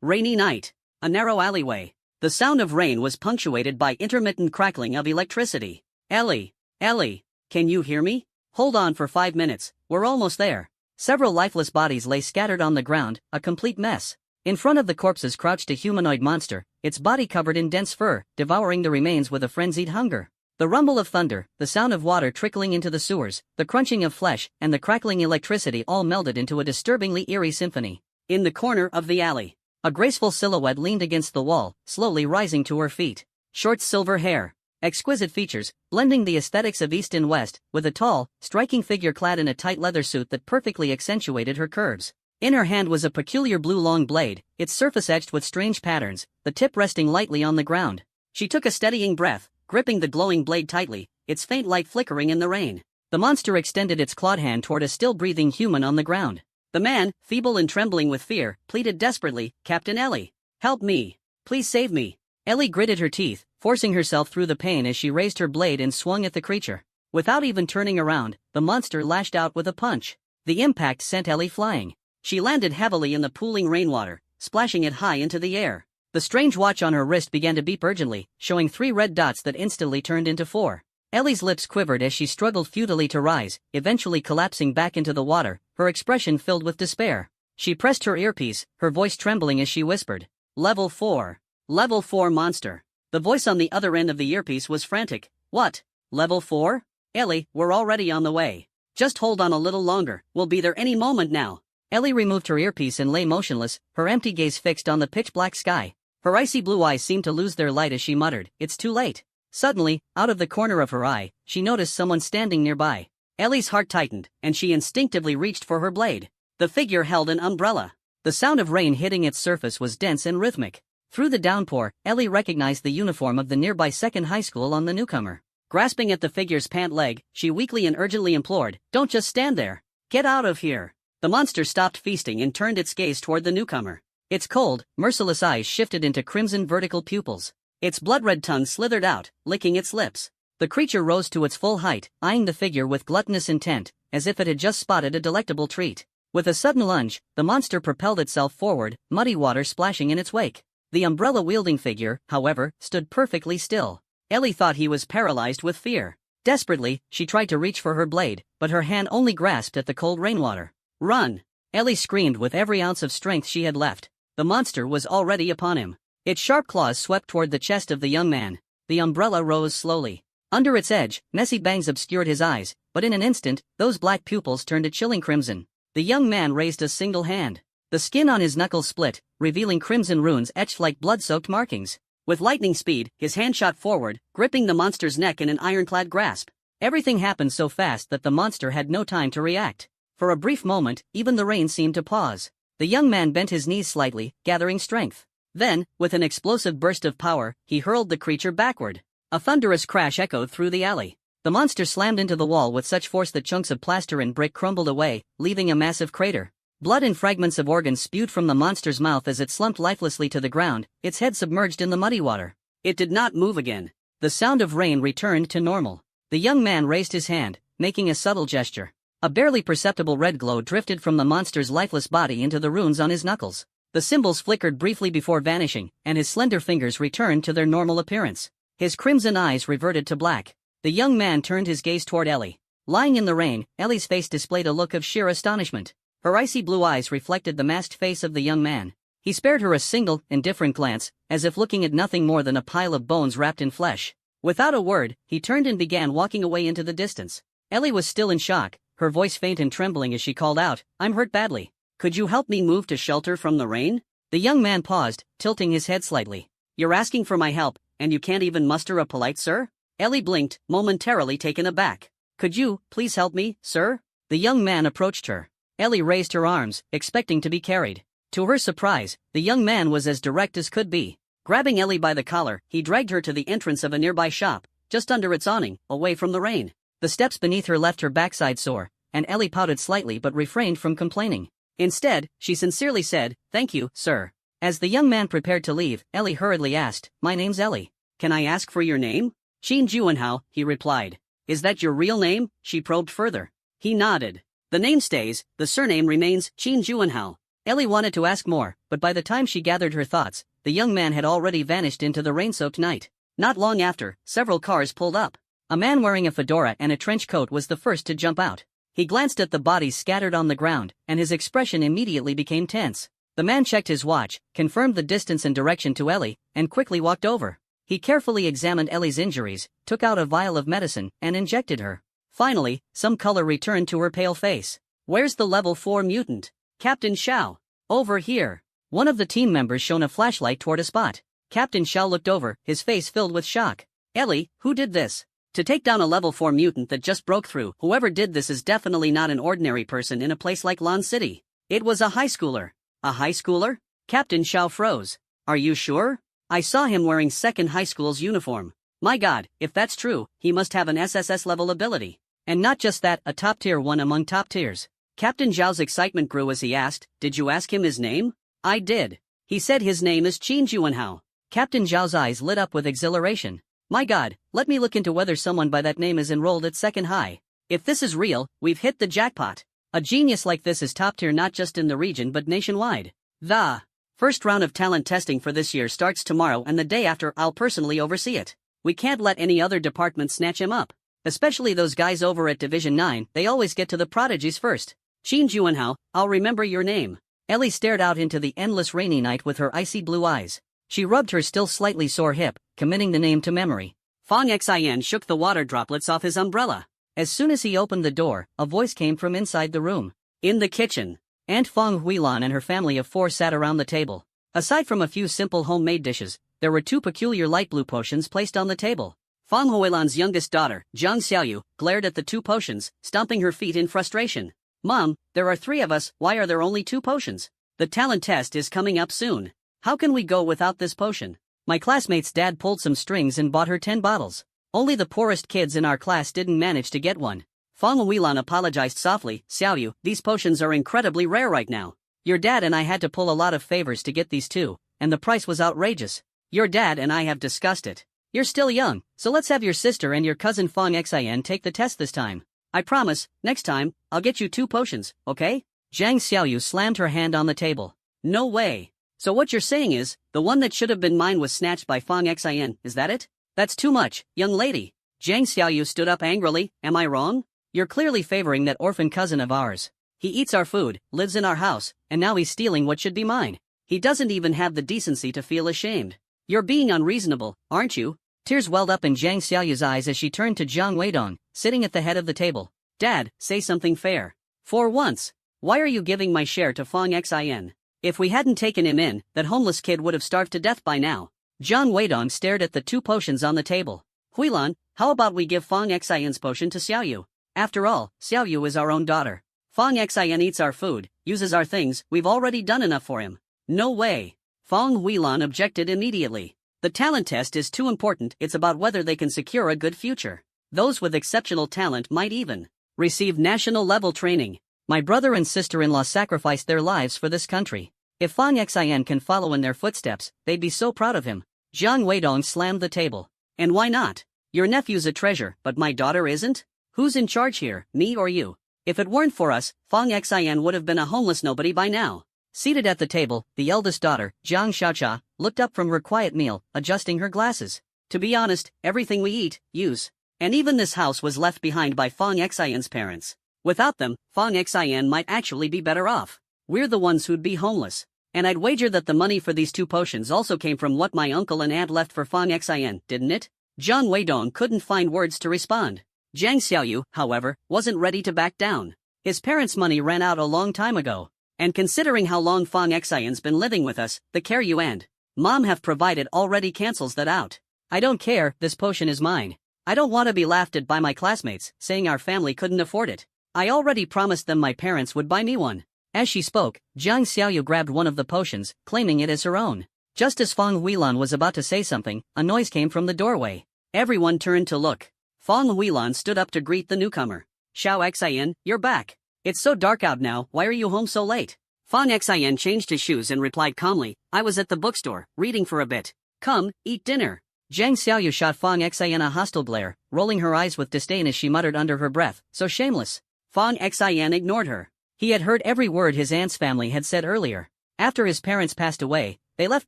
Rainy night. A narrow alleyway. The sound of rain was punctuated by intermittent crackling of electricity. Ellie, Ellie, can you hear me? Hold on for 5 minutes, we're almost there. Several lifeless bodies lay scattered on the ground, a complete mess. In front of the corpses crouched a humanoid monster, its body covered in dense fur, devouring the remains with a frenzied hunger. The rumble of thunder, the sound of water trickling into the sewers, the crunching of flesh, and the crackling electricity all melded into a disturbingly eerie symphony. In the corner of the alley, a graceful silhouette leaned against the wall, slowly rising to her feet. Short silver hair, exquisite features, blending the aesthetics of East and West, with a tall, striking figure clad in a tight leather suit that perfectly accentuated her curves. In her hand was a peculiar blue long blade, its surface etched with strange patterns, the tip resting lightly on the ground. She took a steadying breath, gripping the glowing blade tightly, its faint light flickering in the rain. The monster extended its clawed hand toward a still-breathing human on the ground. The man, feeble and trembling with fear, pleaded desperately, "Captain Ellie, help me. Please save me." Ellie gritted her teeth, forcing herself through the pain as she raised her blade and swung at the creature. Without even turning around, the monster lashed out with a punch. The impact sent Ellie flying. She landed heavily in the pooling rainwater, splashing it high into the air. The strange watch on her wrist began to beep urgently, showing 3 red dots that instantly turned into 4. Ellie's lips quivered as she struggled futilely to rise, eventually collapsing back into the water, her expression filled with despair. She pressed her earpiece, her voice trembling as she whispered, "Level 4. Level 4 monster." The voice on the other end of the earpiece was frantic. "What? Level 4? Ellie, we're already on the way. Just hold on a little longer, we'll be there any moment now." Ellie removed her earpiece and lay motionless, her empty gaze fixed on the pitch-black sky. Her icy blue eyes seemed to lose their light as she muttered, "It's too late." Suddenly, out of the corner of her eye, she noticed someone standing nearby. Ellie's heart tightened, and she instinctively reached for her blade. The figure held an umbrella. The sound of rain hitting its surface was dense and rhythmic. Through the downpour, Ellie recognized the uniform of the nearby second high school on the newcomer. Grasping at the figure's pant leg, she weakly and urgently implored, "Don't just stand there. Get out of here." The monster stopped feasting and turned its gaze toward the newcomer. Its cold, merciless eyes shifted into crimson vertical pupils. Its blood-red tongue slithered out, licking its lips. The creature rose to its full height, eyeing the figure with gluttonous intent, as if it had just spotted a delectable treat. With a sudden lunge, the monster propelled itself forward, muddy water splashing in its wake. The umbrella-wielding figure, however, stood perfectly still. Ellie thought he was paralyzed with fear. Desperately, she tried to reach for her blade, but her hand only grasped at the cold rainwater. "Run!" Ellie screamed with every ounce of strength she had left. The monster was already upon him. Its sharp claws swept toward the chest of the young man. The umbrella rose slowly. Under its edge, messy bangs obscured his eyes, but in an instant, those black pupils turned a chilling crimson. The young man raised a single hand. The skin on his knuckles split, revealing crimson runes etched like blood-soaked markings. With lightning speed, his hand shot forward, gripping the monster's neck in an ironclad grasp. Everything happened so fast that the monster had no time to react. For a brief moment, even the rain seemed to pause. The young man bent his knees slightly, gathering strength. Then, with an explosive burst of power, he hurled the creature backward. A thunderous crash echoed through the alley. The monster slammed into the wall with such force that chunks of plaster and brick crumbled away, leaving a massive crater. Blood and fragments of organs spewed from the monster's mouth as it slumped lifelessly to the ground, its head submerged in the muddy water. It did not move again. The sound of rain returned to normal. The young man raised his hand, making a subtle gesture. A barely perceptible red glow drifted from the monster's lifeless body into the runes on his knuckles. The symbols flickered briefly before vanishing, and his slender fingers returned to their normal appearance. His crimson eyes reverted to black. The young man turned his gaze toward Ellie. Lying in the rain, Ellie's face displayed a look of sheer astonishment. Her icy blue eyes reflected the masked face of the young man. He spared her a single, indifferent glance, as if looking at nothing more than a pile of bones wrapped in flesh. Without a word, he turned and began walking away into the distance. Ellie was still in shock, her voice faint and trembling as she called out, "I'm hurt badly. Could you help me move to shelter from the rain?" The young man paused, tilting his head slightly. "You're asking for my help, and you can't even muster a polite sir?" Ellie blinked, momentarily taken aback. "Could you, please help me, sir?" The young man approached her. Ellie raised her arms, expecting to be carried. To her surprise, the young man was as direct as could be. Grabbing Ellie by the collar, he dragged her to the entrance of a nearby shop, just under its awning, away from the rain. The steps beneath her left her backside sore, and Ellie pouted slightly but refrained from complaining. Instead, she sincerely said, "Thank you, sir." As the young man prepared to leave, Ellie hurriedly asked, "My name's Ellie. Can I ask for your name?" "Qin Juanhao," he replied. "Is that your real name?" she probed further. He nodded. "The name stays, the surname remains, Qin Juanhao. Ellie wanted to ask more, but by the time she gathered her thoughts, the young man had already vanished into the rain-soaked night. Not long after, several cars pulled up. A man wearing a fedora and a trench coat was the first to jump out. He glanced at the bodies scattered on the ground, and his expression immediately became tense. The man checked his watch, confirmed the distance and direction to Ellie, and quickly walked over. He carefully examined Ellie's injuries, took out a vial of medicine, and injected her. Finally, some color returned to her pale face. "Where's the level 4 mutant? Captain Xiao." "Over here." One of the team members shone a flashlight toward a spot. Captain Xiao looked over, his face filled with shock. "Ellie, who did this?" "To take down a level 4 mutant that just broke through, whoever did this is definitely not an ordinary person in a place like Lan City. It was a high schooler." "A high schooler?" Captain Xiao froze. "Are you sure? I saw him wearing second high school's uniform. My god, if that's true, he must have an SSS level ability. And not just that, a top tier one among top tiers." Captain Zhao's excitement grew as he asked, "Did you ask him his name?" "I did. He said his name is Qin Juanhao." Captain Zhao's eyes lit up with exhilaration. "My god, let me look into whether someone by that name is enrolled at second high. If this is real, we've hit the jackpot. A genius like this is top tier not just in the region but nationwide." The first round of talent testing for this year starts tomorrow, and the day after I'll personally oversee it. We can't let any other department snatch him up. Especially those guys over at Division 9, they always get to the prodigies first. "Qin Juanhao, I'll remember your name." Ellie stared out into the endless rainy night with her icy blue eyes. She rubbed her still slightly sore hip, committing the name to memory. Fong Xin shook the water droplets off his umbrella. As soon as he opened the door, a voice came from inside the room. In the kitchen, Aunt Fong Huilan and her family of 4 sat around the table. Aside from a few simple homemade dishes, there were 2 peculiar light blue potions placed on the table. Fong Huilan's youngest daughter, Zhang Xiaoyu, glared at the 2 potions, stomping her feet in frustration. "Mom, there are 3 of us, why are there only 2 potions? The talent test is coming up soon. How can we go without this potion?" My classmate's dad pulled some strings and bought her 10 bottles. Only the poorest kids in our class didn't manage to get one. Fong Huilan apologized softly. "Xiaoyu, these potions are incredibly rare right now. Your dad and I had to pull a lot of favors to get these 2, and the price was outrageous. Your dad and I have discussed it. You're still young, so let's have your sister and your cousin Fong Xin take the test this time. I promise, next time, I'll get you 2 potions, okay?" Zhang Xiaoyu slammed her hand on the table. "No way. So what you're saying is, the one that should have been mine was snatched by Fong Xin, is that it? That's too much, young lady." Zhang Xiaoyu stood up angrily. "Am I wrong? You're clearly favoring that orphan cousin of ours. He eats our food, lives in our house, and now he's stealing what should be mine. He doesn't even have the decency to feel ashamed. You're being unreasonable, aren't you?" Tears welled up in Zhang Xiaoyu's eyes as she turned to Zhang Weidong, sitting at the head of the table. "Dad, say something fair. For once, why are you giving my share to Fong Xin? If we hadn't taken him in, that homeless kid would have starved to death by now." Zhang Weidong stared at the 2 potions on the table. "Huilan, how about we give Fong Xin's potion to Xiaoyu? After all, Xiaoyu is our own daughter. Fong Xin eats our food, uses our things, we've already done enough for him." "No way." Fong Huilan objected immediately. "The talent test is too important, it's about whether they can secure a good future. Those with exceptional talent might even receive national-level training. My brother and sister-in-law sacrificed their lives for this country. If Fong Xin can follow in their footsteps, they'd be so proud of him." Zhang Weidong slammed the table. "And why not? Your nephew's a treasure, but my daughter isn't? Who's in charge here, me or you? If it weren't for us, Fong Xin would have been a homeless nobody by now." Seated at the table, the eldest daughter, Zhang Xiaocha, looked up from her quiet meal, adjusting her glasses. "To be honest, everything we eat, use, and even this house was left behind by Fong Xin's parents. Without them, Fong Xin might actually be better off. We're the ones who'd be homeless. And I'd wager that the money for these 2 potions also came from what my uncle and aunt left for Fong Xin, didn't it?" Zhang Weidong couldn't find words to respond. Zhang Xiaoyu, however, wasn't ready to back down. His parents' money ran out a long time ago. And considering how long Fong Xin's been living with us, the care you and Mom have provided already cancels that out. "I don't care, this potion is mine. I don't want to be laughed at by my classmates, saying our family couldn't afford it. I already promised them my parents would buy me one." As she spoke, Zhang Xiaoyu grabbed one of the potions, claiming it as her own. Just as Fong Huilan was about to say something, a noise came from the doorway. Everyone turned to look. Fong Huilan stood up to greet the newcomer. "Xiao Xin, you're back. It's so dark out now, why are you home so late?" Fong Xin changed his shoes and replied calmly, "I was at the bookstore, reading for a bit. Come, eat dinner." Zhang Xiaoyu shot Fong Xin a hostile glare, rolling her eyes with disdain as she muttered under her breath, "So shameless." Fong Xin ignored her. He had heard every word his aunt's family had said earlier. After his parents passed away, they left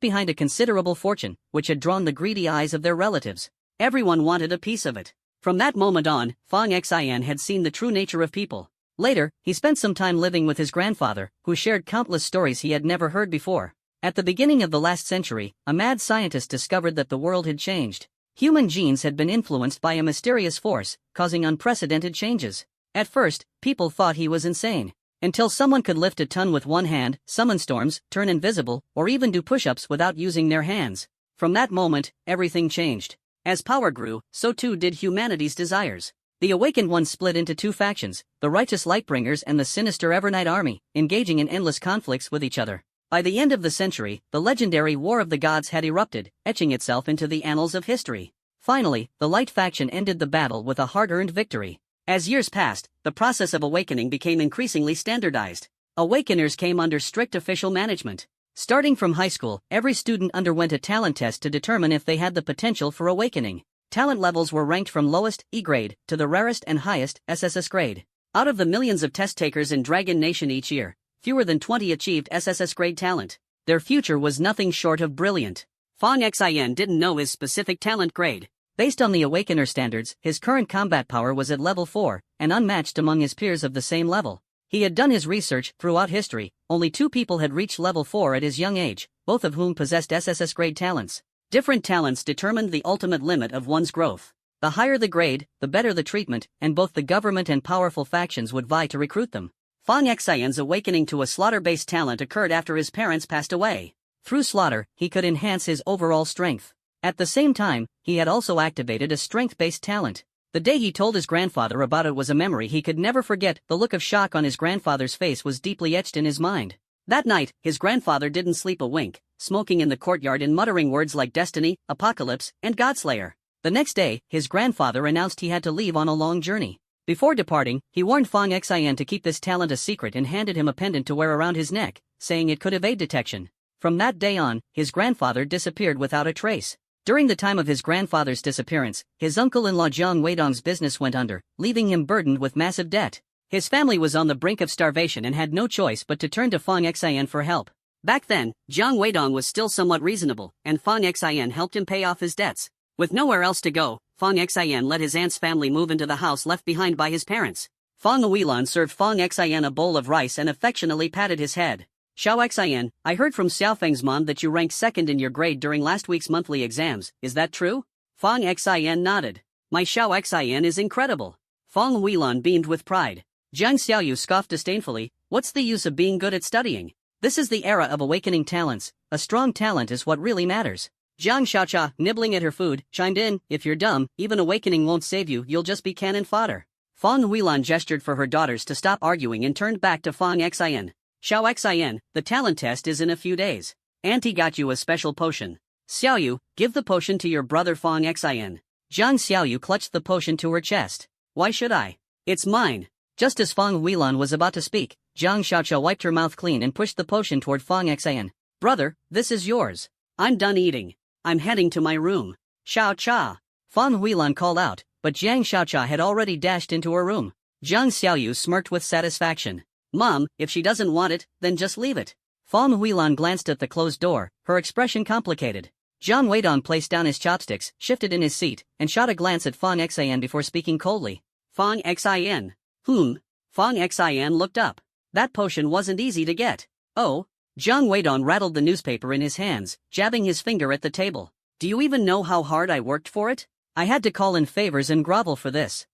behind a considerable fortune, which had drawn the greedy eyes of their relatives. Everyone wanted a piece of it. From that moment on, Fong Xian had seen the true nature of people. Later, he spent some time living with his grandfather, who shared countless stories he had never heard before. At the beginning of the last century, a mad scientist discovered that the world had changed. Human genes had been influenced by a mysterious force, causing unprecedented changes. At first, people thought he was insane. Until someone could lift a ton with one hand, summon storms, turn invisible, or even do push-ups without using their hands. From that moment, everything changed. As power grew, so too did humanity's desires. The awakened ones split into two factions, the righteous Lightbringers and the sinister Evernight Army, engaging in endless conflicts with each other. By the end of the century, the legendary War of the Gods had erupted, etching itself into the annals of history. Finally, the Light faction ended the battle with a hard-earned victory. As years passed, the process of awakening became increasingly standardized. Awakeners came under strict official management. Starting from high school, every student underwent a talent test to determine if they had the potential for awakening. Talent levels were ranked from lowest, E grade, to the rarest and highest, SSS grade. Out of the millions of test takers in Dragon Nation each year, fewer than 20 achieved SSS grade talent. Their future was nothing short of brilliant. Fong Xian didn't know his specific talent grade. Based on the Awakener standards, his current combat power was at level 4, and unmatched among his peers of the same level. He had done his research throughout history. Only 2 people had reached level 4 at his young age, both of whom possessed SSS grade talents. Different talents determined the ultimate limit of one's growth. The higher the grade, the better the treatment, and both the government and powerful factions would vie to recruit them. Fong Xian's awakening to a slaughter-based talent occurred after his parents passed away. Through slaughter, he could enhance his overall strength. At the same time, he had also activated a strength-based talent. The day he told his grandfather about it was a memory he could never forget. The look of shock on his grandfather's face was deeply etched in his mind. That night, his grandfather didn't sleep a wink, smoking in the courtyard and muttering words like destiny, apocalypse, and Godslayer. The next day, his grandfather announced he had to leave on a long journey. Before departing, he warned Fong Xian to keep this talent a secret and handed him a pendant to wear around his neck, saying it could evade detection. From that day on, his grandfather disappeared without a trace. During the time of his grandfather's disappearance, his uncle-in-law Jiang Weidong's business went under, leaving him burdened with massive debt. His family was on the brink of starvation and had no choice but to turn to Fong Xian for help. Back then, Jiang Weidong was still somewhat reasonable, and Fong Xian helped him pay off his debts. With nowhere else to go, Fong Xian let his aunt's family move into the house left behind by his parents. Fong Huilan served Fong Xian a bowl of rice and affectionately patted his head. Xiao Xian, I heard from Xiaofeng's mom that you ranked second in your grade during last week's monthly exams, is that true? Fong Xian nodded. My Xiao Xian is incredible. Fong Huilan beamed with pride. Jiang Xiaoyu scoffed disdainfully, what's the use of being good at studying? This is the era of awakening talents. A strong talent is what really matters. Jiang Xiaocha, nibbling at her food, chimed in, if you're dumb, even awakening won't save you, you'll just be cannon fodder. Fong Huilan gestured for her daughters to stop arguing and turned back to Fong Xian. Xiao Xian, the talent test is in a few days. Auntie got you a special potion. Xiaoyu, give the potion to your brother Fong Xian. Jiang Xiaoyu clutched the potion to her chest. Why should I? It's mine. Just as Fong Huilan was about to speak, Jiang Xiaocha wiped her mouth clean and pushed the potion toward Fong Xian. Brother, this is yours. I'm done eating. I'm heading to my room. Xiao Cha. Fong Huilan called out, but Jiang Xiaocha had already dashed into her room. Jiang Xiaoyu smirked with satisfaction. Mom, if she doesn't want it, then just leave it. Fong Huilan glanced at the closed door, her expression complicated. Jiang Weidong placed down his chopsticks, shifted in his seat, and shot a glance at Fong Xian before speaking coldly. Fong Xian. Fong Xian looked up. That potion wasn't easy to get. Oh? Jiang Weidong rattled the newspaper in his hands, jabbing his finger at the table. Do you even know how hard I worked for it? I had to call in favors and grovel for this.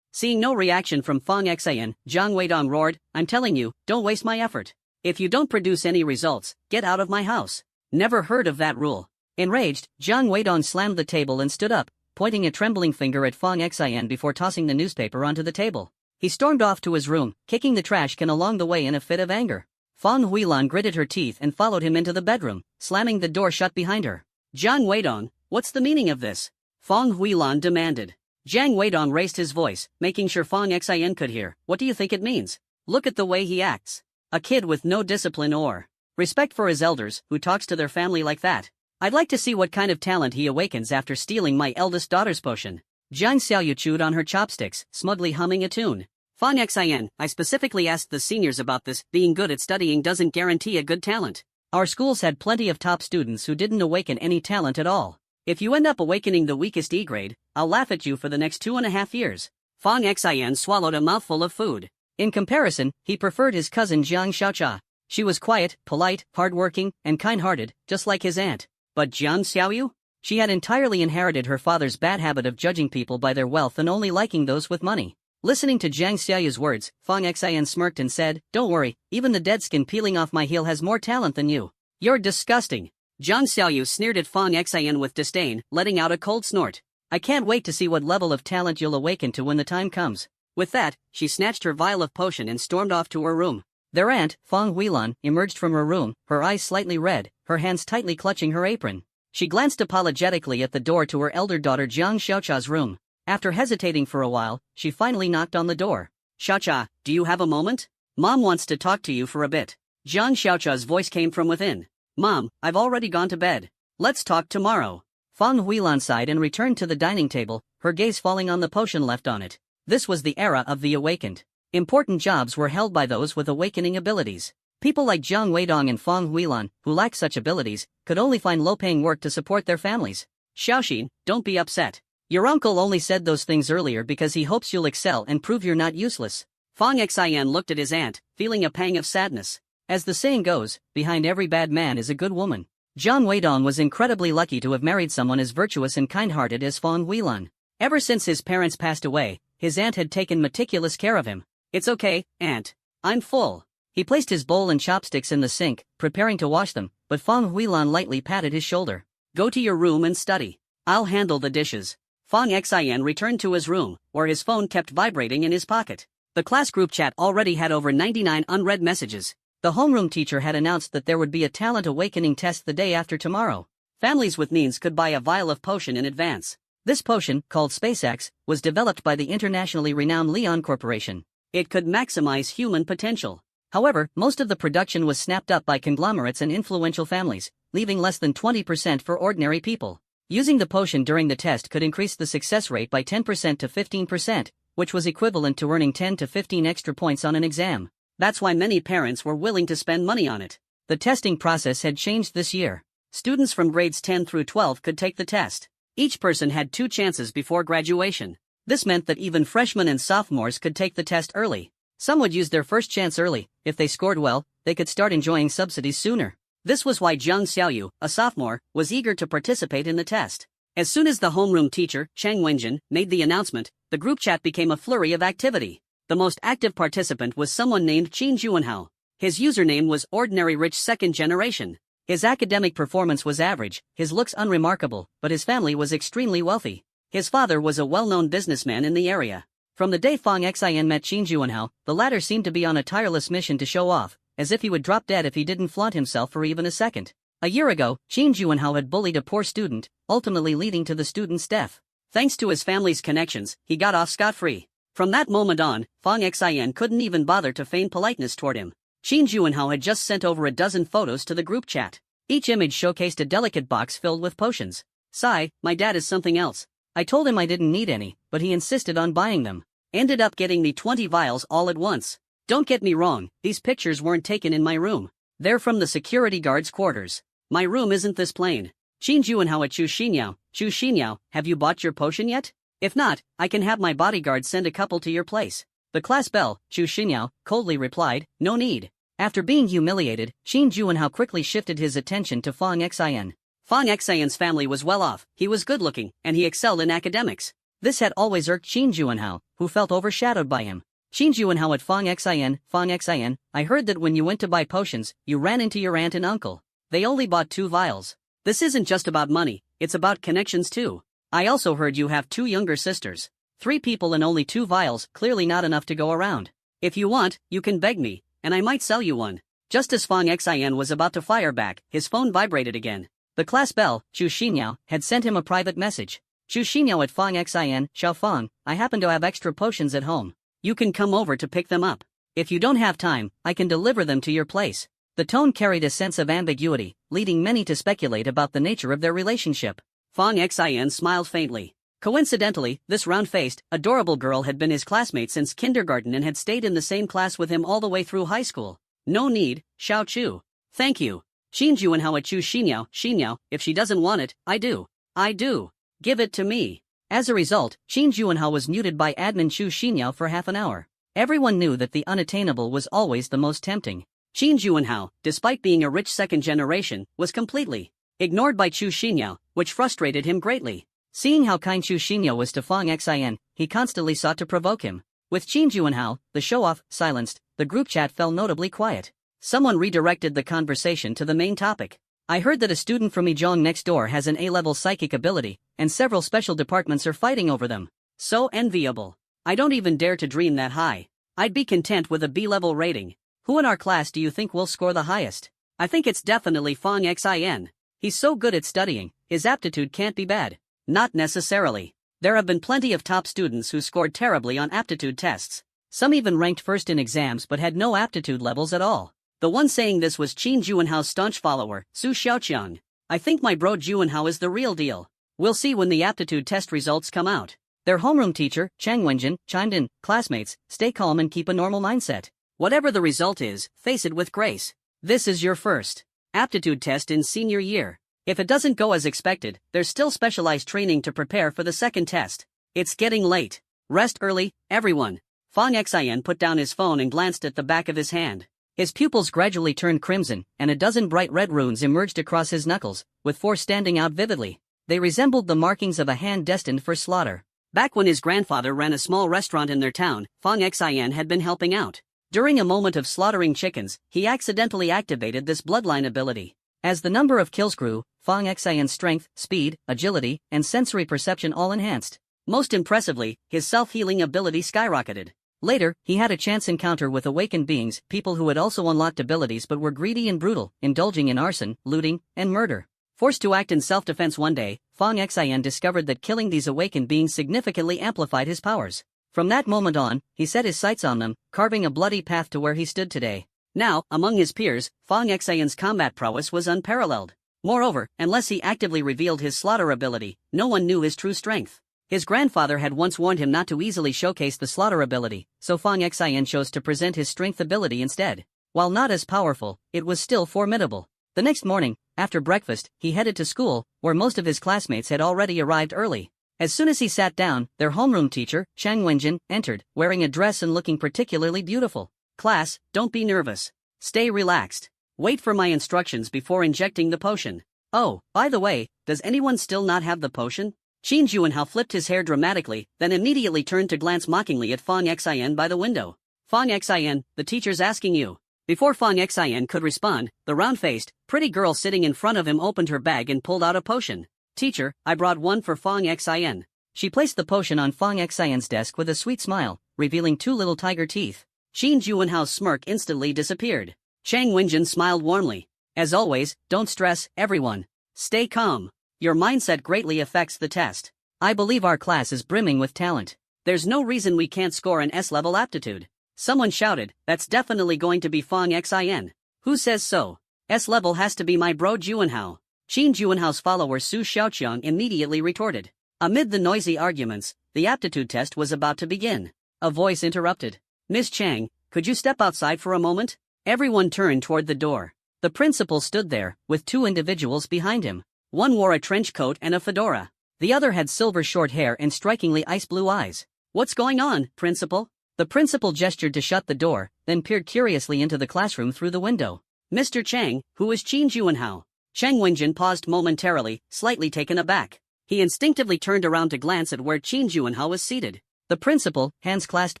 Seeing no reaction from Fong Xian, Jiang Weidong roared, I'm telling you, don't waste my effort. If you don't produce any results, get out of my house. Never heard of that rule. Enraged, Jiang Weidong slammed the table and stood up, pointing a trembling finger at Fong Xian before tossing the newspaper onto the table. He stormed off to his room, kicking the trash can along the way in a fit of anger. Fong Huilan gritted her teeth and followed him into the bedroom, slamming the door shut behind her. Jiang Weidong, what's the meaning of this? Fong Huilan demanded. Jiang Weidong raised his voice, making sure Fong Xian could hear. What do you think it means? Look at the way he acts. A kid with no discipline or respect for his elders, who talks to their family like that. I'd like to see what kind of talent he awakens after stealing my eldest daughter's potion. Jiang Xiaoyu chewed on her chopsticks, smugly humming a tune. Fong Xin, I specifically asked the seniors about this. Being good at studying doesn't guarantee a good talent. Our schools had plenty of top students who didn't awaken any talent at all. If you end up awakening the weakest E grade, I'll laugh at you for the next 2.5 years. Fong Xin swallowed a mouthful of food. In comparison, he preferred his cousin Jiang Xiaocha. She was quiet, polite, hardworking, and kind-hearted, just like his aunt. But Jiang Xiaoyu? She had entirely inherited her father's bad habit of judging people by their wealth and only liking those with money. Listening to Jiang Xiaoyu's words, Fong Xin smirked and said, "Don't worry, even the dead skin peeling off my heel has more talent than you. You're disgusting." Jiang Xiaoyu sneered at Fong Xin with disdain, letting out a cold snort. "I can't wait to see what level of talent you'll awaken to when the time comes." With that, she snatched her vial of potion and stormed off to her room. Their aunt, Fong Huilan, emerged from her room, her eyes slightly red, her hands tightly clutching her apron. She glanced apologetically at the door to her elder daughter Jiang Xiaocha's room. After hesitating for a while, she finally knocked on the door. "Xiaocha, do you have a moment? Mom wants to talk to you for a bit." Jiang Xiaocha's voice came from within. "Mom, I've already gone to bed. Let's talk tomorrow." Fong Huilan sighed and returned to the dining table, her gaze falling on the potion left on it. This was the era of the awakened. Important jobs were held by those with awakening abilities. People like Jiang Weidong and Fong Huilan, who lacked such abilities, could only find low-paying work to support their families. "Xiaoxin, don't be upset. Your uncle only said those things earlier because he hopes you'll excel and prove you're not useless." Fong Xin looked at his aunt, feeling a pang of sadness. As the saying goes, behind every bad man is a good woman. Jiang Weidong was incredibly lucky to have married someone as virtuous and kind-hearted as Fong Huilan. Ever since his parents passed away, his aunt had taken meticulous care of him. "It's okay, aunt. I'm full." He placed his bowl and chopsticks in the sink, preparing to wash them, but Fong Huilan lightly patted his shoulder. "Go to your room and study. I'll handle the dishes." Fong Xin returned to his room, where his phone kept vibrating in his pocket. The class group chat already had over 99 unread messages. The homeroom teacher had announced that there would be a talent awakening test the day after tomorrow. Families with means could buy a vial of potion in advance. This potion, called SpaceX, was developed by the internationally renowned Leon Corporation. It could maximize human potential. However, most of the production was snapped up by conglomerates and influential families, leaving less than 20% for ordinary people. Using the potion during the test could increase the success rate by 10% to 15%, which was equivalent to earning 10 to 15 extra points on an exam. That's why many parents were willing to spend money on it. The testing process had changed this year. Students from grades 10 through 12 could take the test. Each person had 2 chances before graduation. This meant that even freshmen and sophomores could take the test early. Some would use their first chance early. If they scored well, they could start enjoying subsidies sooner. This was why Jiang Xiaoyu, a sophomore, was eager to participate in the test. As soon as the homeroom teacher, Chang Wenjin, made the announcement, the group chat became a flurry of activity. The most active participant was someone named Qin Juanhao. His username was Ordinary Rich Second Generation. His academic performance was average, his looks unremarkable, but his family was extremely wealthy. His father was a well-known businessman in the area. From the day Fong Xin met Qin Juanhao, the latter seemed to be on a tireless mission to show off, as if he would drop dead if he didn't flaunt himself for even a second. A year ago, Qin Juanhao had bullied a poor student, ultimately leading to the student's death. Thanks to his family's connections, he got off scot-free. From that moment on, Fong Xin couldn't even bother to feign politeness toward him. Qin Juanhao had just sent over a dozen photos to the group chat. Each image showcased a delicate box filled with potions. "Sigh, my dad is something else. I told him I didn't need any, but he insisted on buying them. Ended up getting me 20 vials all at once. Don't get me wrong, these pictures weren't taken in my room. They're from the security guard's quarters. My room isn't this plain." Qin Juanhao at Chu Xinyao, have you bought your potion yet? If not, I can have my bodyguard send a couple to your place. The class belle, Chu Xinyao, coldly replied, "No need." After being humiliated, Qin Juanhao quickly shifted his attention to Fong Xin. Fong Xin's family was well off, he was good-looking, and he excelled in academics. This had always irked Qin Juanhao, who felt overshadowed by him. Qin Juanhao at Fong Xin, I heard that when you went to buy potions, you ran into your aunt and uncle. They only bought 2 vials. This isn't just about money, it's about connections too. I also heard you have 2 younger sisters. 3 people and only 2 vials, clearly not enough to go around. If you want, you can beg me, and I might sell you one. Just as Fong Xin was about to fire back, his phone vibrated again. The class belle, Chu Xinyao, had sent him a private message. Chu Xinyao at Fong Xin, Xiao Fong, I happen to have extra potions at home. You can come over to pick them up. If you don't have time, I can deliver them to your place. The tone carried a sense of ambiguity, leading many to speculate about the nature of their relationship. Fong Xin smiled faintly. Coincidentally, this round-faced, adorable girl had been his classmate since kindergarten and had stayed in the same class with him all the way through high school. No need, Xiao Chu. Thank you. Qin Juanhao Chu Xinyao, if she doesn't want it, I do. I do. Give it to me. As a result, Qin Juanhao was muted by admin Chu Xinyao for half an hour. Everyone knew that the unattainable was always the most tempting. Qin Juanhao, despite being a rich second generation, was completely ignored by Chu Xinyao, which frustrated him greatly. Seeing how kind Chu Xinyao was to Fang Xin, he constantly sought to provoke him. With Qin Juanhao, the show-off, silenced, the group chat fell notably quiet. Someone redirected the conversation to the main topic. I heard that a student from Yizhong next door has an A-level psychic ability, and several special departments are fighting over them. So enviable. I don't even dare to dream that high. I'd be content with a B-level rating. Who in our class do you think will score the highest? I think it's definitely Fang Xin. He's so good at studying, his aptitude can't be bad. Not necessarily. There have been plenty of top students who scored terribly on aptitude tests. Some even ranked first in exams but had no aptitude levels at all. The one saying this was Qin Juanhao's staunch follower, Su Xiaoqiang. I think my bro Juanhao is the real deal. We'll see when the aptitude test results come out. Their homeroom teacher, Chang Wenjin, chimed in, classmates, stay calm and keep a normal mindset. Whatever the result is, face it with grace. This is your first aptitude test in senior year. If it doesn't go as expected, there's still specialized training to prepare for the second test. It's getting late. Rest early, everyone. Fang Xin put down his phone and glanced at the back of his hand. His pupils gradually turned crimson, and a dozen bright red runes emerged across his knuckles, with 4 standing out vividly. They resembled the markings of a hand destined for slaughter. Back when his grandfather ran a small restaurant in their town, Fang Xin had been helping out. During a moment of slaughtering chickens, he accidentally activated this bloodline ability. As the number of kills grew, Fang Xin's strength, speed, agility, and sensory perception all enhanced. Most impressively, his self-healing ability skyrocketed. Later, he had a chance encounter with awakened beings, people who had also unlocked abilities but were greedy and brutal, indulging in arson, looting, and murder. Forced to act in self-defense one day, Fang Xin discovered that killing these awakened beings significantly amplified his powers. From that moment on, he set his sights on them, carving a bloody path to where he stood today. Now, among his peers, Fang Xin's combat prowess was unparalleled. Moreover, unless he actively revealed his slaughter ability, no one knew his true strength. His grandfather had once warned him not to easily showcase the slaughter ability, so Fang Xin chose to present his strength ability instead. While not as powerful, it was still formidable. The next morning, after breakfast, he headed to school, where most of his classmates had already arrived early. As soon as he sat down, their homeroom teacher, Chang Wenjin, entered, wearing a dress and looking particularly beautiful. Class, don't be nervous. Stay relaxed. Wait for my instructions before injecting the potion. Oh, by the way, does anyone still not have the potion? Qin Juanhao flipped his hair dramatically, then immediately turned to glance mockingly at Fang Xin by the window. Fang Xin, the teacher's asking you. Before Fang Xin could respond, the round-faced, pretty girl sitting in front of him opened her bag and pulled out a potion. Teacher, I brought one for Fang Xin. She placed the potion on Fang Xin's desk with a sweet smile, revealing 2 little tiger teeth. Qin Juanhao's smirk instantly disappeared. Chang Wenjin smiled warmly. As always, don't stress, everyone. Stay calm. Your mindset greatly affects the test. I believe our class is brimming with talent. There's no reason we can't score an S-level aptitude. Someone shouted, that's definitely going to be Fang Xin. Who says so? S-level has to be my bro Juanhao. Qin Juanhao's follower Su Xiaoqiang immediately retorted. Amid the noisy arguments, the aptitude test was about to begin. A voice interrupted. Miss Chang, could you step outside for a moment? Everyone turned toward the door. The principal stood there, with 2 individuals behind him. One wore a trench coat and a fedora. The other had silver short hair and strikingly ice-blue eyes. What's going on, principal? The principal gestured to shut the door, then peered curiously into the classroom through the window. Mr. Chang, who is Qin Juanhao? Chang Wenjin paused momentarily, slightly taken aback. He instinctively turned around to glance at where Qin Juanhao was seated. The principal, hands clasped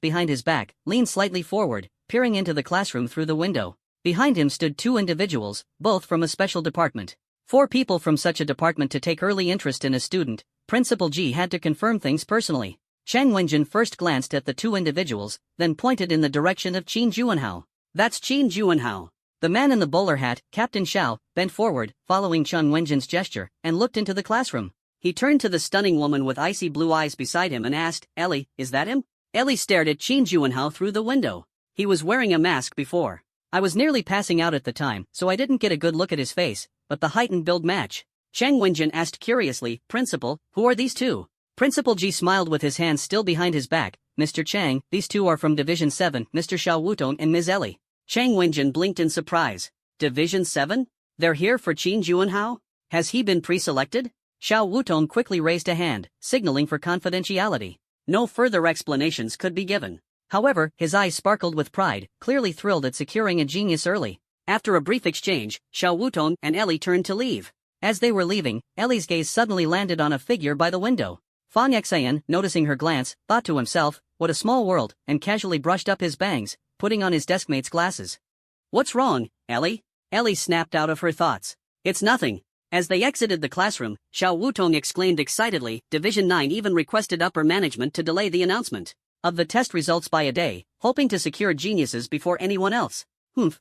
behind his back, leaned slightly forward, peering into the classroom through the window. Behind him stood 2 individuals, both from a special department. 4 people from such a department to take early interest in a student, Principal Ji had to confirm things personally. Chang Wenjin first glanced at the 2 individuals, then pointed in the direction of Qin Juanhao. That's Qin Juanhao. The man in the bowler hat, Captain Xiao, bent forward, following Chang Wenjin's gesture, and looked into the classroom. He turned to the stunning woman with icy blue eyes beside him and asked, Ellie, is that him? Ellie stared at Qin Juanhao through the window. He was wearing a mask before. I was nearly passing out at the time, so I didn't get a good look at his face, but the height and build match. Chang Wenjin asked curiously, Principal, who are these 2? Principal Ji smiled with his hands still behind his back. Mr. Chang, these two are from Division 7, Mr. Xiao Wutong and Ms. Ellie. Chang Wenjin blinked in surprise. Division 7? They're here for Qin Juanhao? Has he been pre-selected? Xiao Wutong quickly raised a hand, signaling for confidentiality. No further explanations could be given. However, his eyes sparkled with pride, clearly thrilled at securing a genius early. After a brief exchange, Xiao Wutong and Ellie turned to leave. As they were leaving, Ellie's gaze suddenly landed on a figure by the window. Fang Xian, noticing her glance, thought to himself, what a small world, and casually brushed up his bangs, putting on his deskmate's glasses. What's wrong, Ellie? Ellie snapped out of her thoughts. It's nothing. As they exited the classroom, Xiao Wutong exclaimed excitedly, Division 9 even requested upper management to delay the announcement of the test results by a day, hoping to secure geniuses before anyone else.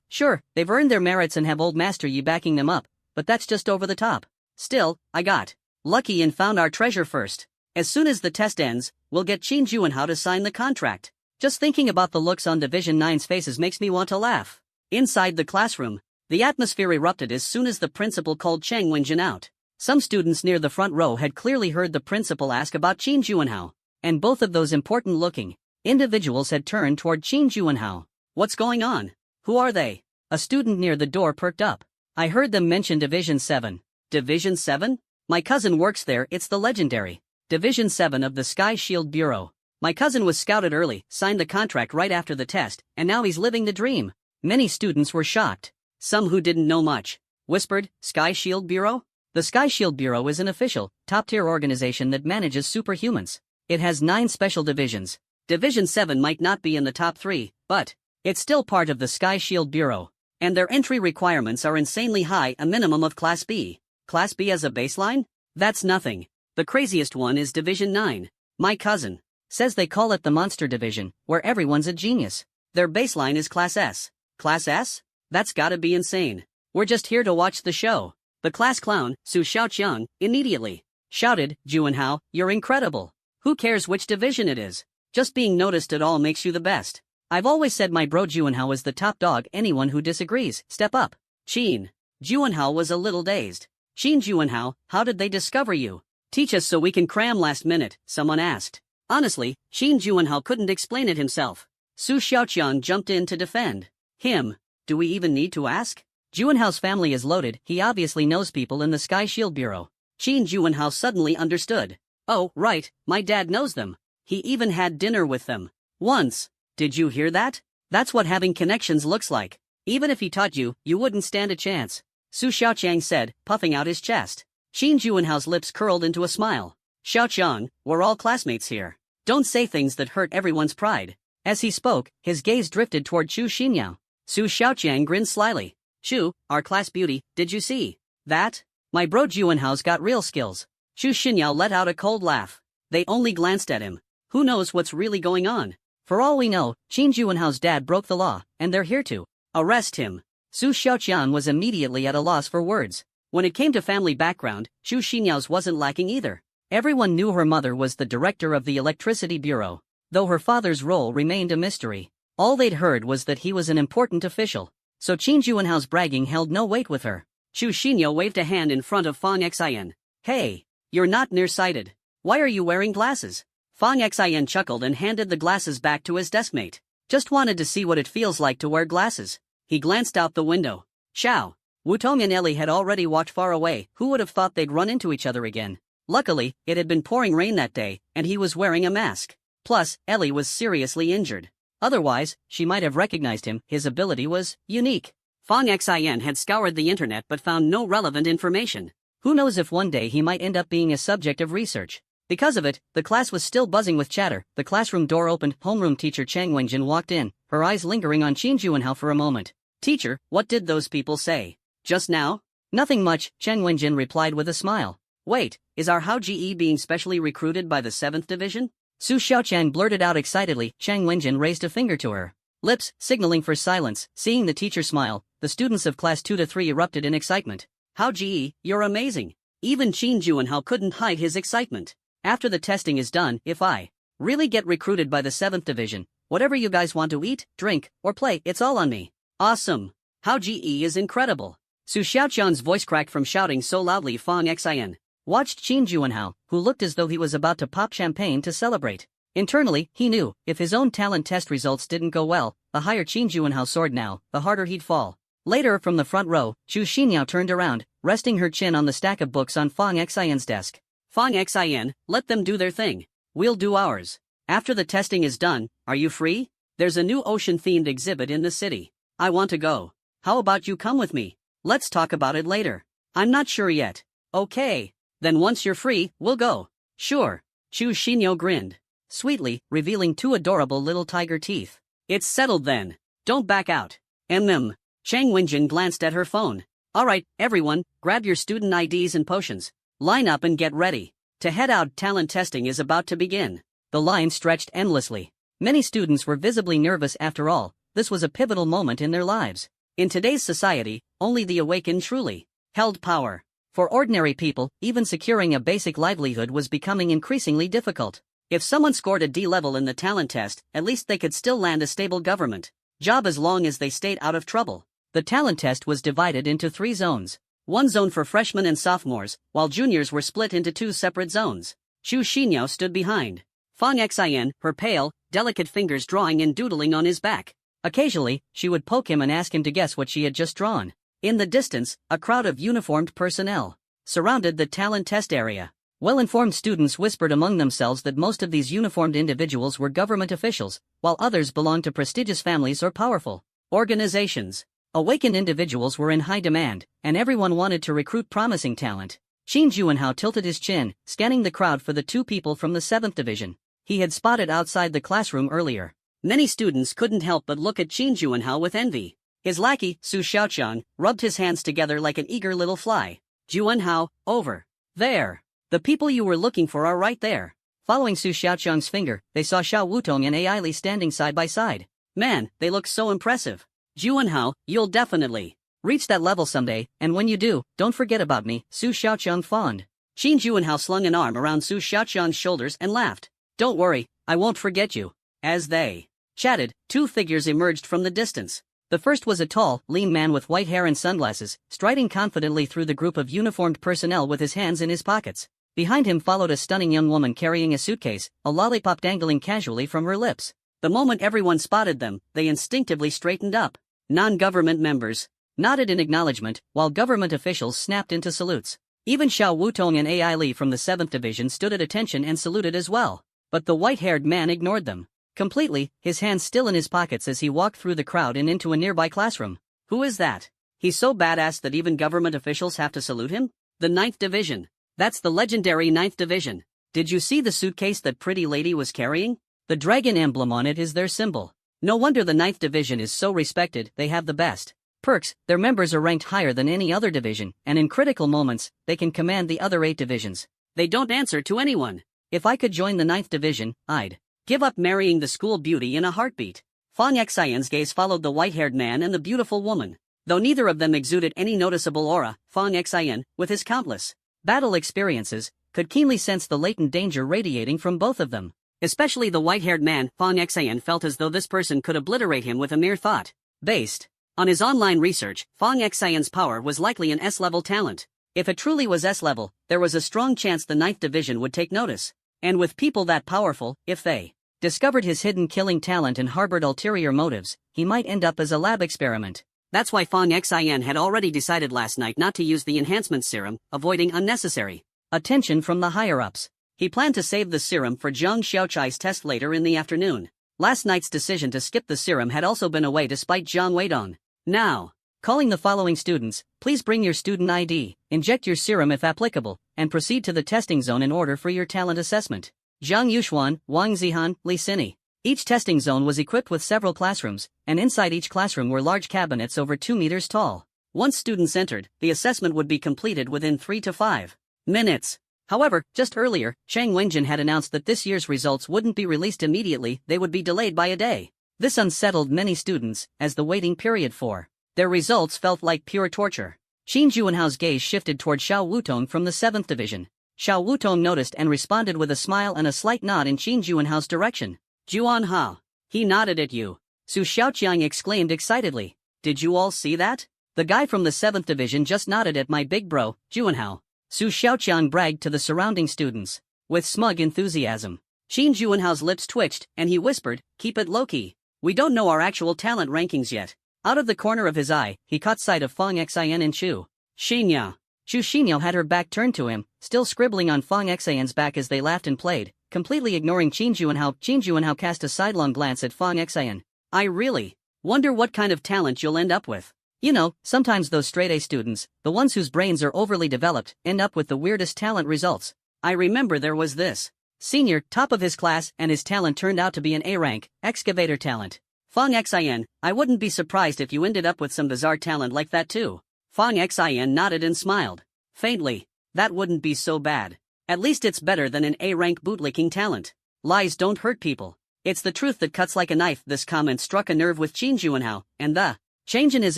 Sure, they've earned their merits and have old Master Yi backing them up, but that's just over the top. Still, I got lucky and found our treasure first. As soon as the test ends, we'll get Qin Juanhao to sign the contract. Just thinking about the looks on Division 9's faces makes me want to laugh. Inside the classroom, the atmosphere erupted as soon as the principal called Chang Wenjin out. Some students near the front row had clearly heard the principal ask about Qin Juanhao, and both of those important-looking individuals had turned toward Qin Juanhao. What's going on? Who are they? A student near the door perked up. I heard them mention Division 7. Division 7? My cousin works there. It's the legendary Division 7 of the Sky Shield Bureau. My cousin was scouted early, signed the contract right after the test, and now he's living the dream. Many students were shocked. Some who didn't know much whispered, Sky Shield Bureau? The Sky Shield Bureau is an official, top-tier organization that manages superhumans. It has 9 special divisions. Division 7 might not be in the top 3, but it's still part of the Sky Shield Bureau. And their entry requirements are insanely high, a minimum of Class B. Class B as a baseline? That's nothing. The craziest one is Division 9. My cousin says they call it the Monster Division, where everyone's a genius. Their baseline is Class S. Class S? That's gotta be insane. We're just here to watch the show. The class clown, Su Xiaoqiang, immediately shouted, Juanhao, you're incredible. Who cares which division it is? Just being noticed at all makes you the best. I've always said my bro Juanhao is the top dog. Anyone who disagrees, step up. Qin Juanhao was a little dazed. Qin Juanhao, how did they discover you? Teach us so we can cram last minute, someone asked. Honestly, Qin Juanhao couldn't explain it himself. Su Xiaoqiang jumped in to defend him. Do we even need to ask? Juanhao's family is loaded. He obviously knows people in the Sky Shield Bureau. Qin Juanhao suddenly understood. Oh, right, my dad knows them. He even had dinner with them once. Did you hear that? That's what having connections looks like. Even if he taught you, you wouldn't stand a chance. Su Xiaoqiang said, puffing out his chest. Qin Juanhao's lips curled into a smile. Xiaoqiang, we're all classmates here. Don't say things that hurt everyone's pride. As he spoke, his gaze drifted toward Chu Xinyao. Su Xiaoqiang grinned slyly. Chu, our class beauty, did you see that? My bro Juanhao's got real skills. Chu Xinyao let out a cold laugh. They only glanced at him. Who knows what's really going on? For all we know, Qin Juanhao's dad broke the law, and they're here to arrest him. Su Xiaoqiang was immediately at a loss for words. When it came to family background, Chu Xinyao's wasn't lacking either. Everyone knew her mother was the director of the Electricity Bureau, though her father's role remained a mystery. All they'd heard was that he was an important official, so Qin Juanhao's bragging held no weight with her. Chu Xinyao waved a hand in front of Fang Xian. Hey, you're not nearsighted. Why are you wearing glasses? Fang Xian chuckled and handed the glasses back to his deskmate. Just wanted to see what it feels like to wear glasses. He glanced out the window. Xiao Wutong and Ellie had already walked far away. Who would have thought they'd run into each other again? Luckily, it had been pouring rain that day, and he was wearing a mask. Plus, Ellie was seriously injured. Otherwise, she might have recognized him. His ability was unique. Fang Xian had scoured the internet but found no relevant information. Who knows if one day he might end up being a subject of research. Because of it, the class was still buzzing with chatter. The classroom door opened. Homeroom teacher Chang Wenjin walked in, her eyes lingering on Qin Juanhao for a moment. Teacher, what did those people say just now? Nothing much, Chang Wenjin replied with a smile. Wait, is our Hao Ji being specially recruited by the 7th Division? Su Xiaoqiang blurted out excitedly. Chang Wenjin raised a finger to her lips, signaling for silence. Seeing the teacher smile, the students of class 2 to 3 erupted in excitement. Hao Ji, you're amazing. Even Qin Juanhao couldn't hide his excitement. After the testing is done, if I really get recruited by the 7th Division, whatever you guys want to eat, drink, or play, it's all on me. Awesome. Hao Ji is incredible. Su Xiaoqiang's voice cracked from shouting so loudly. Fang Xian watched Qin Juanhao, who looked as though he was about to pop champagne to celebrate. Internally, he knew, if his own talent test results didn't go well, the higher Qin Juanhao soared now, the harder he'd fall. Later, from the front row, Chu Xinyao turned around, resting her chin on the stack of books on Fang Xian's desk. Fang Xian, let them do their thing. We'll do ours. After the testing is done, are you free? There's a new ocean-themed exhibit in the city. I want to go. How about you come with me? Let's talk about it later. I'm not sure yet. Okay. Then once you're free, we'll go. Sure. Chu Xinyao grinned sweetly, revealing two adorable little tiger teeth. It's settled then. Don't back out. Chang Wenjin glanced at her phone. Alright, everyone, grab your student IDs and potions. Line up and get ready. To head out, talent testing is about to begin. The line stretched endlessly. Many students were visibly nervous after all. This was a pivotal moment in their lives. In today's society, only the awakened truly held power. For ordinary people, even securing a basic livelihood was becoming increasingly difficult. If someone scored a D level in the talent test, at least they could still land a stable government job as long as they stayed out of trouble. The talent test was divided into 3 zones. One zone for freshmen and sophomores, while juniors were split into 2 separate zones. Chu Xinyao stood behind Fang Xian, her pale, delicate fingers drawing and doodling on his back. Occasionally, she would poke him and ask him to guess what she had just drawn. In the distance, a crowd of uniformed personnel surrounded the talent test area. Well-informed students whispered among themselves that most of these uniformed individuals were government officials, while others belonged to prestigious families or powerful organizations. Awakened individuals were in high demand, and everyone wanted to recruit promising talent. Qin Juanhao tilted his chin, scanning the crowd for the 2 people from the 7th division he had spotted outside the classroom earlier. Many students couldn't help but look at Qin Juanhao with envy. His lackey, Su Xiaoqiang, rubbed his hands together like an eager little fly. Juanhao, over there. The people you were looking for are right there. Following Su Xiaoqiang's finger, they saw Xiao Wutong and Ai Li standing side by side. Man, they look so impressive. Juanhao, you'll definitely reach that level someday, and when you do, don't forget about me, Su Xiaoqiang fawned. Qin Juanhao slung an arm around Su Xiaoqiang's shoulders and laughed. Don't worry, I won't forget you. As they chatted, 2 figures emerged from the distance. The first was a tall, lean man with white hair and sunglasses, striding confidently through the group of uniformed personnel with his hands in his pockets. Behind him followed a stunning young woman carrying a suitcase, a lollipop dangling casually from her lips. The moment everyone spotted them, they instinctively straightened up. Non-government members nodded in acknowledgement, while government officials snapped into salutes. Even Xiao Wutong and Ai Li from the 7th division stood at attention and saluted as well. But the white-haired man ignored them completely, his hands still in his pockets as he walked through the crowd and into a nearby classroom. Who is that? He's so badass that even government officials have to salute him? The 9th division. That's the legendary 9th division. Did you see the suitcase that pretty lady was carrying? The dragon emblem on it is their symbol. No wonder the 9th division is so respected, they have the best perks. Their members are ranked higher than any other division, and in critical moments, they can command the other 8 divisions. They don't answer to anyone. If I could join the 9th division, I'd give up marrying the school beauty in a heartbeat. Fang Xian's gaze followed the white-haired man and the beautiful woman. Though neither of them exuded any noticeable aura, Fang Xian, with his countless battle experiences, could keenly sense the latent danger radiating from both of them. Especially the white-haired man, Fang Xian felt as though this person could obliterate him with a mere thought. Based on his online research, Fang Xian's power was likely an S-level talent. If it truly was S-level, there was a strong chance the 9th division would take notice. And with people that powerful, if they discovered his hidden killing talent and harbored ulterior motives, he might end up as a lab experiment. That's why Fang Xian had already decided last night not to use the enhancement serum, avoiding unnecessary attention from the higher-ups. He planned to save the serum for Zhang Xiaochai's test later in the afternoon. Last night's decision to skip the serum had also been a way to spite Zhang Weidong. Now, calling the following students, please bring your student ID, inject your serum if applicable, and proceed to the testing zone in order for your talent assessment. Zhang Yuxuan, Wang Zihan, Li Sini. Each testing zone was equipped with several classrooms, and inside each classroom were large cabinets over 2 meters tall. Once students entered, the assessment would be completed within 3 to 5 minutes. However, just earlier, Chang Wenjin had announced that this year's results wouldn't be released immediately, they would be delayed by a day. This unsettled many students, as the waiting period for their results felt like pure torture. Qin Juanhao's gaze shifted toward Xiao Wutong from the 7th division. Xiao Wutong noticed and responded with a smile and a slight nod in Qin Juanhao's direction. Juanhao. He nodded at you. Su Xiaoqiang exclaimed excitedly. Did you all see that? The guy from the 7th division just nodded at my big bro, Juanhao. Su Xiaoqian bragged to the surrounding students. With smug enthusiasm. Qin Juanhao's lips twitched, and he whispered, "Keep it low-key. We don't know our actual talent rankings yet." Out of the corner of his eye, he caught sight of Fang Xian and Chu Xinyao. Chu Xinyao had her back turned to him, still scribbling on Fang Xian's back as they laughed and played, completely ignoring Qin Juanhao. Qin Juanhao cast a sidelong glance at Fang Xian. "I really wonder what kind of talent you'll end up with. You know, sometimes those straight-A students, the ones whose brains are overly developed, end up with the weirdest talent results. I remember there was this senior, top of his class, and his talent turned out to be an A-rank, excavator talent. Fang Xian, I wouldn't be surprised if you ended up with some bizarre talent like that too." Fang Xian nodded and smiled. Faintly. "That wouldn't be so bad. At least it's better than an A-rank bootlicking talent. Lies don't hurt people. It's the truth that cuts like a knife." This comment struck a nerve with Qin Juanhao, and the change in his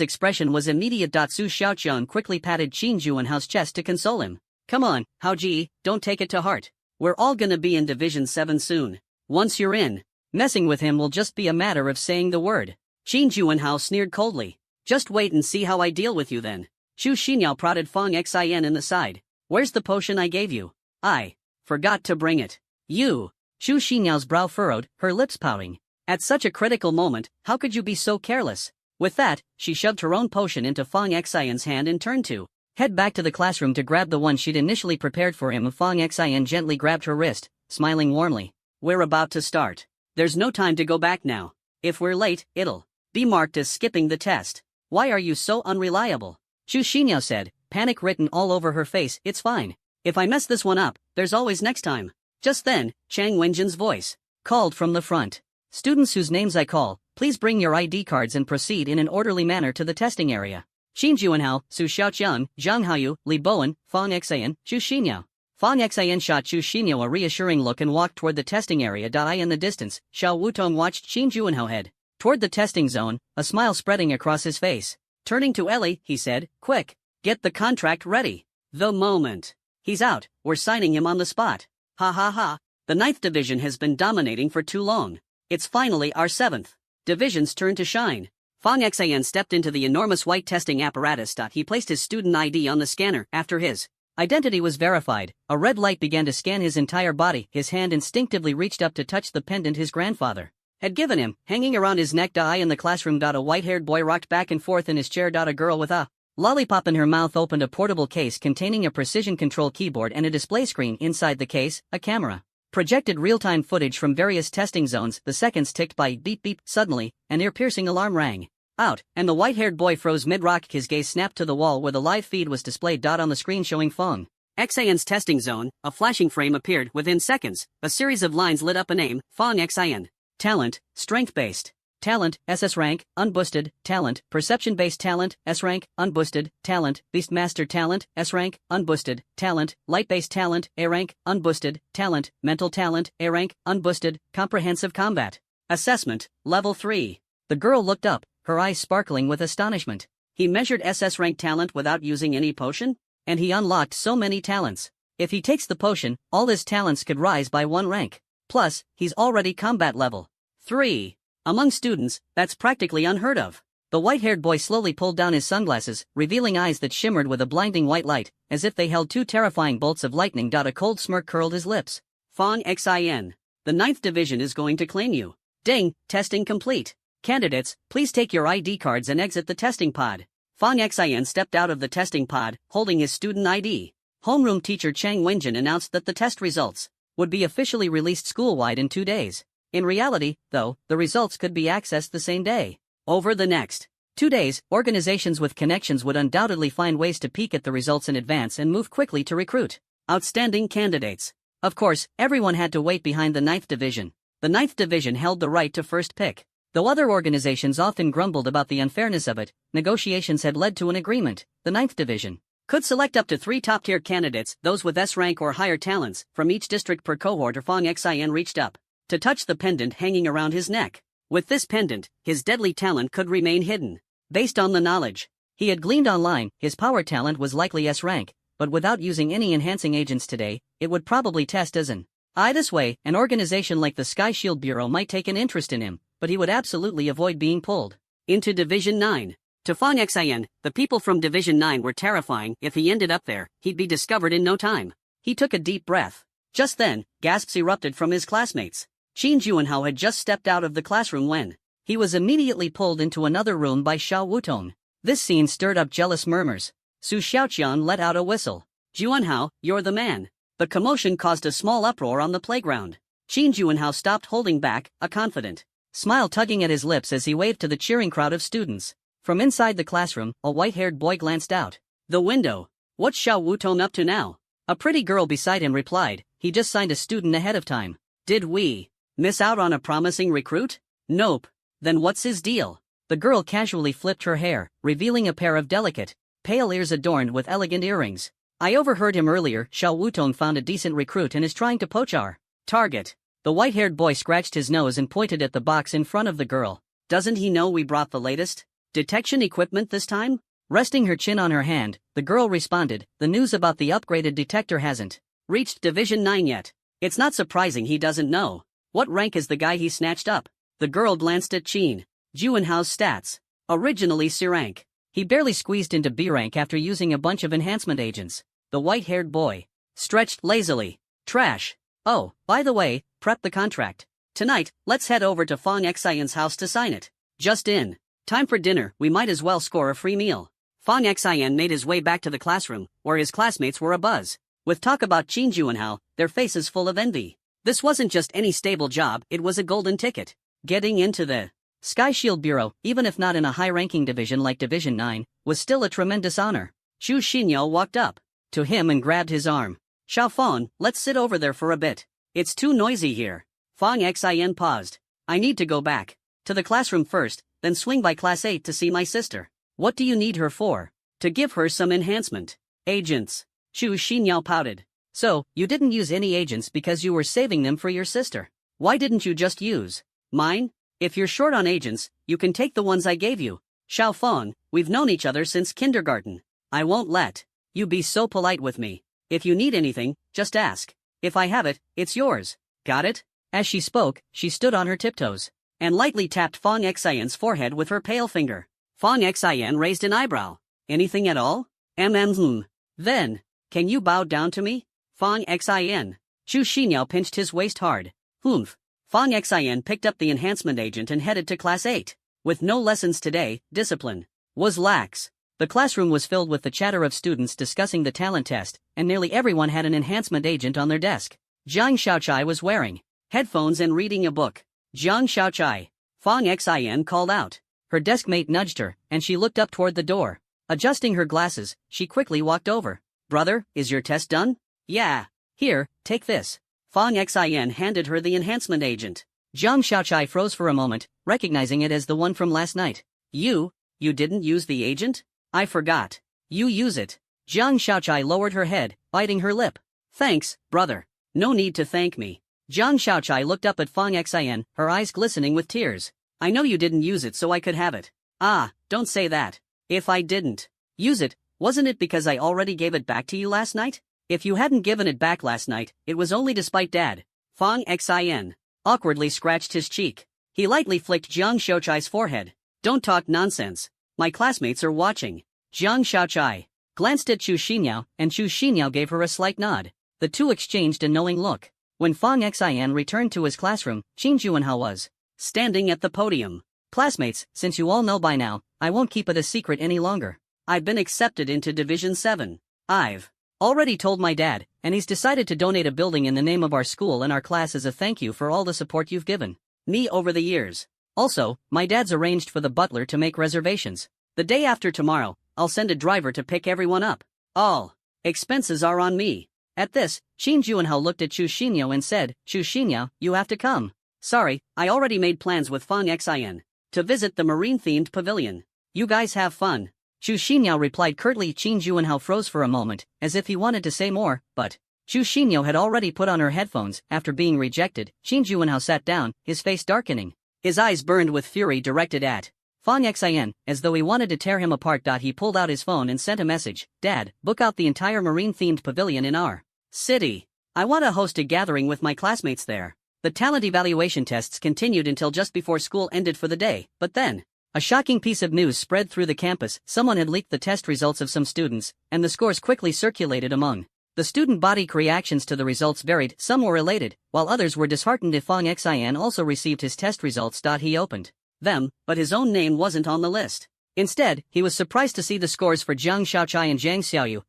expression was immediate. Su Xiaoqian quickly patted Qin Juanhao's chest to console him. "Come on, Hao Ji, don't take it to heart. We're all gonna be in Division 7 soon. Once you're in, messing with him will just be a matter of saying the word." Qin Juanhao sneered coldly. "Just wait and see how I deal with you then." Chu Xinyao prodded Fang Xian in the side. "Where's the potion I gave you? I forgot to bring it." "You." Chu Xinyao's brow furrowed, her lips pouting. "At such a critical moment, how could you be so careless?" With that, she shoved her own potion into Fang Xian's hand and turned to head back to the classroom to grab the one she'd initially prepared for him. Fang Xian gently grabbed her wrist, smiling warmly. "We're about to start. There's no time to go back now. If we're late, it'll be marked as skipping the test. Why are you so unreliable?" Chu Xinyao said, panic written all over her face. "It's fine. If I mess this one up, there's always next time." Just then, Chang Wenjin's voice called from the front. "Students whose names I call, please bring your ID cards and proceed in an orderly manner to the testing area. Qin Juanhao, Su Xiaoqian, Zhang Haoyu, Li Bowen, Fang Xian, Chu Xinyao." Fang Xian shot Chu Xinyao a reassuring look and walked toward the testing area. In the distance, Xiao Wutong watched Qin Juanhao head toward the testing zone, a smile spreading across his face. Turning to Ellie, he said, "Quick, get the contract ready. The moment he's out, we're signing him on the spot. Ha ha ha. The 9th Division has been dominating for too long. It's finally our 7th Division's turn to shine." Fang Xian stepped into the enormous white testing apparatus. He placed his student ID on the scanner. After his identity was verified, a red light began to scan his entire body. His hand instinctively reached up to touch the pendant his grandfather had given him, hanging around his neck. In the classroom. A white-haired boy rocked back and forth in his chair. A girl with a lollipop in her mouth opened a portable case containing a precision control keyboard and a display screen. Inside the case, a camera projected real-time footage from various testing zones. The seconds ticked by. Beep beep. Suddenly, an ear-piercing alarm rang out, and the white-haired boy froze mid-rock. His gaze snapped to the wall where the live feed was displayed. On the screen showing Fang Xian's testing zone, a flashing frame appeared. Within seconds, a series of lines lit up. A name, Fang Xian. Talent, strength-based. Talent, SS rank, unboosted. Talent, perception-based. Talent, S rank, unboosted. Talent, Beastmaster. Talent, S rank, unboosted. Talent, light-based. Talent, A rank, unboosted. Talent, mental. Talent, A rank, unboosted. Comprehensive combat assessment, level 3. The girl looked up, her eyes sparkling with astonishment. He measured SS rank talent without using any potion? And he unlocked so many talents. If he takes the potion, all his talents could rise by 1 rank. Plus, he's already combat level 3. Among students, that's practically unheard of. The white-haired boy slowly pulled down his sunglasses, revealing eyes that shimmered with a blinding white light, as if they held 2 terrifying bolts of lightning. A cold smirk curled his lips. "Fang Xian. The 9th Division is going to claim you. Ding, testing complete. Candidates, please take your ID cards and exit the testing pod." Fang Xian stepped out of the testing pod, holding his student ID. Homeroom teacher Chang Wenjin announced that the test results would be officially released school-wide in 2 days. In reality, though, the results could be accessed the same day. Over the next 2 days, organizations with connections would undoubtedly find ways to peek at the results in advance and move quickly to recruit outstanding candidates. Of course, everyone had to wait behind the 9th Division. The 9th Division held the right to first pick. Though other organizations often grumbled about the unfairness of it, negotiations had led to an agreement. The 9th Division could select up to 3 top-tier candidates, those with S rank or higher talents, from each district per cohort. Fang Xian reached up to touch the pendant hanging around his neck. With this pendant, his deadly talent could remain hidden. Based on the knowledge he had gleaned online, his power talent was likely S rank, but without using any enhancing agents today, it would probably test as an I. This way, an organization like the Sky Shield Bureau might take an interest in him, but he would absolutely avoid being pulled into Division 9. To Fong Xin, the people from Division 9 were terrifying. If he ended up there, he'd be discovered in no time. He took a deep breath. Just then, gasps erupted from his classmates. Qin Juanhao had just stepped out of the classroom when he was immediately pulled into another room by Xiao Wutong. This scene stirred up jealous murmurs. Su Xiaoqian let out a whistle. Juanhao, you're the man. The commotion caused a small uproar on the playground. Qin Juanhao stopped holding back, a confident smile tugging at his lips as he waved to the cheering crowd of students. From inside the classroom, a white-haired boy glanced out the window. What's Xiao Wutong up to now? A pretty girl beside him replied, he just signed a student ahead of time. Did we miss out on a promising recruit? Nope. Then what's his deal? The girl casually flipped her hair, revealing a pair of delicate, pale ears adorned with elegant earrings. I overheard him earlier. Xiao Wutong found a decent recruit and is trying to poach our target. The white-haired boy scratched his nose and pointed at the box in front of the girl. Doesn't he know we brought the latest detection equipment this time? Resting her chin on her hand, the girl responded, the news about the upgraded detector hasn't reached Division 9 yet. It's not surprising he doesn't know. What rank is the guy he snatched up? The girl glanced at Qin Juanhao's stats. Originally C rank. He barely squeezed into B rank after using a bunch of enhancement agents. The white-haired boy stretched lazily. Trash. Oh, by the way, prep the contract. Tonight, let's head over to Fong Xian's house to sign it. Just in. Time for dinner, we might as well score a free meal. Fong Xian made his way back to the classroom, where his classmates were abuzz with talk about Qin Juanhao, their faces full of envy. This wasn't just any stable job, it was a golden ticket. Getting into the Sky Shield Bureau, even if not in a high-ranking division like Division 9, was still a tremendous honor. Xu Xinyao walked up to him and grabbed his arm. Xiao Fong, let's sit over there for a bit. It's too noisy here. Fong Xin paused. I need to go back to the classroom first, then swing by Class 8 to see my sister. What do you need her for? To give her some enhancement agents. Xu Xinyao pouted. So, you didn't use any agents because you were saving them for your sister. Why didn't you just use mine? If you're short on agents, you can take the ones I gave you. Xiao Fong, we've known each other since kindergarten. I won't let you be so polite with me. If you need anything, just ask. If I have it, it's yours. Got it? As she spoke, she stood on her tiptoes and lightly tapped Fong Xian's forehead with her pale finger. Fong Xian raised an eyebrow. Anything at all? Then, can you bow down to me? Fong Xin. Xu Xinyao pinched his waist hard. Humph. Fong Xian picked up the enhancement agent and headed to Class 8. With no lessons today, discipline was lax. The classroom was filled with the chatter of students discussing the talent test, and nearly everyone had an enhancement agent on their desk. Jiang Xiaochai was wearing headphones and reading a book. Jiang Xiaochai. Fong Xin called out. Her desk mate nudged her, and she looked up toward the door. Adjusting her glasses, she quickly walked over. Brother, is your test done? Yeah. Here, take this. Fong Xin handed her the enhancement agent. Jiang Xiaochai froze for a moment, recognizing it as the one from last night. You didn't use the agent? I forgot. You use it. Jiang Xiaochai lowered her head, biting her lip. Thanks, brother. No need to thank me. Jiang Xiaochai looked up at Fong Xin, her eyes glistening with tears. I know you didn't use it so I could have it. Ah, don't say that. If I didn't use it, wasn't it because I already gave it back to you last night? If you hadn't given it back last night, it was only to spite Dad. Fong Xin awkwardly scratched his cheek. He lightly flicked Jiang Xiaochai's forehead. Don't talk nonsense. My classmates are watching. Jiang Xiaochai glanced at Xu Xinyao, and Xu Xinyao gave her a slight nod. The two exchanged a knowing look. When Fong Xin returned to his classroom, Qin Juanhao was standing at the podium. Classmates, since you all know by now, I won't keep it a secret any longer. I've been accepted into Division 7. I've already told my dad, and he's decided to donate a building in the name of our school and our class as a thank you for all the support you've given me over the years. Also, my dad's arranged for the butler to make reservations. The day after tomorrow, I'll send a driver to pick everyone up. All expenses are on me. At this, Qin Juanhao looked at Xu Xinyao and said, Xu Xinyao, you have to come. Sorry, I already made plans with Fong Xin to visit the marine-themed pavilion. You guys have fun. Xu Xinyao replied curtly. Qin Juanhao froze for a moment, as if he wanted to say more, but Xu Xinyao had already put on her headphones. After being rejected, Qin Juanhao sat down, his face darkening. His eyes burned with fury directed at Fong Xin, as though he wanted to tear him apart. He pulled out his phone and sent a message. Dad, book out the entire marine-themed pavilion in our city. I want to host a gathering with my classmates there. The talent evaluation tests continued until just before school ended for the day, but then A shocking piece of news spread through the campus. Someone had leaked the test results of some students, and the scores quickly circulated among the student body. Reactions to the results varied. Some were elated, while others were disheartened. Fong Xian also received his test results. He opened them, but his own name wasn't on the list. Instead, he was surprised to see the scores for Zhang Xiaochai and Zhang Xiaoyu.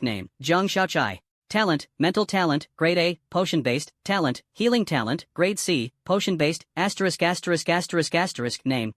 Name, Zhang Xiaochai. Talent, mental talent, grade A, potion-based, talent, healing talent, grade C, potion-based, Name,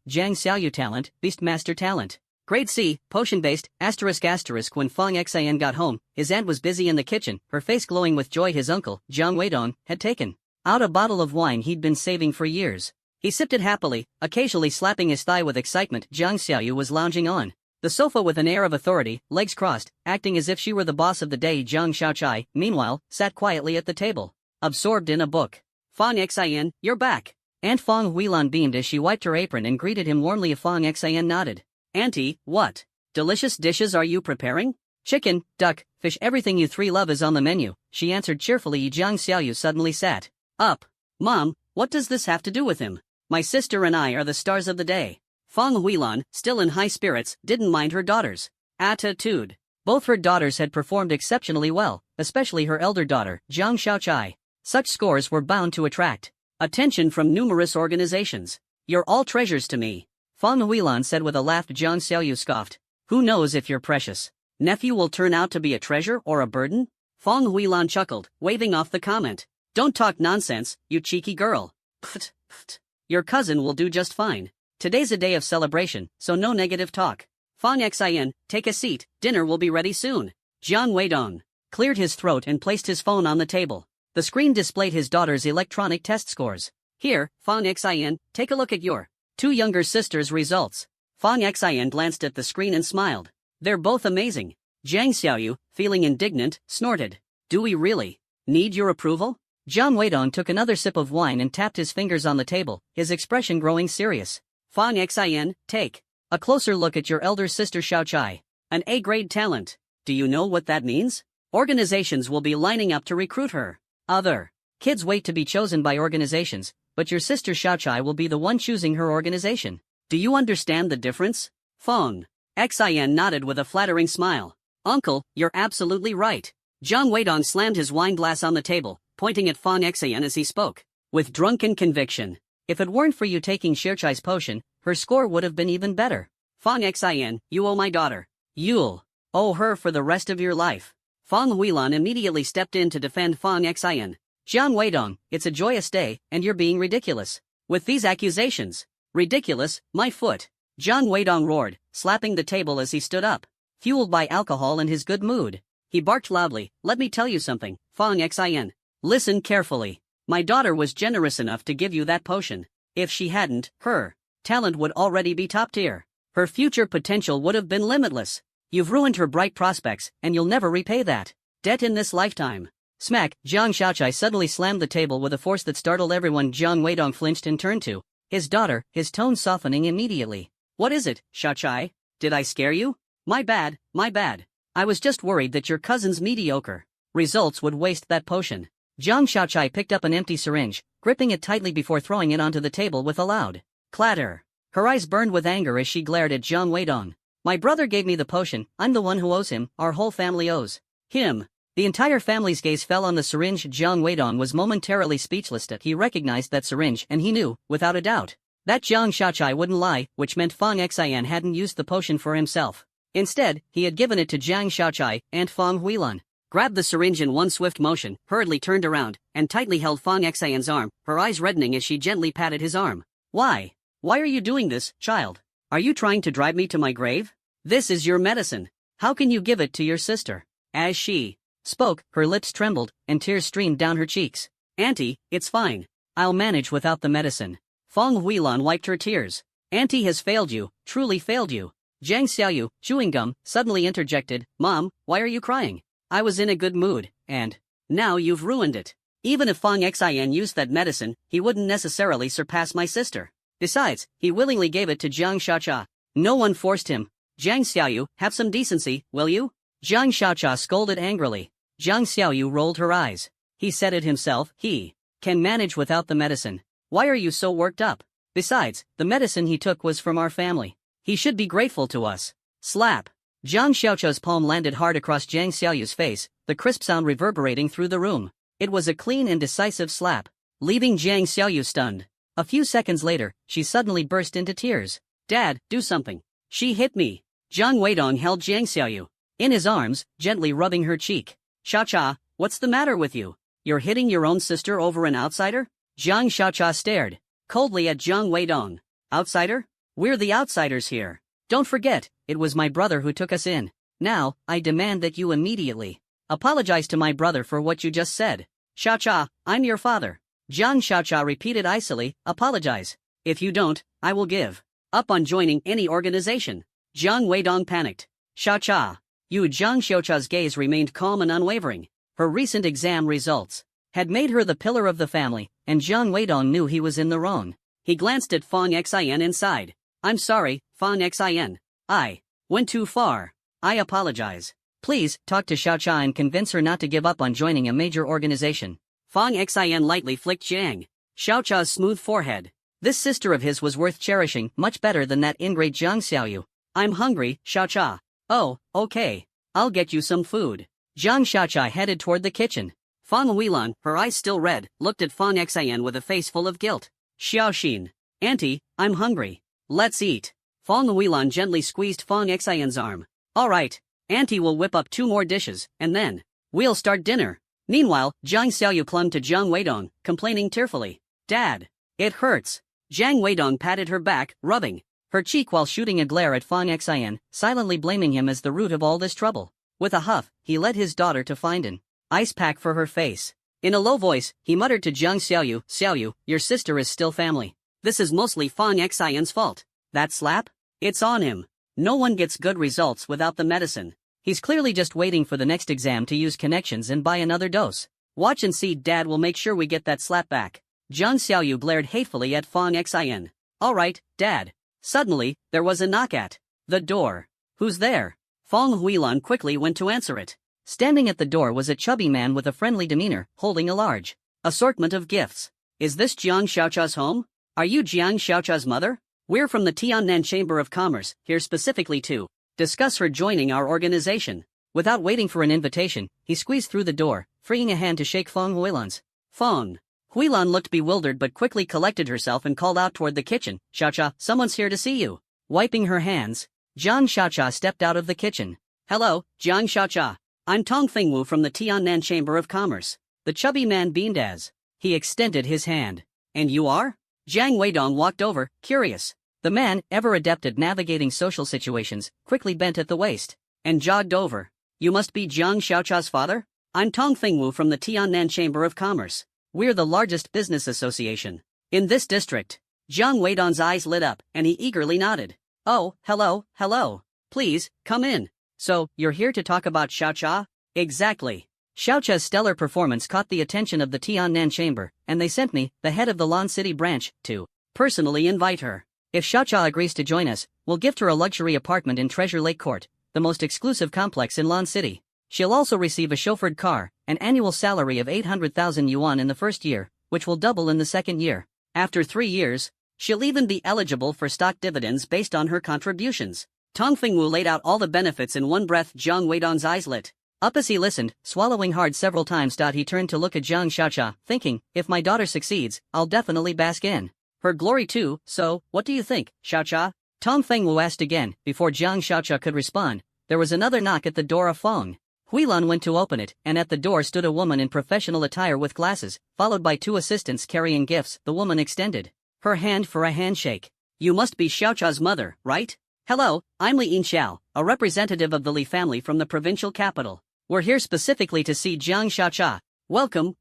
Zhang Xiaoyu talent, beastmaster talent. Grade C, potion-based, When Fong Xian got home, his aunt was busy in the kitchen, her face glowing with joy. His uncle, Jiang Weidong, had taken out a bottle of wine he'd been saving for years. He sipped it happily, occasionally slapping his thigh with excitement. Zhang Xiaoyu was lounging on the sofa with an air of authority, legs crossed, acting as if she were the boss of the day. Zhang Xiaochai, meanwhile, sat quietly at the table, absorbed in a book. Fong Xian, you're back. Aunt Fong Huilan beamed as she wiped her apron and greeted him warmly. Fong Xian nodded. Auntie, what delicious dishes are you preparing? Chicken, duck, fish, everything you three love is on the menu, she answered cheerfully. Zhang Xiaoyu suddenly sat up. Mom, what does this have to do with him? My sister and I are the stars of the day. Fong Huilan, still in high spirits, didn't mind her daughter's attitude. Both her daughters had performed exceptionally well, especially her elder daughter, Zhang Xiaochai. Such scores were bound to attract attention from numerous organizations. You're all treasures to me, Fong Huilan said with a laugh. Zhang Xiaoyu scoffed. Who knows if your precious nephew will turn out to be a treasure or a burden? Fong Huilan chuckled, waving off the comment. Don't talk nonsense, you cheeky girl. Pft, pft. Your cousin will do just fine. Today's a day of celebration, so no negative talk. Fong Xian, take a seat, dinner will be ready soon. Jiang Weidong cleared his throat and placed his phone on the table. The screen displayed his daughter's electronic test scores. Here, Fong Xian, take a look at your two younger sisters' results. Fong Xian glanced at the screen and smiled. They're both amazing. Zhang Xiaoyu, feeling indignant, snorted. Do we really need your approval? Jiang Weidong took another sip of wine and tapped his fingers on the table, his expression growing serious. Fong Xian, take a closer look at your elder sister Xiaochai. An A-grade talent. Do you know what that means? Organizations will be lining up to recruit her. Other kids wait to be chosen by organizations, but your sister Xiaochai will be the one choosing her organization. Do you understand the difference? Fong Xian nodded with a flattering smile. Uncle, you're absolutely right. Jiang Weidong slammed his wine glass on the table, pointing at Fong Xian as he spoke, with drunken conviction. If it weren't for you taking Xiaochai's potion, her score would have been even better. Fong Xian, you owe my daughter. You'll owe her for the rest of your life. Fong Huilan immediately stepped in to defend Fong Xian. Jiang Weidong, it's a joyous day, and you're being ridiculous with these accusations. Ridiculous, my foot. Jiang Weidong roared, slapping the table as he stood up. Fueled by alcohol and his good mood, he barked loudly. Let me tell you something, Fong Xian. Listen carefully. My daughter was generous enough to give you that potion. If she hadn't, her talent would already be top tier. Her future potential would have been limitless. You've ruined her bright prospects, and you'll never repay that debt in this lifetime. Smack! Zhang Xiaochai suddenly slammed the table with a force that startled everyone. Jiang Weidong flinched and turned to his daughter, his tone softening immediately. What is it, Xiaochai? Did I scare you? My bad, my bad. I was just worried that your cousin's mediocre results would waste that potion. Zhang Xiaochai picked up an empty syringe, gripping it tightly before throwing it onto the table with a loud clatter. Her eyes burned with anger as she glared at Jiang Weidong. My brother gave me the potion, I'm the one who owes him, our whole family owes him. The entire family's gaze fell on the syringe. Jiang Weidong was momentarily speechless. He recognized that syringe and he knew, without a doubt, that Zhang Xiaochai wouldn't lie, which meant Fong Xian hadn't used the potion for himself. Instead, he had given it to Zhang Xiaochai and Fong Huilan. Grabbed the syringe in one swift motion, hurriedly turned around, and tightly held Fong Xian's arm, her eyes reddening as she gently patted his arm. Why? Why are you doing this, child? Are you trying to drive me to my grave? This is your medicine. How can you give it to your sister? As she spoke, her lips trembled, and tears streamed down her cheeks. Auntie, it's fine. I'll manage without the medicine. Fong Huilan wiped her tears. Auntie has failed you, truly failed you. Zhang Xiaoyu, chewing gum, suddenly interjected, Mom, why are you crying? I was in a good mood, and now you've ruined it. Even if Fong Xian used that medicine, he wouldn't necessarily surpass my sister. Besides, he willingly gave it to Zhang Xiaochai. No one forced him. Zhang Xiaoyu, have some decency, will you? Zhang Xiaochai scolded angrily. Zhang Xiaoyu rolled her eyes. He said it himself, he can manage without the medicine. Why are you so worked up? Besides, the medicine he took was from our family. He should be grateful to us. Slap. Jiang Xiaochu's palm landed hard across Jiang Xiaoyu's face, the crisp sound reverberating through the room. It was a clean and decisive slap, leaving Jiang Xiaoyu stunned. A few seconds later, she suddenly burst into tears. Dad, do something. She hit me. Jiang Weidong held Jiang Xiaoyu in his arms, gently rubbing her cheek. Xiaocha, what's the matter with you? You're hitting your own sister over an outsider? Jiang Xiaocha stared coldly at Jiang Weidong. Outsider? We're the outsiders here. Don't forget, it was my brother who took us in. Now, I demand that you immediately apologize to my brother for what you just said. Xiaocha, I'm your father. Jiang Xiaocha repeated icily, apologize. If you don't, I will give up on joining any organization. Jiang Weidong panicked. Xiaocha. Jiang Xiaocha's gaze remained calm and unwavering. Her recent exam results had made her the pillar of the family, and Jiang Weidong knew he was in the wrong. He glanced at Fang Xin inside. I'm sorry, Fang Xin. I went too far. I apologize. Please, talk to Xiaocha and convince her not to give up on joining a major organization. Fang Xin lightly flicked Jiang Xiaocha's smooth forehead. This sister of his was worth cherishing, much better than that ingrate Jiang Xiaoyu. I'm hungry, Xiaocha. Oh, okay. I'll get you some food. Jiang Xiaocha headed toward the kitchen. Fang Huilan, her eyes still red, looked at Fang Xin with a face full of guilt. Xiaoxin. Auntie, I'm hungry. Let's eat. Fang Huilan gently squeezed Fang Xin's arm. Alright. Auntie will whip up 2 more dishes, and then we'll start dinner. Meanwhile, Jiang Xiaoyu clung to Jiang Weidong, complaining tearfully. Dad. It hurts. Jiang Weidong patted her back, rubbing her cheek while shooting a glare at Fang Xin, silently blaming him as the root of all this trouble. With a huff, he led his daughter to find an ice pack for her face. In a low voice, he muttered to Jiang Xiaoyu, Xiaoyu, your sister is still family. This is mostly Fang Xin's fault. That slap? It's on him. No one gets good results without the medicine. He's clearly just waiting for the next exam to use connections and buy another dose. Watch and see, Dad will make sure we get that slap back. Jiang Xiaoyu glared hatefully at Fang Xin. Alright, Dad. Suddenly, there was a knock at the door. Who's there? Fang Huilan quickly went to answer it. Standing at the door was a chubby man with a friendly demeanor, holding a large assortment of gifts. Is this Jiang Xiaocha's home? Are you Jiang Xiaocha's mother? We're from the Tiannan Chamber of Commerce, here specifically to discuss her joining our organization. Without waiting for an invitation, he squeezed through the door, freeing a hand to shake Fang Huilan's. Fang Huilan looked bewildered but quickly collected herself and called out toward the kitchen. Xiaocha, someone's here to see you. Wiping her hands, Jiang Xiaocha stepped out of the kitchen. Hello, Jiang Xiaocha. I'm Tong Fengwu from the Tiannan Chamber of Commerce. The chubby man beamed as he extended his hand. And you are? Jiang Weidong walked over, curious. The man, ever adept at navigating social situations, quickly bent at the waist and jogged over. You must be Jiang Xiaocha's father? I'm Tong Fengwu from the Tiannan Chamber of Commerce. We're the largest business association in this district. Jiang Weidong's eyes lit up, and he eagerly nodded. Oh, hello. Please, come in. So, you're here to talk about Xiaocha? Exactly. Xiaocha's stellar performance caught the attention of the Tiannan Chamber, and they sent me, the head of the Lan City branch, to personally invite her. If Xiaocha agrees to join us, we'll gift her a luxury apartment in Treasure Lake Court, the most exclusive complex in Lan City. She'll also receive a chauffeured car, an annual salary of 800,000 yuan in the first year, which will double in the second year. After 3 years, she'll even be eligible for stock dividends based on her contributions. Tong Fengwu laid out all the benefits in one breath. Jiang Weidong's eyes lit up as he listened, swallowing hard several times. He turned to look at Jiang Xiaocha, thinking, if my daughter succeeds, I'll definitely bask in her glory too. So, what do you think, Xiaocha? Tong Fengwu asked again. Before Jiang Xiaocha could respond, there was another knock at the door of Fang Huilan went to open it, and at the door stood a woman in professional attire with glasses, followed by 2 assistants carrying gifts. The woman extended her hand for a handshake. You must be Xiaocha's mother, right? Hello, I'm Li Yinxiao, a representative of the Li family from the provincial capital. We're here specifically to see Jiang Xiaocha. Welcome.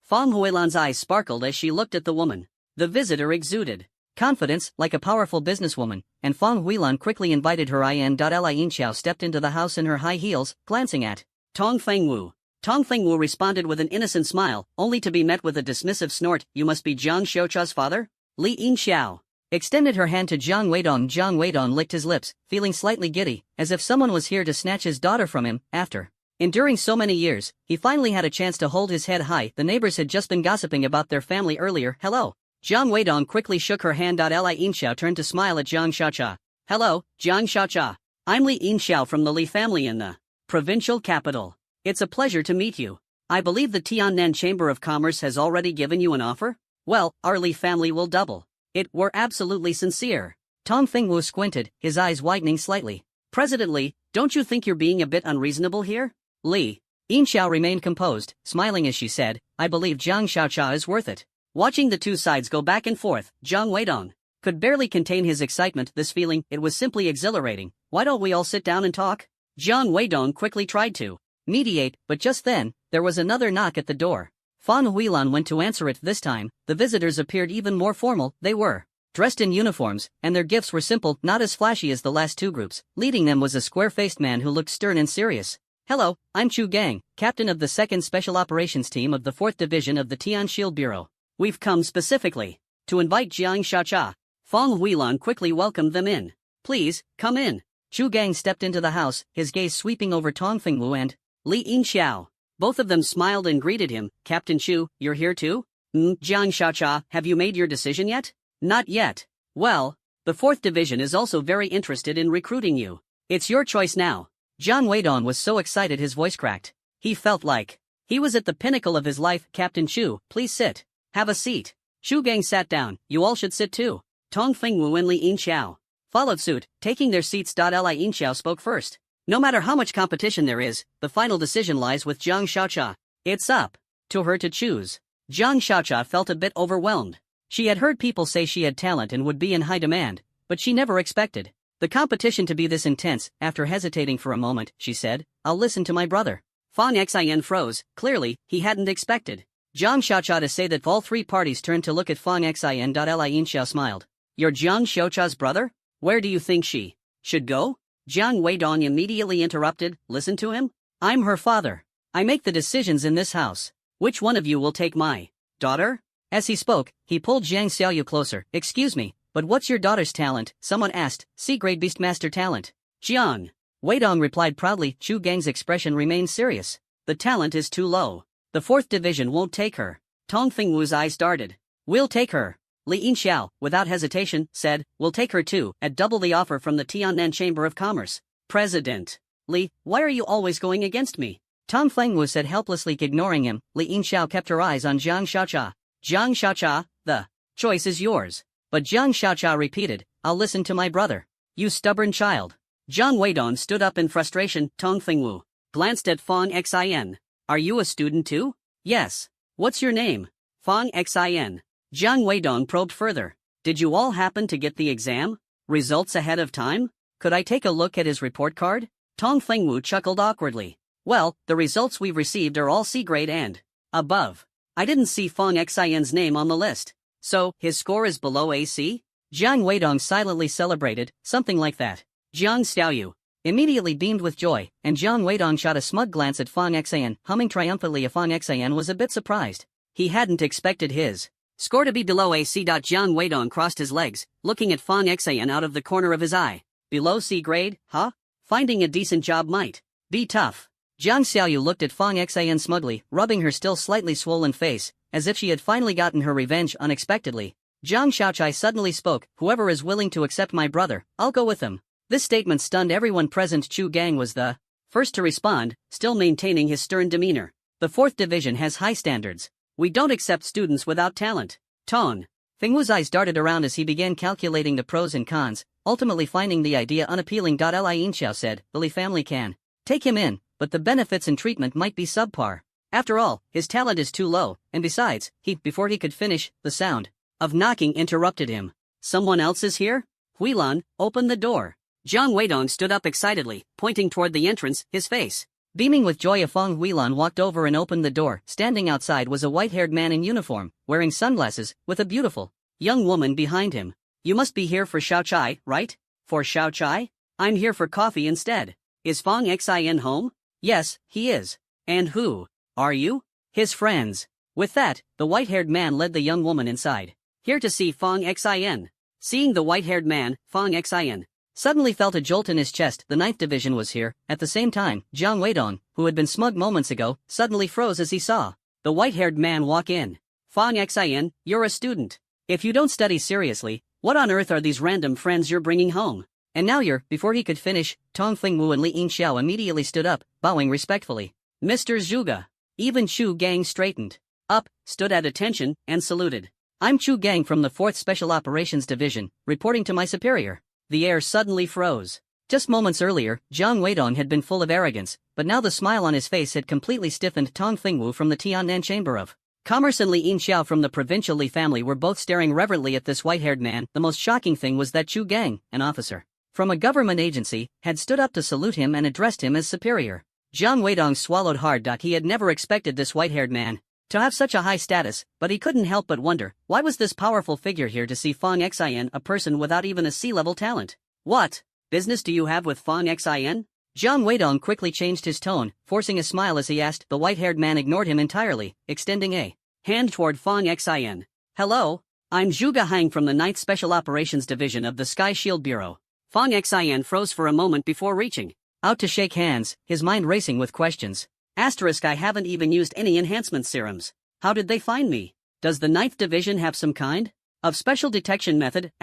Fang Huilan's eyes sparkled as she looked at the woman. The visitor exuded confidence, like a powerful businesswoman, and Fang Huilan quickly invited her in. Li Yinxiao stepped into the house in her high heels, glancing at Tong Fengwu. Tong Fengwu responded with an innocent smile, only to be met with a dismissive snort. You must be Jiang Xiaocha's father? Li Yinxiao extended her hand to Jiang Weidong. Jiang Weidong licked his lips, feeling slightly giddy, as if someone was here to snatch his daughter from him. After enduring so many years, he finally had a chance to hold his head high. The neighbors had just been gossiping about their family earlier. Hello, Jiang Weidong quickly shook her hand. Li Inxiao turned to smile at Jiang Xiaocha. Hello, Jiang Xiaocha. I'm Li Inxiao from the Li family in the provincial capital. It's a pleasure to meet you. I believe the Tiannan Chamber of Commerce has already given you an offer? Well, our Li family will double. We're absolutely sincere. Tong Fengwu squinted, his eyes widening slightly. President Li, don't you think you're being a bit unreasonable here? Li Inxiao remained composed, smiling as she said, I believe Jiang Xiaocha is worth it. Watching the two sides go back and forth, Jiang Weidong could barely contain his excitement. This feeling, it was simply exhilarating. Why don't we all sit down and talk? Jiang Weidong quickly tried to mediate, but just then, there was another knock at the door. Fan Huilan went to answer it. This time, the visitors appeared even more formal. They were dressed in uniforms, and their gifts were simple, not as flashy as the last two groups. Leading them was a square-faced man who looked stern and serious. Hello, I'm Chu Gang, captain of the 2nd Special Operations Team of the 4th Division of the Tian Shield Bureau. We've come specifically to invite Jiang Xiaocha. Fang Huilan quickly welcomed them in. Please, come in. Chu Gang stepped into the house, his gaze sweeping over Tong Fengwu and Li Inxiao. Both of them smiled and greeted him. Captain Chu, you're here too? Jiang Xiaocha, have you made your decision yet? Not yet. Well, the 4th Division is also very interested in recruiting you. It's your choice now. Jiang Weidong was so excited his voice cracked. He felt like he was at the pinnacle of his life. Captain Chu, please sit. Have a seat. Chu Gang sat down. You all should sit too. Tong Fengwu and Li Inxiao followed suit, taking their seats. Li Inxiao spoke first. No matter how much competition there is, the final decision lies with Jiang Xiaocha. It's up to her to choose. Jiang Xiaocha felt a bit overwhelmed. She had heard people say she had talent and would be in high demand, but she never expected the competition to be this intense. After hesitating for a moment, she said, I'll listen to my brother. Fang Xian froze. Clearly, he hadn't expected Jiang Xiaocha to say that. All three parties turned to look at Fang Xian. Li Inxiao smiled. You're Jiang Xiaocha's brother? Where do you think she should go? Jiang Weidong immediately interrupted. Listen to him? I'm her father. I make the decisions in this house. Which one of you will take my daughter? As he spoke, he pulled Jiang Xiaoyu closer. Excuse me, but what's your daughter's talent? Someone asked. C-grade Beastmaster talent. Jiang Weidong replied proudly. Chu Gang's expression remained serious. The talent is too low. The 4th Division won't take her. Tong Fengwu's eyes darted. We'll take her. Li Inxiao, without hesitation, said, we'll take her too, at double the offer from the Tiannan Chamber of Commerce. President Li, why are you always going against me? Tong Fengwu said helplessly, ignoring him. Li Inxiao kept her eyes on Jiang Xiaocha. Jiang Xiaocha, the choice is yours. But Jiang Xiaocha repeated, I'll listen to my brother. You stubborn child. Jiang Weidong stood up in frustration. Tong Fengwu glanced at Fang Xian. Are you a student too? Yes. What's your name? Fang Xian. Jiang Weidong probed further. Did you all happen to get the exam results ahead of time? Could I take a look at his report card? Tong Fengwu chuckled awkwardly. Well, the results we've received are all C-grade and above. I didn't see Fang Xian's name on the list. So, his score is below AC? Jiang Weidong silently celebrated, something like that. Jiang Xiaoyu immediately beamed with joy, and Jiang Weidong shot a smug glance at Fang Xian, humming triumphantly. Fang Xian was a bit surprised. He hadn't expected his score to be below AC. Jiang Weidong crossed his legs, looking at Fang Xian out of the corner of his eye. Below C grade, huh? Finding a decent job might be tough. Jiang Xiaoyu looked at Fang Xian smugly, rubbing her still slightly swollen face, as if she had finally gotten her revenge unexpectedly. Jiang Xiaochai suddenly spoke, whoever is willing to accept my brother, I'll go with him. This statement stunned everyone present. Chu Gang was the first to respond, still maintaining his stern demeanor. The 4th Division has high standards. We don't accept students without talent. Tong Fengwu's eyes darted around as he began calculating the pros and cons, ultimately finding the idea unappealing. Li Inxiao said, the Li family can take him in, but the benefits and treatment might be subpar. After all, his talent is too low, and besides, before he could finish, the sound of knocking interrupted him. Someone else is here? Huilan, open the door. Jiang Weidong stood up excitedly, pointing toward the entrance, his face beaming with joy. Fang Huilan walked over and opened the door. Standing outside was a white-haired man in uniform, wearing sunglasses, with a beautiful young woman behind him. You must be here for Xiao Chai, right? For Xiao Chai? I'm here for coffee instead. Is Fang Xian home? Yes, he is. And who are you? His friends. With that, the white-haired man led the young woman inside. Here to see Fang Xian. Seeing the white-haired man, Fang Xian suddenly felt a jolt in his chest. The 9th Division was here. At the same time, Jiang Weidong, who had been smug moments ago, suddenly froze as he saw the white-haired man walk in. Fang Xian, you're a student. If you don't study seriously, what on earth are these random friends you're bringing home? And now before he could finish, Tong Fingwu and Li Yinxiao immediately stood up, bowing respectfully. Mr. Zhuge. Even Chu Gang straightened up, stood at attention, and saluted. I'm Chu Gang from the 4th Special Operations Division, reporting to my superior. The air suddenly froze. Just moments earlier, Jiang Weidong had been full of arrogance, but now the smile on his face had completely stiffened. Tong Fingwu from the Tiannan Chamber of Commerce and Li Yinxiao from the provincial Li family were both staring reverently at this white-haired man. The most shocking thing was that Chu Gang, an officer from a government agency, had stood up to salute him and addressed him as superior. Jiang Weidong swallowed hard. He had never expected this white-haired man to have such a high status, but he couldn't help but wonder, why was this powerful figure here to see Fong Xin, a person without even a C-level talent? What business do you have with Fong Xin? Jiang Weidong quickly changed his tone, forcing a smile as he asked. The white-haired man ignored him entirely, extending a hand toward Fong Xin. Hello, I'm Zhuge Hang from the 9th Special Operations Division of the Sky Shield Bureau. Fong Xin froze for a moment before reaching out to shake hands, his mind racing with questions. I haven't even used any enhancement serums. How did they find me? Does the 9th Division have some kind of special detection method?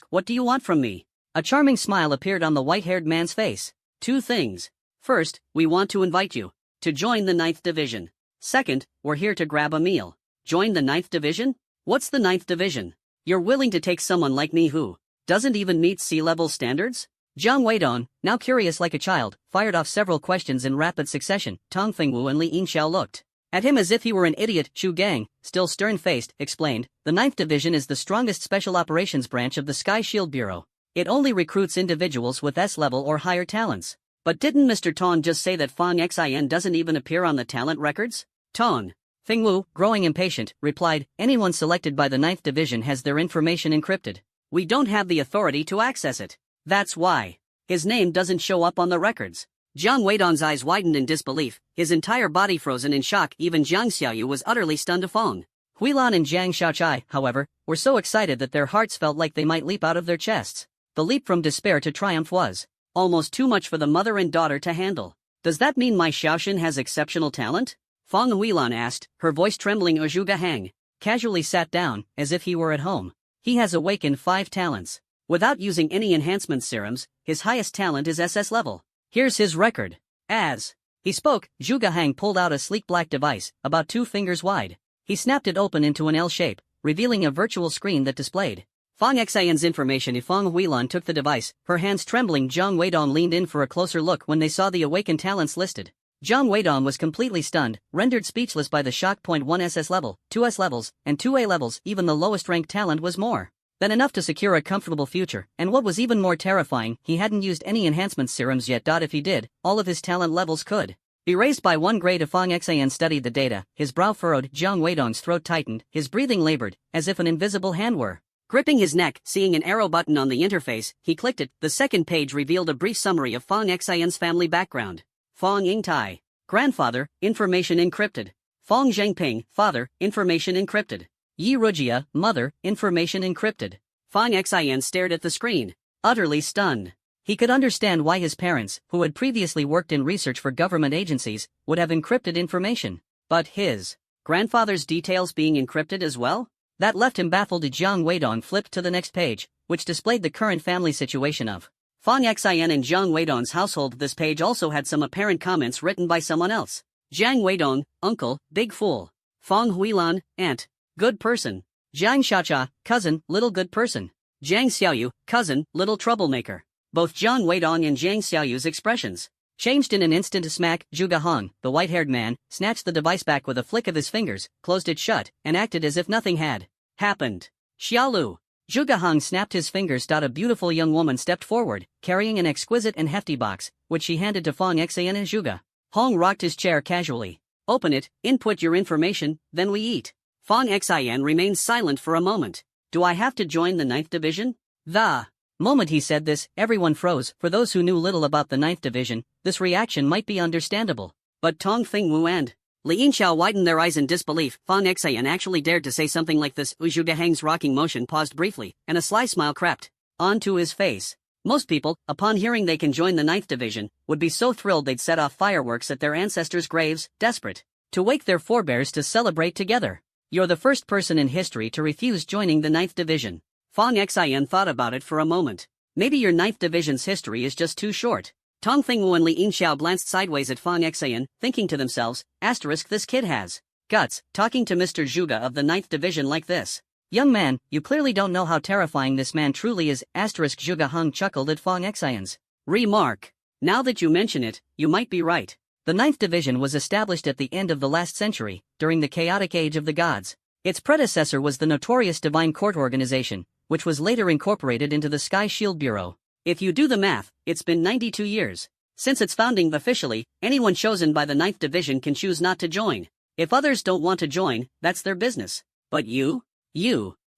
What do you want from me? A charming smile appeared on the white-haired man's face. 2 things. First, we want to invite you to join the 9th Division. Second, we're here to grab a meal. Join the 9th Division? What's the 9th Division? You're willing to take someone like me who doesn't even meet C-level standards? Jiang Weidong, now curious like a child, fired off several questions in rapid succession. Tong Fingwu and Li Yinxiao looked at him as if he were an idiot. Chu Gang, still stern-faced, explained, the 9th Division is the strongest special operations branch of the Sky Shield Bureau. It only recruits individuals with S-level or higher talents. But didn't Mr. Tong just say that Fong Xin doesn't even appear on the talent records? Tong Fingwu, growing impatient, replied, anyone selected by the 9th Division has their information encrypted. We don't have the authority to access it. That's why his name doesn't show up on the records. Jiang Weidong's eyes widened in disbelief, his entire body frozen in shock. Even Jiang Xiaoyu was utterly stunned. Fong Huilan and Jiang Shaochai, however, were so excited that their hearts felt like they might leap out of their chests. The leap from despair to triumph was almost too much for the mother and daughter to handle. Does that mean my Xiaoxin has exceptional talent? Fong Huilan asked, her voice trembling. Zhuge Hang casually sat down, as if he were at home. He has awakened 5 talents. Without using any enhancement serums, his highest talent is SS level. Here's his record. As he spoke, Zhuge Hang pulled out a sleek black device, about 2 fingers wide. He snapped it open into an L shape, revealing a virtual screen that displayed Fong Xian's information. Fong Huilan took the device, her hands trembling. Jiang Weidong leaned in for a closer look when they saw the awakened talents listed. Jiang Weidong was completely stunned, rendered speechless by the shock. 1 SS level, 2 S levels, and 2 A levels. Even the lowest ranked talent was more than enough to secure a comfortable future, and what was even more terrifying, he hadn't used any enhancement serums yet. If he did, all of his talent levels could be raised by 1 grade. Fong Xian studied the data, his brow furrowed. Jiang Weidong's throat tightened, his breathing labored, as if an invisible hand were gripping his neck. Seeing an arrow button on the interface, he clicked it. The second page revealed a brief summary of Fong Xian's family background. Fong Yingtai, grandfather, information encrypted. Fong Zhengping, father, information encrypted. Yi Rujia, mother, information encrypted. Fong Xian stared at the screen, utterly stunned. He could understand why his parents, who had previously worked in research for government agencies, would have encrypted information. But his grandfather's details being encrypted as well? That left him baffled. Jiang Weidong flipped to the next page, which displayed the current family situation of Fong Xian and Jiang Weidong's household. This page also had some apparent comments written by someone else. Jiang Weidong, uncle, big fool. Fong Huilan, aunt, good person. Jiang Shacha, cousin, little good person. Jiang Xiaoyu, cousin, little troublemaker. Both Jiang Weidong and Jiang Xiaoyu's expressions changed in an instant. Smack. Zhuge Hang, the white-haired man, snatched the device back with a flick of his fingers, closed it shut, and acted as if nothing had happened. Xiaolu. Zhuge Hang snapped his fingers. A beautiful young woman stepped forward, carrying an exquisite and hefty box, which she handed to Fong Xian. And Zhuge Hang rocked his chair casually. Open it, input your information, then we eat. Fong Xian remained silent for a moment. Do I have to join the 9th Division? The moment he said this, everyone froze. For those who knew little about the 9th Division, this reaction might be understandable. But Tong Fingwu and Li Yinxiao widened their eyes in disbelief. Fong Xian actually dared to say something like this. Zhuge Hang's rocking motion paused briefly, and a sly smile crept onto his face. Most people, upon hearing they can join the 9th Division, would be so thrilled they'd set off fireworks at their ancestors' graves, desperate to wake their forebears to celebrate together. You're the first person in history to refuse joining the 9th Division. Fong Xian thought about it for a moment. Maybe your 9th Division's history is just too short. Tong Fingwu and Li Yinxiao glanced sideways at Fong Xian, thinking to themselves, asterisk, this kid has guts, talking to Mr. Zhuge of the 9th Division like this. Young man, you clearly don't know how terrifying this man truly is, asterisk. Zhuge Hong chuckled at Fong Xian's remark. Now that you mention it, you might be right. The 9th Division was established at the end of the last century, during the chaotic age of the gods. Its predecessor was the notorious Divine Court Organization, which was later incorporated into the Sky Shield Bureau. If you do the math, it's been 92 years. Since its founding officially, anyone chosen by the 9th Division can choose not to join. If others don't want to join, that's their business. But you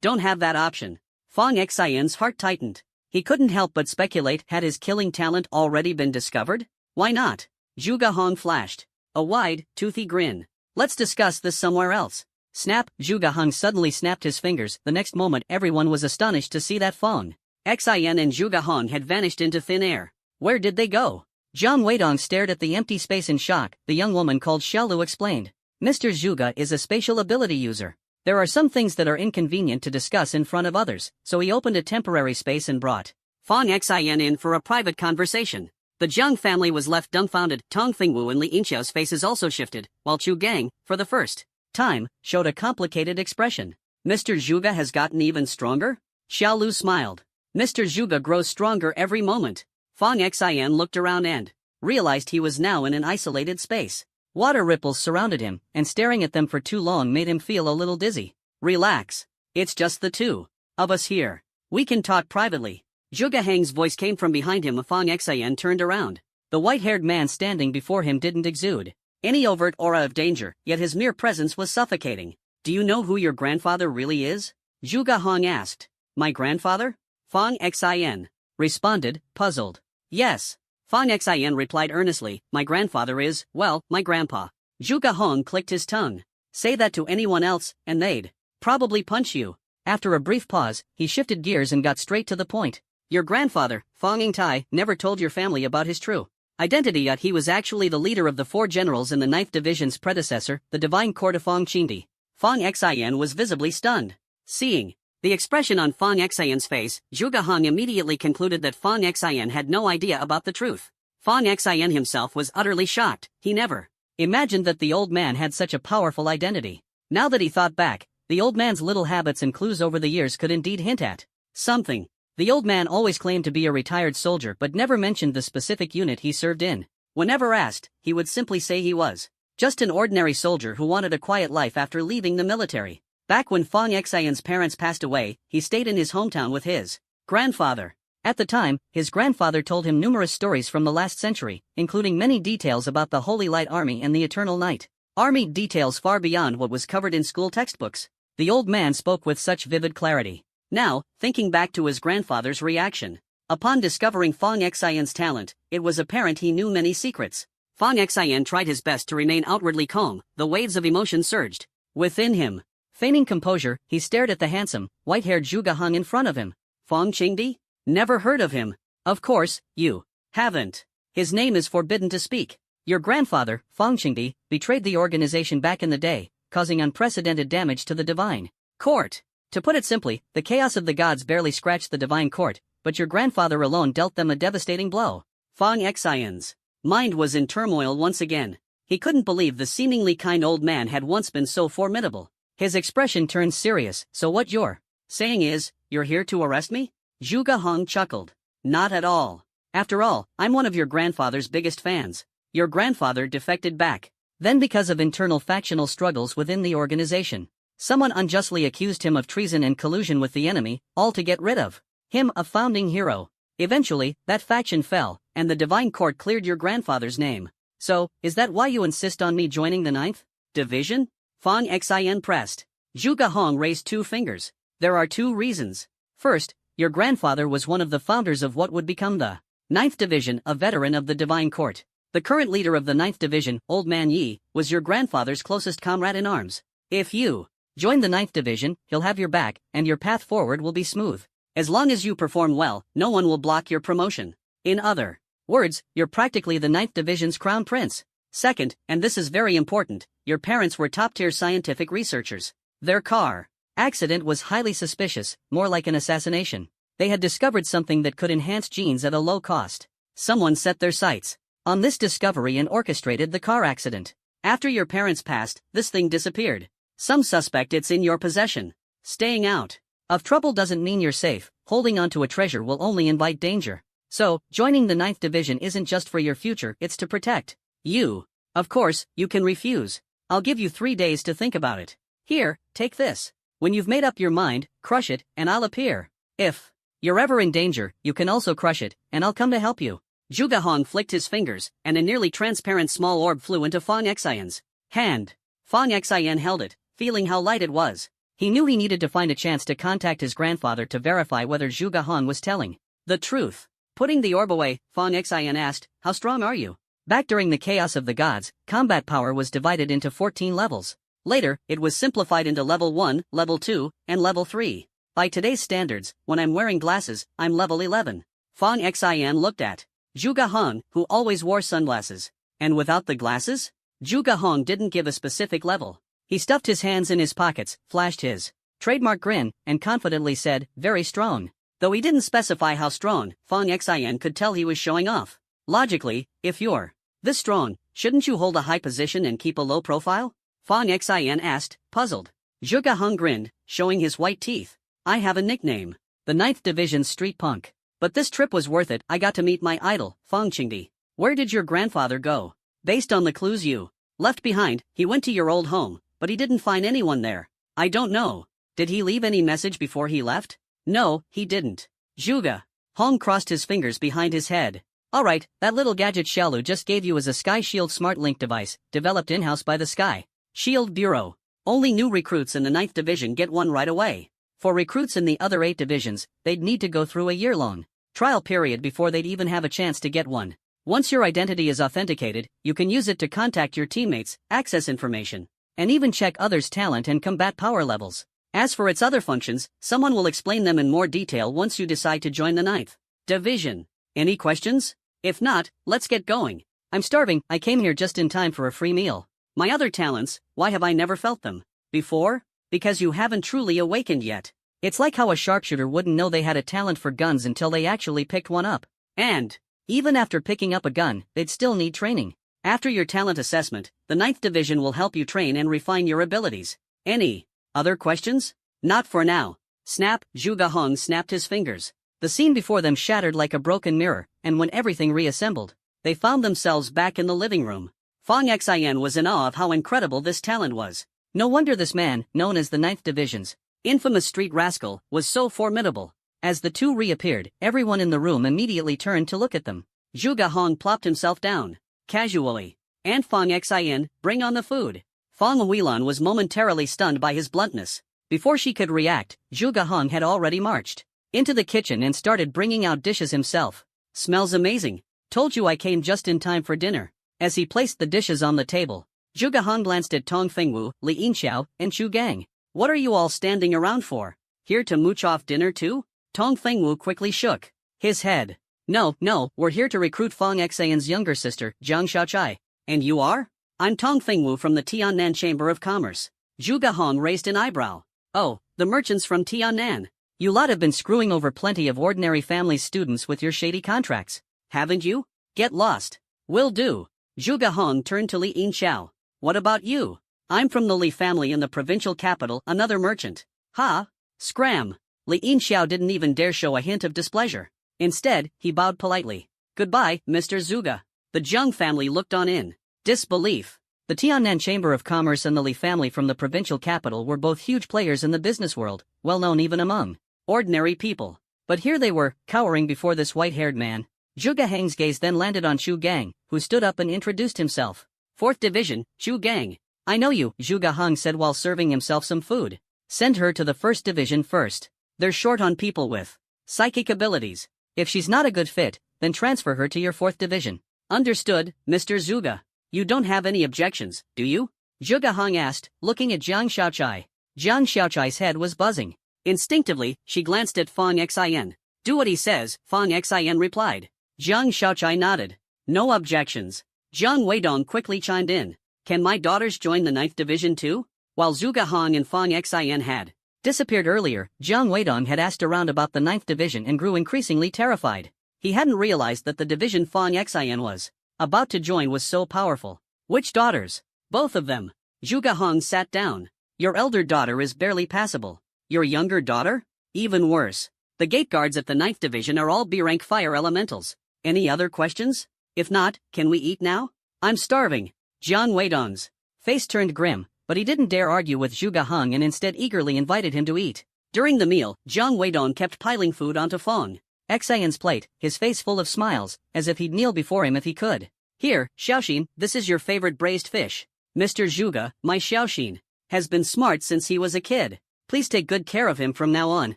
don't have that option. Fong Xian's heart tightened. He couldn't help but speculate, had his killing talent already been discovered? Why not? Zhuge Hong flashed a wide, toothy grin. Let's discuss this somewhere else. Snap! Zhuge Hong suddenly snapped his fingers. The next moment everyone was astonished to see that Fong Xian and Zhuge Hong had vanished into thin air. Where did they go? Jiang Weidong stared at the empty space in shock. The young woman called Xiaolu explained. Mr. Zhuge is a spatial ability user. There are some things that are inconvenient to discuss in front of others, so he opened a temporary space and brought Fong Xian in for a private conversation. The Jiang family was left dumbfounded. Tong Fingwu and Li Yinxiao's faces also shifted, while Chu Gang, for the first time, showed a complicated expression. Mr. Zhuge has gotten even stronger? Xiaolu smiled. Mr. Zhuge grows stronger every moment. Fong Xian looked around and realized he was now in an isolated space. Water ripples surrounded him, and staring at them for too long made him feel a little dizzy. Relax. It's just the two of us here. We can talk privately. Zhuge Hang's voice came from behind him. Fong Xian turned around. The white-haired man standing before him didn't exude any overt aura of danger, yet his mere presence was suffocating. Do you know who your grandfather really is? Zhuge Hong asked. My grandfather? Fong Xian responded, puzzled. Yes. Fong Xian replied earnestly, my grandfather is, well, my grandpa. Zhuge Hong clicked his tongue. Say that to anyone else, and they'd probably punch you. After a brief pause, he shifted gears and got straight to the point. Your grandfather, Fong Yingtai, never told your family about his true identity, yet he was actually the leader of the 4 generals in the 9th Division's predecessor, the Divine Court of Fong Qingdi. Fong Xian was visibly stunned. Seeing the expression on Fong Xian's face, Zhuge Hong immediately concluded that Fong Xian had no idea about the truth. Fong Xian himself was utterly shocked. He never imagined that the old man had such a powerful identity. Now that he thought back, the old man's little habits and clues over the years could indeed hint at something. The old man always claimed to be a retired soldier but never mentioned the specific unit he served in. Whenever asked, he would simply say he was just an ordinary soldier who wanted a quiet life after leaving the military. Back when Fong Xian's parents passed away, he stayed in his hometown with his grandfather. At the time, his grandfather told him numerous stories from the last century, including many details about the Holy Light Army and the Eternal Night Army, details far beyond what was covered in school textbooks. The old man spoke with such vivid clarity. Now, thinking back to his grandfather's reaction. Upon discovering Fong Xian's talent, it was apparent he knew many secrets. Fong Xian tried his best to remain outwardly calm. The waves of emotion surged within him. Feigning composure, he stared at the handsome, white-haired Zhuge Hong in front of him. Fong Qingdi? Never heard of him. Of course, you haven't. His name is forbidden to speak. Your grandfather, Fong Qingdi, betrayed the organization back in the day, causing unprecedented damage to the Divine Court. To put it simply, the chaos of the gods barely scratched the Divine Court, but your grandfather alone dealt them a devastating blow. Fong Xian's mind was in turmoil once again. He couldn't believe the seemingly kind old man had once been so formidable. His expression turned serious. So what you're saying is, you're here to arrest me? Zhuge Hong chuckled. Not at all. After all, I'm one of your grandfather's biggest fans. Your grandfather defected back then because of internal factional struggles within the organization. Someone unjustly accused him of treason and collusion with the enemy, all to get rid of him, a founding hero. Eventually, that faction fell, and the Divine Court cleared your grandfather's name. So, is that why you insist on me joining the 9th Division? Fong Xian pressed. Zhuge Hong raised 2 fingers. There are 2 reasons. First, your grandfather was one of the founders of what would become the 9th Division, a veteran of the Divine Court. The current leader of the 9th Division, Old Man Yi, was your grandfather's closest comrade in arms. If you join the 9th Division, he'll have your back, and your path forward will be smooth. As long as you perform well, no one will block your promotion. In other words, you're practically the 9th Division's crown prince. Second, and this is very important, your parents were top-tier scientific researchers. Their car accident was highly suspicious, more like an assassination. They had discovered something that could enhance genes at a low cost. Someone set their sights on this discovery and orchestrated the car accident. After your parents passed, this thing disappeared. Some suspect it's in your possession. Staying out of trouble doesn't mean you're safe. Holding onto a treasure will only invite danger. So, joining the 9th Division isn't just for your future, it's to protect you. Of course, you can refuse. I'll give you 3 days to think about it. Here, take this. When you've made up your mind, crush it, and I'll appear. If you're ever in danger, you can also crush it, and I'll come to help you. Zhuge Hong flicked his fingers, and a nearly transparent small orb flew into Fang Xian's hand. Fang Xian held it, feeling how light it was. He knew he needed to find a chance to contact his grandfather to verify whether Zhuge Hong was telling the truth. Putting the orb away, Fang Xian asked, "How strong are you?" Back during the chaos of the gods, combat power was divided into 14 levels. Later, it was simplified into level 1, level 2, and level 3. By today's standards, when I'm wearing glasses, I'm level 11. Fang Xian looked at Zhuge Hong, who always wore sunglasses. And without the glasses? Zhuge Hong didn't give a specific level. He stuffed his hands in his pockets, flashed his trademark grin, and confidently said, "Very strong." Though he didn't specify how strong, Fang Xian could tell he was showing off. Logically, if you're this strong, shouldn't you hold a high position and keep a low profile? Fang Xian asked, puzzled. Zhuge Hong grinned, showing his white teeth. "I have a nickname. The 9th Division's street punk. But this trip was worth it. I got to meet my idol, Fang Qingdi. Where did your grandfather go? Based on the clues you left behind, he went to your old home, but he didn't find anyone there. I don't know. Did he leave any message before he left?" "No, he didn't." Zhuge Hong crossed his fingers behind his head. "Alright, that little gadget Xiaolu just gave you as a Sky Shield Smart Link device, developed in-house by the Sky Shield Bureau. Only new recruits in the 9th Division get one right away. For recruits in the other 8 divisions, they'd need to go through a year-long trial period before they'd even have a chance to get one. Once your identity is authenticated, you can use it to contact your teammates, access information, and even check others' talent and combat power levels. As for its other functions, someone will explain them in more detail once you decide to join the 9th Division. Any questions? If not, let's get going. I'm starving. I came here just in time for a free meal. My other talents, why have I never felt them before? Because you haven't truly awakened yet. It's like how a sharpshooter wouldn't know they had a talent for guns until they actually picked one up. And even after picking up a gun, they'd still need training. After your talent assessment, the 9th Division will help you train and refine your abilities. Any other questions? Not for now. Snap, Zhuge Hong snapped his fingers. The scene before them shattered like a broken mirror, and when everything reassembled, they found themselves back in the living room. Fang Xian was in awe of how incredible this talent was. No wonder this man, known as the 9th Division's infamous street rascal, was so formidable. As the two reappeared, everyone in the room immediately turned to look at them. Zhuge Hong plopped himself down casually. "And Fang Xian, bring on the food." Fang Huilan was momentarily stunned by his bluntness. Before she could react, Zhuge Hong had already marched into the kitchen and started bringing out dishes himself. "Smells amazing. Told you I came just in time for dinner." As he placed the dishes on the table, Zhuge Hong glanced at Tong Fengwu, Li Yinxiao, and Chu Gang. "What are you all standing around for? Here to mooch off dinner too?" Tong Fengwu quickly shook his head. No, we're here to recruit Fang Xian's younger sister, Jiang Xiaochai." "And you are?" "I'm Tong Fengwu from the Tiannan Chamber of Commerce." Zhuge Hong raised an eyebrow. "Oh, the merchants from Tiannan. You lot have been screwing over plenty of ordinary families' students with your shady contracts, haven't you? Get lost." "Will do." Zhuge Hong turned to Li Yinxiao. "What about you?" "I'm from the Li family in the provincial capital, another merchant." "Ha! Scram!" Li Yinxiao didn't even dare show a hint of displeasure. Instead, he bowed politely. "Goodbye, Mr. Zhuge." The Jiang family looked on in disbelief. The Tiannan Chamber of Commerce and the Li family from the provincial capital were both huge players in the business world, well known even among ordinary people. But here they were, cowering before this white-haired man. Zhuge Hong's gaze then landed on Chu Gang, who stood up and introduced himself. "4th Division, Chu Gang." "I know you," Zhuge Hong said while serving himself some food. "Send her to the 1st Division first. They're short on people with psychic abilities. If she's not a good fit, then transfer her to your 4th Division." "Understood, Mr. Zhuge. You don't have any objections, do you?" Zhuge Hong asked, looking at Jiang Xiaochai. Jiang Xiaochai's head was buzzing. Instinctively, she glanced at Fang Xian. "Do what he says," Fang Xian replied. Jiang Xiaochai nodded. "No objections." Jiang Weidong quickly chimed in. "Can my daughters join the 9th Division too?" While Zhuge Hong and Fang Xin had disappeared earlier, Jiang Weidong had asked around about the 9th Division and grew increasingly terrified. He hadn't realized that the division Fang Xin was about to join was so powerful. Which daughters? Both of them. Zhuge Hong sat down. Your elder daughter is barely passable. Your younger daughter? Even worse. The gate guards at the 9th Division are all B-rank fire elementals. Any other questions? If not, can we eat now? I'm starving. Jiang Weidong's face turned grim, but he didn't dare argue with Zhuge Hong and instead eagerly invited him to eat. During the meal, Jiang Weidong kept piling food onto Fang Xin's plate, his face full of smiles, as if he'd kneel before him if he could. Here, Xiaoxin, this is your favorite braised fish. Mr. Zhuge, my Xiaoxin, has been smart since he was a kid. Please take good care of him from now on.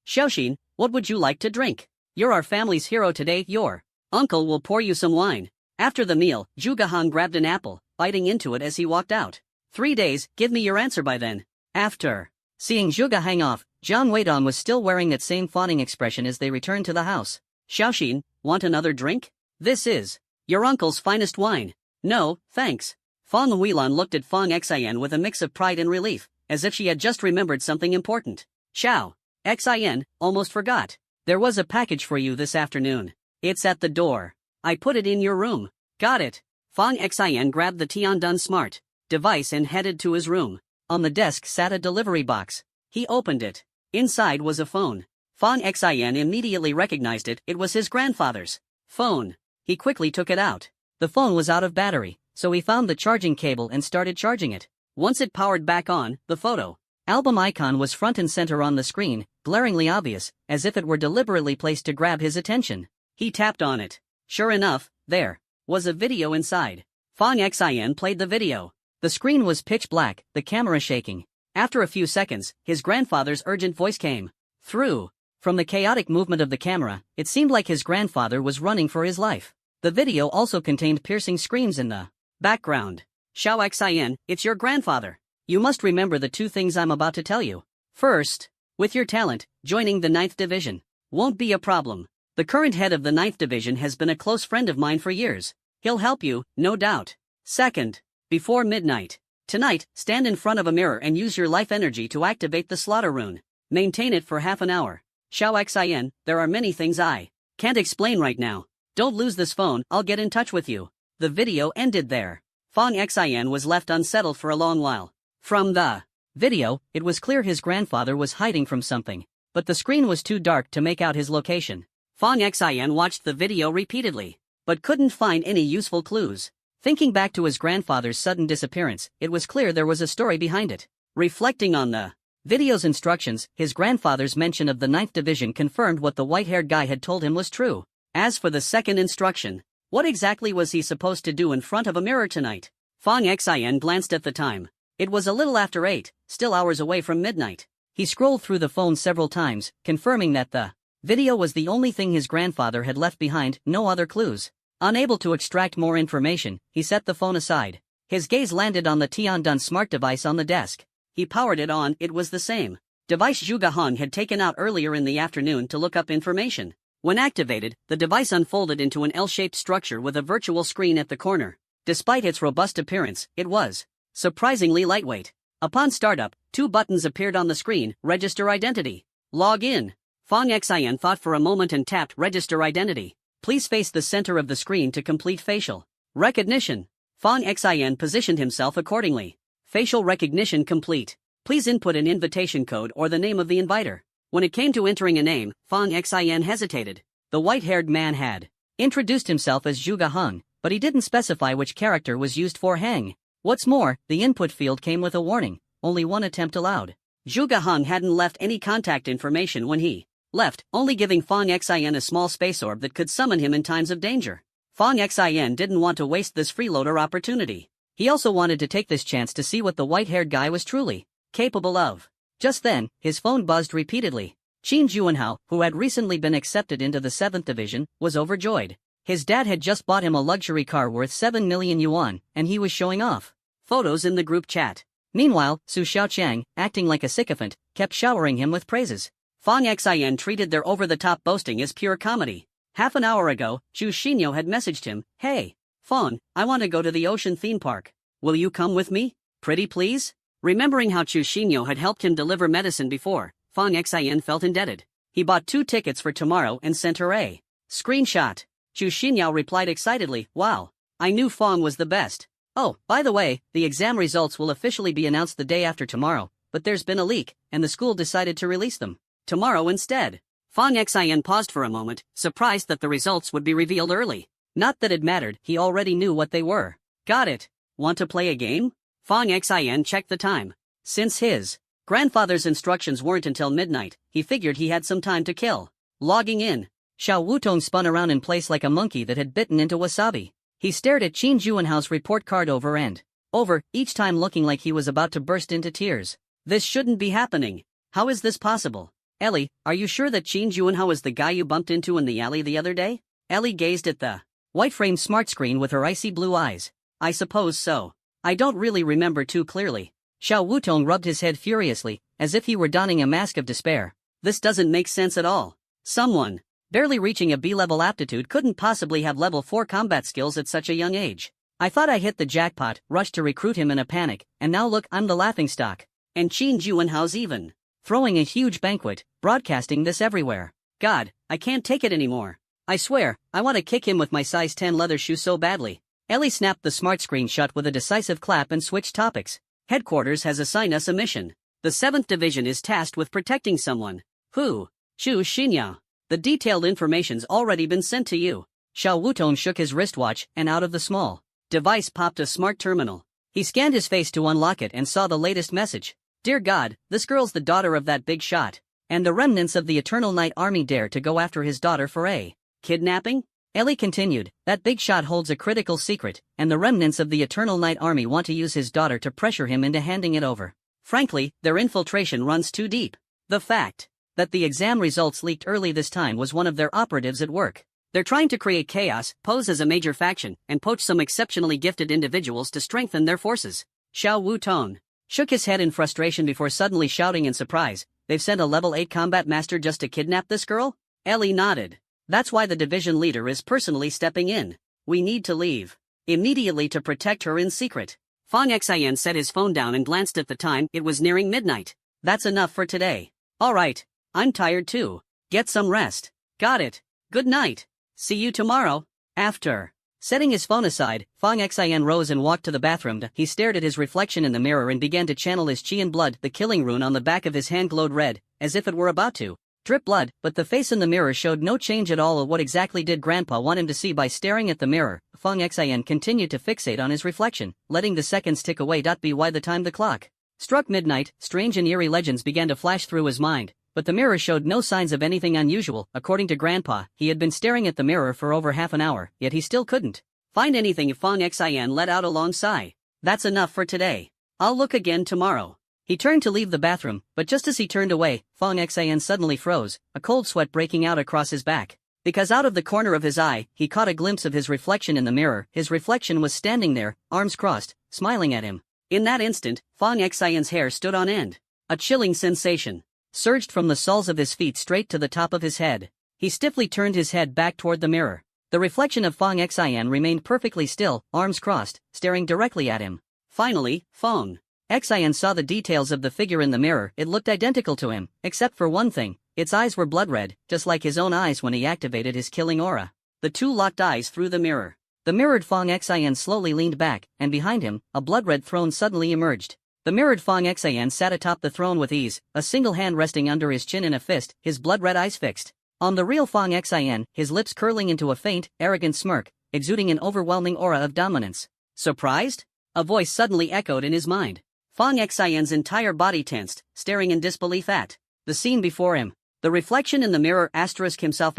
Xiaoxin, what would you like to drink? You're our family's hero today. Your uncle will pour you some wine. After the meal, Zhuge Hong grabbed an apple, biting into it as he walked out. 3 days, give me your answer by then. After seeing Zhuge hang off, Jiang Weidong was still wearing that same fawning expression as they returned to the house. Xiaoxin, want another drink? This is your uncle's finest wine. No, thanks. Fang Huilan looked at Fang Xin with a mix of pride and relief, as if she had just remembered something important. Xiao Xin, almost forgot. There was a package for you this afternoon. It's at the door. I put it in your room. Got it. Fang Xin grabbed the Tiandun Smart device and headed to his room. On the desk sat a delivery box. He opened it. Inside was a phone. Fang Xin immediately recognized it. It was his grandfather's phone. He quickly took it out. The phone was out of battery, so he found the charging cable and started charging it. Once it powered back on, the photo album icon was front and center on the screen, glaringly obvious, as if it were deliberately placed to grab his attention. He tapped on it. Sure enough, there was a video inside. Fang Xin played the video. The screen was pitch black, the camera shaking. After a few seconds, his grandfather's urgent voice came through. From the chaotic movement of the camera, it seemed like his grandfather was running for his life. The video also contained piercing screams in the background. Xiao Xin, it's your grandfather. You must remember the 2 things I'm about to tell you. First, with your talent, joining the 9th Division won't be a problem. The current head of the 9th Division has been a close friend of mine for years. He'll help you, no doubt. Second, before midnight tonight, stand in front of a mirror and use your life energy to activate the slaughter rune. Maintain it for half an hour. Xiao Xin, there are many things I can't explain right now. Don't lose this phone, I'll get in touch with you. The video ended there. Fang Xin was left unsettled for a long while. From the video, it was clear his grandfather was hiding from something, but the screen was too dark to make out his location. Fang Xin watched the video repeatedly, but couldn't find any useful clues. Thinking back to his grandfather's sudden disappearance, it was clear there was a story behind it. Reflecting on the video's instructions, his grandfather's mention of the 9th Division confirmed what the white-haired guy had told him was true. As for the second instruction, what exactly was he supposed to do in front of a mirror tonight? Fang Xin glanced at the time. It was a little after 8, still hours away from midnight. He scrolled through the phone several times, confirming that the video was the only thing his grandfather had left behind, no other clues. Unable to extract more information, he set the phone aside. His gaze landed on the Tiandun Smart device on the desk. He powered it on. It was the same device Zhuge Hong had taken out earlier in the afternoon to look up information. When activated, the device unfolded into an L-shaped structure with a virtual screen at the corner. Despite its robust appearance, it was surprisingly lightweight. Upon startup, 2 buttons appeared on the screen: register identity, log in. Fang Xin thought for a moment and tapped register identity. Please face the center of the screen to complete facial recognition. Fang Xin positioned himself accordingly. Facial recognition complete. Please input an invitation code or the name of the inviter. When it came to entering a name, Fang Xin hesitated. The white-haired man had introduced himself as Zhuge Hong, but he didn't specify which character was used for Hang. What's more, the input field came with a warning: only 1 attempt allowed. Zhuge Hong hadn't left any contact information when he left, only giving Fang Xin a small space orb that could summon him in times of danger. Fang Xin didn't want to waste this freeloader opportunity. He also wanted to take this chance to see what the white-haired guy was truly capable of. Just then, his phone buzzed repeatedly. Qin Juanhao, who had recently been accepted into the 7th Division, was overjoyed. His dad had just bought him a luxury car worth 7 million yuan, and he was showing off photos in the group chat. Meanwhile, Su Xiaoqiang, acting like a sycophant, kept showering him with praises. Fang Xin treated their over-the-top boasting as pure comedy. Half an hour ago, Zhu Xinyo had messaged him, "Hey, Fang, I want to go to the ocean theme park. Will you come with me? Pretty please?" Remembering how Chu Xinyo had helped him deliver medicine before, Fang Xian felt indebted. He bought 2 tickets for tomorrow and sent her a screenshot. Chu Xinyao replied excitedly, "Wow. I knew Fang was the best. Oh, by the way, the exam results will officially be announced the day after tomorrow, but there's been a leak, and the school decided to release them tomorrow instead." Fang Xian paused for a moment, surprised that the results would be revealed early. Not that it mattered, he already knew what they were. Got it. Want to play a game? Fang Xian checked the time. Since his grandfather's instructions weren't until midnight, he figured he had some time to kill. Logging in, Xiao Wutong spun around in place like a monkey that had bitten into wasabi. He stared at Qin Juanhao's report card over and over, each time looking like he was about to burst into tears. This shouldn't be happening. How is this possible? Ellie, are you sure that Qin Juanhao is the guy you bumped into in the alley the other day? Ellie gazed at the white-framed smart screen with her icy blue eyes. I suppose so. I don't really remember too clearly. Xiao Wutong rubbed his head furiously, as if he were donning a mask of despair. This doesn't make sense at all. Someone barely reaching a B-level aptitude couldn't possibly have level 4 combat skills at such a young age. I thought I hit the jackpot, rushed to recruit him in a panic, and now look, I'm the laughingstock. And Qin Juanhao's even throwing a huge banquet, broadcasting this everywhere. God, I can't take it anymore. I swear, I want to kick him with my size 10 leather shoe so badly. Ellie snapped the smart screen shut with a decisive clap and switched topics. Headquarters has assigned us a mission. The 7th Division is tasked with protecting someone. Who? Chu Xinyao. The detailed information's already been sent to you. Xiao Wutong shook his wristwatch, and out of the small device popped a smart terminal. He scanned his face to unlock it and saw the latest message. Dear God, this girl's the daughter of that big shot. And the remnants of the Eternal Night Army dare to go after his daughter for a kidnapping? Ellie continued, that big shot holds a critical secret, and the remnants of the Eternal Night Army want to use his daughter to pressure him into handing it over. Frankly, their infiltration runs too deep. The fact that the exam results leaked early this time was one of their operatives at work. They're trying to create chaos, pose as a major faction, and poach some exceptionally gifted individuals to strengthen their forces. Xiao Wutong shook his head in frustration before suddenly shouting in surprise, they've sent a level 8 combat master just to kidnap this girl? Ellie nodded. That's why the division leader is personally stepping in. We need to leave immediately to protect her in secret. Fang Xian set his phone down and glanced at the time. It was nearing midnight. That's enough for today. Alright, I'm tired too. Get some rest. Got it. Good night. See you tomorrow. After setting his phone aside, Fang Xian rose and walked to the bathroom. He stared at his reflection in the mirror and began to channel his qi and blood. The killing rune on the back of his hand glowed red, as if it were about to drip blood, but the face in the mirror showed no change at all. What exactly did Grandpa want him to see by staring at the mirror? Fang Xian continued to fixate on his reflection, letting the seconds tick away. By the time the clock struck midnight, strange and eerie legends began to flash through his mind, but the mirror showed no signs of anything unusual. According to Grandpa, he had been staring at the mirror for over half an hour, yet he still couldn't find anything. Fang Xian let out a long sigh. That's enough for today. I'll look again tomorrow. He turned to leave the bathroom, but just as he turned away, Fang Xian suddenly froze, a cold sweat breaking out across his back. Because out of the corner of his eye, he caught a glimpse of his reflection in the mirror. His reflection was standing there, arms crossed, smiling at him. In that instant, Fang Xian's hair stood on end. A chilling sensation surged from the soles of his feet straight to the top of his head. He stiffly turned his head back toward the mirror. The reflection of Fang Xian remained perfectly still, arms crossed, staring directly at him. Finally, Fang Xian saw the details of the figure in the mirror. It looked identical to him, except for one thing. Its eyes were blood red, just like his own eyes when he activated his killing aura. The two locked eyes through the mirror. The mirrored Fang Xian slowly leaned back, and behind him, a blood-red throne suddenly emerged. The mirrored Fang Xian sat atop the throne with ease, a single hand resting under his chin in a fist, his blood-red eyes fixed on the real Fang Xian, his lips curling into a faint, arrogant smirk, exuding an overwhelming aura of dominance. Surprised? A voice suddenly echoed in his mind. Fang Xian's entire body tensed, staring in disbelief at the scene before him. The reflection in the mirror himself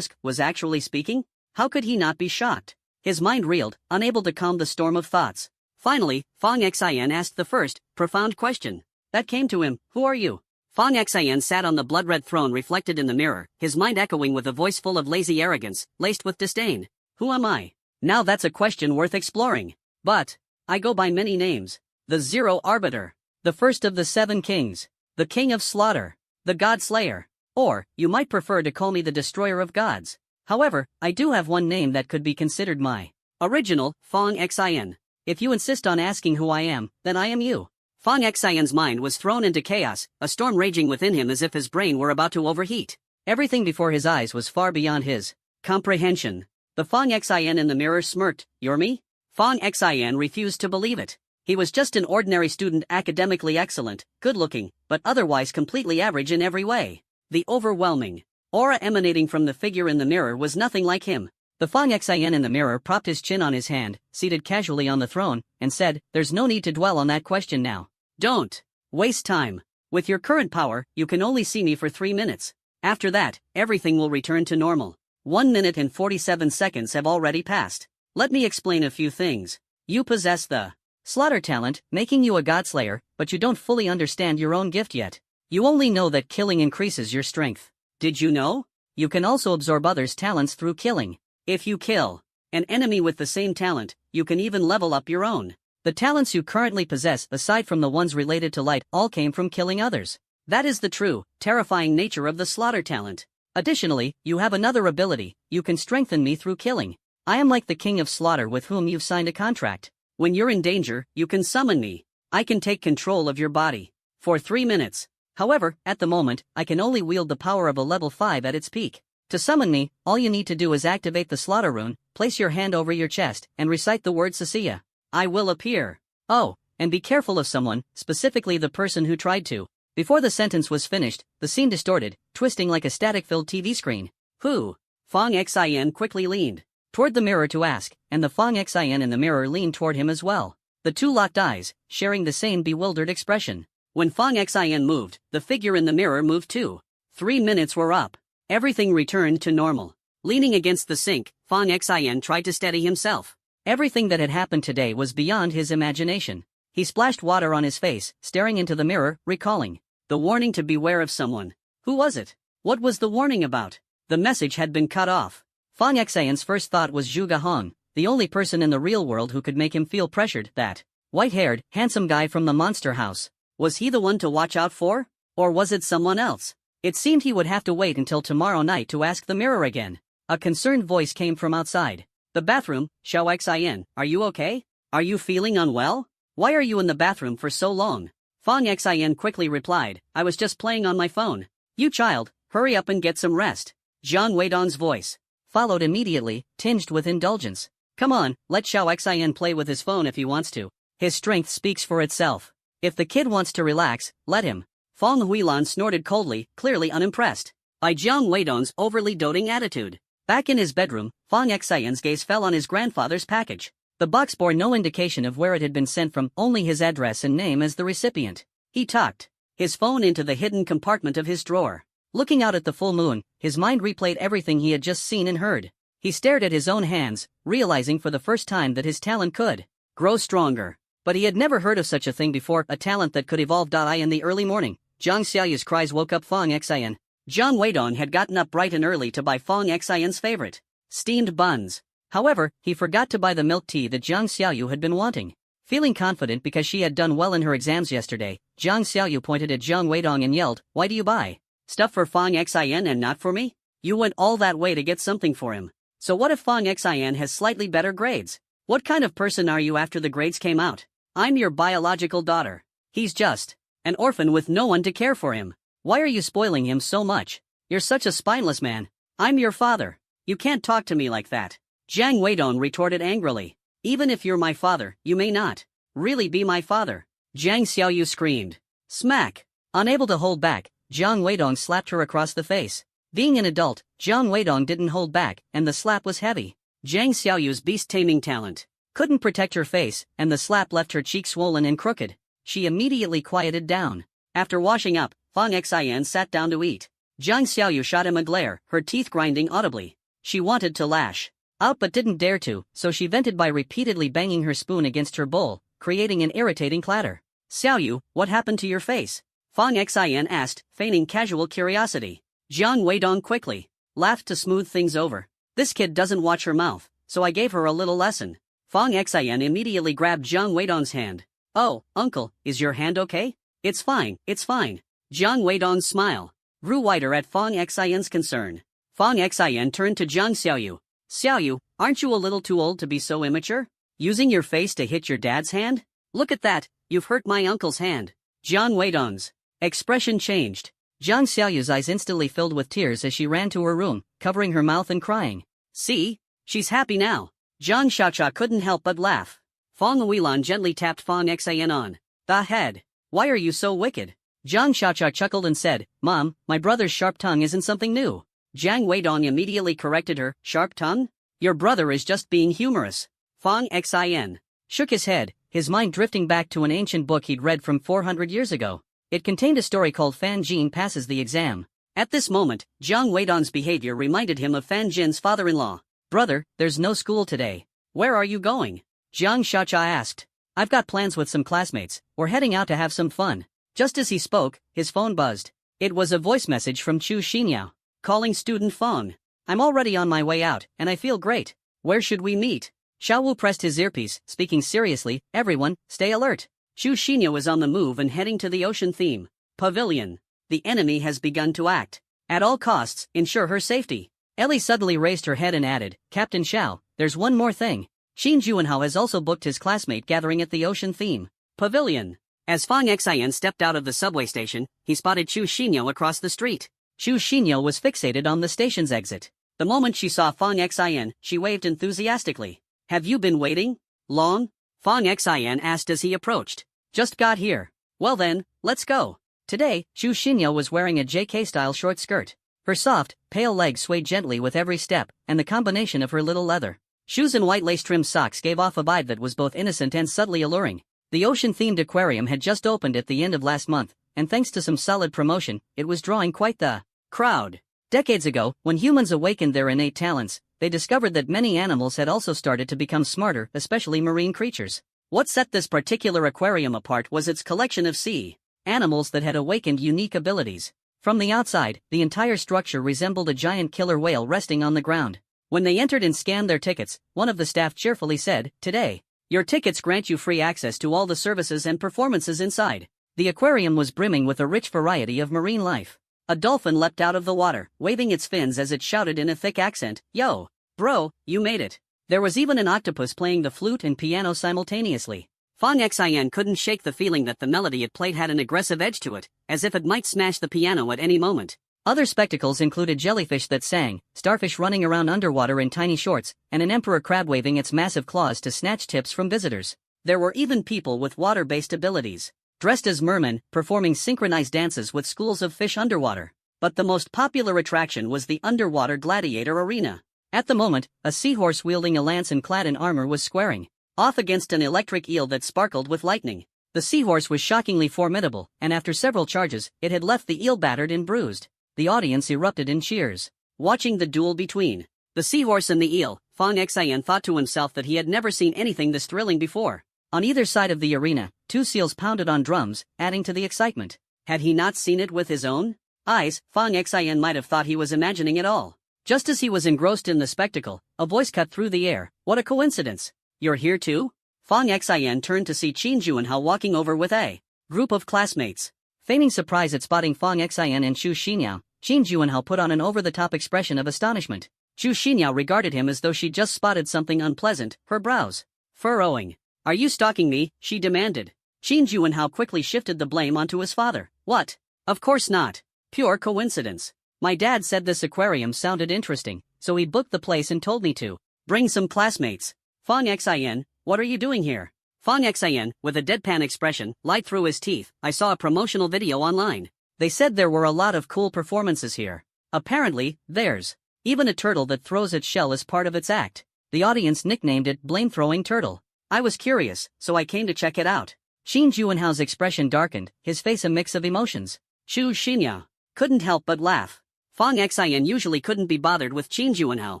was actually speaking? How could he not be shocked? His mind reeled, unable to calm the storm of thoughts. Finally, Fang Xian asked the first, profound question that came to him. Who are you? Fang Xian sat on the blood-red throne reflected in the mirror, his mind echoing with a voice full of lazy arrogance, laced with disdain. Who am I? Now that's a question worth exploring. But I go by many names. The Zero Arbiter, the first of the 7 kings, the king of slaughter, the God Slayer, or, you might prefer to call me the destroyer of gods. However, I do have one name that could be considered my original, Fang Xian. If you insist on asking who I am, then I am you. Fang Xian's mind was thrown into chaos, a storm raging within him as if his brain were about to overheat. Everything before his eyes was far beyond his comprehension. The Fang Xian in the mirror smirked. "You're me?" Fang Xian refused to believe it. He was just an ordinary student, academically excellent, good-looking, but otherwise completely average in every way. The overwhelming aura emanating from the figure in the mirror was nothing like him. The Fang Xian in the mirror propped his chin on his hand, seated casually on the throne, and said, "There's no need to dwell on that question now. Don't waste time. With your current power, you can only see me for 3 minutes. After that, everything will return to normal. 1 minute and 47 seconds have already passed. Let me explain a few things. You possess the slaughter talent, making you a godslayer, but you don't fully understand your own gift yet. You only know that killing increases your strength. Did you know? You can also absorb others' talents through killing. If you kill an enemy with the same talent, you can even level up your own. The talents you currently possess, aside from the ones related to light, all came from killing others. That is the true, terrifying nature of the slaughter talent. Additionally, you have another ability. You can strengthen me through killing. I am like the king of slaughter with whom you've signed a contract. When you're in danger, you can summon me. I can take control of your body for 3 minutes. However, at the moment, I can only wield the power of a level 5 at its peak. To summon me, all you need to do is activate the slaughter rune, place your hand over your chest, and recite the word Sasiya. I will appear. Oh, and be careful of someone, specifically the person who tried to. Before the sentence was finished, the scene distorted, twisting like a static-filled TV screen. Who? Fang Xian quickly leaned toward the mirror to ask, and the Fang Xian in the mirror leaned toward him as well. The two locked eyes, sharing the same bewildered expression. When Fang Xian moved, the figure in the mirror moved too. 3 minutes were up. Everything returned to normal. Leaning against the sink, Fang Xian tried to steady himself. Everything that had happened today was beyond his imagination. He splashed water on his face, staring into the mirror, recalling the warning to beware of someone. Who was it? What was the warning about? The message had been cut off. Fang Xian's first thought was Zhu Gahong, the only person in the real world who could make him feel pressured. That white-haired, handsome guy from the monster house. Was he the one to watch out for? Or was it someone else? It seemed he would have to wait until tomorrow night to ask the mirror again. A concerned voice came from outside the bathroom. Xiao Xian, are you okay? Are you feeling unwell? Why are you in the bathroom for so long? Fang Xian quickly replied, I was just playing on my phone. You child, hurry up and get some rest. Zhang Weidong's voice followed immediately, tinged with indulgence. Come on, let Xiao Xian play with his phone if he wants to. His strength speaks for itself. If the kid wants to relax, let him. Fang Huilan snorted coldly, clearly unimpressed by Zhang Weidong's overly doting attitude. Back in his bedroom, Fang Xian's gaze fell on his grandfather's package. The box bore no indication of where it had been sent from, only his address and name as the recipient. He tucked his phone into the hidden compartment of his drawer. Looking out at the full moon, his mind replayed everything he had just seen and heard. He stared at his own hands, realizing for the first time that his talent could grow stronger. But he had never heard of such a thing before, a talent that could evolve. In the early morning, Zhang Xiaoyu's cries woke up Fang Xian. Zhang Weidong had gotten up bright and early to buy Fang Xian's favorite steamed buns. However, he forgot to buy the milk tea that Zhang Xiaoyu had been wanting. Feeling confident because she had done well in her exams yesterday, Zhang Xiaoyu pointed at Zhang Weidong and yelled, Why do you buy stuff for Fang Xian and not for me? You went all that way to get something for him. So what if Fang Xian has slightly better grades? What kind of person are you after the grades came out? I'm your biological daughter. He's just an orphan with no one to care for him. Why are you spoiling him so much? You're such a spineless man. I'm your father. You can't talk to me like that. Zhang Weidong retorted angrily. Even if you're my father, you may not really be my father. Zhang Xiaoyu screamed. Smack! Unable to hold back, Zhang Weidong slapped her across the face. Being an adult, Zhang Weidong didn't hold back, and the slap was heavy. Zhang Xiaoyu's beast-taming talent couldn't protect her face, and the slap left her cheek swollen and crooked. She immediately quieted down. After washing up, Fang Xian sat down to eat. Zhang Xiaoyu shot him a glare, her teeth grinding audibly. She wanted to lash out but didn't dare to, so she vented by repeatedly banging her spoon against her bowl, creating an irritating clatter. Xiaoyu, what happened to your face? Fang Xian asked, feigning casual curiosity. Zhang Weidong quickly laughed to smooth things over. This kid doesn't watch her mouth, so I gave her a little lesson. Fang Xian immediately grabbed Zhang Weidong's hand. Oh, uncle, is your hand okay? It's fine, it's fine. Zhang Weidong's smile grew wider at Fang Xian's concern. Fang Xian turned to Zhang Xiaoyu. Xiaoyu, aren't you a little too old to be so immature? Using your face to hit your dad's hand? Look at that, you've hurt my uncle's hand. Jiang Weidong's expression changed. Jiang Xiaoyu's eyes instantly filled with tears as she ran to her room, covering her mouth and crying. See? She's happy now. Jiang Xiaocha couldn't help but laugh. Fong Huilan gently tapped Fong Xian on the head. Why are you so wicked? Jiang Xiaocha chuckled and said, Mom, my brother's sharp tongue isn't something new. Jiang Weidong immediately corrected her, sharp tongue? Your brother is just being humorous. Fong Xian shook his head, his mind drifting back to an ancient book he'd read from 400 years ago. It contained a story called Fan Jin Passes the Exam. At this moment, Jiang Weidong's behavior reminded him of Fan Jin's father-in-law. Brother, there's no school today. Where are you going? Jiang Xiaocha asked. I've got plans with some classmates. We're heading out to have some fun. Just as he spoke, his phone buzzed. It was a voice message from Chu Xinyao. Calling student Fong. I'm already on my way out, and I feel great. Where should we meet? Xiao Wu pressed his earpiece, speaking seriously, everyone, stay alert. Chu Xinyao is on the move and heading to the ocean theme pavilion. The enemy has begun to act. At all costs, ensure her safety. Ellie suddenly raised her head and added, Captain Xiao, there's one more thing. Xin Juanhao has also booked his classmate gathering at the ocean theme pavilion. As Fong Xian stepped out of the subway station, he spotted Chu Xinyao across the street. Chu Xinyao was fixated on the station's exit. The moment she saw Fong Xian, she waved enthusiastically. Have you been waiting long? Fong Xian asked as he approached. Just got here. Well then, let's go. Today, Chu Xinyao was wearing a JK-style short skirt. Her soft, pale legs swayed gently with every step, and the combination of her little leather shoes and white lace-trimmed socks gave off a vibe that was both innocent and subtly alluring. The ocean-themed aquarium had just opened at the end of last month, and thanks to some solid promotion, it was drawing quite the crowd. Decades ago, when humans awakened their innate talents, they discovered that many animals had also started to become smarter, especially marine creatures. What set this particular aquarium apart was its collection of sea animals that had awakened unique abilities. From the outside, the entire structure resembled a giant killer whale resting on the ground. When they entered and scanned their tickets, one of the staff cheerfully said, Today, your tickets grant you free access to all the services and performances inside. The aquarium was brimming with a rich variety of marine life. A dolphin leapt out of the water, waving its fins as it shouted in a thick accent, Yo, bro, you made it. There was even an octopus playing the flute and piano simultaneously. Fong Xian couldn't shake the feeling that the melody it played had an aggressive edge to it, as if it might smash the piano at any moment. Other spectacles included jellyfish that sang, starfish running around underwater in tiny shorts, and an emperor crab waving its massive claws to snatch tips from visitors. There were even people with water-based abilities, dressed as mermen, performing synchronized dances with schools of fish underwater. But the most popular attraction was the underwater gladiator arena. At the moment, a seahorse wielding a lance and clad in armor was squaring off against an electric eel that sparkled with lightning. The seahorse was shockingly formidable, and after several charges, it had left the eel battered and bruised. The audience erupted in cheers. Watching the duel between the seahorse and the eel, Fong Xian thought to himself that he had never seen anything this thrilling before. On either side of the arena, two seals pounded on drums, adding to the excitement. Had he not seen it with his own eyes, Fong Xian might have thought he was imagining it all. Just as he was engrossed in the spectacle, a voice cut through the air. What a coincidence. You're here too? Fong Xian turned to see Qin Juanhao walking over with a group of classmates. Feigning surprise at spotting Fong Xian and Chu Xinyao, Qin Juanhao put on an over-the-top expression of astonishment. Chu Xinyao regarded him as though she'd just spotted something unpleasant, her brows furrowing. Are you stalking me? She demanded. Qin Juanhao quickly shifted the blame onto his father. What? Of course not. Pure coincidence. My dad said this aquarium sounded interesting, so he booked the place and told me to bring some classmates. Fong Xian, what are you doing here? Fong Xian, with a deadpan expression, lied through his teeth. I saw a promotional video online. They said there were a lot of cool performances here. Apparently, there's even a turtle that throws its shell as part of its act. The audience nicknamed it Blame-Throwing Turtle. I was curious, so I came to check it out. Qin Juanhao's expression darkened, his face a mix of emotions. Chu Xinyao couldn't help but laugh. Fong Xian usually couldn't be bothered with Qin Juanhao,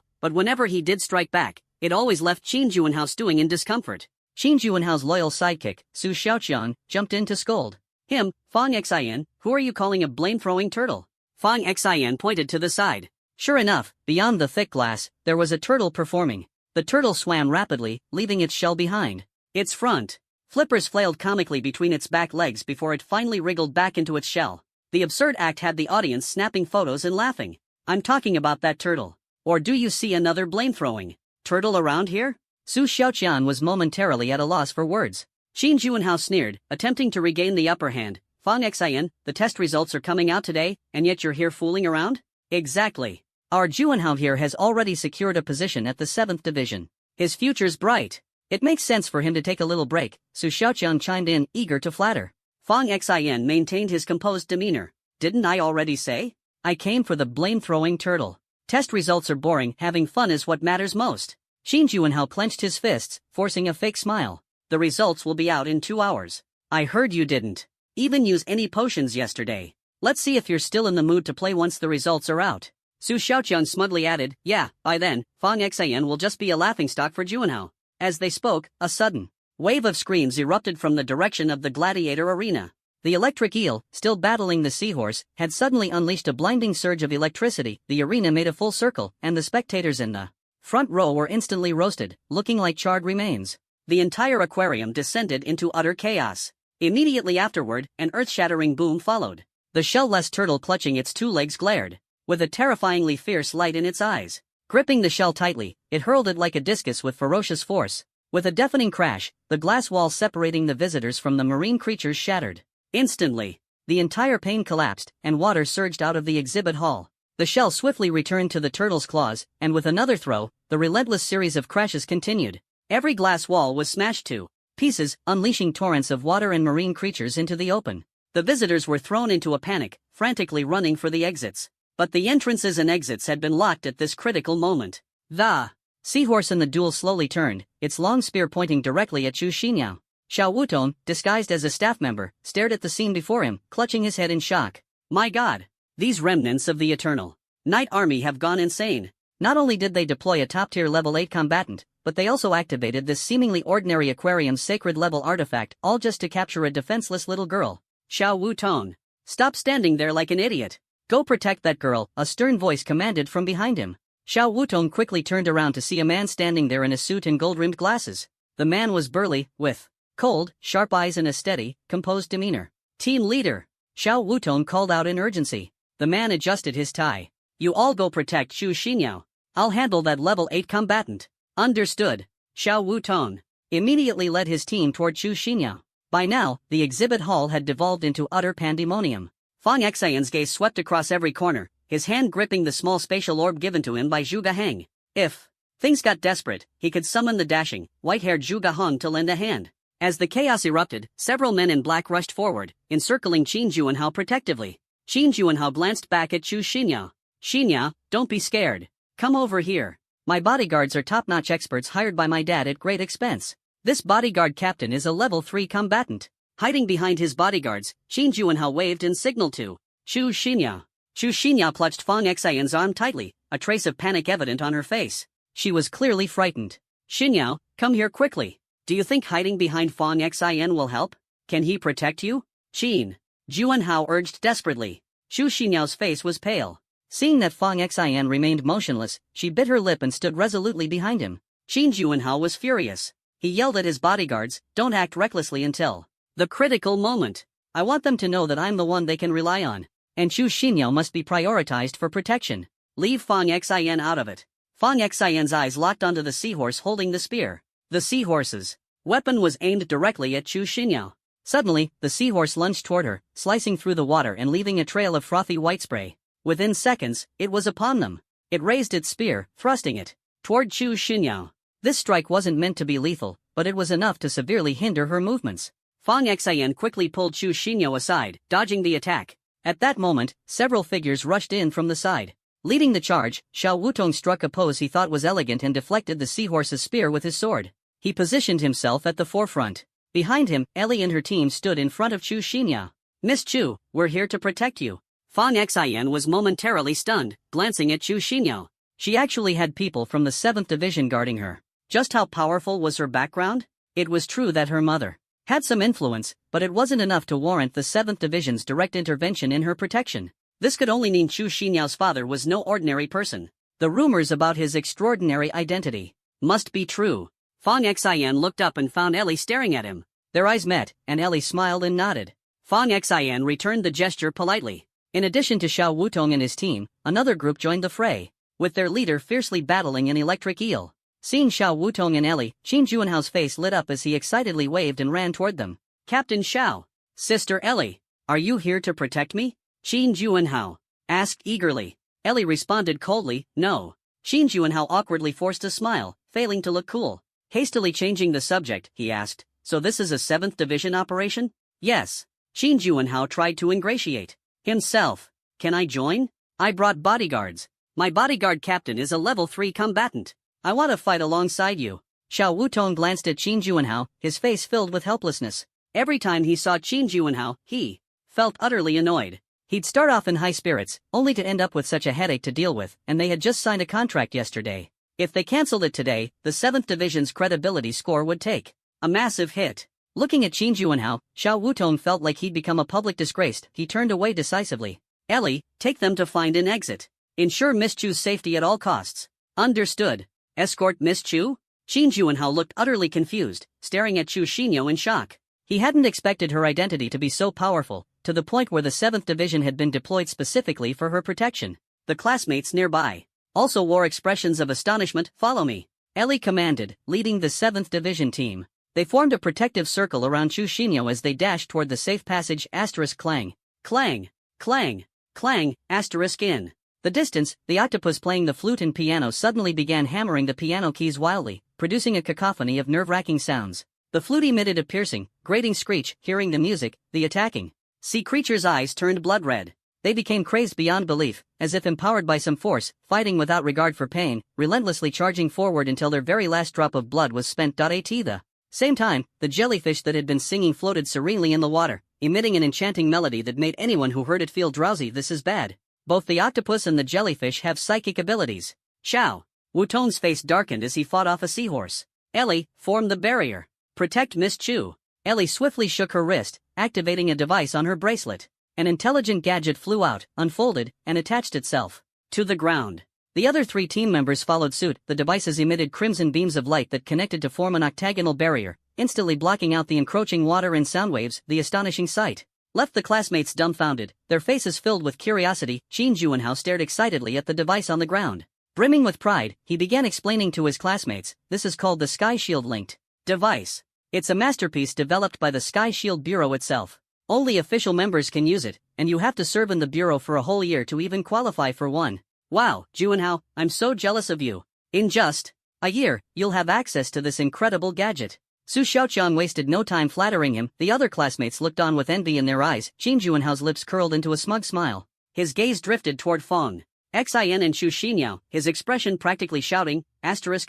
but whenever he did strike back, it always left Qin Juanhao stewing in discomfort. Qin Juanhao's loyal sidekick, Su Xiaoqiang, jumped in to scold him. Fong Xian, who are you calling a blame-throwing turtle? Fong Xian pointed to the side. Sure enough, beyond the thick glass, there was a turtle performing. The turtle swam rapidly, leaving its shell behind. Its front flippers flailed comically between its back legs before it finally wriggled back into its shell. The absurd act had the audience snapping photos and laughing. I'm talking about that turtle. Or do you see another blame-throwing turtle around here? Su Xiaoqian was momentarily at a loss for words. Qin Juanhao sneered, attempting to regain the upper hand. Fang Xian, the test results are coming out today, and yet you're here fooling around? Exactly. Our Juanhao here has already secured a position at the 7th division. His future's bright. It makes sense for him to take a little break, Su Xiaoqiang chimed in, eager to flatter. Fang Xian maintained his composed demeanor. Didn't I already say? I came for the blame-throwing turtle. Test results are boring, having fun is what matters most. Qin Juanhao clenched his fists, forcing a fake smile. The results will be out in 2 hours. I heard you didn't even use any potions yesterday. Let's see if you're still in the mood to play once the results are out. Su Xiaoqiang smugly added, yeah, by then, Fang Xian will just be a laughingstock for Juanhao. As they spoke, a sudden wave of screams erupted from the direction of the gladiator arena. The electric eel, still battling the seahorse, had suddenly unleashed a blinding surge of electricity. The arena made a full circle, and the spectators in the front row were instantly roasted, looking like charred remains. The entire aquarium descended into utter chaos. Immediately afterward, an earth-shattering boom followed. The shell-less turtle clutching its 2 legs glared, with a terrifyingly fierce light in its eyes. Gripping the shell tightly, it hurled it like a discus with ferocious force. With a deafening crash, the glass wall separating the visitors from the marine creatures shattered. Instantly, the entire pane collapsed, and water surged out of the exhibit hall. The shell swiftly returned to the turtle's claws, and with another throw, the relentless series of crashes continued. Every glass wall was smashed to pieces, unleashing torrents of water and marine creatures into the open. The visitors were thrown into a panic, frantically running for the exits. But the entrances and exits had been locked at this critical moment. The seahorse in the duel slowly turned, its long spear pointing directly at Chu Xinyao. Xiao Wutong, disguised as a staff member, stared at the scene before him, clutching his head in shock. My God! These remnants of the Eternal Night Army have gone insane. Not only did they deploy a top-tier level 8 combatant, but they also activated this seemingly ordinary aquarium's sacred-level artifact, all just to capture a defenseless little girl. Xiao Wutong, stop standing there like an idiot. Go protect that girl, a stern voice commanded from behind him. Xiao Wutong quickly turned around to see a man standing there in a suit and gold-rimmed glasses. The man was burly, with cold, sharp eyes and a steady, composed demeanor. Team leader! Xiao Wutong called out in urgency. The man adjusted his tie. You all go protect Chu Xinyao. I'll handle that level 8 combatant. Understood. Xiao Wutong immediately led his team toward Chu Xinyao. By now, the exhibit hall had devolved into utter pandemonium. Fang Xian's gaze swept across every corner, his hand gripping the small spatial orb given to him by Zhu Gaheng. If things got desperate, he could summon the dashing, white-haired Zhu Gaheng to lend a hand. As the chaos erupted, several men in black rushed forward, encircling Qin Juanhao protectively. Qin Juanhao glanced back at Chu Xinyao. Xinyao, don't be scared. Come over here. My bodyguards are top-notch experts hired by my dad at great expense. This bodyguard captain is a level 3 combatant. Hiding behind his bodyguards, Qin Juanhao waved and signaled to Chu Xinyao. Chu Xinyao clutched Fang Xian's arm tightly, a trace of panic evident on her face. She was clearly frightened. Xinyao, come here quickly. Do you think hiding behind Fang Xian will help? Can he protect you? Qin Juanhao urged desperately. Chu Xinyao's face was pale. Seeing that Fang Xian remained motionless, she bit her lip and stood resolutely behind him. Qin Juanhao was furious. He yelled at his bodyguards, don't act recklessly until the critical moment. I want them to know that I'm the one they can rely on. And Chu Xinyao must be prioritized for protection. Leave Fang Xian out of it. Fang Xian's eyes locked onto the seahorse holding the spear. The seahorse's weapon was aimed directly at Chu Xinyao. Suddenly, the seahorse lunged toward her, slicing through the water and leaving a trail of frothy white spray. Within seconds, it was upon them. It raised its spear, thrusting it toward Chu Xinyao. This strike wasn't meant to be lethal, but it was enough to severely hinder her movements. Fang Xian quickly pulled Chu Xinyao aside, dodging the attack. At that moment, several figures rushed in from the side. Leading the charge, Xiao Wutong struck a pose he thought was elegant and deflected the seahorse's spear with his sword. He positioned himself at the forefront. Behind him, Ellie and her team stood in front of Chu Xinyao. Miss Chu, we're here to protect you. Fang Xian was momentarily stunned, glancing at Chu Xinyao. She actually had people from the 7th Division guarding her. Just how powerful was her background? It was true that her mother had some influence, but it wasn't enough to warrant the 7th Division's direct intervention in her protection. This could only mean Chu Xinyao's father was no ordinary person. The rumors about his extraordinary identity must be true. Fang Xian looked up and found Ellie staring at him. Their eyes met, and Ellie smiled and nodded. Fang Xian returned the gesture politely. In addition to Xiao Wutong and his team, another group joined the fray, with their leader fiercely battling an electric eel. Seeing Xiao Wutong and Ellie, Qin Juanhao's face lit up as he excitedly waved and ran toward them. Captain Xiao. Sister Ellie. Are you here to protect me? Qin Juanhao asked eagerly. Ellie responded coldly, no. Qin Juanhao awkwardly forced a smile, failing to look cool. Hastily changing the subject, he asked, so this is a 7th Division operation? Yes. Qin Juanhao tried to ingratiate himself. Can I join? I brought bodyguards. My bodyguard captain is a level 3 combatant. I want to fight alongside you. Xiao Wutong glanced at Qin Juanhao, his face filled with helplessness. Every time he saw Qin Juanhao, he felt utterly annoyed. He'd start off in high spirits, only to end up with such a headache to deal with, and they had just signed a contract yesterday. If they cancelled it today, the 7th Division's credibility score would take a massive hit. Looking at Qin Juanhao, Xiao Wutong felt like he'd become a public disgrace. He turned away decisively. Ellie, take them to find an exit. Ensure Miss Chu's safety at all costs. Understood. Escort Miss Chu? Qin Juanhao looked utterly confused, staring at Chu Xinyo in shock. He hadn't expected her identity to be so powerful, to the point where the 7th Division had been deployed specifically for her protection. The classmates nearby also wore expressions of astonishment. Follow me. Ellie commanded, leading the 7th Division team. They formed a protective circle around Chu Xinyo as they dashed toward the safe passage. Clang. Clang. Clang. Clang. In the distance, the octopus playing the flute and piano suddenly began hammering the piano keys wildly, producing a cacophony of nerve-wracking sounds. The flute emitted a piercing, grating screech. Hearing the music, the attacking sea creature's eyes turned blood red. They became crazed beyond belief, as if empowered by some force, fighting without regard for pain, relentlessly charging forward until their very last drop of blood was spent. At the same time, the jellyfish that had been singing floated serenely in the water, emitting an enchanting melody that made anyone who heard it feel drowsy. This is bad. Both the octopus and the jellyfish have psychic abilities. Xiao Wutong's face darkened as he fought off a seahorse. Ellie, form the barrier. Protect Miss Chu. Ellie swiftly shook her wrist, activating a device on her bracelet. An intelligent gadget flew out, unfolded, and attached itself to the ground. The other 3 team members followed suit. The devices emitted crimson beams of light that connected to form an octagonal barrier, instantly blocking out the encroaching water and sound waves. The astonishing sight left the classmates dumbfounded, their faces filled with curiosity. Qin Juanhao stared excitedly at the device on the ground. Brimming with pride, he began explaining to his classmates, this is called the Sky Shield linked device. It's a masterpiece developed by the Sky Shield Bureau itself. Only official members can use it, and you have to serve in the Bureau for a whole year to even qualify for one. Wow, Juanhao, I'm so jealous of you. In just a year, you'll have access to this incredible gadget. Su Xiaoqiang wasted no time flattering him. The other classmates looked on with envy in their eyes. Qin Juanhao's lips curled into a smug smile. His gaze drifted toward Feng Xin and Chu Xinyo, his expression practically shouting,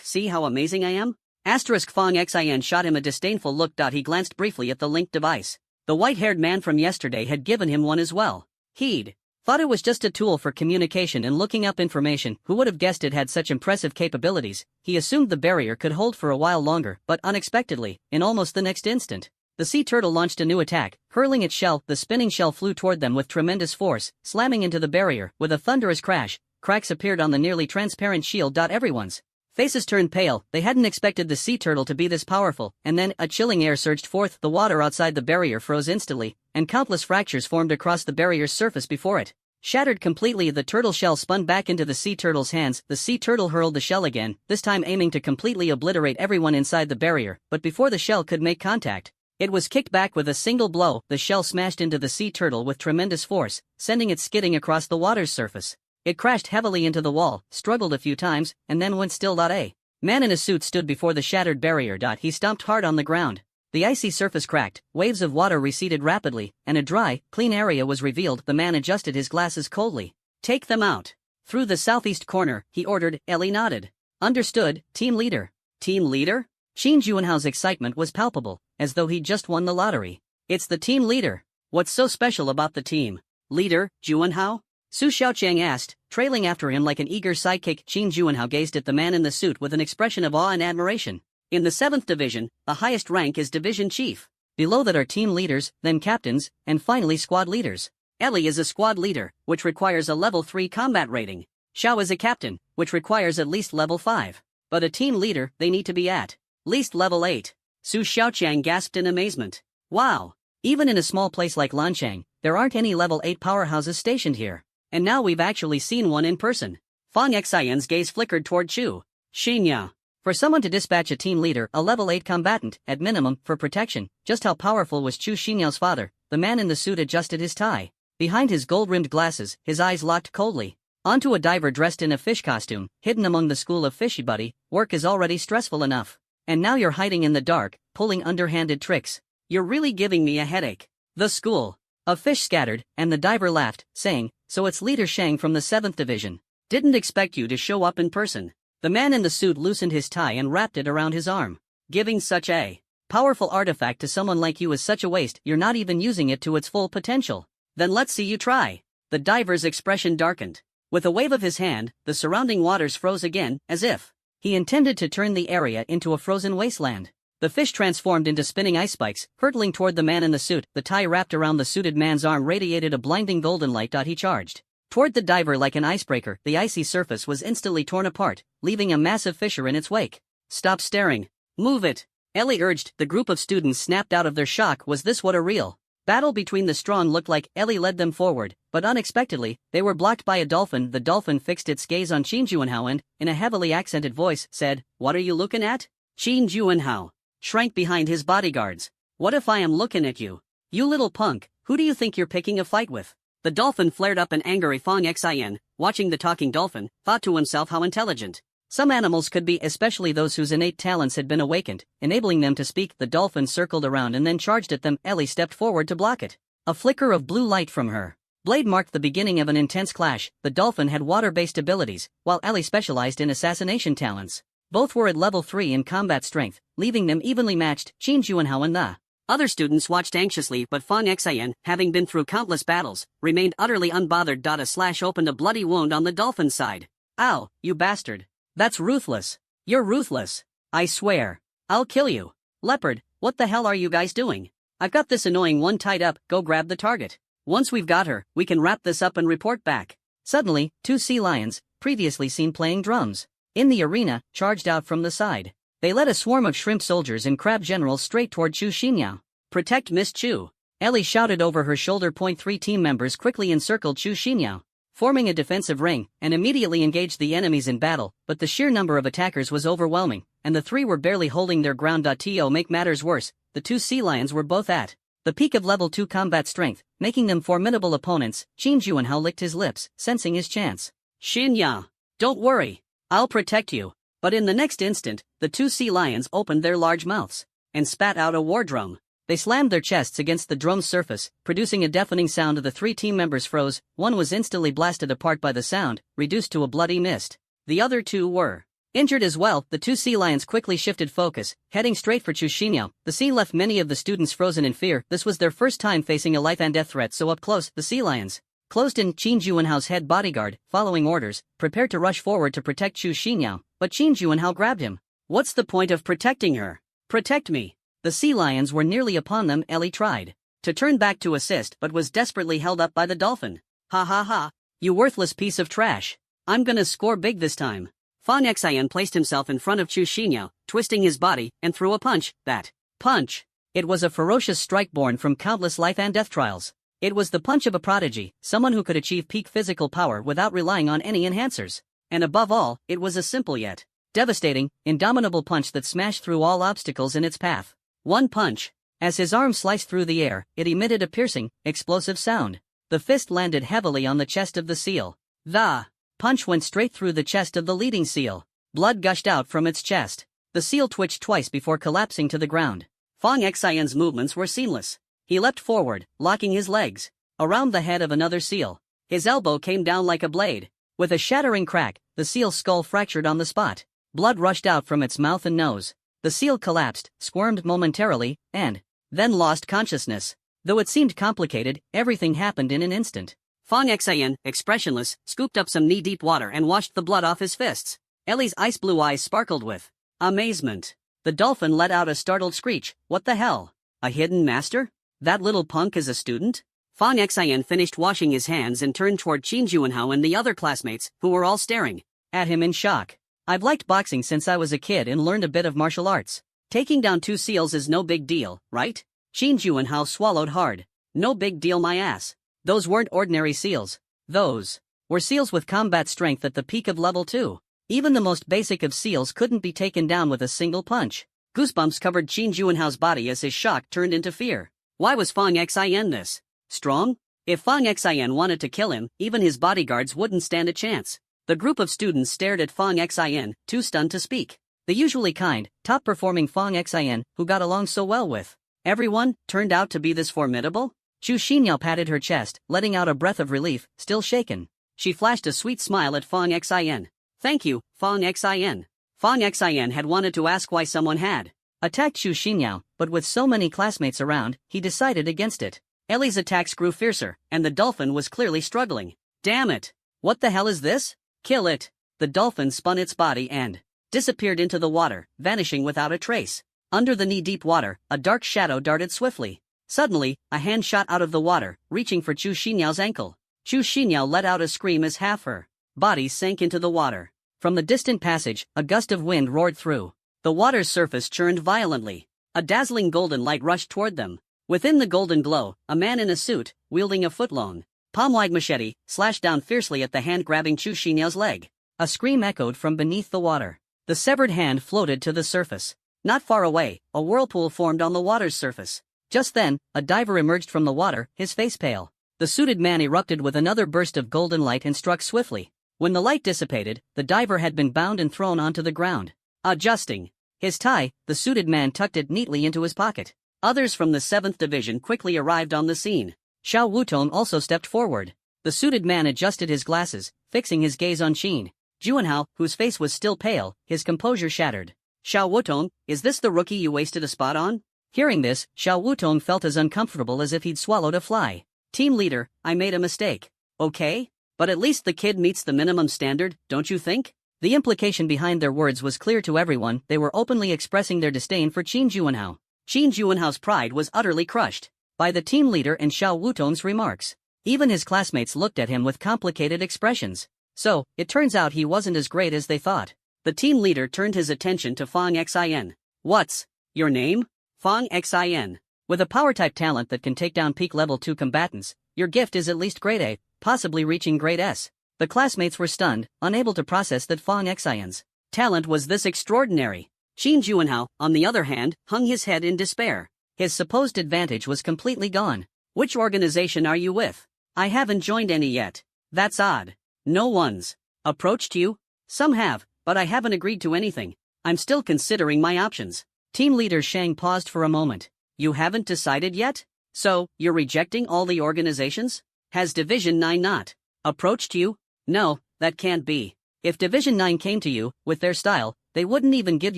see how amazing I am? Feng Xin shot him a disdainful look. He glanced briefly at the linked device. The white-haired man from yesterday had given him one as well. He'd thought it was just a tool for communication and looking up information. Who would have guessed it had such impressive capabilities? He assumed the barrier could hold for a while longer, but unexpectedly, in almost the next instant, the sea turtle launched a new attack, hurling its shell. The spinning shell flew toward them with tremendous force, slamming into the barrier. With a thunderous crash, cracks appeared on the nearly transparent shield. Everyone's faces turned pale. They hadn't expected the sea turtle to be this powerful, and then a chilling air surged forth. The water outside the barrier froze instantly, and countless fractures formed across the barrier's surface before it shattered completely. The turtle shell spun back into the sea turtle's hands. The sea turtle hurled the shell again, this time aiming to completely obliterate everyone inside the barrier, but before the shell could make contact, it was kicked back with a single blow. The shell smashed into the sea turtle with tremendous force, sending it skidding across the water's surface. It crashed heavily into the wall, struggled a few times, and then went still. A man in a suit stood before the shattered barrier. He stomped hard on the ground. The icy surface cracked, waves of water receded rapidly, and a dry, clean area was revealed. The man adjusted his glasses coldly. Take them out. Through the southeast corner, he ordered. Ellie nodded. Understood, team leader. Team leader? Qin Juanhao's excitement was palpable, as though he'd just won the lottery. It's the team leader. What's so special about the team leader, Juanhao? Su Xiaoqiang asked, trailing after him like an eager sidekick. Qin Juanhao gazed at the man in the suit with an expression of awe and admiration. In the 7th Division, the highest rank is Division Chief. Below that are team leaders, then captains, and finally squad leaders. Ellie is a squad leader, which requires a level 3 combat rating. Xiao is a captain, which requires at least level 5. But a team leader, they need to be at least level 8. Su Xiaoqiang gasped in amazement. Wow! Even in a small place like Lanchang, there aren't any level 8 powerhouses stationed here. And now we've actually seen one in person. Feng Xin's gaze flickered toward Chu Xinyo. For someone to dispatch a team leader, a level 8 combatant, at minimum, for protection, just how powerful was Chu Xinyao's father? The man in the suit adjusted his tie. Behind his gold-rimmed glasses, his eyes locked coldly. Onto a diver dressed in a fish costume, hidden among the school of fishy buddy, work is already stressful enough. And now you're hiding in the dark, pulling underhanded tricks. You're really giving me a headache. The school of fish scattered, and the diver laughed, saying, so it's Leader Shang from the 7th Division. Didn't expect you to show up in person. The man in the suit loosened his tie and wrapped it around his arm. Giving such a powerful artifact to someone like you is such a waste, you're not even using it to its full potential. Then let's see you try. The diver's expression darkened. With a wave of his hand, the surrounding waters froze again, as if he intended to turn the area into a frozen wasteland. The fish transformed into spinning ice spikes, hurtling toward the man in the suit. The tie wrapped around the suited man's arm radiated a blinding golden light. He charged toward the diver like an icebreaker. The icy surface was instantly torn apart, leaving a massive fissure in its wake. Stop staring. Move it. Ellie urged. The group of students snapped out of their shock. Was this what a real battle between the strong looked like? Ellie led them forward, but unexpectedly, they were blocked by a dolphin. The dolphin fixed its gaze on Qin Juanhao and, in a heavily accented voice, said, "What are you looking at?" Qin Juanhao shrank behind his bodyguards. "What if I am looking at you? You little punk, who do you think you're picking a fight with?" The dolphin flared up in anger. Fong Xin, watching the talking dolphin, thought to himself how intelligent some animals could be, especially those whose innate talents had been awakened, enabling them to speak. The dolphin circled around and then charged at them. Ellie stepped forward to block it. A flicker of blue light from her blade marked the beginning of an intense clash. The dolphin had water-based abilities, while Ellie specialized in assassination talents. Both were at level 3 in combat strength, leaving them evenly matched. Qin Juanhao and the other students watched anxiously, but Fong Xin, having been through countless battles, remained utterly unbothered. A slash opened a bloody wound on the dolphin's side. "Ow, you bastard. That's ruthless. You're ruthless. I swear. I'll kill you." "Leopard, what the hell are you guys doing? I've got this annoying one tied up. Go grab the target. Once we've got her, we can wrap this up and report back." Suddenly, 2 sea lions, previously seen playing drums in the arena, charged out from the side. They led a swarm of shrimp soldiers and crab generals straight toward Chu Xinyao. "Protect Miss Chu," Ellie shouted over her shoulder. 3 team members quickly encircled Chu Xinyao, forming a defensive ring, and immediately engaged the enemies in battle, but the sheer number of attackers was overwhelming, and the 3 were barely holding their ground. To make matters worse, the 2 sea lions were both at the peak of level 2 combat strength, making them formidable opponents. Qin Juanhao licked his lips, sensing his chance. "Xinya, don't worry. I'll protect you." But in the next instant, the 2 sea lions opened their large mouths and spat out a war drum. They slammed their chests against the drum's surface, producing a deafening sound. The 3 team members froze. One was instantly blasted apart by the sound, reduced to a bloody mist. The other 2 were injured as well. The 2 sea lions quickly shifted focus, heading straight for Chu Xinyao. The scene left many of the students frozen in fear. This was their first time facing a life and death threat so up close. The sea lions closed in. Qin Juanhao's head bodyguard, following orders, prepared to rush forward to protect Chu Xinyao, but Qin Juanhao grabbed him. "What's the point of protecting her? Protect me." The sea lions were nearly upon them. Ellie tried to turn back to assist but was desperately held up by the dolphin. "Ha ha ha, you worthless piece of trash. I'm gonna score big this time." Fong Xin placed himself in front of Chu Xinyao, twisting his body, and threw a punch. That punch! It was a ferocious strike born from countless life and death trials. It was the punch of a prodigy, someone who could achieve peak physical power without relying on any enhancers. And above all, it was a simple yet devastating, indomitable punch that smashed through all obstacles in its path. One punch. As his arm sliced through the air, it emitted a piercing, explosive sound. The fist landed heavily on the chest of the seal. The punch went straight through the chest of the leading seal. Blood gushed out from its chest. The seal twitched twice before collapsing to the ground. Fong Xion's movements were seamless. He leapt forward, locking his legs around the head of another seal. His elbow came down like a blade. With a shattering crack, the seal's skull fractured on the spot. Blood rushed out from its mouth and nose. The seal collapsed, squirmed momentarily, and then lost consciousness. Though it seemed complicated, everything happened in an instant. Fong Xian, expressionless, scooped up some knee-deep water and washed the blood off his fists. Ellie's ice-blue eyes sparkled with amazement. The dolphin let out a startled screech. "What the hell? A hidden master? That little punk is a student?" Fong Xian finished washing his hands and turned toward Qin Juanhao and the other classmates, who were all staring at him in shock. "I've liked boxing since I was a kid and learned a bit of martial arts. Taking down 2 seals is no big deal, right?" Qin Juanhao swallowed hard. "No big deal my ass. Those weren't ordinary seals. Those were seals with combat strength at the peak of level 2. Even the most basic of seals couldn't be taken down with a single punch. Goosebumps covered Qin Juanhao's body as his shock turned into fear. Why was Fang Xin this strong? If Fang Xin wanted to kill him, even his bodyguards wouldn't stand a chance. The group of students stared at Fang Xin, too stunned to speak. The usually kind, top-performing Fang Xin, who got along so well with everyone, turned out to be this formidable? Chu Xinyao patted her chest, letting out a breath of relief, still shaken. She flashed a sweet smile at Fang Xin. Thank you, Fang Xin. Fang Xin had wanted to ask why someone had attacked Chu Xinyao, but with so many classmates around, he decided against it. Ellie's attacks grew fiercer, and the dolphin was clearly struggling. Damn it! What the hell is this? Kill it! The dolphin spun its body and disappeared into the water, vanishing without a trace. Under the knee-deep water, a dark shadow darted swiftly. Suddenly, a hand shot out of the water, reaching for Chu Xinyao's ankle. Chu Xinyao let out a scream as half her body sank into the water. From the distant passage, a gust of wind roared through. The water's surface churned violently. A dazzling golden light rushed toward them. Within the golden glow, a man in a suit, wielding a foot-long, palm-wide machete, slashed down fiercely at the hand grabbing Chu Xinyao leg. A scream echoed from beneath the water. The severed hand floated to the surface. Not far away, a whirlpool formed on the water's surface. Just then, a diver emerged from the water, his face pale. The suited man erupted with another burst of golden light and struck swiftly. When the light dissipated, the diver had been bound and thrown onto the ground. Adjusting his tie, the suited man tucked it neatly into his pocket. Others from the 7th Division quickly arrived on the scene. Xiao Wutong also stepped forward. The suited man adjusted his glasses, fixing his gaze on Qin Juanhao, whose face was still pale, his composure shattered. Xiao Wutong, is this the rookie you wasted a spot on? Hearing this, Xiao Wutong felt as uncomfortable as if he'd swallowed a fly. Team leader, I made a mistake. Okay? But at least the kid meets the minimum standard, don't you think? The implication behind their words was clear to everyone. They were openly expressing their disdain for Qin Juanhao. Qin Juanhao's pride was utterly crushed by the team leader and Xiao Wutong's remarks. Even his classmates looked at him with complicated expressions. So, it turns out he wasn't as great as they thought. The team leader turned his attention to Fang Xin. What's your name? Fang Xin. With a power-type talent that can take down peak level 2 combatants, your gift is at least grade A, possibly reaching grade S. The classmates were stunned, unable to process that Fang Xin's talent was this extraordinary. Qin Juanhao, on the other hand, hung his head in despair. His supposed advantage was completely gone. Which organization are you with? I haven't joined any yet. That's odd. No one's approached you? Some have, but I haven't agreed to anything. I'm still considering my options. Team leader Shang paused for a moment. You haven't decided yet? So, you're rejecting all the organizations? Has Division 9 not approached you? No, that can't be. If Division 9 came to you, with their style, they wouldn't even give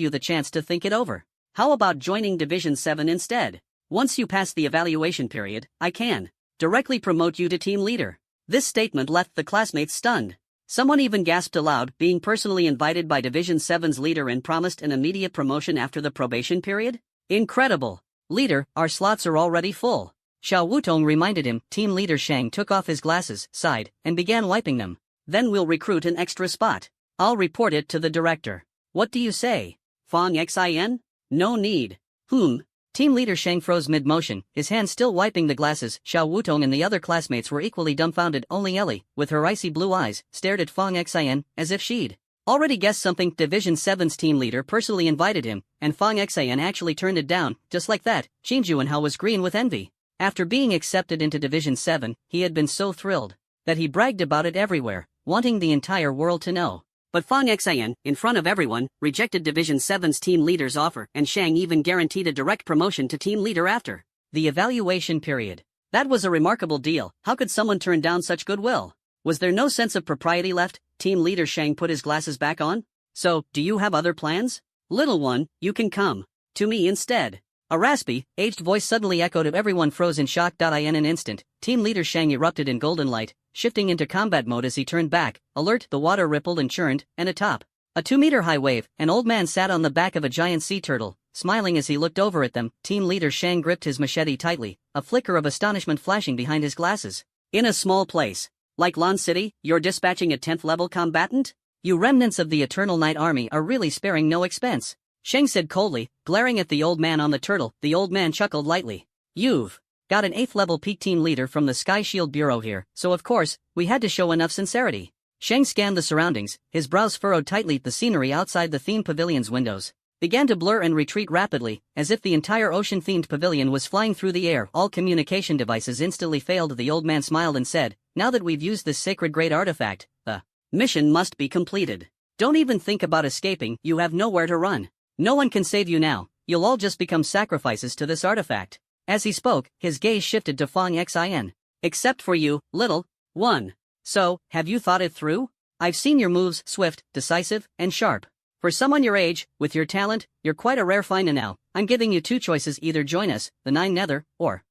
you the chance to think it over. How about joining Division 7 instead? Once you pass the evaluation period, I can directly promote you to team leader. This statement left the classmates stunned. Someone even gasped aloud, being personally invited by Division 7's leader and promised an immediate promotion after the probation period? Incredible. Leader, our slots are already full. Xiao Wutong reminded him. Team leader Shang took off his glasses, sighed, and began wiping them. Then we'll recruit an extra spot. I'll report it to the director. What do you say? Fang Xin? No need. Team leader Shang froze mid-motion, his hand still wiping the glasses. Xiao Wutong and the other classmates were equally dumbfounded. Only Ellie, with her icy blue eyes, stared at Fang Xin, as if she'd already guessed something. Division 7's team leader personally invited him, and Fang Xin actually turned it down. Just like that, Qin Juanhao was green with envy. After being accepted into Division 7, he had been so thrilled that he bragged about it everywhere, wanting the entire world to know. But Fang Xin, in front of everyone, rejected Division 7's team leader's offer, and Shang even guaranteed a direct promotion to team leader after the evaluation period. That was a remarkable deal. How could someone turn down such goodwill? Was there no sense of propriety left? Team leader Shang put his glasses back on. So, do you have other plans? Little one, you can come to me instead. A raspy, aged voice suddenly echoed. Everyone froze in shock. In an instant, team leader Shang erupted in golden light, shifting into combat mode as he turned back. Alert, the water rippled and churned, and atop a 2-meter-high wave, an old man sat on the back of a giant sea turtle, smiling as he looked over at them. Team leader Shang gripped his machete tightly, a flicker of astonishment flashing behind his glasses. In a small place like Lan City, you're dispatching a 10th level combatant? You remnants of the Eternal Night Army are really sparing no expense. Shang said coldly, glaring at the old man on the turtle. The old man chuckled lightly. You've got an 8th level peak team leader from the Sky Shield Bureau here, so of course, we had to show enough sincerity. Shang scanned the surroundings, his brows furrowed tightly. The scenery outside the themed pavilion's windows began to blur and retreat rapidly, as if the entire ocean-themed pavilion was flying through the air. All communication devices instantly failed. The old man smiled and said, "Now that we've used this sacred great artifact, the mission must be completed. Don't even think about escaping, you have nowhere to run. No one can save you now, you'll all just become sacrifices to this artifact." As he spoke, his gaze shifted to Fang Xin. "Except for you, little one. So, have you thought it through? I've seen your moves, swift, decisive, and sharp. For someone your age, with your talent, you're quite a rare find. And now, I'm giving you two choices: either join us, the Nine Nether, or,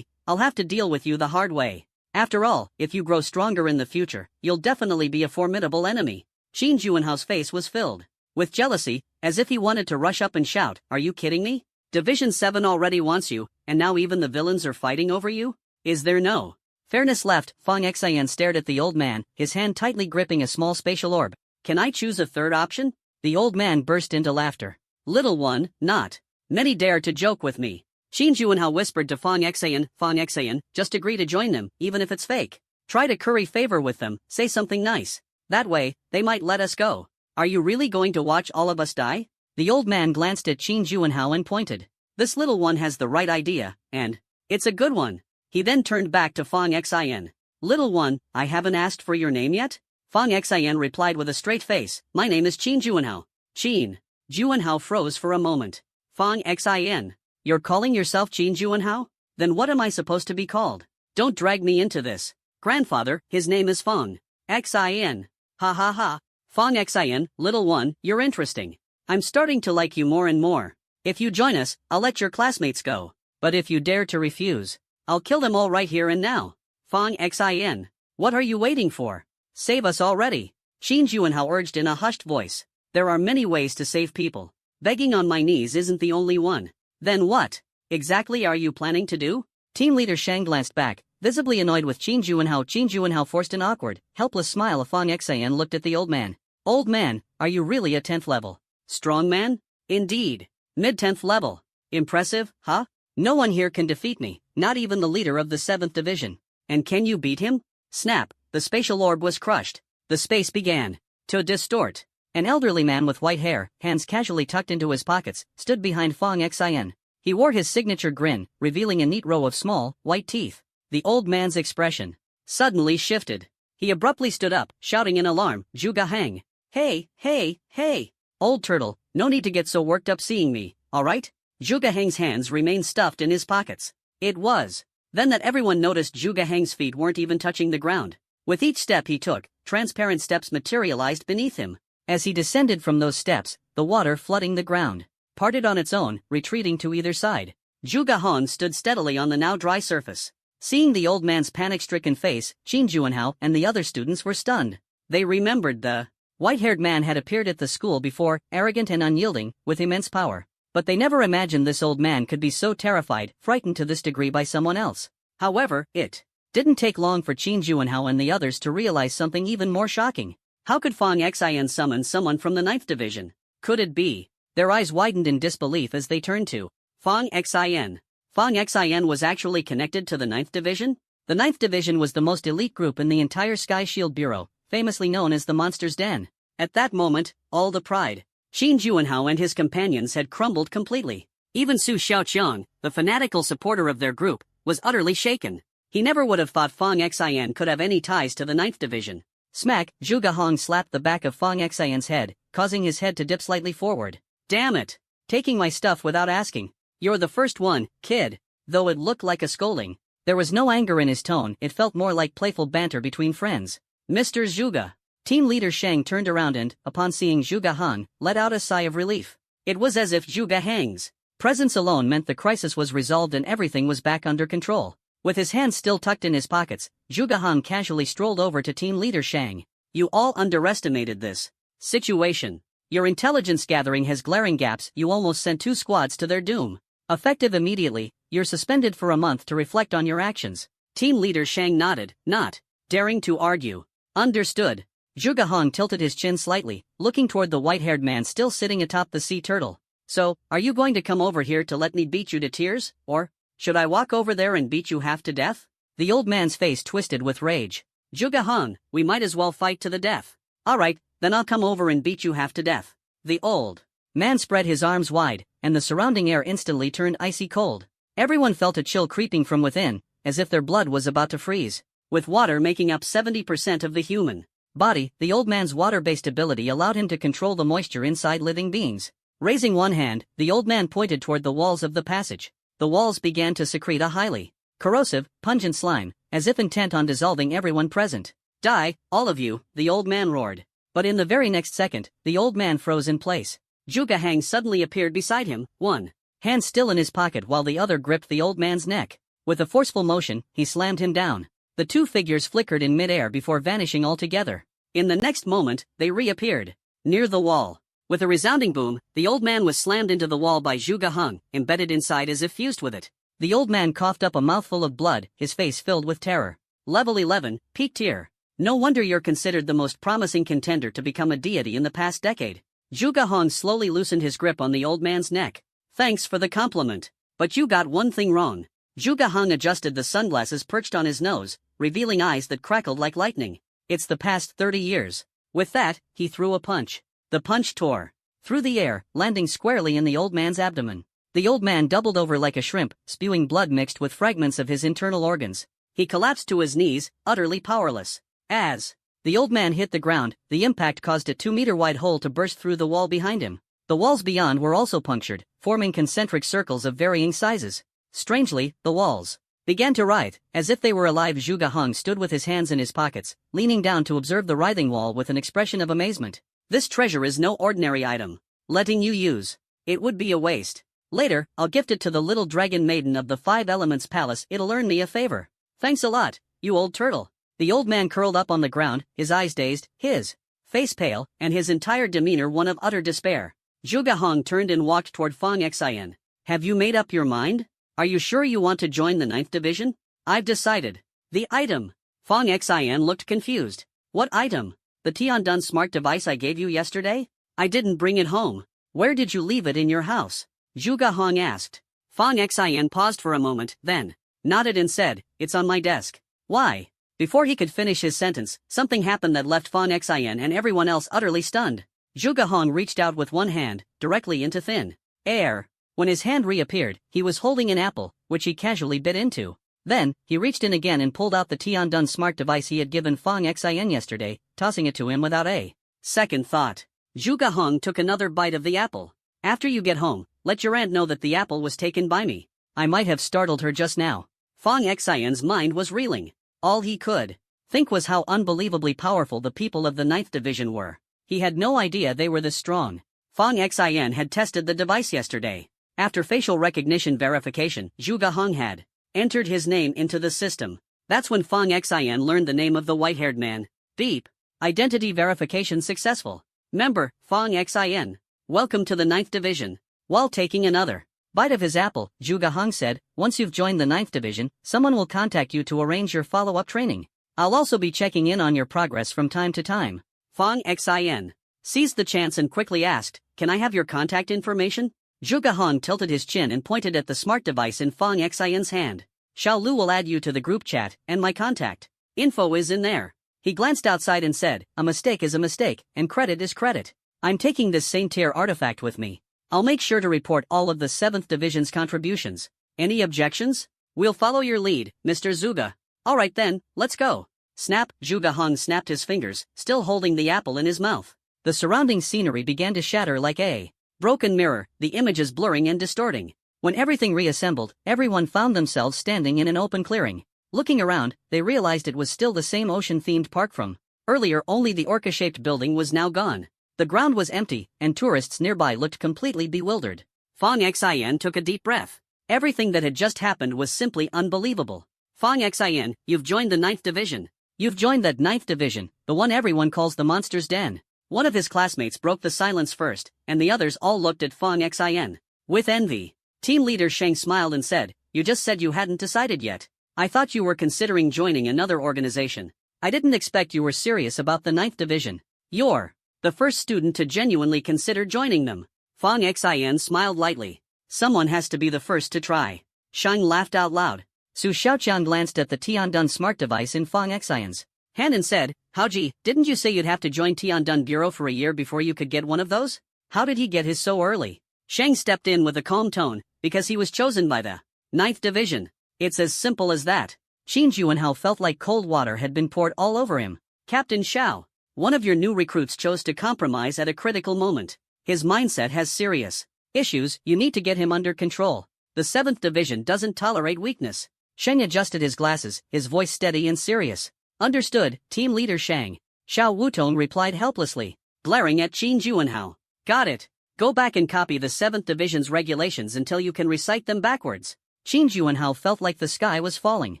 I'll have to deal with you the hard way. After all, if you grow stronger in the future, you'll definitely be a formidable enemy." Qin Juanhao's face was filled with jealousy, as if he wanted to rush up and shout, "Are you kidding me? Division 7 already wants you, and now even the villains are fighting over you? Is there no fairness left?" Fang Xin stared at the old man, his hand tightly gripping a small spatial orb. "Can I choose a third option?" The old man burst into laughter. "Little one, not many dare to joke with me." Qin Juanhao whispered to Fang Xin, "Just agree to join them, even if it's fake. Try to curry favor with them, say something nice. That way, they might let us go. Are you really going to watch all of us die?" The old man glanced at Qin Juanhao and pointed. "This little one has the right idea, and it's a good one." He then turned back to Fang Xin. "Little one, I haven't asked for your name yet?" Fang Xin replied with a straight face, "My name is Qin Juanhao." Qin Juanhao froze for a moment. "Fang Xin, you're calling yourself Qin Juanhao? Then what am I supposed to be called? Don't drag me into this. Grandfather, his name is Fang Xin. Ha ha ha. Fang Xin, little one, you're interesting. I'm starting to like you more and more. If you join us, I'll let your classmates go. But if you dare to refuse, I'll kill them all right here and now. Fang Xin, what are you waiting for? Save us already." Qin Juanhao urged in a hushed voice. "There are many ways to save people. Begging on my knees isn't the only one." "Then what exactly are you planning to do?" Team leader Shang glanced back, visibly annoyed with Qin Juanhao. Qin Juanhao forced an awkward, helpless smile. Fang Xin looked at the old man. "Old man, are you really a 10th level strong man?" "Indeed. Mid-10th level. Impressive, huh? No one here can defeat me, not even the leader of the 7th division. And can you beat him?" Snap, the spatial orb was crushed. The space began to distort. An elderly man with white hair, hands casually tucked into his pockets, stood behind Fang Xin. He wore his signature grin, revealing a neat row of small, white teeth. The old man's expression suddenly shifted. He abruptly stood up, shouting in alarm, "Zhuge Hang! Hey! Old turtle, no need to get so worked up seeing me, alright?" Zhuge Hang's hands remained stuffed in his pockets. It was then that everyone noticed Zhuge Hang's feet weren't even touching the ground. With each step he took, transparent steps materialized beneath him. As he descended from those steps, the water flooding the ground parted on its own, retreating to either side. Zhuge Han stood steadily on the now dry surface. Seeing the old man's panic-stricken face, Qin Juanhao and the other students were stunned. They remembered the white-haired man had appeared at the school before, arrogant and unyielding, with immense power. But they never imagined this old man could be so terrified, frightened to this degree by someone else. However, it didn't take long for Qin Juanhao and the others to realize something even more shocking. How could Fang Xin summon someone from the 9th division? Could it be? Their eyes widened in disbelief as they turned to Fang Xin. Fang Xin was actually connected to the 9th division? The 9th division was the most elite group in the entire Sky Shield Bureau, famously known as the Monster's Den. At that moment, all the pride Qin Juanhao and his companions had crumbled completely. Even Su Xiaoqiang, the fanatical supporter of their group, was utterly shaken. He never would have thought Fang Xin could have any ties to the 9th division. Smack, Zhuge Hong slapped the back of Fang Xin's head, causing his head to dip slightly forward. "Damn it! Taking my stuff without asking. You're the first one, kid." Though it looked like a scolding, there was no anger in his tone. It felt more like playful banter between friends. "Mr. Zhuge." Team leader Shang turned around and, upon seeing Zhuge Han, let out a sigh of relief. It was as if Zhuge Hang's presence alone meant the crisis was resolved and everything was back under control. With his hands still tucked in his pockets, Zhuge Han casually strolled over to team leader Shang. "You all underestimated this situation. Your intelligence gathering has glaring gaps. You almost sent 2 squads to their doom. Effective immediately, you're suspended for a month to reflect on your actions." Team leader Shang nodded, not daring to argue. "Understood." Zhuge Han tilted his chin slightly, looking toward the white-haired man still sitting atop the sea turtle. "So, are you going to come over here to let me beat you to tears, or should I walk over there and beat you half to death?" The old man's face twisted with rage. Zhuge Hong, we might as well fight to the death. Alright, then I'll come over and beat you half to death. The old man spread his arms wide, and the surrounding air instantly turned icy cold. Everyone felt a chill creeping from within, as if their blood was about to freeze. With water making up 70% of the human body, the old man's water-based ability allowed him to control the moisture inside living beings. Raising one hand, the old man pointed toward the walls of the passage. The walls began to secrete a highly corrosive, pungent slime, as if intent on dissolving everyone present. Die, all of you, the old man roared. But in the very next second, the old man froze in place. Zhuge Hang suddenly appeared beside him, one hand still in his pocket while the other gripped the old man's neck. With a forceful motion, he slammed him down. The two figures flickered in midair before vanishing altogether. In the next moment, they reappeared near the wall. With a resounding boom, the old man was slammed into the wall by Zhuge Hang, embedded inside as if fused with it. The old man coughed up a mouthful of blood, his face filled with terror. Level 11, peak tier. No wonder you're considered the most promising contender to become a deity in the past decade. Zhuge Hang slowly loosened his grip on the old man's neck. Thanks for the compliment. But you got one thing wrong. Zhuge Hang adjusted the sunglasses perched on his nose, revealing eyes that crackled like lightning. It's the past 30 years. With that, he threw a punch. The punch tore through the air, landing squarely in the old man's abdomen. The old man doubled over like a shrimp, spewing blood mixed with fragments of his internal organs. He collapsed to his knees, utterly powerless. As the old man hit the ground, the impact caused a 2-meter-wide hole to burst through the wall behind him. The walls beyond were also punctured, forming concentric circles of varying sizes. Strangely, the walls began to writhe, as if they were alive. Zhuge Hang stood with his hands in his pockets, leaning down to observe the writhing wall with an expression of amazement. This treasure is no ordinary item. Letting you use it would be a waste. Later, I'll gift it to the little dragon maiden of the 5 Elements Palace. It'll earn me a favor. Thanks a lot, you old turtle. The old man curled up on the ground, his eyes dazed, his face pale, and his entire demeanor one of utter despair. Zhuge Hang turned and walked toward Fang Xian. Have you made up your mind? Are you sure you want to join the 9th Division? I've decided. The item. Fang Xian looked confused. What item? The Tiandun smart device I gave you yesterday? I didn't bring it home. Where did you leave it in your house? Zhuge Hang asked. Fang Xian paused for a moment, then nodded and said, It's on my desk. Why? Before he could finish his sentence, something happened that left Fang Xian and everyone else utterly stunned. Zhuge Hang reached out with one hand, directly into thin air. When his hand reappeared, he was holding an apple, which he casually bit into. Then, he reached in again and pulled out the Tiandun smart device he had given Fang Xian yesterday, tossing it to him without a second thought. Zhuge Hang took another bite of the apple. After you get home, let your aunt know that the apple was taken by me. I might have startled her just now. Fang Xian's mind was reeling. All he could think was how unbelievably powerful the people of the 9th Division were. He had no idea they were this strong. Fang Xian had tested the device yesterday. After facial recognition verification, Zhuge Hang had entered his name into the system. That's when Fang Xian learned the name of the white-haired man. Beep. Identity verification successful. Member, Fang Xian. Welcome to the 9th Division. While taking another bite of his apple, Zhuge Hang said, Once you've joined the 9th Division, someone will contact you to arrange your follow-up training. I'll also be checking in on your progress from time to time. Fang Xian seized the chance and quickly asked, Can I have your contact information? Zhuge Hang tilted his chin and pointed at the smart device in Fang Xian's hand. Xiao Lu will add you to the group chat, and my contact info is in there. He glanced outside and said, A mistake is a mistake, and credit is credit. I'm taking this Saint-Tier artifact with me. I'll make sure to report all of the 7th Division's contributions. Any objections? We'll follow your lead, Mr. Zhuge. Alright then, let's go. Snap, Zhuge Hang snapped his fingers, still holding the apple in his mouth. The surrounding scenery began to shatter like a broken mirror, the images blurring and distorting. When everything reassembled, everyone found themselves standing in an open clearing. Looking around, they realized it was still the same ocean-themed park from earlier. Only the orca-shaped building was now gone. The ground was empty, and tourists nearby looked completely bewildered. Fang Xian took a deep breath. Everything that had just happened was simply unbelievable. Fang Xian, you've joined the 9th Division. You've joined that 9th Division, the one everyone calls the Monster's Den. One of his classmates broke the silence first, and the others all looked at Fang Xian with envy. Team leader Sheng smiled and said, You just said you hadn't decided yet. I thought you were considering joining another organization. I didn't expect you were serious about the 9th Division. You're the first student to genuinely consider joining them. Fang Xian smiled lightly. Someone has to be the first to try. Sheng laughed out loud. Su Xiaoqian glanced at the Tiandun smart device in Fang Xian's Hanan said, Haoji, didn't you say you'd have to join Tiandun Bureau for a year before you could get one of those? How did he get his so early? Shang stepped in with a calm tone, because he was chosen by the 9th Division. It's as simple as that. Qin Juanhao felt like cold water had been poured all over him. Captain Xiao, one of your new recruits chose to compromise at a critical moment. His mindset has serious issues, you need to get him under control. The 7th Division doesn't tolerate weakness. Shang adjusted his glasses, his voice steady and serious. Understood, Team Leader Shang. Xiao Wutong replied helplessly, glaring at Qin Juanhao. Got it. Go back and copy the 7th Division's regulations until you can recite them backwards. Qin Juanhao felt like the sky was falling.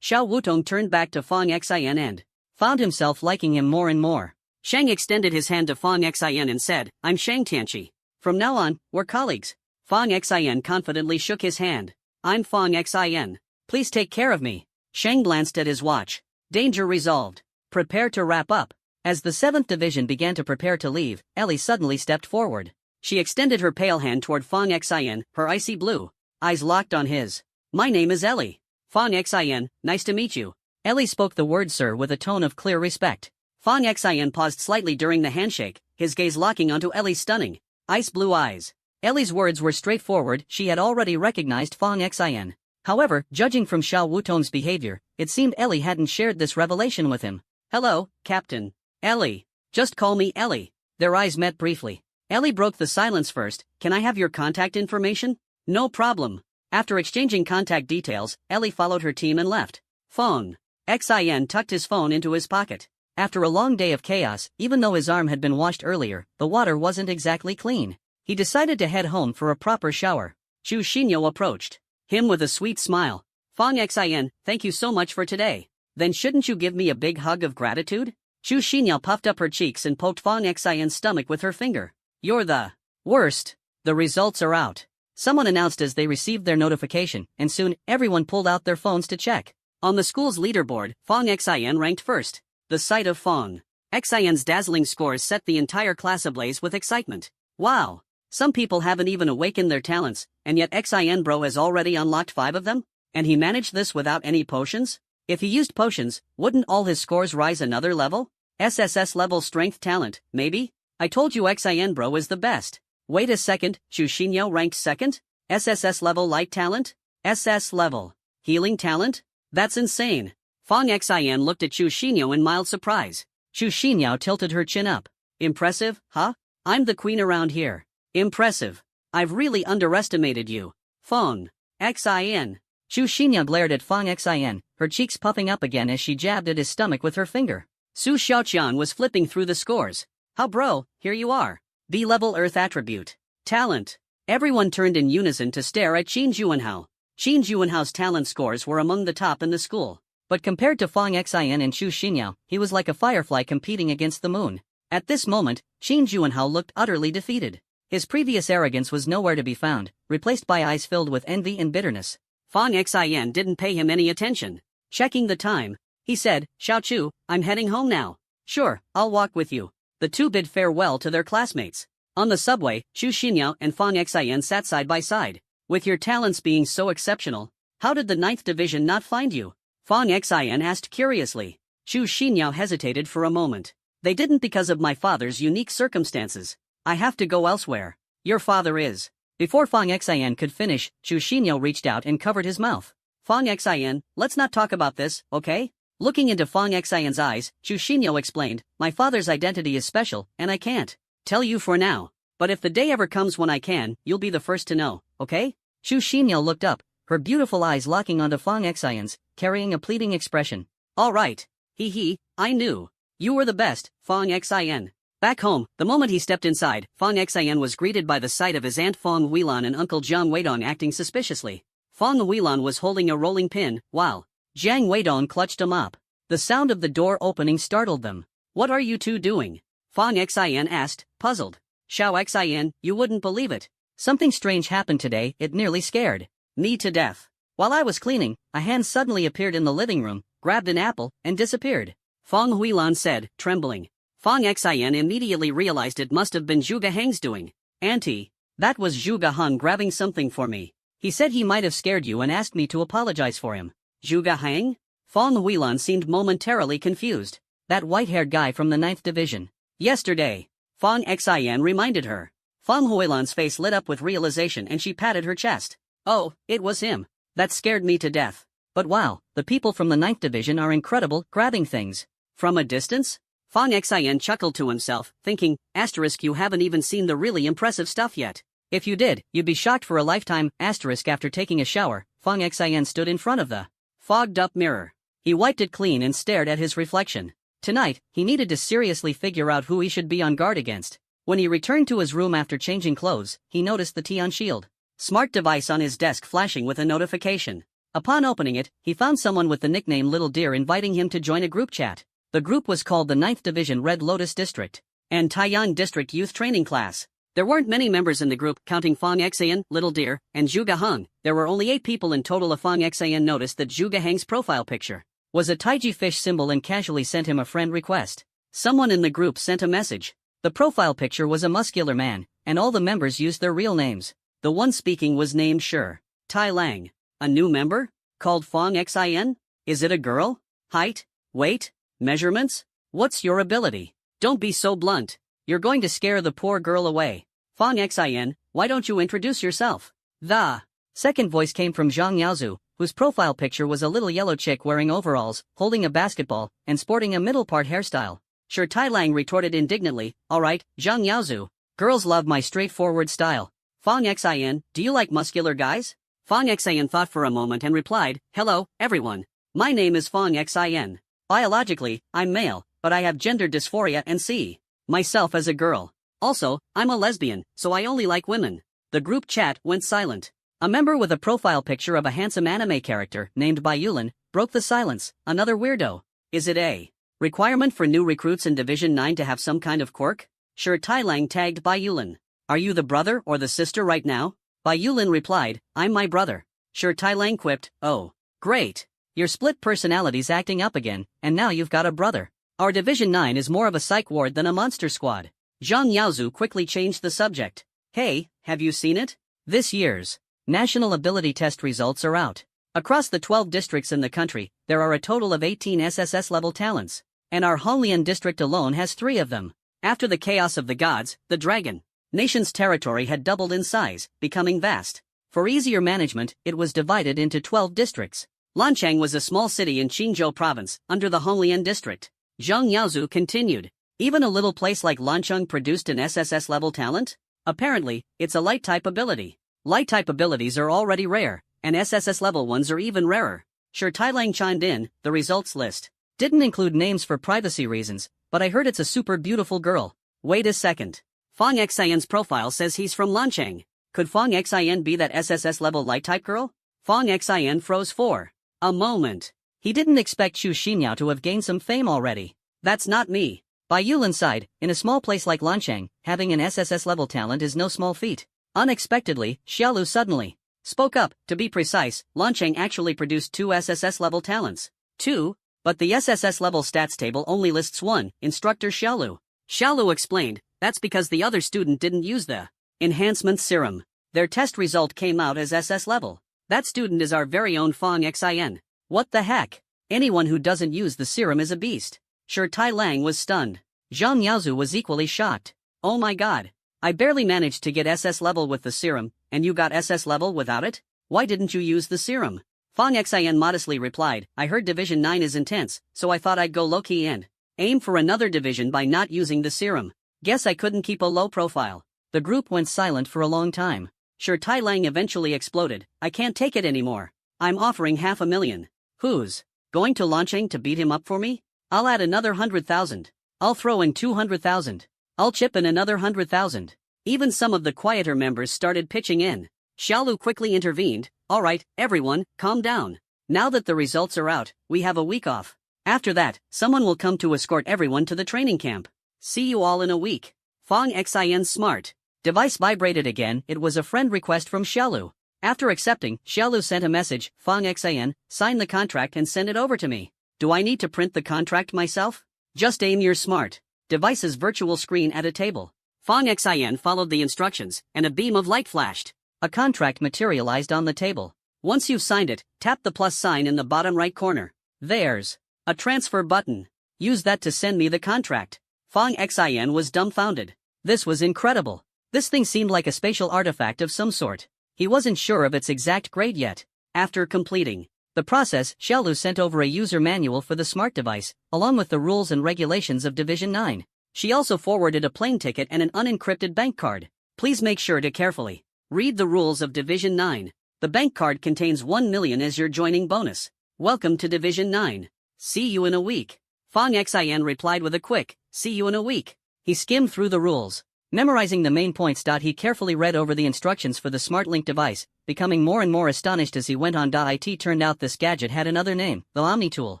Xiao Wutong turned back to Fang Xin and found himself liking him more and more. Shang extended his hand to Fang Xin and said, I'm Shang Tianqi. From now on, we're colleagues. Fang Xin confidently shook his hand. I'm Fang Xin. Please take care of me. Shang glanced at his watch. Danger resolved. Prepare to wrap up. As the 7th Division began to prepare to leave, Ellie suddenly stepped forward. She extended her pale hand toward Fang Xin, her icy blue eyes locked on his. My name is Ellie. Fang Xin, nice to meet you. Ellie spoke the word sir with a tone of clear respect. Fang Xin paused slightly during the handshake, his gaze locking onto Ellie's stunning, ice blue eyes. Ellie's words were straightforward, she had already recognized Fang Xin. However, judging from Xiao Wutong's behavior, it seemed Ellie hadn't shared this revelation with him. Hello, Captain. Ellie. Just call me Ellie. Their eyes met briefly. Ellie broke the silence first, can I have your contact information? No problem. After exchanging contact details, Ellie followed her team and left. Phone. Xin tucked his phone into his pocket. After a long day of chaos, even though his arm had been washed earlier, the water wasn't exactly clean. He decided to head home for a proper shower. Chu Xinyo approached him with a sweet smile. Fang Xin, thank you so much for today. Then shouldn't you give me a big hug of gratitude? Chu Xinyo puffed up her cheeks and poked Fang Xin's stomach with her finger. You're the worst. The results are out. Someone announced as they received their notification, and soon everyone pulled out their phones to check. On the school's leaderboard, Fang Xin ranked first. The sight of Fang Xin's dazzling scores set the entire class ablaze with excitement. Wow! Some people haven't even awakened their talents, and yet Xin bro has already unlocked 5 of them? And he managed this without any potions? If he used potions, wouldn't all his scores rise another level? SSS-Level Strength Talent, maybe? I told you Xin bro is the best. Wait a second, Chu Xinyo ranked second? SSS-Level Light Talent? SS-Level Healing Talent? That's insane. Fang Xin looked at Chu Xinyo in mild surprise. Chu Xinyo tilted her chin up. Impressive, huh? I'm the queen around here. Impressive. I've really underestimated you. Fang Xin. Chu Xinyo glared at Fang Xin, her cheeks puffing up again as she jabbed at his stomach with her finger. Su Xiaoqian was flipping through the scores. How bro, here you are. B-level Earth Attribute. Talent. Everyone turned in unison to stare at Qin Juanhao. Qin Juanhao's talent scores were among the top in the school. But compared to Fang Xin and Chu Xinyo, he was like a firefly competing against the moon. At this moment, Qin Juanhao looked utterly defeated. His previous arrogance was nowhere to be found, replaced by eyes filled with envy and bitterness. Fang Xin didn't pay him any attention. Checking the time, he said, Xiao Chu, I'm heading home now. Sure, I'll walk with you. The two bid farewell to their classmates. On the subway, Chu Xinyo and Fang Xin sat side by side. With your talents being so exceptional, how did the 9th Division not find you? Fang Xin asked curiously. Chu Xinyo hesitated for a moment. They didn't because of my father's unique circumstances. I have to go elsewhere. Your father is. Before Fang Xin could finish, Chu Xinyo reached out and covered his mouth. Fang Xin, let's not talk about this, okay? Looking into Fang Xin's eyes, Chu Xinyo explained, my father's identity is special, and I can't tell you for now. But if the day ever comes when I can, you'll be the first to know, okay? Chu Xinyo looked up, her beautiful eyes locking onto Fang Xin's, carrying a pleading expression. All right. I knew. You were the best, Fang Xin. Back home, the moment he stepped inside, Fang Xin was greeted by the sight of his aunt Fang Huilan and Uncle Jiang Weidong acting suspiciously. Fang Huilan was holding a rolling pin, while Jiang Weidong clutched a mop. The sound of the door opening startled them. What are you two doing? Fang Xin asked, puzzled. Xiao Xin, you wouldn't believe it. Something strange happened today, it nearly scared me to death. While I was cleaning, a hand suddenly appeared in the living room, grabbed an apple, and disappeared. Fang Huilan said, trembling. Fang Xin immediately realized it must have been Zhuge Hang's doing. Auntie, that was Zhuge Han grabbing something for me. He said he might have scared you and asked me to apologize for him. Zhuge Hang? Fang Huilan seemed momentarily confused. That white-haired guy from the 9th Division. Yesterday. Fong Xin reminded her. Fong Huilan's face lit up with realization and she patted her chest. Oh, it was him. That scared me to death. But wow, the people from the 9th Division are incredible, grabbing things. From a distance? Fong Xin chuckled to himself, thinking, asterisk, you haven't even seen the really impressive stuff yet. If you did, you'd be shocked for a lifetime, asterisk. After taking a shower, Fong Xin stood in front of the fogged-up mirror. He wiped it clean and stared at his reflection. Tonight, he needed to seriously figure out who he should be on guard against. When he returned to his room after changing clothes, he noticed the Tian Shield smart device on his desk flashing with a notification. Upon opening it, he found someone with the nickname Little Deer inviting him to join a group chat. The group was called the 9th Division Red Lotus District and Taiyang District Youth Training Class. There weren't many members in the group, counting Fong Xian, Little Deer, and Zhu Gaheng. There were only 8 people in total. Fong Xian noticed that Zhu Gaheng's profile picture was a taiji fish symbol and casually sent him a friend request. Someone in the group sent a message. The profile picture was a muscular man, and all the members used their real names. The one speaking was named Sure Tai Lang. A new member? Called Fong Xin? Is it a girl? Height? Weight? Measurements? What's your ability? Don't be so blunt. You're going to scare the poor girl away. Fong Xin, why don't you introduce yourself? The second voice came from Zhang Yaozu, whose profile picture was a little yellow chick wearing overalls, holding a basketball, and sporting a middle-part hairstyle. Sure Tai Lang retorted indignantly, alright, Zhang Yaozu. Girls love my straightforward style. Fong Xin, do you like muscular guys? Fong Xin thought for a moment and replied, hello, everyone. My name is Fong Xin. Biologically, I'm male, but I have gender dysphoria and see myself as a girl. Also, I'm a lesbian, so I only like women. The group chat went silent. A member with a profile picture of a handsome anime character named Bai Yulin broke the silence. Another weirdo. Is it a requirement for new recruits in Division 9 to have some kind of quirk? Sure Tai Lang tagged Bai Yulin. Are you the brother or the sister right now? Bai Yulin replied, I'm my brother. Sure Tai Lang quipped, oh, great. Your split personality's acting up again, and now you've got a brother. Our Division 9 is more of a psych ward than a monster squad. Zhang Yaozu quickly changed the subject. Hey, have you seen it? This year's National Ability Test results are out. Across the 12 districts in the country, there are a total of 18 SSS-level talents, and our Honglian district alone has 3 of them. After the chaos of the gods, the dragon nation's territory had doubled in size, becoming vast. For easier management, it was divided into 12 districts. Lanchang was a small city in Qingzhou province, under the Honglian district. Zhang Yaozu continued. Even a little place like Lanchang produced an SSS-level talent? Apparently, it's a light-type ability. Light-type abilities are already rare, and SSS-level ones are even rarer. Sure Tai Lang chimed in, the results list didn't include names for privacy reasons, but I heard it's a super beautiful girl. Wait a second. Fong Xian's profile says he's from Lanchang. Could Fong Xin be that SSS-level light-type girl? Fong Xin froze for a moment. He didn't expect Xu Xinyao to have gained some fame already. That's not me. Bai Yulin sighed, in a small place like Lanchang, having an SSS-level talent is no small feat. Unexpectedly, Xiaolu suddenly spoke up. To be precise, Lanchang actually produced 2 SSS-level talents. 2? But the SSS-level stats table only lists 1, Instructor Xiaolu. Xiaolu explained, that's because the other student didn't use the enhancement serum. Their test result came out as SS level. That student is our very own Fong Xin. What the heck? Anyone who doesn't use the serum is a beast. Sure Tai Lang was stunned. Zhang Yaozu was equally shocked. Oh my god. I barely managed to get SS level with the serum, and you got SS level without it? Why didn't you use the serum? Fong Xin modestly replied, I heard Division 9 is intense, so I thought I'd go low-key and aim for another division by not using the serum. Guess I couldn't keep a low profile. The group went silent for a long time. Sure Tai Lang eventually exploded, I can't take it anymore. I'm offering $500,000. Who's going to Lanchang to beat him up for me? I'll add another 100,000. I'll throw in 200,000. I'll chip in another 100,000. Even some of the quieter members started pitching in. Xiaolu quickly intervened, alright, everyone, calm down. Now that the results are out, we have a week off. After that, someone will come to escort everyone to the training camp. See you all in a week. Fong Xin's smart device vibrated again. It was a friend request from Xiaolu. After accepting, Xiaolu sent a message, Fong Xin, sign the contract and send it over to me. Do I need to print the contract myself? Just aim your smart device's virtual screen at a table. Fong Xin followed the instructions, and a beam of light flashed. A contract materialized on the table. Once you've signed it, tap the plus sign in the bottom right corner. There's a transfer button. Use that to send me the contract. Fong Xin was dumbfounded. This was incredible. This thing seemed like a spatial artifact of some sort. He wasn't sure of its exact grade yet. After completing the process, Xiaolu sent over a user manual for the smart device, along with the rules and regulations of Division 9. She also forwarded a plane ticket and an unencrypted bank card. Please make sure to carefully read the rules of Division 9. The bank card contains 1 million as your joining bonus. Welcome to Division 9. See you in a week. Fong Xin replied with a quick, see you in a week. He skimmed through the rules, memorizing the main points. He carefully read over the instructions for the smart link device, becoming more and more astonished as he went on. It turned out this gadget had another name, the Omni Tool.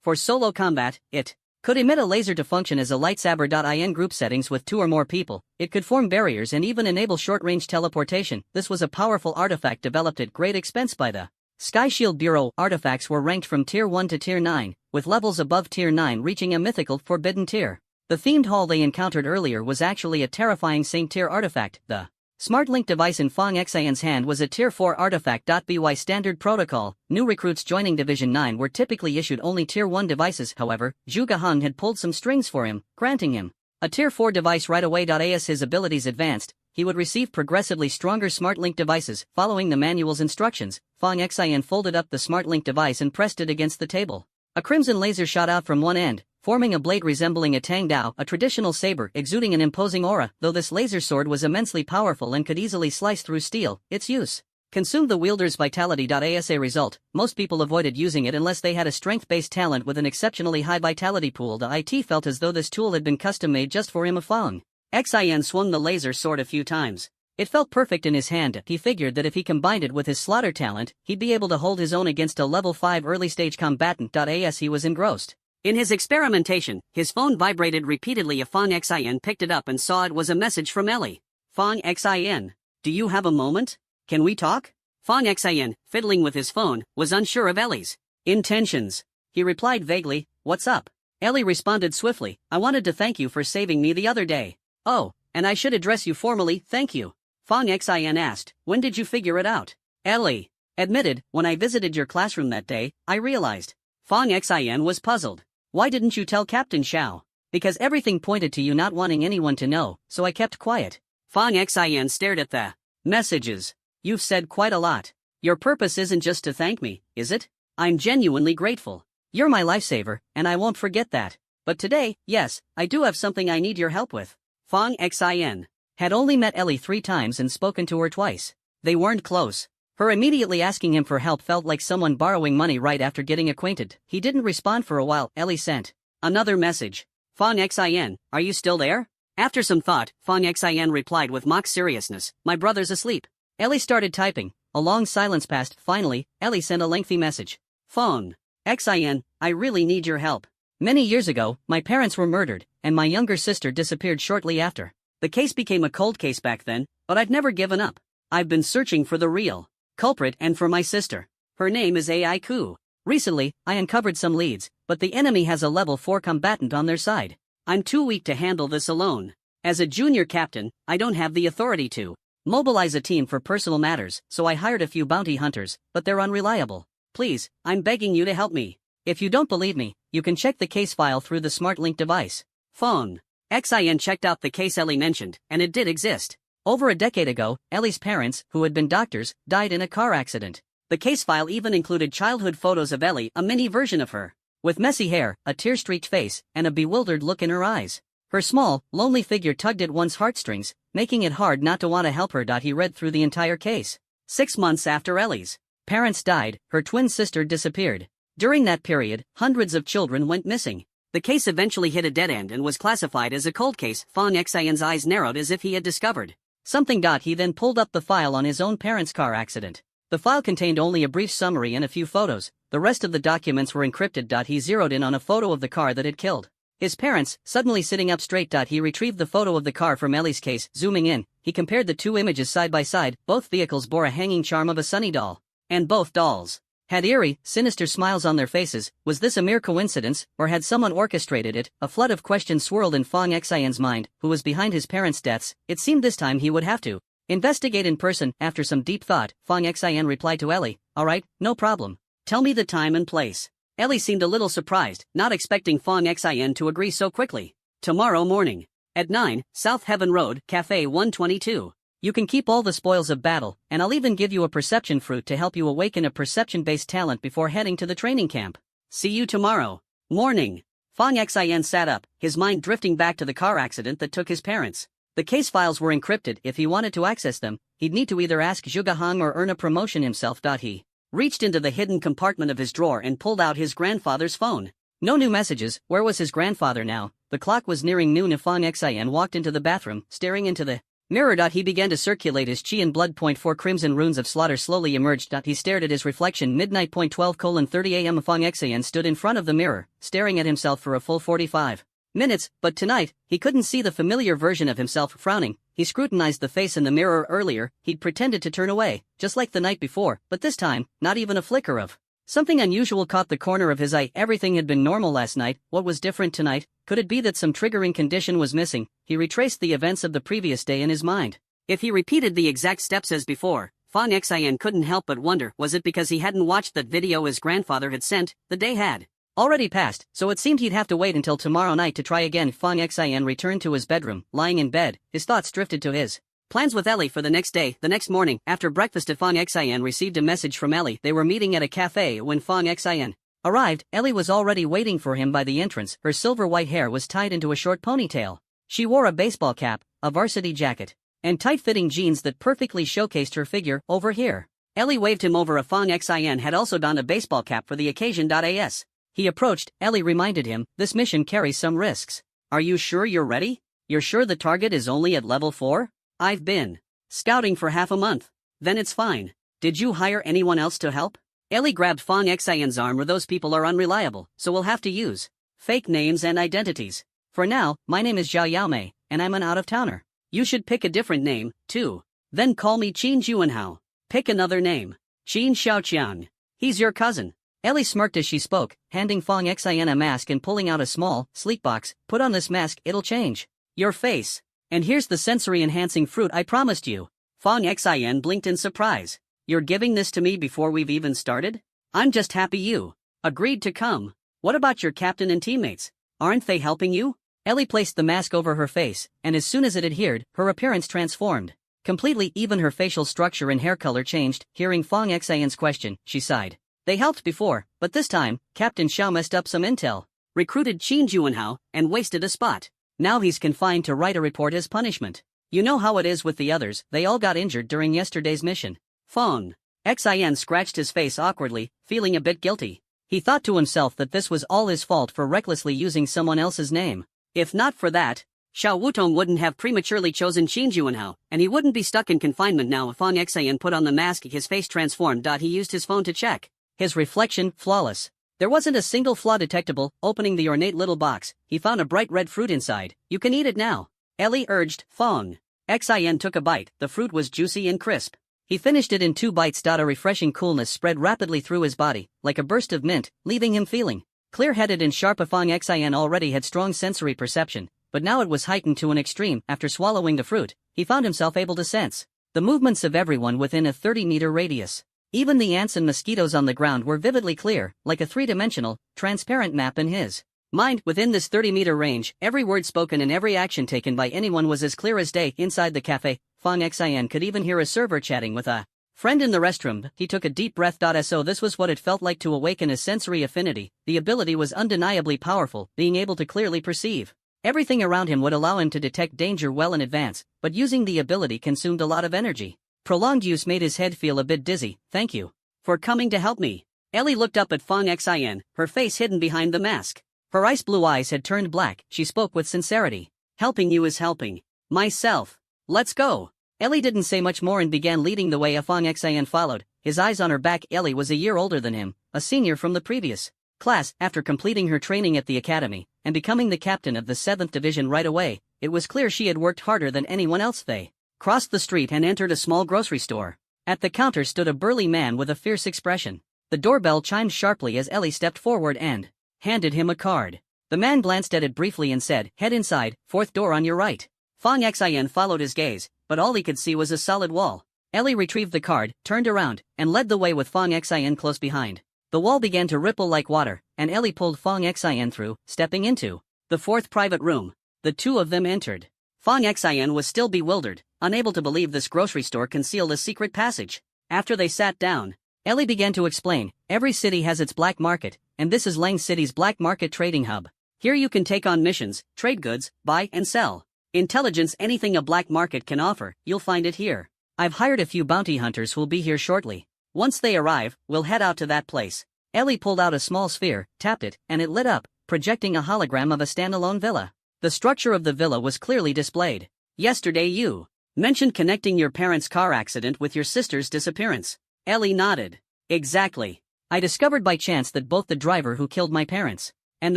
For solo combat, it could emit a laser to function as a lightsaber. In group settings with 2 or more people, it could form barriers and even enable short-range teleportation. This was a powerful artifact developed at great expense by the Sky Shield Bureau. Artifacts were ranked from Tier 1 to Tier 9, with levels above Tier 9 reaching a mythical forbidden tier. The themed hall they encountered earlier was actually a terrifying same-tier artifact. The smart link device in Fong Xin's hand was a Tier 4 artifact. By standard protocol, new recruits joining Division 9 were typically issued only Tier 1 devices. However, Zhu Gahong had pulled some strings for him, granting him a Tier 4 device right away. As his abilities advanced, he would receive progressively stronger smart link devices. Following the manual's instructions, Fong Xin folded up the smart link device and pressed it against the table. A crimson laser shot out from one end, forming a blade resembling a Tang Dao, a traditional saber exuding an imposing aura. Though this laser sword was immensely powerful and could easily slice through steel, its use consumed the wielder's vitality. As a result, most people avoided using it unless they had a strength-based talent with an exceptionally high vitality pool. It felt as though this tool had been custom-made just for him. Fong Xin swung the laser sword a few times. It felt perfect in his hand. He figured that if he combined it with his slaughter talent, he'd be able to hold his own against a level 5 early-stage combatant. As he was engrossed in his experimentation, his phone vibrated repeatedly. Fong Xin picked it up and saw it was a message from Ellie. Fong Xin, do you have a moment? Can we talk? Fong Xin, fiddling with his phone, was unsure of Ellie's intentions. He replied vaguely, what's up? Ellie responded swiftly, I wanted to thank you for saving me the other day. Oh, and I should address you formally, thank you. Fong Xin asked, when did you figure it out? Ellie admitted, when I visited your classroom that day, I realized. Fong Xin was puzzled. Why didn't you tell Captain Xiao? Because everything pointed to you not wanting anyone to know, so I kept quiet. Fong Xin stared at the messages. You've said quite a lot. Your purpose isn't just to thank me, is it? I'm genuinely grateful. You're my lifesaver, and I won't forget that. But today, yes, I do have something I need your help with. Fong Xin had only met Ellie 3 times and spoken to her twice. They weren't close. Her immediately asking him for help felt like someone borrowing money right after getting acquainted. He didn't respond for a while. Ellie sent another message. Fong Xin, are you still there? After some thought, Fong Xin replied with mock seriousness, my brother's asleep. Ellie started typing. A long silence passed. Finally, Ellie sent a lengthy message. Fong Xin, I really need your help. Many years ago, my parents were murdered, and my younger sister disappeared shortly after. The case became a cold case back then, but I've never given up. I've been searching for the real culprit and for my sister. Her name is Ai Ku. Recently, I uncovered some leads, but the enemy has a level 4 combatant on their side. I'm too weak to handle this alone. As a junior captain, I don't have the authority to mobilize a team for personal matters, so I hired a few bounty hunters, but they're unreliable. Please, I'm begging you to help me. If you don't believe me, you can check the case file through the smart link device. Fong Xin checked out the case Ellie mentioned, and it did exist. Over a decade ago, Ellie's parents, who had been doctors, died in a car accident. The case file even included childhood photos of Ellie, a mini version of her, with messy hair, a tear-streaked face, and a bewildered look in her eyes. Her small, lonely figure tugged at one's heartstrings, making it hard not to want to help her. He read through the entire case. 6 months after Ellie's parents died, her twin sister disappeared. During that period, hundreds of children went missing. The case eventually hit a dead end and was classified as a cold case. Fong Xin's eyes narrowed as if he had discovered something. He then pulled up the file on his own parents' car accident. The file contained only a brief summary and a few photos. The rest of the documents were encrypted. He zeroed in on a photo of the car that had killed his parents, suddenly sitting up straight. He retrieved the photo of the car from Ellie's case. Zooming in, he compared the 2 images side by side. Both vehicles bore a hanging charm of a sunny doll. And both dolls had eerie, sinister smiles on their faces. Was this a mere coincidence, or had someone orchestrated it? A flood of questions swirled in Fong Xin's mind. Who was behind his parents' deaths? It seemed this time he would have to investigate in person. After some deep thought, Fong Xin replied to Ellie, all right, no problem. Tell me the time and place. Ellie seemed a little surprised, not expecting Fong Xin to agree so quickly. Tomorrow morning. At 9, South Heaven Road, Cafe 122. You can keep all the spoils of battle, and I'll even give you a perception fruit to help you awaken a perception-based talent before heading to the training camp. See you tomorrow. Morning. Fong Xin sat up, his mind drifting back to the car accident that took his parents. The case files were encrypted. If he wanted to access them, he'd need to either ask Zhuge Hong or earn a promotion himself. He reached into the hidden compartment of his drawer and pulled out his grandfather's phone. No new messages. Where was his grandfather now? The clock was nearing noon if Fong Xin walked into the bathroom, staring into the mirror. He began to circulate his chi and blood. 4 crimson runes of slaughter slowly emerged. He stared at his reflection. Midnight. 12:30 a.m. Fong Xin stood in front of the mirror, staring at himself for a full 45 minutes, but tonight, he couldn't see the familiar version of himself. Frowning, he scrutinized the face in the mirror. Earlier, he'd pretended to turn away, just like the night before, but this time, not even a flicker of something unusual caught the corner of his eye. Everything had been normal last night. What was different tonight? Could it be that some triggering condition was missing? He retraced the events of the previous day in his mind. If he repeated the exact steps as before, Fong Xin couldn't help but wonder, was it because he hadn't watched that video his grandfather had sent? The day had already passed, so it seemed he'd have to wait until tomorrow night to try again. Fong Xin returned to his bedroom, lying in bed. His thoughts drifted to his plans with Ellie for the next day. The next morning, after breakfast, Fong Xin received a message from Ellie. They were meeting at a cafe. When Fong Xin arrived, Ellie was already waiting for him by the entrance. Her silver white hair was tied into a short ponytail. She wore a baseball cap, a varsity jacket, and tight-fitting jeans that perfectly showcased her figure. Over here. Ellie waved him over. Fong Xin had also donned a baseball cap for the occasion. As he approached, Ellie reminded him, this mission carries some risks. Are you sure you're ready? You're sure the target is only at level 4? I've been scouting for half a month. Then it's fine. Did you hire anyone else to help? Ellie grabbed Fong Xin's arm. Those people are unreliable, so we'll have to use fake names and identities. For now, my name is Zhao Yaomei, and I'm an out-of-towner. You should pick a different name, too. Then call me Qin Juanhao. Pick another name. Qin Xiaoqiang. He's your cousin. Ellie smirked as she spoke, handing Fong Xin a mask and pulling out a small, sleek box. Put on this mask, it'll change your face. And here's the sensory-enhancing fruit I promised you. Fong Xin blinked in surprise. You're giving this to me before we've even started? I'm just happy you agreed to come. What about your captain and teammates? Aren't they helping you? Ellie placed the mask over her face, and as soon as it adhered, her appearance transformed completely. Even her facial structure and hair color changed. Hearing Fong Xin's question, she sighed. They helped before, but this time, Captain Xiao messed up some intel, recruited Qin Juanhao, and wasted a spot. Now he's confined to write a report as punishment. You know how it is with the others, they all got injured during yesterday's mission. Fong Xin scratched his face awkwardly, feeling a bit guilty. He thought to himself that this was all his fault for recklessly using someone else's name. If not for that, Xiao Wutong wouldn't have prematurely chosen Qin Juanhao, and he wouldn't be stuck in confinement now. If Fong Xin put on the mask, his face transformed. He used his phone to check his reflection, flawless. There wasn't a single flaw detectable. Opening the ornate little box, he found a bright red fruit inside. You can eat it now, Ellie urged. Fong Xin took a bite. The fruit was juicy and crisp. He finished it in 2 bites. A refreshing coolness spread rapidly through his body, like a burst of mint, leaving him feeling clear-headed and sharp. Fong Xin already had strong sensory perception, but now it was heightened to an extreme. After swallowing the fruit, he found himself able to sense the movements of everyone within a 30-meter radius. Even the ants and mosquitoes on the ground were vividly clear, like a 3-dimensional, transparent map in his mind. Within this 30-meter range, every word spoken and every action taken by anyone was as clear as day. Inside the cafe, Fong Xin could even hear a server chatting with a friend in the restroom. He took a deep breath. So this was what it felt like to awaken a sensory affinity. The ability was undeniably powerful. Being able to clearly perceive everything around him would allow him to detect danger well in advance, but using the ability consumed a lot of energy. Prolonged use made his head feel a bit dizzy. Thank you for coming to help me. Ellie looked up at Fong Xin, her face hidden behind the mask. Her ice blue eyes had turned black. She spoke with sincerity. Helping you is helping myself. Let's go. Ellie didn't say much more and began leading the way. Fong Xin followed, his eyes on her back. Ellie was a year older than him, a senior from the previous class. After completing her training at the academy and becoming the captain of the 7th Division right away, it was clear she had worked harder than anyone else. They crossed the street and entered a small grocery store. At the counter stood a burly man with a fierce expression. The doorbell chimed sharply as Ellie stepped forward and handed him a card. The man glanced at it briefly and said, "Head inside, 4th door on your right." Fong Xin followed his gaze, but all he could see was a solid wall. Ellie retrieved the card, turned around, and led the way with Fong Xin close behind. The wall began to ripple like water, and Ellie pulled Fong Xian through, stepping into the fourth private room. The two of them entered. Fong Xian was still bewildered, unable to believe this grocery store concealed a secret passage. After they sat down, Ellie began to explain, every city has its black market, and this is Lang City's black market trading hub. Here you can take on missions, trade goods, buy and sell. Intelligence, anything a black market can offer, you'll find it here. I've hired a few bounty hunters who'll be here shortly. Once they arrive, we'll head out to that place. Ellie pulled out a small sphere, tapped it, and it lit up, projecting a hologram of a standalone villa. The structure of the villa was clearly displayed. Yesterday you mentioned connecting your parents' car accident with your sister's disappearance. Ellie nodded. Exactly. I discovered by chance that both the driver who killed my parents and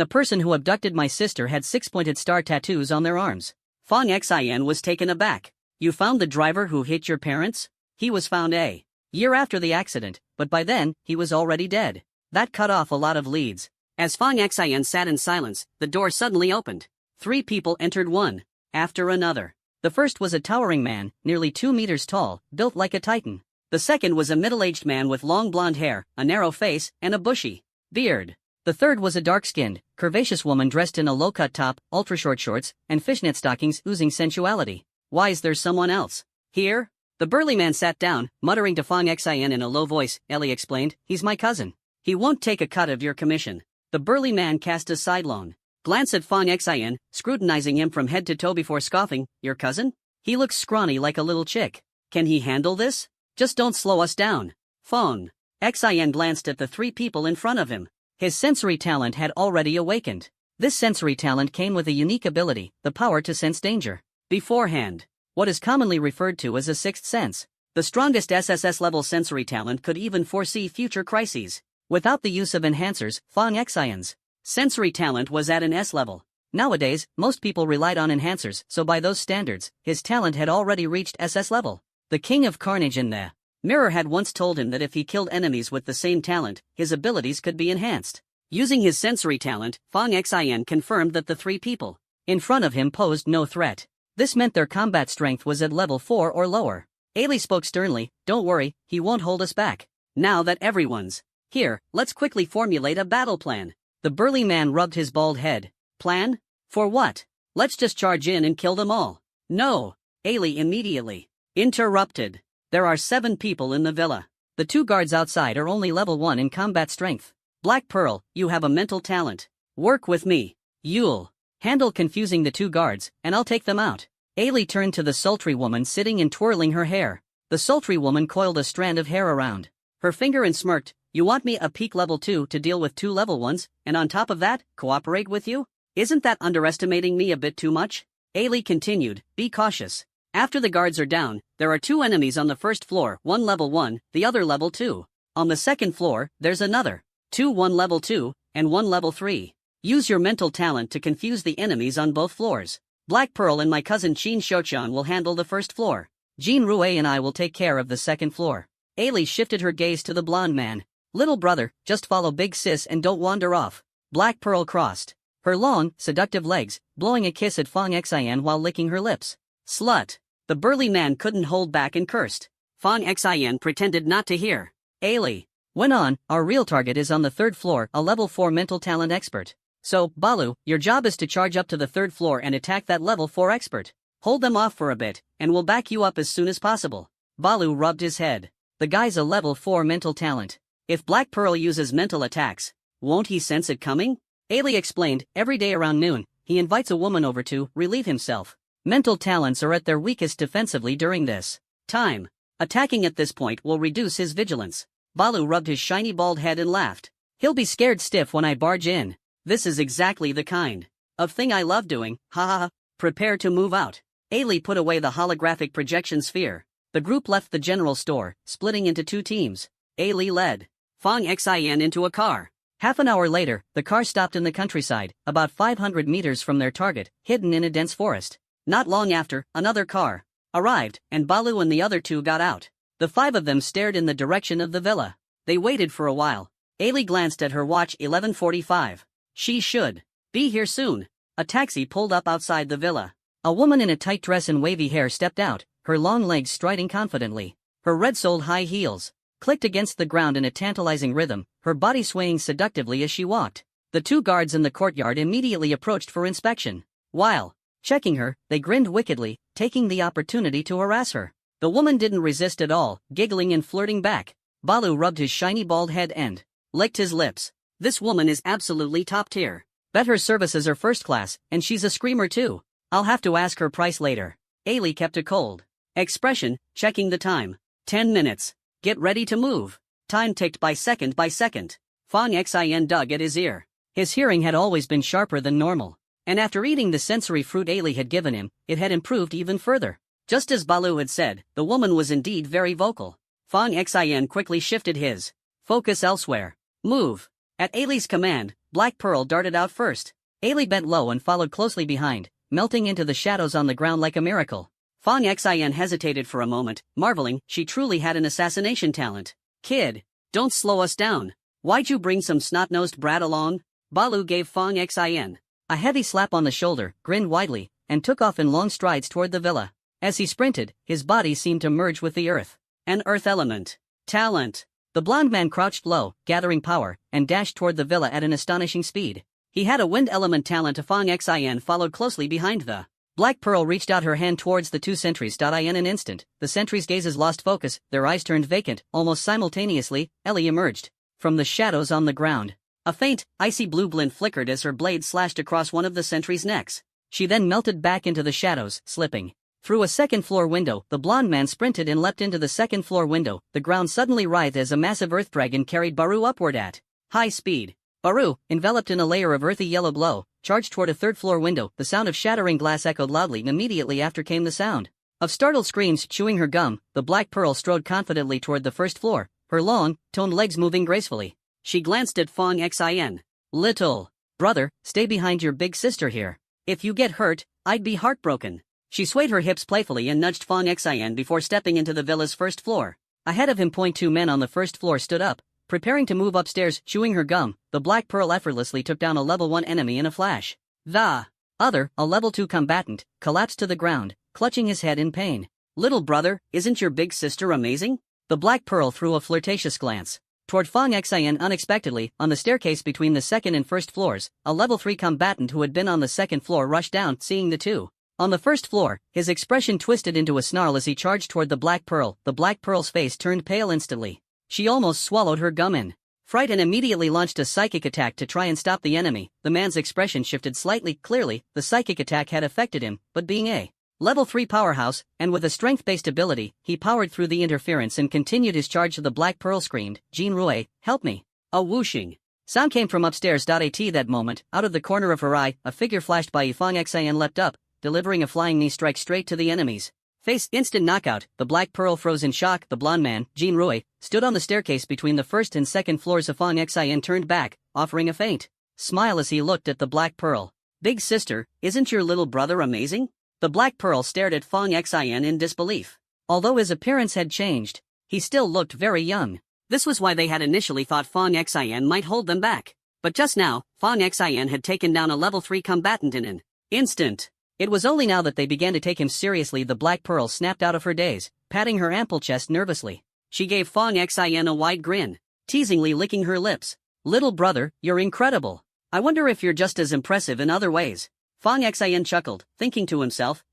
the person who abducted my sister had six-pointed star tattoos on their arms. Fong Xian was taken aback. You found the driver who hit your parents? He was found a year after the accident, but by then, he was already dead. That cut off a lot of leads. As Fong Xian sat in silence, the door suddenly opened. 3 people entered one after another. The first was a towering man, nearly 2 meters tall, built like a titan. The second was a middle-aged man with long blonde hair, a narrow face, and a bushy beard. The third was a dark-skinned, curvaceous woman dressed in a low-cut top, ultra-short shorts, and fishnet stockings oozing sensuality. Why is there someone else here? The burly man sat down, muttering to Fong Xian in a low voice. Ellie explained, he's my cousin. He won't take a cut of your commission. The burly man cast a sidelong glance at Fong Xian, scrutinizing him from head to toe before scoffing. Your cousin? He looks scrawny like a little chick. Can he handle this? Just don't slow us down. Fong Xian glanced at the 3 people in front of him. His sensory talent had already awakened. This sensory talent came with a unique ability, the power to sense danger beforehand. What is commonly referred to as a sixth sense. The strongest SSS-level sensory talent could even foresee future crises. Without the use of enhancers, Fong Xian's sensory talent was at an S level. Nowadays, most people relied on enhancers, so by those standards, his talent had already reached SS level. The King of Carnage in the Mirror had once told him that if he killed enemies with the same talent, his abilities could be enhanced. Using his sensory talent, Fong Xian confirmed that the 3 people in front of him posed no threat. This meant their combat strength was at level 4 or lower. Ailey spoke sternly, don't worry, he won't hold us back. Now that everyone's here, let's quickly formulate a battle plan. The burly man rubbed his bald head. Plan? For what? Let's just charge in and kill them all. No. Ailey immediately interrupted. There are 7 people in the villa. The 2 guards outside are only level 1 in combat strength. Black Pearl, you have a mental talent. Work with me. You'll handle confusing the 2 guards, and I'll take them out. Ailey turned to the sultry woman sitting and twirling her hair. The sultry woman coiled a strand of hair around her finger and smirked. You want me a peak level 2 to deal with 2 level 1s, and on top of that, cooperate with you? Isn't that underestimating me a bit too much? Ailey continued, be cautious. After the guards are down, there are 2 enemies on the first floor, one level 1, the other level 2. On the second floor, there's another 2, one level 2, and one level 3. Use your mental talent to confuse the enemies on both floors. Black Pearl and my cousin Qin Shouchan will handle the first floor. Jean Rue and I will take care of the second floor. Ailey shifted her gaze to the blonde man. Little brother, just follow big sis and don't wander off. Black Pearl crossed her long, seductive legs, blowing a kiss at Fong Xian while licking her lips. Slut. The burly man couldn't hold back and cursed. Fong Xian pretended not to hear. Ailey went on, our real target is on the 3rd floor, a level 4 mental talent expert. So, Balu, your job is to charge up to the 3rd floor and attack that level 4 expert. Hold them off for a bit, and we'll back you up as soon as possible. Balu rubbed his head. The guy's a level 4 mental talent. If Black Pearl uses mental attacks, won't he sense it coming? Ailey explained, every day around noon, he invites a woman over to relieve himself. Mental talents are at their weakest defensively during this time. Attacking at this point will reduce his vigilance. Balu rubbed his shiny bald head and laughed. He'll be scared stiff when I barge in. This is exactly the kind of thing I love doing, ha ha ha. Prepare to move out. Ailey put away the holographic projection sphere. The group left the general store, splitting into 2 teams. Ailey led Fong Xian into a car. Half an hour later, the car stopped in the countryside, about 500 meters from their target, hidden in a dense forest. Not long after, another car arrived, and Balu and the other 2 got out. The 5 of them stared in the direction of the villa. They waited for a while. Ailey glanced at her watch. 11:45. She should be here soon. A taxi pulled up outside the villa. A woman in a tight dress and wavy hair stepped out, her long legs striding confidently. Her red-soled high heels clicked against the ground in a tantalizing rhythm, her body swaying seductively as she walked. The two guards in the courtyard immediately approached for inspection. While checking her, they grinned wickedly, taking the opportunity to harass her. The woman didn't resist at all, giggling and flirting back. Balu rubbed his shiny bald head and licked his lips. This woman is absolutely top tier. Bet her services are first class, and she's a screamer too. I'll have to ask her price later. Ailey kept a cold expression, checking the time. 10 minutes. Get ready to move. Time ticked by second by second. Fong Xin dug at his ear. His hearing had always been sharper than normal. And after eating the sensory fruit Ailey had given him, it had improved even further. Just as Balu had said, the woman was indeed very vocal. Fong Xin quickly shifted his focus elsewhere. Move. At Ailey's command, Black Pearl darted out first. Ailey bent low and followed closely behind, melting into the shadows on the ground like a miracle. Fong Xin hesitated for a moment, marveling she truly had an assassination talent. Kid, don't slow us down. Why'd you bring some snot-nosed brat along? Balu gave Fong Xin a heavy slap on the shoulder, grinned widely, and took off in long strides toward the villa. As he sprinted, his body seemed to merge with the earth. An earth element. Talent. The blond man crouched low, gathering power, and dashed toward the villa at an astonishing speed. He had a wind element talent. Fong Xin followed closely behind the Black Pearl reached out her hand towards the two sentries. In an instant, the sentries' gazes lost focus, their eyes turned vacant. Almost simultaneously, Ellie emerged from the shadows on the ground. A faint, icy blue glint flickered as her blade slashed across one of the sentries' necks. She then melted back into the shadows, slipping through a second-floor window. The blond man sprinted and leapt into the second-floor window. The ground suddenly writhed as a massive earth dragon carried Baru upward at high speed. Baru, enveloped in a layer of earthy yellow glow, charged toward a third-floor window. The sound of shattering glass echoed loudly, and immediately after came the sound of startled screams. Chewing her gum, the Black Pearl strode confidently toward the first floor, her long, toned legs moving gracefully. She glanced at Fong Xin. Little brother, stay behind your big sister here. If you get hurt, I'd be heartbroken. She swayed her hips playfully and nudged Fong Xin before stepping into the villa's first floor. Ahead of him, two men on the first floor stood up, preparing to move upstairs. Chewing her gum, the Black Pearl effortlessly took down a level 1 enemy in a flash. The other, a level 2 combatant, collapsed to the ground, clutching his head in pain. Little brother, isn't your big sister amazing? The Black Pearl threw a flirtatious glance toward Fong Xin. Unexpectedly, on the staircase between the second and first floors, a level 3 combatant who had been on the second floor rushed down. Seeing the two on the first floor, his expression twisted into a snarl as he charged toward the Black Pearl. The Black Pearl's face turned pale instantly. She almost swallowed her gum in fright and immediately launched a psychic attack to try and stop the enemy. The man's expression shifted slightly. Clearly, the psychic attack had affected him, but being a level 3 powerhouse, and with a strength-based ability, he powered through the interference and continued his charge. The Black Pearl screamed, Jin Rui, help me. A whooshing sound came from upstairs. At that moment, out of the corner of her eye, a figure flashed by. Fong Xin leapt up, delivering a flying knee strike straight to the enemy's face. Instant knockout. The Black Pearl froze in shock. The blond man, Jin Rui, stood on the staircase between the first and second floors. Of Fong Xin turned back, offering a faint smile as he looked at the Black Pearl. Big sister, isn't your little brother amazing? The Black Pearl stared at Fong Xin in disbelief. Although his appearance had changed, he still looked very young. This was why they had initially thought Fong Xin might hold them back. But just now, Fong Xin had taken down a level 3 combatant in an instant. It was only now that they began to take him seriously. The Black Pearl snapped out of her daze, patting her ample chest nervously. She gave Fong Xin a wide grin, teasingly licking her lips. Little brother, you're incredible. I wonder if you're just as impressive in other ways. Fong Xin chuckled, thinking to himself,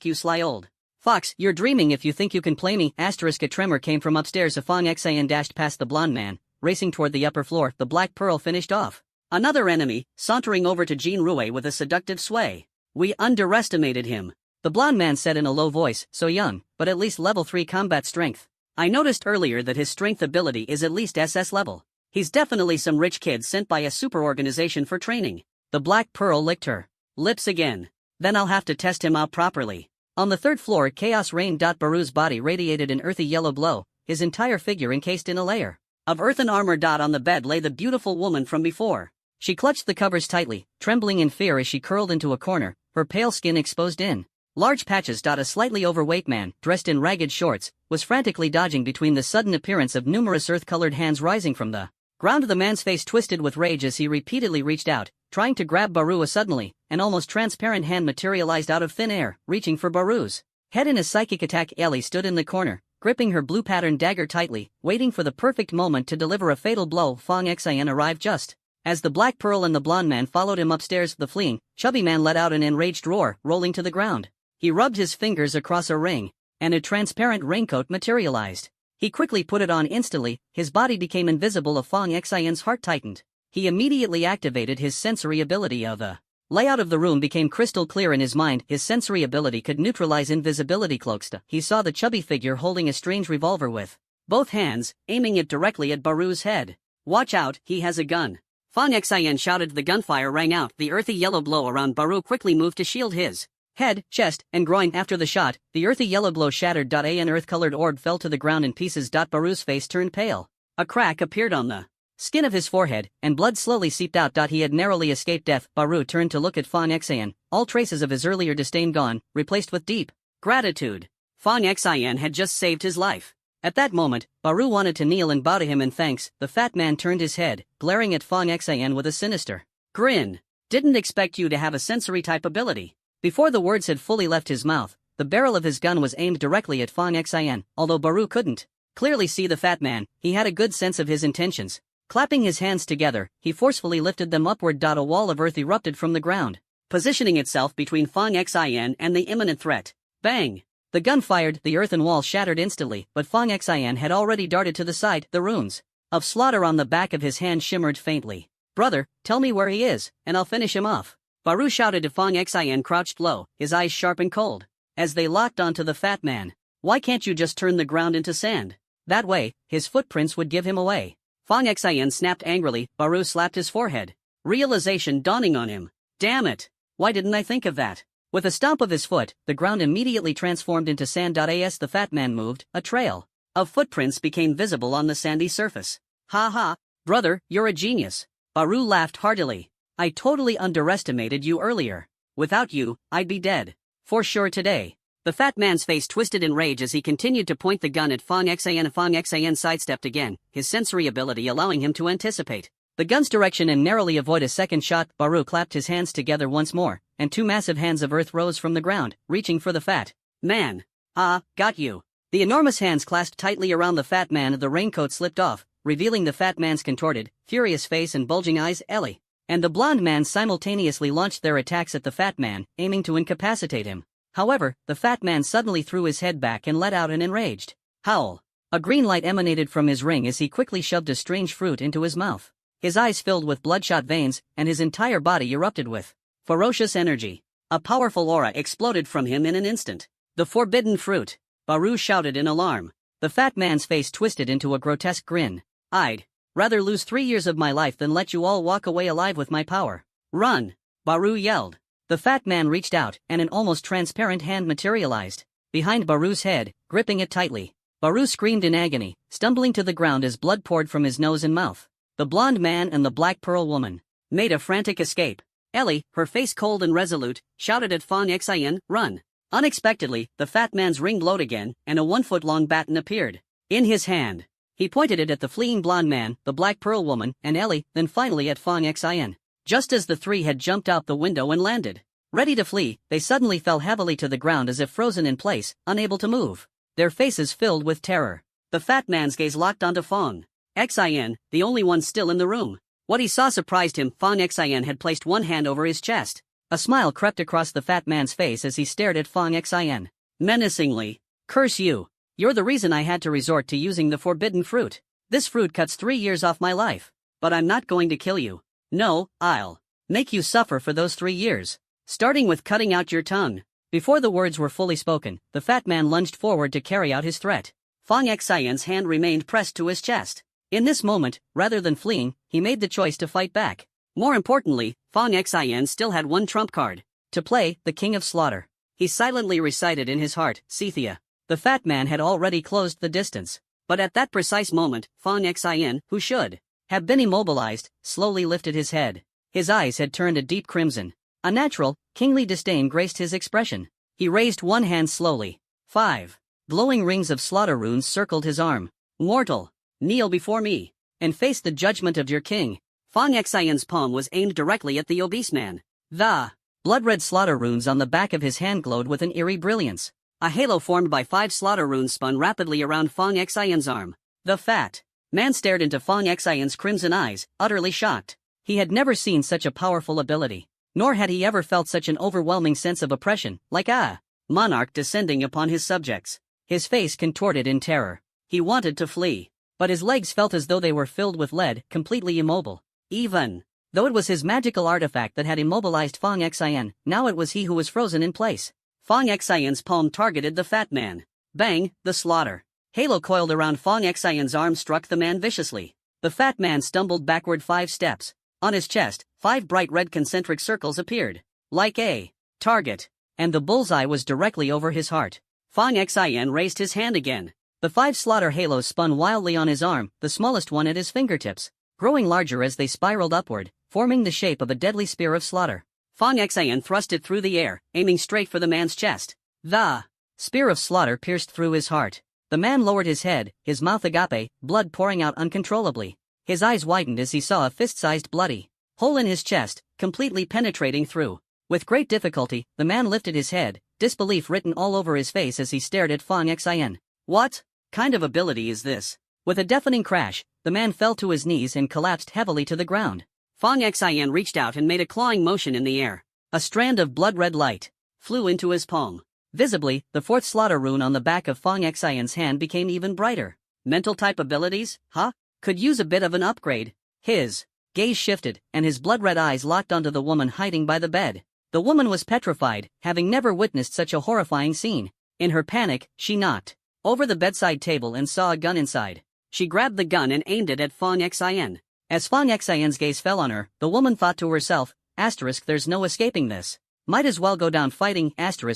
you sly old fox, you're dreaming if you think you can play me. A tremor came from upstairs. Fong Xin dashed past the blond man, racing toward the upper floor. The Black Pearl finished off another enemy, sauntering over to Jin Rui with a seductive sway. We underestimated him, the blond man said in a low voice. So young, but at least level 3 combat strength. I noticed earlier that his strength ability is at least SS level. He's definitely some rich kid sent by a super organization for training. The Black Pearl licked her lips again. Then I'll have to test him out properly. On the third floor, chaos reigned. Baru's body radiated an earthy yellow glow, his entire figure encased in a layer of earthen armor. On the bed lay the beautiful woman from before. She clutched the covers tightly, trembling in fear as she curled into a corner, her pale skin exposed in large patches. A slightly overweight man, dressed in ragged shorts, was frantically dodging between the sudden appearance of numerous earth-colored hands rising from the ground. The man's face twisted with rage as he repeatedly reached out, trying to grab Baru. Suddenly, an almost transparent hand materialized out of thin air, reaching for Baru's head in a psychic attack. Ellie stood in the corner, gripping her blue-patterned dagger tightly, waiting for the perfect moment to deliver a fatal blow. Fong Xian arrived just as the Black Pearl and the blonde man followed him upstairs. The fleeing, chubby man let out an enraged roar, rolling to the ground. He rubbed his fingers across a ring, and a transparent raincoat materialized. He quickly put it on. Instantly, his body became invisible. Fong Xian's heart tightened. He immediately activated his sensory ability. The layout of the room became crystal clear in his mind. His sensory ability could neutralize invisibility cloaks. He saw the chubby figure holding a strange revolver with both hands, aiming it directly at Baru's head. "Watch out, he has a gun." Fong Xian shouted. The gunfire rang out. The earthy yellow glow around Baru quickly moved to shield his head, chest, and groin. After the shot, the earthy yellow glow shattered. An earth-colored orb fell to the ground in pieces. Baru's face turned pale. A crack appeared on the skin of his forehead, and blood slowly seeped out. He had narrowly escaped death. Baru turned to look at Fong Xian, all traces of his earlier disdain gone, replaced with deep gratitude. Fong Xian had just saved his life. At that moment, Baru wanted to kneel and bow to him in thanks. The fat man turned his head, glaring at Fong Xian with a sinister grin. "Didn't expect you to have a sensory-type ability." Before the words had fully left his mouth, the barrel of his gun was aimed directly at Fong Xian. Although Baru couldn't clearly see the fat man, he had a good sense of his intentions. Clapping his hands together, he forcefully lifted them upward. A wall of earth erupted from the ground, positioning itself between Fong Xian and the imminent threat. Bang! The gun fired. The earthen wall shattered instantly, but Fong Xian had already darted to the side. The runes of slaughter on the back of his hand shimmered faintly. "Brother, tell me where he is, and I'll finish him off." Baru shouted to Fong Xian, crouched low, his eyes sharp and cold, as they locked onto the fat man. "Why can't you just turn the ground into sand? That way, his footprints would give him away." Fong Xian snapped angrily. Baru slapped his forehead, realization dawning on him. "Damn it! Why didn't I think of that?" With a stomp of his foot, the ground immediately transformed into sand. As the fat man moved, a trail of footprints became visible on the sandy surface. "Ha ha, brother, you're a genius." Baru laughed heartily. "I totally underestimated you earlier. Without you, I'd be dead. For sure today." The fat man's face twisted in rage as he continued to point the gun at Fong Xian. Fong Xian sidestepped again, his sensory ability allowing him to anticipate the gun's direction and narrowly avoid a second shot. Baru clapped his hands together once more, and two massive hands of earth rose from the ground, reaching for the fat man. "Ah, got you." The enormous hands clasped tightly around the fat man. The raincoat slipped off, revealing the fat man's contorted, furious face and bulging eyes. Ellie and the blonde man simultaneously launched their attacks at the fat man, aiming to incapacitate him. However, the fat man suddenly threw his head back and let out an enraged howl. A green light emanated from his ring as he quickly shoved a strange fruit into his mouth. His eyes filled with bloodshot veins, and his entire body erupted with ferocious energy. A powerful aura exploded from him in an instant. "The forbidden fruit!" Baru shouted in alarm. The fat man's face twisted into a grotesque grin. "I'd rather lose 3 years of my life than let you all walk away alive with my power. Run!" Baru yelled. The fat man reached out, and an almost transparent hand materialized behind Baru's head, gripping it tightly. Baru screamed in agony, stumbling to the ground as blood poured from his nose and mouth. The blonde man and the Black Pearl woman made a frantic escape. Ellie, her face cold and resolute, shouted at Fong Xian, "Run!" Unexpectedly, the fat man's ring glowed again, and a 1-foot-long baton appeared in his hand. He pointed it at the fleeing blonde man, the Black Pearl woman, and Ellie, then finally at Fong Xian. Just as the three had jumped out the window and landed ready to flee, they suddenly fell heavily to the ground as if frozen in place, unable to move, their faces filled with terror. The fat man's gaze locked onto Fong Xian, the only one still in the room. What he saw surprised him. Fong Xian had placed one hand over his chest. A smile crept across the fat man's face as he stared at Fong Xian menacingly. "Curse you! You're the reason I had to resort to using the forbidden fruit. This fruit cuts 3 years off my life. But I'm not going to kill you. No, I'll make you suffer for those 3 years. Starting with cutting out your tongue." Before the words were fully spoken, the fat man lunged forward to carry out his threat. Fong Xian's hand remained pressed to his chest. In this moment, rather than fleeing, he made the choice to fight back. More importantly, Fong Xian still had one trump card to play, the King of Slaughter. He silently recited in his heart, "Cethia." The fat man had already closed the distance. But at that precise moment, Fong Xian, who should have been immobilized, slowly lifted his head. His eyes had turned a deep crimson. A natural, kingly disdain graced his expression. He raised one hand slowly. 5 glowing rings of slaughter runes circled his arm. "Mortal, kneel before me, and face the judgment of your king." Fong Xian's palm was aimed directly at the obese man. The blood-red slaughter runes on the back of his hand glowed with an eerie brilliance. A halo formed by 5 slaughter runes spun rapidly around Fong Xian's arm. The fat man stared into Fong Xian's crimson eyes, utterly shocked. He had never seen such a powerful ability, nor had he ever felt such an overwhelming sense of oppression, like a monarch descending upon his subjects. His face contorted in terror. He wanted to flee, but his legs felt as though they were filled with lead, completely immobile. Even though it was his magical artifact that had immobilized Fong Xian, now it was he who was frozen in place. Fong Xian's palm targeted the fat man. Bang, the slaughter halo coiled around Fong Xian's arm struck the man viciously. The fat man stumbled backward 5 steps. On his chest, 5 bright red concentric circles appeared, like a target, and the bullseye was directly over his heart. Fong Xian raised his hand again. The 5 slaughter halos spun wildly on his arm, the smallest one at his fingertips, growing larger as they spiraled upward, forming the shape of a deadly spear of slaughter. Fong Xian thrust it through the air, aiming straight for the man's chest. The spear of slaughter pierced through his heart. The man lowered his head, his mouth agape, blood pouring out uncontrollably. His eyes widened as he saw a fist-sized bloody hole in his chest, completely penetrating through. With great difficulty, the man lifted his head, disbelief written all over his face as he stared at Fong Xian. What kind of ability is this? With a deafening crash, the man fell to his knees and collapsed heavily to the ground. Fong Xian reached out and made a clawing motion in the air. A strand of blood-red light flew into his palm. Visibly, the 4th slaughter rune on the back of Fong Xian's hand became even brighter. Mental-type abilities, huh? Could use a bit of an upgrade. His gaze shifted, and his blood-red eyes locked onto the woman hiding by the bed. The woman was petrified, having never witnessed such a horrifying scene. In her panic, she knocked over the bedside table and saw a gun inside. She grabbed the gun and aimed it at Fong Xian. As Fong Xian's gaze fell on her, the woman thought to herself, there's no escaping this. Might as well go down fighting,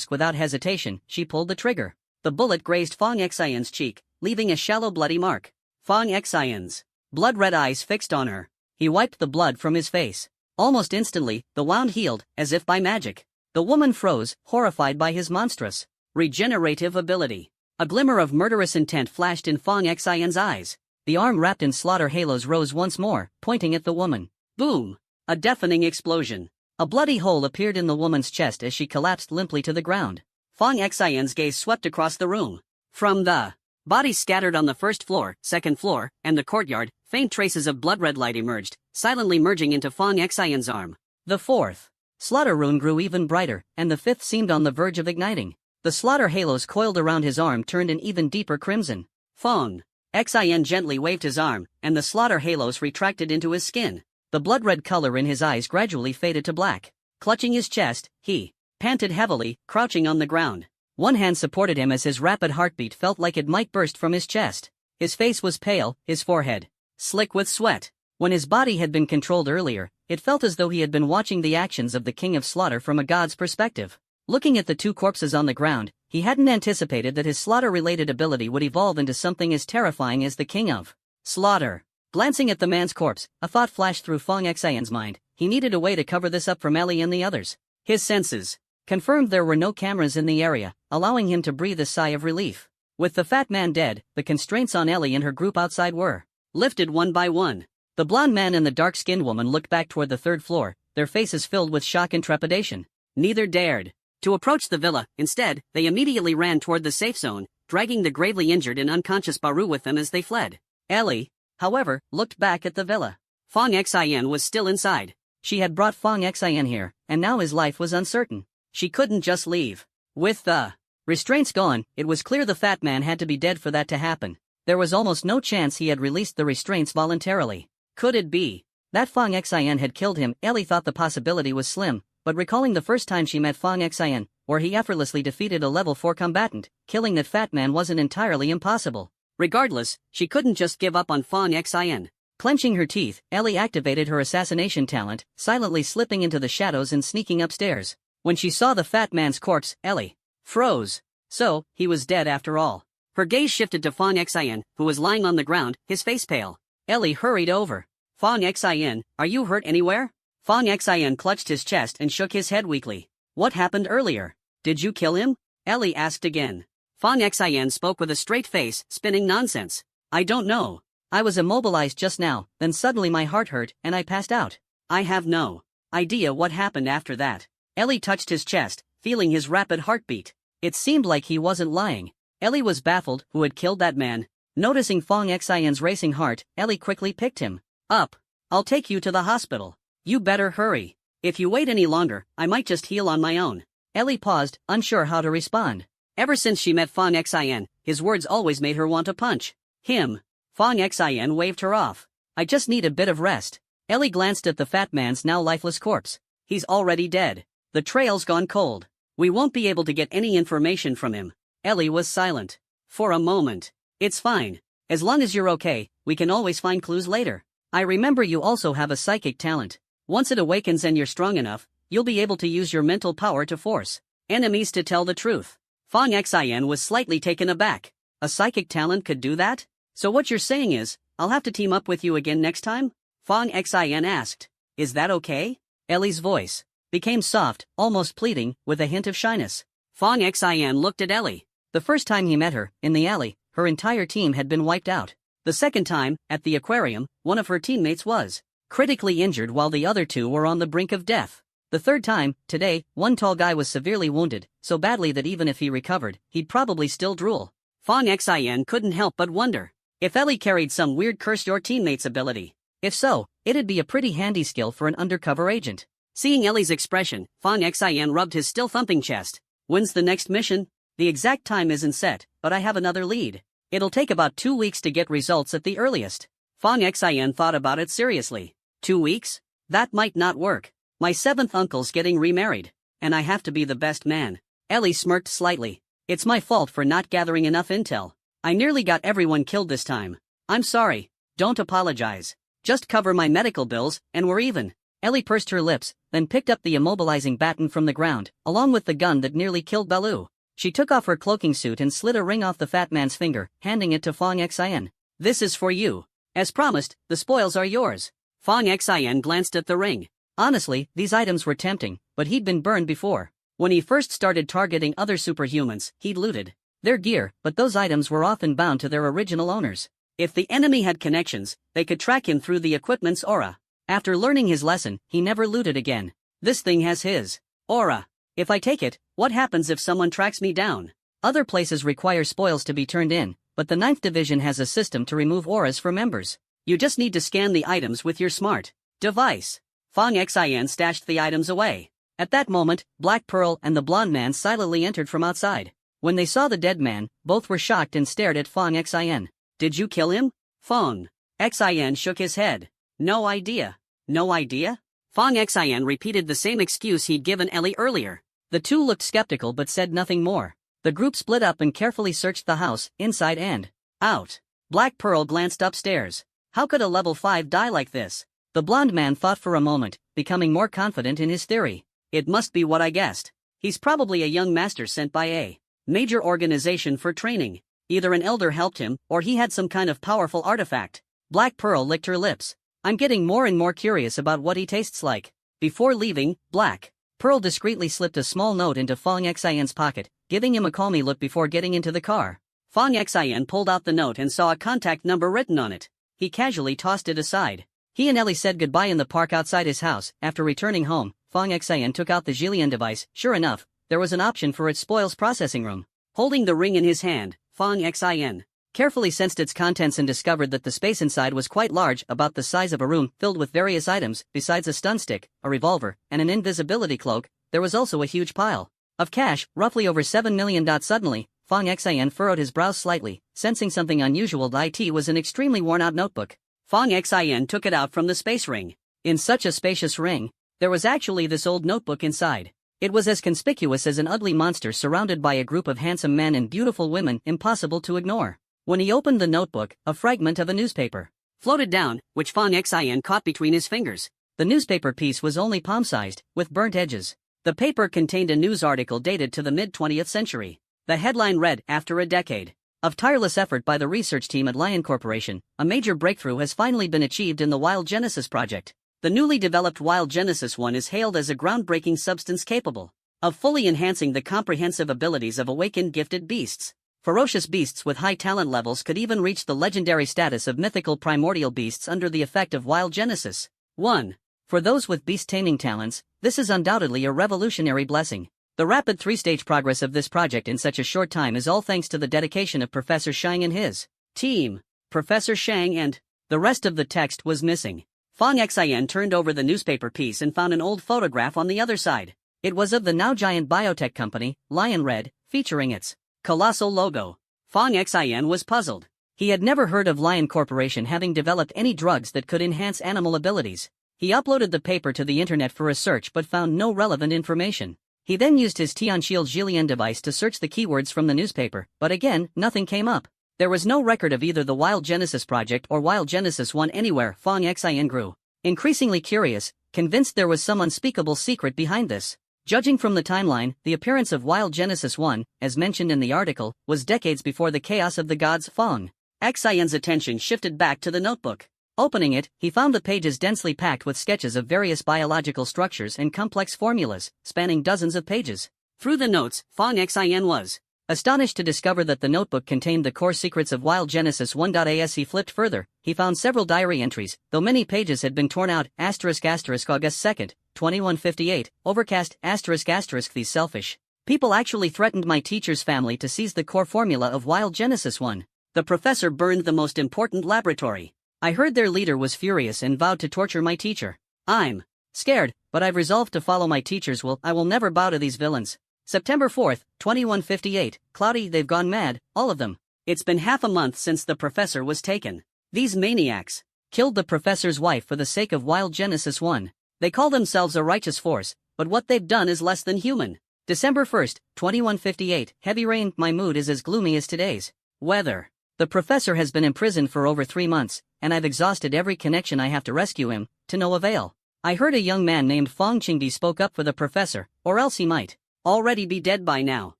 without hesitation, she pulled the trigger. The bullet grazed Fong Xian's cheek, leaving a shallow bloody mark. Fong Xian's blood-red eyes fixed on her. He wiped the blood from his face. Almost instantly, the wound healed, as if by magic. The woman froze, horrified by his monstrous regenerative ability. A glimmer of murderous intent flashed in Fong Xian's eyes. The arm wrapped in slaughter halos rose once more, pointing at the woman. Boom! A deafening explosion. A bloody hole appeared in the woman's chest as she collapsed limply to the ground. Fong Xian's gaze swept across the room. From the bodies scattered on the 1st floor, 2nd floor, and the courtyard, faint traces of blood-red light emerged, silently merging into Fong Xian's arm. The 4th slaughter rune grew even brighter, and the 5th seemed on the verge of igniting. The slaughter halos coiled around his arm turned an even deeper crimson. Fong Xian gently waved his arm, and the slaughter halos retracted into his skin. The blood-red color in his eyes gradually faded to black. Clutching his chest, he panted heavily, crouching on the ground. One hand supported him as his rapid heartbeat felt like it might burst from his chest. His face was pale, his forehead slick with sweat. When his body had been controlled earlier, it felt as though he had been watching the actions of the King of Slaughter from a god's perspective. Looking at the 2 corpses on the ground, he hadn't anticipated that his slaughter-related ability would evolve into something as terrifying as the King of Slaughter. Glancing at the man's corpse, a thought flashed through Fong Xian's mind. He needed a way to cover this up from Ellie and the others. His senses confirmed there were no cameras in the area, allowing him to breathe a sigh of relief. With the fat man dead, the constraints on Ellie and her group outside were lifted one by one. The blonde man and the dark-skinned woman looked back toward the 3rd floor, their faces filled with shock and trepidation. Neither dared to approach the villa. Instead, they immediately ran toward the safe zone, dragging the gravely injured and unconscious Baru with them as they fled. Ellie, however, looked back at the villa. Fong Xian was still inside. She had brought Fong Xian here, and now his life was uncertain. She couldn't just leave. With the restraints gone, it was clear the fat man had to be dead for that to happen. There was almost no chance he had released the restraints voluntarily. Could it be that Fong Xian had killed him? Ellie thought the possibility was slim, but recalling the first time she met Fong Xian, where he effortlessly defeated a level 4 combatant, killing that fat man wasn't entirely impossible. Regardless, she couldn't just give up on Fong Xian. Clenching her teeth, Ellie activated her assassination talent, silently slipping into the shadows and sneaking upstairs. When she saw the fat man's corpse, Ellie froze. So, he was dead after all. Her gaze shifted to Fong Xian, who was lying on the ground, his face pale. Ellie hurried over. Fong Xian, are you hurt anywhere? Fong Xian clutched his chest and shook his head weakly. What happened earlier? Did you kill him? Ellie asked again. Fong Xian spoke with a straight face, spinning nonsense. I don't know. I was immobilized just now, then suddenly my heart hurt, and I passed out. I have no idea what happened after that. Ellie touched his chest, feeling his rapid heartbeat. It seemed like he wasn't lying. Ellie was baffled who had killed that man. Noticing Fong Xian's racing heart, Ellie quickly picked him up. I'll take you to the hospital. You better hurry. If you wait any longer, I might just heal on my own. Ellie paused, unsure how to respond. Ever since she met Fong Xian, his words always made her want to punch him. Fong Xian waved her off. I just need a bit of rest. Ellie glanced at the fat man's now lifeless corpse. He's already dead. The trail's gone cold. We won't be able to get any information from him. Ellie was silent. For a moment. It's fine. As long as you're okay, we can always find clues later. I remember you also have a psychic talent. Once it awakens and you're strong enough, you'll be able to use your mental power to force enemies to tell the truth. Fong Xian was slightly taken aback. A psychic talent could do that? So what you're saying is, I'll have to team up with you again next time? Fong Xian asked. Is that okay? Ellie's voice became soft, almost pleading, with a hint of shyness. Fong Xian looked at Ellie. The first time he met her, in the alley, her entire team had been wiped out. The second time, at the aquarium, one of her teammates was critically injured while the other two were on the brink of death. The third time, today, one tall guy was severely wounded, so badly that even if he recovered, he'd probably still drool. Fong Xian couldn't help but wonder if Ellie carried some weird curse your teammate's ability. If so, it'd be a pretty handy skill for an undercover agent. Seeing Ellie's expression, Fong Xian rubbed his still-thumping chest. When's the next mission? The exact time isn't set, but I have another lead. It'll take about 2 weeks to get results at the earliest. Fong Xian thought about it seriously. 2 weeks? That might not work. My 7th uncle's getting remarried, and I have to be the best man. Ellie smirked slightly. It's my fault for not gathering enough intel. I nearly got everyone killed this time. I'm sorry. Don't apologize. Just cover my medical bills, and we're even. Ellie pursed her lips, then picked up the immobilizing baton from the ground, along with the gun that nearly killed Baloo. She took off her cloaking suit and slid a ring off the fat man's finger, handing it to Fong Xian. This is for you. As promised, the spoils are yours. Fong Xian glanced at the ring. Honestly, these items were tempting, but he'd been burned before. When he first started targeting other superhumans, he'd looted their gear, but those items were often bound to their original owners. If the enemy had connections, they could track him through the equipment's aura. After learning his lesson, he never looted again. This thing has his aura. If I take it, what happens if someone tracks me down? Other places require spoils to be turned in, but the 9th Division has a system to remove auras for members. You just need to scan the items with your smart device. Fong Xian stashed the items away. At that moment, Black Pearl and the blonde man silently entered from outside. When they saw the dead man, both were shocked and stared at Fong Xian. Did you kill him? Fong Xian shook his head. No idea. No idea? Fong Xian repeated the same excuse he'd given Ellie earlier. The two looked skeptical but said nothing more. The group split up and carefully searched the house, inside and out. Black Pearl glanced upstairs. How could a level 5 die like this? The blonde man thought for a moment, becoming more confident in his theory. It must be what I guessed. He's probably a young master sent by a major organization for training. Either an elder helped him, or he had some kind of powerful artifact. Black Pearl licked her lips. I'm getting more and more curious about what he tastes like. Before leaving, Black Pearl discreetly slipped a small note into Fong Xian's pocket, giving him a call me look before getting into the car. Fong Xian pulled out the note and saw a contact number written on it. He casually tossed it aside. He and Ellie said goodbye in the park outside his house. After returning home, Fong Xian took out the Jillian device. Sure enough, there was an option for its spoils processing room. Holding the ring in his hand, Fong Xian carefully sensed its contents and discovered that the space inside was quite large, about the size of a room, filled with various items. Besides a stun stick, a revolver, and an invisibility cloak, there was also a huge pile of cash, roughly over 7 million. Suddenly, Fong Xian furrowed his brows slightly, sensing something unusual. It was an extremely worn-out notebook. Fong Xian took it out from the space ring. In such a spacious ring, there was actually this old notebook inside. It was as conspicuous as an ugly monster surrounded by a group of handsome men and beautiful women, impossible to ignore. When he opened the notebook, a fragment of a newspaper floated down, which Fong Xian caught between his fingers. The newspaper piece was only palm-sized, with burnt edges. The paper contained a news article dated to the mid-20th century. The headline read, "After a decade of tireless effort by the research team at Lion Corporation, a major breakthrough has finally been achieved in the Wild Genesis project. The newly developed Wild Genesis 1 is hailed as a groundbreaking substance capable of fully enhancing the comprehensive abilities of awakened gifted beasts. Ferocious beasts with high talent levels could even reach the legendary status of mythical primordial beasts under the effect of Wild Genesis 1. For those with beast taming talents, this is undoubtedly a revolutionary blessing. The rapid three-stage progress of this project in such a short time is all thanks to the dedication of Professor Shang and his team. Professor Shang and the rest of the text was missing. Fong Xin turned over the newspaper piece and found an old photograph on the other side. It was of the now giant biotech company, Lion Red, featuring its colossal logo. Fong Xin was puzzled. He had never heard of Lion Corporation having developed any drugs that could enhance animal abilities. He uploaded the paper to the internet for a search but found no relevant information. He then used his Tianqiu Jilian device to search the keywords from the newspaper, but again, nothing came up. There was no record of either the Wild Genesis project or Wild Genesis 1 anywhere. Fong Xin grew increasingly curious, convinced there was some unspeakable secret behind this. Judging from the timeline, the appearance of Wild Genesis 1, as mentioned in the article, was decades before the chaos of the gods. Fong Xian's attention shifted back to the notebook. Opening it, he found the pages densely packed with sketches of various biological structures and complex formulas, spanning dozens of pages. Through the notes, Fong Xin was astonished to discover that the notebook contained the core secrets of Wild Genesis 1. As he flipped further, he found several diary entries, though many pages had been torn out. August 2nd, 2158, overcast, these selfish people actually threatened my teacher's family to seize the core formula of Wild Genesis 1. The professor burned the most important laboratory. I heard their leader was furious and vowed to torture my teacher. I'm scared, but I've resolved to follow my teacher's will. I will never bow to these villains. September 4th, 2158, cloudy, they've gone mad, all of them. It's been half a month since the professor was taken. These maniacs killed the professor's wife for the sake of Wild Genesis 1. They call themselves a righteous force, but what they've done is less than human. December 1st, 2158, heavy rain, my mood is as gloomy as today's weather. The professor has been imprisoned for over 3 months, and I've exhausted every connection I have to rescue him, to no avail. I heard a young man named Fong Qingdi spoke up for the professor, or else he might already be dead by now.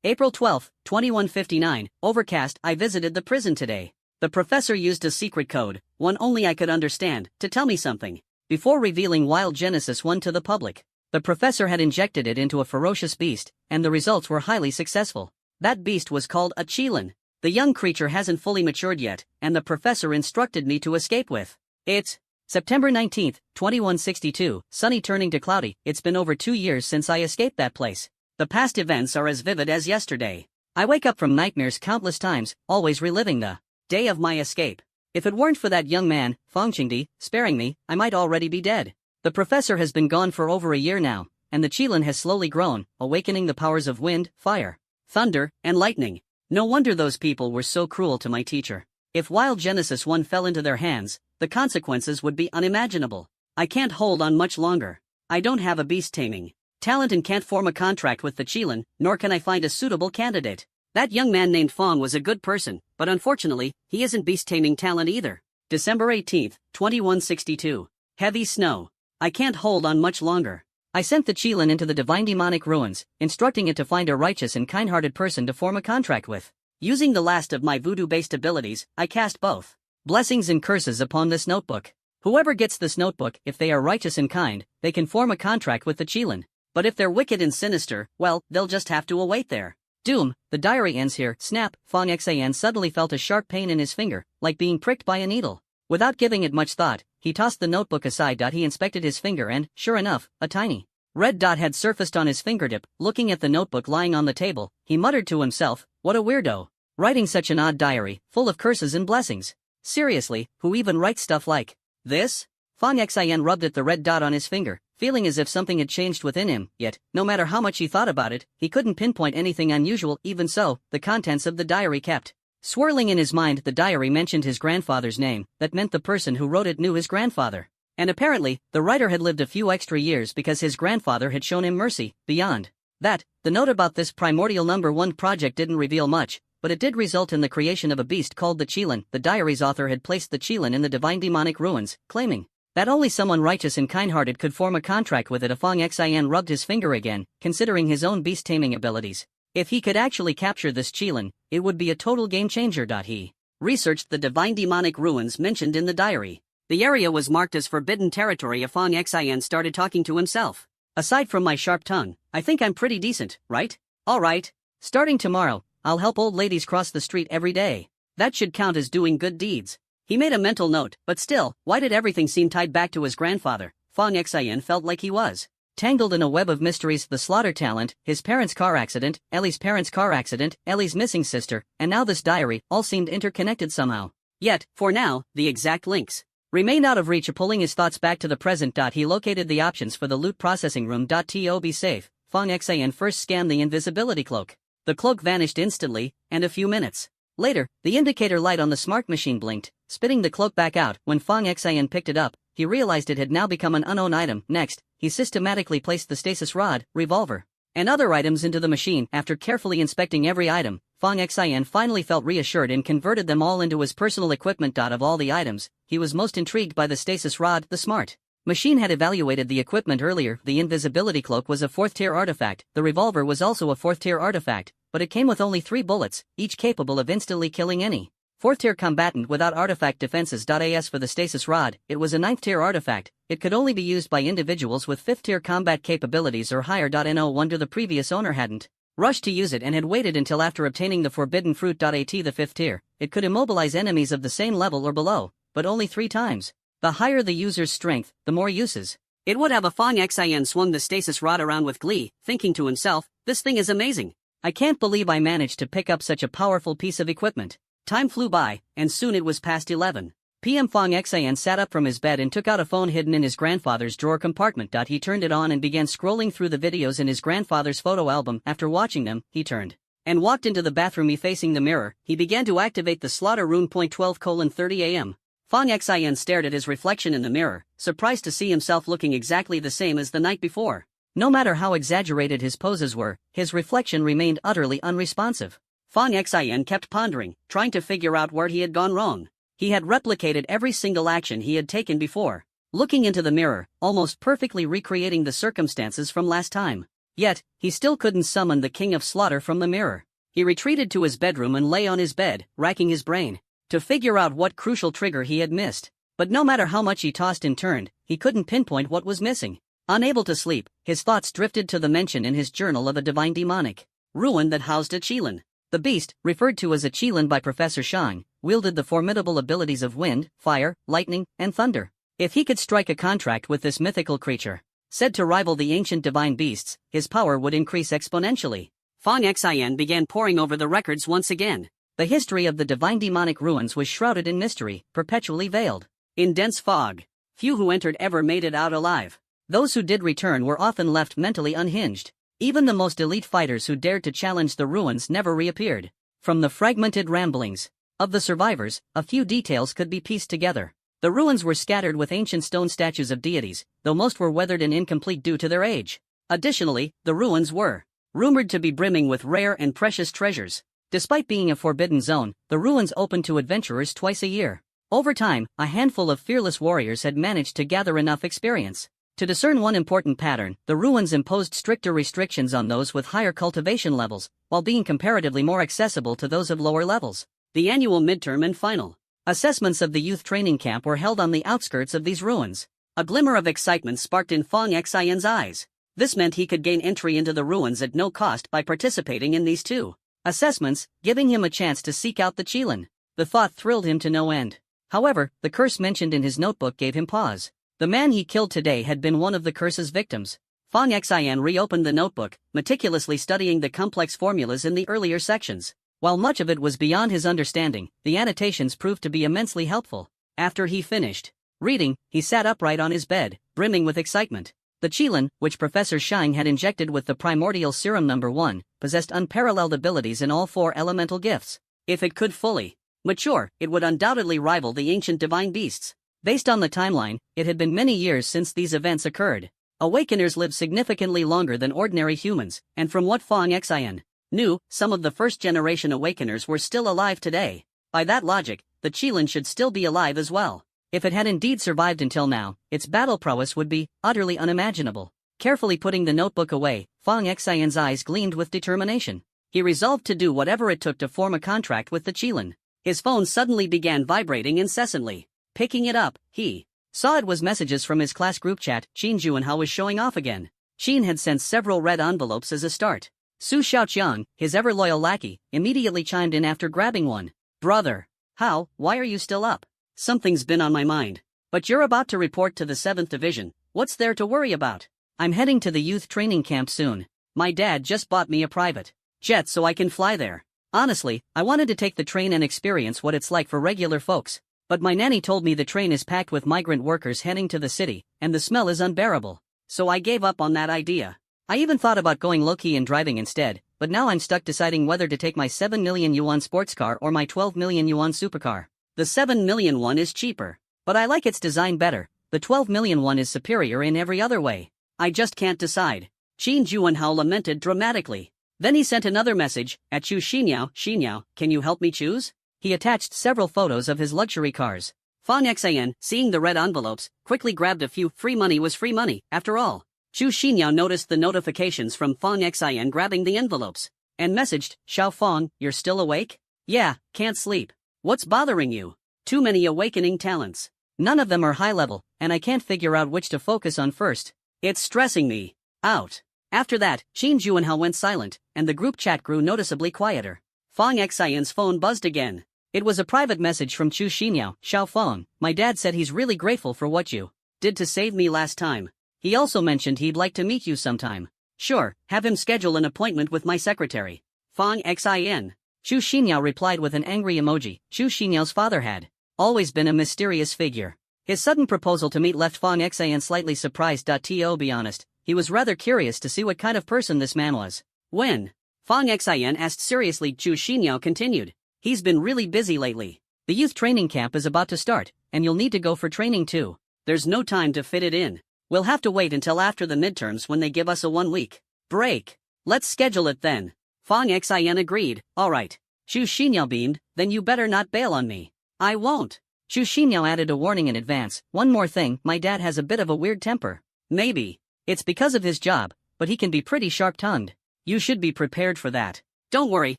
April 12, 2159, overcast, I visited the prison today. The professor used a secret code, one only I could understand, to tell me something. Before revealing Wild Genesis 1 to the public, the professor had injected it into a ferocious beast, and the results were highly successful. That beast was called a Qilin. The young creature hasn't fully matured yet, and the professor instructed me to escape with it. September 19, 2162, sunny turning to cloudy, it's been over 2 years since I escaped that place. The past events are as vivid as yesterday. I wake up from nightmares countless times, always reliving the day of my escape. If it weren't for that young man, Fong Qingdi, sparing me, I might already be dead. The professor has been gone for over a year now, and the Qilin has slowly grown, awakening the powers of wind, fire, thunder, and lightning. No wonder those people were so cruel to my teacher. If Wild Genesis 1 fell into their hands, the consequences would be unimaginable. I can't hold on much longer. I don't have a beast taming talent and can't form a contract with the Qilin, nor can I find a suitable candidate. That young man named Fong was a good person, but unfortunately, he isn't beast taming talent either. December 18, 2162. Heavy snow. I can't hold on much longer. I sent the Qilin into the divine demonic ruins, instructing it to find a righteous and kind-hearted person to form a contract with. Using the last of my voodoo-based abilities, I cast both blessings and curses upon this notebook. Whoever gets this notebook, if they are righteous and kind, they can form a contract with the Qilin. But if they're wicked and sinister, well, they'll just have to await their doom. The diary ends here. Snap, Fong Xian suddenly felt a sharp pain in his finger, like being pricked by a needle. Without giving it much thought, he tossed the notebook aside. He inspected his finger and, sure enough, a tiny red dot had surfaced on his fingertip. Looking at the notebook lying on the table, he muttered to himself, what a weirdo. Writing such an odd diary, full of curses and blessings. Seriously, who even writes stuff like this? Fong Xian rubbed at the red dot on his finger, feeling as if something had changed within him, yet, no matter how much he thought about it, he couldn't pinpoint anything unusual. Even so, the contents of the diary kept swirling in his mind. The diary mentioned his grandfather's name, that meant the person who wrote it knew his grandfather. And apparently, the writer had lived a few extra years because his grandfather had shown him mercy. Beyond that, the note about this primordial number 1 project didn't reveal much, but it did result in the creation of a beast called the Qilin. The diary's author had placed the Qilin in the divine demonic ruins, claiming that only someone righteous and kind-hearted could form a contract with it. Fong Xian rubbed his finger again, considering his own beast-taming abilities. If he could actually capture this Qilin, it would be a total game-changer. He researched the divine demonic ruins mentioned in the diary. The area was marked as forbidden territory. Fong Xian started talking to himself. Aside from my sharp tongue, I think I'm pretty decent, right? Alright. Starting tomorrow, I'll help old ladies cross the street every day. That should count as doing good deeds. He made a mental note, but still, why did everything seem tied back to his grandfather? Fong Xian felt like he was Tangled in a web of mysteries: the slaughter talent, his parents' car accident, Ellie's parents' car accident, Ellie's missing sister, and now this diary, all seemed interconnected somehow. Yet, for now, the exact links remained out of reach. Pulling his thoughts back to the present. He located the options for the loot processing room. To be safe, Fong Xian first scanned the invisibility cloak. The cloak vanished instantly, and a few minutes later, the indicator light on the smart machine blinked, spitting the cloak back out. When Fong Xian picked it up, he realized it had now become an unknown item. Next, he systematically placed the stasis rod, revolver, and other items into the machine. After carefully inspecting every item, Fong Xian finally felt reassured and converted them all into his personal equipment. Of all the items, he was most intrigued by the stasis rod. The smart machine had evaluated the equipment earlier. The invisibility cloak was a 4th-tier artifact, the revolver was also a 4th-tier artifact, but it came with only 3 bullets, each capable of instantly killing any 4th-tier combatant without artifact defenses. As for the stasis rod, it was a 9th-tier artifact. It could only be used by individuals with 5th-tier combat capabilities or higher. No wonder the previous owner hadn't rushed to use it and had waited until after obtaining the forbidden fruit. The 5th tier, it could immobilize enemies of the same level or below, but only 3 times. The higher the user's strength, the more uses it would have. Fong Xian swung the stasis rod around with glee, thinking to himself, this thing is amazing. I can't believe I managed to pick up such a powerful piece of equipment. Time flew by, and soon it was past 11 p.m. Fong Xian sat up from his bed and took out a phone hidden in his grandfather's drawer compartment. He turned it on and began scrolling through the videos in his grandfather's photo album. After watching them, he turned and walked into the bathroom. Facing the mirror, he began to activate the slaughter rune. 12:30 a.m. Fong Xian stared at his reflection in the mirror, surprised to see himself looking exactly the same as the night before. No matter how exaggerated his poses were, his reflection remained utterly unresponsive. Fong Xian kept pondering, trying to figure out where he had gone wrong. He had replicated every single action he had taken before, looking into the mirror, almost perfectly recreating the circumstances from last time. Yet, he still couldn't summon the King of Slaughter from the mirror. He retreated to his bedroom and lay on his bed, racking his brain to figure out what crucial trigger he had missed. But no matter how much he tossed and turned, he couldn't pinpoint what was missing. Unable to sleep, his thoughts drifted to the mention in his journal of a divine demonic ruin that housed a Qilin. The beast, referred to as a Qilin by Professor Shang, wielded the formidable abilities of wind, fire, lightning, and thunder. If he could strike a contract with this mythical creature, said to rival the ancient divine beasts, his power would increase exponentially. Fong Xian began poring over the records once again. The history of the divine demonic ruins was shrouded in mystery, perpetually veiled in dense fog. Few who entered ever made it out alive. Those who did return were often left mentally unhinged. Even the most elite fighters who dared to challenge the ruins never reappeared. From the fragmented ramblings of the survivors, a few details could be pieced together. The ruins were scattered with ancient stone statues of deities, though most were weathered and incomplete due to their age. Additionally, the ruins were rumored to be brimming with rare and precious treasures. Despite being a forbidden zone, the ruins opened to adventurers twice a year. Over time, a handful of fearless warriors had managed to gather enough experience to discern one important pattern. The ruins imposed stricter restrictions on those with higher cultivation levels, while being comparatively more accessible to those of lower levels. The annual midterm and final assessments of the youth training camp were held on the outskirts of these ruins. A glimmer of excitement sparked in Fong Xian's eyes. This meant he could gain entry into the ruins at no cost by participating in these two assessments, giving him a chance to seek out the Qilin. The thought thrilled him to no end. However, the curse mentioned in his notebook gave him pause. The man he killed today had been one of the curse's victims. Fong Xian reopened the notebook, meticulously studying the complex formulas in the earlier sections. While much of it was beyond his understanding, the annotations proved to be immensely helpful. After he finished reading, he sat upright on his bed, brimming with excitement. The Qilin, which Professor Shang had injected with the primordial serum number 1, possessed unparalleled abilities in all 4 elemental gifts. If it could fully mature, it would undoubtedly rival the ancient divine beasts. Based on the timeline, it had been many years since these events occurred. Awakeners lived significantly longer than ordinary humans, and from what Fong Xian knew, some of the first-generation Awakeners were still alive today. By that logic, the Qilin should still be alive as well. If it had indeed survived until now, its battle prowess would be utterly unimaginable. Carefully putting the notebook away, Fong Xian's eyes gleamed with determination. He resolved to do whatever it took to form a contract with the Qilin. His phone suddenly began vibrating incessantly. Picking it up, he saw it was messages from his class group chat. Qin Juanhao was showing off again. Qin had sent several red envelopes as a start. Su Xiaoqiang, his ever-loyal lackey, immediately chimed in after grabbing one. Brother, how, why are you still up? Something's been on my mind. But you're about to report to the 7th Division, what's there to worry about? I'm heading to the youth training camp soon. My dad just bought me a private jet so I can fly there. Honestly, I wanted to take the train and experience what it's like for regular folks. But my nanny told me the train is packed with migrant workers heading to the city, and the smell is unbearable. So I gave up on that idea. I even thought about going low-key and driving instead, but now I'm stuck deciding whether to take my 7 million yuan sports car or my 12 million yuan supercar. The 7 million one is cheaper, but I like its design better. The 12 million one is superior in every other way. I just can't decide. Qin Juanhao lamented dramatically. Then he sent another message, at Chu Xinyao, can you help me choose? He attached several photos of his luxury cars. Fang Xian, seeing the red envelopes, quickly grabbed a few. Free money was free money, after all. Chu Xinyao noticed the notifications from Fang Xian grabbing the envelopes, and messaged, Xiao Fang, you're still awake? Yeah, can't sleep. What's bothering you? Too many awakening talents. None of them are high level, and I can't figure out which to focus on first. It's stressing me out. After that, Qin Juanhao went silent, and the group chat grew noticeably quieter. Fang Xian's phone buzzed again. It was a private message from Chu Xinyao. Xiao Fang, my dad said he's really grateful for what you did to save me last time. He also mentioned he'd like to meet you sometime. Sure, have him schedule an appointment with my secretary. Fang Xin. Chu Xinyao replied with an angry emoji. Chu Xinyao's father had always been a mysterious figure. His sudden proposal to meet left Fang Xian slightly surprised. To be honest, he was rather curious to see what kind of person this man was. When Fang Xian asked seriously, Chu Xinyao continued. He's been really busy lately. The youth training camp is about to start, and you'll need to go for training too. There's no time to fit it in. We'll have to wait until after the midterms when they give us a 1-week break. Let's schedule it then. Fang Xian agreed. Alright. Chu Xinyao beamed, then you better not bail on me. I won't. Chu Xinyao added a warning in advance. One more thing, my dad has a bit of a weird temper. Maybe it's because of his job, but he can be pretty sharp-tongued. You should be prepared for that. Don't worry,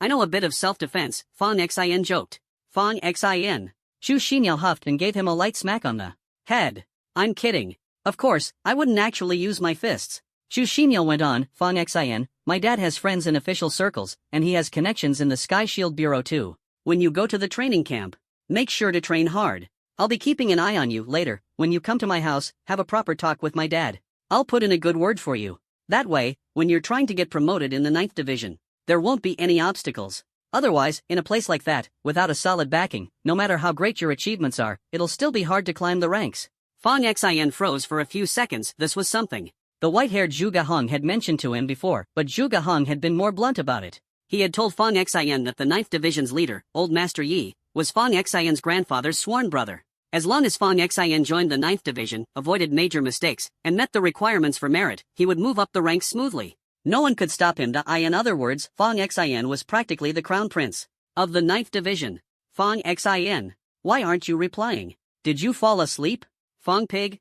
I know a bit of self-defense, Fang Xian joked. Fang Xian. Chu Xinyao huffed and gave him a light smack on the head. I'm kidding. Of course, I wouldn't actually use my fists. Chu Xinyao went on, Fang Xian, my dad has friends in official circles, and he has connections in the Sky Shield Bureau too. When you go to the training camp, make sure to train hard. I'll be keeping an eye on you later. When you come to my house, have a proper talk with my dad. I'll put in a good word for you. That way, when you're trying to get promoted in the 9th division, there won't be any obstacles. Otherwise, in a place like that, without a solid backing, no matter how great your achievements are, it'll still be hard to climb the ranks. Fang Xian froze for a few seconds. This was something the white-haired Zhu Gahong had mentioned to him before, but Zhu Gahong had been more blunt about it. He had told Fang Xian that the 9th division's leader, Old Master Yi, was Fang Xian's grandfather's sworn brother. As long as Fang Xian joined the 9th division, avoided major mistakes, and met the requirements for merit, he would move up the ranks smoothly. No one could stop him. In other words, Fang Xian was practically the crown prince of the 9th division. Fang Xian, why aren't you replying? Did you fall asleep? Fang Pig.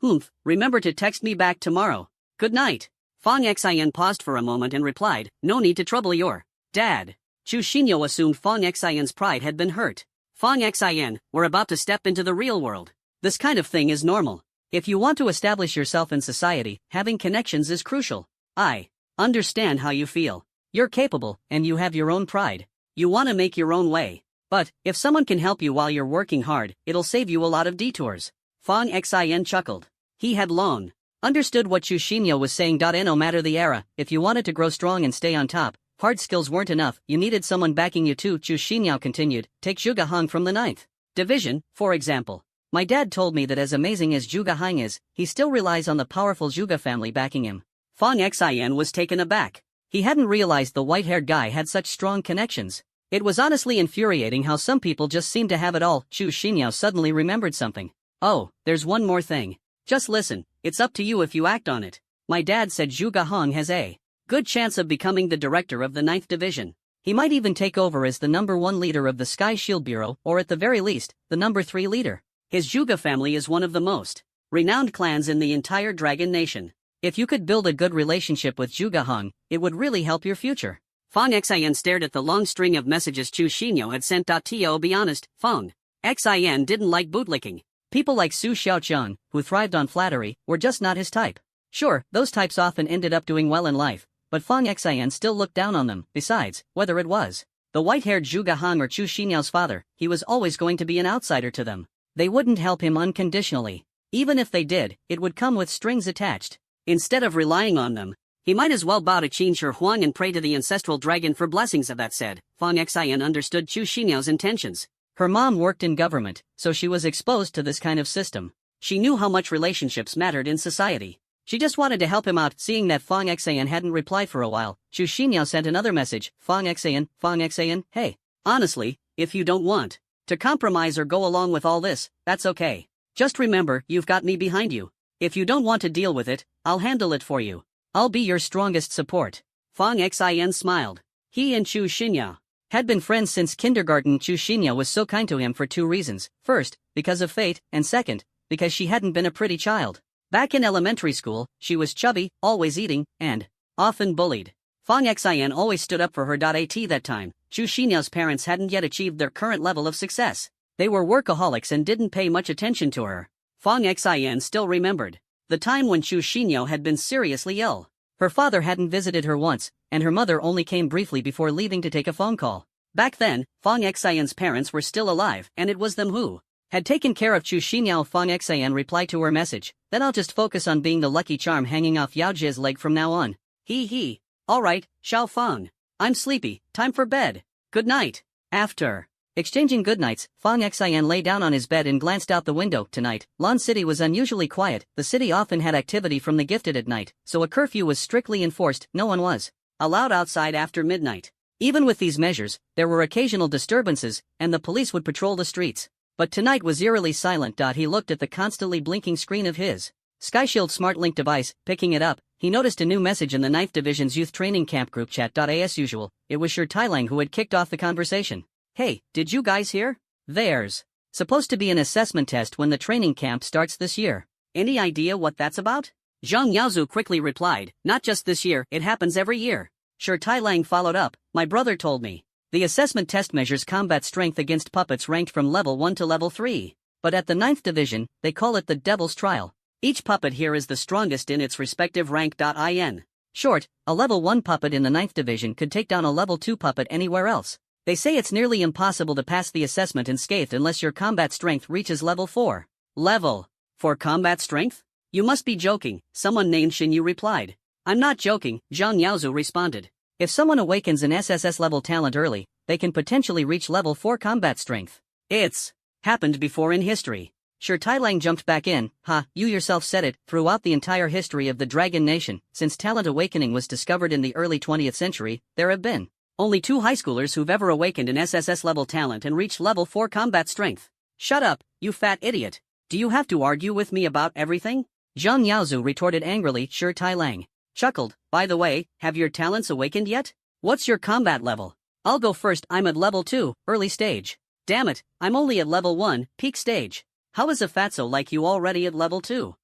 Humph, remember to text me back tomorrow. Good night. Fang Xian paused for a moment and replied, no need to trouble your dad. Chu Xinyao assumed Fang Xian's pride had been hurt. Fang Xian, we're about to step into the real world. This kind of thing is normal. If you want to establish yourself in society, having connections is crucial. I understand how you feel. You're capable, and you have your own pride. You want to make your own way. But, if someone can help you while you're working hard, it'll save you a lot of detours. Fang Xian chuckled. He had long understood what Chu Xinyao was saying. No matter the era, if you wanted to grow strong and stay on top, hard skills weren't enough, you needed someone backing you too. Chu Xinyao continued, take Zhu Gahong from the 9th division, for example. My dad told me that as amazing as Zhu Gahong is, he still relies on the powerful Zhuge family backing him. Fang Xian was taken aback. He hadn't realized the white-haired guy had such strong connections. It was honestly infuriating how some people just seem to have it all. Chu Xinyao suddenly remembered something. Oh, there's one more thing. Just listen, it's up to you if you act on it. My dad said Zhu Gahong has a good chance of becoming the director of the 9th division. He might even take over as the #1 leader of the Sky Shield Bureau, or at the very least, the #3 leader. His Zhuge family is one of the most renowned clans in the entire Dragon Nation. If you could build a good relationship with Zhu Gahong, it would really help your future. Fang Xian stared at the long string of messages Chu Xinyao had sent. To be honest, Fang Xian didn't like bootlicking. People like Su Xiaoqian, who thrived on flattery, were just not his type. Sure, those types often ended up doing well in life, but Fang Xian still looked down on them. Besides, whether it was the white-haired Zhu Gahong or Chu Xinyao's father, he was always going to be an outsider to them. They wouldn't help him unconditionally. Even if they did, it would come with strings attached. Instead of relying on them, he might as well bow to Qin Shi Huang and pray to the ancestral dragon for blessings. Of that said, Fang Xian understood Chu Xinyao's intentions. Her mom worked in government, so she was exposed to this kind of system. She knew how much relationships mattered in society. She just wanted to help him out. Seeing that Fang Xian hadn't replied for a while, Chu Xinyao sent another message. Fang Xian, hey. Honestly, if you don't want to compromise or go along with all this, that's okay. Just remember, you've got me behind you. If you don't want to deal with it, I'll handle it for you. I'll be your strongest support. Fang Xian smiled. He and Chu Xinyao had been friends since kindergarten. Chu Xinyao was so kind to him for two reasons. First, because of fate, and second, because she hadn't been a pretty child. Back in elementary school, she was chubby, always eating, and often bullied. Fang Xian always stood up for her. At that time, Chu Xinyao's parents hadn't yet achieved their current level of success. They were workaholics and didn't pay much attention to her. Fang Xian still remembered the time when Chu Xinyao had been seriously ill. Her father hadn't visited her once, and her mother only came briefly before leaving to take a phone call. Back then, Fang Xian's parents were still alive, and it was them who had taken care of Chu Xinyao. Fang Xian replied to her message, "Then I'll just focus on being the lucky charm hanging off Yao Jie's leg from now on." He. Alright, Xiao Fang. I'm sleepy, time for bed. Good night. After exchanging goodnights, Fang Xian lay down on his bed and glanced out the window. Tonight, Lan City was unusually quiet. The city often had activity from the gifted at night, so a curfew was strictly enforced. No one was allowed outside after midnight. Even with these measures, there were occasional disturbances, and the police would patrol the streets. But tonight was eerily silent. He looked at the constantly blinking screen of his SkyShield Smart Link device. Picking it up, he noticed a new message in the 9th Division's Youth Training Camp group chat. As usual, it was Shi Tailang who had kicked off the conversation. "Hey, did you guys hear? There's supposed to be an assessment test when the training camp starts this year. Any idea what that's about?" Zhang Yaozu quickly replied, "Not just this year, it happens every year." Shi Tailang followed up, "My brother told me. The assessment test measures combat strength against puppets ranked from level 1 to level 3. But at the 9th Division, they call it the Devil's Trial. Each puppet here is the strongest in its respective rank. In short, a level 1 puppet in the 9th Division could take down a level 2 puppet anywhere else. They say it's nearly impossible to pass the assessment unscathed unless your combat strength reaches level 4. Level 4 combat strength? You must be joking," someone named Xinyu replied. "I'm not joking," Zhang Yaozu responded. "If someone awakens an SSS-level talent early, they can potentially reach level 4 combat strength. It's happened before in history." Shi Tailang jumped back in. You yourself said it. Throughout the entire history of the Dragon Nation, since talent awakening was discovered in the early 20th century, there have been only 2 high schoolers who've ever awakened an SSS-level talent and reached level 4 combat strength. Shut up, you fat idiot. Do you have to argue with me about everything? Zhang Yaozu retorted angrily. Shi Tailang chuckled. "By the way, have your talents awakened yet? What's your combat level?" "I'll go first. I'm at level 2, early stage." "Damn it, I'm only at level 1, peak stage. How is a fatso like you already at level 2?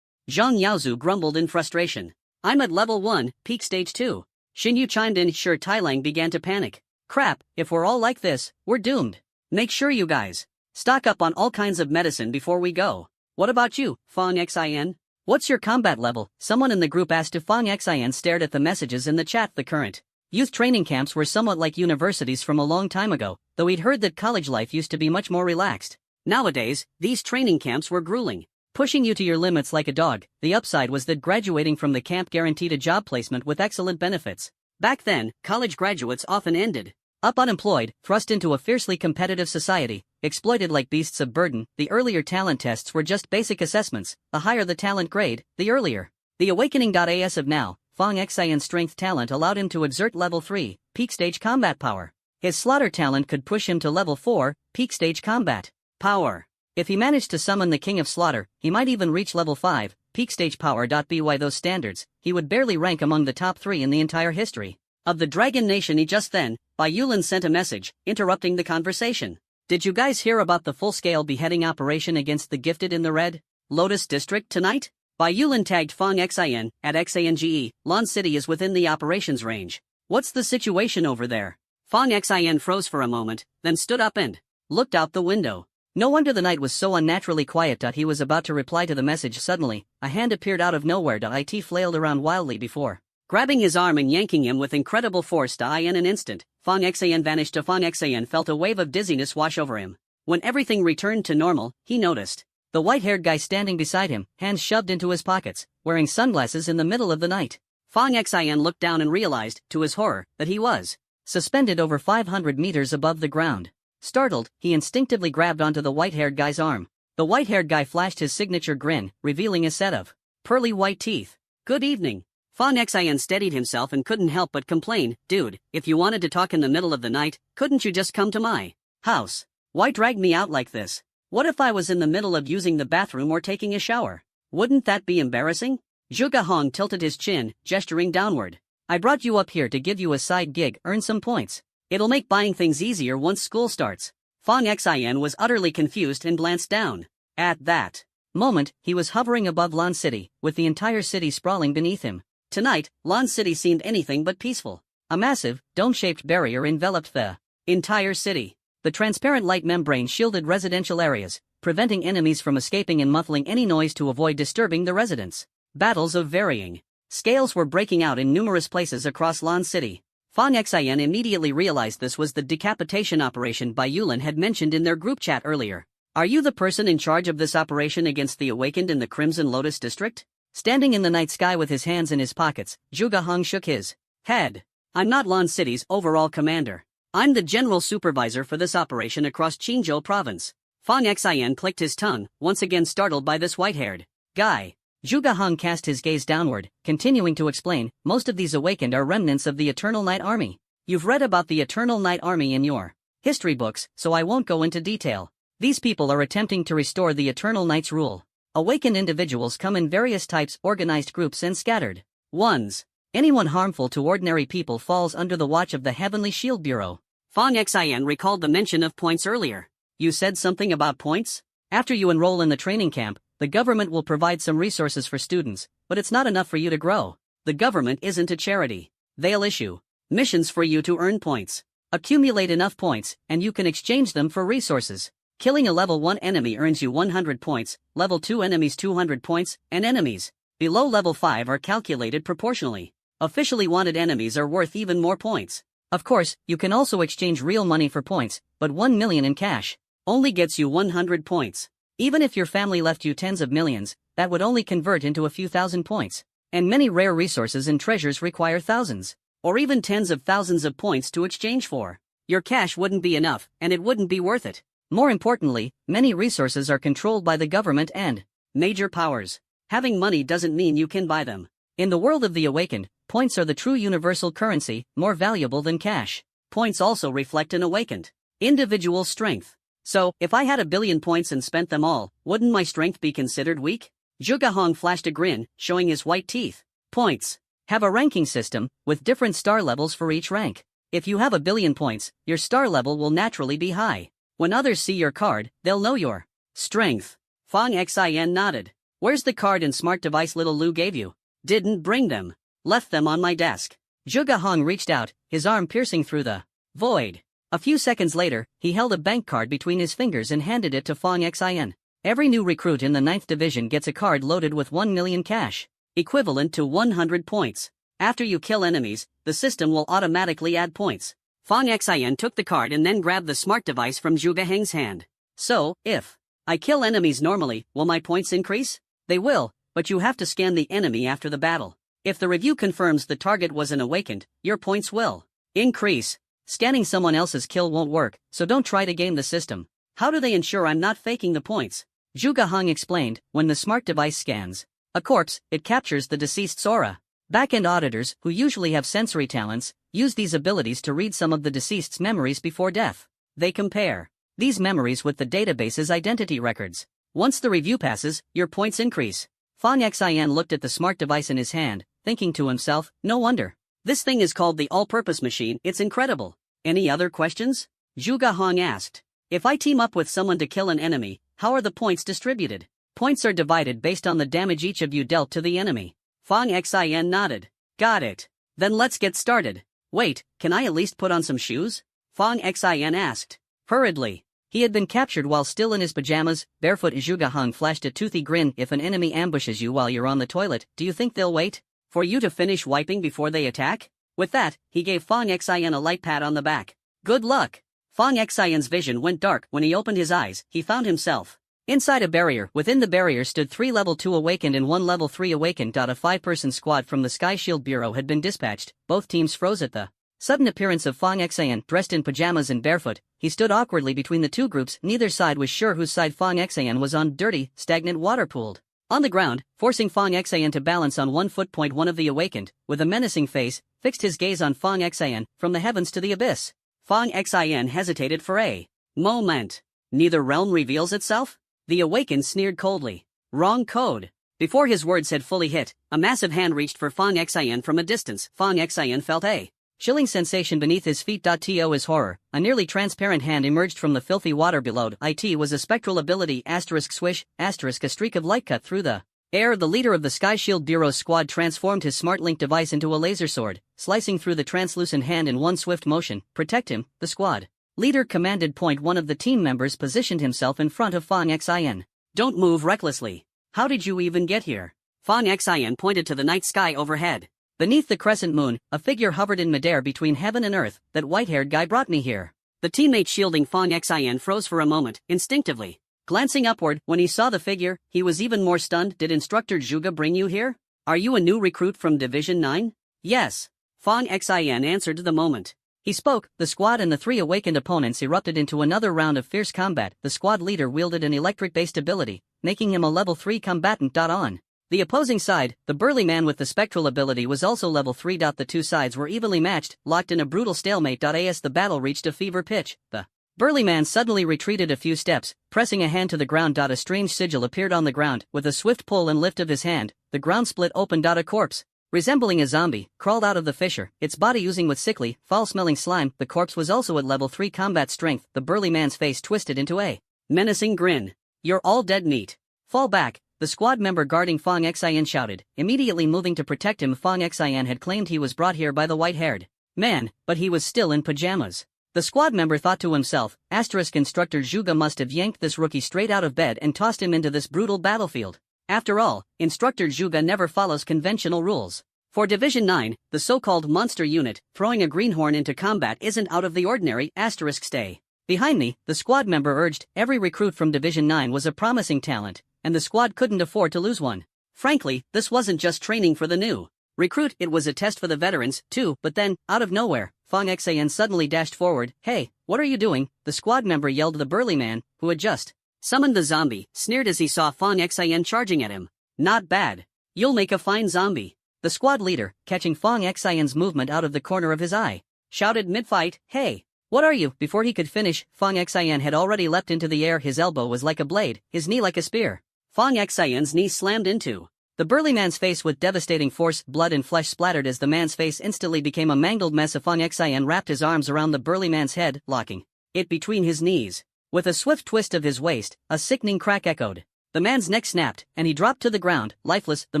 Zhang Yaozu grumbled in frustration. "I'm at level 1, peak stage 2. Xinyu chimed in. Shi Tailang began to panic. "Crap, if we're all like this, we're doomed. Make sure you guys stock up on all kinds of medicine before we go." "What about you, Fang Xian? What's your combat level?" someone in the group asked. Fang Xian stared at the messages in the chat. The current youth training camps were somewhat like universities from a long time ago, though he'd heard that college life used to be much more relaxed. Nowadays, these training camps were grueling, pushing you to your limits like a dog. The upside was that graduating from the camp guaranteed a job placement with excellent benefits. Back then, college graduates often ended up unemployed, thrust into a fiercely competitive society, exploited like beasts of burden. The earlier talent tests were just basic assessments. The higher the talent grade, the earlier the awakening. As of now, Fang Xian's strength talent allowed him to exert level 3, peak stage combat power. His slaughter talent could push him to level 4, peak stage combat power. If he managed to summon the King of Slaughter, he might even reach level 5, peak stage power. By those standards, he would barely rank among the top 3 in the entire history of the Dragon Nation. Just then, Bai Yulin sent a message, interrupting the conversation. "Did you guys hear about the full-scale beheading operation against the gifted in the Red Lotus District tonight?" Bai Yulin tagged Fang Xian at XANGE. "Lan City is within the operations range. What's the situation over there?" Fang Xian froze for a moment, then stood up and looked out the window. No wonder the night was so unnaturally quiet. He was about to reply to the message. Suddenly, a hand appeared out of nowhere. It flailed around wildly before grabbing his arm and yanking him with incredible force. In an instant, Fang Xian vanished. Fang Xian felt a wave of dizziness wash over him. When everything returned to normal, he noticed The white-haired guy standing beside him, hands shoved into his pockets, wearing sunglasses in the middle of the night. Fang Xian looked down and realized, to his horror, that he was suspended over 500 meters above the ground. Startled, he instinctively grabbed onto the white-haired guy's arm. The white-haired guy flashed his signature grin, revealing a set of pearly white teeth. "Good evening." Fang Xian steadied himself and couldn't help but complain, "Dude, if you wanted to talk in the middle of the night, couldn't you just come to my house? Why drag me out like this? What if I was in the middle of using the bathroom or taking a shower? Wouldn't that be embarrassing?" Zhuge Hong tilted his chin, gesturing downward. "I brought you up here to give you a side gig, earn some points. It'll make buying things easier once school starts." Fang Xian was utterly confused and glanced down. At that moment, he was hovering above Lan City, with the entire city sprawling beneath him. Tonight, Lan City seemed anything but peaceful. A massive, dome-shaped barrier enveloped the entire city. The transparent light membrane shielded residential areas, preventing enemies from escaping and muffling any noise to avoid disturbing the residents. Battles of varying scales were breaking out in numerous places across Lan City. Fang Xian immediately realized this was the decapitation operation Bai Yulin had mentioned in their group chat earlier. "Are you the person in charge of this operation against the awakened in the Crimson Lotus district?" Standing in the night sky with his hands in his pockets, Zhuge Hong shook his head. "I'm not Lan City's overall commander. I'm the general supervisor for this operation across Qinzhou province." Fang Xian clicked his tongue, once again startled by this white-haired guy. Zhuge Hong cast his gaze downward, continuing to explain, "Most of these awakened are remnants of the Eternal Night Army. You've read about the Eternal Night Army in your history books, so I won't go into detail. These people are attempting to restore the Eternal Night's rule. Awakened individuals come in various types, organized groups and scattered ones. Anyone harmful to ordinary people falls under the watch of the Heavenly Shield Bureau." Fang Xian recalled the mention of points earlier. "You said something about points? After you enroll in the training camp, the government will provide some resources for students, but it's not enough for you to grow. The government isn't a charity. They'll issue missions for you to earn points. Accumulate enough points, and you can exchange them for resources. Killing a level 1 enemy earns you 100 points, level 2 enemies 200 points, and enemies below level 5 are calculated proportionally. Officially wanted enemies are worth even more points. Of course, you can also exchange real money for points, but 1 million in cash only gets you 100 points. Even if your family left you tens of millions, that would only convert into a few thousand points. And many rare resources and treasures require thousands, or even tens of thousands of points to exchange for. Your cash wouldn't be enough, and it wouldn't be worth it. More importantly, many resources are controlled by the government and major powers. Having money doesn't mean you can buy them. In the world of the awakened, points are the true universal currency, more valuable than cash. Points also reflect an awakened individual's strength. So, if I had 1 billion points and spent them all, wouldn't my strength be considered weak? Zhuge Hong flashed a grin, showing his white teeth. Points have a ranking system, with different star levels for each rank. If you have 1 billion points, your star level will naturally be high. When others see your card, they'll know your strength. Fang Xian nodded. "Where's the card and smart device little Lu gave you?" "Didn't bring them. Left them on my desk." Zhuge Hong reached out, his arm piercing through the void. A few seconds later, he held a bank card between his fingers and handed it to Fang Xian. "Every new recruit in the 9th Division gets a card loaded with 1 million cash, equivalent to 100 points. After you kill enemies, the system will automatically add points." Fang Xian took the card and then grabbed the smart device from Zhuge Heng's hand. "So, if I kill enemies normally, will my points increase?" "They will, but you have to scan the enemy after the battle. If the review confirms the target was an awakened, your points will increase. Scanning someone else's kill won't work, so don't try to game the system." "How do they ensure I'm not faking the points?" Zhuge Hong explained. "When the smart device scans a corpse, it captures the deceased's aura. Back-end auditors, who usually have sensory talents, use these abilities to read some of the deceased's memories before death. They compare these memories with the database's identity records. Once the review passes, your points increase." Fang Xian looked at the smart device in his hand, thinking to himself, "No wonder. This thing is called the all-purpose machine, it's incredible." "Any other questions?" Zhuge Hong asked. "If I team up with someone to kill an enemy, how are the points distributed?" "Points are divided based on the damage each of you dealt to the enemy." Fang Xian nodded. "Got it. Then let's get started." "Wait, can I at least put on some shoes?" Fang Xian asked. Hurriedly. He had been captured while still in his pajamas, barefoot. Zhuge Hong flashed a toothy grin. "If an enemy ambushes you while you're on the toilet, do you think they'll wait for you to finish wiping before they attack?" With that, he gave Fang Xian a light pat on the back. "Good luck." Fang Xian's vision went dark when he opened his eyes. He found himself Inside a barrier, within the barrier stood 3 level 2 awakened and 1 level 3 awakened. A 5-person squad from the Sky Shield Bureau had been dispatched. Both teams froze at the sudden appearance of Fong Xian, dressed in pajamas and barefoot. He stood awkwardly between the two groups. Neither side was sure whose side Fong Xian was on. Dirty, stagnant water pooled on the ground, forcing Fong Xian to balance on 1 foot. One of the awakened, with a menacing face, fixed his gaze on Fong Xian, from the heavens to the abyss. Fong Xian hesitated for a moment. Neither realm reveals itself? The awakened sneered coldly. Wrong code. Before his words had fully hit, a massive hand reached for Fong Xian from a distance. Fong Xian felt a chilling sensation beneath his feet. To his horror, a nearly transparent hand emerged from the filthy water below. It was a spectral ability. Swish, a streak of light cut through the air. The leader of the Sky Shield Bureau's squad transformed his smart link device into a laser sword, slicing through the translucent hand in one swift motion. Protect him, the squad leader commanded. One of the team members positioned himself in front of Fong Xian. Don't move recklessly. How did you even get here? Fong Xian pointed to the night sky overhead. Beneath the crescent moon, a figure hovered in midair between heaven and earth. That white-haired guy brought me here. The teammate shielding Fong Xian froze for a moment, instinctively glancing upward. When he saw the figure, he was even more stunned. Did Instructor Zhuge bring you here? Are you a new recruit from Division 9? Yes. Fong Xian answered the moment he spoke. The squad and the 3 awakened opponents erupted into another round of fierce combat. The squad leader wielded an electric-based ability, making him a level 3 combatant. On the opposing side, the burly man with the spectral ability was also level 3. The two sides were evenly matched, locked in a brutal stalemate. As the battle reached a fever pitch, the burly man suddenly retreated a few steps, pressing a hand to the ground. A strange sigil appeared on the ground. With a swift pull and lift of his hand, the ground split open. A corpse, resembling a zombie, crawled out of the fissure, its body oozing with sickly, foul-smelling slime. The corpse was also at level 3 combat strength. The burly man's face twisted into a menacing grin. You're all dead meat. Fall back, the squad member guarding Fong Xian shouted, immediately moving to protect him. Fong Xian had claimed he was brought here by the white-haired man, but he was still in pajamas. The squad member thought to himself, Instructor Zhuge must have yanked this rookie straight out of bed and tossed him into this brutal battlefield. After all, Instructor Zhuge never follows conventional rules. For Division 9, the so-called monster unit, throwing a greenhorn into combat isn't out of the ordinary. Stay behind me, the squad member urged. Every recruit from Division 9 was a promising talent, and the squad couldn't afford to lose one. Frankly, this wasn't just training for the new recruit, it was a test for the veterans, too. But then, out of nowhere, Fong Xian suddenly dashed forward. Hey, what are you doing? The squad member yelled. The burly man, who had just summoned the zombie, sneered as he saw Fong Xian charging at him. Not bad. You'll make a fine zombie. The squad leader, catching Fong Xian's movement out of the corner of his eye, shouted mid-fight, Hey, what are you? Before he could finish, Fong Xian had already leapt into the air. His elbow was like a blade, his knee like a spear. Fong Xian's knee slammed into the burly man's face with devastating force. Blood and flesh splattered as the man's face instantly became a mangled mess. Fong Xian wrapped his arms around the burly man's head, locking it between his knees. With a swift twist of his waist, a sickening crack echoed. The man's neck snapped, and he dropped to the ground, lifeless. The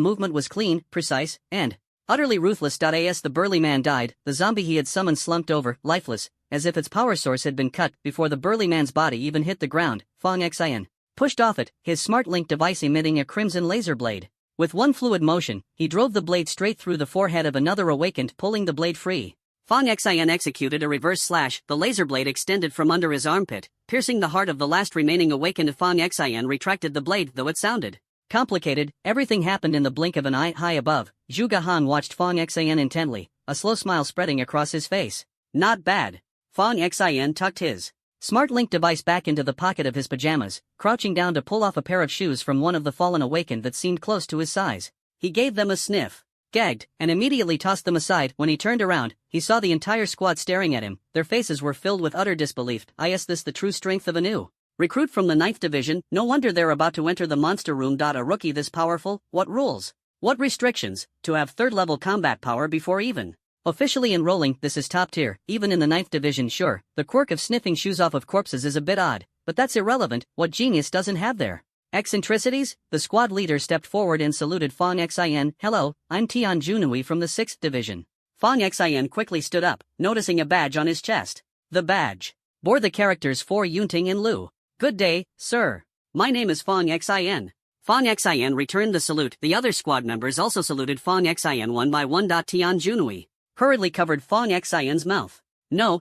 movement was clean, precise, and utterly ruthless. The burly man died. The zombie he had summoned slumped over, lifeless, as if its power source had been cut before the burly man's body even hit the ground. Fong Xian pushed off it, his smart link device emitting a crimson laser blade. With one fluid motion, he drove the blade straight through the forehead of another awakened, pulling the blade free. Fong Xian executed a reverse slash. The laser blade extended from under his armpit, piercing the heart of the last remaining awakened. Fong Xian retracted the blade. Though it sounded complicated, everything happened in the blink of an eye. High above, Zhuge Han watched Fong Xian intently, a slow smile spreading across his face. Not bad. Fong Xian tucked his smart link device back into the pocket of his pajamas, crouching down to pull off a pair of shoes from one of the fallen awakened that seemed close to his size. He gave them a sniff, gagged, and immediately tossed them aside. When he turned around, he saw the entire squad staring at him. Their faces were filled with utter disbelief. Is this the true strength of a new recruit from the 9th Division? No wonder they're about to enter the monster room. A rookie this powerful? What rules? What restrictions? To have 3rd level combat power before even officially enrolling, this is top tier, even in the 9th Division. Sure, the quirk of sniffing shoes off of corpses is a bit odd, but that's irrelevant. What genius doesn't have their eccentricities? The squad leader stepped forward and saluted Fong Xian. Hello, I'm Tian Junhui from the 6th Division. Fong Xian quickly stood up, noticing a badge on his chest. The badge bore the characters for Yunting and Lu. Good day, sir. My name is Fong Xian. Fong Xian returned the salute. The other squad members also saluted Fong Xian one by one. Tian Junhui hurriedly covered Fong Xian's mouth. No,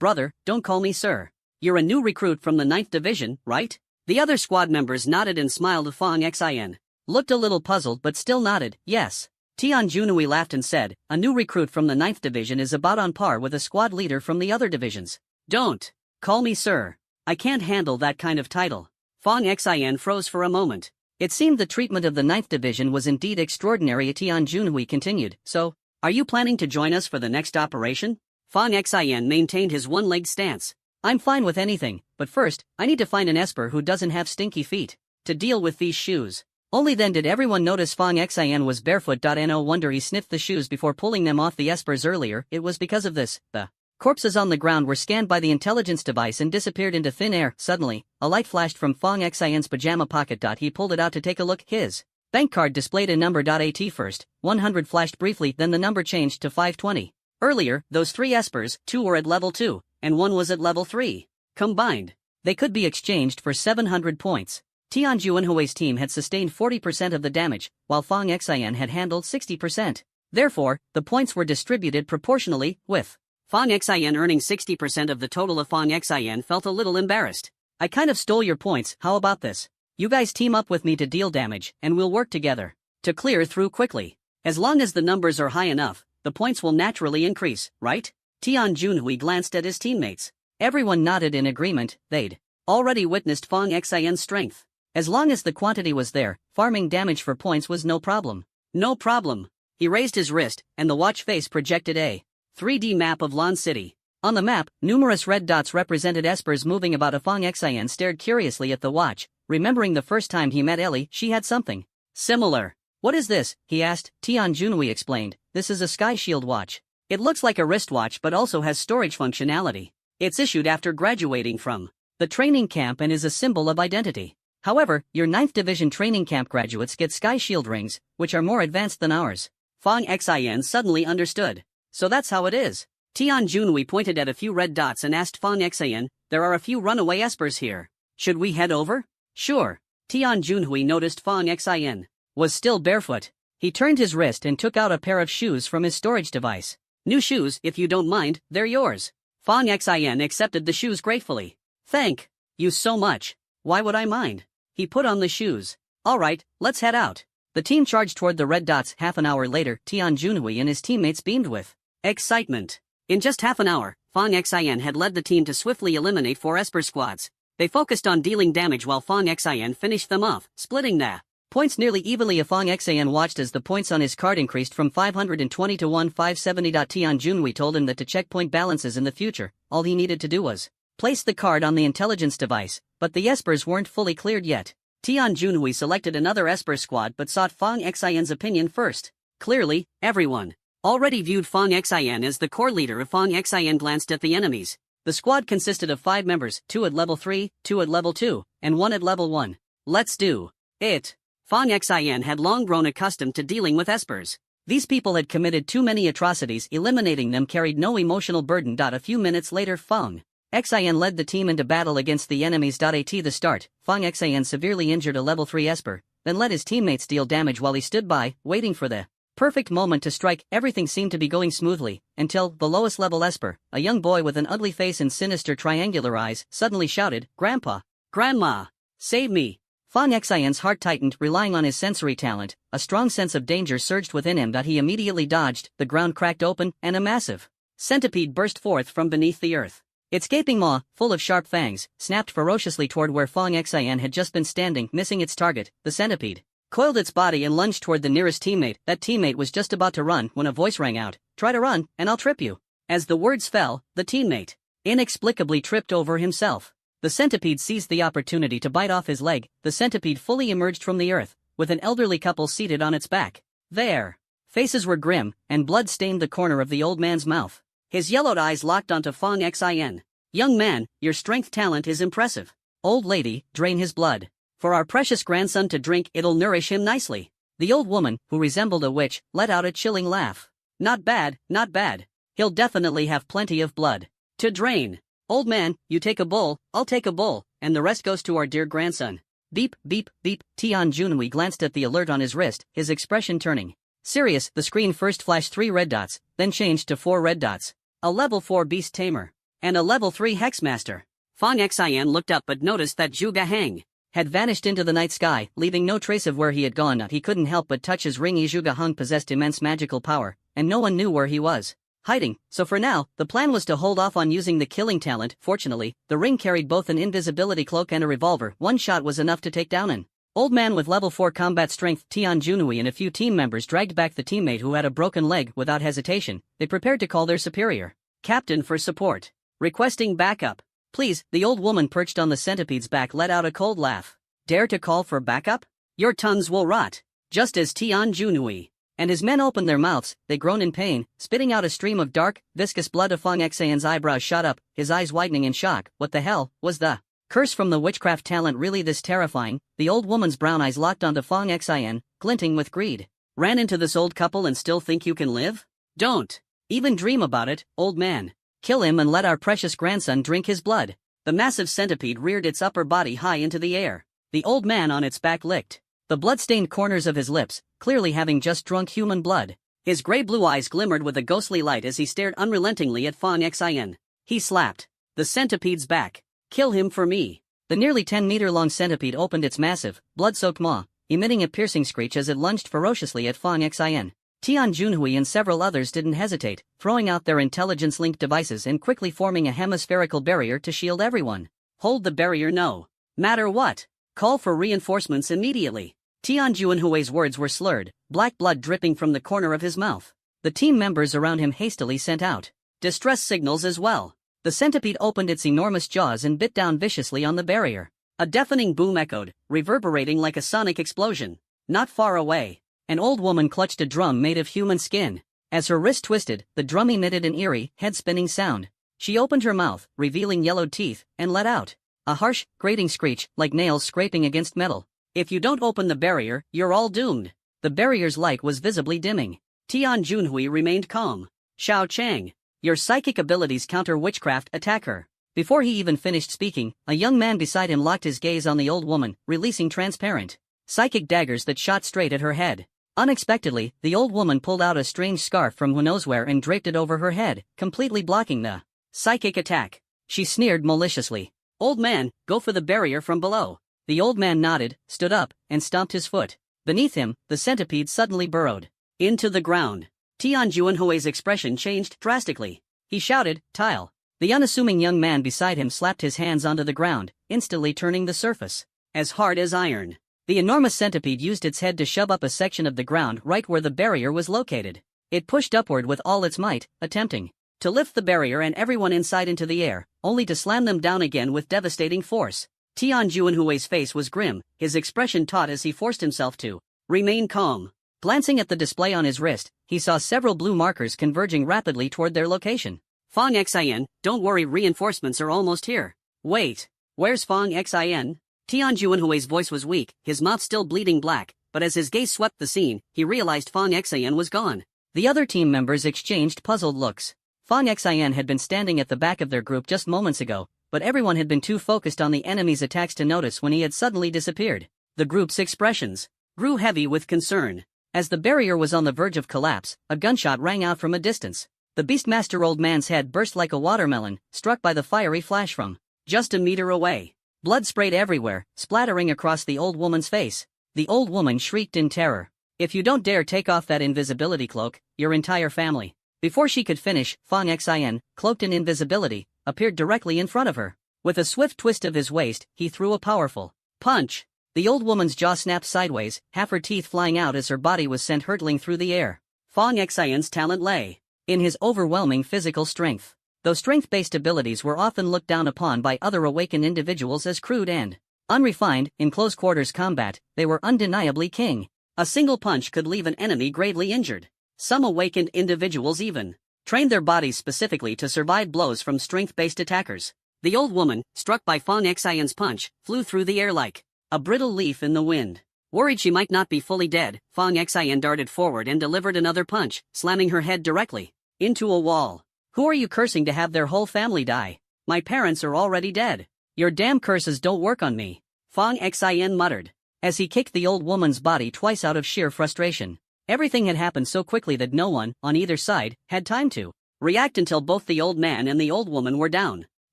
brother, don't call me sir. You're a new recruit from the 9th Division, right? The other squad members nodded and smiled. Fong Xin looked a little puzzled but still nodded, yes. Tian Junhui laughed and said, a new recruit from the 9th division is about on par with a squad leader from the other divisions. Don't call me sir. I can't handle that kind of title. Fong Xin froze for a moment. It seemed the treatment of the 9th division was indeed extraordinary. Tian Junhui continued, so, are you planning to join us for the next operation? Fong Xin maintained his one-legged stance. I'm fine with anything, but first, I need to find an esper who doesn't have stinky feet to deal with these shoes. Only then did everyone notice Fong Xin was barefoot. No wonder he sniffed the shoes before pulling them off the espers earlier. It was because of this. The corpses on the ground were scanned by the intelligence device and disappeared into thin air. Suddenly, a light flashed from Fong Xin's pajama pocket. He pulled it out to take a look. His bank card displayed a number. At first, 100 flashed briefly, then the number changed to 520. Earlier, those 3 espers, 2 were at level 2, and 1 was at level 3. Combined, they could be exchanged for 700 points. Tian Junhui's team had sustained 40% of the damage, while Fong Xin had handled 60%. Therefore, the points were distributed proportionally, with Fong Xin earning 60% of the total. Of Fong Xin felt a little embarrassed. I kind of stole your points. How about this? You guys team up with me to deal damage, and we'll work together to clear through quickly. As long as the numbers are high enough, the points will naturally increase, right? Tian Junhui glanced at his teammates. Everyone nodded in agreement. They'd already witnessed Fong Xin's strength. As long as the quantity was there, farming damage for points was no problem. No problem. He raised his wrist, and the watch face projected a 3D map of Lan City. On the map, numerous red dots represented espers moving about. Fong Xin stared curiously at the watch, remembering the first time he met Ellie. She had something similar. What is this? He asked. Tian Junhui explained, this is a Sky Shield watch. It looks like a wristwatch but also has storage functionality. It's issued after graduating from the training camp and is a symbol of identity. However, your 9th Division training camp graduates get Sky Shield rings, which are more advanced than ours. Fong Xin suddenly understood. So that's how it is. Tian Junhui pointed at a few red dots and asked Fong Xin, there are a few runaway espers here. Should we head over? Sure. Tian Junhui noticed Fong Xin was still barefoot. He turned his wrist and took out a pair of shoes from his storage device. New shoes, if you don't mind, they're yours. Fong Xin accepted the shoes gratefully. Thank you so much. Why would I mind? He put on the shoes. Alright, let's head out. The team charged toward the red dots. Half an hour later, Tian Junhui and his teammates beamed with excitement. In just half an hour, Fong Xin had led the team to swiftly eliminate 4 esper squads. They focused on dealing damage while Fong Xin finished them off, splitting the points nearly evenly. Fong Xin watched as the points on his card increased from 520 to 1570. Tian Junhui told him that to check point balances in the future, all he needed to do was place the card on the intelligence device, but the espers weren't fully cleared yet. Tian Junhui selected another esper squad but sought Fong Xin's opinion first. Clearly, everyone already viewed Fong Xin as the core leader. Fong Xin glanced at the enemies. The squad consisted of 5 members, 2 at level 3, 2 at level 2, and 1 at level 1. Let's do it. Fong Xin had long grown accustomed to dealing with espers. These people had committed too many atrocities. Eliminating them carried no emotional burden. A few minutes later, Fong Xin led the team into battle against the enemies. At the start, Fong Xin severely injured a level 3 esper, then let his teammates deal damage while he stood by, waiting for the perfect moment to strike. Everything seemed to be going smoothly, until the lowest level esper, a young boy with an ugly face and sinister triangular eyes, suddenly shouted, Grandpa! Grandma! Save me! Fong Xin's heart tightened. Relying on his sensory talent, a strong sense of danger surged within him. He immediately dodged, the ground cracked open, and a massive centipede burst forth from beneath the earth. Its gaping maw, full of sharp fangs, snapped ferociously toward where Fong Xin had just been standing. Missing its target, the centipede coiled its body and lunged toward the nearest teammate. That teammate was just about to run when a voice rang out, try to run, and I'll trip you. As the words fell, the teammate inexplicably tripped over himself. The centipede seized the opportunity to bite off his leg. The centipede fully emerged from the earth, with an elderly couple seated on its back. Their faces were grim, and blood stained the corner of the old man's mouth. His yellowed eyes locked onto Fong Xin. Young man, your strength talent is impressive. Old lady, drain his blood. For our precious grandson to drink, it'll nourish him nicely. The old woman, who resembled a witch, let out a chilling laugh. Not bad, not bad. He'll definitely have plenty of blood to drain. Old man, you take a bowl, I'll take a bowl, and the rest goes to our dear grandson. Beep, beep, beep. Tian Junhui glanced at the alert on his wrist, his expression turning serious. The screen first flashed 3 red dots, then changed to 4 red dots. A level 4 beast tamer and a level 3 hexmaster. Fong Xin looked up but noticed that Zhuge Hang had vanished into the night sky, leaving no trace of where he had gone. He couldn't help but touch his ring. Ijuga Hung possessed immense magical power, and no one knew where he was hiding, so for now, the plan was to hold off on using the killing talent. Fortunately, the ring carried both an invisibility cloak and a revolver. One shot was enough to take down an old man with level 4 combat strength. Tian Junhui and a few team members dragged back the teammate who had a broken leg. Without hesitation, they prepared to call their superior captain for support. Requesting backup. Please, the old woman perched on the centipede's back let out a cold laugh. Dare to call for backup? Your tongues will rot. Just as Tian Junhui and his men opened their mouths, they groaned in pain, spitting out a stream of dark, viscous blood. Fang Xian's eyebrows shot up, his eyes widening in shock. What the hell was the curse from the witchcraft talent really this terrifying? The old woman's brown eyes locked onto Fang Xian, glinting with greed. Ran into this old couple and still think you can live? Don't even dream about it, old man. Kill him and let our precious grandson drink his blood. The massive centipede reared its upper body high into the air. The old man on its back licked the blood-stained corners of his lips, clearly having just drunk human blood. His gray-blue eyes glimmered with a ghostly light as he stared unrelentingly at Fang Xian. He slapped the centipede's back. Kill him for me. The nearly 10-meter-long centipede opened its massive, blood-soaked maw, emitting a piercing screech as it lunged ferociously at Fang Xian. Tian Junhui and several others didn't hesitate, throwing out their intelligence-linked devices and quickly forming a hemispherical barrier to shield everyone. Hold the barrier no matter what. Call for reinforcements immediately. Tian Junhui's words were slurred, black blood dripping from the corner of his mouth. The team members around him hastily sent out distress signals as well. The centipede opened its enormous jaws and bit down viciously on the barrier. A deafening boom echoed, reverberating like a sonic explosion. Not far away, an old woman clutched a drum made of human skin. As her wrist twisted, the drum emitted an eerie, head-spinning sound. She opened her mouth, revealing yellowed teeth, and let out a harsh, grating screech, like nails scraping against metal. If you don't open the barrier, you're all doomed. The barrier's light was visibly dimming. Tian Junhui remained calm. Xiao Chang, your psychic abilities counter witchcraft. Attack her. Before he even finished speaking, a young man beside him locked his gaze on the old woman, releasing transparent psychic daggers that shot straight at her head. Unexpectedly, the old woman pulled out a strange scarf from who knows where and draped it over her head, completely blocking the psychic attack. She sneered maliciously. Old man, go for the barrier from below. The old man nodded, stood up, and stomped his foot. Beneath him, the centipede suddenly burrowed into the ground. Tian Junhui's expression changed drastically. He shouted, "Tile." The unassuming young man beside him slapped his hands onto the ground, instantly turning the surface as hard as iron. The enormous centipede used its head to shove up a section of the ground right where the barrier was located. It pushed upward with all its might, attempting to lift the barrier and everyone inside into the air, only to slam them down again with devastating force. Tian Junhui's face was grim, his expression taut as he forced himself to remain calm. Glancing at the display on his wrist, he saw several blue markers converging rapidly toward their location. Fang Xian, don't worry, reinforcements are almost here. Wait, where's Fang Xian? Tian Junhui's voice was weak, his mouth still bleeding black, but as his gaze swept the scene, he realized Fang Xian was gone. The other team members exchanged puzzled looks. Fang Xian had been standing at the back of their group just moments ago, but everyone had been too focused on the enemy's attacks to notice when he had suddenly disappeared. The group's expressions grew heavy with concern. As the barrier was on the verge of collapse, a gunshot rang out from a distance. The Beastmaster old man's head burst like a watermelon, struck by the fiery flash from just a meter away. Blood sprayed everywhere, splattering across the old woman's face. The old woman shrieked in terror. If you don't dare take off that invisibility cloak, your entire family. Before she could finish, Fang Xian, cloaked in invisibility, appeared directly in front of her. With a swift twist of his waist, he threw a powerful punch. The old woman's jaw snapped sideways, half her teeth flying out as her body was sent hurtling through the air. Fang Xian's talent lay in his overwhelming physical strength. Though strength-based abilities were often looked down upon by other awakened individuals as crude and unrefined, in close-quarters combat, they were undeniably king. A single punch could leave an enemy gravely injured. Some awakened individuals even trained their bodies specifically to survive blows from strength-based attackers. The old woman, struck by Fang Xian's punch, flew through the air like a brittle leaf in the wind. Worried she might not be fully dead, Fang Xian darted forward and delivered another punch, slamming her head directly into a wall. Who are you cursing to have their whole family die? My parents are already dead. Your damn curses don't work on me, Fang Xian muttered, as he kicked the old woman's body twice out of sheer frustration. Everything had happened so quickly that no one, on either side, had time to react until both the old man and the old woman were down.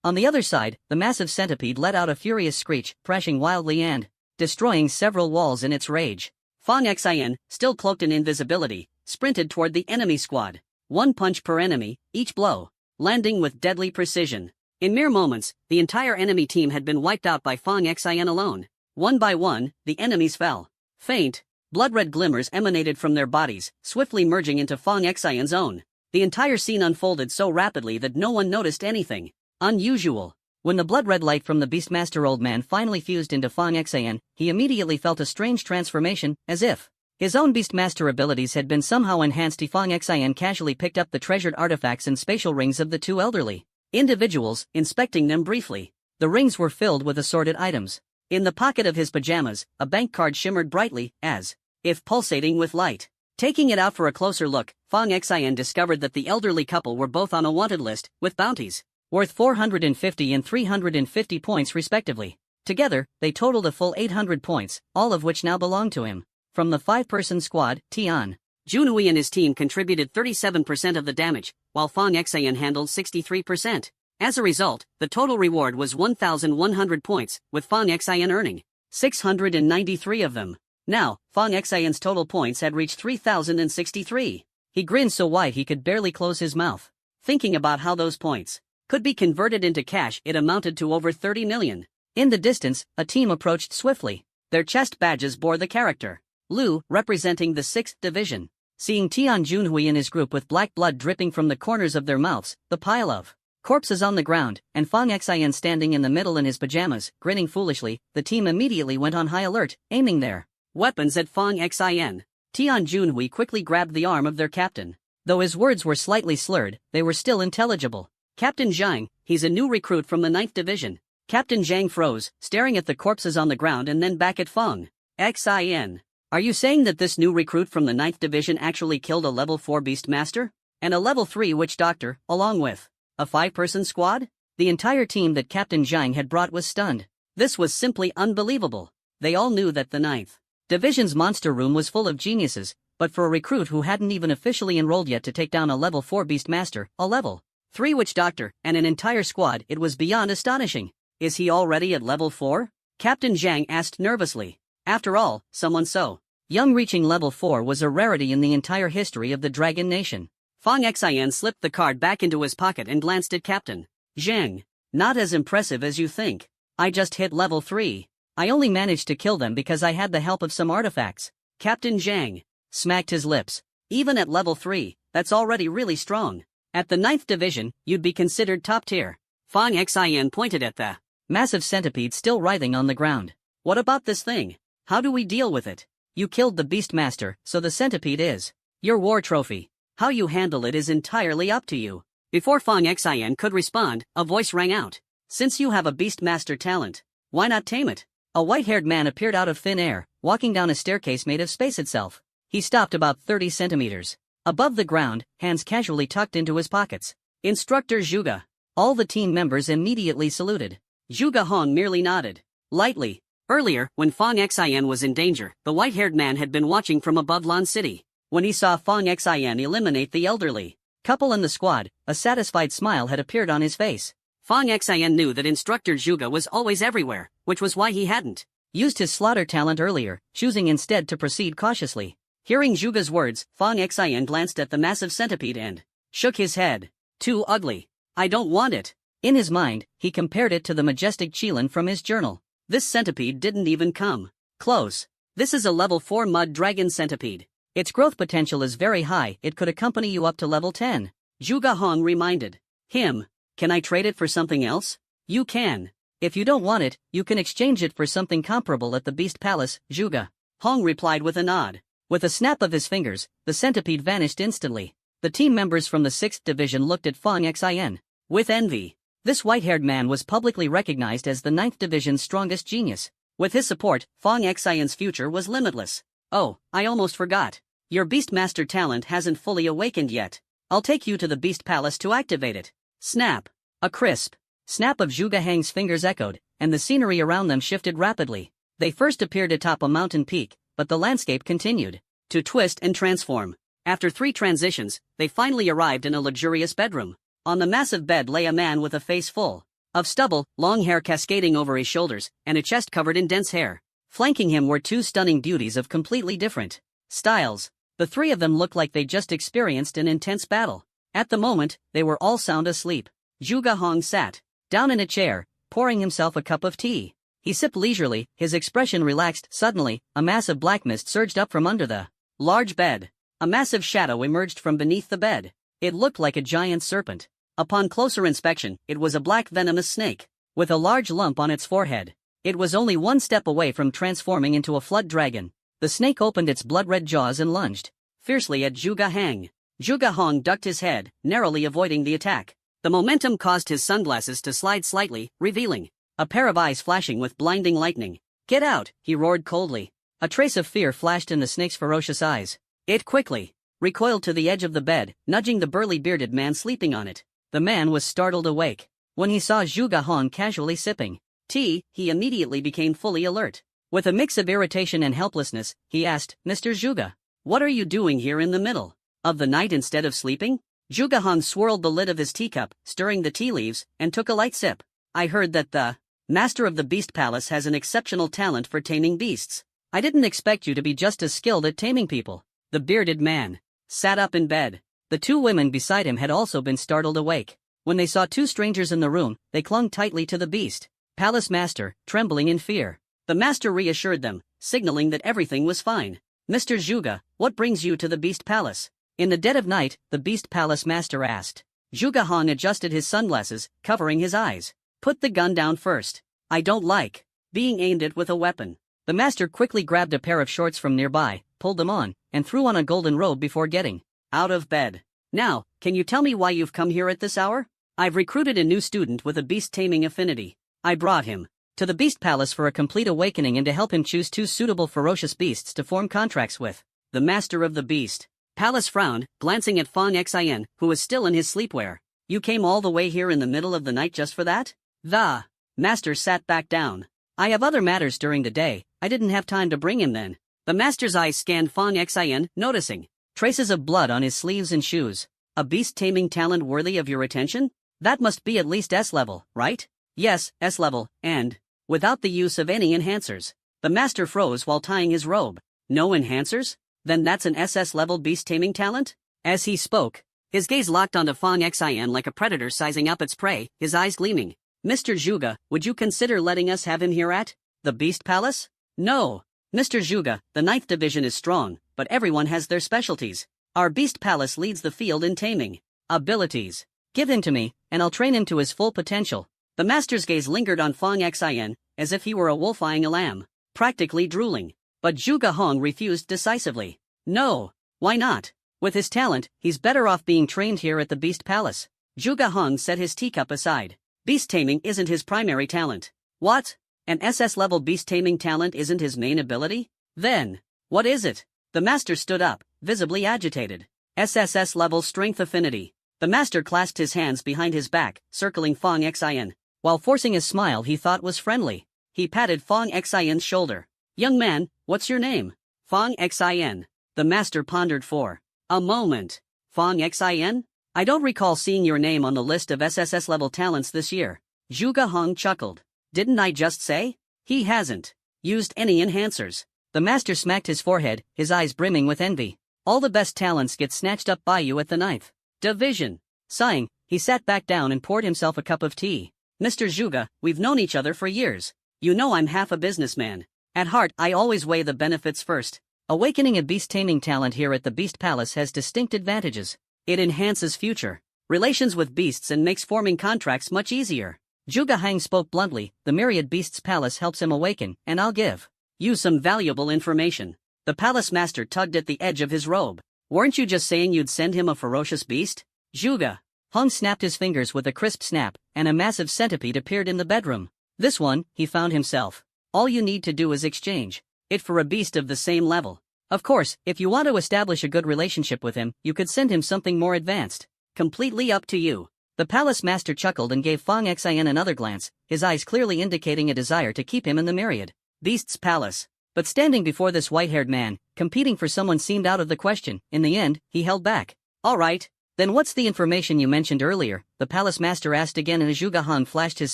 On the other side, the massive centipede let out a furious screech, thrashing wildly and destroying several walls in its rage. Fang Xian, still cloaked in invisibility, sprinted toward the enemy squad. One punch per enemy, each blow, landing with deadly precision. In mere moments, the entire enemy team had been wiped out by Fang Xian alone. One by one, the enemies fell. Faint, blood-red glimmers emanated from their bodies, swiftly merging into Fang Xian's own. The entire scene unfolded so rapidly that no one noticed anything unusual. When the blood-red light from the Beastmaster old man finally fused into Fang Xian, he immediately felt a strange transformation, as if his own Beastmaster abilities had been somehow enhanced. Fang Xian casually picked up the treasured artifacts and spatial rings of the two elderly individuals, inspecting them briefly. The rings were filled with assorted items. In the pocket of his pajamas, a bank card shimmered brightly, as if pulsating with light. Taking it out for a closer look, Fang Xian discovered that the elderly couple were both on a wanted list, with bounties worth 450 and 350 points respectively. Together, they totaled a full 800 points, all of which now belonged to him. From the 5-person squad, Tian Junhui and his team contributed 37% of the damage, while Fang Xian handled 63%. As a result, the total reward was 1,100 points, with Fang Xian earning 693 of them. Now, Fang Xian's total points had reached 3,063. He grinned so wide he could barely close his mouth. Thinking about how those points could be converted into cash, it amounted to over 30 million. In the distance, a team approached swiftly. Their chest badges bore the character Lu, representing the 6th Division. Seeing Tian Junhui and his group with black blood dripping from the corners of their mouths, the pile of corpses on the ground, and Fang Xian standing in the middle in his pajamas, grinning foolishly, the team immediately went on high alert, aiming their weapons at Fang Xian. Tian Junhui quickly grabbed the arm of their captain. Though his words were slightly slurred, they were still intelligible. Captain Zhang, he's a new recruit from the 9th Division. Captain Zhang froze, staring at the corpses on the ground and then back at Fang Xian. Are you saying that this new recruit from the 9th Division actually killed a level 4 Beastmaster? And a level 3 Witch Doctor, along with a 5-person squad? The entire team that Captain Zhang had brought was stunned. This was simply unbelievable. They all knew that the 9th Division's monster room was full of geniuses, but for a recruit who hadn't even officially enrolled yet to take down a level 4 Beastmaster, a level 3 Witch Doctor, and an entire squad, it was beyond astonishing. Is he already at level 4? Captain Zhang asked nervously. After all, someone so young reaching level 4 was a rarity in the entire history of the Dragon Nation. Fang Xian slipped the card back into his pocket and glanced at Captain Zhang. Not as impressive as you think. I just hit level 3. I only managed to kill them because I had the help of some artifacts. Captain Zhang smacked his lips. Even at level 3, that's already really strong. At the 9th Division, you'd be considered top tier. Fang Xian pointed at the massive centipede still writhing on the ground. What about this thing? How do we deal with it? You killed the Beastmaster, so the centipede is your war trophy. How you handle it is entirely up to you. Before Fang Xian could respond, a voice rang out. Since you have a Beastmaster talent, why not tame it? A white-haired man appeared out of thin air, walking down a staircase made of space itself. He stopped about 30 centimeters above the ground, hands casually tucked into his pockets. Instructor Zhuge. All the team members immediately saluted. Zhuge Hong merely nodded lightly. Earlier, when Fang Xian was in danger, the white-haired man had been watching from above Lan City. When he saw Fang Xian eliminate the elderly couple in the squad, a satisfied smile had appeared on his face. Fang Xian knew that Instructor Zhuge was always everywhere, which was why he hadn't used his slaughter talent earlier, choosing instead to proceed cautiously. Hearing Zhuge's words, Fang Xian glanced at the massive centipede and shook his head. Too ugly. I don't want it. In his mind, he compared it to the majestic Qilin from his journal. This centipede didn't even come close. This is a level 4 mud dragon centipede. Its growth potential is very high, it could accompany you up to level 10. Zhuge Hong reminded him. Can I trade it for something else? You can. If you don't want it, you can exchange it for something comparable at the Beast Palace, Zhuge Hong replied with a nod. With a snap of his fingers, the centipede vanished instantly. The team members from the 6th Division looked at Fang Xian with envy. This white-haired man was publicly recognized as the 9th Division's strongest genius. With his support, Fang Xian's future was limitless. Oh, I almost forgot. Your Beastmaster talent hasn't fully awakened yet. I'll take you to the Beast Palace to activate it. Snap. A crisp snap of Zhuge Hang's fingers echoed, and the scenery around them shifted rapidly. They first appeared atop a mountain peak, but the landscape continued to twist and transform. After 3 transitions, they finally arrived in a luxurious bedroom. On the massive bed lay a man with a face full of stubble, long hair cascading over his shoulders, and a chest covered in dense hair. Flanking him were two stunning beauties of completely different styles. The three of them looked like they just experienced an intense battle. At the moment, they were all sound asleep. Zhuge Hong sat down in a chair, pouring himself a cup of tea. He sipped leisurely, his expression relaxed. Suddenly, a mass of black mist surged up from under the large bed. A massive shadow emerged from beneath the bed. It looked like a giant serpent. Upon closer inspection, it was a black venomous snake, with a large lump on its forehead. It was only one step away from transforming into a flood dragon. The snake opened its blood-red jaws and lunged fiercely at Zhuge Hong. Zhuge Hong ducked his head, narrowly avoiding the attack. The momentum caused his sunglasses to slide slightly, revealing a pair of eyes flashing with blinding lightning. "Get out!" he roared coldly. A trace of fear flashed in the snake's ferocious eyes. It quickly recoiled to the edge of the bed, nudging the burly bearded man sleeping on it. The man was startled awake. When he saw Zhuge Hong casually sipping tea, he immediately became fully alert. With a mix of irritation and helplessness, he asked, "Mr. Zhuge, what are you doing here in the middle of the night instead of sleeping?" Zhuge Hong swirled the lid of his teacup, stirring the tea leaves, and took a light sip. "I heard that the master of the Beast Palace has an exceptional talent for taming beasts. I didn't expect you to be just as skilled at taming people." The bearded man sat up in bed. The two women beside him had also been startled awake. When they saw two strangers in the room, they clung tightly to the Beast Palace master, trembling in fear. The master reassured them, signaling that everything was fine. "Mr. Zhuge, what brings you to the Beast Palace?" In the dead of night, the Beast Palace master asked. Zhuge Hong adjusted his sunglasses, covering his eyes. "Put the gun down first. I don't like being aimed at with a weapon." The master quickly grabbed a pair of shorts from nearby, pulled them on, and threw on a golden robe before getting out of bed. "Now, can you tell me why you've come here at this hour?" "I've recruited a new student with a beast-taming affinity. I brought him to the Beast Palace for a complete awakening and to help him choose two suitable ferocious beasts to form contracts with." The master of the Beast Palace frowned, glancing at Fang Xin, who was still in his sleepwear. "You came all the way here in the middle of the night just for that?" The master sat back down. "I have other matters during the day. I didn't have time to bring him then." The master's eyes scanned Fang Xin, noticing traces of blood on his sleeves and shoes. "A beast-taming talent worthy of your attention? That must be at least S-level, right?" "Yes, S-level, and without the use of any enhancers." The master froze while tying his robe. "No enhancers? Then that's an SS-level beast-taming talent?" As he spoke, his gaze locked onto Fang Xin like a predator sizing up its prey, his eyes gleaming. "Mr. Zhuge, would you consider letting us have him here at the Beast Palace?" "No. Mr. Zhuge, the 9th Division is strong, but everyone has their specialties. Our Beast Palace leads the field in taming abilities. Give him to me, and I'll train him to his full potential." The master's gaze lingered on Fang Xin, as if he were a wolf eyeing a lamb, practically drooling. But Zhuge Hong refused decisively. "No. Why not? With his talent, he's better off being trained here at the Beast Palace." Zhuge Hong set his teacup aside. "Beast taming isn't his primary talent." "What? An SS-level beast taming talent isn't his main ability? Then, what is it?" The master stood up, visibly agitated. "SSS-level strength affinity." The master clasped his hands behind his back, circling Fang Xin. While forcing a smile he thought was friendly, he patted Fang Xin's shoulder. "Young man, what's your name?" "Fang Xin." The master pondered for a moment. "Fang Xin? I don't recall seeing your name on the list of SSS-level talents this year." Zhuge Hong chuckled. "Didn't I just say? He hasn't used any enhancers." The master smacked his forehead, his eyes brimming with envy. "All the best talents get snatched up by you at the 9th Division." Sighing, he sat back down and poured himself a cup of tea. "Mr. Zhuge, we've known each other for years. You know I'm half a businessman. At heart, I always weigh the benefits first. Awakening a beast-taming talent here at the Beast Palace has distinct advantages. It enhances future relations with beasts and makes forming contracts much easier." Zhuge Hong spoke bluntly. "The Myriad Beasts Palace helps him awaken, and I'll give you some valuable information." The palace master tugged at the edge of his robe. "Weren't you just saying you'd send him a ferocious beast?" Zhuge Hong snapped his fingers with a crisp snap, and a massive centipede appeared in the bedroom. "This one," he found himself. "All you need to do is exchange it for a beast of the same level. Of course, if you want to establish a good relationship with him, you could send him something more advanced. Completely up to you." The palace master chuckled and gave Fang Xin another glance, his eyes clearly indicating a desire to keep him in the Myriad Beasts Palace. But standing before this white-haired man, competing for someone seemed out of the question. In the end, he held back. "All right. Then what's the information you mentioned earlier?" the palace master asked again, and Zhuge Hong flashed his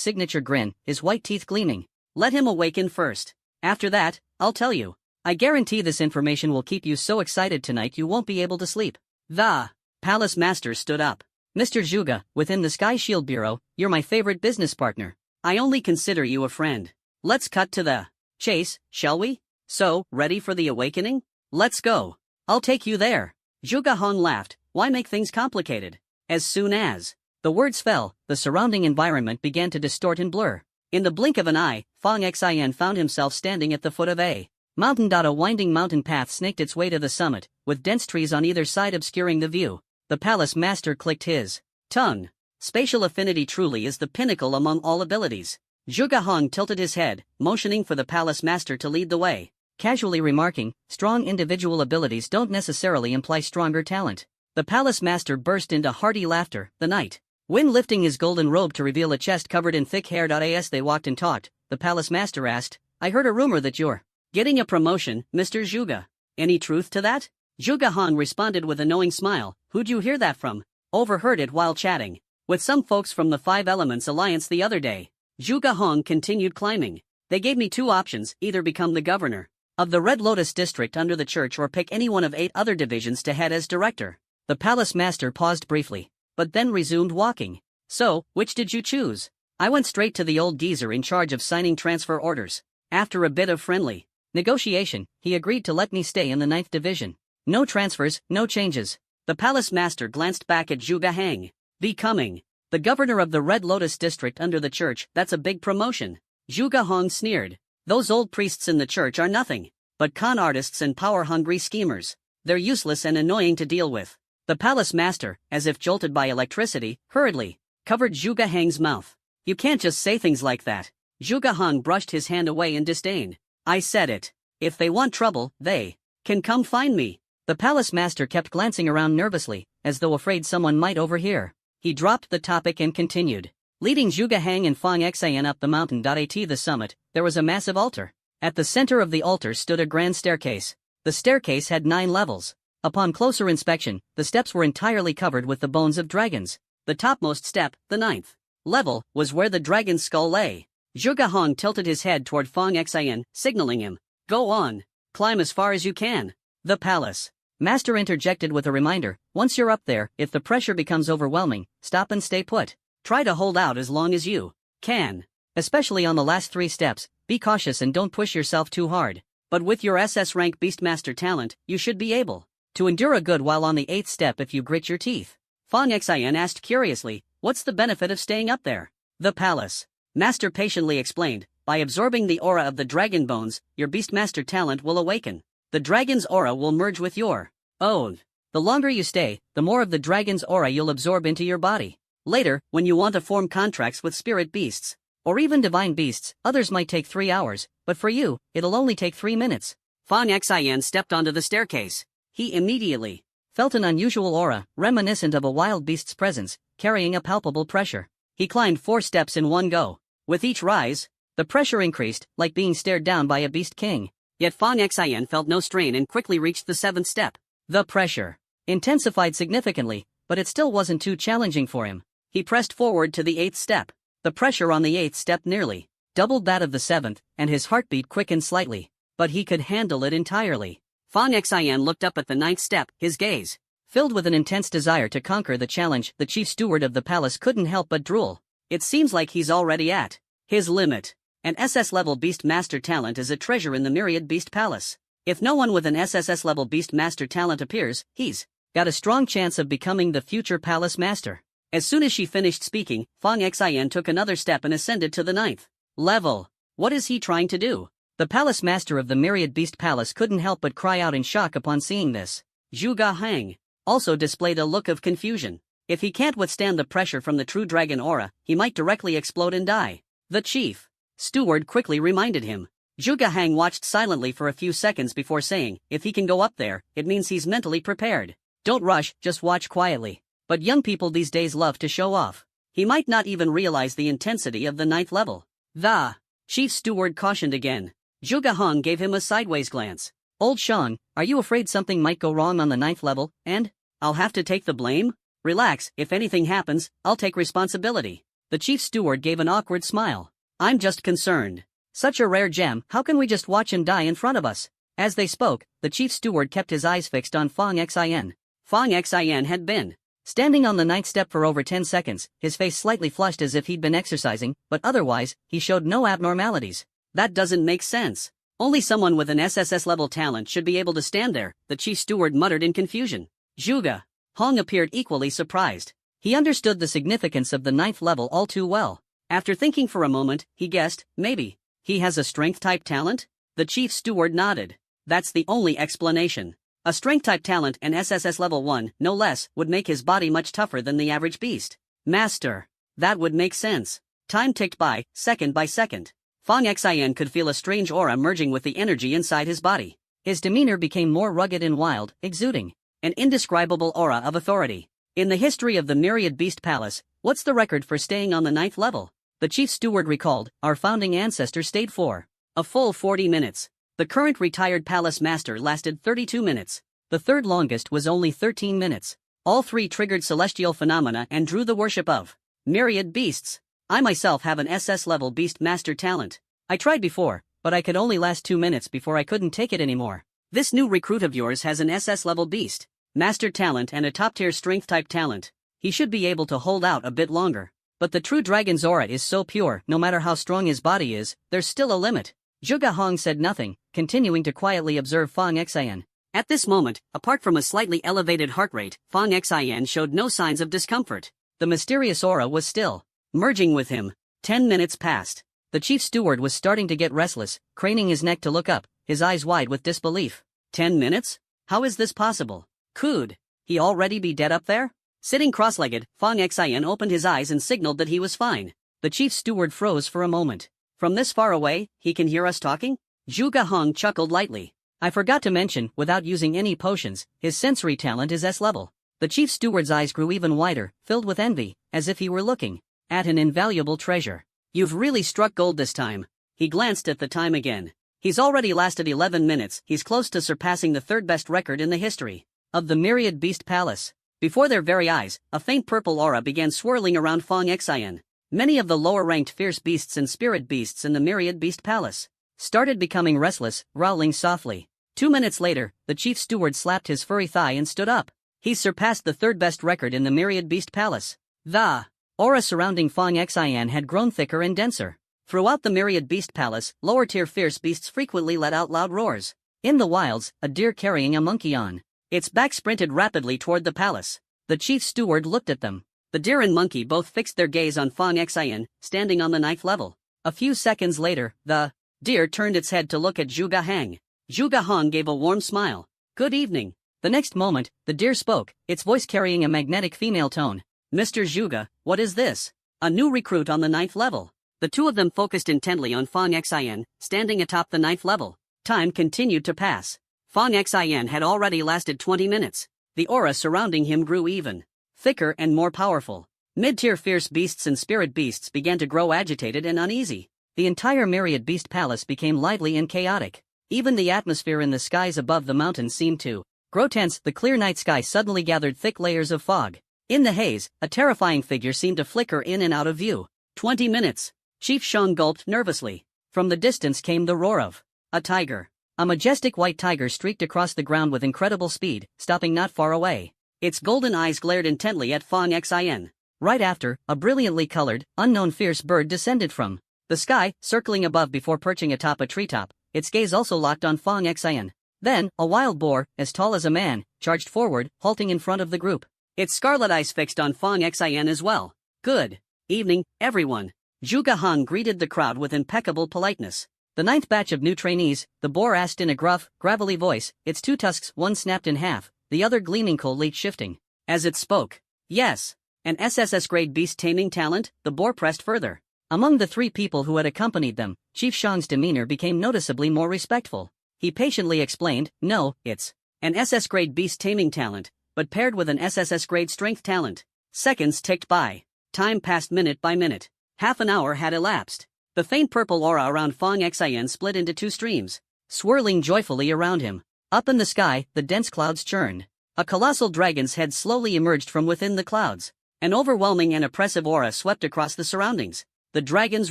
signature grin, his white teeth gleaming. "Let him awaken first. After that, I'll tell you. I guarantee this information will keep you so excited tonight you won't be able to sleep. The palace master stood up. Mr. Zhuge, within the Sky Shield Bureau, you're my favorite business partner. I only consider you a friend. Let's cut to the chase, shall we? So, ready for the awakening? Let's go. I'll take you there. Zhuge Hong laughed. Why make things complicated? As soon as the words fell, the surrounding environment began to distort and blur. In the blink of an eye, Fang Xian found himself standing at the foot of a mountain. A winding mountain path snaked its way to the summit, with dense trees on either side obscuring the view. The palace master clicked his tongue. Spatial affinity truly is the pinnacle among all abilities. Zhuge Hong tilted his head, motioning for the palace master to lead the way, casually remarking, strong individual abilities don't necessarily imply stronger talent. The palace master burst into hearty laughter. The night wind lifting his golden robe to reveal a chest covered in thick hair. As they walked and talked, the palace master asked, I heard a rumor that you're getting a promotion, Mr. Zhuge. Any truth to that? Zhuge Hong responded with a knowing smile. Who'd you hear that from? Overheard it while chatting with some folks from the Five Elements Alliance the other day. Zhuge Hong continued climbing. They gave me two options, either become the governor of the Red Lotus district under the church or pick any one of 8 other divisions to head as director. The palace master paused briefly, but then resumed walking. So, which did you choose? I went straight to the old geezer in charge of signing transfer orders. After a bit of friendly negotiation, he agreed to let me stay in the 9th division. No transfers, no changes. The palace master glanced back at Zhuge Hang. Becoming the governor of the Red Lotus district under the church, that's a big promotion. Zhuge Hong sneered. Those old priests in the church are nothing but con artists and power-hungry schemers. They're useless and annoying to deal with. The palace master, as if jolted by electricity, hurriedly covered Zhuge Hang's mouth. You can't just say things like that. Zhuge Hong brushed his hand away in disdain. I said it. If they want trouble, they can come find me. The palace master kept glancing around nervously, as though afraid someone might overhear. He dropped the topic and continued. Leading Zhuge Hang and Fang Xian up the mountain. At the summit, there was a massive altar. At the center of the altar stood a grand staircase. The staircase had 9 levels. Upon closer inspection, the steps were entirely covered with the bones of dragons. The topmost step, the 9th level, was where the dragon's skull lay. Zhuge Hong tilted his head toward Fang Xian, signaling him. Go on. Climb as far as you can. The palace master interjected with a reminder. Once you're up there, if the pressure becomes overwhelming, stop and stay put. Try to hold out as long as you can. Especially on the last 3 steps, be cautious and don't push yourself too hard. But with your SS rank Beastmaster talent, you should be able to endure a good while on the 8th step if you grit your teeth. Fang Xian asked curiously, what's the benefit of staying up there? The palace master patiently explained, by absorbing the aura of the dragon bones, your Beastmaster talent will awaken. The dragon's aura will merge with your own. The longer you stay, the more of the dragon's aura you'll absorb into your body. Later, when you want to form contracts with spirit beasts, or even divine beasts, others might take 3 hours, but for you, it'll only take 3 minutes. Fang Xian stepped onto the staircase. He immediately felt an unusual aura, reminiscent of a wild beast's presence, carrying a palpable pressure. He climbed 4 steps in one go. With each rise, the pressure increased, like being stared down by a beast king. Yet Fang Xian felt no strain and quickly reached the 7th step. The pressure intensified significantly, but it still wasn't too challenging for him. He pressed forward to the 8th step. The pressure on the 8th step nearly doubled that of the 7th, and his heartbeat quickened slightly. But he could handle it entirely. Fang Xian looked up at the 9th step, his gaze filled with an intense desire to conquer the challenge. The chief steward of the palace couldn't help but drool. It seems like he's already at his limit. An SS-level Beast Master talent is a treasure in the Myriad Beast Palace. If no one with an SSS-level Beast Master talent appears, he's got a strong chance of becoming the future Palace Master. As soon as she finished speaking, Fang Xian took another step and ascended to the 9th level. What is he trying to do? The Palace Master of the Myriad Beast Palace couldn't help but cry out in shock upon seeing this. Zhuge Hang also displayed a look of confusion. If he can't withstand the pressure from the true dragon aura, he might directly explode and die. The chief steward quickly reminded him. Zhuge Hang watched silently for a few seconds before saying, if he can go up there, it means he's mentally prepared. Don't rush, just watch quietly. But young people these days love to show off. He might not even realize the intensity of the 9th level. The chief steward cautioned again. Zhuge Hong gave him a sideways glance. Old Shang, are you afraid something might go wrong on the 9th level, and I'll have to take the blame? Relax, if anything happens, I'll take responsibility. The chief steward gave an awkward smile. I'm just concerned Such a rare gem, how can we just watch him die in front of us? As they spoke, the chief steward kept his eyes fixed on Fong Xin. Fong Xin had been standing on the ninth step for over 10 seconds, his face slightly flushed as if he'd been exercising, but otherwise, he showed no abnormalities. That doesn't make sense. Only someone with an SSS-level talent should be able to stand there, the chief steward muttered in confusion. Zhuge Hong appeared equally surprised. He understood the significance of the ninth level all too well. After thinking for a moment, he guessed, maybe he has a strength-type talent? The chief steward nodded. That's the only explanation. A strength-type talent and SSS level 1, no less, would make his body much tougher than the average beast. Master. That would make sense. Time ticked by, second by second. Fong Xin could feel a strange aura merging with the energy inside his body. His demeanor became more rugged and wild, exuding an indescribable aura of authority. In the history of the Myriad Beast Palace, what's the record for staying on the ninth level? The chief steward recalled, our founding ancestor stayed for a full 40 minutes. The current retired palace master lasted 32 minutes. The third longest was only 13 minutes. All three triggered celestial phenomena and drew the worship of myriad beasts. I myself have an SS-level beast master talent. I tried before, but I could only last 2 minutes before I couldn't take it anymore. This new recruit of yours has an SS-level beast master talent and a top-tier strength-type talent. He should be able to hold out a bit longer. But the true dragon's aura is so pure, no matter how strong his body is, there's still a limit. Zhuge Hong said nothing, continuing to quietly observe Fong Xin. At this moment, apart from a slightly elevated heart rate, Fong Xin showed no signs of discomfort. The mysterious aura was still merging with him. 10 minutes passed. The chief steward was starting to get restless, craning his neck to look up, his eyes wide with disbelief. 10 minutes? How is this possible? Could he already be dead up there? Sitting cross-legged, Fong Xin opened his eyes and signaled that he was fine. The chief steward froze for a moment. From this far away, he can hear us talking? Zhuge Hong chuckled lightly. I forgot to mention, without using any potions, his sensory talent is S-level. The chief steward's eyes grew even wider, filled with envy, as if he were looking at an invaluable treasure. You've really struck gold this time. He glanced at the time again. He's already lasted 11 minutes, he's close to surpassing the third best record in the history of the Myriad Beast Palace. Before their very eyes, a faint purple aura began swirling around Fong Xin. Many of the lower-ranked fierce beasts and spirit beasts in the Myriad Beast Palace started becoming restless, growling softly. 2 minutes later, the chief steward slapped his furry thigh and stood up. He surpassed the third-best record in the Myriad Beast Palace. The aura surrounding Fong Xin had grown thicker and denser. Throughout the Myriad Beast Palace, lower-tier fierce beasts frequently let out loud roars. In the wilds, a deer carrying a monkey on its back sprinted rapidly toward the palace. The chief steward looked at them. The deer and monkey both fixed their gaze on Fong Xin, standing on the ninth level. A few seconds later, the deer turned its head to look at Zhuge Hong. Zhuge Hong gave a warm smile. Good evening. The next moment, the deer spoke, its voice carrying a magnetic female tone. Mr. Zhuge, what is this? A new recruit on the ninth level. The two of them focused intently on Fong Xin, standing atop the ninth level. Time continued to pass. Fong Xin had already lasted 20 minutes. The aura surrounding him grew even thicker and more powerful. Mid-tier fierce beasts and spirit beasts began to grow agitated and uneasy. The entire Myriad Beast Palace became lively and chaotic. Even the atmosphere in the skies above the mountains seemed to grow tense. The clear night sky suddenly gathered thick layers of fog. In the haze, a terrifying figure seemed to flicker in and out of view. 20 minutes. Chief Shang gulped nervously. From the distance came the roar of a tiger. A majestic white tiger streaked across the ground with incredible speed, stopping not far away. Its golden eyes glared intently at Fong Xin. Right after, a brilliantly colored, unknown fierce bird descended from the sky, circling above before perching atop a treetop. Its gaze also locked on Fong Xin. Then, a wild boar, as tall as a man, charged forward, halting in front of the group. Its scarlet eyes fixed on Fong Xin as well. Good evening, everyone. Zhuge Hong greeted the crowd with impeccable politeness. The ninth batch of new trainees, the boar asked in a gruff, gravelly voice, its two tusks, one snapped in half, the other gleaming coldly shifting. As it spoke. Yes. An SSS-grade beast taming talent, the boar pressed further. Among the three people who had accompanied them, Chief Shang's demeanor became noticeably more respectful. He patiently explained, no, it's an SS-grade beast taming talent, but paired with an SSS-grade strength talent. Seconds ticked by. Time passed minute by minute. Half an hour had elapsed. The faint purple aura around Fong Xin split into two streams, swirling joyfully around him. Up in the sky, the dense clouds churned. A colossal dragon's head slowly emerged from within the clouds. An overwhelming and oppressive aura swept across the surroundings. The dragon's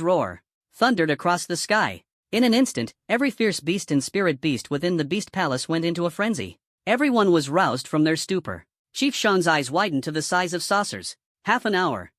roar thundered across the sky. In an instant, every fierce beast and spirit beast within the beast palace went into a frenzy. Everyone was roused from their stupor. Chief Shang's eyes widened to the size of saucers. Half an hour.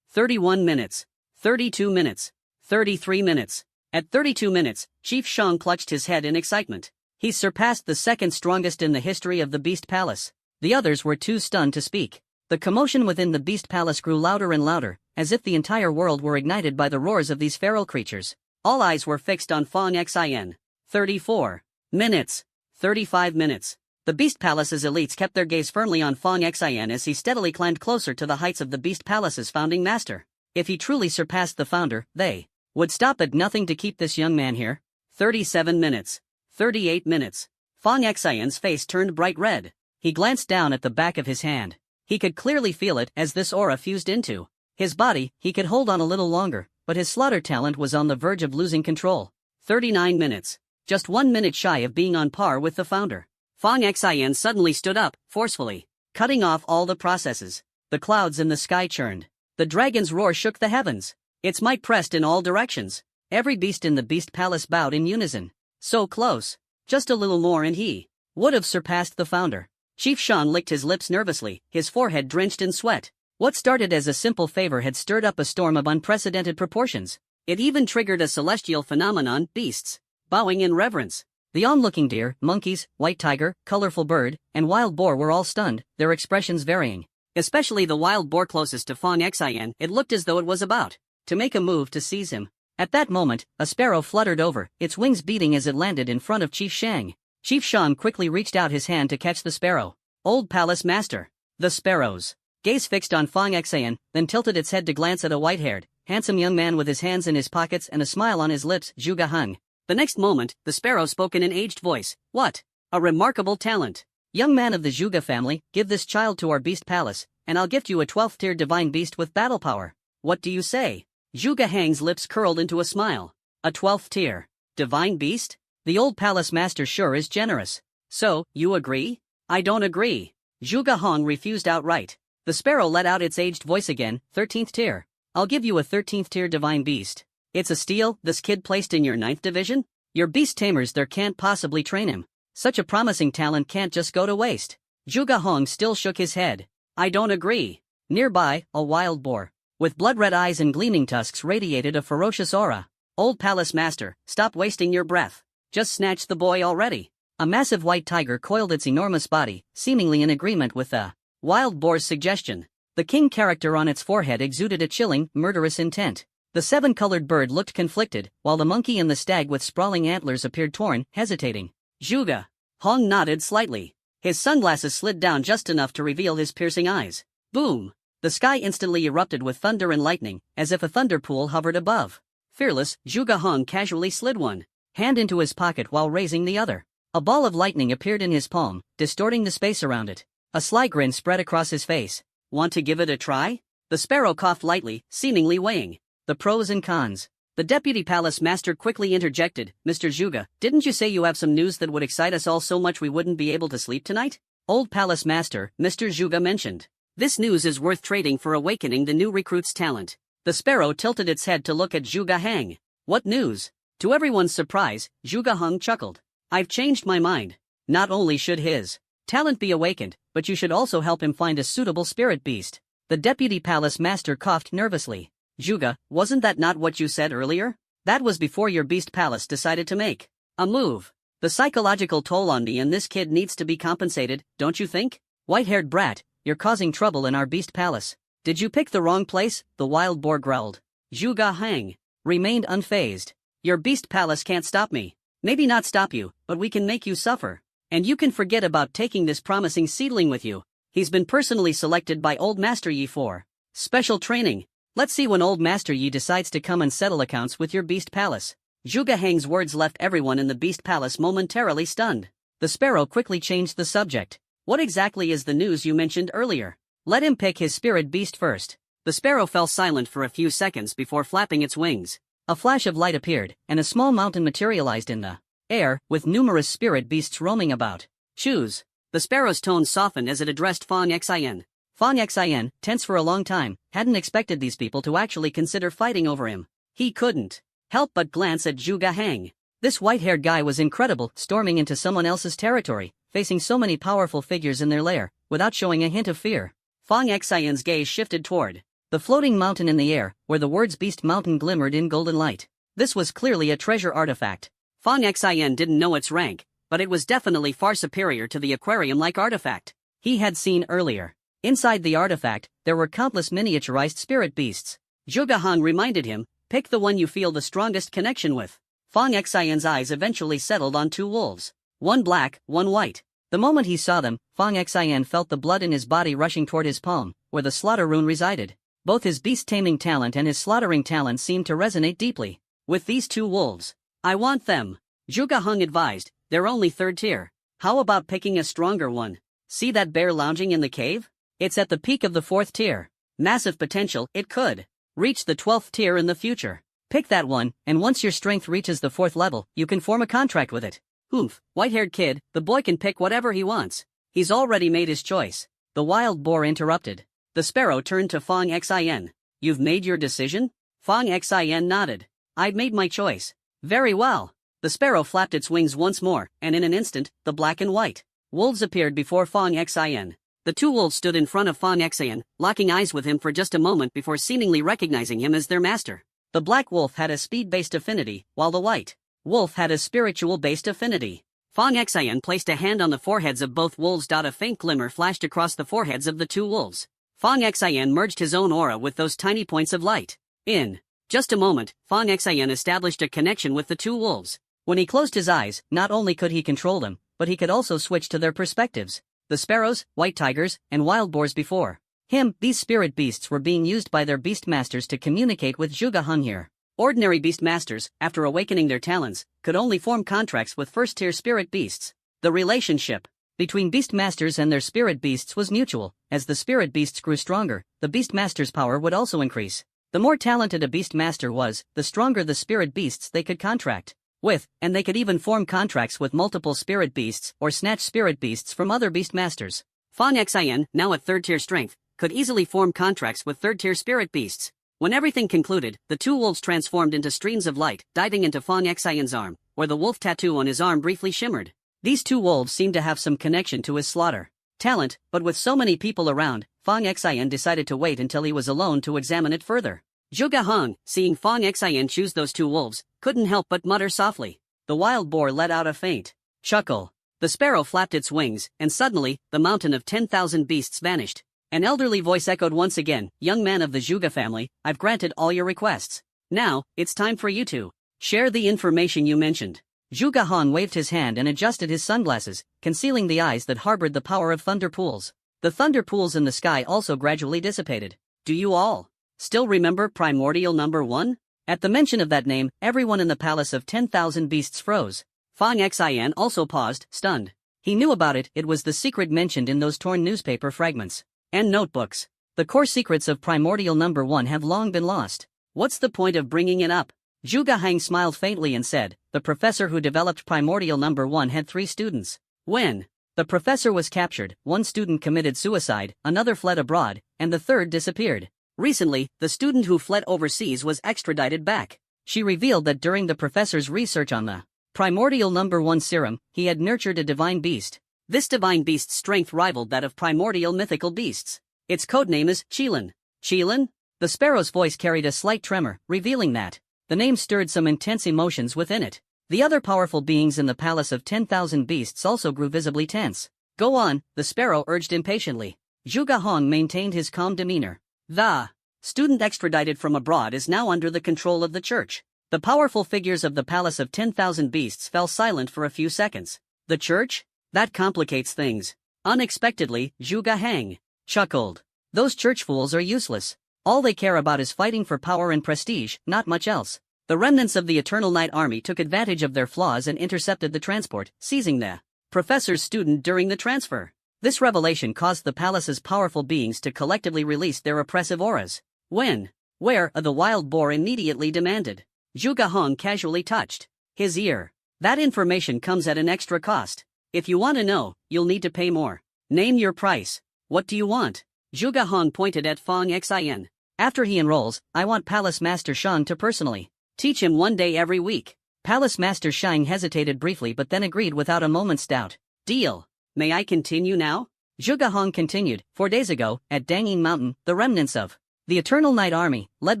31 minutes. 32 minutes. 33 minutes. At 32 minutes, Chief Shang clutched his head in excitement. He surpassed the second strongest in the history of the Beast Palace. The others were too stunned to speak. The commotion within the Beast Palace grew louder and louder, as if the entire world were ignited by the roars of these feral creatures. All eyes were fixed on Fong Xin. 34 minutes. 35 minutes. The Beast Palace's elites kept their gaze firmly on Fong Xin as he steadily climbed closer to the heights of the Beast Palace's founding master. If he truly surpassed the founder, they would stop at nothing to keep this young man here. 37 minutes. 38 minutes. Fong Xion's face turned bright red. He glanced down at the back of his hand. He could clearly feel it as this aura fused into his body. He could hold on a little longer, but his slaughter talent was on the verge of losing control. 39 minutes. Just 1 minute shy of being on par with the founder. Fong Xian suddenly stood up, forcefully, cutting off all the processes. The clouds in the sky churned. The dragon's roar shook the heavens. Its might pressed in all directions. Every beast in the Beast Palace bowed in unison. So close. Just a little more and he would have surpassed the founder. Chief Shang licked his lips nervously, his forehead drenched in sweat. What started as a simple favor had stirred up a storm of unprecedented proportions. It even triggered a celestial phenomenon, beasts bowing in reverence. The onlooking deer, monkeys, white tiger, colorful bird, and wild boar were all stunned, their expressions varying. Especially the wild boar closest to Fong Xian, it looked as though it was about to make a move to seize him. At that moment, a sparrow fluttered over, its wings beating as it landed in front of Chief Shang. Chief Shang quickly reached out his hand to catch the sparrow. Old Palace Master. The sparrow's gaze fixed on Fong Xian, then tilted its head to glance at a white-haired, handsome young man with his hands in his pockets and a smile on his lips, Zhuge Heng. The next moment, the sparrow spoke in an aged voice. What a remarkable talent. Young man of the Zhuge family, give this child to our beast palace, and I'll gift you a 12th tier divine beast with battle power. What do you say? Zhuge Heng's lips curled into a smile. A 12th tier divine beast? The old palace master sure is generous. So, you agree? I don't agree. Zhuge Heng refused outright. The sparrow let out its aged voice again. 13th tier. I'll give you a 13th tier divine beast. It's a steal, this kid placed in your 9th division? Your beast tamers there can't possibly train him. Such a promising talent can't just go to waste. Zhuge Heng still shook his head. I don't agree. Nearby, a wild boar, with blood-red eyes and gleaming tusks, radiated a ferocious aura. Old palace master, stop wasting your breath. Just snatch the boy already. A massive white tiger coiled its enormous body, seemingly in agreement with the wild boar's suggestion. The king character on its forehead exuded a chilling, murderous intent. The seven-colored bird looked conflicted, while the monkey and the stag with sprawling antlers appeared torn, hesitating. Zhuge Heng nodded slightly. His sunglasses slid down just enough to reveal his piercing eyes. Boom! The sky instantly erupted with thunder and lightning, as if a thunder pool hovered above. Fearless, Zhuge Heng casually slid one hand into his pocket while raising the other. A ball of lightning appeared in his palm, distorting the space around it. A sly grin spread across his face. Want to give it a try? The sparrow coughed lightly, seemingly weighing the pros and cons. The deputy palace master quickly interjected. Mr. Zhuge, didn't you say you have some news that would excite us all so much we wouldn't be able to sleep tonight? Old palace master, Mr. Zhuge mentioned. This news is worth trading for awakening the new recruit's talent. The sparrow tilted its head to look at Zhuge Heng. What news? To everyone's surprise, Zhuge Heng chuckled. I've changed my mind. Not only should his talent be awakened, but you should also help him find a suitable spirit beast. The deputy palace master coughed nervously. Zhuge, wasn't that not what you said earlier? That was before your beast palace decided to make a move. The psychological toll on me and this kid needs to be compensated, don't you think? White-haired brat, you're causing trouble in our beast palace. Did you pick the wrong place? The wild boar growled. Zhuge Heng remained unfazed. Your beast palace can't stop me. Maybe not stop you, but we can make you suffer. And you can forget about taking this promising seedling with you. He's been personally selected by Old Master Yi for special training. Let's see when Old Master Yi decides to come and settle accounts with your beast palace. Zhuge Heng's words left everyone in the beast palace momentarily stunned. The sparrow quickly changed the subject. What exactly is the news you mentioned earlier? Let him pick his spirit beast first. The sparrow fell silent for a few seconds before flapping its wings. A flash of light appeared, and a small mountain materialized in the air, with numerous spirit beasts roaming about. Choose. The sparrow's tone softened as it addressed Fong Xian. Fong Xian, tense for a long time, hadn't expected these people to actually consider fighting over him. He couldn't help but glance at Zhuge Hang. This white-haired guy was incredible, storming into someone else's territory, facing so many powerful figures in their lair, without showing a hint of fear. Fang Xian's gaze shifted toward the floating mountain in the air, where the words Beast Mountain glimmered in golden light. This was clearly a treasure artifact. Fang Xian didn't know its rank, but it was definitely far superior to the aquarium-like artifact he had seen earlier. Inside the artifact, there were countless miniaturized spirit beasts. Zhuge Hang reminded him, pick the one you feel the strongest connection with. Fang Xian's eyes eventually settled on two wolves. One black, one white. The moment he saw them, Fang Xian felt the blood in his body rushing toward his palm, where the slaughter rune resided. Both his beast-taming talent and his slaughtering talent seemed to resonate deeply with these two wolves. I want them, Zhuge Hang advised. They're only third tier. How about picking a stronger one? See that bear lounging in the cave? It's at the peak of the fourth tier. Massive potential, it could reach the 12th tier in the future. Pick that one, and once your strength reaches the 4th level, you can form a contract with it. Oomph, white-haired kid, the boy can pick whatever he wants. He's already made his choice. The wild boar interrupted. The sparrow turned to Fang Xian. You've made your decision? Fang Xian nodded. I've made my choice. Very well. The sparrow flapped its wings once more, and in an instant, the black and white wolves appeared before Fang Xian. The two wolves stood in front of Fang Xian, locking eyes with him for just a moment before seemingly recognizing him as their master. The black wolf had a speed-based affinity, while the white wolf had a spiritual-based affinity. Fang Xian placed a hand on the foreheads of both wolves. A faint glimmer flashed across the foreheads of the two wolves. Fang Xian merged his own aura with those tiny points of light. In just a moment, Fang Xian established a connection with the two wolves. When he closed his eyes, not only could he control them, but he could also switch to their perspectives. The sparrows, white tigers, and wild boars before him, these spirit beasts were being used by their beast masters to communicate with Zhuge Hang here. Ordinary beast masters, after awakening their talents, could only form contracts with first-tier spirit beasts. The relationship between beast masters and their spirit beasts was mutual. As the spirit beasts grew stronger, the beast master's power would also increase. The more talented a beast master was, the stronger the spirit beasts they could contract with, and they could even form contracts with multiple spirit beasts or snatch spirit beasts from other beast masters. Fang Xian, now at third-tier strength, could easily form contracts with third-tier spirit beasts. When everything concluded, the two wolves transformed into streams of light, diving into Fang Xian's arm, where the wolf tattoo on his arm briefly shimmered. These two wolves seemed to have some connection to his slaughter talent, but with so many people around, Fang Xian decided to wait until he was alone to examine it further. Zhuge Hang, seeing Fang Xian choose those two wolves, couldn't help but mutter softly. The wild boar let out a faint chuckle. The sparrow flapped its wings, and suddenly, the mountain of 10,000 beasts vanished. An elderly voice echoed once again, young man of the Zhuge family, I've granted all your requests. Now, it's time for you to share the information you mentioned. Zhuge Hang waved his hand and adjusted his sunglasses, concealing the eyes that harbored the power of thunder pools. The thunder pools in the sky also gradually dissipated. Do you all still remember primordial number 1? At the mention of that name, everyone in the palace of 10,000 beasts froze. Fang Xian also paused, stunned. He knew about it, it was the secret mentioned in those torn newspaper fragments and notebooks. The core secrets of primordial number 1 have long been lost. What's the point of bringing it up? Zhuge Hang smiled faintly and said, the professor who developed primordial number 1 had 3 students. When the professor was captured, one student committed suicide, another fled abroad, and the third disappeared. Recently, the student who fled overseas was extradited back. She revealed that during the professor's research on the primordial number 1 serum, he had nurtured a divine beast. This divine beast's strength rivaled that of primordial mythical beasts. Its codename is Qilin. Qilin? The sparrow's voice carried a slight tremor, revealing that the name stirred some intense emotions within it. The other powerful beings in the palace of 10,000 beasts also grew visibly tense. Go on, the sparrow urged impatiently. Zhuge Hang maintained his calm demeanor. The student extradited from abroad is now under the control of the church. The powerful figures of the palace of 10,000 beasts fell silent for a few seconds. The church? That complicates things. Unexpectedly, Zhuge Hang chuckled. Those church fools are useless. All they care about is fighting for power and prestige, not much else. The remnants of the Eternal Night Army took advantage of their flaws and intercepted the transport, seizing the professor's student during the transfer. This revelation caused the palace's powerful beings to collectively release their oppressive auras. When? Where? The wild boar immediately demanded. Zhuge Hang casually touched his ear. That information comes at an extra cost. If you want to know, you'll need to pay more. Name your price. What do you want? Zhuge Hang pointed at Fang Xian. After he enrolls, I want Palace Master Shan to personally Teach him 1 day every week. Palace Master Shine hesitated briefly but then agreed without a moment's doubt. Deal. May I continue now? Zhuge Hong continued. 4 days ago, at Dangyin Mountain, the remnants of the Eternal Night Army, led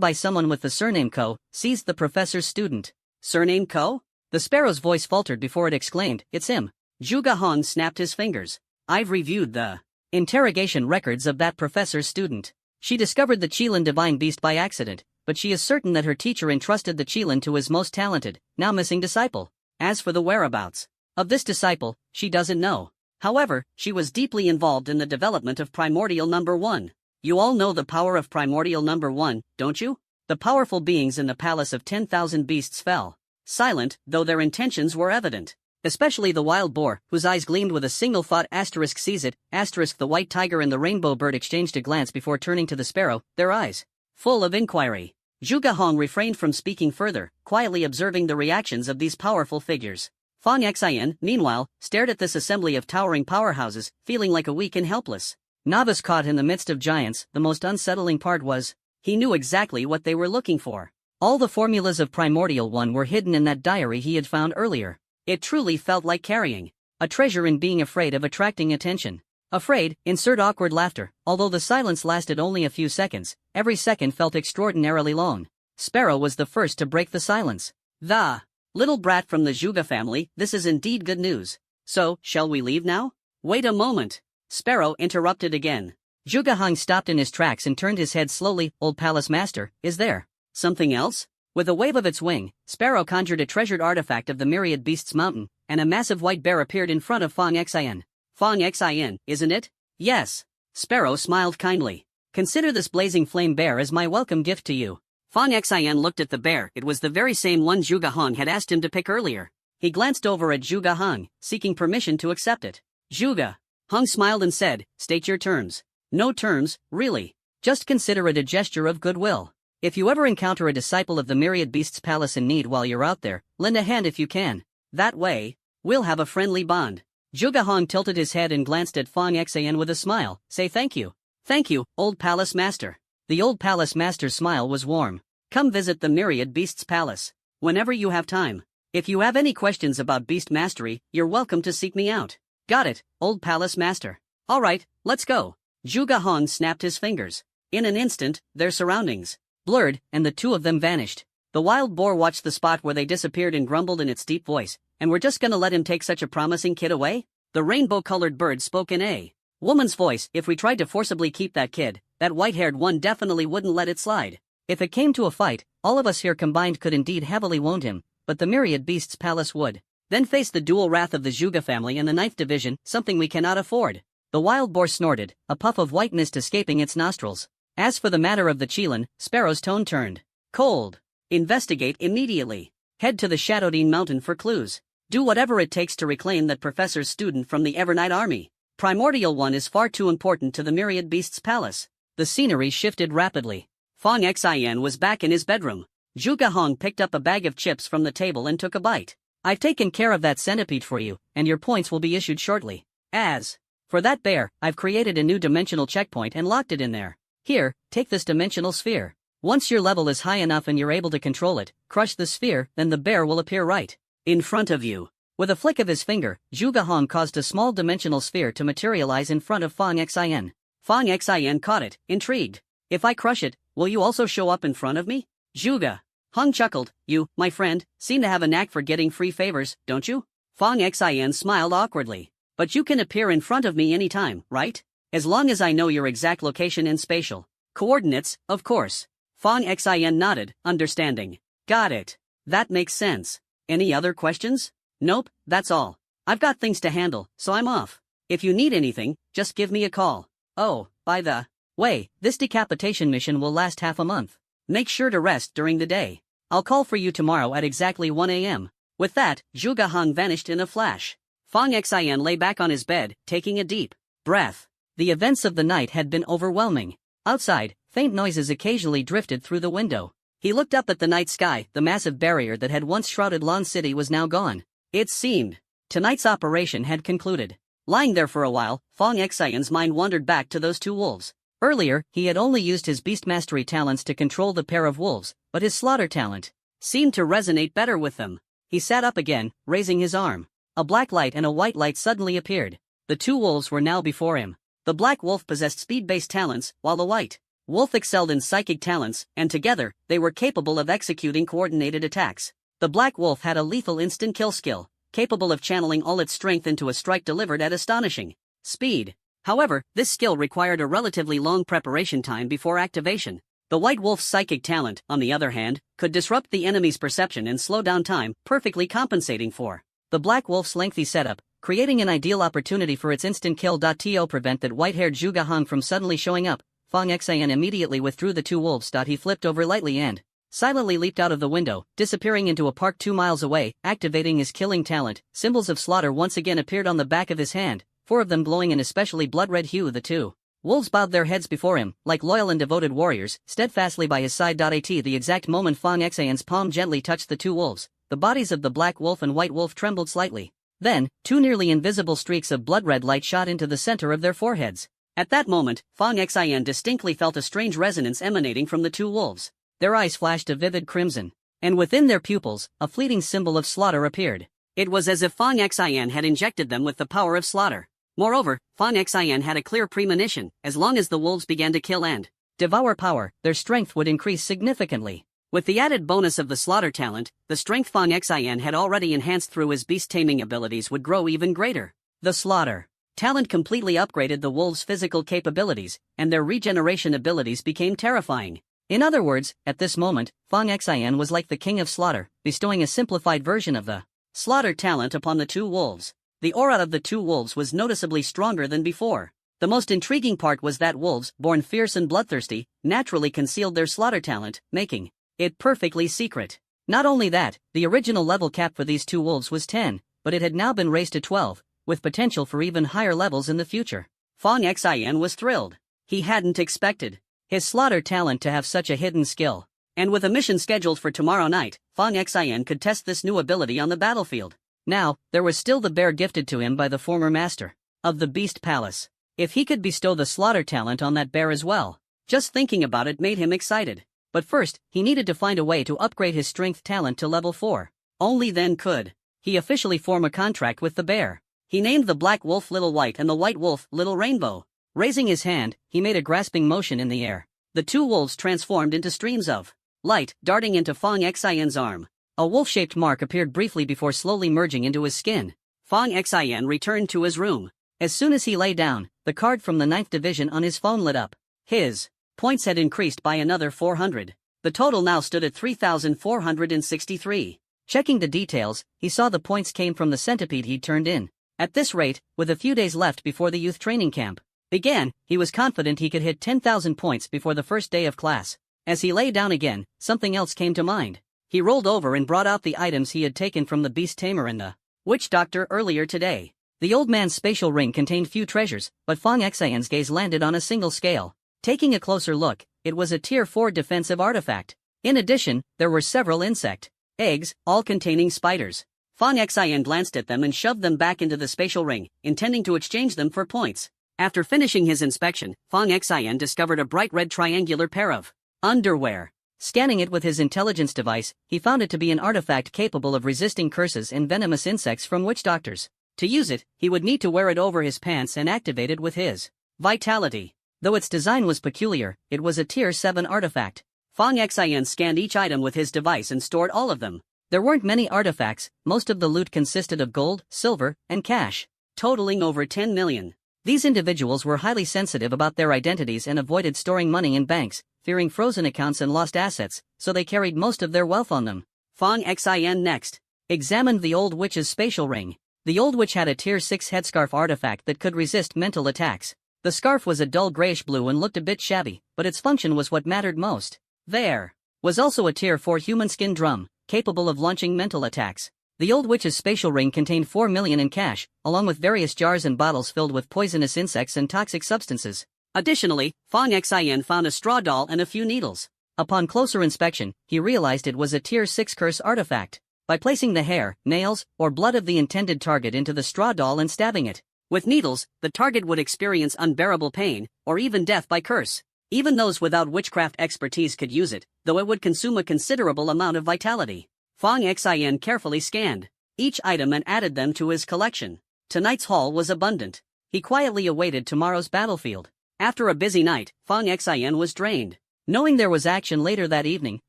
by someone with the surname Ko, seized the professor's student. Surname Ko? The sparrow's voice faltered before it exclaimed, "It's him." Zhuge Hong snapped his fingers. I've reviewed the interrogation records of that professor's student. She discovered the Qilin divine beast by accident, but she is certain that her teacher entrusted the Qilin to his most talented, now missing disciple. As for the whereabouts of this disciple, she doesn't know. However, she was deeply involved in the development of Primordial Number 1. You all know the power of Primordial Number 1, don't you? The powerful beings in the Palace of 10,000 Beasts fell silent, though their intentions were evident. Especially the wild boar, whose eyes gleamed with a single thought. Seize it, the white tiger and the rainbow bird exchanged a glance before turning to the sparrow, their eyes full of inquiry. Zhuge Hong refrained from speaking further, quietly observing the reactions of these powerful figures. Fang Xian, meanwhile, stared at this assembly of towering powerhouses, feeling like a weak and helpless novice caught in the midst of giants. The most unsettling part was, he knew exactly what they were looking for. All the formulas of Primordial One were hidden in that diary he had found earlier. It truly felt like carrying a treasure in being afraid of attracting attention. Afraid, insert awkward laughter. Although the silence lasted only a few seconds, every second felt extraordinarily long. Sparrow was the first to break the silence. The little brat from the Zhuge family, this is indeed good news. So, shall we leave now? Wait a moment. Sparrow interrupted again. Zhuge Hong stopped in his tracks and turned his head slowly. Old Palace Master, is there something else? With a wave of its wing, Sparrow conjured a treasured artifact of the Myriad Beasts Mountain, and a massive white bear appeared in front of Fang Xian. Fang Xian, isn't it? Yes. Sparrow smiled kindly. Consider this blazing flame bear as my welcome gift to you. Fang Xian looked at the bear. It was the very same one Zhuge Hong had asked him to pick earlier. He glanced over at Zhuge Hong, seeking permission to accept it. Zhuge Hong smiled and said, "State your terms." "No terms, really. Just consider it a gesture of goodwill. If you ever encounter a disciple of the Myriad Beasts Palace in need while you're out there, lend a hand if you can. That way, we'll have a friendly bond." Zhuge Hong tilted his head and glanced at Fang Xian with a smile. "Say thank you." "Thank you, Old Palace Master." The Old Palace Master's smile was warm. "Come visit the Myriad Beasts Palace whenever you have time. If you have any questions about beast mastery, you're welcome to seek me out." "Got it, Old Palace Master." "All right, let's go." Zhuge Hong snapped his fingers. In an instant, their surroundings blurred, and the two of them vanished. The wild boar watched the spot where they disappeared and grumbled in its deep voice, "And we're just gonna let him take such a promising kid away?" The rainbow-colored bird spoke in a woman's voice. "If we tried to forcibly keep that kid, that white-haired one definitely wouldn't let it slide. If it came to a fight, all of us here combined could indeed heavily wound him, but the Myriad Beasts Palace would then face the dual wrath of the Zhuge family and the Ninth Division, something we cannot afford." The wild boar snorted, a puff of white mist escaping its nostrils. As for the matter of the Qilin, Sparrow's tone turned cold. "Investigate immediately. Head to the Shadowdine Mountain for clues. Do whatever it takes to reclaim that professor's student from the Evernight Army. Primordial One is far too important to the Myriad Beasts Palace." The scenery shifted rapidly. Fang Xian was back in his bedroom. Zhuge Hong picked up a bag of chips from the table and took a bite. "I've taken care of that centipede for you, and your points will be issued shortly. As for that bear, I've created a new dimensional checkpoint and locked it in there. Here, take this dimensional sphere. Once your level is high enough and you're able to control it, crush the sphere, then the bear will appear right in front of you." With a flick of his finger, Zhuge Hong caused a small dimensional sphere to materialize in front of Fang Xian. Fang Xian caught it, intrigued. "If I crush it, will you also show up in front of me?" Zhuge Hong chuckled. "You, my friend, seem to have a knack for getting free favors, don't you?" Fang Xian smiled awkwardly. "But you can appear in front of me anytime, right? As long as I know your exact location and spatial coordinates, of course." Fang Xian nodded, understanding. "Got it. That makes sense. Any other questions?" "Nope, that's all. I've got things to handle, so I'm off. If you need anything, just give me a call. Oh, by the way, this decapitation mission will last half a month. Make sure to rest during the day. I'll call for you tomorrow at exactly 1 a.m. With that, Zhuge Hong vanished in a flash. Fang Xian lay back on his bed, taking a deep breath. The events of the night had been overwhelming. Outside, faint noises occasionally drifted through the window. He looked up at the night sky. The massive barrier that had once shrouded Lon City was now gone. It seemed tonight's operation had concluded. Lying there for a while, Fang Xian's mind wandered back to those two wolves. Earlier, he had only used his beast mastery talents to control the pair of wolves, but his slaughter talent seemed to resonate better with them. He sat up again, raising his arm. A black light and a white light suddenly appeared. The two wolves were now before him. The black wolf possessed speed-based talents, while the white wolf excelled in psychic talents, and together, they were capable of executing coordinated attacks. The black wolf had a lethal instant kill skill, capable of channeling all its strength into a strike delivered at astonishing speed. However, this skill required a relatively long preparation time before activation. The white wolf's psychic talent, on the other hand, could disrupt the enemy's perception and slow down time, perfectly compensating for the black wolf's lengthy setup, creating an ideal opportunity for its instant kill. To prevent that white-haired Zhuge Han from suddenly showing up, Fang Xian immediately withdrew the two wolves. He flipped over lightly and silently leaped out of the window, disappearing into a park 2 miles away, activating his killing talent. Symbols of slaughter once again appeared on the back of his hand, 4 of them glowing an especially blood-red hue. The two wolves bowed their heads before him, like loyal and devoted warriors, steadfastly by his side. At the exact moment Fang Xian's palm gently touched the two wolves, the bodies of the black wolf and white wolf trembled slightly. Then, 2 nearly invisible streaks of blood-red light shot into the center of their foreheads. At that moment, Fang Xian distinctly felt a strange resonance emanating from the two wolves. Their eyes flashed a vivid crimson, and within their pupils, a fleeting symbol of slaughter appeared. It was as if Fang Xian had injected them with the power of slaughter. Moreover, Fang Xian had a clear premonition: as long as the wolves began to kill and devour power, their strength would increase significantly. With the added bonus of the slaughter talent, the strength Fang Xian had already enhanced through his beast-taming abilities would grow even greater. The slaughter talent completely upgraded the wolves' physical capabilities, and their regeneration abilities became terrifying. In other words, at this moment, Fang Xian was like the king of slaughter, bestowing a simplified version of the slaughter talent upon the two wolves. The aura of the two wolves was noticeably stronger than before. The most intriguing part was that wolves, born fierce and bloodthirsty, naturally concealed their slaughter talent, making it perfectly secret. Not only that, the original level cap for these two wolves was 10, but it had now been raised to 12, with potential for even higher levels in the future. Fang Xian was thrilled. He hadn't expected his slaughter talent to have such a hidden skill. And with a mission scheduled for tomorrow night, Fang Xian could test this new ability on the battlefield. Now, there was still the bear gifted to him by the former master of the Beast Palace. If he could bestow the slaughter talent on that bear as well, just thinking about it made him excited. But first, he needed to find a way to upgrade his strength talent to level 4. Only then could he officially form a contract with the bear. He named the black wolf Little White and the white wolf Little Rainbow. Raising his hand, he made a grasping motion in the air. The two wolves transformed into streams of light, darting into Fang Xian's arm. A wolf-shaped mark appeared briefly before slowly merging into his skin. Fang Xian returned to his room. As soon as he lay down, the card from the 9th division on his phone lit up. His points had increased by another 400. The total now stood at 3,463. Checking the details, he saw the points came from the centipede he'd turned in. At this rate, with a few days left before the youth training camp began, he was confident he could hit 10,000 points before the first day of class. As he lay down again, something else came to mind. He rolled over and brought out the items he had taken from the beast tamer and the witch doctor earlier today. The old man's spatial ring contained few treasures, but Fang Xian's gaze landed on a single scale. Taking a closer look, it was a Tier 4 defensive artifact. In addition, there were several insect eggs, all containing spiders. Fang Xian glanced at them and shoved them back into the spatial ring, intending to exchange them for points. After finishing his inspection, Fang Xian discovered a bright red triangular pair of underwear. Scanning it with his intelligence device, he found it to be an artifact capable of resisting curses and venomous insects from witch doctors. To use it, he would need to wear it over his pants and activate it with his vitality. Though its design was peculiar, it was a Tier 7 artifact. Fang Xian scanned each item with his device and stored all of them. There weren't many artifacts, most of the loot consisted of gold, silver, and cash, totaling over 10 million. These individuals were highly sensitive about their identities and avoided storing money in banks, fearing frozen accounts and lost assets, so they carried most of their wealth on them. Fang Xian next examined the old witch's spatial ring. The old witch had a Tier 6 headscarf artifact that could resist mental attacks. The scarf was a dull grayish blue and looked a bit shabby, but its function was what mattered most. There was also a Tier 4 human skin drum, capable of launching mental attacks. The old witch's spatial ring contained 4 million in cash, along with various jars and bottles filled with poisonous insects and toxic substances. Additionally, Fang Xian found a straw doll and a few needles. Upon closer inspection, he realized it was a Tier 6 curse artifact. By placing the hair, nails, or blood of the intended target into the straw doll and stabbing it with needles, the target would experience unbearable pain, or even death by curse. Even those without witchcraft expertise could use it, though it would consume a considerable amount of vitality. Fong Xin carefully scanned each item and added them to his collection. Tonight's haul was abundant. He quietly awaited tomorrow's battlefield. After a busy night, Fong Xin was drained. Knowing there was action later that evening,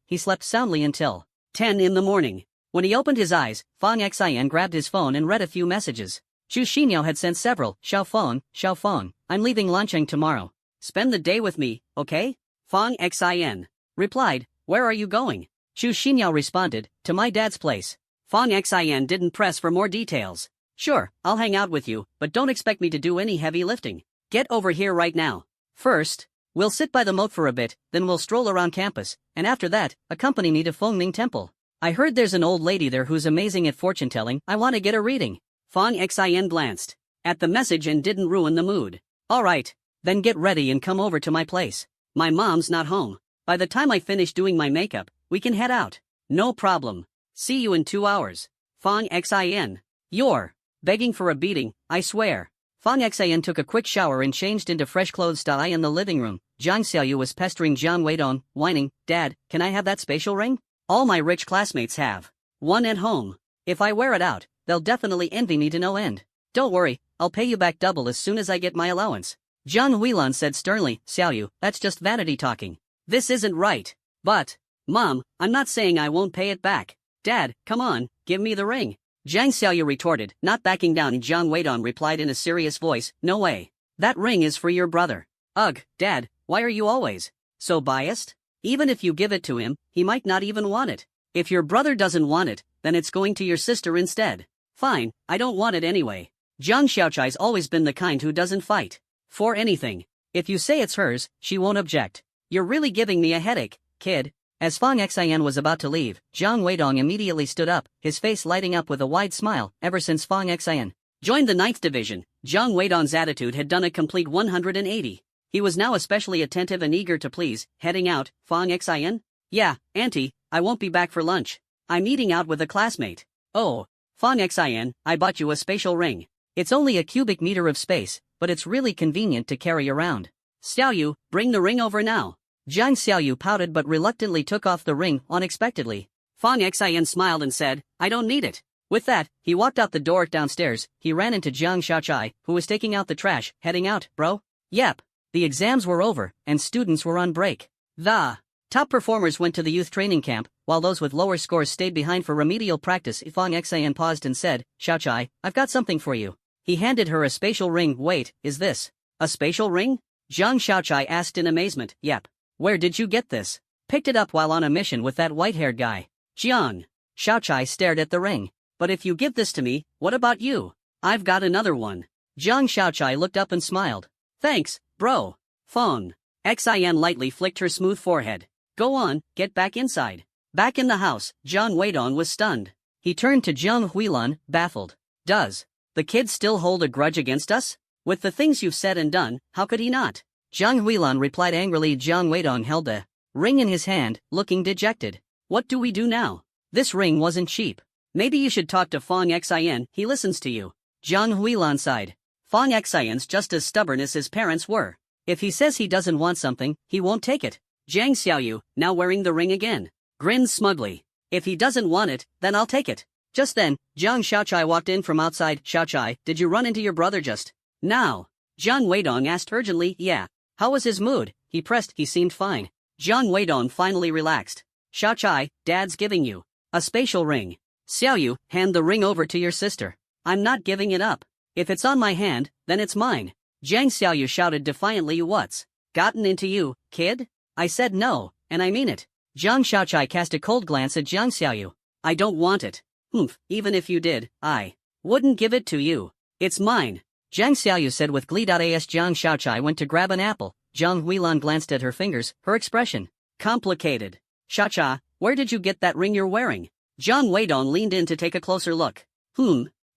he slept soundly until 10 in the morning. When he opened his eyes, Fong Xin grabbed his phone and read a few messages. Zhu Xinyao had sent several. Xiao Fong, I'm leaving Lancheng tomorrow. Spend the day with me, okay? Fong Xin replied, where are you going? Zhu Xinyao responded, to my dad's place. Fong Xin didn't press for more details. Sure, I'll hang out with you, but don't expect me to do any heavy lifting. Get over here right now. First, we'll sit by the moat for a bit, then we'll stroll around campus, and after that, accompany me to Fengning Temple. I heard there's an old lady there who's amazing at fortune-telling. I want to get a reading. Fong Xin glanced at the message and didn't ruin the mood. Alright, then get ready and come over to my place. My mom's not home. By the time I finish doing my makeup, we can head out. No problem. See you in 2 hours. Fong Xin. You're begging for a beating, I swear. Fong Xin took a quick shower and changed into fresh clothes to lie in the living room. Zhang Xiaoyu was pestering Jiang Weidong, whining, Dad, can I have that spatial ring? All my rich classmates have one at home. If I wear it out, they'll definitely envy me to no end. Don't worry, I'll pay you back double as soon as I get my allowance. Zhang Huilan said sternly, Xiaoyu, that's just vanity talking. This isn't right. But, Mom, I'm not saying I won't pay it back. Dad, come on, give me the ring. Zhang Xiaoyu retorted, not backing down. Jiang Weidong replied in a serious voice, no way. That ring is for your brother. Ugh, Dad, why are you always so biased? Even if you give it to him, he might not even want it. If your brother doesn't want it, then it's going to your sister instead. Fine, I don't want it anyway. Zhang Xiaochai's always been the kind who doesn't fight for anything. If you say it's hers, she won't object. You're really giving me a headache, kid. As Fong Xin was about to leave, Jiang Weidong immediately stood up, his face lighting up with a wide smile. Ever since Fong Xin joined the 9th Division, Jiang Weidong's attitude had done a complete 180. He was now especially attentive and eager to please. Heading out, Fong Xin? Yeah, Auntie, I won't be back for lunch. I'm eating out with a classmate. Oh, Fong Xin, I bought you a spatial ring. It's only a cubic meter of space, but it's really convenient to carry around. Xiaoyu, bring the ring over now. Zhang Xiaoyu pouted but reluctantly took off the ring unexpectedly. Fong Xin smiled and said, I don't need it. With that, he walked out the door. Downstairs, he ran into Jiang Xiaochai, who was taking out the trash. Heading out, bro? Yep. The exams were over, and students were on break. The top performers went to the youth training camp, while those with lower scores stayed behind for remedial practice. Fong Xin paused and said, Xiaochai, I've got something for you. He handed her a spatial ring. Wait, is this a spatial ring? Jiang Xiaochai asked in amazement. Yep. Where did you get this? Picked it up while on a mission with that white-haired guy. Jiang Xiaochai stared at the ring. But if you give this to me, what about you? I've got another one. Jiang Xiaochai looked up and smiled. Thanks, bro. Fong Xin lightly flicked her smooth forehead. Go on, get back inside. Back in the house, Jiang Weidong was stunned. He turned to Jiang Huilan, baffled. Does the kid still hold a grudge against us? With the things you've said and done, how could he not? Jiang Huilan replied angrily. Jiang Weidong held the ring in his hand, looking dejected. What do we do now? This ring wasn't cheap. Maybe you should talk to Fong Xin, he listens to you. Jiang Huilan sighed. Fong Xin's just as stubborn as his parents were. If he says he doesn't want something, he won't take it. Zhang Xiaoyu, now wearing the ring again, grinned smugly. If he doesn't want it, then I'll take it. Just then, Jiang Xiaochai walked in from outside. Xiaochai, did you run into your brother just now? Jiang Weidong asked urgently. Yeah. How was his mood? He pressed. He seemed fine. Jiang Weidong finally relaxed. Xiaochai, Dad's giving you a spatial ring. Xiaoyu, hand the ring over to your sister. I'm not giving it up. If it's on my hand, then it's mine. Zhang Xiaoyu shouted defiantly. What's gotten into you, kid? I said no, and I mean it. Jiang Xiaochai cast a cold glance at Jiang Xiaoyu. I don't want it. Even if you did, I wouldn't give it to you. It's mine. Zhang Xiaoyu said with glee. As Jiang Xiaochai went to grab an apple, Jiang Huilan glanced at her fingers, her expression complicated. Xiaochai, where did you get that ring you're wearing? Jiang Weidong leaned in to take a closer look.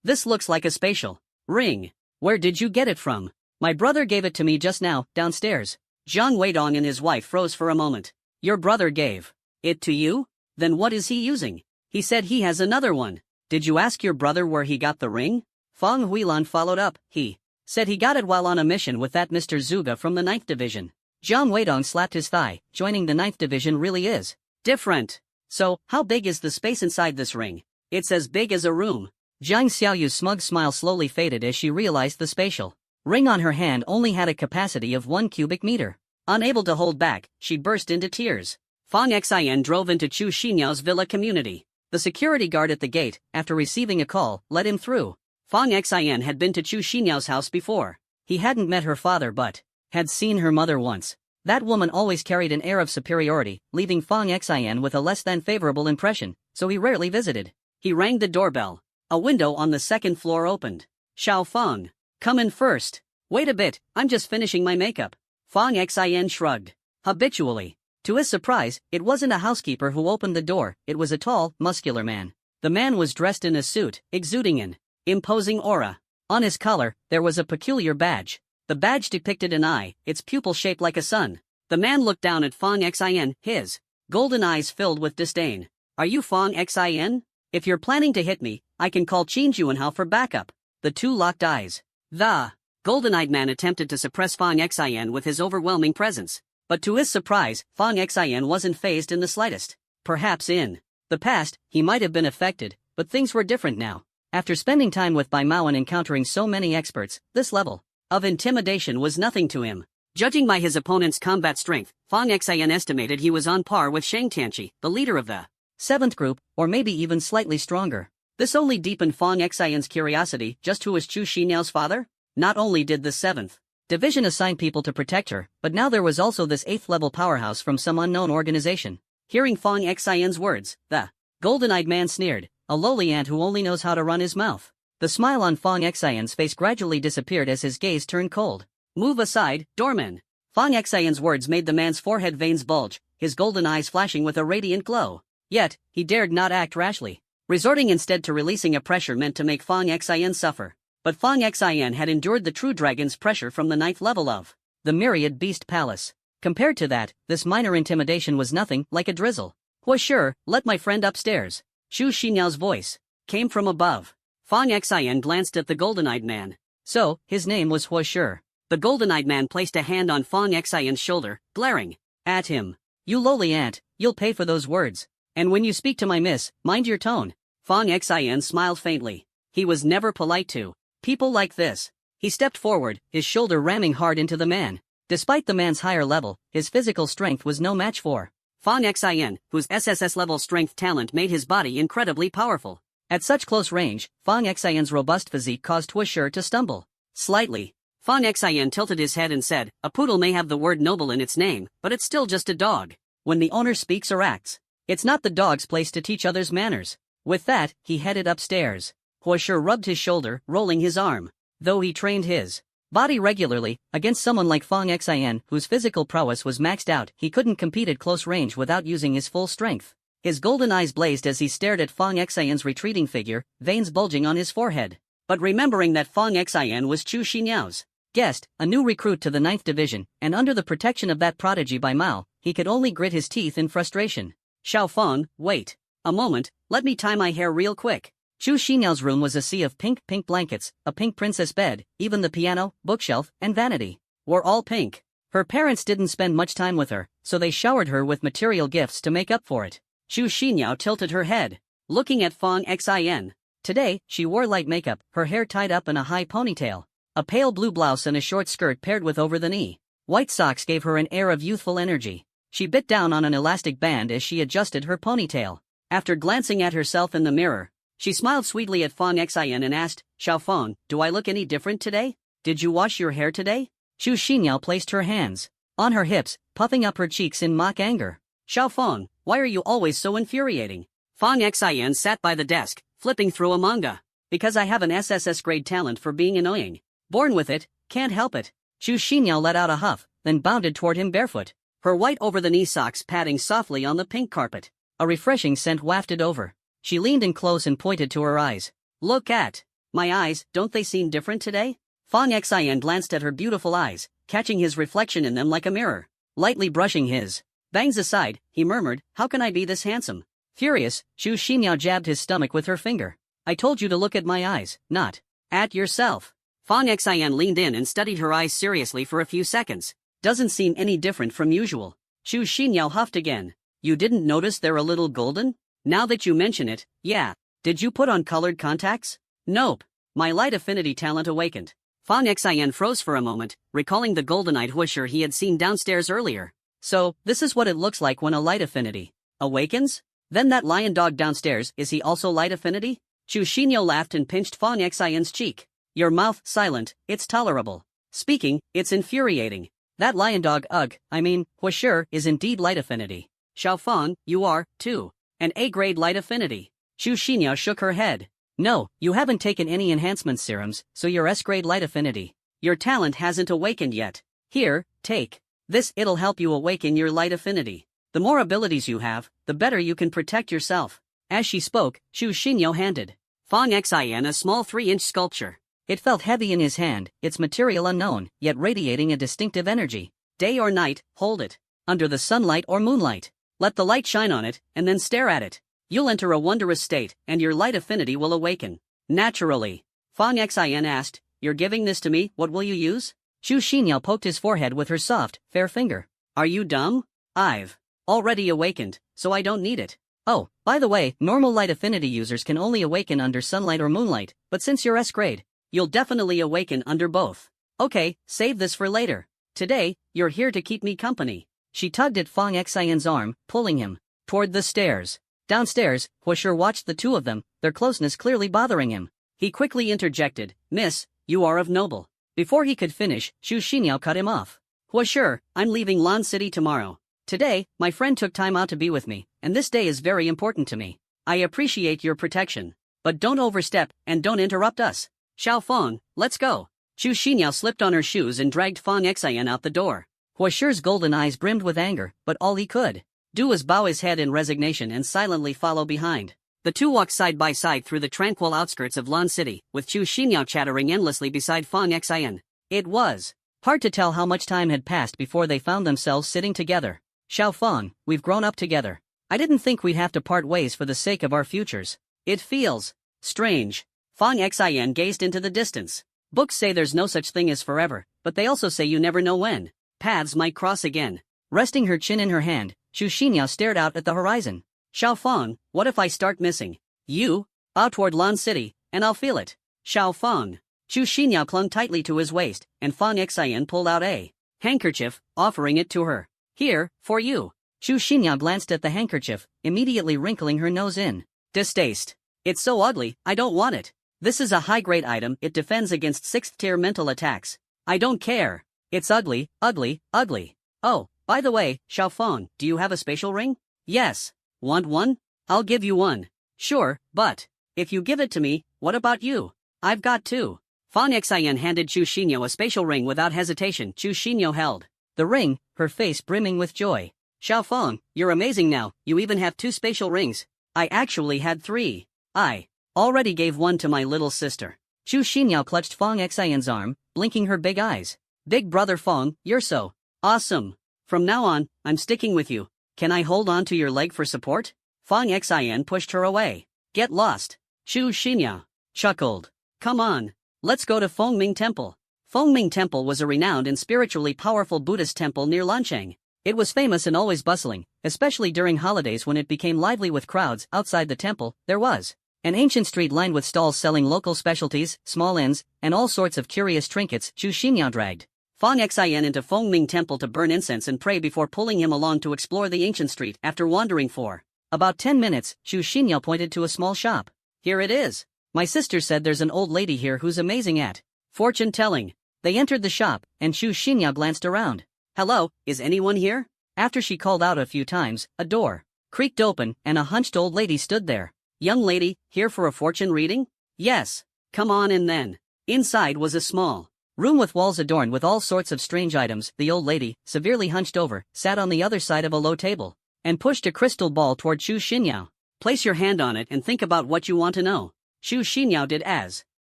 This looks like a spatial ring. Where did you get it from? My brother gave it to me just now, downstairs. Jiang Weidong and his wife froze for a moment. Your brother gave it to you? Then what is he using? He said he has another one. Did you ask your brother where he got the ring? Fong Huilan followed up. He said he got it while on a mission with that Mr. Zhuge from the 9th Division. Jiang Weidong slapped his thigh. Joining the 9th division really is different. So, how big is the space inside this ring? It's as big as a room. Jiang Xiaoyu's smug smile slowly faded as she realized the spatial ring on her hand only had a capacity of 1 cubic meter. Unable to hold back, she burst into tears. Fang Xian drove into Chu Xinyao's villa community. The security guard at the gate, after receiving a call, let him through. Fang Xian had been to Chu Xinyao's house before. He hadn't met her father but had seen her mother once. That woman always carried an air of superiority, leaving Fang Xian with a less than favorable impression, so he rarely visited. He rang the doorbell. A window on the 2nd floor opened. Xiao Fang, come in first. Wait a bit, I'm just finishing my makeup. Fang Xian shrugged. Habitually. To his surprise, it wasn't a housekeeper who opened the door, it was a tall, muscular man. The man was dressed in a suit, exuding an imposing aura. On his collar, there was a peculiar badge. The badge depicted an eye, its pupil shaped like a sun. The man looked down at Fang Xian, his golden eyes filled with disdain. Are you Fang Xian? If you're planning to hit me, I can call Qin Juanhao for backup. The two locked eyes. The golden-eyed man attempted to suppress Fang Xian with his overwhelming presence. But to his surprise, Fang Xian wasn't fazed in the slightest. Perhaps in the past, he might have been affected, but things were different now. After spending time with Bai Mao and encountering so many experts, this level of intimidation was nothing to him. Judging by his opponent's combat strength, Fang Xian estimated he was on par with Shang Tianqi, the leader of the 7th group, or maybe even slightly stronger. This only deepened Fang Xian's curiosity. Just who was Chu Xinyao's father? Not only did the 7th division assign people to protect her, but now there was also this 8th-level powerhouse from some unknown organization. Hearing Fang Xian's words, the golden-eyed man sneered, a lowly ant who only knows how to run his mouth. The smile on Fang Xian's face gradually disappeared as his gaze turned cold. Move aside, doorman. Fang Xian's words made the man's forehead veins bulge, his golden eyes flashing with a radiant glow. Yet, he dared not act rashly. Resorting instead to releasing a pressure meant to make Fang Xian suffer. But Fang Xian had endured the true dragon's pressure from the 9th level of the Myriad Beast Palace. Compared to that, this minor intimidation was nothing, like a drizzle. Sure, let my friend upstairs. Chu Xinyao's voice came from above. Fang Xian glanced at the golden-eyed man. So, his name was Sure. The golden-eyed man placed a hand on Fang Xian's shoulder, glaring at him. You lowly ant, you'll pay for those words. And when you speak to my miss, mind your tone. Fang Xian smiled faintly. He was never polite to people like this. He stepped forward, his shoulder ramming hard into the man. Despite the man's higher level, his physical strength was no match for Fang Xian, whose SSS-level strength talent made his body incredibly powerful. At such close range, Fang Xian's robust physique caused Sure to stumble slightly. Fang Xian tilted his head and said, a poodle may have the word noble in its name, but it's still just a dog. When the owner speaks or acts, it's not the dog's place to teach others manners. With that, he headed upstairs. Sure rubbed his shoulder, rolling his arm. Though he trained his body regularly, against someone like Fang Xian, whose physical prowess was maxed out, he couldn't compete at close range without using his full strength. His golden eyes blazed as he stared at Fang Xian's retreating figure, veins bulging on his forehead. But remembering that Fang Xian was Chu Xinyao's guest, a new recruit to the 9th division, and under the protection of that prodigy by Mao, he could only grit his teeth in frustration. Xiao Fang, wait a moment, let me tie my hair real quick. Chu Xinyao's room was a sea of pink blankets, a pink princess bed, even the piano, bookshelf, and vanity were all pink. Her parents didn't spend much time with her, so they showered her with material gifts to make up for it. Chu Xinyao tilted her head, looking at Fang Xian. Today, she wore light makeup, her hair tied up in a high ponytail. A pale blue blouse and a short skirt paired with over-the-knee white socks gave her an air of youthful energy. She bit down on an elastic band as she adjusted her ponytail. After glancing at herself in the mirror, she smiled sweetly at Fang Xian and asked, Xiao Fang, do I look any different today? Did you wash your hair today? Chu Xinyao placed her hands on her hips, puffing up her cheeks in mock anger. Xiao Fang, why are you always so infuriating? Fang Xian sat by the desk, flipping through a manga. Because I have an SSS grade talent for being annoying. Born with it, can't help it. Chu Xinyao let out a huff, then bounded toward him barefoot, her white over-the-knee socks padding softly on the pink carpet. A refreshing scent wafted over. She leaned in close and pointed to her eyes. Look at my eyes, don't they seem different today? Fang Xian glanced at her beautiful eyes, catching his reflection in them like a mirror. Lightly brushing his bangs aside, he murmured, how can I be this handsome? Furious, Chu Xinyao jabbed his stomach with her finger. I told you to look at my eyes, not at yourself. Fang Xian leaned in and studied her eyes seriously for a few seconds. Doesn't seem any different from usual. Chu Xinyao huffed again. You didn't notice they're a little golden? Now that you mention it, yeah. Did you put on colored contacts? Nope. My light affinity talent awakened. Fang Xian froze for a moment, recalling the golden-eyed Huasher he had seen downstairs earlier. So, this is what it looks like when a light affinity awakens? Then that lion dog downstairs, is he also light affinity? Chu Xinyao laughed and pinched Fang Xian's cheek. Your mouth silent, it's tolerable. Speaking, it's infuriating. That lion dog Huasher is indeed light affinity. Xiao Fang, you are, too. An A-grade light affinity. Chu Xinyao shook her head. No, you haven't taken any enhancement serums, so you're S-grade light affinity. Your talent hasn't awakened yet. Here, take. This, it'll help you awaken your light affinity. The more abilities you have, the better you can protect yourself. As she spoke, Chu Xinyao handed Fang Xian a small 3-inch sculpture. It felt heavy in his hand, its material unknown, yet radiating a distinctive energy. Day or night, hold it. Under the sunlight or moonlight. Let the light shine on it, and then stare at it. You'll enter a wondrous state, and your light affinity will awaken. Naturally. Fang Xian asked, You're giving this to me, what will you use? Chu Xinyao poked his forehead with her soft, fair finger. Are you dumb? I've already awakened, so I don't need it. Oh, by the way, normal light affinity users can only awaken under sunlight or moonlight, but since you're S-grade, you'll definitely awaken under both. Okay, save this for later. Today, you're here to keep me company. She tugged at Fang Xian's arm, pulling him toward the stairs. Downstairs, Huasher watched the two of them, their closeness clearly bothering him. He quickly interjected, Miss, you are of noble. Before he could finish, Chu Xinyao cut him off. Huasher, I'm leaving Lan City tomorrow. Today, my friend took time out to be with me, and this day is very important to me. I appreciate your protection. But don't overstep, and don't interrupt us. Xiao Fang, let's go. Chu Xinyao slipped on her shoes and dragged Fang Xian out the door. Huasher's golden eyes brimmed with anger, but all he could do was bow his head in resignation and silently follow behind. The two walked side by side through the tranquil outskirts of Lan City, with Chu Xinyao chattering endlessly beside Fang Xian. It was hard to tell how much time had passed before they found themselves sitting together. Xiao Fang, we've grown up together. I didn't think we'd have to part ways for the sake of our futures. It feels strange. Fang Xian gazed into the distance. Books say there's no such thing as forever, but they also say you never know when paths might cross again. Resting her chin in her hand, Chu Xinyao stared out at the horizon. Xiao Fang, what if I start missing you? Bow toward Lan City, and I'll feel it. Xiao Fang. Chu Xinyao clung tightly to his waist, and Fang Xian pulled out a handkerchief, offering it to her. Here, for you. Chu Xinyao glanced at the handkerchief, immediately wrinkling her nose in distaste. It's so ugly, I don't want it. This is a high-grade item, it defends against 6th-tier mental attacks. I don't care. It's ugly, ugly, ugly. Oh, by the way, Xiao Fang, do you have a spatial ring? Yes. Want one? I'll give you one. Sure, but if you give it to me, what about you? I've got two. Fang Xian handed Chu Xinyao a spatial ring without hesitation. Chu Xinyao held the ring, her face brimming with joy. Xiao Fang, you're amazing now, you even have 2 spatial rings. I actually had 3. I already gave one to my little sister. Chu Xinyao clutched Fang Xian's arm, blinking her big eyes. Big brother Fang, you're so awesome. From now on, I'm sticking with you. Can I hold on to your leg for support? Fang Xian pushed her away. Get lost. Chu Xinyao chuckled. Come on. Let's go to Fengming Temple. Fengming Temple was a renowned and spiritually powerful Buddhist temple near Lancheng. It was famous and always bustling, especially during holidays when it became lively with crowds. Outside the temple, there was an ancient street lined with stalls selling local specialties, small inns, and all sorts of curious trinkets. Chu Xinyao dragged Fang Xian into Fengming Temple to burn incense and pray before pulling him along to explore the ancient street. After wandering for about 10 minutes, Chu Xinyao pointed to a small shop. Here it is. My sister said there's an old lady here who's amazing at fortune-telling. They entered the shop, and Chu Xinyao glanced around. Hello, is anyone here? After she called out a few times, a door creaked open, and a hunched old lady stood there. Young lady, here for a fortune reading? Yes. Come on in then. Inside was a small room with walls adorned with all sorts of strange items. The old lady, severely hunched over, sat on the other side of a low table and pushed a crystal ball toward Chu Xinyao. Place your hand on it and think about what you want to know. Chu Xinyao did as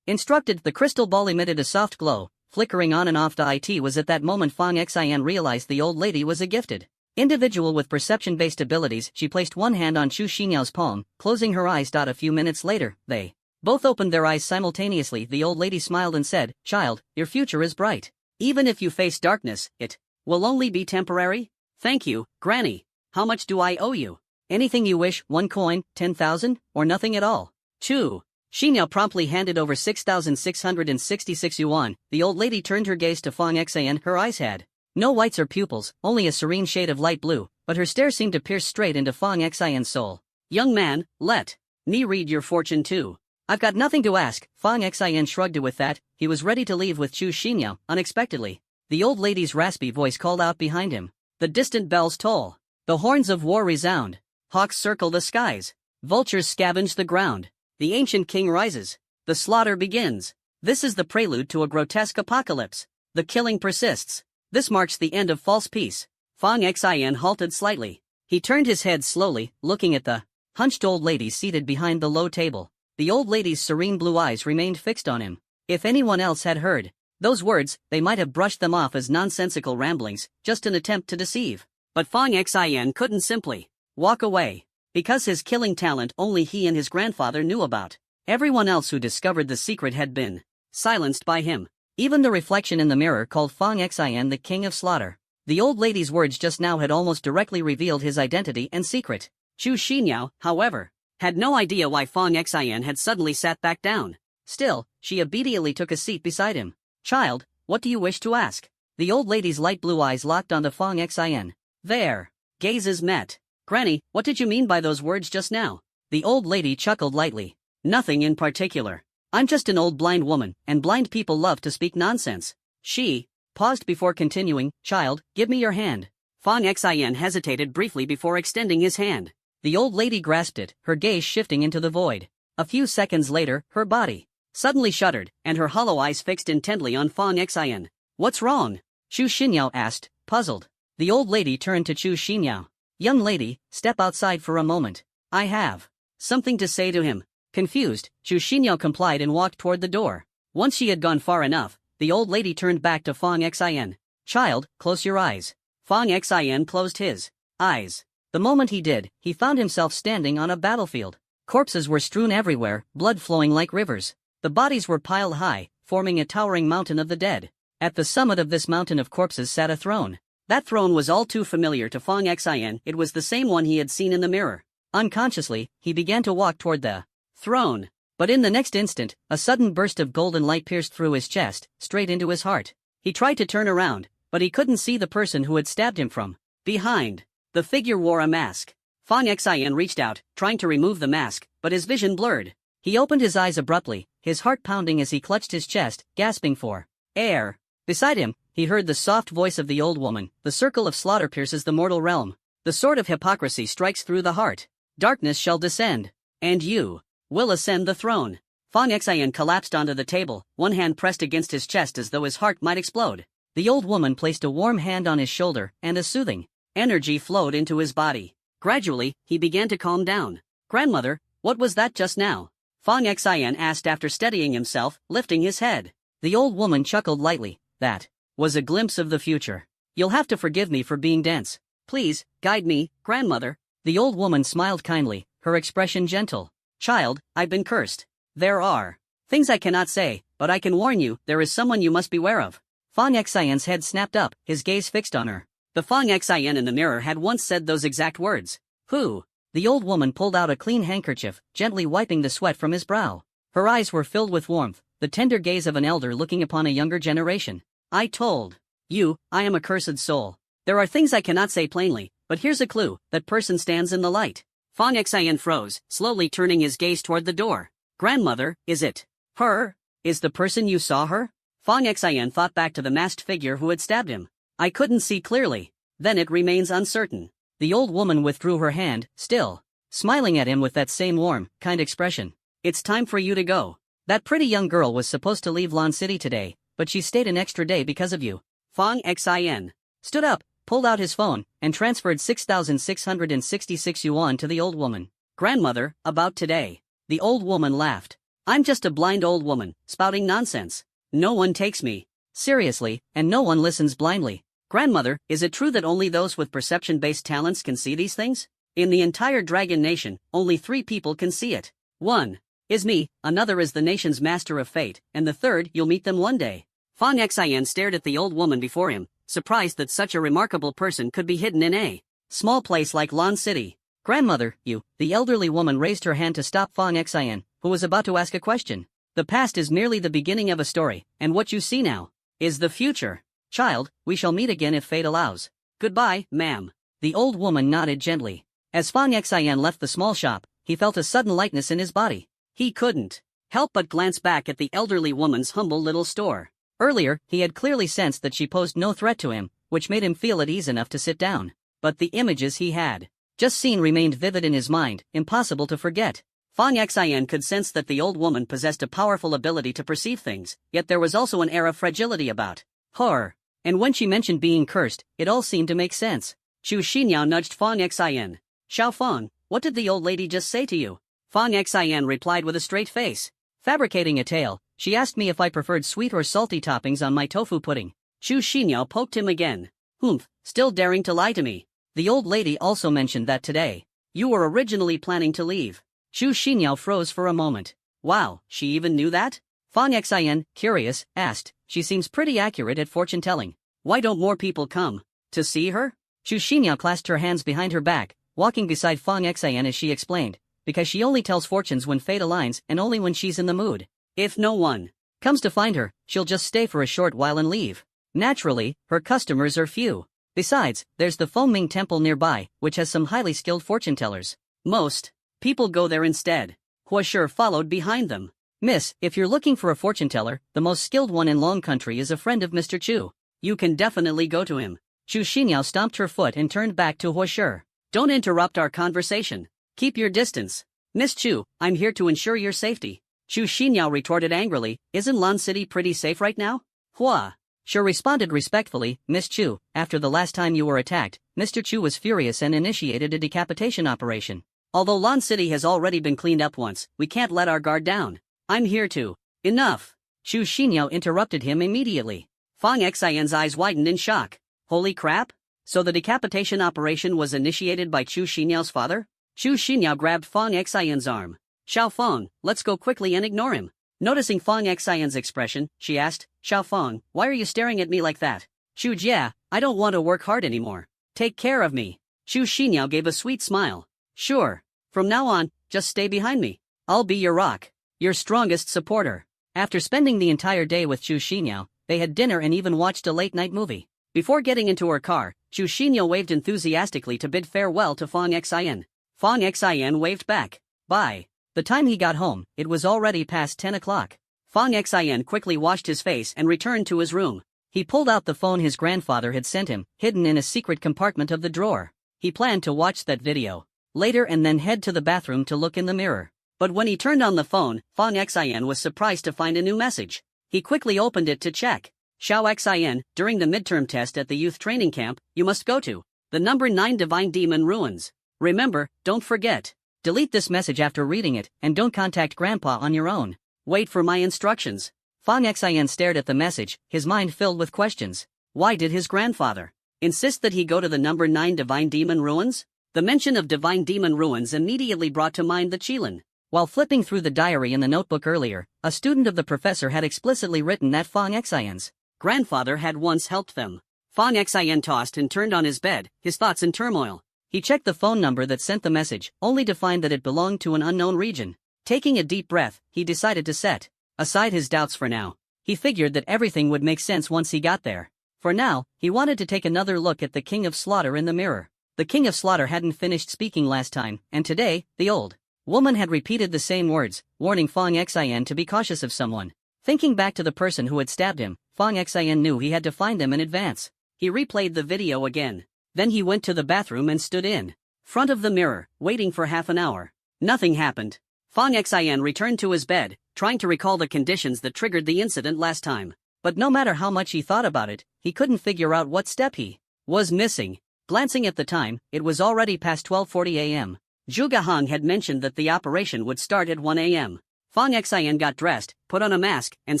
instructed. The crystal ball emitted a soft glow, flickering on and off. It was at that moment Fang Xian realized the old lady was a gifted individual with perception-based abilities. She placed one hand on Chu Xinyao's palm, closing her eyes. A few minutes later, they both opened their eyes simultaneously. The old lady smiled and said, "Child, your future is bright. Even if you face darkness, it will only be temporary? Thank you, Granny. How much do I owe you? Anything you wish, 1 coin, 10,000, or nothing at all. Chu. Xinyao promptly handed over 6,666 yuan. The old lady turned her gaze to Fang Xian. Her eyes had no whites or pupils, only a serene shade of light blue, but her stare seemed to pierce straight into Fang Xian's soul. Young man, let me read your fortune too. I've got nothing to ask. Fang Xian shrugged. With that, he was ready to leave with Chu Xinyao. Unexpectedly, the old lady's raspy voice called out behind him. The distant bells toll. The horns of war resound. Hawks circle the skies. Vultures scavenge the ground. The ancient king rises. The slaughter begins. This is the prelude to a grotesque apocalypse. The killing persists. This marks the end of false peace. Fang Xian halted slightly. He turned his head slowly, looking at the hunched old lady seated behind the low table. The old lady's serene blue eyes remained fixed on him. If anyone else had heard those words, they might have brushed them off as nonsensical ramblings, just an attempt to deceive. But Fang Xian couldn't simply walk away. Because his killing talent only he and his grandfather knew about. Everyone else who discovered the secret had been silenced by him. Even the reflection in the mirror called Fang Xian the king of slaughter. The old lady's words just now had almost directly revealed his identity and secret. Chu Xinyao, however, had no idea why Fang Xian had suddenly sat back down. Still, she obediently took a seat beside him. Child, what do you wish to ask? The old lady's light blue eyes locked onto Fang Xian. Their gazes met. Granny, what did you mean by those words just now? The old lady chuckled lightly. Nothing in particular. I'm just an old blind woman, and blind people love to speak nonsense. She paused before continuing. Child, give me your hand. Fang Xian hesitated briefly before extending his hand. The old lady grasped it, her gaze shifting into the void. A few seconds later, her body suddenly shuddered, and her hollow eyes fixed intently on Fang Xian. What's wrong? Chu Xinyao asked, puzzled. The old lady turned to Chu Xinyao. Young lady, step outside for a moment. I have something to say to him. Confused, Chu Xinyao complied and walked toward the door. Once she had gone far enough, the old lady turned back to Fang Xian. Child, close your eyes. Fang Xian closed his eyes. The moment he did, he found himself standing on a battlefield. Corpses were strewn everywhere, blood flowing like rivers. The bodies were piled high, forming a towering mountain of the dead. At the summit of this mountain of corpses sat a throne. That throne was all too familiar to Fang Xian. It was the same one he had seen in the mirror. Unconsciously, he began to walk toward the throne. But in the next instant, a sudden burst of golden light pierced through his chest, straight into his heart. He tried to turn around, but he couldn't see the person who had stabbed him from behind. The figure wore a mask. Fang Xian reached out, trying to remove the mask, but his vision blurred. He opened his eyes abruptly, his heart pounding as he clutched his chest, gasping for air. Beside him, he heard the soft voice of the old woman. The circle of slaughter pierces the mortal realm. The sword of hypocrisy strikes through the heart. Darkness shall descend, and you will ascend the throne. Fang Xian collapsed onto the table, one hand pressed against his chest as though his heart might explode. The old woman placed a warm hand on his shoulder, and a soothing energy flowed into his body. Gradually, he began to calm down. Grandmother, what was that just now? Fang Xian asked after steadying himself, lifting his head. The old woman chuckled lightly. That was a glimpse of the future. You'll have to forgive me for being dense. Please, guide me, grandmother. The old woman smiled kindly, her expression gentle. Child, I've been cursed. There are things I cannot say, but I can warn you, there is someone you must beware of. Fang Xian's head snapped up, his gaze fixed on her. The Fang Xian in the mirror had once said those exact words. Who? The old woman pulled out a clean handkerchief, gently wiping the sweat from his brow. Her eyes were filled with warmth, the tender gaze of an elder looking upon a younger generation. I told you, I am a cursed soul. There are things I cannot say plainly, but here's a clue, that person stands in the light. Fang Xian froze, slowly turning his gaze toward the door. Grandmother, is it her? Is the person you saw her? Fang Xian thought back to the masked figure who had stabbed him. I couldn't see clearly. Then it remains uncertain. The old woman withdrew her hand, still smiling at him with that same warm, kind expression. It's time for you to go. That pretty young girl was supposed to leave Lan City today, but she stayed an extra day because of you. Fang Xian stood up, pulled out his phone, and transferred 6,666 yuan to the old woman. Grandmother, about today. The old woman laughed. I'm just a blind old woman, spouting nonsense. No one takes me seriously, and no one listens blindly. Grandmother, is it true that only those with perception-based talents can see these things? In the entire Dragon Nation, only 3 people can see it. One is me, another is the nation's master of fate, and the third you'll meet them one day. Fang Xian stared at the old woman before him, surprised that such a remarkable person could be hidden in a small place like Lon City. "Grandmother, you," the elderly woman raised her hand to stop Fong Xian, who was about to ask a question. "The past is merely the beginning of a story, and what you see now is the future. Child, we shall meet again if fate allows. Goodbye, ma'am." The old woman nodded gently. As Fong Xian left the small shop, he felt a sudden lightness in his body. He couldn't help but glance back at the elderly woman's humble little store. Earlier, he had clearly sensed that she posed no threat to him, which made him feel at ease enough to sit down. But the images he had just seen remained vivid in his mind, impossible to forget. Fong Xian could sense that the old woman possessed a powerful ability to perceive things, yet there was also an air of fragility about her. And when she mentioned being cursed, it all seemed to make sense. Chu Xinyao nudged Fong Xian. "Xiao Fong, what did the old lady just say to you?" Fong Xian replied with a straight face. Fabricating a tale, she asked me if I preferred sweet or salty toppings on my tofu pudding. Chu Xinyao poked him again. "Humph, still daring to lie to me. The old lady also mentioned that today you were originally planning to leave." Chu Xinyao froze for a moment. "Wow, she even knew that?" Fong Xian, curious, asked. "She seems pretty accurate at fortune-telling. Why don't more people come to see her?" Chu Xinyao clasped her hands behind her back, walking beside Fong Xian as she explained. "Because she only tells fortunes when fate aligns and only when she's in the mood. If no one comes to find her, she'll just stay for a short while and leave. Naturally, her customers are few. Besides, there's the Fengming Temple nearby, which has some highly skilled fortune-tellers. Most people go there instead." Huasher followed behind them. "Miss, if you're looking for a fortune-teller, the most skilled one in Long Country is a friend of Mr. Chu. You can definitely go to him." Chu Xinyao stomped her foot and turned back to Huasher. "Don't interrupt our conversation. Keep your distance. Miss Chu, I'm here to ensure your safety." Chu Xinyao retorted angrily. "Isn't Lon City pretty safe right now?" Hua Sure responded respectfully. "Miss Chu, after the last time you were attacked, Mr. Chu was furious and initiated a decapitation operation. Although Lon City has already been cleaned up once, we can't let our guard down. I'm here to..." "Enough!" Chu Xinyao interrupted him immediately. Fong Xian's eyes widened in shock. Holy crap! So the decapitation operation was initiated by Chu Xinyao's father? Chu Xinyao grabbed Fong Xian's arm. "Xiao Fong, let's go quickly and ignore him." Noticing Fong Xian's expression, she asked, "Xiao Fong, why are you staring at me like that?" "Chu Jia, I don't want to work hard anymore. Take care of me." Chu Xinyao gave a sweet smile. "Sure. From now on, just stay behind me. I'll be your rock, your strongest supporter." After spending the entire day with Chu Xinyao, they had dinner and even watched a late-night movie. Before getting into her car, Chu Xinyao waved enthusiastically to bid farewell to Fong Xian. Fong Xian waved back. "Bye." The time he got home, it was already past 10 o'clock. Fong Xian quickly washed his face and returned to his room. He pulled out the phone his grandfather had sent him, hidden in a secret compartment of the drawer. He planned to watch that video later and then head to the bathroom to look in the mirror. But when he turned on the phone, Fong Xian was surprised to find a new message. He quickly opened it to check. "Xiao Xian, during the midterm test at the youth training camp, you must go to the number 9 Divine Demon Ruins. Remember, don't forget. Delete this message after reading it, and don't contact Grandpa on your own. Wait for my instructions." Fong Xian stared at the message, his mind filled with questions. Why did his grandfather insist that he go to the number 9 Divine Demon Ruins? The mention of Divine Demon Ruins immediately brought to mind the Qilin. While flipping through the diary in the notebook earlier, a student of the professor had explicitly written that Fong Xian's grandfather had once helped them. Fong Xian tossed and turned on his bed, his thoughts in turmoil. He checked the phone number that sent the message, only to find that it belonged to an unknown region. Taking a deep breath, he decided to set aside his doubts for now. He figured that everything would make sense once he got there. For now, he wanted to take another look at the King of Slaughter in the mirror. The King of Slaughter hadn't finished speaking last time, and today, the old woman had repeated the same words, warning Fong Xian to be cautious of someone. Thinking back to the person who had stabbed him, Fong Xian knew he had to find them in advance. He replayed the video again. Then he went to the bathroom and stood in front of the mirror, waiting for half an hour. Nothing happened. Fong Xian returned to his bed, trying to recall the conditions that triggered the incident last time. But no matter how much he thought about it, he couldn't figure out what step he was missing. Glancing at the time, it was already past 12:40 a.m. Zhuge Hong had mentioned that the operation would start at 1 a.m. Fong Xian got dressed, put on a mask, and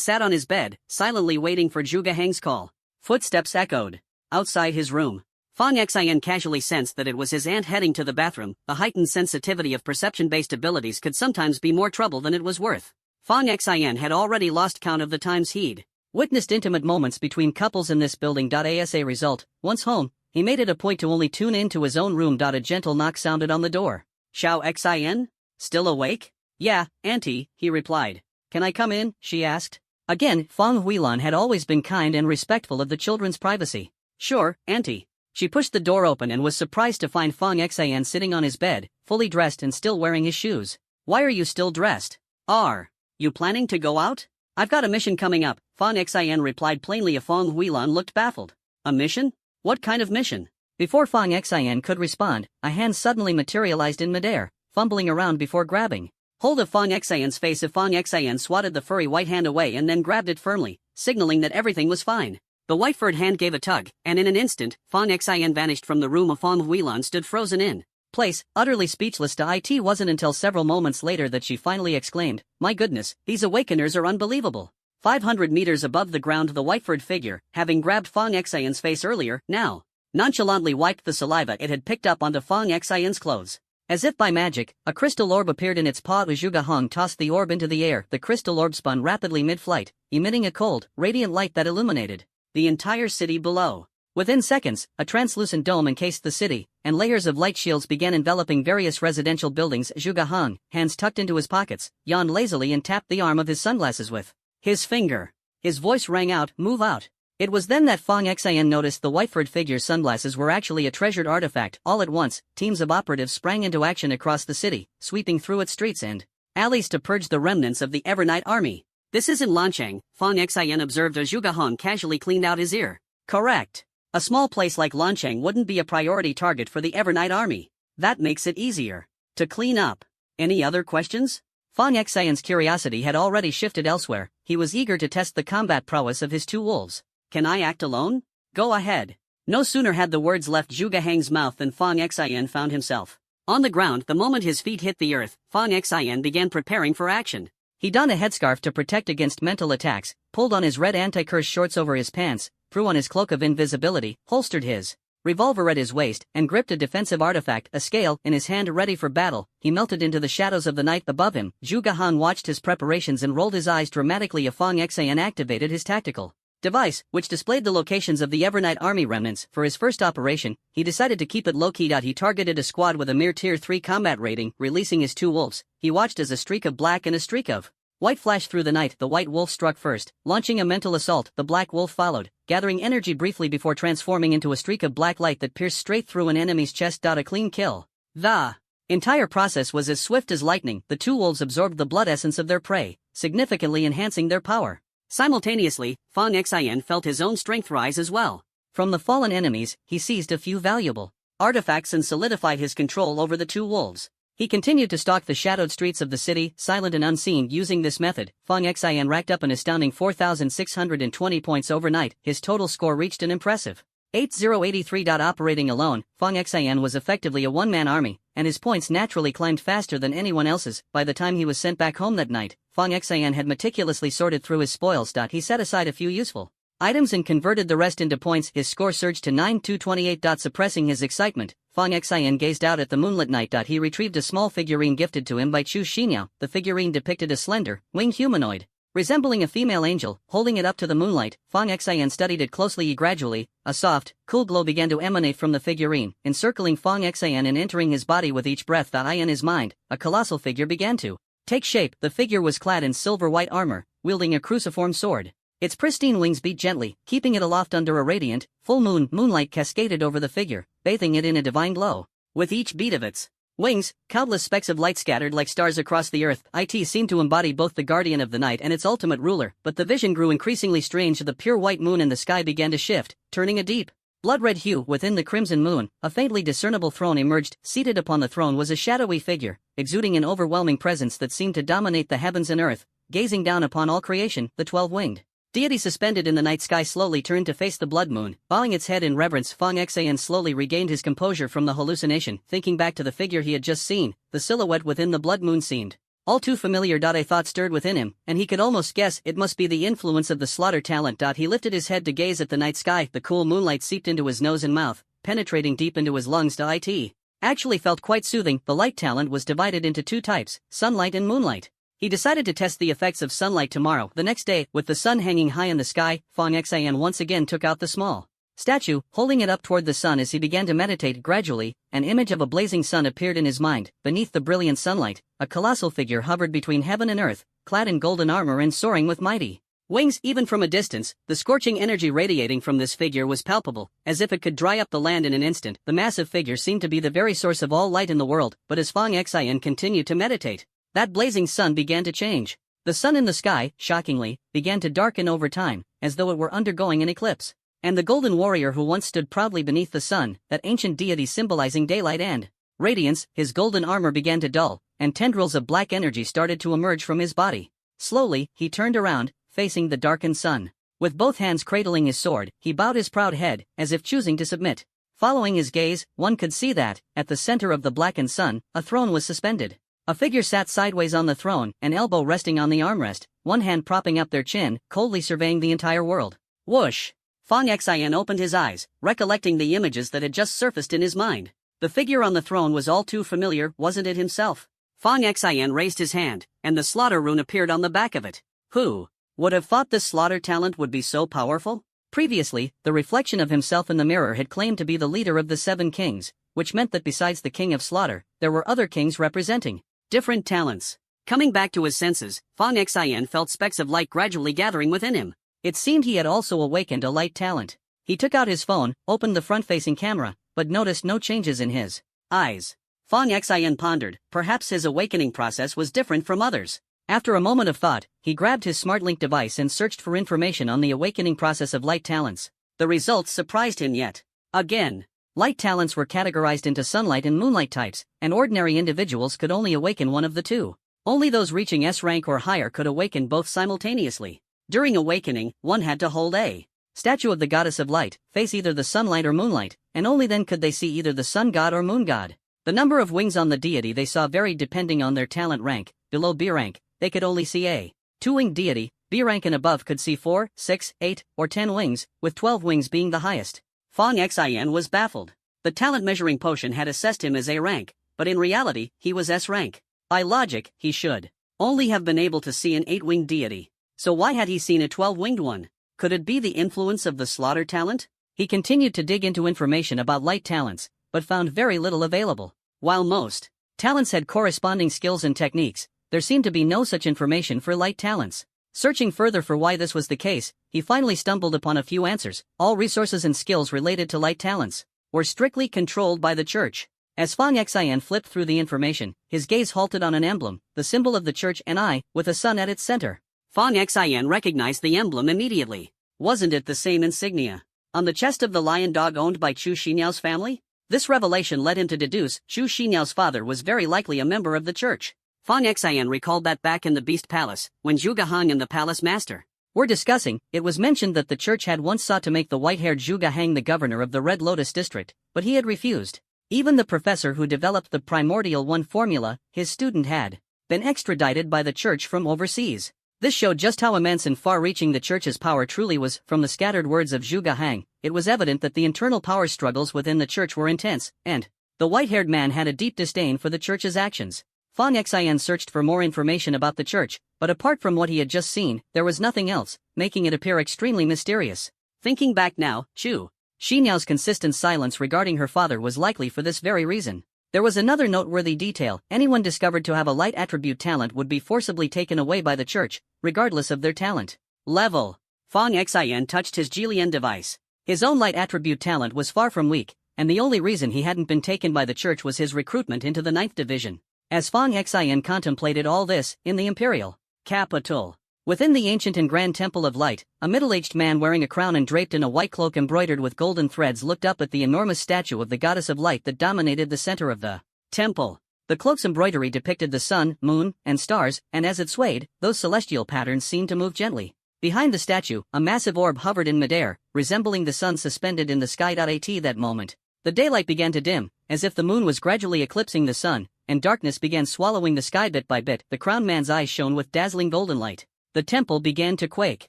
sat on his bed, silently waiting for Zhuge Hong's call. Footsteps echoed outside his room. Fong Xian casually sensed that it was his aunt heading to the bathroom. The heightened sensitivity of perception-based abilities could sometimes be more trouble than it was worth. Fong Xian had already lost count of the times he'd Witnessed intimate moments between couples in this building. As a result, once home, he made it a point to only tune in to his own room. A gentle knock sounded on the door. Xiao Xin? Still awake? Yeah, auntie, he replied. Can I come in? She asked. Again, Fang Huilan had always been kind and respectful of the children's privacy. Sure, auntie. She pushed the door open and was surprised to find Fang Xian sitting on his bed, fully dressed and still wearing his shoes. Why are you still dressed? Are you planning to go out? I've got a mission coming up, Fang Xian replied plainly. Fang Huilan looked baffled. A mission? What kind of mission? Before Fang Xian could respond, a hand suddenly materialized in midair, fumbling around before grabbing hold of Fang Xian's face. Fang Xian swatted the furry white hand away and then grabbed it firmly, signaling that everything was fine. The white furred hand gave a tug, and in an instant, Fang Xian vanished from the room. Fang Huilan stood frozen in place, utterly speechless. It wasn't until several moments later that she finally exclaimed, "My goodness, these awakeners are unbelievable." 500 meters above the ground, the white furred figure, having grabbed Fang Xian's face earlier, now nonchalantly wiped the saliva it had picked up onto Fang Xian's clothes. As if by magic, a crystal orb appeared in its paw. Zhuge Hong tossed the orb into the air. The crystal orb spun rapidly mid-flight, emitting a cold, radiant light that illuminated the entire city below. Within seconds, a translucent dome encased the city, and layers of light shields began enveloping various residential buildings. Zhuge Hong, hands tucked into his pockets, yawned lazily and tapped the arm of his sunglasses with his finger. His voice rang out, "Move out." It was then that Fang Xian noticed the white-furred figure's sunglasses were actually a treasured artifact. All at once, teams of operatives sprang into action across the city, sweeping through its streets and alleys to purge the remnants of the Evernight army. This isn't Lanchang, Fang Xian observed as Zhuge Hong casually cleaned out his ear. Correct. A small place like Lanchang wouldn't be a priority target for the Evernight army. That makes it easier to clean up. Any other questions? Fang Xian's curiosity had already shifted elsewhere. He was eager to test the combat prowess of his two wolves. Can I act alone? Go ahead. No sooner had the words left Zhuge Hang's mouth than Fang Xian found himself on the ground. The moment his feet hit the earth, Fang Xian began preparing for action. He donned a headscarf to protect against mental attacks, pulled on his red anti-curse shorts over his pants, threw on his cloak of invisibility, holstered his revolver at his waist, and gripped a defensive artifact, a scale, in his hand ready for battle. He melted into the shadows of the night above him. Zhuge Han watched his preparations and rolled his eyes dramatically. Fang Xian activated his tactical device, which displayed the locations of the Evernight army remnants. For his first operation, he decided to keep it low-key. He targeted a squad with a mere tier 3 combat rating, releasing his two wolves. He watched as a streak of black and a streak of white flashed through the night. The white wolf struck first, launching a mental assault. The black wolf followed, gathering energy briefly before transforming into a streak of black light that pierced straight through an enemy's chest. A clean kill. The entire process was as swift as lightning. The two wolves absorbed the blood essence of their prey, significantly enhancing their power. Simultaneously, Fang Xian felt his own strength rise as well. From the fallen enemies, he seized a few valuable artifacts and solidified his control over the two wolves. He continued to stalk the shadowed streets of the city, silent and unseen. Using this method, Fang Xian racked up an astounding 4,620 points overnight. His total score reached an impressive 8083. Operating alone, Fang Xian was effectively a one-man army, and his points naturally climbed faster than anyone else's. By the time he was sent back home that night, Fang Xian had meticulously sorted through his spoils. He set aside a few useful items and converted the rest into points. His score surged to 9228. Suppressing his excitement, Fang Xian gazed out at the moonlit night. He retrieved a small figurine gifted to him by Chu Xinyao. The figurine depicted a slender, winged humanoid, resembling a female angel. Holding it up to the moonlight, Fang Xian studied it closely. Gradually, a soft, cool glow began to emanate from the figurine, encircling Fang Xian and entering his body with each breath. In his mind, a colossal figure began to take shape. The figure was clad in silver-white armor, wielding a cruciform sword. Its pristine wings beat gently, keeping it aloft under a radiant, full moon. Moonlight cascaded over the figure, bathing it in a divine glow. With each beat of its wings, countless specks of light scattered like stars across the earth. It seemed to embody both the guardian of the night and its ultimate ruler, but the vision grew increasingly strange. The pure white moon in the sky began to shift, turning a deep blood-red hue. Within the crimson moon, a faintly discernible throne emerged. Seated upon the throne was a shadowy figure, exuding an overwhelming presence that seemed to dominate the heavens and earth. Gazing down upon all creation, the 12-winged deity suspended in the night sky slowly turned to face the blood moon. Bowing its head in reverence, Fang Xian slowly regained his composure from the hallucination. Thinking back to the figure he had just seen, the silhouette within the blood moon seemed all too familiar. A thought stirred within him, and he could almost guess it must be the influence of the slaughter talent. He lifted his head to gaze at the night sky. The cool moonlight seeped into his nose and mouth, penetrating deep into his lungs. It actually felt quite soothing. The light talent was divided into two types, sunlight and moonlight. He decided to test the effects of sunlight tomorrow. The next day, with the sun hanging high in the sky, Fong Xian once again took out the small statue, holding it up toward the sun. As he began to meditate gradually, an image of a blazing sun appeared in his mind. Beneath the brilliant sunlight, a colossal figure hovered between heaven and earth, clad in golden armor and soaring with mighty wings. Even from a distance, the scorching energy radiating from this figure was palpable, as if it could dry up the land in an instant. The massive figure seemed to be the very source of all light in the world, but as Fong Xian continued to meditate, that blazing sun began to change. The sun in the sky, shockingly, began to darken over time, as though it were undergoing an eclipse. And the golden warrior who once stood proudly beneath the sun, that ancient deity symbolizing daylight and radiance, his golden armor began to dull, and tendrils of black energy started to emerge from his body. Slowly, he turned around, facing the darkened sun. With both hands cradling his sword, he bowed his proud head, as if choosing to submit. Following his gaze, one could see that, at the center of the blackened sun, a throne was suspended. A figure sat sideways on the throne, an elbow resting on the armrest, one hand propping up their chin, coldly surveying the entire world. Whoosh! Fong Xian opened his eyes, recollecting the images that had just surfaced in his mind. The figure on the throne was all too familiar, wasn't it himself? Fong Xian raised his hand, and the slaughter rune appeared on the back of it. Who would have thought this slaughter talent would be so powerful? Previously, the reflection of himself in the mirror had claimed to be the leader of the 7 kings, which meant that besides the king of slaughter, there were other kings representing different talents. Coming back to his senses, Fong Xian felt specks of light gradually gathering within him. It seemed he had also awakened a light talent. He took out his phone, opened the front-facing camera, but noticed no changes in his eyes. Fong Xian pondered, perhaps his awakening process was different from others. After a moment of thought, he grabbed his SmartLink device and searched for information on the awakening process of light talents. The results surprised him yet again. Light talents were categorized into sunlight and moonlight types, and ordinary individuals could only awaken one of the two. Only those reaching S rank or higher could awaken both simultaneously. During awakening, one had to hold a statue of the goddess of light, face either the sunlight or moonlight, and only then could they see either the sun god or moon god. The number of wings on the deity they saw varied depending on their talent rank. Below B rank, they could only see a 2-winged deity. B rank and above could see 4, 6, 8, or 10 wings, with 12 wings being the highest. Fong Xian was baffled. The talent measuring potion had assessed him as A rank, but in reality, he was S rank. By logic, he should only have been able to see an 8-winged deity. So why had he seen a 12-winged one? Could it be the influence of the slaughter talent? He continued to dig into information about light talents, but found very little available. While most talents had corresponding skills and techniques, there seemed to be no such information for light talents. Searching further for why this was the case, he finally stumbled upon a few answers. All resources and skills related to light talents were strictly controlled by the church. As Fong Xian flipped through the information, his gaze halted on an emblem, the symbol of the church, an eye, with a sun at its center. Fong Xian recognized the emblem immediately. Wasn't it the same insignia on the chest of the lion dog owned by Chu Xiniao's family? This revelation led him to deduce Chu Xiniao's father was very likely a member of the church. Fong Xian recalled that back in the Beast Palace, when Zhuge Hang and the palace master were discussing, it was mentioned that the church had once sought to make the white-haired Zhuge Hang the governor of the Red Lotus district, but he had refused. Even the professor who developed the Primordial One formula, his student, had been extradited by the church from overseas. This showed just how immense and far-reaching the church's power truly was. From the scattered words of Zhuge Hang, it was evident that the internal power struggles within the church were intense, and the white-haired man had a deep disdain for the church's actions. Fong Xian searched for more information about the church, but apart from what he had just seen, there was nothing else, making it appear extremely mysterious. Thinking back now, Chu Xiniao's consistent silence regarding her father was likely for this very reason. There was another noteworthy detail: anyone discovered to have a light attribute talent would be forcibly taken away by the church, regardless of their talent level. Fong Xian touched his Jilian device. His own light attribute talent was far from weak, and the only reason he hadn't been taken by the church was his recruitment into the 9th division. As Fong Xian contemplated all this, in the imperial capital, within the ancient and grand temple of light, a middle-aged man wearing a crown and draped in a white cloak embroidered with golden threads looked up at the enormous statue of the goddess of light that dominated the center of the temple. The cloak's embroidery depicted the sun, moon, and stars, and as it swayed, those celestial patterns seemed to move gently. Behind the statue, a massive orb hovered in midair, resembling the sun suspended in the sky. At that moment, the daylight began to dim, as if the moon was gradually eclipsing the sun, and darkness began swallowing the sky bit by bit. The crowned man's eyes shone with dazzling golden light. The temple began to quake.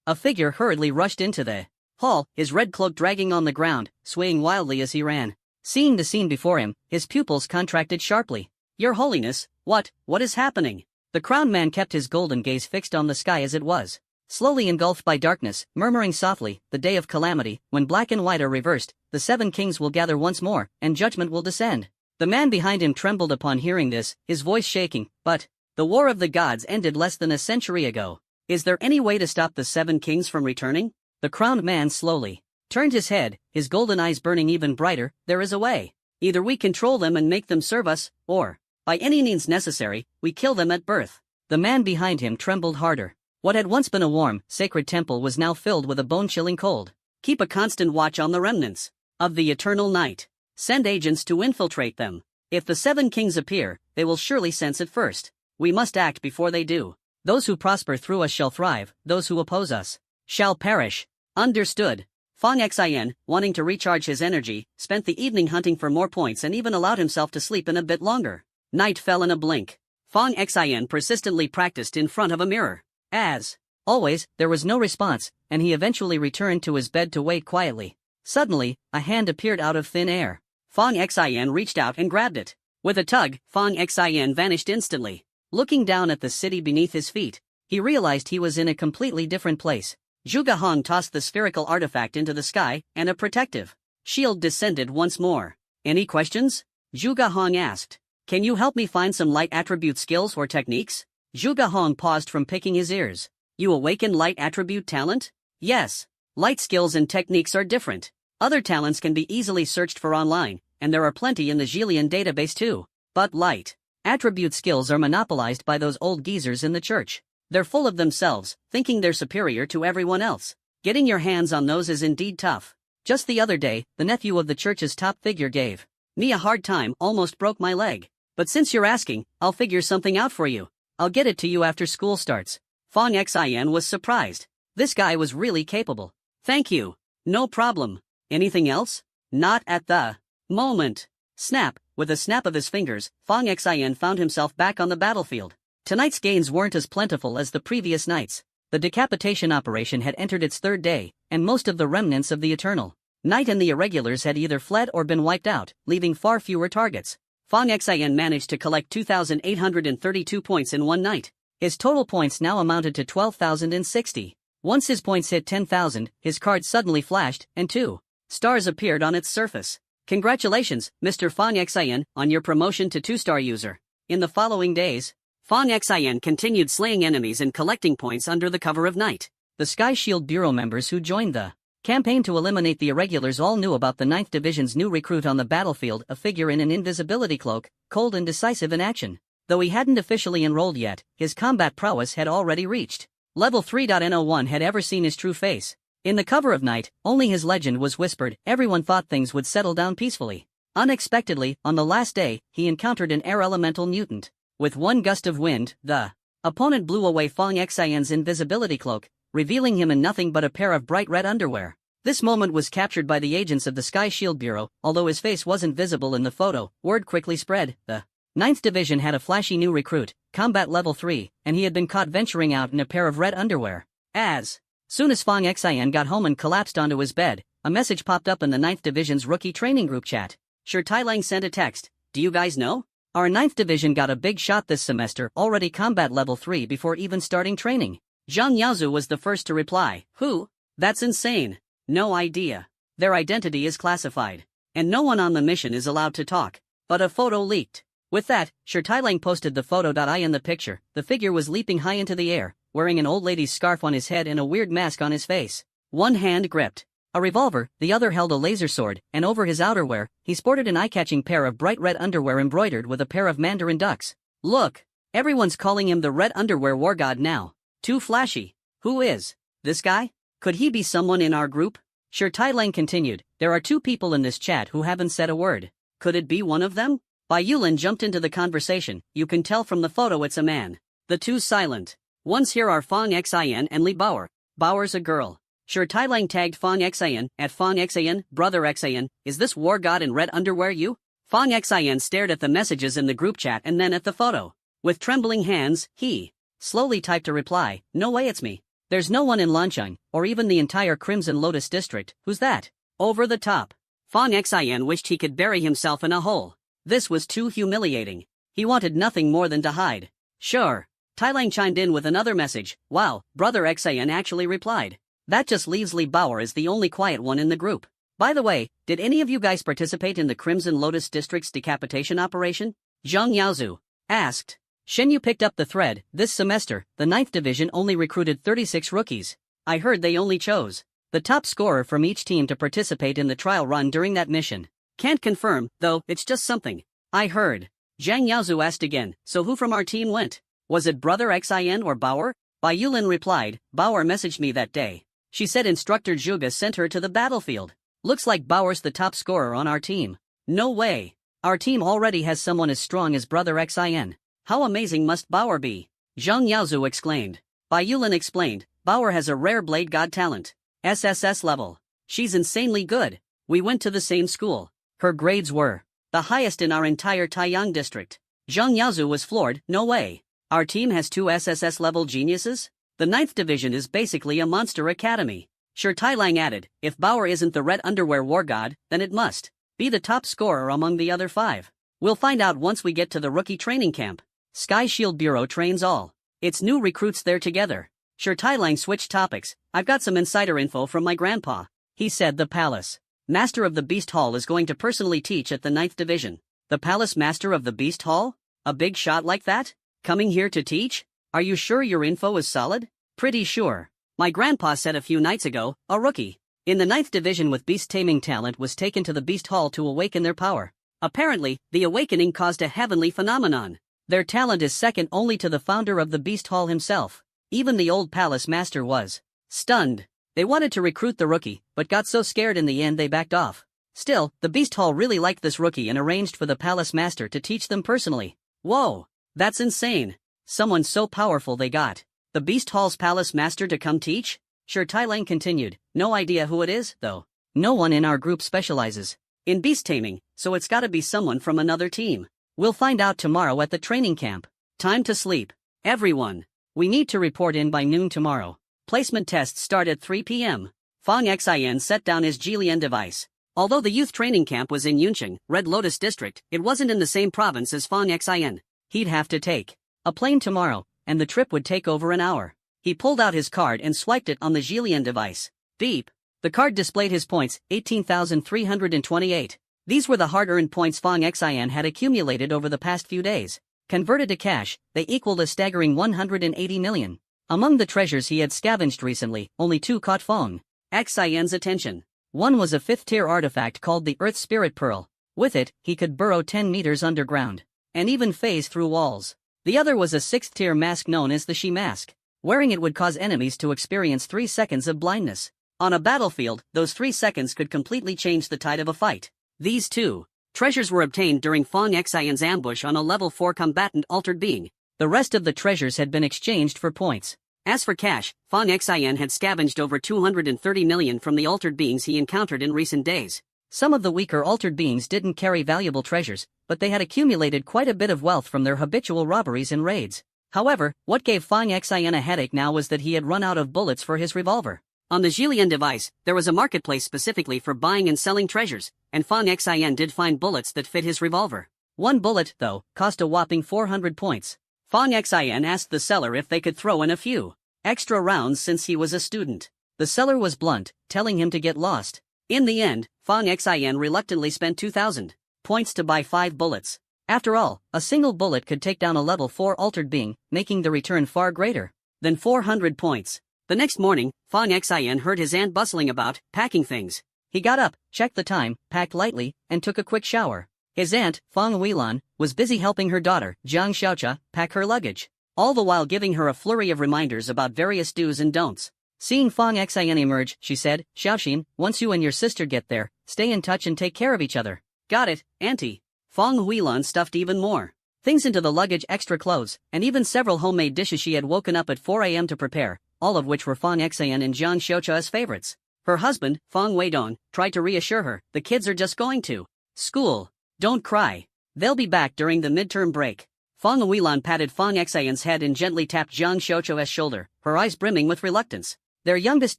A figure hurriedly rushed into the hall, his red cloak dragging on the ground, swaying wildly as he ran. Seeing the scene before him, his pupils contracted sharply. "Your Holiness, what is happening?" The crowned man kept his golden gaze fixed on the sky as it was, slowly engulfed by darkness, murmuring softly, "The day of calamity, when black and white are reversed, the 7 kings will gather once more, and judgment will descend." The man behind him trembled upon hearing this, his voice shaking. "But the war of the gods ended less than a century ago. Is there any way to stop the 7 kings from returning?" The crowned man slowly turned his head, his golden eyes burning even brighter. "There is a way. Either we control them and make them serve us, or, by any means necessary, we kill them at birth." The man behind him trembled harder. What had once been a warm, sacred temple was now filled with a bone-chilling cold. "Keep a constant watch on the remnants of the eternal night. Send agents to infiltrate them. If the 7 kings appear, they will surely sense it first. We must act before they do. Those who prosper through us shall thrive, those who oppose us shall perish." "Understood." Fang Xian, wanting to recharge his energy, spent the evening hunting for more points and even allowed himself to sleep in a bit longer. Night fell in a blink. Fang Xian persistently practiced in front of a mirror. As always, there was no response, and he eventually returned to his bed to wait quietly. Suddenly, a hand appeared out of thin air. Fang Xian reached out and grabbed it. With a tug, Fang Xian vanished instantly. Looking down at the city beneath his feet, he realized he was in a completely different place. Zhuge Hong tossed the spherical artifact into the sky, and a protective shield descended once more. "Any questions?" Zhuge Hong asked. "Can you help me find some light attribute skills or techniques?" Zhuge Hong paused from picking his ears. "You awaken light attribute talent?" "Yes. Light skills and techniques are different. Other talents can be easily searched for online, and there are plenty in the Zhilian database too. But light attribute skills are monopolized by those old geezers in the church. They're full of themselves, thinking they're superior to everyone else. Getting your hands on those is indeed tough. Just the other day, the nephew of the church's top figure gave me a hard time, almost broke my leg. But since you're asking, I'll figure something out for you. I'll get it to you after school starts." Fang Xian was surprised. This guy was really capable. "Thank you. No problem. Anything else?" "Not at the moment." Snap. With a snap of his fingers, Fang Xian found himself back on the battlefield. Tonight's gains weren't as plentiful as the previous nights. The decapitation operation had entered its 3rd day, and most of the remnants of the Eternal Night and the irregulars had either fled or been wiped out, leaving far fewer targets. Fang Xian managed to collect 2,832 points in one night. His total points now amounted to 12,060. Once his points hit 10,000, his card suddenly flashed, and 2 stars appeared on its surface. "Congratulations, Mr. Fang Xian, on your promotion to 2-star user." In the following days, Fang Xian continued slaying enemies and collecting points under the cover of night. The Sky Shield Bureau members who joined the campaign to eliminate the irregulars all knew about the 9th Division's new recruit on the battlefield, a figure in an invisibility cloak, cold and decisive in action. Though he hadn't officially enrolled yet, his combat prowess had already reached level 3. No one had ever seen his true face. In the cover of night, only his legend was whispered. Everyone thought things would settle down peacefully. Unexpectedly, on the last day, he encountered an air elemental mutant. With one gust of wind, the opponent blew away Fang Xian's invisibility cloak, revealing him in nothing but a pair of bright red underwear. This moment was captured by the agents of the Sky Shield Bureau. Although his face wasn't visible in the photo, word quickly spread. The 9th Division had a flashy new recruit, combat level 3, and he had been caught venturing out in a pair of red underwear. As soon as Fang Xian got home and collapsed onto his bed, a message popped up in the 9th Division's rookie training group chat. Sure, Tailang sent a text. "Do you guys know? Our 9th Division got a big shot this semester, already combat level 3 before even starting training." Zhang Yaozu was the first to reply. "Who? That's insane. No idea. Their identity is classified, and no one on the mission is allowed to talk." But a photo leaked. With that, Sher Tailang posted the photo. In the picture, the figure was leaping high into the air, wearing an old lady's scarf on his head and a weird mask on his face. One hand gripped a revolver, the other held a laser sword, and over his outerwear, he sported an eye-catching pair of bright red underwear embroidered with a pair of mandarin ducks. "Look! Everyone's calling him the Red Underwear War God now. Too flashy. Who is this guy? Could he be someone in our group?" Sher Tailang continued. "There are 2 people in this chat who haven't said a word. Could it be one of them?" Bai Yulin jumped into the conversation. "You can tell from the photo it's a man." The 2 silent ones here are Fang Xian and Li Bauer. Bauer's a girl. Sher Tailang tagged Fang Xian at Fang Xian, "Brother Xian, is this war god in red underwear you?" Fang Xian stared at the messages in the group chat and then at the photo. With trembling hands, he slowly typed a reply. "No way, it's me. There's no one in Lanchang, or even the entire Crimson Lotus district. Who's that?" Over the top. Fang Xian wished he could bury himself in a hole. This was too humiliating. He wanted nothing more than to hide. "Sure. Tailang chimed in with another message. Wow, brother XAN actually replied. That just leaves Li Bauer as the only quiet one in the group. By the way, did any of you guys participate in the Crimson Lotus District's decapitation operation? Zhang Yaozu asked. Shen Yu picked up the thread. This semester, the 9th Division only recruited 36 rookies. I heard they only chose the top scorer from each team to participate in the trial run during that mission. Can't confirm, though, it's just something I heard. Zhang Yaozu asked again, so who from our team went? Was it brother XIN or Bauer? Bai Yulin replied, Bauer messaged me that day. She said instructor Zhuge sent her to the battlefield. Looks like Bauer's the top scorer on our team. No way. Our team already has someone as strong as brother XIN. How amazing must Bauer be? Zhang Yaozu exclaimed. Bai Yulin explained, Bauer has a rare blade god talent. SSS level. She's insanely good. We went to the same school. Her grades were the highest in our entire Taiyang district. Zhang Yaozu was floored. No way. Our team has 2 SSS level geniuses? The 9th Division is basically a monster academy. Sure, Tailang added, if Bauer isn't the red underwear war god, then it must be the top scorer among the other 5. We'll find out once we get to the rookie training camp. Sky Shield Bureau trains all its new recruits there together. Sure, Tailang switched topics. I've got some insider info from my grandpa. He said the palace master of the Beast Hall is going to personally teach at the 9th Division. The palace master of the Beast Hall? A big shot like that? Coming here to teach? Are you sure your info is solid? Pretty sure. My grandpa said a few nights ago, a rookie in the 9th Division with beast taming talent was taken to the Beast Hall to awaken their power. Apparently, the awakening caused a heavenly phenomenon. Their talent is second only to the founder of the Beast Hall himself. Even the old palace master was stunned. They wanted to recruit the rookie, but got so scared in the end they backed off. Still, the Beast Hall really liked this rookie and arranged for the palace master to teach them personally. Whoa! That's insane. Someone so powerful they got the Beast Hall's palace master to come teach? Sure, Tailang continued. No idea who it is, though. No one in our group specializes in beast taming, so it's gotta be someone from another team. We'll find out tomorrow at the training camp. Time to sleep. Everyone. We need to report in by noon tomorrow. Placement tests start at 3 p.m. Fong Xin set down his Jilian device. Although the youth training camp was in Yuncheng, Red Lotus District, it wasn't in the same province as Fong Xin. He'd have to take a plane tomorrow, and the trip would take over an hour. He pulled out his card and swiped it on the Jilian device. Beep. The card displayed his points, 18,328. These were the hard-earned points Fong Xin had accumulated over the past few days. Converted to cash, they equaled a staggering 180 million. Among the treasures he had scavenged recently, only 2 caught Fong Xin's attention. One was a 5th-tier artifact called the Earth Spirit Pearl. With it, he could burrow 10 meters underground and even phase through walls. The other was a 6th-tier mask known as the She Mask. Wearing it would cause enemies to experience 3 seconds of blindness. On a battlefield, those 3 seconds could completely change the tide of a fight. These 2 treasures were obtained during Fong Xin's ambush on a level 4 combatant altered being. The rest of the treasures had been exchanged for points. As for cash, Fong Xin had scavenged over 230 million from the altered beings he encountered in recent days. Some of the weaker altered beings didn't carry valuable treasures, but they had accumulated quite a bit of wealth from their habitual robberies and raids. However, what gave Fong Xin a headache now was that he had run out of bullets for his revolver. On the Jilian device, there was a marketplace specifically for buying and selling treasures, and Fong Xin did find bullets that fit his revolver. One bullet, though, cost a whopping 400 points. Fong Xin asked the seller if they could throw in a few extra rounds since he was a student. The seller was blunt, telling him to get lost. In the end, Fong Xin reluctantly spent 2,000 points to buy 5 bullets. After all, a single bullet could take down a level 4 altered being, making the return far greater than 400 points. The next morning, Fong Xin heard his aunt bustling about, packing things. He got up, checked the time, packed lightly, and took a quick shower. His aunt, Fong Huilan, was busy helping her daughter, Jiang Xiaocha, pack her luggage, all the while giving her a flurry of reminders about various do's and don'ts. Seeing Fong Xin emerge, she said, Xiaoxin, once you and your sister get there, stay in touch and take care of each other. Got it, auntie. Fong Huilan stuffed even more things into the luggage, extra clothes, and even several homemade dishes she had woken up at 4 a.m. to prepare, all of which were Fong Xin and Jiang Xiaocha's favorites. Her husband, Fong Weidong, tried to reassure her, the kids are just going to school. Don't cry. They'll be back during the midterm break. Fong Huilan patted Fong Xin's head and gently tapped Jiang Xiaocha's shoulder, her eyes brimming with reluctance. Their youngest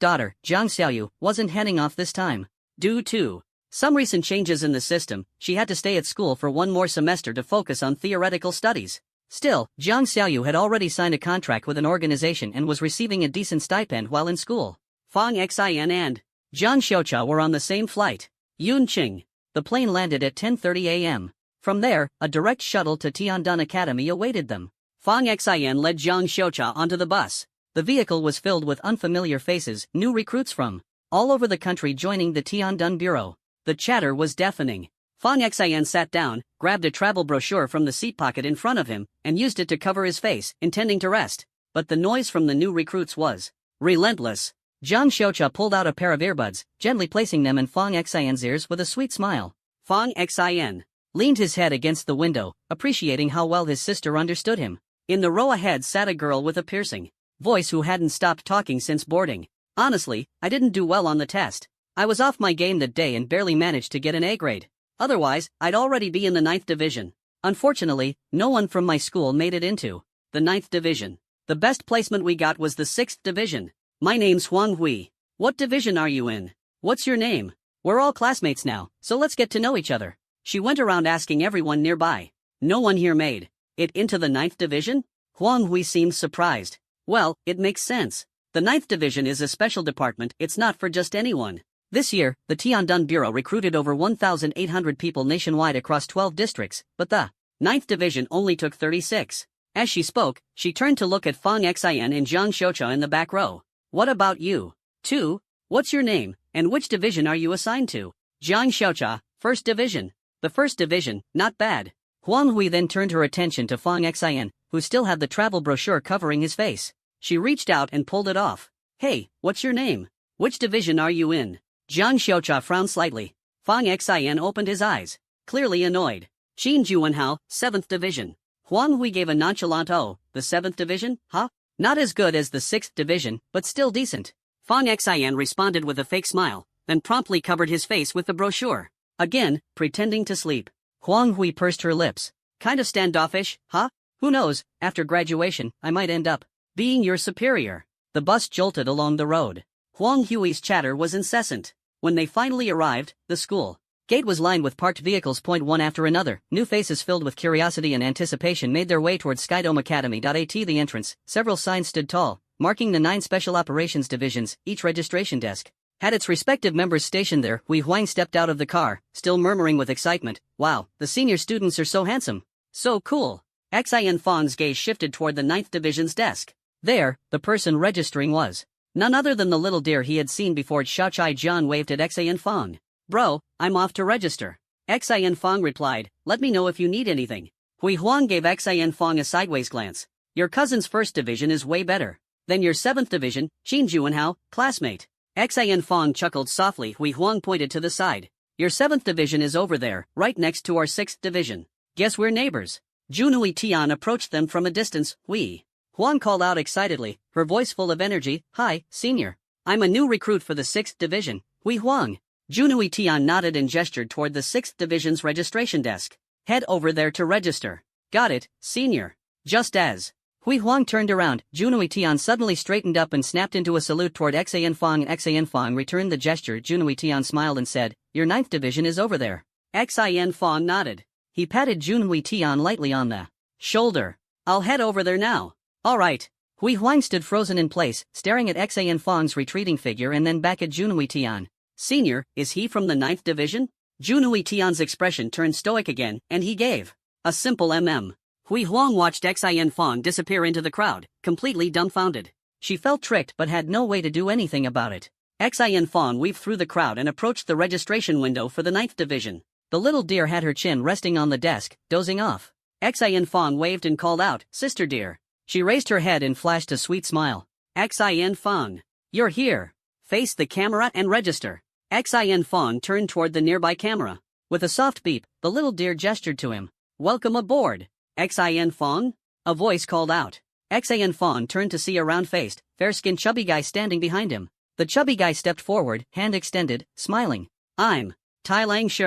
daughter, Jiang Xiaoyu, wasn't heading off this time. Due to some recent changes in the system, she had to stay at school for one more semester to focus on theoretical studies. Still, Jiang Xiaoyu had already signed a contract with an organization and was receiving a decent stipend while in school. Fang Xin and Jiang Xiaocha were on the same flight. Yunqing. The plane landed at 10:30 a.m. From there, a direct shuttle to Tiandun Academy awaited them. Fang Xin led Jiang Xiaocha onto the bus. The vehicle was filled with unfamiliar faces, new recruits from all over the country joining the Tiandun Bureau. The chatter was deafening. Fang Xin sat down, grabbed a travel brochure from the seat pocket in front of him, and used it to cover his face, intending to rest. But the noise from the new recruits was relentless. Jiang Xiaocha pulled out a pair of earbuds, gently placing them in Fang Xin's ears with a sweet smile. Fang Xin leaned his head against the window, appreciating how well his sister understood him. In the row ahead sat a girl with a piercing voice who hadn't stopped talking since boarding. Honestly, I didn't do well on the test. I was off my game that day and barely managed to get an A grade. Otherwise, I'd already be in the 9th division. Unfortunately, no one from my school made it into the 9th division. The best placement we got was the 6th division. My name's Huang Hui. What division are you in? What's your name? We're all classmates now, so let's get to know each other. She went around asking everyone nearby. No one here made it into the 9th division? Huang Hui seemed surprised. Well, it makes sense. The 9th division is a special department, it's not for just anyone. This year, the Tiandun Bureau recruited over 1,800 people nationwide across 12 districts, but the 9th division only took 36. As she spoke, she turned to look at Fang Xin and Jiang Xiaocha in the back row. What about you? Too? What's your name, and which division are you assigned to? Jiang Xiaocha, 1st division. The 1st division, not bad. Huang Hui then turned her attention to Fang Xin, who still had the travel brochure covering his face. She reached out and pulled it off. Hey, what's your name? Which division are you in? Jiang Xiaocha frowned slightly. Fang Xin opened his eyes, clearly annoyed. Xin Juanhao, 7th division. Huang Hui gave a nonchalant "Oh, the 7th division, huh? Not as good as the 6th division, but still decent." Fang Xin responded with a fake smile, then promptly covered his face with the brochure. Again, pretending to sleep. Huang Hui pursed her lips. Kind of standoffish, huh? Who knows, after graduation, I might end up being your superior. The bus jolted along the road. Huang Hui's chatter was incessant. When they finally arrived, the school gate was lined with parked vehicles. One after another, new faces filled with curiosity and anticipation made their way towards Skydome Academy. At the entrance, several signs stood tall, marking the 9 special operations divisions. Each registration desk had its respective members stationed there. Hui Huang stepped out of the car, still murmuring with excitement. Wow, the senior students are so handsome. So cool. Xin Fang's gaze shifted toward the 9th division's desk. There, the person registering was none other than the little deer he had seen before. Xiaochai Jian waved at Xin Fang. Bro, I'm off to register. Xin Fang replied, let me know if you need anything. Hui Huang gave Xin Fang a sideways glance. Your cousin's 1st division is way better than your 7th division, Xin Juanhao, classmate. Xin Fang chuckled softly. Hui Huang pointed to the side. Your 7th division is over there, right next to our 6th division. Guess we're neighbors. Junhui Tian approached them from a distance. Hui Huang called out excitedly, her voice full of energy. Hi, senior. I'm a new recruit for the 6th division. Hui Huang. Junhui Tian nodded and gestured toward the 6th division's registration desk. Head over there to register. Got it, senior. Just as Hui Huang turned around, Junhui Tian suddenly straightened up and snapped into a salute toward Xin Fang. Xin Fang returned the gesture. Junhui Tian smiled and said, your 9th division is over there. Xin Fang nodded. He patted Junhui Tian lightly on the shoulder. I'll head over there now. Alright. Hui Huang stood frozen in place, staring at Xin Fang's retreating figure and then back at Junhui Tian. Senior, is he from the 9th division? Junhui Tian's expression turned stoic again, and he gave a simple Hui Huang watched Xin Fang disappear into the crowd, completely dumbfounded. She felt tricked but had no way to do anything about it. Xin Fang weaved through the crowd and approached the registration window for the 9th division. The little deer had her chin resting on the desk, dozing off. Xin Fang waved and called out, Sister dear. She raised her head and flashed a sweet smile. Xin Fang. You're here. Face the camera and register. Xin Fang turned toward the nearby camera. With a soft beep, the little deer gestured to him. Welcome aboard. Xin Fang? A voice called out. Xin Fang turned to see a round-faced, fair-skinned chubby guy standing behind him. The chubby guy stepped forward, hand extended, smiling. I'm Tai Lang Shi.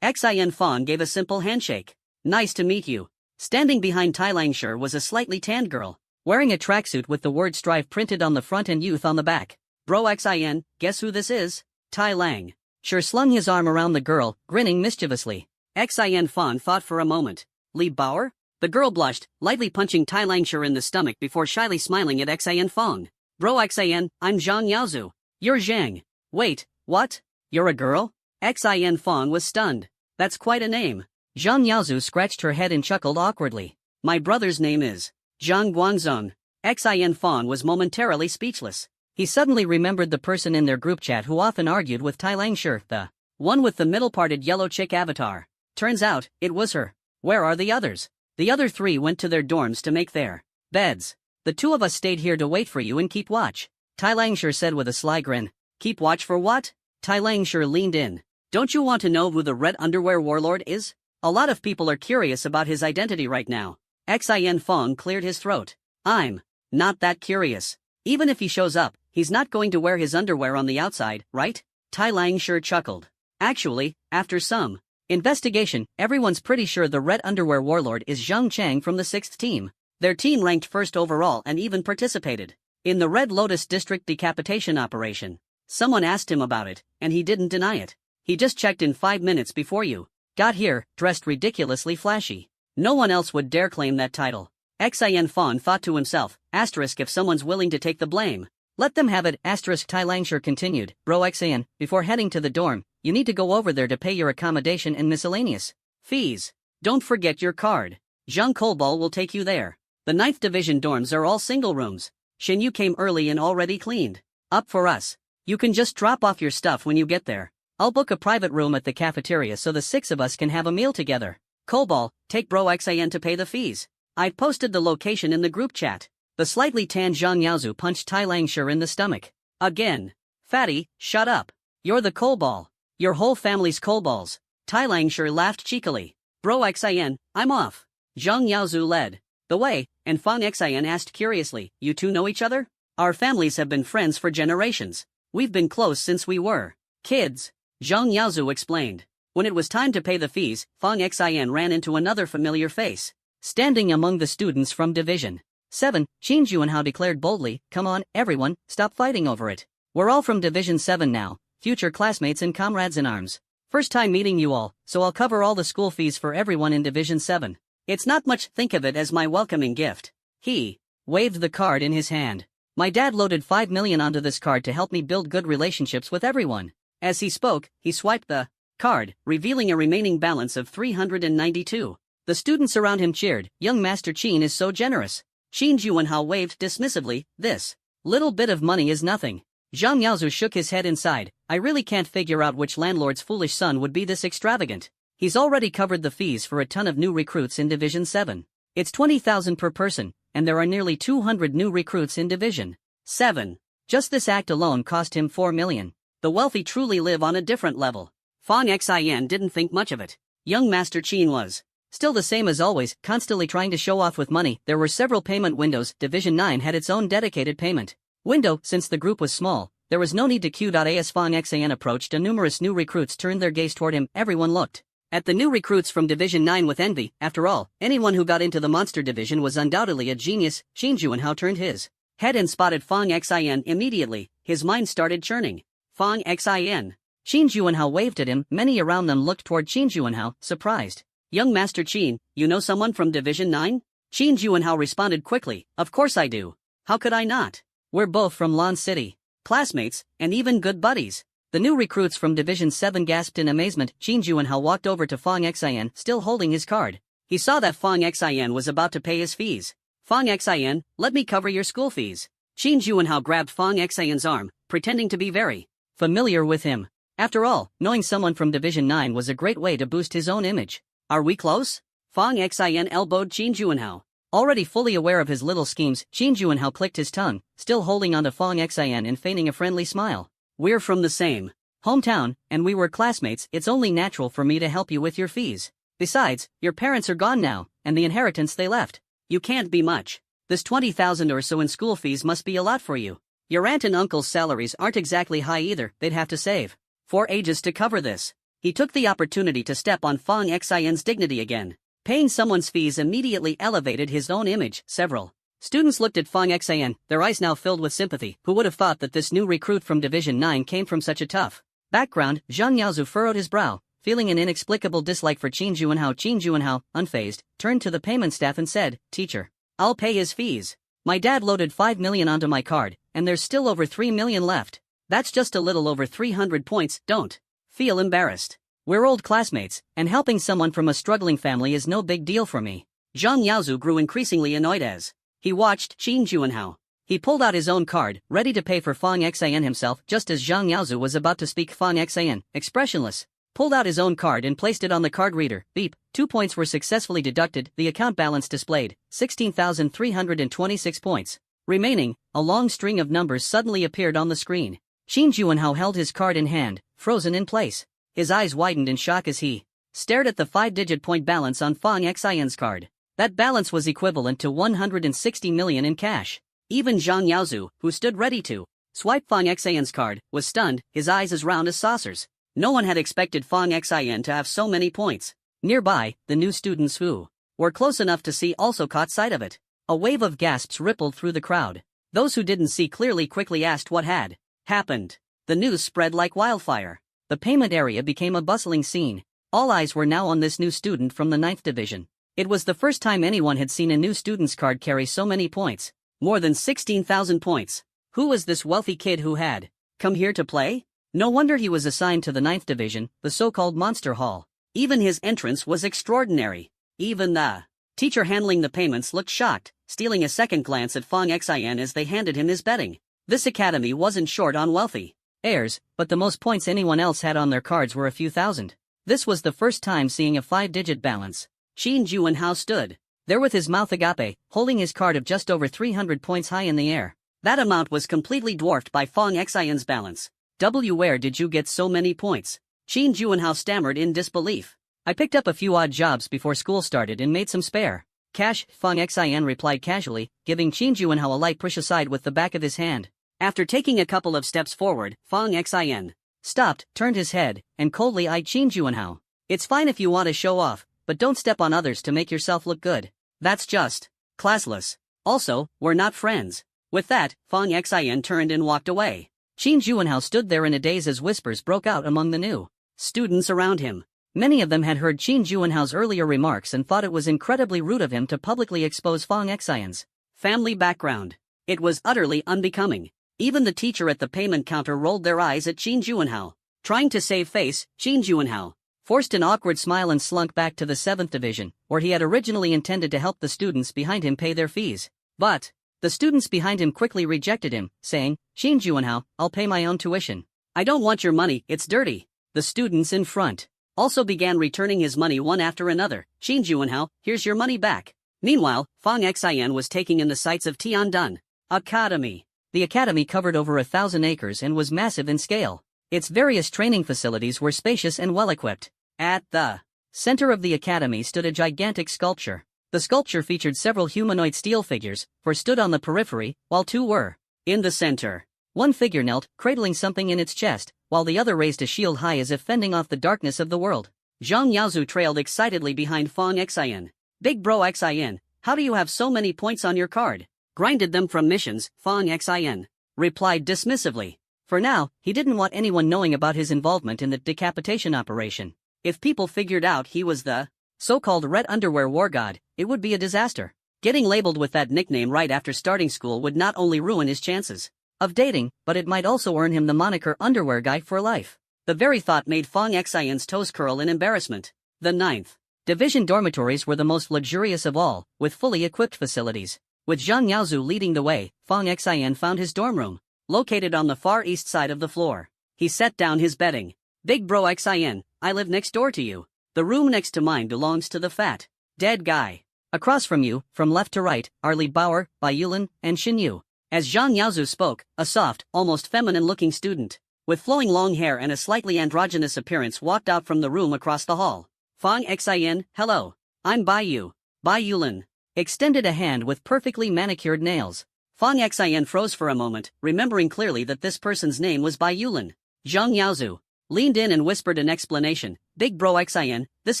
Xin Fang gave a simple handshake. Nice to meet you. Standing behind Tai Lang Shi was a slightly tanned girl, wearing a tracksuit with the word strive printed on the front and youth on the back. Bro Xin, guess who this is? Tai Lang Shi slung his arm around the girl, grinning mischievously. Xin Fang thought for a moment. Li Bauer? The girl blushed, lightly punching Tai Langshire in the stomach before shyly smiling at Xian Fong. Bro Xian, I'm Zhang Yaozu. You're Zhang. Wait, what? You're a girl? Xian Fong was stunned. That's quite a name. Zhang Yaozu scratched her head and chuckled awkwardly. My brother's name is Zhang Guangzong. Xian Fong was momentarily speechless. He suddenly remembered the person in their group chat who often argued with Tai Langshire, the one with the middle-parted yellow chick avatar. Turns out, it was her. Where are the others? The other three went to their dorms to make their beds. The two of us stayed here to wait for you and keep watch. Tai Langshire said with a sly grin. Keep watch for what? Tai Langshire leaned in. Don't you want to know who the red underwear warlord is? A lot of people are curious about his identity right now. Xian Fong cleared his throat. I'm not that curious. Even if he shows up, he's not going to wear his underwear on the outside, right? Tai Langshire chuckled. Actually, after some investigation, everyone's pretty sure the red underwear warlord is Zhang Chang from the 6th team. Their team ranked first overall and even participated in the Red Lotus District decapitation operation. Someone asked him about it, and he didn't deny it. He just checked in 5 minutes before you got here, dressed ridiculously flashy. No one else would dare claim that title. Xian Fong thought to himself, asterisk if someone's willing to take the blame. Let them have it, asterisk Tai Langshire continued. Bro Xian, before heading to the dorm, you need to go over there to pay your accommodation and miscellaneous fees. Don't forget your card. Zhang Kolbal will take you there. The 9th Division dorms are all single rooms. Shin Yu came early and already cleaned up for us. You can just drop off your stuff when you get there. I'll book a private room at the cafeteria so the 6 of us can have a meal together. Kolbal, take Bro Xian to pay the fees. I've posted the location in the group chat. The slightly tanned Zhang Yaozu punched Tai Langshire in the stomach. Again. Fatty, shut up. You're the Kolbal. Your whole family's Kolbals. Tai Langshire laughed cheekily. Bro Xian, I'm off. Zhang Yaozu led the way, and Fong Xian asked curiously, you two know each other? Our families have been friends for generations. We've been close since we were kids. Zhang Yaozu explained. When it was time to pay the fees, Fong Xian ran into another familiar face. Standing among the students from Division 7, Qin Juanhao declared boldly, come on, everyone, stop fighting over it. We're all from Division 7 now, future classmates and comrades in arms. First time meeting you all, so I'll cover all the school fees for everyone in Division 7. It's not much, think of it as my welcoming gift. He waved the card in his hand. My dad loaded 5 million onto this card to help me build good relationships with everyone. As he spoke, he swiped the card, revealing a remaining balance of 392. The students around him cheered. Young Master Qin is so generous. Qin Juanhao waved dismissively. This little bit of money is nothing. Zhang Yaozu shook his head inside. I really can't figure out which landlord's foolish son would be this extravagant. He's already covered the fees for a ton of new recruits in Division 7. It's 20,000 per person, and there are nearly 200 new recruits in Division 7. Just this act alone cost him 4 million. The wealthy truly live on a different level. Fong Xian didn't think much of it. Young Master Qin was still the same as always, constantly trying to show off with money. There were several payment windows. Division 9 had its own dedicated payment window. Since the group was small, there was no need to queue. As Fong Xian approached, numerous new recruits turned their gaze toward him. Everyone looked at the new recruits from Division 9 with envy. After all, anyone who got into the Monster Division was undoubtedly a genius. Qin Juanhao turned his head and spotted Fong Xian immediately. His mind started churning. Fong Xian. Qin Juanhao waved at him. Many around them looked toward Qin Juanhao, surprised. Young Master Qin, you know someone from Division 9? Qin Juanhao responded quickly. Of course I do. How could I not? We're both from Lan City. Classmates, and even good buddies. The new recruits from Division 7 gasped in amazement. Qin Juanhao walked over to Fong Xian, still holding his card. He saw that Fong Xian was about to pay his fees. Fong Xian, let me cover your school fees. Qin Juanhao grabbed Fong Xian's arm, pretending to be very familiar with him. After all, knowing someone from Division 9 was a great way to boost his own image. Are we close? Fong Xian elbowed Qin Juanhao. Already fully aware of his little schemes, Qin Juanhao clicked his tongue, still holding onto Fong Xian and feigning a friendly smile. We're from the same hometown, and we were classmates. It's only natural for me to help you with your fees. Besides, your parents are gone now, and the inheritance they left. You can't be much. This 20,000 or so in school fees must be a lot for you. Your aunt and uncle's salaries aren't exactly high either. They'd have to save 4 ages to cover this. He took the opportunity to step on Fong Xian's dignity again. Paying someone's fees immediately elevated his own image. Several students looked at Fong Xian, their eyes now filled with sympathy. Who would have thought that this new recruit from Division 9 came from such a tough background? Zhang Yaozu furrowed his brow. Feeling an inexplicable dislike for Qin Juanhao, unfazed, turned to the payment staff and said, "Teacher, I'll pay his fees. My dad loaded 5 million onto my card, and there's still over 3 million left. That's just a little over 300 points, don't feel embarrassed. We're old classmates, and helping someone from a struggling family is no big deal for me." Zhang Yaozu grew increasingly annoyed as he watched Qin Juanhao. He pulled out his own card, ready to pay for Fang Xian himself, just as Zhang Yaozu was about to speak. Fang Xian, expressionless, pulled out his own card and placed it on the card reader. Beep, 2 points were successfully deducted. The account balance displayed 16,326 points. Remaining, a long string of numbers suddenly appeared on the screen. Qin Juanhao held his card in hand, frozen in place. His eyes widened in shock as he stared at the 5-digit point balance on Fang Xian's card. That balance was equivalent to 160 million in cash. Even Zhang Yaozu, who stood ready to swipe Fang Xian's card, was stunned, his eyes as round as saucers. No one had expected Fang Xian to have so many points. Nearby, the new students who were close enough to see also caught sight of it. A wave of gasps rippled through the crowd. Those who didn't see clearly quickly asked what had happened. The news spread like wildfire. The payment area became a bustling scene. All eyes were now on this new student from the 9th division. It was the first time anyone had seen a new student's card carry so many points. More than 16,000 points. Who was this wealthy kid who had come here to play? No wonder he was assigned to the 9th division, the so-called Monster Hall. Even his entrance was extraordinary. Even the teacher handling the payments looked shocked, stealing a second glance at Fang Xian as they handed him his betting. This academy wasn't short on wealthy heirs, but the most points anyone else had on their cards were a few thousand. This was the first time seeing a 5-digit balance. Qin Juanhao stood there with his mouth agape, holding his card of just over 300 points high in the air. That amount was completely dwarfed by Fang Xian's balance. Where did you get so many points? Qin Juanhao stammered in disbelief. I picked up a few odd jobs before school started and made some spare cash, Fang Xian replied casually, giving Qin Juanhao a light push aside with the back of his hand. After taking a couple of steps forward, Fang Xian stopped, turned his head, and coldly eyed Qin Juanhao. It's fine if you want to show off, but don't step on others to make yourself look good. That's just classless. Also, we're not friends. With that, Fang Xian turned and walked away. Qin Juanhao stood there in a daze as whispers broke out among the new students around him. Many of them had heard Qin Juanhao's earlier remarks and thought it was incredibly rude of him to publicly expose Fang Xian's family background. It was utterly unbecoming. Even the teacher at the payment counter rolled their eyes at Qin Juanhao. Trying to save face, Qin Juanhao forced an awkward smile and slunk back to the 7th division, where he had originally intended to help the students behind him pay their fees. But the students behind him quickly rejected him, saying, "Qin Juanhao, I'll pay my own tuition. I don't want your money, it's dirty." The students in front also began returning his money one after another. "Qin Juanhao, here's your money back." Meanwhile, Fang Xian was taking in the sights of Tiandun Academy. The academy covered over 1,000 acres and was massive in scale. Its various training facilities were spacious and well-equipped. At the center of the academy stood a gigantic sculpture. The sculpture featured several humanoid steel figures, 4 stood on the periphery, while 2 were in the center. One figure knelt, cradling something in its chest, while the other raised a shield high as if fending off the darkness of the world. Zhang Yaozu trailed excitedly behind Fang Xian. "Big bro Xian, how do you have so many points on your card?" "Grinded them from missions," Fang Xian replied dismissively. For now, he didn't want anyone knowing about his involvement in the decapitation operation. If people figured out he was the so-called red underwear war god, it would be a disaster. Getting labeled with that nickname right after starting school would not only ruin his chances of dating, but it might also earn him the moniker underwear guy for life. The very thought made Fang Xian's toes curl in embarrassment. The 9th division dormitories were the most luxurious of all, with fully equipped facilities. With Zhang Yaozu leading the way, Fang Xian found his dorm room, located on the far east side of the floor. He set down his bedding. "Big bro Xian, I live next door to you. The room next to mine belongs to the fat, dead guy. Across from you, from left to right, are Li Bauer, Bai Yulin, and Xin Yu." As Zhang Yaozu spoke, a soft, almost feminine-looking student, with flowing long hair and a slightly androgynous appearance walked out from the room across the hall. "Fang Xian, hello. I'm Bai Yu. Bai Yulin." Extended a hand with perfectly manicured nails. Fang Xian froze for a moment, remembering clearly that this person's name was Bai Yulin. Zhang Yaozu leaned in and whispered an explanation. "Big bro Xian, this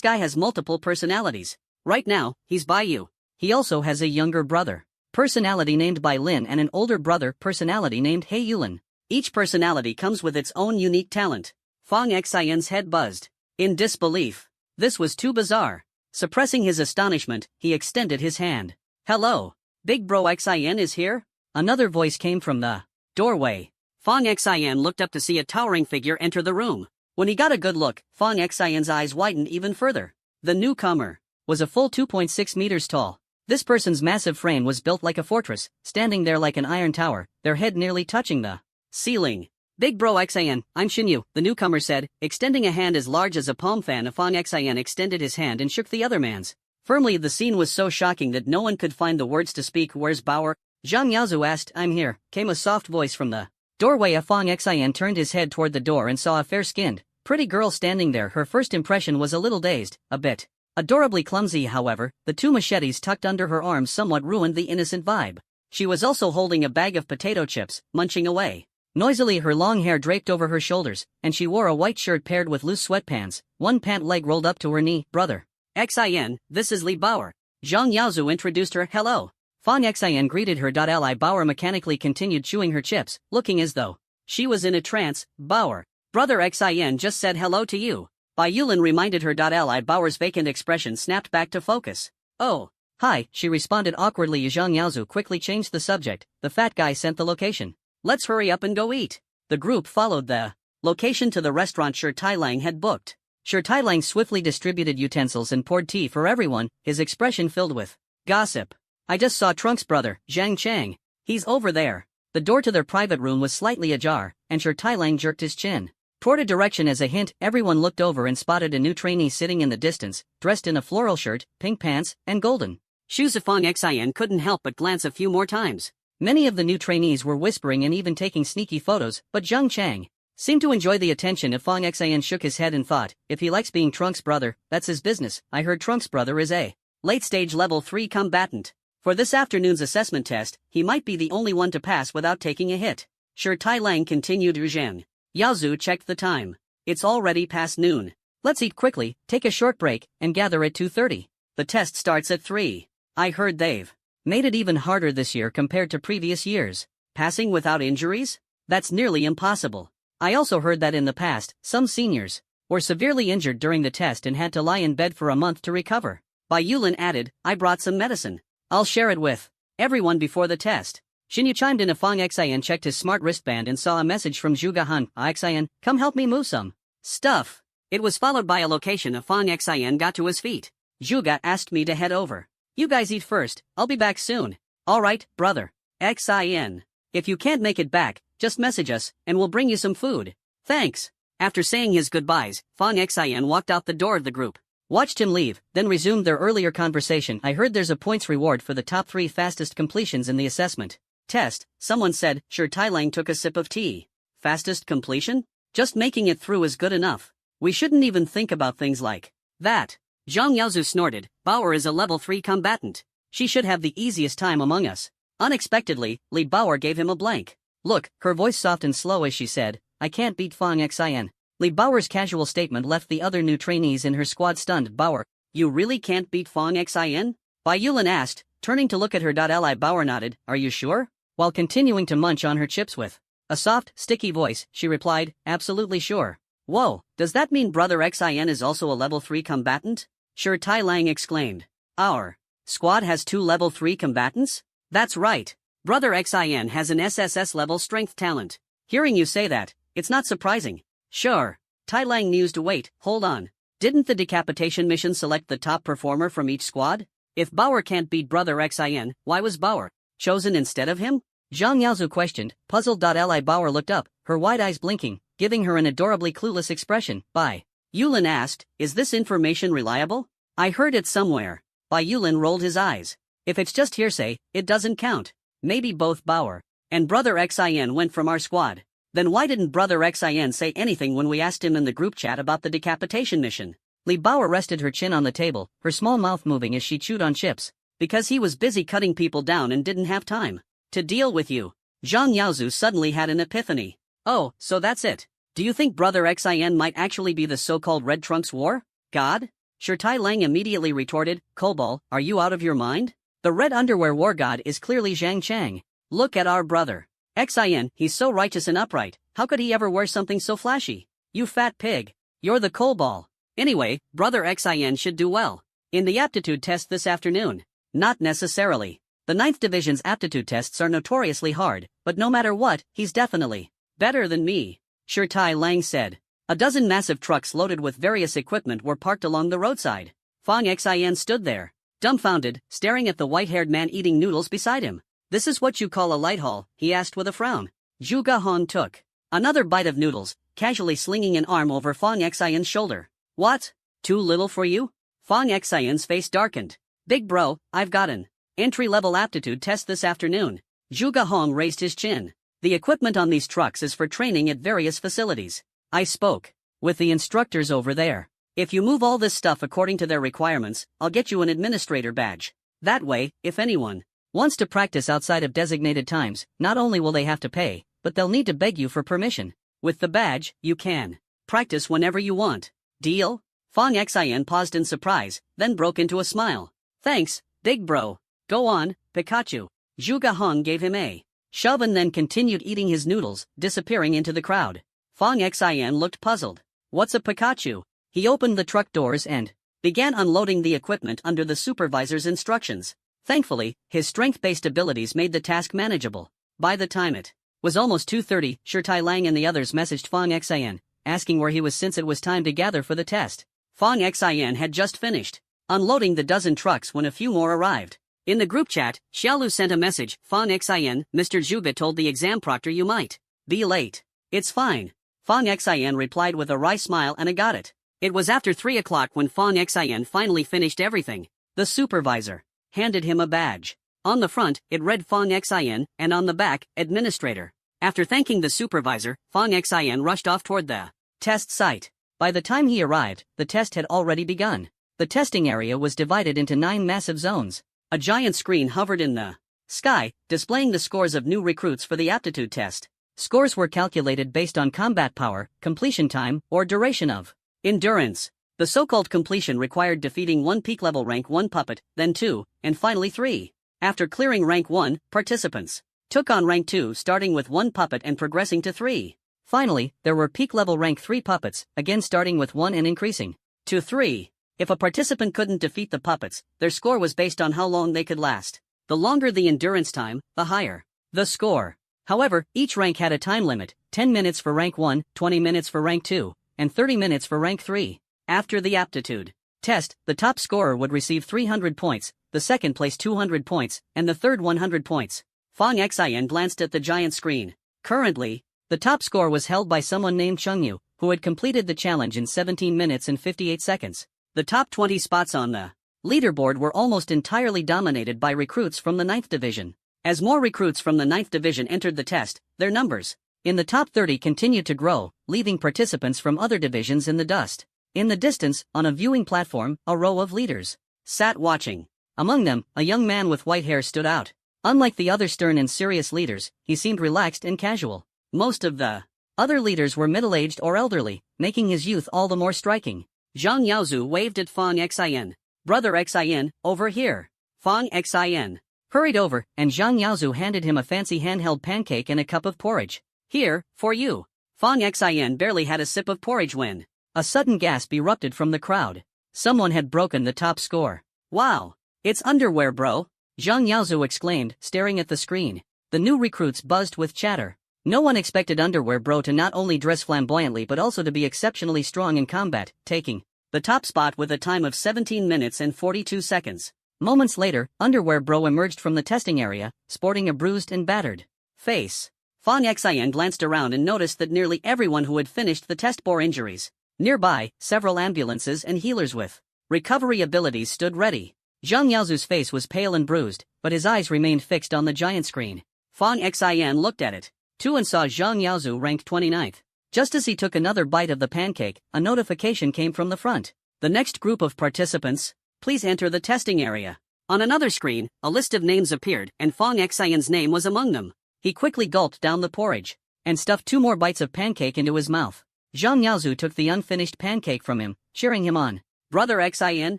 guy has multiple personalities. Right now, he's Bai Yu. He also has a younger brother, personality named Bai Lin, and an older brother, personality named He Yulin. Each personality comes with its own unique talent." Fang Xian's head buzzed. In disbelief. This was too bizarre. Suppressing his astonishment, he extended his hand. Hello. Big Bro Xin is here? Another voice came from the doorway. Fong Xin looked up to see a towering figure enter the room. When he got a good look, Fong Xin's eyes widened even further. The newcomer was a full 2.6 meters tall. This person's massive frame was built like a fortress, standing there like an iron tower, their head nearly touching the ceiling. Big Bro Xin, I'm Shinyu, the newcomer said, extending a hand as large as a palm fan. Fong Xin extended his hand and shook the other man's. Firmly, the scene was so shocking that no one could find the words to speak. Where's Bauer? Zhang Yaozu asked. I'm here, came a soft voice from the doorway. Fong Xin turned his head toward the door and saw a fair-skinned, pretty girl standing there. Her first impression was a little dazed, a bit adorably clumsy. However, the two machetes tucked under her arms somewhat ruined the innocent vibe. She was also holding a bag of potato chips, munching away noisily. Her long hair draped over her shoulders, and she wore a white shirt paired with loose sweatpants, one pant leg rolled up to her knee. Brother Xin, this is Li Bauer. Zhang Yaozu introduced her. Hello. Fong Xin greeted her. Li Bauer mechanically continued chewing her chips, looking as though she was in a trance. Bauer, Brother Xin just said hello to you. Bai Yulin reminded her. Li Bauer's vacant expression snapped back to focus. Oh, hi, she responded awkwardly. Zhang Yaozu quickly changed the subject. The fat guy sent the location. Let's hurry up and go eat. The group followed the location to the restaurant Shi Tailang had booked. Shi Tailang swiftly distributed utensils and poured tea for everyone, his expression filled with gossip. I just saw Trunk's brother, Zhang Chang. He's over there. The door to their private room was slightly ajar, and Shi Tailang jerked his chin toward a direction as a hint. Everyone looked over and spotted a new trainee sitting in the distance, dressed in a floral shirt, pink pants, and golden shoes. Fong Xin couldn't help but glance a few more times. Many of the new trainees were whispering and even taking sneaky photos, but Zhang Chang seemed to enjoy the attention. Fong Xin shook his head and thought, if he likes being Trunk's brother, that's his business. I heard Trunk's brother is a late-stage level 3 combatant. For this afternoon's assessment test, he might be the only one to pass without taking a hit. Shi Tailang continued. Zhang Yaozu checked the time. It's already past noon. Let's eat quickly, take a short break, and gather at 2:30. The test starts at 3. I heard they've made it even harder this year compared to previous years. Passing without injuries? That's nearly impossible. I also heard that in the past, some seniors were severely injured during the test and had to lie in bed for a month to recover. Bai Yulin added, I brought some medicine. I'll share it with everyone before the test. Shinyu chimed in. Fong Xin checked his smart wristband and saw a message from Zhuge Han. Xin, come help me move some stuff. It was followed by a location. Fong Xin got to his feet. Zhuge asked me to head over. You guys eat first, I'll be back soon. Alright, brother Xin. If you can't make it back, just message us, and we'll bring you some food. Thanks. After saying his goodbyes, Fong Xin walked out the door of the group, watched him leave, then resumed their earlier conversation. I heard there's a points reward for the top 3 fastest completions in the assessment test, someone said. Shi Tailang took a sip of tea. Fastest completion? Just making it through is good enough. We shouldn't even think about things like that. Zhang Yaozu snorted. Bauer is a level 3 combatant. She should have the easiest time among us. Unexpectedly, Li Bauer gave him a blank look, her voice soft and slow as she said, I can't beat Fong Xin. Li Bauer's casual statement left the other new trainees in her squad stunned. Bauer, you really can't beat Fong Xin? Bai Yulin asked, turning to look at her. Li Bauer nodded, are you sure? While continuing to munch on her chips with a soft, sticky voice, she replied, absolutely sure. Whoa, does that mean Brother Xin is also a level 3 combatant? Shi Tailang exclaimed. Our squad has 2 level 3 combatants? That's right. Brother Xin has an SSS level strength talent. Hearing you say that, it's not surprising. Sure. Tailang mused. Wait, hold on. Didn't the decapitation mission select the top performer from each squad? If Bauer can't beat Brother Xin, why was Bauer chosen instead of him? Zhang Yaozu questioned, puzzled. Li Bauer looked up, her wide eyes blinking, giving her an adorably clueless expression. Bai Yulin asked, is this information reliable? I heard it somewhere. Bai Yulin rolled his eyes. If it's just hearsay, it doesn't count. Maybe both Bauer and Brother Xin went from our squad. Then why didn't Brother Xin say anything when we asked him in the group chat about the decapitation mission? Li Bauer rested her chin on the table, her small mouth moving as she chewed on chips. Because he was busy cutting people down and didn't have time to deal with you. Zhang Yaozu suddenly had an epiphany. Oh, so that's it. Do you think Brother Xin might actually be the so-called Red Trunks War God? Shi Tailang immediately retorted, Kobol, are you out of your mind? The Red Underwear War God is clearly Zhang Chang. Look at our brother Xin, he's so righteous and upright, how could he ever wear something so flashy? You fat pig. You're the Kobol. Anyway, Brother Xin should do well in the aptitude test this afternoon. Not necessarily. The 9th Division's aptitude tests are notoriously hard, but no matter what, he's definitely better than me, Shirtai Lang said. A dozen massive trucks loaded with various equipment were parked along the roadside. Fang Xin stood there, dumbfounded, staring at the white-haired man eating noodles beside him. This is what you call a light haul, he asked with a frown. Zhu Gahong took another bite of noodles, casually slinging an arm over Fang Xin's shoulder. What? Too little for you? Fang Xin's face darkened. Big bro, I've got an entry-level aptitude test this afternoon. Zhu Gahong raised his chin. The equipment on these trucks is for training at various facilities. I spoke with the instructors over there. If you move all this stuff according to their requirements, I'll get you an administrator badge. That way, if anyone wants to practice outside of designated times, not only will they have to pay, but they'll need to beg you for permission. With the badge, you can practice whenever you want. Deal? Fang Xin paused in surprise, then broke into a smile. Thanks, big bro. Go on, Pikachu. Zhu Gahong gave him a shove and then continued eating his noodles, disappearing into the crowd. Fang Xin looked puzzled. What's a Pikachu? He opened the truck doors and began unloading the equipment under the supervisor's instructions. Thankfully, his strength-based abilities made the task manageable. By the time it was almost 2:30, Shirtai Lang and the others messaged Fang Xin, asking where he was since it was time to gather for the test. Fang Xin had just finished unloading the dozen trucks when a few more arrived. In the group chat, Xiaolu sent a message. Fang Xin, Mr. Zhuge told the exam proctor you might be late. It's fine. Fang Xin replied with a wry smile and I got it. It was after 3 o'clock when Fang Xin finally finished everything. The supervisor handed him a badge. On the front, it read Fang Xin, and on the back, Administrator. After thanking the supervisor, Fang Xin rushed off toward the test site. By the time he arrived, the test had already begun. The testing area was divided into 9 massive zones. A giant screen hovered in the sky, displaying the scores of new recruits for the aptitude test. Scores were calculated based on combat power, completion time, or duration of endurance. The so-called completion required defeating 1 peak-level rank 1 puppet, then 2, and finally 3. After clearing rank 1, participants took on rank 2 starting with 1 puppet and progressing to 3. Finally, there were peak-level rank 3 puppets, again starting with 1 and increasing to 3. If a participant couldn't defeat the puppets, their score was based on how long they could last. The longer the endurance time, the higher the score. However, each rank had a time limit, 10 minutes for rank 1, 20 minutes for rank 2, and 30 minutes for rank 3. After the aptitude test, the top scorer would receive 300 points, the second place 200 points, and the third 100 points. Fang Xin glanced at the giant screen. Currently, the top score was held by someone named Chengyu, who had completed the challenge in 17 minutes and 58 seconds. The top 20 spots on the leaderboard were almost entirely dominated by recruits from the 9th Division. As more recruits from the 9th Division entered the test, their numbers in the top 30 continued to grow, leaving participants from other divisions in the dust. In the distance, on a viewing platform, a row of leaders sat watching. Among them, a young man with white hair stood out. Unlike the other stern and serious leaders, he seemed relaxed and casual. Most of the other leaders were middle-aged or elderly, making his youth all the more striking. Zhang Yaozu waved at Fang Xin. Brother Xin, over here. Fang Xin hurried over, and Zhang Yaozu handed him a fancy handheld pancake and a cup of porridge. Here, for you. Fang Xin barely had a sip of porridge when a sudden gasp erupted from the crowd. Someone had broken the top score. Wow! It's underwear, bro! Zhang Yaozu exclaimed, staring at the screen. The new recruits buzzed with chatter. No one expected underwear bro to not only dress flamboyantly but also to be exceptionally strong in combat, taking the top spot with a time of 17 minutes and 42 seconds. Moments later, underwear bro emerged from the testing area, sporting a bruised and battered face. Fang Xin glanced around and noticed that nearly everyone who had finished the test bore injuries. Nearby, several ambulances and healers with recovery abilities stood ready. Zhang Yaozu's face was pale and bruised, but his eyes remained fixed on the giant screen. Fang Xin looked at it, too, and saw Zhang Yaozu ranked 29th. Just as he took another bite of the pancake, a notification came from the front. The next group of participants, please enter the testing area. On another screen, a list of names appeared, and Fang Xin's name was among them. He quickly gulped down the porridge and stuffed 2 more bites of pancake into his mouth. Zhang Yaozu took the unfinished pancake from him, cheering him on. Brother Xin,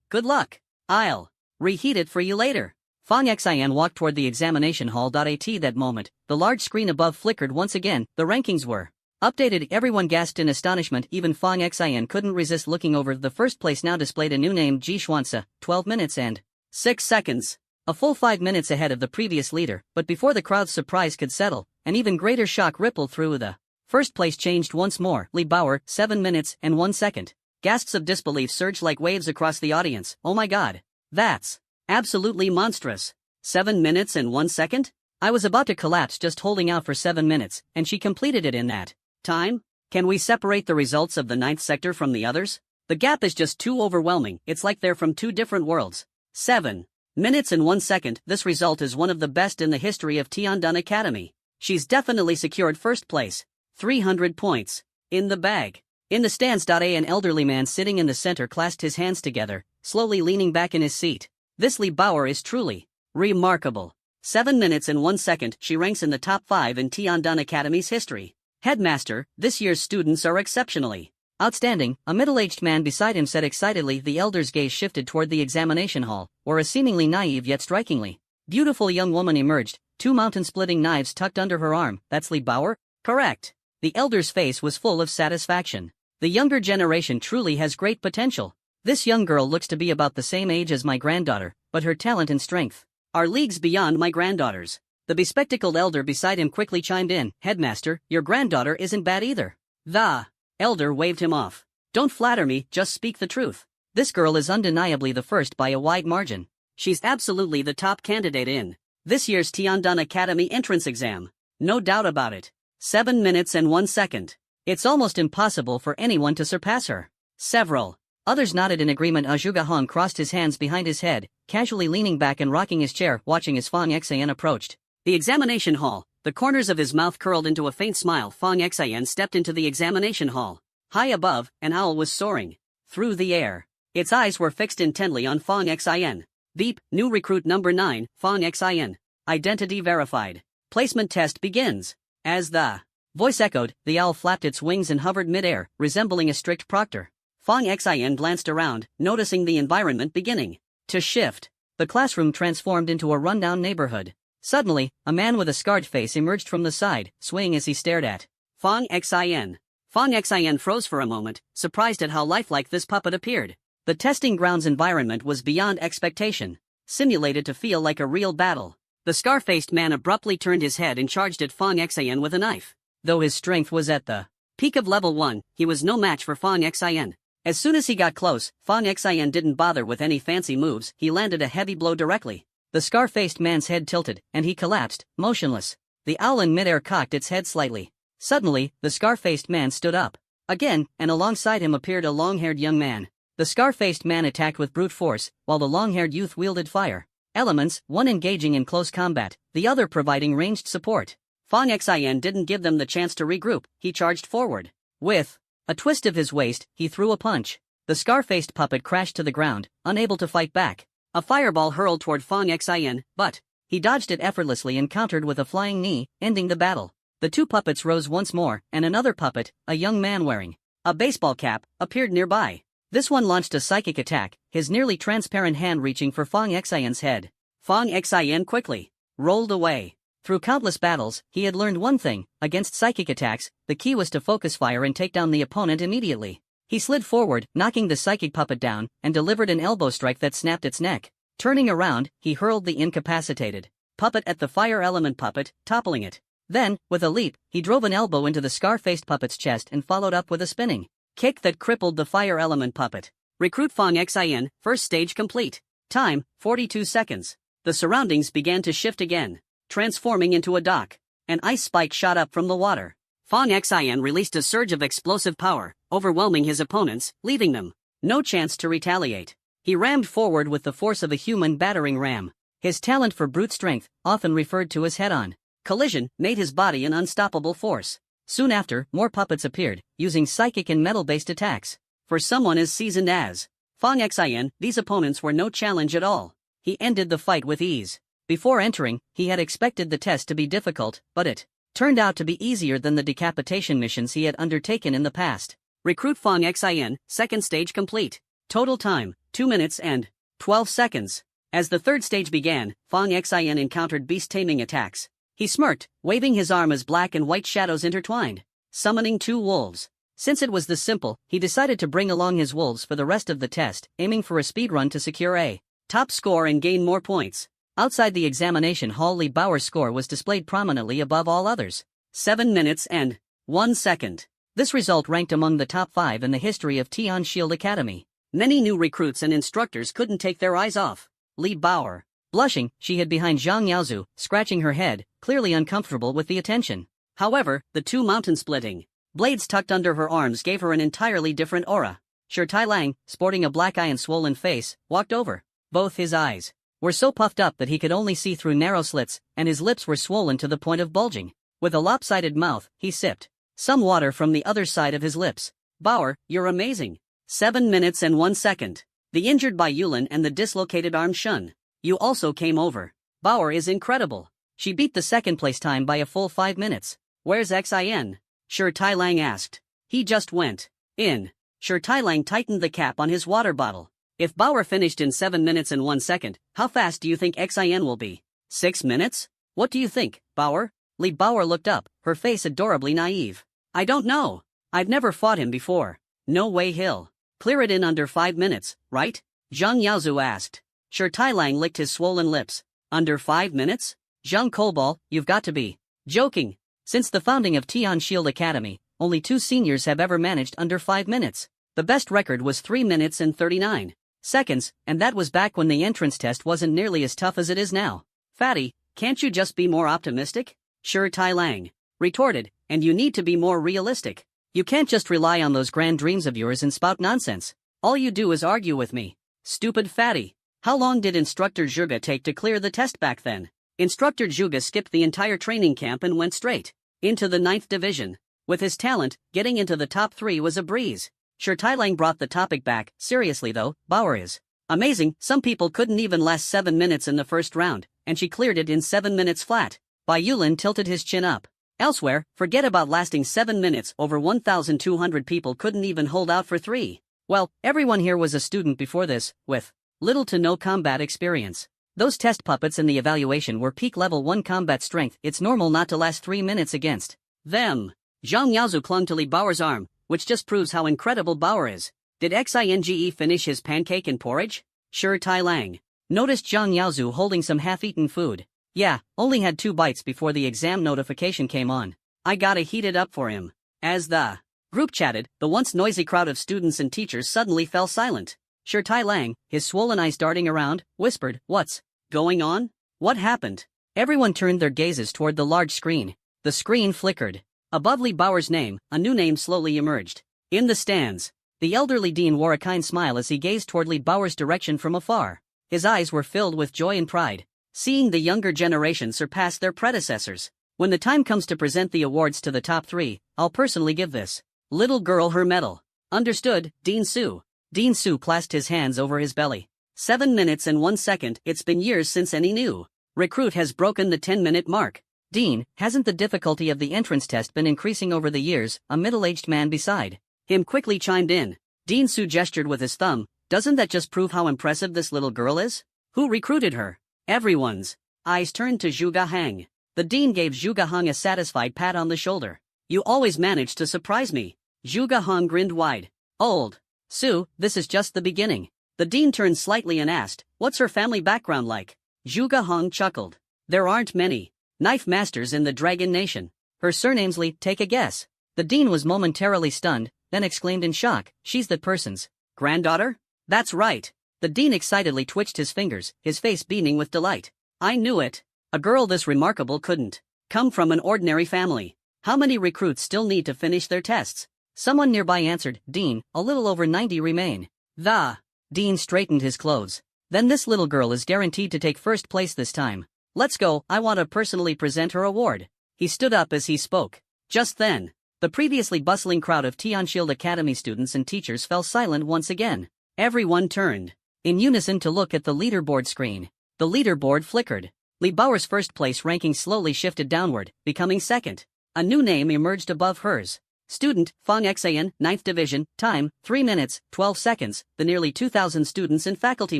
good luck. I'll reheat it for you later. Fang Xin walked toward the examination hall. At that moment, the large screen above flickered once again. The rankings were Updated, everyone gasped in astonishment. Even Fong Xin couldn't resist looking over. The first place now displayed a new name, Ji Xuansa, 12 minutes and 6 seconds. A full 5 minutes ahead of the previous leader, but before the crowd's surprise could settle, an even greater shock rippled through the first place changed once more. Li Bauer, 7 minutes and 1 second. Gasps of disbelief surged like waves across the audience. Oh my god. That's absolutely monstrous. 7 minutes and 1 second? I was about to collapse just holding out for 7 minutes, and she completed it in that time? Can we separate the results of the 9th sector from the others? The gap is just too overwhelming. It's like they're from two different worlds. 7 minutes and 1 second. This result is one of the best in the history of Tiandun Academy. She's definitely secured first place. 300 points. In the bag. In the stands. An elderly man sitting in the center clasped his hands together, slowly leaning back in his seat. This Li Bauer is truly remarkable. 7 minutes and 1 second. She ranks in the top 5 in Tiandun Academy's history. Headmaster, this year's students are exceptionally outstanding, a middle-aged man beside him said excitedly. The elder's gaze shifted toward the examination hall, where a seemingly naive yet strikingly beautiful young woman emerged, 2 mountain-splitting knives tucked under her arm. That's Li Bauer? Correct. The elder's face was full of satisfaction. The younger generation truly has great potential. This young girl looks to be about the same age as my granddaughter, but her talent and strength are leagues beyond my granddaughter's. The bespectacled elder beside him quickly chimed in. Headmaster, your granddaughter isn't bad either. The elder waved him off. Don't flatter me, just speak the truth. This girl is undeniably the first by a wide margin. She's absolutely the top candidate in this year's Tiandun Academy entrance exam. No doubt about it. 7 minutes and 1 second. It's almost impossible for anyone to surpass her. Several others nodded in agreement. Zhuge Hong crossed his hands behind his head, casually leaning back and rocking his chair, watching as Fong Xian approached the examination hall. The corners of his mouth curled into a faint smile. Fong Xian stepped into the examination hall. High above, an owl was soaring through the air. Its eyes were fixed intently on Fong Xian. Beep, new recruit number 9, Fong Xian. Identity verified. Placement test begins. As the voice echoed, the owl flapped its wings and hovered mid-air, resembling a strict proctor. Fong Xian glanced around, noticing the environment beginning to shift. The classroom transformed into a rundown neighborhood. Suddenly, a man with a scarred face emerged from the side, swaying as he stared at Fong Xian. Fong Xian froze for a moment, surprised at how lifelike this puppet appeared. The testing grounds environment was beyond expectation, simulated to feel like a real battle. The scar-faced man abruptly turned his head and charged at Fong Xian with a knife. Though his strength was at the peak of level 1, he was no match for Fong Xian. As soon as he got close, Fong Xian didn't bother with any fancy moves. He landed a heavy blow directly. The scar-faced man's head tilted, and he collapsed, motionless. The owl in midair cocked its head slightly. Suddenly, the scar-faced man stood up again, and alongside him appeared a long-haired young man. The scar-faced man attacked with brute force, while the long-haired youth wielded fire elements, one engaging in close combat, the other providing ranged support. Fong Xian didn't give them the chance to regroup. He charged forward. With a twist of his waist, he threw a punch. The scar-faced puppet crashed to the ground, unable to fight back. A fireball hurled toward Fong Xian, but he dodged it effortlessly and countered with a flying knee, ending the battle. The two puppets rose once more, and another puppet, a young man wearing a baseball cap, appeared nearby. This one launched a psychic attack, his nearly transparent hand reaching for Fong Xian's head. Fong Xian quickly rolled away. Through countless battles, he had learned one thing: against psychic attacks, the key was to focus fire and take down the opponent immediately. He slid forward, knocking the psychic puppet down, and delivered an elbow strike that snapped its neck. Turning around, he hurled the incapacitated puppet at the fire element puppet, toppling it. Then, with a leap, he drove an elbow into the scar-faced puppet's chest and followed up with a spinning kick that crippled the fire element puppet. Recruit Fong Xian, first stage complete. Time, 42 seconds. The surroundings began to shift again, transforming into a dock. An ice spike shot up from the water. Fong Xian released a surge of explosive power, overwhelming his opponents, leaving them no chance to retaliate. He rammed forward with the force of a human battering ram. His talent for brute strength, often referred to as head-on collision, made his body an unstoppable force. Soon after, more puppets appeared, using psychic and metal-based attacks. For someone as seasoned as Fong Xian, these opponents were no challenge at all. He ended the fight with ease. Before entering, he had expected the test to be difficult, but it turned out to be easier than the decapitation missions he had undertaken in the past. Recruit Fong Xian, second stage complete. Total time, 2 minutes and 12 seconds. As the third stage began, Fong Xian encountered beast-taming attacks. He smirked, waving his arm as black and white shadows intertwined. summoning 2 wolves. Since it was this simple, he decided to bring along his wolves for the rest of the test, aiming for a speedrun to secure a top score and gain more points. Outside the examination hall, Lee Bauer's score was displayed prominently above all others. 7 minutes and 1 second. This result ranked among the top 5 in the history of Tian Shield Academy. Many new recruits and instructors couldn't take their eyes off Lee Bauer. Blushing, she hid behind Zhang Yaozu, scratching her head, clearly uncomfortable with the attention. However, the 2 mountain-splitting blades tucked under her arms gave her an entirely different aura. Shi Tailang, sporting a black eye and swollen face, walked over. Both his eyes were so puffed up that he could only see through narrow slits, and his lips were swollen to the point of bulging. With a lopsided mouth, he sipped some water from the other side of his lips. Bauer, you're amazing. 7 minutes and 1 second. The injured Bai Yulin and the dislocated arm Shun. You also came over. Bauer is incredible. She beat the second place time by a full 5 minutes. Where's Xin? Shi Tailang asked. He just went in. Shi Tailang tightened the cap on his water bottle. If Bauer finished in 7 minutes and 1 second, how fast do you think Xin will be? 6 minutes? What do you think, Bauer? Lee Bauer looked up, her face adorably naive. I don't know. I've never fought him before. No way he'll clear it in under 5 minutes, right? Zhang Yaozu asked. Shi Tailang licked his swollen lips. Under 5 minutes? Zhang Kolbal, you've got to be joking. Since the founding of Tian Shield Academy, only 2 seniors have ever managed under 5 minutes. The best record was 3 minutes and 39 seconds, and that was back when the entrance test wasn't nearly as tough as it is now. Fatty, can't you just be more optimistic? Shi Tailang retorted, and you need to be more realistic. You can't just rely on those grand dreams of yours and spout nonsense. All you do is argue with me. Stupid fatty. How long did Instructor Zhuge take to clear the test back then? Instructor Zhuge skipped the entire training camp and went straight into the 9th division. With his talent, getting into the top 3 was a breeze. Shi Tailang brought the topic back. Seriously though, Bauer is amazing. Some people couldn't even last 7 minutes in the first round, and she cleared it in 7 minutes flat. Bai Yulin tilted his chin up. Elsewhere, forget about lasting 7 minutes. Over 1,200 people couldn't even hold out for 3. Well, everyone here was a student before this, with little to no combat experience. Those test puppets in the evaluation were peak level 1 combat strength. It's normal not to last 3 minutes against them. Zhang Yaozu clung to Lee Bauer's arm, which just proves how incredible Bauer is. Did Xinge finish his pancake and porridge? Shi Tailang noticed Zhang Yaozu holding some half-eaten food. Yeah, only had 2 bites before the exam notification came on. I gotta heat it up for him. As the group chatted, the once noisy crowd of students and teachers suddenly fell silent. Shi Tailang, his swollen eyes darting around, whispered, "What's going on? What happened?" Everyone turned their gazes toward the large screen. The screen flickered. Above Lee Bauer's name, a new name slowly emerged. In the stands, the elderly dean wore a kind smile as he gazed toward Lee Bauer's direction from afar. His eyes were filled with joy and pride, seeing the younger generation surpass their predecessors. When the time comes to present the awards to the top 3, I'll personally give this little girl her medal. Understood, Dean Su. Dean Su clasped his hands over his belly. 7 minutes and 1 second. It's been years since any new recruit has broken the 10-minute mark. Dean, hasn't the difficulty of the entrance test been increasing over the years? A middle-aged man beside him quickly chimed in. Dean Su gestured with his thumb. Doesn't that just prove how impressive this little girl is? Who recruited her? Everyone's eyes turned to Zhuge Hang. The dean gave Zhuge Hang a satisfied pat on the shoulder. You always manage to surprise me. Zhuge Hang grinned wide. Old Su, this is just the beginning. The dean turned slightly and asked, what's her family background like? Zhuge Hang chuckled. There aren't many knife masters in the Dragon Nation. Her surname's Li, take a guess. The dean was momentarily stunned, then exclaimed in shock, she's that person's granddaughter? That's right. The dean excitedly twitched his fingers, his face beaming with delight. I knew it. A girl this remarkable couldn't come from an ordinary family. How many recruits still need to finish their tests? Someone nearby answered, Dean, a little over 90 remain. The dean straightened his clothes. Then this little girl is guaranteed to take first place this time. Let's go, I want to personally present her award. He stood up as he spoke. Just then, the previously bustling crowd of Tian Shield Academy students and teachers fell silent once again. Everyone turned in unison to look at the leaderboard screen. The leaderboard flickered. Lee Bauer's first place ranking slowly shifted downward, becoming second. A new name emerged above hers. Student, Fang Xan, 9th Division, time, 3 minutes, 12 seconds. The nearly 2,000 students and faculty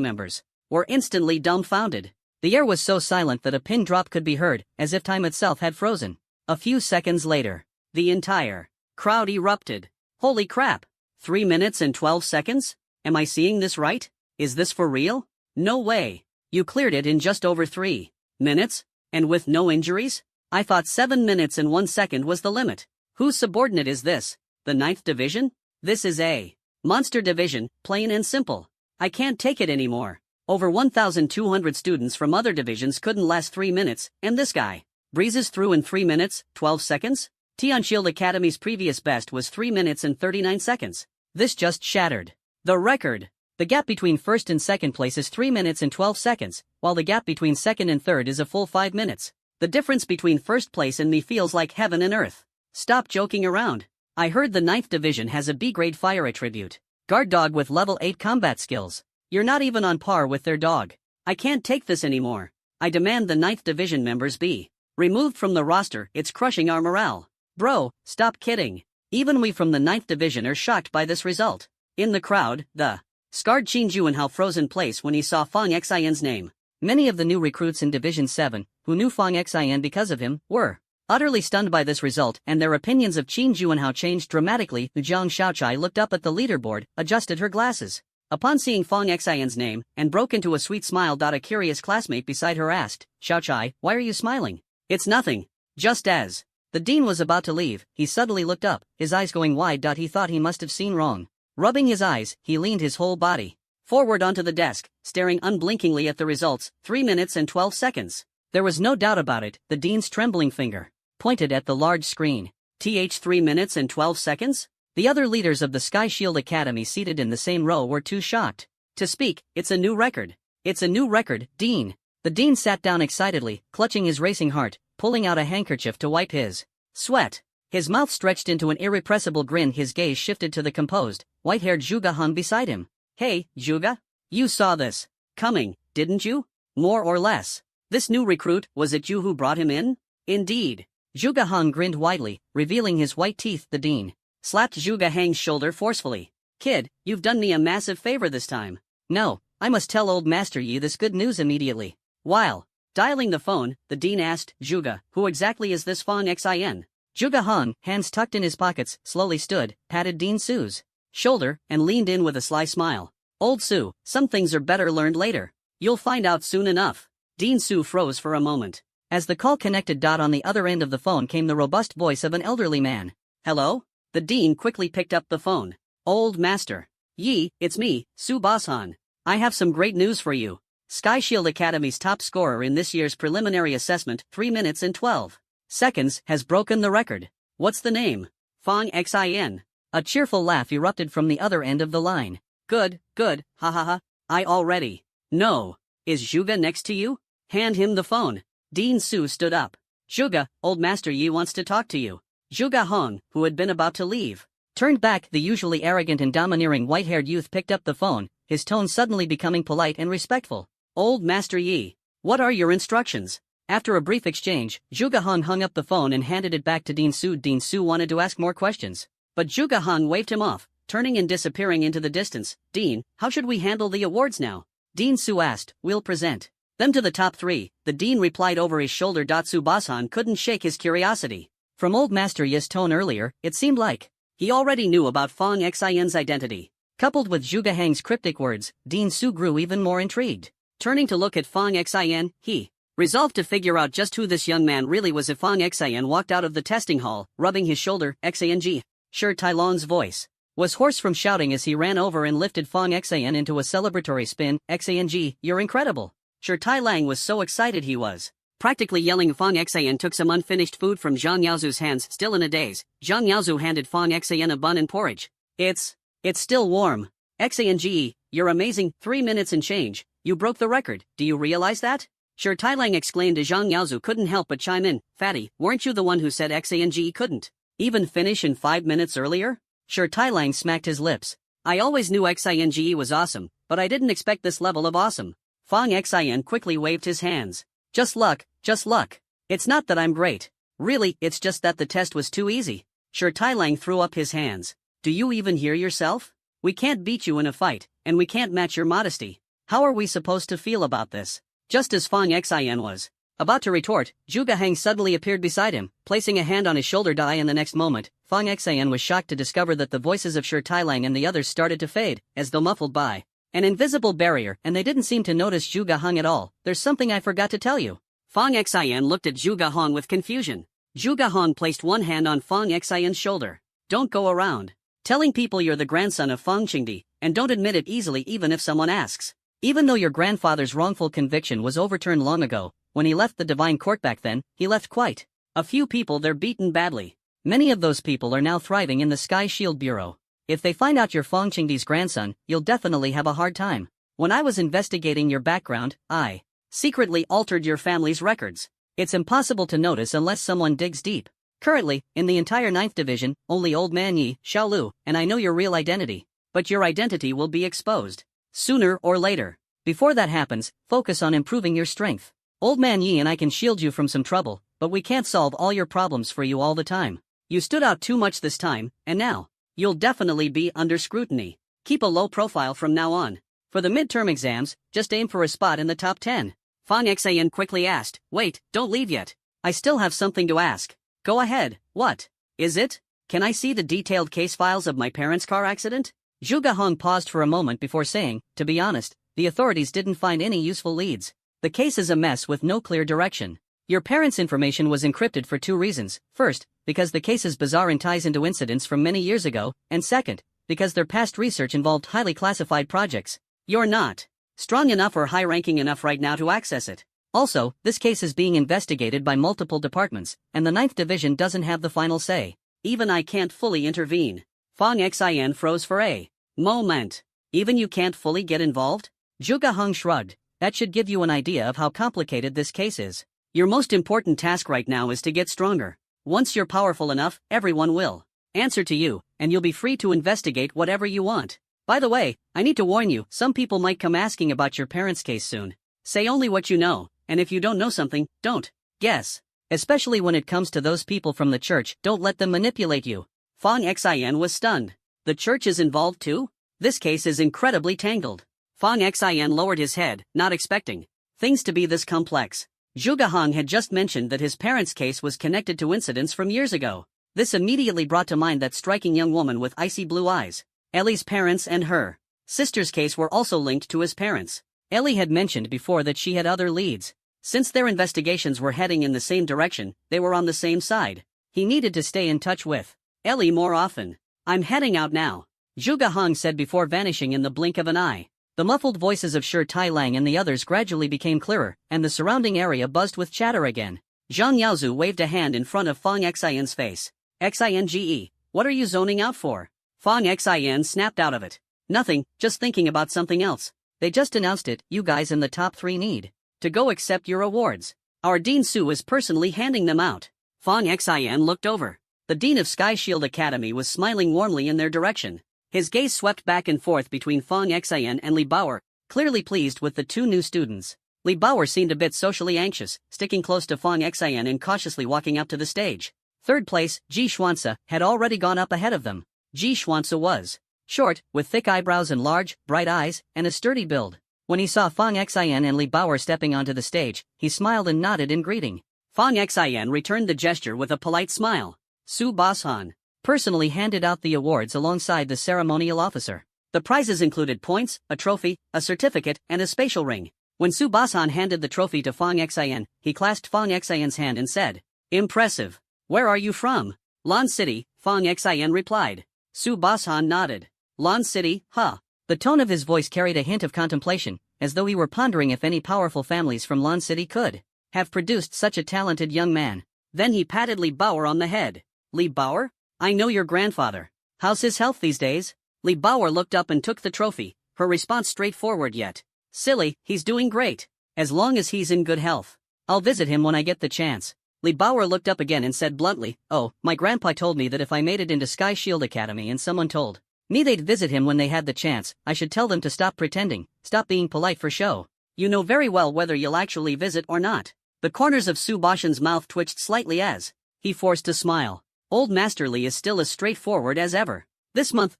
members were instantly dumbfounded. The air was so silent that a pin drop could be heard, as if time itself had frozen. A few seconds later, the entire Crowd erupted. Holy crap. 3 minutes and 12 seconds? Am I seeing this right? Is this for real? No way. You cleared it in just over 3 minutes? And with no injuries? I thought 7 minutes and 1 second was the limit. Whose subordinate is this? The 9th Division? This is a monster division, plain and simple. I can't take it anymore. Over 1,200 students from other divisions couldn't last 3 minutes, and this guy breezes through in 3 minutes, 12 seconds? Tian Shield Academy's previous best was 3 minutes and 39 seconds. This just shattered the record. The gap between first and second place is 3 minutes and 12 seconds, while the gap between second and third is a full 5 minutes. The difference between first place and me feels like heaven and earth. Stop joking around. I heard the 9th Division has a B-grade fire attribute. Guard dog with level 8 combat skills. You're not even on par with their dog. I can't take this anymore. I demand the 9th Division members be removed from the roster. It's crushing our morale. Bro, stop kidding. Even we from the 9th Division are shocked by this result. In the crowd, the scarred Qin Juanhao froze in place when he saw Fang Xian's name. Many of the new recruits in Division 7, who knew Fang Xian because of him, were utterly stunned by this result, and their opinions of Qin Juanhao changed dramatically. Zhang Xiaochai looked up at the leaderboard, adjusted her glasses. Upon seeing Fang Xian's name, and broke into a sweet smile. A curious classmate beside her asked, Xiaochai, why are you smiling? It's nothing. Just as the dean was about to leave, he suddenly looked up, his eyes going wide. He thought he must have seen wrong. Rubbing his eyes, he leaned his whole body forward onto the desk, staring unblinkingly at the results. 3 minutes and 12 seconds. There was no doubt about it. The dean's trembling finger pointed at the large screen. 3 minutes and 12 seconds? The other leaders of the Sky Shield Academy seated in the same row were too shocked to speak. It's a new record. It's a new record, Dean. The dean sat down excitedly, clutching his racing heart, pulling out a handkerchief to wipe his sweat. His mouth stretched into an irrepressible grin. His gaze shifted to the composed, white-haired Zhuge Han beside him. Hey, Zhuge? You saw this coming, didn't you? More or less. This new recruit, was it you who brought him in? Indeed. Zhuge Han grinned widely, revealing his white teeth. The dean slapped Zhuge Hang's shoulder forcefully. Kid, you've done me a massive favor this time. No, I must tell old Master Yi this good news immediately. While dialing the phone, the dean asked, Zhuge, who exactly is this Fang Xian? Zhuge Han, hands tucked in his pockets, slowly stood, patted Dean Su's shoulder, and leaned in with a sly smile. Old Su, some things are better learned later. You'll find out soon enough. Dean Su froze for a moment. As the call connected. On the other end of the phone came the robust voice of an elderly man. Hello? The dean quickly picked up the phone. Old Master Yi, it's me, Su Bosan. I have some great news for you. Sky Shield Academy's top scorer in this year's preliminary assessment, 3 minutes and 12 seconds, has broken the record. What's the name? Fang Xian. A cheerful laugh erupted from the other end of the line. Good, good, ha ha ha. I already know. Is Zhuge next to you? Hand him the phone. Dean Su stood up. Zhuge, old Master Yi wants to talk to you. Zhuge Hong, who had been about to leave, turned back. The usually arrogant and domineering white-haired youth picked up the phone, his tone suddenly becoming polite and respectful. Old Master Yi, what are your instructions? After a brief exchange, Zhuge Han hung up the phone and handed it back to Dean Su. Dean Su wanted to ask more questions, but Zhuge Han waved him off, turning and disappearing into the distance. Dean, how should we handle the awards now? Dean Su asked. We'll present them to the top 3, the dean replied over his shoulder. Su Bosan couldn't shake his curiosity. From old Master Yi's tone earlier, it seemed like he already knew about Fang Xian's identity. Coupled with Zhuge Hang's cryptic words, Dean Su grew even more intrigued. Turning to look at Fang Xian, he resolved to figure out just who this young man really was. If Fang Xian walked out of the testing hall, rubbing his shoulder, Xiang, Shi Tailong's voice was hoarse from shouting as he ran over and lifted Fang Xian into a celebratory spin. Xiang, you're incredible. Shi Tailang was so excited he was practically yelling. Fang Xian took some unfinished food from Zhang Yaozu's hands. Still in a daze, Zhang Yaozu handed Fang Xian a bun and porridge. It's still warm. Xiang, you're amazing. 3 minutes and change. You broke the record. Do you realize that? Shi Tailang exclaimed as Zhang Yaozu couldn't help but chime in. Fatty, weren't you the one who said Xiang couldn't even finish in 5 minutes earlier? Shi Tailang smacked his lips. I always knew Xiang was awesome, but I didn't expect this level of awesome. Fang Xian quickly waved his hands. Just luck, just luck. It's not that I'm great. Really, it's just that the test was too easy. Shi Tailang threw up his hands. Do you even hear yourself? We can't beat you in a fight, and we can't match your modesty. How are we supposed to feel about this? Just as Fang Xian was about to retort, Zhuge Hang suddenly appeared beside him, placing a hand on his shoulder. In the next moment, Fang Xian was shocked to discover that the voices of Shi Tailang and the others started to fade, as though muffled by an invisible barrier, and they didn't seem to notice Zhu Gahong at all. There's something I forgot to tell you. Fang Xian looked at Zhu Gahong with confusion. Zhu Gahong placed one hand on Fang Xian's shoulder. Don't go around telling people you're the grandson of Fang Qingdi, and don't admit it easily even if someone asks. Even though your grandfather's wrongful conviction was overturned long ago, when he left the divine court back then, he left quite a few people there beaten badly. Many of those people are now thriving in the Sky Shield Bureau. If they find out you're Fang Qingdi's grandson, you'll definitely have a hard time. When I was investigating your background, I secretly altered your family's records. It's impossible to notice unless someone digs deep. Currently, in the entire 9th Division, only Old Man Yi, Xiaolu, and I know your real identity. But your identity will be exposed sooner or later. Before that happens, focus on improving your strength. Old Man Yi and I can shield you from some trouble, but we can't solve all your problems for you all the time. You stood out too much this time, and now you'll definitely be under scrutiny. Keep a low profile from now on. For the midterm exams, just aim for a spot in the top 10. Fang Xian quickly asked, wait, don't leave yet. I still have something to ask. Go ahead. What is it? Can I see the detailed case files of my parents' car accident? Zhu Gahong paused for a moment before saying, to be honest, the authorities didn't find any useful leads. The case is a mess with no clear direction. Your parents' information was encrypted for 2 reasons. First, because the case is bizarre and ties into incidents from many years ago, and second, because their past research involved highly classified projects. You're not strong enough or high-ranking enough right now to access it. Also, this case is being investigated by multiple departments, and the 9th Division doesn't have the final say. Even I can't fully intervene. Fang Xian froze for a moment. Even you can't fully get involved? Zhu Gahong shrugged. That should give you an idea of how complicated this case is. Your most important task right now is to get stronger. Once you're powerful enough, everyone will answer to you, and you'll be free to investigate whatever you want. By the way, I need to warn you, some people might come asking about your parents' case soon. Say only what you know, and if you don't know something, don't guess. Especially when it comes to those people from the church, don't let them manipulate you. Fang Xian was stunned. The church is involved too? This case is incredibly tangled. Fang Xian lowered his head, not expecting things to be this complex. Zhu Gahong had just mentioned that his parents' case was connected to incidents from years ago. This immediately brought to mind that striking young woman with icy blue eyes. Ellie's parents and her sister's case were also linked to his parents. Ellie had mentioned before that she had other leads. Since their investigations were heading in the same direction, they were on the same side. He needed to stay in touch with Ellie more often. I'm heading out now, Zhu Gahong said before vanishing in the blink of an eye. The muffled voices of Shi Tailang and the others gradually became clearer, and the surrounding area buzzed with chatter again. Zhang Yaozu waved a hand in front of Fang Xian's face. Xinge, what are you zoning out for? Fang Xian snapped out of it. Nothing, just thinking about something else. They just announced it, you guys in the top 3 need to go accept your awards. Our Dean Su is personally handing them out. Fang Xian looked over. The Dean of Sky Shield Academy was smiling warmly in their direction. His gaze swept back and forth between Fang Xian and Li Bauer, clearly pleased with the 2 new students. Li Bauer seemed a bit socially anxious, sticking close to Fang Xian and cautiously walking up to the stage. Third place, Ji Xuanzi, had already gone up ahead of them. Ji Xuanzi was short, with thick eyebrows and large, bright eyes, and a sturdy build. When he saw Fang Xian and Li Bauer stepping onto the stage, he smiled and nodded in greeting. Fang Xian returned the gesture with a polite smile. Su Bashan personally handed out the awards alongside the ceremonial officer. The prizes included points, a trophy, a certificate, and a spatial ring. When Su Bashan handed the trophy to Fang Xian, he clasped Fang Xian's hand and said, "Impressive. Where are you from?" "Lan City," Fang Xian replied. Su Bashan nodded. "Lan City, huh?" The tone of his voice carried a hint of contemplation, as though he were pondering if any powerful families from Lan City could have produced such a talented young man. Then he patted Li Bauer on the head. "Li Bauer? I know your grandfather. How's his health these days?" Li Bauer looked up and took the trophy, her response straightforward yet silly. "He's doing great. As long as he's in good health. I'll visit him when I get the chance." Li Bauer looked up again and said bluntly, "Oh, my grandpa told me that if I made it into Sky Shield Academy and someone told me they'd visit him when they had the chance, I should tell them to stop pretending, stop being polite for show. You know very well whether you'll actually visit or not." The corners of Su Bashan's mouth twitched slightly as he forced a smile. Old Master Li is still as straightforward as ever. This month,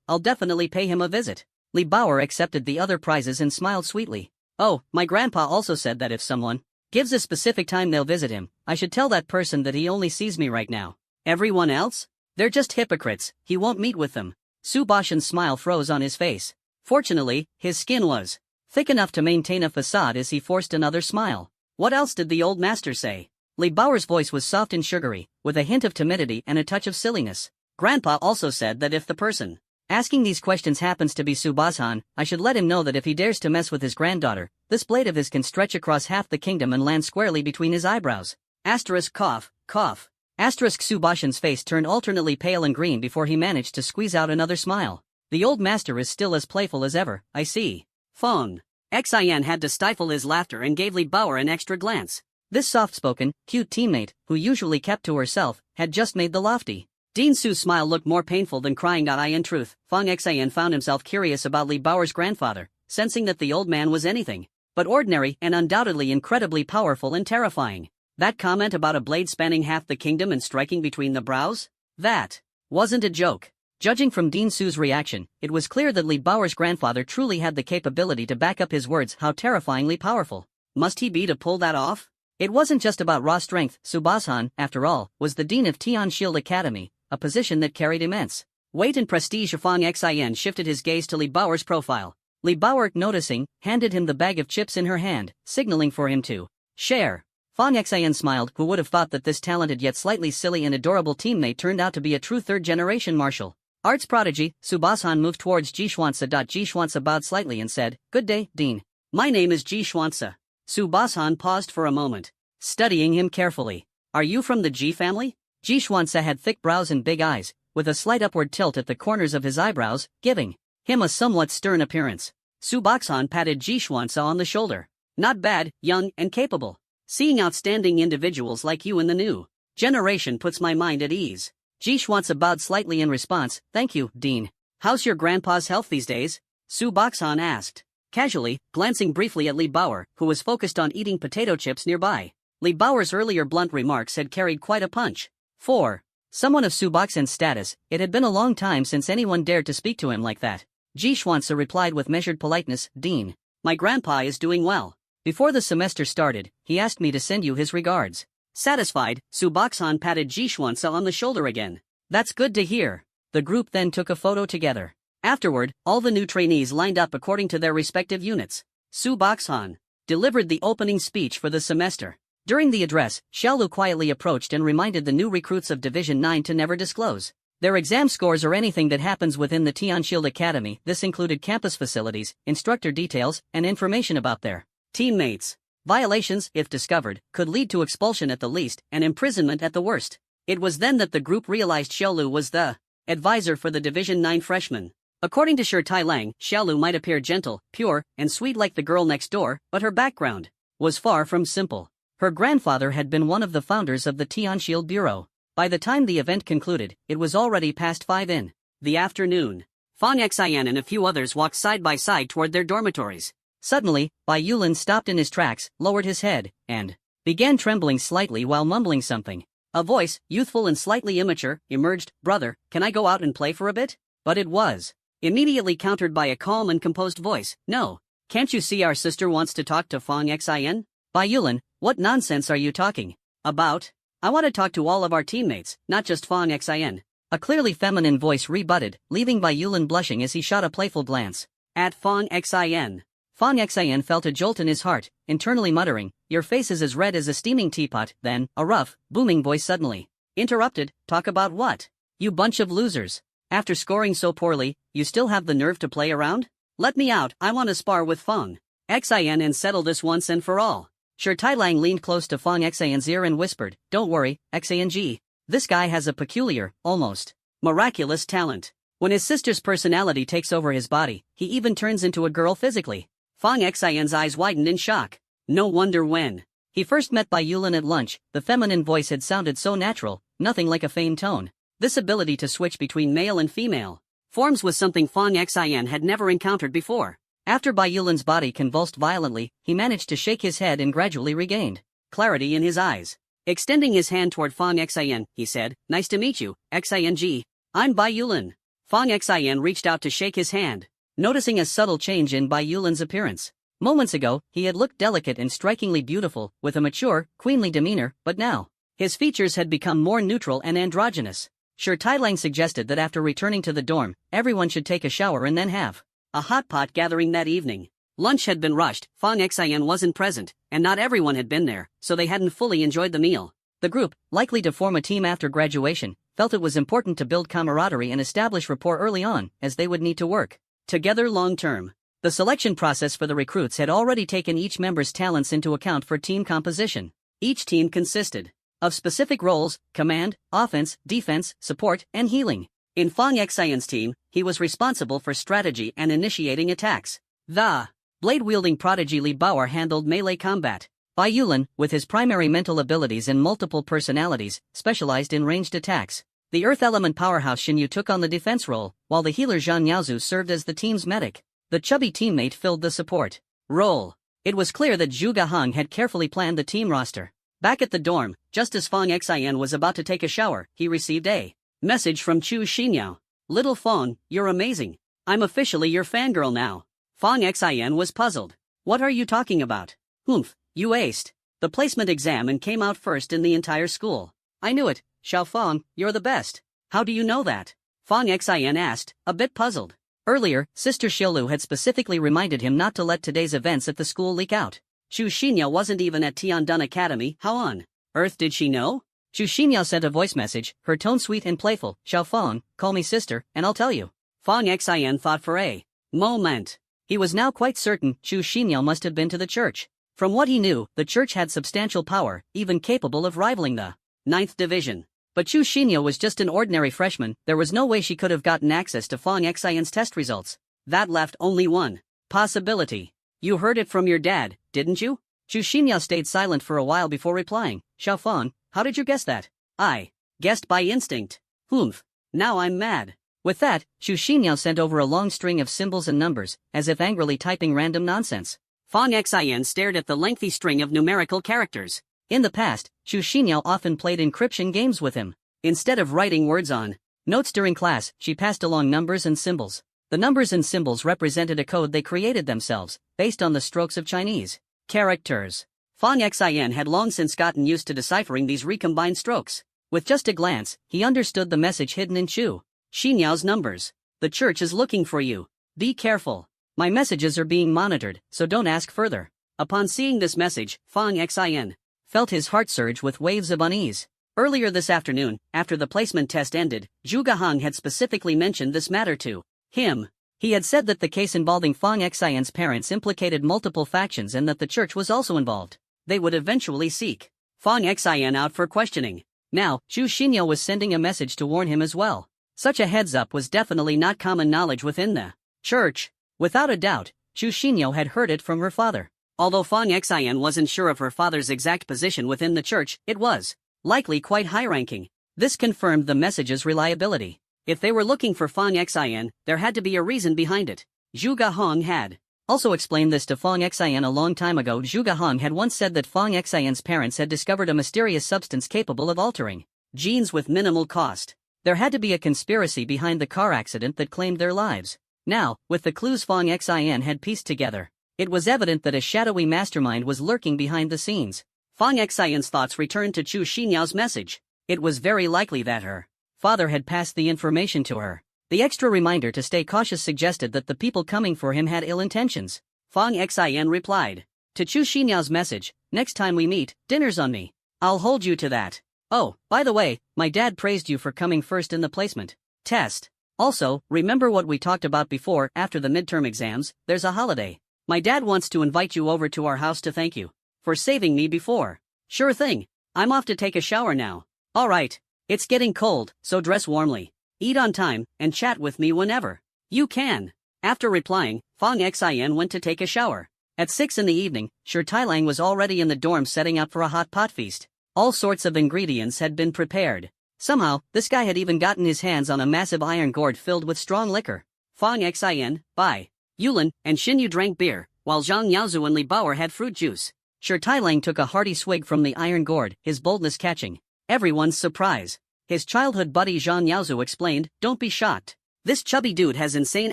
I'll definitely pay him a visit." Li Bauer accepted the other prizes and smiled sweetly. "Oh, my grandpa also said that if someone gives a specific time they'll visit him, I should tell that person that he only sees me right now. Everyone else? They're just hypocrites, he won't meet with them. Su Bashan's smile froze on his face. Fortunately, his skin was thick enough to maintain a facade as he forced another smile. What else did the old master say? Li Bao's voice was soft and sugary, with a hint of timidity and a touch of silliness. Grandpa also said that if the person asking these questions happens to be Su Bashan, I should let him know that if he dares to mess with his granddaughter, this blade of his can stretch across half the kingdom and land squarely between his eyebrows. Asterisk cough, cough. Asterisk Su Bashan's face turned alternately pale and green before he managed to squeeze out another smile. The old master is still as playful as ever, I see. Fong. Xian had to stifle his laughter and gave Li Bao an extra glance. This soft-spoken, cute teammate, who usually kept to herself, had just made the lofty Dean Su's smile look more painful than crying. In truth, Fong Xian found himself curious about Li Bao's grandfather, sensing that the old man was anything but ordinary and undoubtedly incredibly powerful and terrifying. That comment about a blade spanning half the kingdom and striking between the brows? That wasn't a joke. Judging from Dean Su's reaction, it was clear that Li Bao's grandfather truly had the capability to back up his words. How terrifyingly powerful must he be to pull that off? It wasn't just about raw strength. Su Bashan, after all, was the dean of Tian Shield Academy, a position that carried immense weight and prestige. Fong Xian shifted his gaze to Li Bao's profile. Li Bao, noticing, handed him the bag of chips in her hand, signaling for him to share. Fong Xian smiled. Who would have thought that this talented yet slightly silly and adorable teammate turned out to be a true third-generation martial arts prodigy? Su Bashan moved towards Ji Xuanzi. Ji Xuanzi bowed slightly and said, "Good day, Dean. My name is Ji Xuanzi." Su Bashan paused for a moment, studying him carefully. "Are you from the Ji family?" Ji Xuanzi had thick brows and big eyes, with a slight upward tilt at the corners of his eyebrows, giving him a somewhat stern appearance. Su Bashan patted Ji Xuanzi on the shoulder. "Not bad, young and capable. Seeing outstanding individuals like you in the new generation puts my mind at ease." Ji Xuanzi bowed slightly in response. "Thank you, Dean. How's your grandpa's health these days?" Su Bashan asked, casually, glancing briefly at Li Bao, who was focused on eating potato chips nearby. Li Bao's earlier blunt remarks had carried quite a punch. For someone of Su Bashan's status, it had been a long time since anyone dared to speak to him like that. Ji Xuanzi replied with measured politeness, "Dean, my grandpa is doing well. Before the semester started, he asked me to send you his regards." Satisfied, Su Bashan patted Ji Xuanzi on the shoulder again. "That's good to hear." The group then took a photo together. Afterward, all the new trainees lined up according to their respective units. Su Bashan delivered the opening speech for the semester. During the address, Xiaolu quietly approached and reminded the new recruits of Division 9 to never disclose their exam scores or anything that happens within the Tian Shield Academy. This included campus facilities, instructor details, and information about their teammates. Violations, if discovered, could lead to expulsion at the least and imprisonment at the worst. It was then that the group realized Xiaolu was the advisor for the Division 9 freshmen. According to Shi Tailang, Xiaolu might appear gentle, pure, and sweet like the girl next door, but her background was far from simple. Her grandfather had been one of the founders of the Tian Shield Bureau. By the time the event concluded, it was already past 5 in the afternoon. Fong Xian and a few others walked side by side toward their dormitories. Suddenly, Bai Yulin stopped in his tracks, lowered his head, and began trembling slightly while mumbling something. A voice, youthful and slightly immature, emerged. "Brother, can I go out and play for a bit?" But it was immediately countered by a calm and composed voice. "No. Can't you see our sister wants to talk to Fong Xian?" "Bai Yulin, what nonsense are you talking about? I want to talk to all of our teammates, not just Fong Xian." A clearly feminine voice rebutted, leaving Bai Yulin blushing as he shot a playful glance at Fong Xian. Fong Xian felt a jolt in his heart, internally muttering, "Your face is as red as a steaming teapot." Then, a rough, booming voice suddenly interrupted. "Talk about what? You bunch of losers. After scoring so poorly, you still have the nerve to play around? Let me out, I want to spar with Fong Xian and settle this once and for all." Shi Tailang leaned close to Fong Xian's ear and whispered, "Don't worry, Xian. This guy has a peculiar, almost miraculous talent. When his sister's personality takes over his body, he even turns into a girl physically." Fong Xian's eyes widened in shock. No wonder when he first met Bai Yulin at lunch, the feminine voice had sounded so natural, nothing like a feigned tone. This ability to switch between male and female forms was something Fong Xian had never encountered before. After Bai Yulin's body convulsed violently, he managed to shake his head and gradually regained clarity in his eyes. Extending his hand toward Fong Xian, he said, "Nice to meet you, Xian. I'm Bai Yulin." Fong Xian reached out to shake his hand, noticing a subtle change in Bai Yulin's appearance. Moments ago, he had looked delicate and strikingly beautiful, with a mature, queenly demeanor, but now his features had become more neutral and androgynous. Sure, Tai Lang suggested that after returning to the dorm, everyone should take a shower and then have a hot pot gathering that evening. Lunch had been rushed, Fang Xian wasn't present, and not everyone had been there, so they hadn't fully enjoyed the meal. The group, likely to form a team after graduation, felt it was important to build camaraderie and establish rapport early on, as they would need to work together long-term. The selection process for the recruits had already taken each member's talents into account for team composition. Each team consisted of specific roles: command, offense, defense, support, and healing. In Fang Xian's team, he was responsible for strategy and initiating attacks. The blade-wielding prodigy Li Baoer handled melee combat. Bai Yulan, with his primary mental abilities and multiple personalities, specialized in ranged attacks. The earth element powerhouse Shin Yu took on the defense role, while the healer Zhang Yaozu served as the team's medic. The chubby teammate filled the support role. It was clear that Zhu Gahong had carefully planned the team roster. Back at the dorm, just as Fang Xian was about to take a shower, he received a message from Chu Xinyao. "Little Fang, you're amazing. I'm officially your fangirl now." Fang Xian was puzzled. "What are you talking about?" "Humph, you aced the placement exam and came out first in the entire school." "I knew it, Xiao Fang, you're the best." "How do you know that?" Fang Xian asked, a bit puzzled. Earlier, Sister Xiaolu had specifically reminded him not to let today's events at the school leak out. Chu Xinyao wasn't even at Tiandun Academy. How on earth did she know? Chu Xinyao sent a voice message, her tone sweet and playful. "Xiao Fang, call me sister, and I'll tell you." Fang Xian thought for a moment. He was now quite certain Chu Xinyao must have been to the church. From what he knew, the church had substantial power, even capable of rivaling the 9th division. But Chu Xinyao was just an ordinary freshman. There was no way she could have gotten access to Fang Xian's test results. That left only one possibility. "You heard it from your dad, didn't you?" Chu Xinyao stayed silent for a while before replying. "Xiao Fang, how did you guess that?" "I guessed by instinct." "Humph. Now I'm mad." With that, Chu Xinyao sent over a long string of symbols and numbers, as if angrily typing random nonsense. Fang Xian stared at the lengthy string of numerical characters. In the past, Chu Xinyao often played encryption games with him. Instead of writing words on notes during class, she passed along numbers and symbols. The numbers and symbols represented a code they created themselves, based on the strokes of Chinese characters. Fang Xian had long since gotten used to deciphering these recombined strokes. With just a glance, he understood the message hidden in Chu Xinyao's numbers. "The church is looking for you. Be careful. My messages are being monitored, so don't ask further." Upon seeing this message, Fang Xian felt his heart surge with waves of unease. Earlier this afternoon, after the placement test ended, Zhu Gahong had specifically mentioned this matter to him. He had said that the case involving Fang Xian's parents implicated multiple factions and that the church was also involved. They would eventually seek Fang Xian out for questioning. Now, Chu Xinyao was sending a message to warn him as well. Such a heads-up was definitely not common knowledge within the church. Without a doubt, Chu Xinyao had heard it from her father. Although Fang Xian wasn't sure of her father's exact position within the church, it was likely quite high-ranking. This confirmed the message's reliability. If they were looking for Fang Xian, there had to be a reason behind it. Zhu Gahong had also explained this to Fang Xian a long time ago. Zhu Gahong had once said that Fang Xian's parents had discovered a mysterious substance capable of altering genes with minimal cost. There had to be a conspiracy behind the car accident that claimed their lives. Now, with the clues Fang Xian had pieced together, it was evident that a shadowy mastermind was lurking behind the scenes. Fang Xian's thoughts returned to Chu Xinyao's message. It was very likely that her father had passed the information to her. The extra reminder to stay cautious suggested that the people coming for him had ill intentions. Fang Xian replied to Chu Xinyao's message, "Next time we meet, dinner's on me. I'll hold you to that. Oh, by the way, my dad praised you for coming first in the placement test. Also, remember what we talked about before. After the midterm exams, there's a holiday. My dad wants to invite you over to our house to thank you for saving me before." "Sure thing. I'm off to take a shower now." "Alright. It's getting cold, so dress warmly. Eat on time, and chat with me whenever you can." After replying, Fang Xian went to take a shower. At 6 in the evening, Sure Tai Lang was already in the dorm setting up for a hot pot feast. All sorts of ingredients had been prepared. Somehow, this guy had even gotten his hands on a massive iron gourd filled with strong liquor. Fang Xian, Bai Yulan, and Xin Yu drank beer, while Zhang Yaozu and Li Baoer had fruit juice. Sure Tai Lang took a hearty swig from the iron gourd, his boldness catching everyone's surprise. His childhood buddy Zhang Yaozu explained, "Don't be shocked. This chubby dude has insane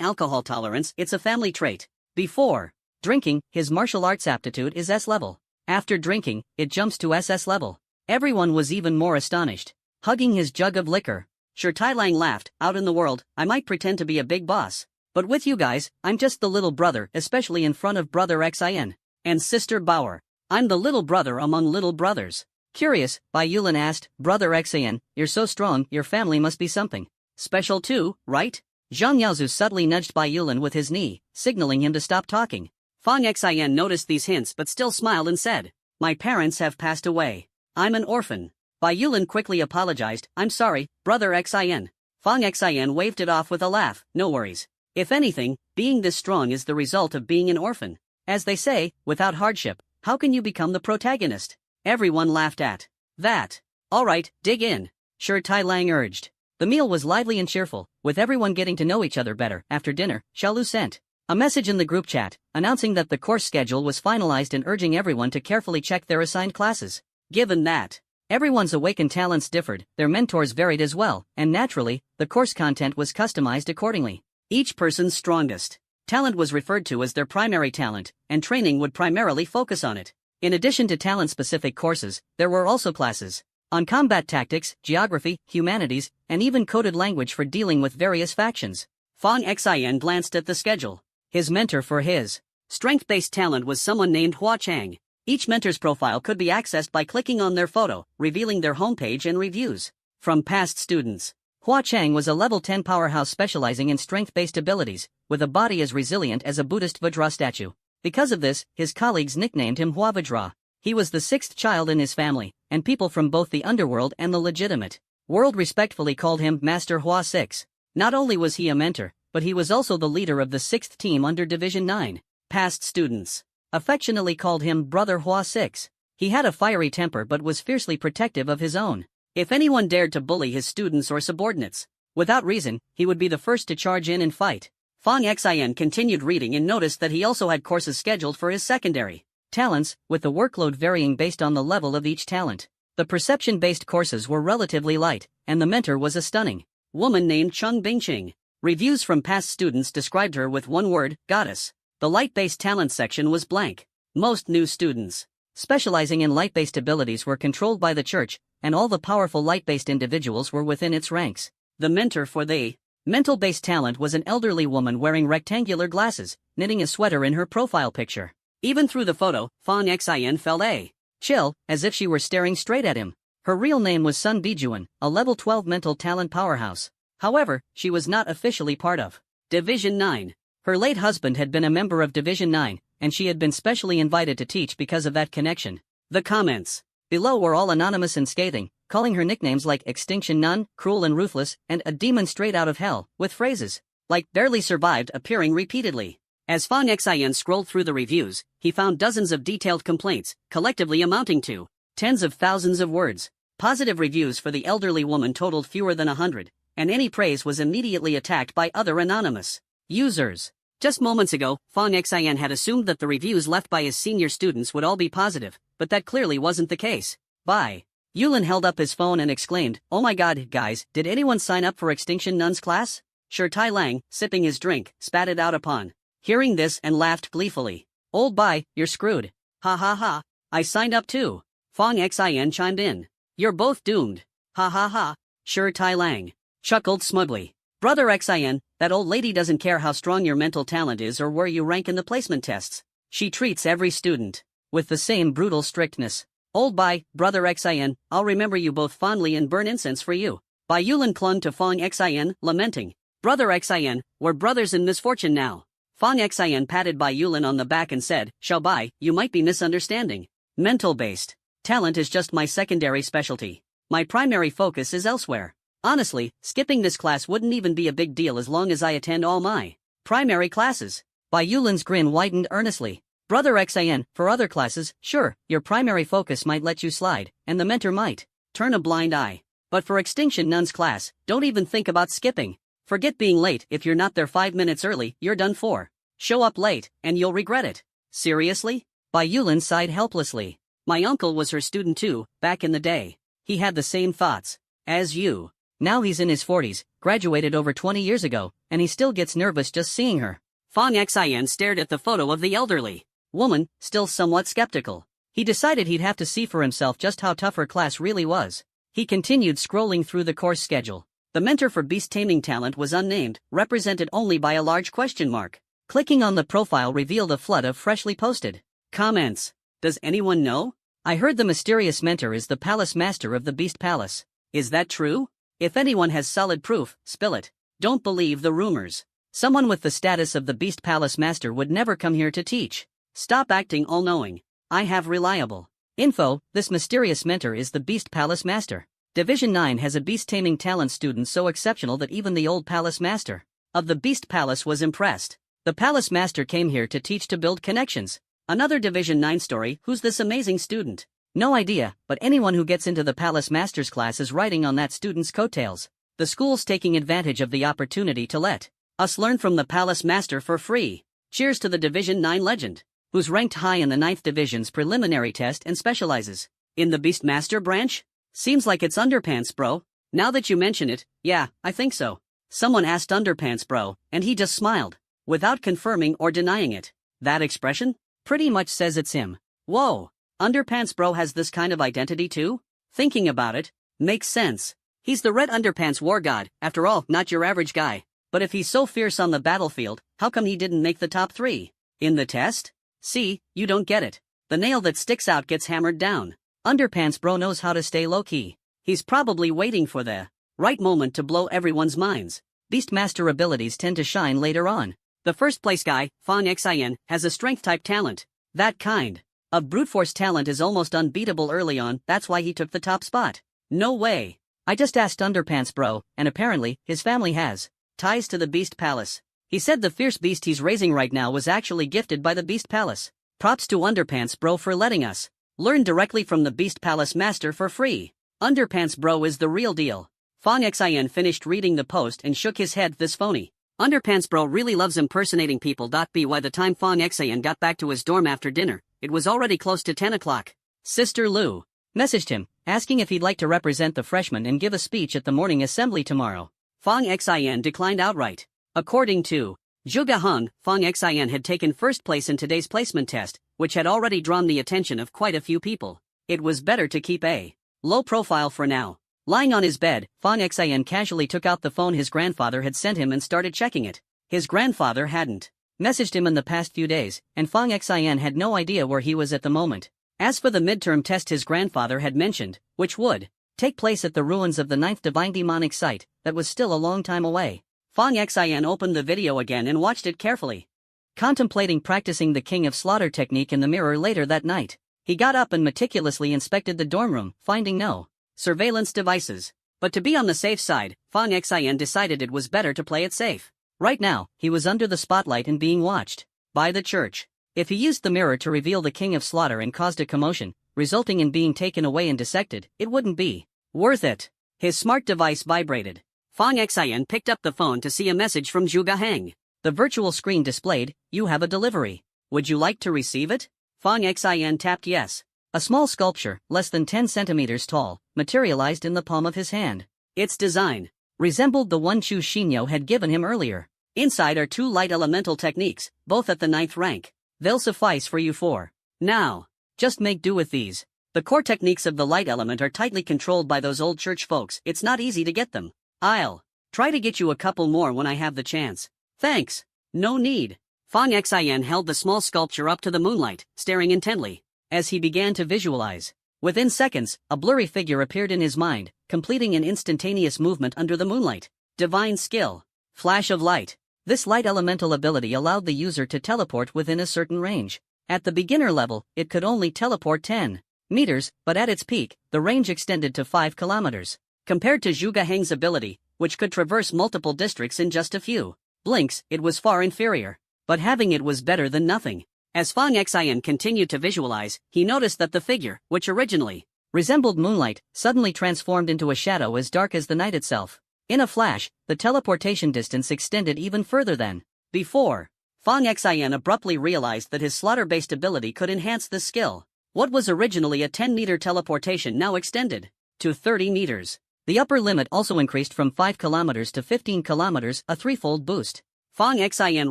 alcohol tolerance. It's a family trait. Before drinking, his martial arts aptitude is S-level. After drinking, it jumps to SS level." Everyone was even more astonished. Hugging his jug of liquor, Sure, Tai Lang laughed. Out in the world, I might pretend to be a big boss. But with you guys, I'm just the little brother, especially in front of brother Xin. And sister Bauer. I'm the little brother among little brothers. Curious, Bai Yulin asked, Brother Xin, you're so strong, your family must be something special too, right? Zhang Yaozu subtly nudged Bai Yulin with his knee, signaling him to stop talking. Fang Xin noticed these hints but still smiled and said, My parents have passed away. I'm an orphan. Bai Yulin quickly apologized, I'm sorry, Brother Xin. Fang Xin waved it off with a laugh, no worries. If anything, being this strong is the result of being an orphan. As they say, without hardship, how can you become the protagonist? Everyone laughed at that. Alright, dig in. Sure, Tai Lang urged. The meal was lively and cheerful, with everyone getting to know each other better. After dinner, Xiaolu sent a message in the group chat, announcing that the course schedule was finalized and urging everyone to carefully check their assigned classes. Given that everyone's awakened talents differed, their mentors varied as well, and naturally, the course content was customized accordingly. Each person's strongest talent was referred to as their primary talent, and training would primarily focus on it. In addition to talent-specific courses, there were also classes on combat tactics, geography, humanities, and even coded language for dealing with various factions. Fang Xin glanced at the schedule. His mentor for his strength-based talent was someone named Hua Chang. Each mentor's profile could be accessed by clicking on their photo, revealing their homepage and reviews from past students. Hua Chang was a level 10 powerhouse specializing in strength-based abilities, with a body as resilient as a Buddhist Vajra statue. Because of this, his colleagues nicknamed him Hua Vajra. He was the sixth child in his family, and people from both the underworld and the legitimate world respectfully called him Master Hua 6. Not only was he a mentor, but he was also the leader of the 6th team under Division 9. Past students affectionately called him Brother Hua 6. He had a fiery temper but was fiercely protective of his own. If anyone dared to bully his students or subordinates without reason, he would be the first to charge in and fight. Fang Xin continued reading and noticed that he also had courses scheduled for his secondary talents, with the workload varying based on the level of each talent. The perception-based courses were relatively light, and the mentor was a stunning woman named Cheng Bingqing. Reviews from past students described her with one word, goddess. The light-based talent section was blank. Most new students specializing in light-based abilities were controlled by the church, and all the powerful light-based individuals were within its ranks. The mentor for the mental-based talent was an elderly woman wearing rectangular glasses, knitting a sweater in her profile picture. Even through the photo, Fang Xin felt a chill, as if she were staring straight at him. Her real name was Sun Bijuan, a level 12 mental talent powerhouse. However, she was not officially part of Division 9. Her late husband had been a member of Division 9, and she had been specially invited to teach because of that connection. The comments below were all anonymous and scathing, calling her nicknames like Extinction Nun, Cruel and Ruthless, and a demon straight out of hell, with phrases like barely survived appearing repeatedly. As Fang Xin scrolled through the reviews, he found dozens of detailed complaints, collectively amounting to tens of thousands of words. Positive reviews for the elderly woman totaled fewer than 100, and any praise was immediately attacked by other anonymous users. Just moments ago, Fang Xin had assumed that the reviews left by his senior students would all be positive, but that clearly wasn't the case. Bai Yulin held up his phone and exclaimed, "Oh my god, guys, did anyone sign up for Extinction Nun's class?" Sure, Tai Lang, sipping his drink, spat it out upon hearing this and laughed gleefully. "Old Bai, you're screwed. Ha ha ha, I signed up too." Fang Xin chimed in. "You're both doomed. Ha ha ha." Sure, Tai Lang chuckled smugly. "Brother Xin, that old lady doesn't care how strong your mental talent is or where you rank in the placement tests. She treats every student with the same brutal strictness. Old Bai, Brother Xin, I'll remember you both fondly and burn incense for you." Bai Yulin clung to Fang Xin, lamenting, "Brother Xin, we're brothers in misfortune now." Fang Xin patted Bai Yulin on the back and said, "Xiao Bai, you might be misunderstanding. Mental-based talent is just my secondary specialty. My primary focus is elsewhere. Honestly, skipping this class wouldn't even be a big deal as long as I attend all my primary classes." Bai Yulin's grin widened earnestly. "Brother Xin, for other classes, sure, your primary focus might let you slide, and the mentor might turn a blind eye. But for Extinction Nun's class, don't even think about skipping. Forget being late. If you're not there 5 minutes early, you're done for. Show up late, and you'll regret it." "Seriously?" Bai Yulin sighed helplessly. "My uncle was her student too, back in the day. He had the same thoughts as you. Now he's in his 40s, graduated over 20 years ago, and he still gets nervous just seeing her." Fang Xin stared at the photo of the elderly woman, still somewhat skeptical. He decided he'd have to see for himself just how tough her class really was. He continued scrolling through the course schedule. The mentor for beast taming talent was unnamed, represented only by a large question mark. Clicking on the profile revealed a flood of freshly posted comments. Does anyone know? I heard the mysterious mentor is the palace master of the Beast Palace. Is that true? If anyone has solid proof, spill it. Don't believe the rumors. Someone with the status of the Beast Palace master would never come here to teach. Stop acting all-knowing. I have reliable info. This mysterious mentor is the Beast Palace master. Division 9 has a beast taming talent student so exceptional that even the old palace master of the Beast Palace was impressed. The palace master came here to teach to build connections. Another Division 9 story. Who's this amazing student? No idea, but anyone who gets into the palace master's class is riding on that student's coattails. The school's taking advantage of the opportunity to let us learn from the palace master for free. Cheers to the Division 9 legend, who's ranked high in the 9th Division's preliminary test and specializes in the Beastmaster branch? Seems like it's Underpants bro. Now that you mention it, yeah, I think so. Someone asked Underpants bro, and he just smiled, without confirming or denying it. That expression pretty much says it's him. Whoa, Underpants bro has this kind of identity too? Thinking about it, makes sense. He's the Red Underpants war god, after all, not your average guy. But if he's so fierce on the battlefield, how come he didn't make the top 3 in the test? See, you don't get it. The nail that sticks out gets hammered down. Underpants bro knows how to stay low-key. He's probably waiting for the right moment to blow everyone's minds. Beastmaster abilities tend to shine later on. The first place guy, Fong Xin, has a strength-type talent. That kind of brute force talent is almost unbeatable early on, that's why he took the top spot. No way. I just asked Underpants bro, and apparently, his family has ties to the Beast Palace. He said the fierce beast he's raising right now was actually gifted by the Beast Palace. Props to Underpants bro for letting us learn directly from the Beast Palace master for free. Underpants bro is the real deal. Fong Xin finished reading the post and shook his head. This phony Underpants bro really loves impersonating people. By the time Fong Xin got back to his dorm after dinner, it was already close to 10 o'clock. Sister Lu messaged him, asking if he'd like to represent the freshmen and give a speech at the morning assembly tomorrow. Fong Xin declined outright. According to Zhuge Heng, Fong Xin had taken first place in today's placement test, which had already drawn the attention of quite a few people. It was better to keep a low profile for now. Lying on his bed, Fong Xin casually took out the phone his grandfather had sent him and started checking it. His grandfather hadn't messaged him in the past few days, and Fong Xin had no idea where he was at the moment. As for the midterm test his grandfather had mentioned, which would take place at the ruins of the 9th Divine Demonic Site, that was still a long time away. Fong Xin opened the video again and watched it carefully. Contemplating practicing the King of Slaughter technique in the mirror later that night, he got up and meticulously inspected the dorm room, finding no surveillance devices. But to be on the safe side, Fong Xin decided it was better to play it safe. Right now, he was under the spotlight and being watched by the church. If he used the mirror to reveal the King of Slaughter and caused a commotion, resulting in being taken away and dissected, it wouldn't be worth it. His smart device vibrated. Fong Xin picked up the phone to see a message from Zhuge Heng. The virtual screen displayed, "You have a delivery. Would you like to receive it?" Fong Xin tapped yes. A small sculpture, less than 10 centimeters tall, materialized in the palm of his hand. Its design resembled the one Chu Xinyo had given him earlier. Inside are 2 light elemental techniques, both at the 9th rank. They'll suffice for you for now. Just make do with these. The core techniques of the light element are tightly controlled by those old church folks. It's not easy to get them. I'll try to get you a couple more when I have the chance. Thanks. No need. Fong Xin held the small sculpture up to the moonlight, staring intently. As he began to visualize, within seconds, a blurry figure appeared in his mind, completing an instantaneous movement under the moonlight. Divine skill. Flash of light. This light elemental ability allowed the user to teleport within a certain range. At the beginner level, it could only teleport 10 meters, but at its peak, the range extended to 5 kilometers. Compared to Zhuge Heng's ability, which could traverse multiple districts in just a few blinks, it was far inferior. But having it was better than nothing. As Fong Xin continued to visualize, he noticed that the figure, which originally resembled moonlight, suddenly transformed into a shadow as dark as the night itself. In a flash, the teleportation distance extended even further than before. Fong Xin abruptly realized that his slaughter-based ability could enhance this skill. What was originally a 10-meter teleportation now extended to 30 meters. The upper limit also increased from 5 kilometers to 15 kilometers, a threefold boost. Fong Xin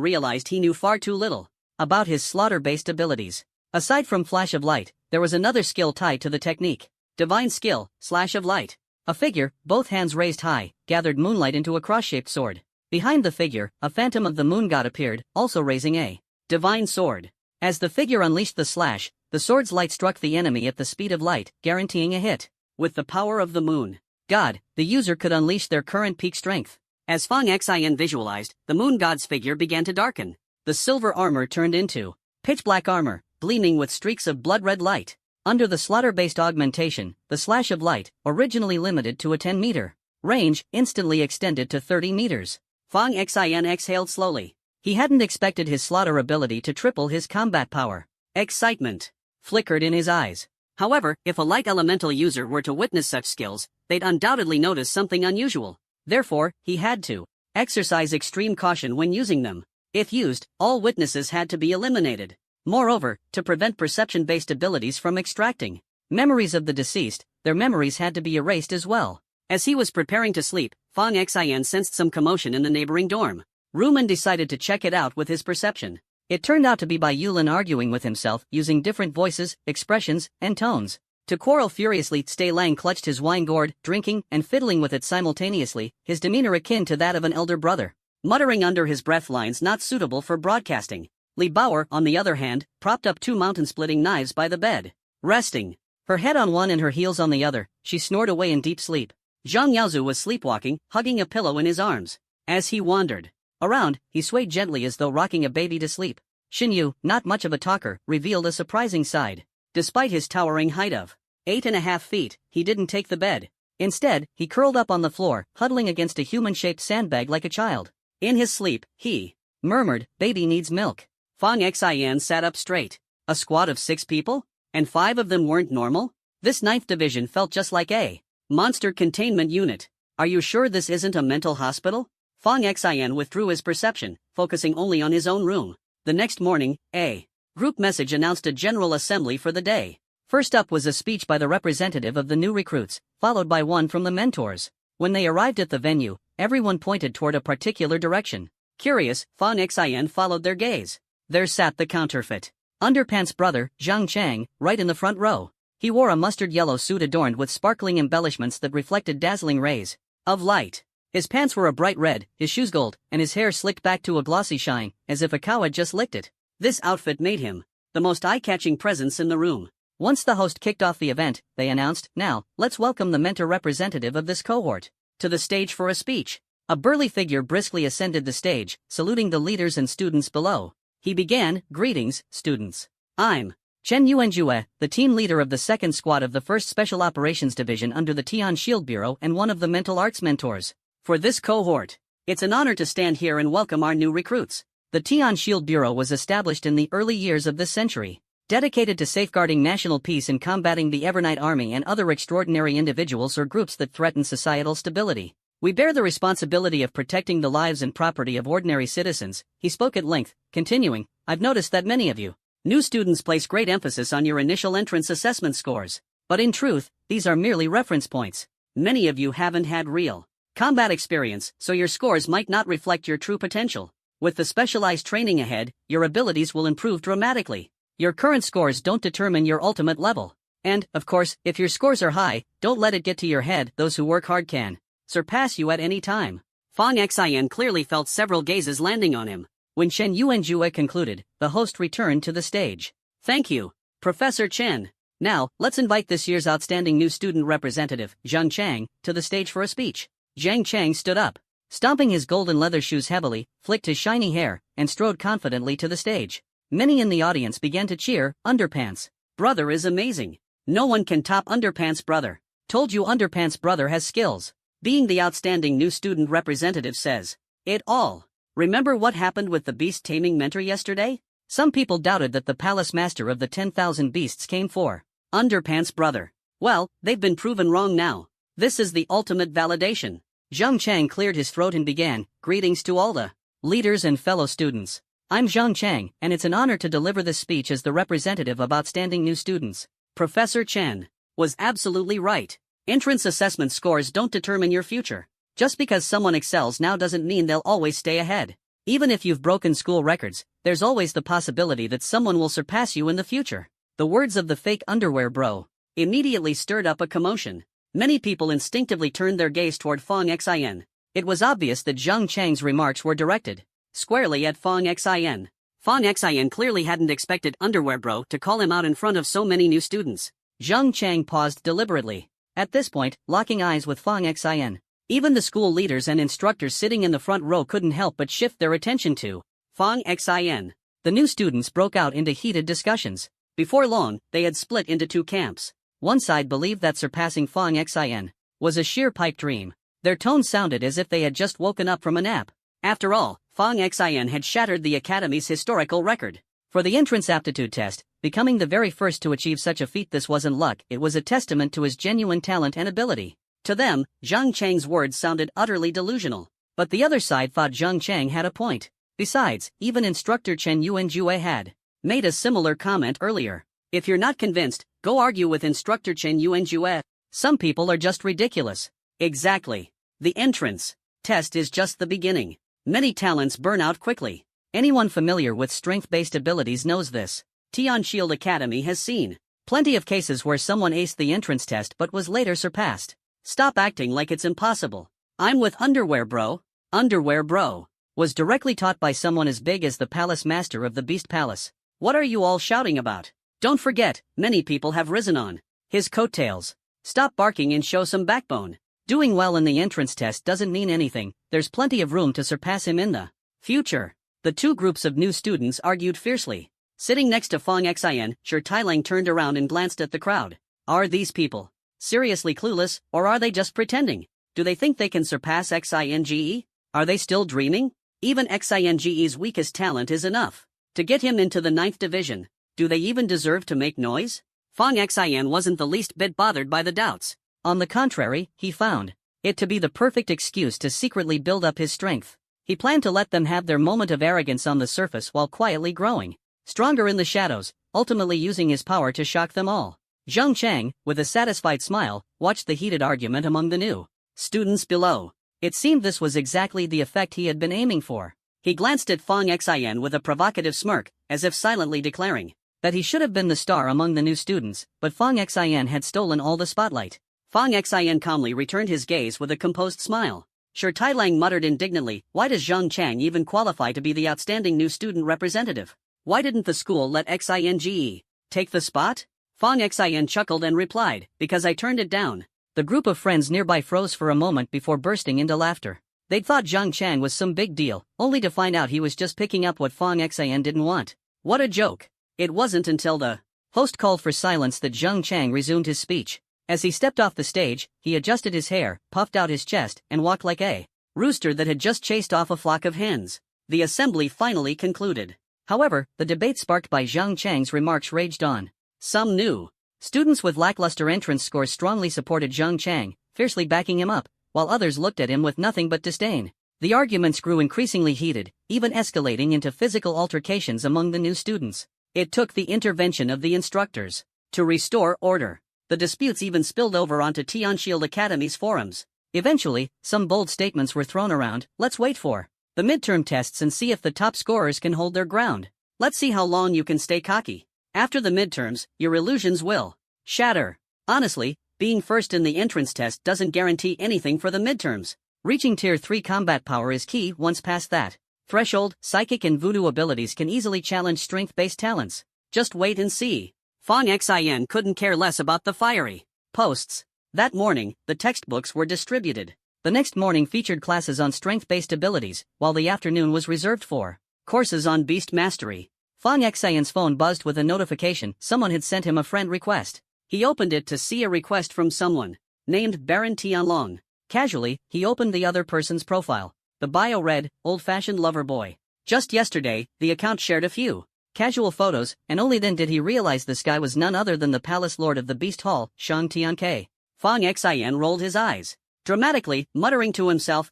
realized he knew far too little about his slaughter-based abilities. Aside from Flash of Light, there was another skill tied to the technique. Divine Skill, Slash of Light. A figure, both hands raised high, gathered moonlight into a cross-shaped sword. Behind the figure, a phantom of the moon god appeared, also raising a divine sword. As the figure unleashed the slash, the sword's light struck the enemy at the speed of light, guaranteeing a hit. With the power of the moon god, the user could unleash their current peak strength. As Fang Xin visualized, the moon god's figure began to darken. The silver armor turned into pitch-black armor, gleaming with streaks of blood-red light. Under the slaughter-based augmentation, the slash of light, originally limited to a 10-meter range, instantly extended to 30 meters. Fang Xin exhaled slowly. He hadn't expected his slaughter ability to triple his combat power. Excitement flickered in his eyes. However, if a light elemental user were to witness such skills, they'd undoubtedly notice something unusual. Therefore, he had to exercise extreme caution when using them. If used, all witnesses had to be eliminated. Moreover, to prevent perception-based abilities from extracting memories of the deceased, their memories had to be erased as well. As he was preparing to sleep, Fang Xin sensed some commotion in the neighboring dorm room and decided to check it out with his perception. It turned out to be Bai Yulin arguing with himself using different voices, expressions, and tones. To quarrel furiously, Stei Lang clutched his wine gourd, drinking and fiddling with it simultaneously, his demeanor akin to that of an elder brother. Muttering under his breath lines not suitable for broadcasting. Li Bauer, on the other hand, propped up two mountain-splitting knives by the bed. Resting, her head on one and her heels on the other, she snored away in deep sleep. Zhang Yaozu was sleepwalking, hugging a pillow in his arms. As he wandered around, he swayed gently as though rocking a baby to sleep. Xin Yu, not much of a talker, revealed a surprising side. Despite his towering height of 8.5 feet, he didn't take the bed. Instead, he curled up on the floor, huddling against a human-shaped sandbag like a child. In his sleep, he murmured, "Baby needs milk." Fang Xin sat up straight. A squad of 6 people? And 5 of them weren't normal? This 9th division felt just like a monster containment unit. Are you sure this isn't a mental hospital? Fang Xin withdrew his perception, focusing only on his own room. The next morning, a group message announced a general assembly for the day. First up was a speech by the representative of the new recruits, followed by one from the mentors. When they arrived at the venue, everyone pointed toward a particular direction. Curious, Fang Xin followed their gaze. There sat the counterfeit underpants brother, Zhang Chang, right in the front row. He wore a mustard yellow suit adorned with sparkling embellishments that reflected dazzling rays of light. His pants were a bright red, his shoes gold, and his hair slicked back to a glossy shine, as if a cow had just licked it. This outfit made him the most eye-catching presence in the room. Once the host kicked off the event, they announced, "Now, let's welcome the mentor representative of this cohort to the stage for a speech." A burly figure briskly ascended the stage, saluting the leaders and students below. He began, "Greetings, students. I'm Chen Yuanjue, the team leader of the 2nd Squad of the 1st Special Operations Division under the Tian Shield Bureau and one of the mental arts mentors for this cohort. It's an honor to stand here and welcome our new recruits." The Tian Shield Bureau was established in the early years of this century, dedicated to safeguarding national peace and combating the Evernight Army and other extraordinary individuals or groups that threaten societal stability. "We bear the responsibility of protecting the lives and property of ordinary citizens," he spoke at length, continuing, "I've noticed that many of you new students place great emphasis on your initial entrance assessment scores. But in truth, these are merely reference points. Many of you haven't had real combat experience, so your scores might not reflect your true potential. With the specialized training ahead, your abilities will improve dramatically. Your current scores don't determine your ultimate level. And, of course, if your scores are high, don't let it get to your head. Those who work hard can surpass you at any time." Fang Xin clearly felt several gazes landing on him. When Chen Yuanjue concluded, the host returned to the stage. "Thank you, Professor Chen. Now, let's invite this year's outstanding new student representative, Zhang Chang, to the stage for a speech." Zhang Chang stood up, stomping his golden leather shoes heavily, flicked his shiny hair, and strode confidently to the stage. Many in the audience began to cheer. "Underpants brother is amazing. No one can top Underpants brother. Told you Underpants brother has skills." Being the outstanding new student representative says it all. Remember what happened with the beast taming mentor yesterday? Some people doubted that the palace master of the 10,000 beasts came for Underpants brother. Well, they've been proven wrong now. This is the ultimate validation. Zhang Chang cleared his throat and began, "Greetings to all the leaders and fellow students. I'm Zhang Chang, and it's an honor to deliver this speech as the representative of outstanding new students." Professor Chen was absolutely right. Entrance assessment scores don't determine your future. Just because someone excels now doesn't mean they'll always stay ahead. Even if you've broken school records, there's always the possibility that someone will surpass you in the future. The words of the fake underwear bro immediately stirred up a commotion. Many people instinctively turned their gaze toward Fong Xin. It was obvious that Zhang Chang's remarks were directed squarely at Fong Xin. Fong Xin clearly hadn't expected Underwear Bro to call him out in front of so many new students. Zhang Chang paused deliberately. At this point, locking eyes with Fong Xin. Even the school leaders and instructors sitting in the front row couldn't help but shift their attention to Fong Xin. The new students broke out into heated discussions. Before long, they had split into two camps. One side believed that surpassing Fong Xin was a sheer pipe dream. Their tones sounded as if they had just woken up from a nap. After all, Fong Xin had shattered the academy's historical record. For the entrance aptitude test, becoming the very first to achieve such a feat, this wasn't luck, it was a testament to his genuine talent and ability. To them, Zhang Chang's words sounded utterly delusional. But the other side thought Zhang Chang had a point. Besides, even instructor Chen Yuanjue had made a similar comment earlier. If you're not convinced, go argue with instructor Chen Yuanjue. Some people are just ridiculous. Exactly. The entrance test is just the beginning. Many talents burn out quickly. Anyone familiar with strength-based abilities knows this. Tian Shield Academy has seen plenty of cases where someone aced the entrance test but was later surpassed. Stop acting like it's impossible. I'm with Underwear Bro. Underwear Bro was directly taught by someone as big as the palace master of the Beast Palace. What are you all shouting about? Don't forget, many people have risen on his coattails. Stop barking and show some backbone. Doing well in the entrance test doesn't mean anything. There's plenty of room to surpass him in the future. The two groups of new students argued fiercely. Sitting next to Fong Xin, Shi Tailang turned around and glanced at the crowd. Are these people seriously clueless, or are they just pretending? Do they think they can surpass Xinge? Are they still dreaming? Even Xinge's weakest talent is enough to get him into the 9th division. Do they even deserve to make noise? Fong Xin wasn't the least bit bothered by the doubts. On the contrary, he found it to be the perfect excuse to secretly build up his strength. He planned to let them have their moment of arrogance on the surface while quietly growing stronger in the shadows, ultimately using his power to shock them all. Zhang Chang, with a satisfied smile, watched the heated argument among the new students below. It seemed this was exactly the effect he had been aiming for. He glanced at Fong Xin with a provocative smirk, as if silently declaring that he should have been the star among the new students, but Fong Xin had stolen all the spotlight. Fong Xin calmly returned his gaze with a composed smile. Shi Tailang muttered indignantly, why does Zhang Chang even qualify to be the outstanding new student representative? Why didn't the school let Xinge take the spot? Fong Xin chuckled and replied, because I turned it down. The group of friends nearby froze for a moment before bursting into laughter. They'd thought Zhang Chang was some big deal, only to find out he was just picking up what Fong Xin didn't want. What a joke. It wasn't until the host called for silence that Zhang Chang resumed his speech. As he stepped off the stage, he adjusted his hair, puffed out his chest, and walked like a rooster that had just chased off a flock of hens. The assembly finally concluded. However, the debate sparked by Zhang Chang's remarks raged on. Some new students with lackluster entrance scores strongly supported Zhang Chang, fiercely backing him up, while others looked at him with nothing but disdain. The arguments grew increasingly heated, even escalating into physical altercations among the new students. It took the intervention of the instructors to restore order. The disputes even spilled over onto Tian Shield Academy's forums. Eventually, some bold statements were thrown around. Let's wait for the midterm tests and see if the top scorers can hold their ground. Let's see how long you can stay cocky. After the midterms, your illusions will shatter. Honestly, being first in the entrance test doesn't guarantee anything for the midterms. Reaching Tier 3 combat power is key. Once past that threshold, psychic and voodoo abilities can easily challenge strength-based talents. Just wait and see. Fong Xin couldn't care less about the fiery posts. That morning, the textbooks were distributed. The next morning featured classes on strength-based abilities, while the afternoon was reserved for courses on beast mastery. Fong Xin's phone buzzed with a notification. Someone had sent him a friend request. He opened it to see a request from someone named Baron Tianlong. Casually, he opened the other person's profile. The bio read, old-fashioned lover boy. Just yesterday, the account shared a few casual photos, and only then did he realize this guy was none other than the palace lord of the Beast Hall, Shang Tianke. Fong Xin rolled his eyes dramatically, muttering to himself,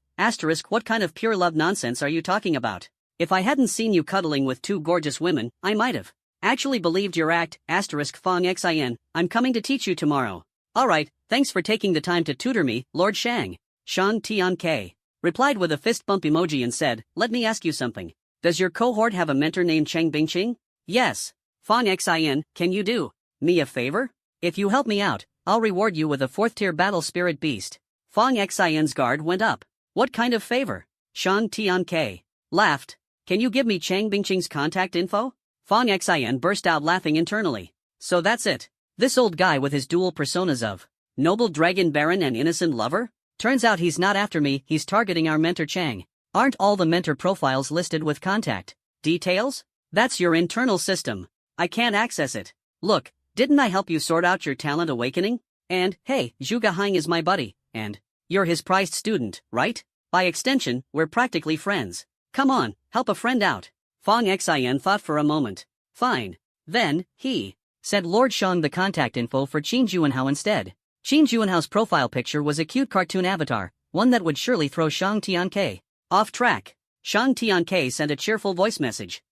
what kind of pure love nonsense are you talking about? If I hadn't seen you cuddling with two gorgeous women, I might have actually believed your act, Fong Xin, I'm coming to teach you tomorrow. Alright, thanks for taking the time to tutor me, Lord Shang. Shang Tianke replied with a fist bump emoji and said, let me ask you something. Does your cohort have a mentor named Cheng Bingqing? Yes. Fong Xin, can you do me a favor? If you help me out, I'll reward you with a 4th-tier battle spirit beast. Fong Xian's guard went up. What kind of favor? Shang Tianke laughed. Can you give me Chang Bingqing's contact info? Fong Xian burst out laughing internally. So that's it. This old guy with his dual personas of noble dragon baron and innocent lover? Turns out he's not after me, he's targeting our mentor Chang. Aren't all the mentor profiles listed with contact details? That's your internal system. I can't access it. Look, didn't I help you sort out your talent awakening? And, hey, Zhuge Hang is my buddy, and you're his prized student, right? By extension, we're practically friends. Come on, help a friend out. Fong Xian thought for a moment. Fine. Then, he said Lord Shang the contact info for Qin Juanhao instead. Qin Juanhao's profile picture was a cute cartoon avatar, one that would surely throw Shang Tianke off track. Shang Tianke sent a cheerful voice message.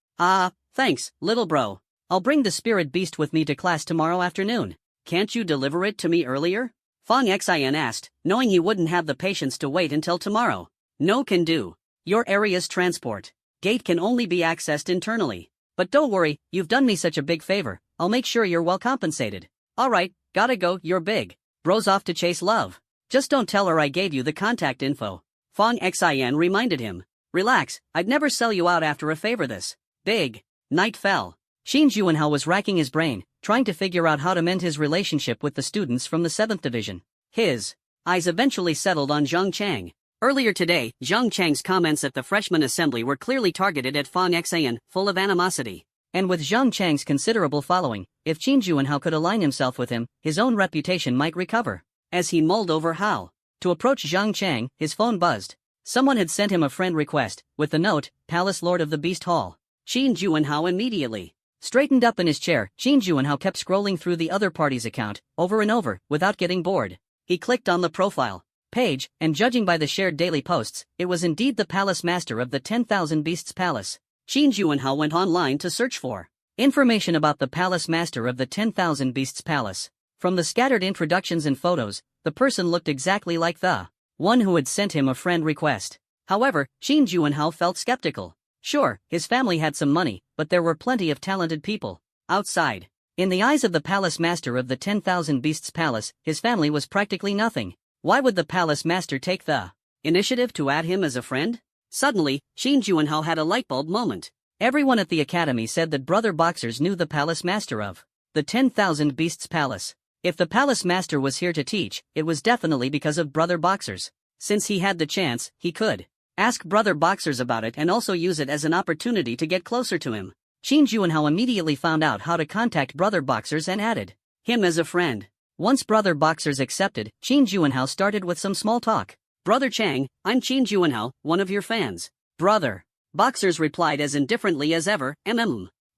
Thanks, little bro. I'll bring the spirit beast with me to class tomorrow afternoon. Can't you deliver it to me earlier? Fong Xian asked, knowing he wouldn't have the patience to wait until tomorrow. No can do. Your area's transport gate can only be accessed internally. But don't worry, you've done me such a big favor, I'll make sure you're well compensated. Alright, gotta go, you're big. Bro's off to chase love. Just don't tell her I gave you the contact info. Fong Xian reminded him. Relax, I'd never sell you out after a favor this big. Night fell. Qin Juanhao was racking his brain, trying to figure out how to mend his relationship with the students from the 7th Division. His eyes eventually settled on Zhang Chang. Earlier today, Zhang Chang's comments at the freshman assembly were clearly targeted at Fong Xian, full of animosity. And with Zhang Chang's considerable following, if Qin Juanhao could align himself with him, his own reputation might recover. As he mulled over how to approach Zhang Chang, his phone buzzed. Someone had sent him a friend request, with the note, Palace Lord of the Beast Hall. Qin Juanhao immediately straightened up in his chair. Qin Juanhao kept scrolling through the other party's account, over and over, without getting bored. He clicked on the profile page, and judging by the shared daily posts, it was indeed the Palace Master of the 10,000 Beasts Palace. Qin Juanhao went online to search for information about the Palace Master of the 10,000 Beasts Palace. From the scattered introductions and photos, the person looked exactly like the one who had sent him a friend request. However, Qin Juanhao felt skeptical. Sure, his family had some money, but there were plenty of talented people outside. In the eyes of the Palace Master of the 10,000 Beasts Palace, his family was practically nothing. Why would the Palace Master take the initiative to add him as a friend? Suddenly, Qin Juanhao had a lightbulb moment. Everyone at the academy said that brother boxers knew the Palace Master of the 10,000 Beasts Palace. If the Palace Master was here to teach, it was definitely because of brother boxers. Since he had the chance, he could ask brother boxers about it and also use it as an opportunity to get closer to him. Qin Juanhao immediately found out how to contact brother boxers and added him as a friend. Once brother boxers accepted, Qin Juanhao started with some small talk. Brother Chang, I'm Qin Juanhao, one of your fans. Brother boxers replied as indifferently as ever,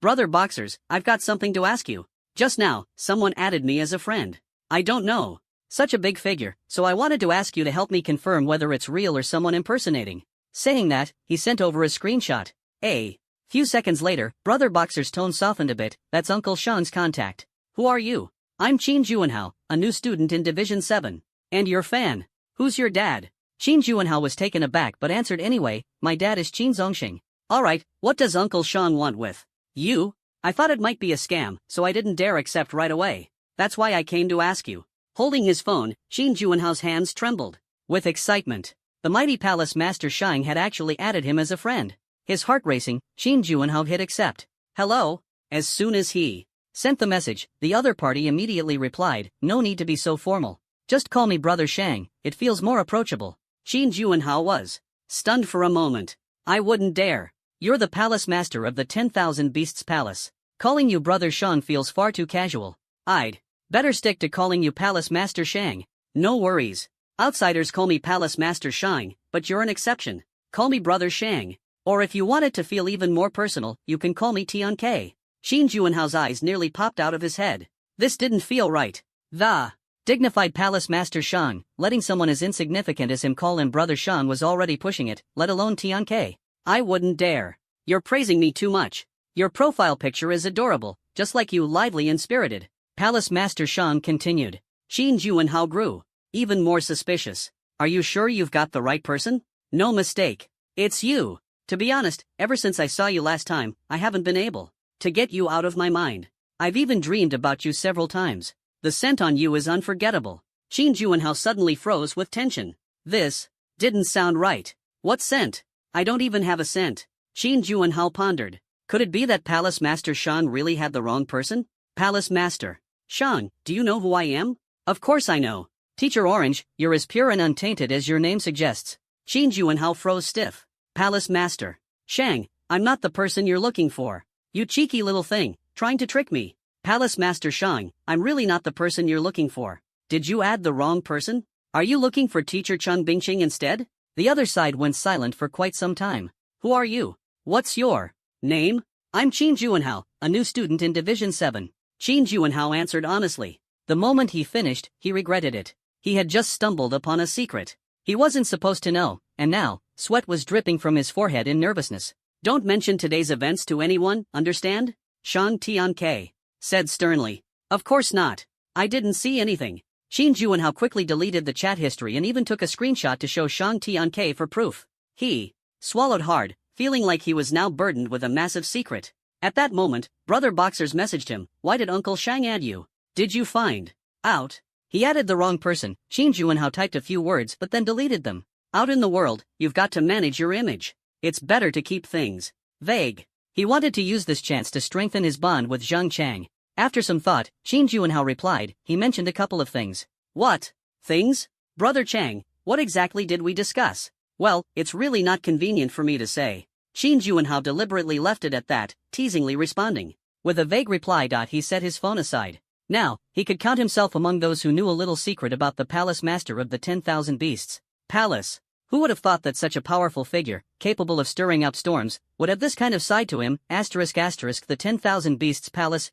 Brother boxers, I've got something to ask you. Just now, someone added me as a friend. I don't know such a big figure, so I wanted to ask you to help me confirm whether it's real or someone impersonating. Saying that, he sent over a screenshot. A few seconds later, brother boxer's tone softened a bit. That's Uncle Sean's contact. Who are you? I'm Qin Juanhao, a new student in Division 7. And your fan. Who's your dad? Qin Juanhao was taken aback but answered anyway, my dad is Qin Zongxing. Alright, what does Uncle Sean want with you? I thought it might be a scam, so I didn't dare accept right away. That's why I came to ask you. Holding his phone, Qin Juanhao's hands trembled with excitement. The mighty Palace Master Shang had actually added him as a friend. His heart racing, Qin Juanhao hit accept. Hello? As soon as he sent the message, the other party immediately replied, no need to be so formal. Just call me Brother Shang, it feels more approachable. Qin Juanhao was stunned for a moment. I wouldn't dare. You're the Palace Master of the 10,000 Beasts Palace. Calling you Brother Shang feels far too casual. I'd better stick to calling you Palace Master Shang. No worries. Outsiders call me Palace Master Shang, but you're an exception. Call me Brother Shang. Or if you want it to feel even more personal, you can call me Tian K. Qin Juanhao's eyes nearly popped out of his head. This didn't feel right. The dignified Palace Master Shang, letting someone as insignificant as him call him Brother Shang was already pushing it, let alone Tian K. I wouldn't dare. You're praising me too much. Your profile picture is adorable, just like you, lively and spirited. Palace Master Shang continued. Qin Juanhao grew even more suspicious. Are you sure you've got the right person? No mistake. It's you. To be honest, ever since I saw you last time, I haven't been able to get you out of my mind. I've even dreamed about you several times. The scent on you is unforgettable. Qin Juanhao suddenly froze with tension. This didn't sound right. What scent? I don't even have a scent. Qin Juanhao pondered. Could it be that Palace Master Shang really had the wrong person? Palace Master Shang, do you know who I am? Of course I know. Teacher Orange, you're as pure and untainted as your name suggests. Qin Juanhao froze stiff. Palace Master Shang, I'm not the person you're looking for. You cheeky little thing, trying to trick me. Palace Master Shang, I'm really not the person you're looking for. Did you add the wrong person? Are you looking for Teacher Chun Bingqing instead? The other side went silent for quite some time. Who are you? What's your name? I'm Qin Juanhao, a new student in Division 7. Qin Juanhao answered honestly. The moment he finished, he regretted it. He had just stumbled upon a secret. He wasn't supposed to know, and now, sweat was dripping from his forehead in nervousness. Don't mention today's events to anyone, understand? Shang Tianke said sternly. Of course not. I didn't see anything. Qin Juanhao quickly deleted the chat history and even took a screenshot to show Shang Tianke for proof. He swallowed hard, feeling like he was now burdened with a massive secret. At that moment, Brother Boxers messaged him, "Why did Uncle Shang add you? Did you find out?" He added the wrong person. Qin Juanhao typed a few words but then deleted them. Out in the world, you've got to manage your image. It's better to keep things vague. He wanted to use this chance to strengthen his bond with Zhang Chang. After some thought, Qin Juanhao replied. He mentioned a couple of things. What things? Brother Chang, what exactly did we discuss? Well, it's really not convenient for me to say. Qin Juanhao deliberately left it at that, teasingly responding. With a vague reply. He set his phone aside. Now, he could count himself among those who knew a little secret about the Palace Master of the 10,000 Beasts. Palace. Who would have thought that such a powerful figure, capable of stirring up storms, would have this kind of side to him? The 10,000 Beasts Palace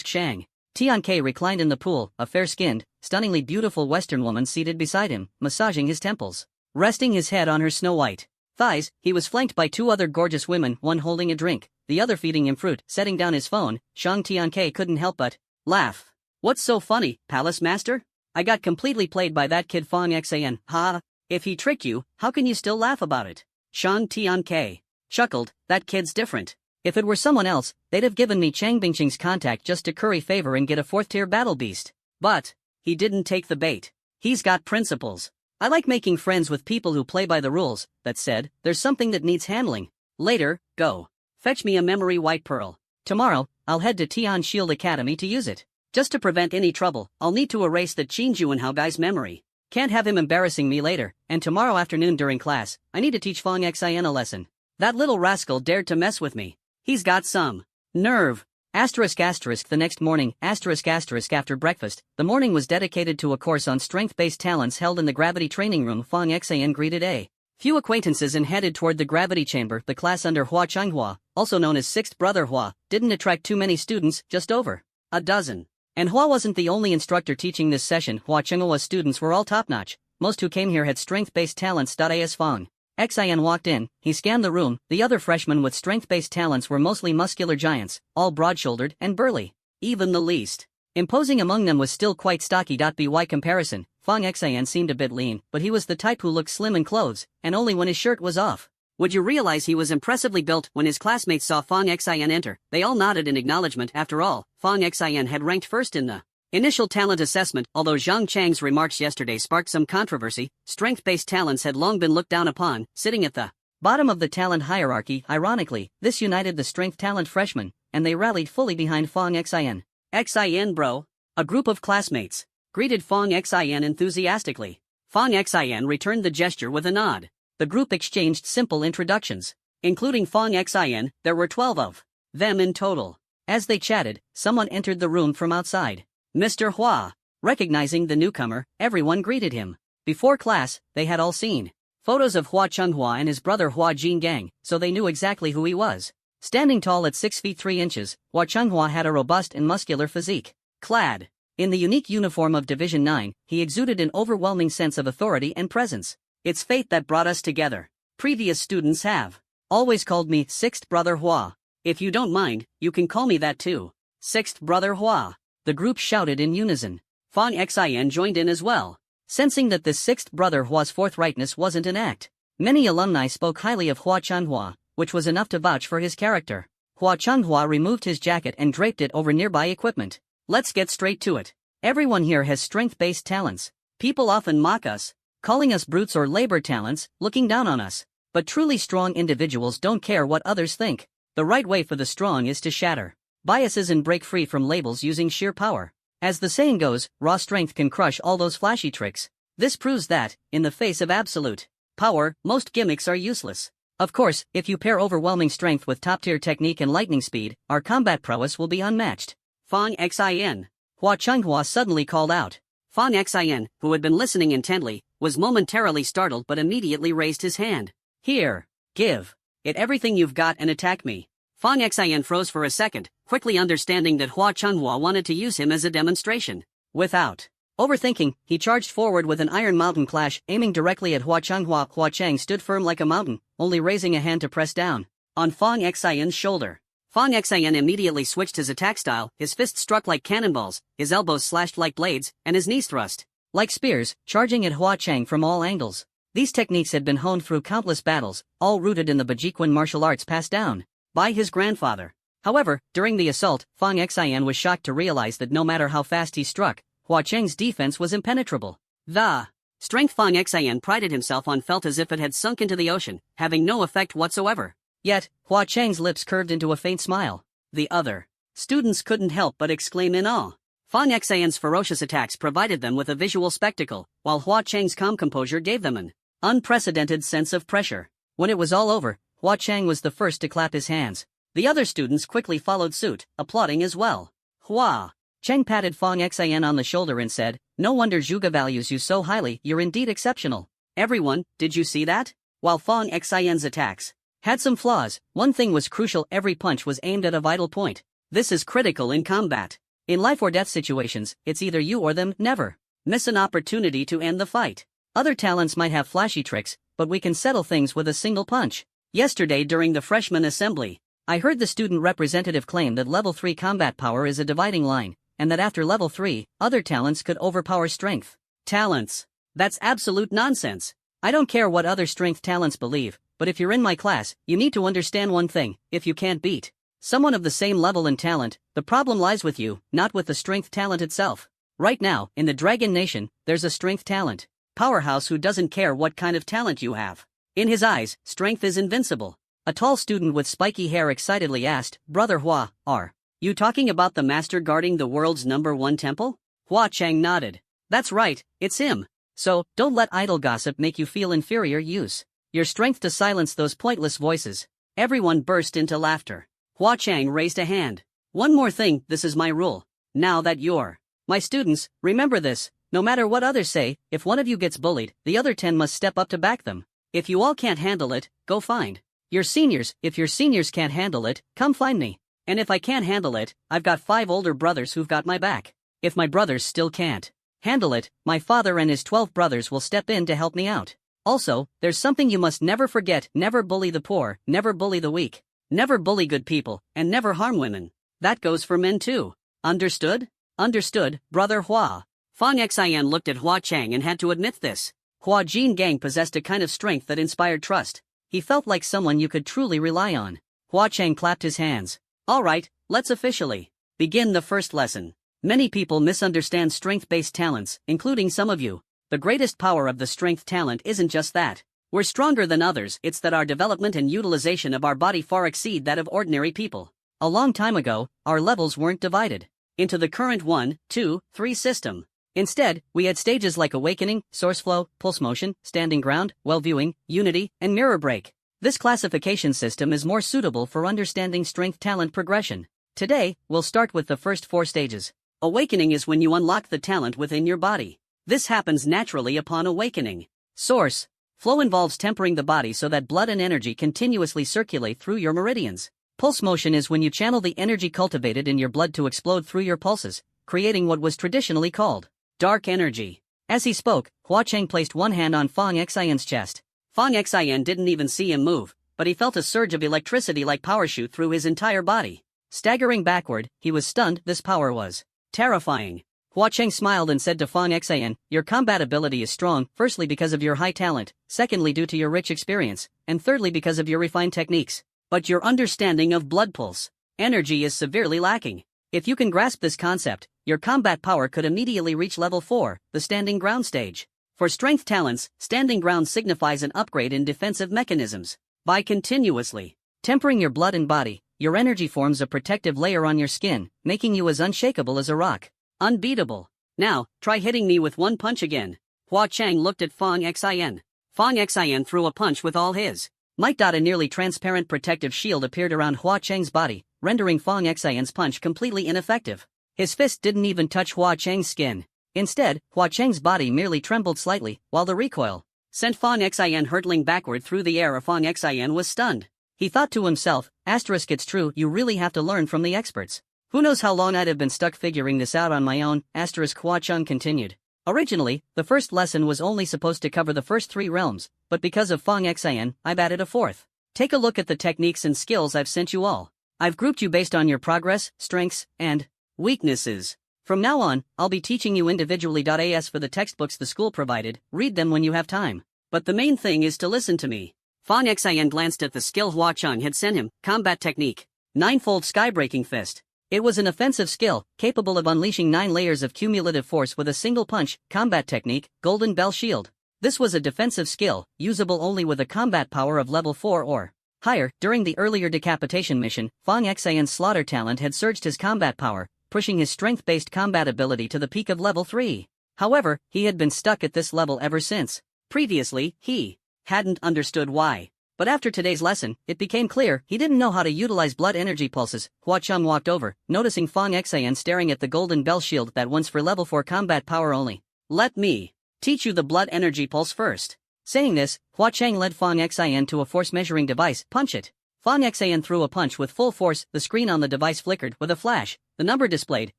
Shang. Tianke reclined in the pool, a fair-skinned, stunningly beautiful Western woman seated beside him, massaging his temples. Resting his head on her snow-white thighs, he was flanked by two other gorgeous women, one holding a drink, the other feeding him fruit. Setting down his phone, Shang Tianke couldn't help but laugh. What's so funny, Palace Master? I got completely played by that kid Fang Xan, ha. If he tricked you, how can you still laugh about it? Shang Tianke chuckled. That kid's different. If it were someone else, they'd have given me Chang Bingqing's contact just to curry favor and get a 4th-tier battle beast. But he didn't take the bait. He's got principles. I like making friends with people who play by the rules. That said, there's something that needs handling. Later, go fetch me a memory white pearl. Tomorrow, I'll head to Tian Shield Academy to use it. Just to prevent any trouble, I'll need to erase the Qin Juanhao guy's memory. Can't have him embarrassing me later, and tomorrow afternoon during class, I need to teach Fang Xian a lesson. That little rascal dared to mess with me. He's got some nerve. The next morning, after breakfast, the morning was dedicated to a course on strength-based talents held in the gravity training room. Fang Xian greeted a few acquaintances and headed toward the gravity chamber. The class under Hua Changhua, also known as 6th Brother Hua, didn't attract too many students, just over a dozen. And Hua wasn't the only instructor teaching this session. Hua Chenghua's students were all top-notch. Most who came here had strength-based talents. As Fang Xian walked in, he scanned the room. The other freshmen with strength-based talents were mostly muscular giants, all broad-shouldered and burly. Even the least imposing among them was still quite stocky. By comparison, Fang Xian seemed a bit lean, but he was the type who looked slim in clothes, and only when his shirt was off. Would you realize he was impressively built? When his classmates saw Fang Xian enter, they all nodded in acknowledgement. After all, Fang Xian had ranked first in the initial talent assessment. Although Zhang Chang's remarks yesterday sparked some controversy, strength-based talents had long been looked down upon, sitting at the bottom of the talent hierarchy. Ironically, this united the strength talent freshmen, and they rallied fully behind Fang Xian. Xian bro. A group of classmates greeted Fang Xian enthusiastically. Fang Xian returned the gesture with a nod. The group exchanged simple introductions. Including Fang Xian, there were 12 of them in total. As they chatted, someone entered the room from outside. Mr. Hua. Recognizing the newcomer, everyone greeted him. Before class, they had all seen photos of Hua Changhua and his brother Hua Jingang, so they knew exactly who he was. Standing tall at 6 feet 3 inches, Hua Changhua had a robust and muscular physique. Clad in the unique uniform of Division 9, he exuded an overwhelming sense of authority and presence. It's fate that brought us together. Previous students have always called me 6th Brother Hua. If you don't mind, you can call me that too. 6th Brother Hua. The group shouted in unison. Fang Xian joined in as well. Sensing that this 6th Brother Hua's forthrightness wasn't an act, many alumni spoke highly of Hua Changhua, which was enough to vouch for his character. Hua Changhua removed his jacket and draped it over nearby equipment. Let's get straight to it. Everyone here has strength-based talents. People often mock us, calling us brutes or labor talents, looking down on us. But truly strong individuals don't care what others think. The right way for the strong is to shatter biases and break free from labels using sheer power. As the saying goes, raw strength can crush all those flashy tricks. This proves that, in the face of absolute power, most gimmicks are useless. Of course, if you pair overwhelming strength with top-tier technique and lightning speed, our combat prowess will be unmatched. Fang Xin. Hua Chenghua suddenly called out. Fang Xin, who had been listening intently, was momentarily startled but immediately raised his hand. Here, give it everything you've got and attack me. Fang Xin froze for a second, quickly understanding that Hua Chenghua wanted to use him as a demonstration. Without overthinking, he charged forward with an Iron Mountain Clash, aiming directly at Hua Chenghua. Hua Cheng stood firm like a mountain, only raising a hand to press down on Fang Xin's shoulder. Fang Xin immediately switched his attack style, his fists struck like cannonballs, his elbows slashed like blades, and his knees thrust like spears, charging at Hua Cheng from all angles. These techniques had been honed through countless battles, all rooted in the Bajiquan martial arts passed down by his grandfather. However, during the assault, Fang Xin was shocked to realize that no matter how fast he struck, Hua Cheng's defense was impenetrable. The strength Fang Xin prided himself on felt as if it had sunk into the ocean, having no effect whatsoever. Yet, Hua Cheng's lips curved into a faint smile. The other students couldn't help but exclaim in awe. Fang Xin's ferocious attacks provided them with a visual spectacle, while Hua Cheng's calm composure gave them an unprecedented sense of pressure. When it was all over, Hua Cheng was the first to clap his hands. The other students quickly followed suit, applauding as well. Hua Cheng patted Fang Xin on the shoulder and said, "No wonder Zhuge values you so highly, you're indeed exceptional." Everyone, did you see that? While Fang Xin's attacks had some flaws, one thing was crucial: every punch was aimed at a vital point. This is critical in combat. In life or death situations, it's either you or them. Never miss an opportunity to end the fight. Other talents might have flashy tricks, but we can settle things with a single punch. Yesterday during the freshman assembly, I heard the student representative claim that level 3 combat power is a dividing line, and that after level 3, other talents could overpower strength talents. That's absolute nonsense. I don't care what other strength talents believe, but if you're in my class, you need to understand one thing: if you can't beat someone of the same level and talent, the problem lies with you, not with the strength talent itself. Right now, in the Dragon Nation, there's a strength talent powerhouse who doesn't care what kind of talent you have. In his eyes, strength is invincible. A tall student with spiky hair excitedly asked, "Brother Hua, are you talking about the master guarding the world's #1 temple?" Hua Cheng nodded. "That's right, it's him. So, don't let idle gossip make you feel inferior. Use your strength to silence those pointless voices." Everyone burst into laughter. Hua Cheng raised a hand. "One more thing, this is my rule. Now that you're my students, remember this: no matter what others say, if one of you gets bullied, the other 10 must step up to back them. If you all can't handle it, go find your seniors. If your seniors can't handle it, come find me. And if I can't handle it, I've got 5 older brothers who've got my back. If my brothers still can't handle it, my father and his 12 brothers will step in to help me out. Also, there's something you must never forget: never bully the poor, never bully the weak, never bully good people, and never harm women. That goes for men too. Understood?" "Understood, Brother Hua." Fang Xin looked at Hua Cheng and had to admit this. Hua Jin Gang possessed a kind of strength that inspired trust. He felt like someone you could truly rely on. Hua Cheng clapped his hands. "All right, let's officially begin the first lesson. Many people misunderstand strength-based talents, including some of you. The greatest power of the strength talent isn't just that we're stronger than others, it's that our development and utilization of our body far exceed that of ordinary people. A long time ago, our levels weren't divided into the current 1, 2, 3 system. Instead, we had stages like awakening, source flow, pulse motion, standing ground, well-viewing, unity, and mirror break. This classification system is more suitable for understanding strength talent progression. Today, we'll start with the first 4 stages. Awakening is when you unlock the talent within your body. This happens naturally upon awakening. Source flow involves tempering the body so that blood and energy continuously circulate through your meridians. Pulse motion is when you channel the energy cultivated in your blood to explode through your pulses, creating what was traditionally called dark energy. As he spoke, Hua Cheng placed one hand on Fang Xin's chest. Fang Xin didn't even see him move, but he felt a surge of electricity like power shoot through his entire body. Staggering backward, he was stunned. This power was terrifying. Hua Cheng smiled and said to Fang Xin, "Your combat ability is strong, firstly because of your high talent, secondly due to your rich experience, and thirdly because of your refined techniques. But your understanding of blood pulse energy is severely lacking. If you can grasp this concept, your combat power could immediately reach level 4, the standing ground stage. For strength talents, standing ground signifies an upgrade in defensive mechanisms. By continuously tempering your blood and body, your energy forms a protective layer on your skin, making you as unshakable as a rock. Unbeatable. Now, try hitting me with one punch again. Hua Chang looked at Fong Xin. Fong Xin threw a punch with all his might. A nearly transparent protective shield appeared around Hua Chang's body, rendering Fong Xin's punch completely ineffective. His fist didn't even touch Hua Chang's skin. Instead, Hua Chang's body merely trembled slightly, while the recoil sent Fong Xin hurtling backward through the air. Fong Xin was stunned. He thought to himself, it's true, you really have to learn from the experts. Who knows how long I'd have been stuck figuring this out on my own, Hua Chang continued. Originally, the first lesson was only supposed to cover the first 3 realms, but because of Fong Xin, I've added a 4th. Take a look at the techniques and skills I've sent you all. I've grouped you based on your progress, strengths, and weaknesses. From now on, I'll be teaching you individually. As for the textbooks the school provided, read them when you have time. But the main thing is to listen to me. Fong Xin glanced at the skill Hua Chang had sent him, combat technique. 9-fold skybreaking fist. It was an offensive skill, capable of unleashing 9 layers of cumulative force with a single punch. Combat technique, golden bell shield. This was a defensive skill, usable only with a combat power of level 4 or higher. During the earlier decapitation mission, Fong Xin's slaughter talent had surged his combat power, pushing his strength-based combat ability to the peak of level 3. However, he had been stuck at this level ever since. Previously, he hadn't understood why. But after today's lesson, it became clear he didn't know how to utilize blood energy pulses. Hua Chang walked over, noticing Fong Xin staring at the golden bell shield that once for level 4 combat power only. Let me teach you the blood energy pulse first. Saying this, Hua Chang led Fong Xin to a force measuring device. Punch it. Fong Xin threw a punch with full force. The screen on the device flickered with a flash. The number displayed,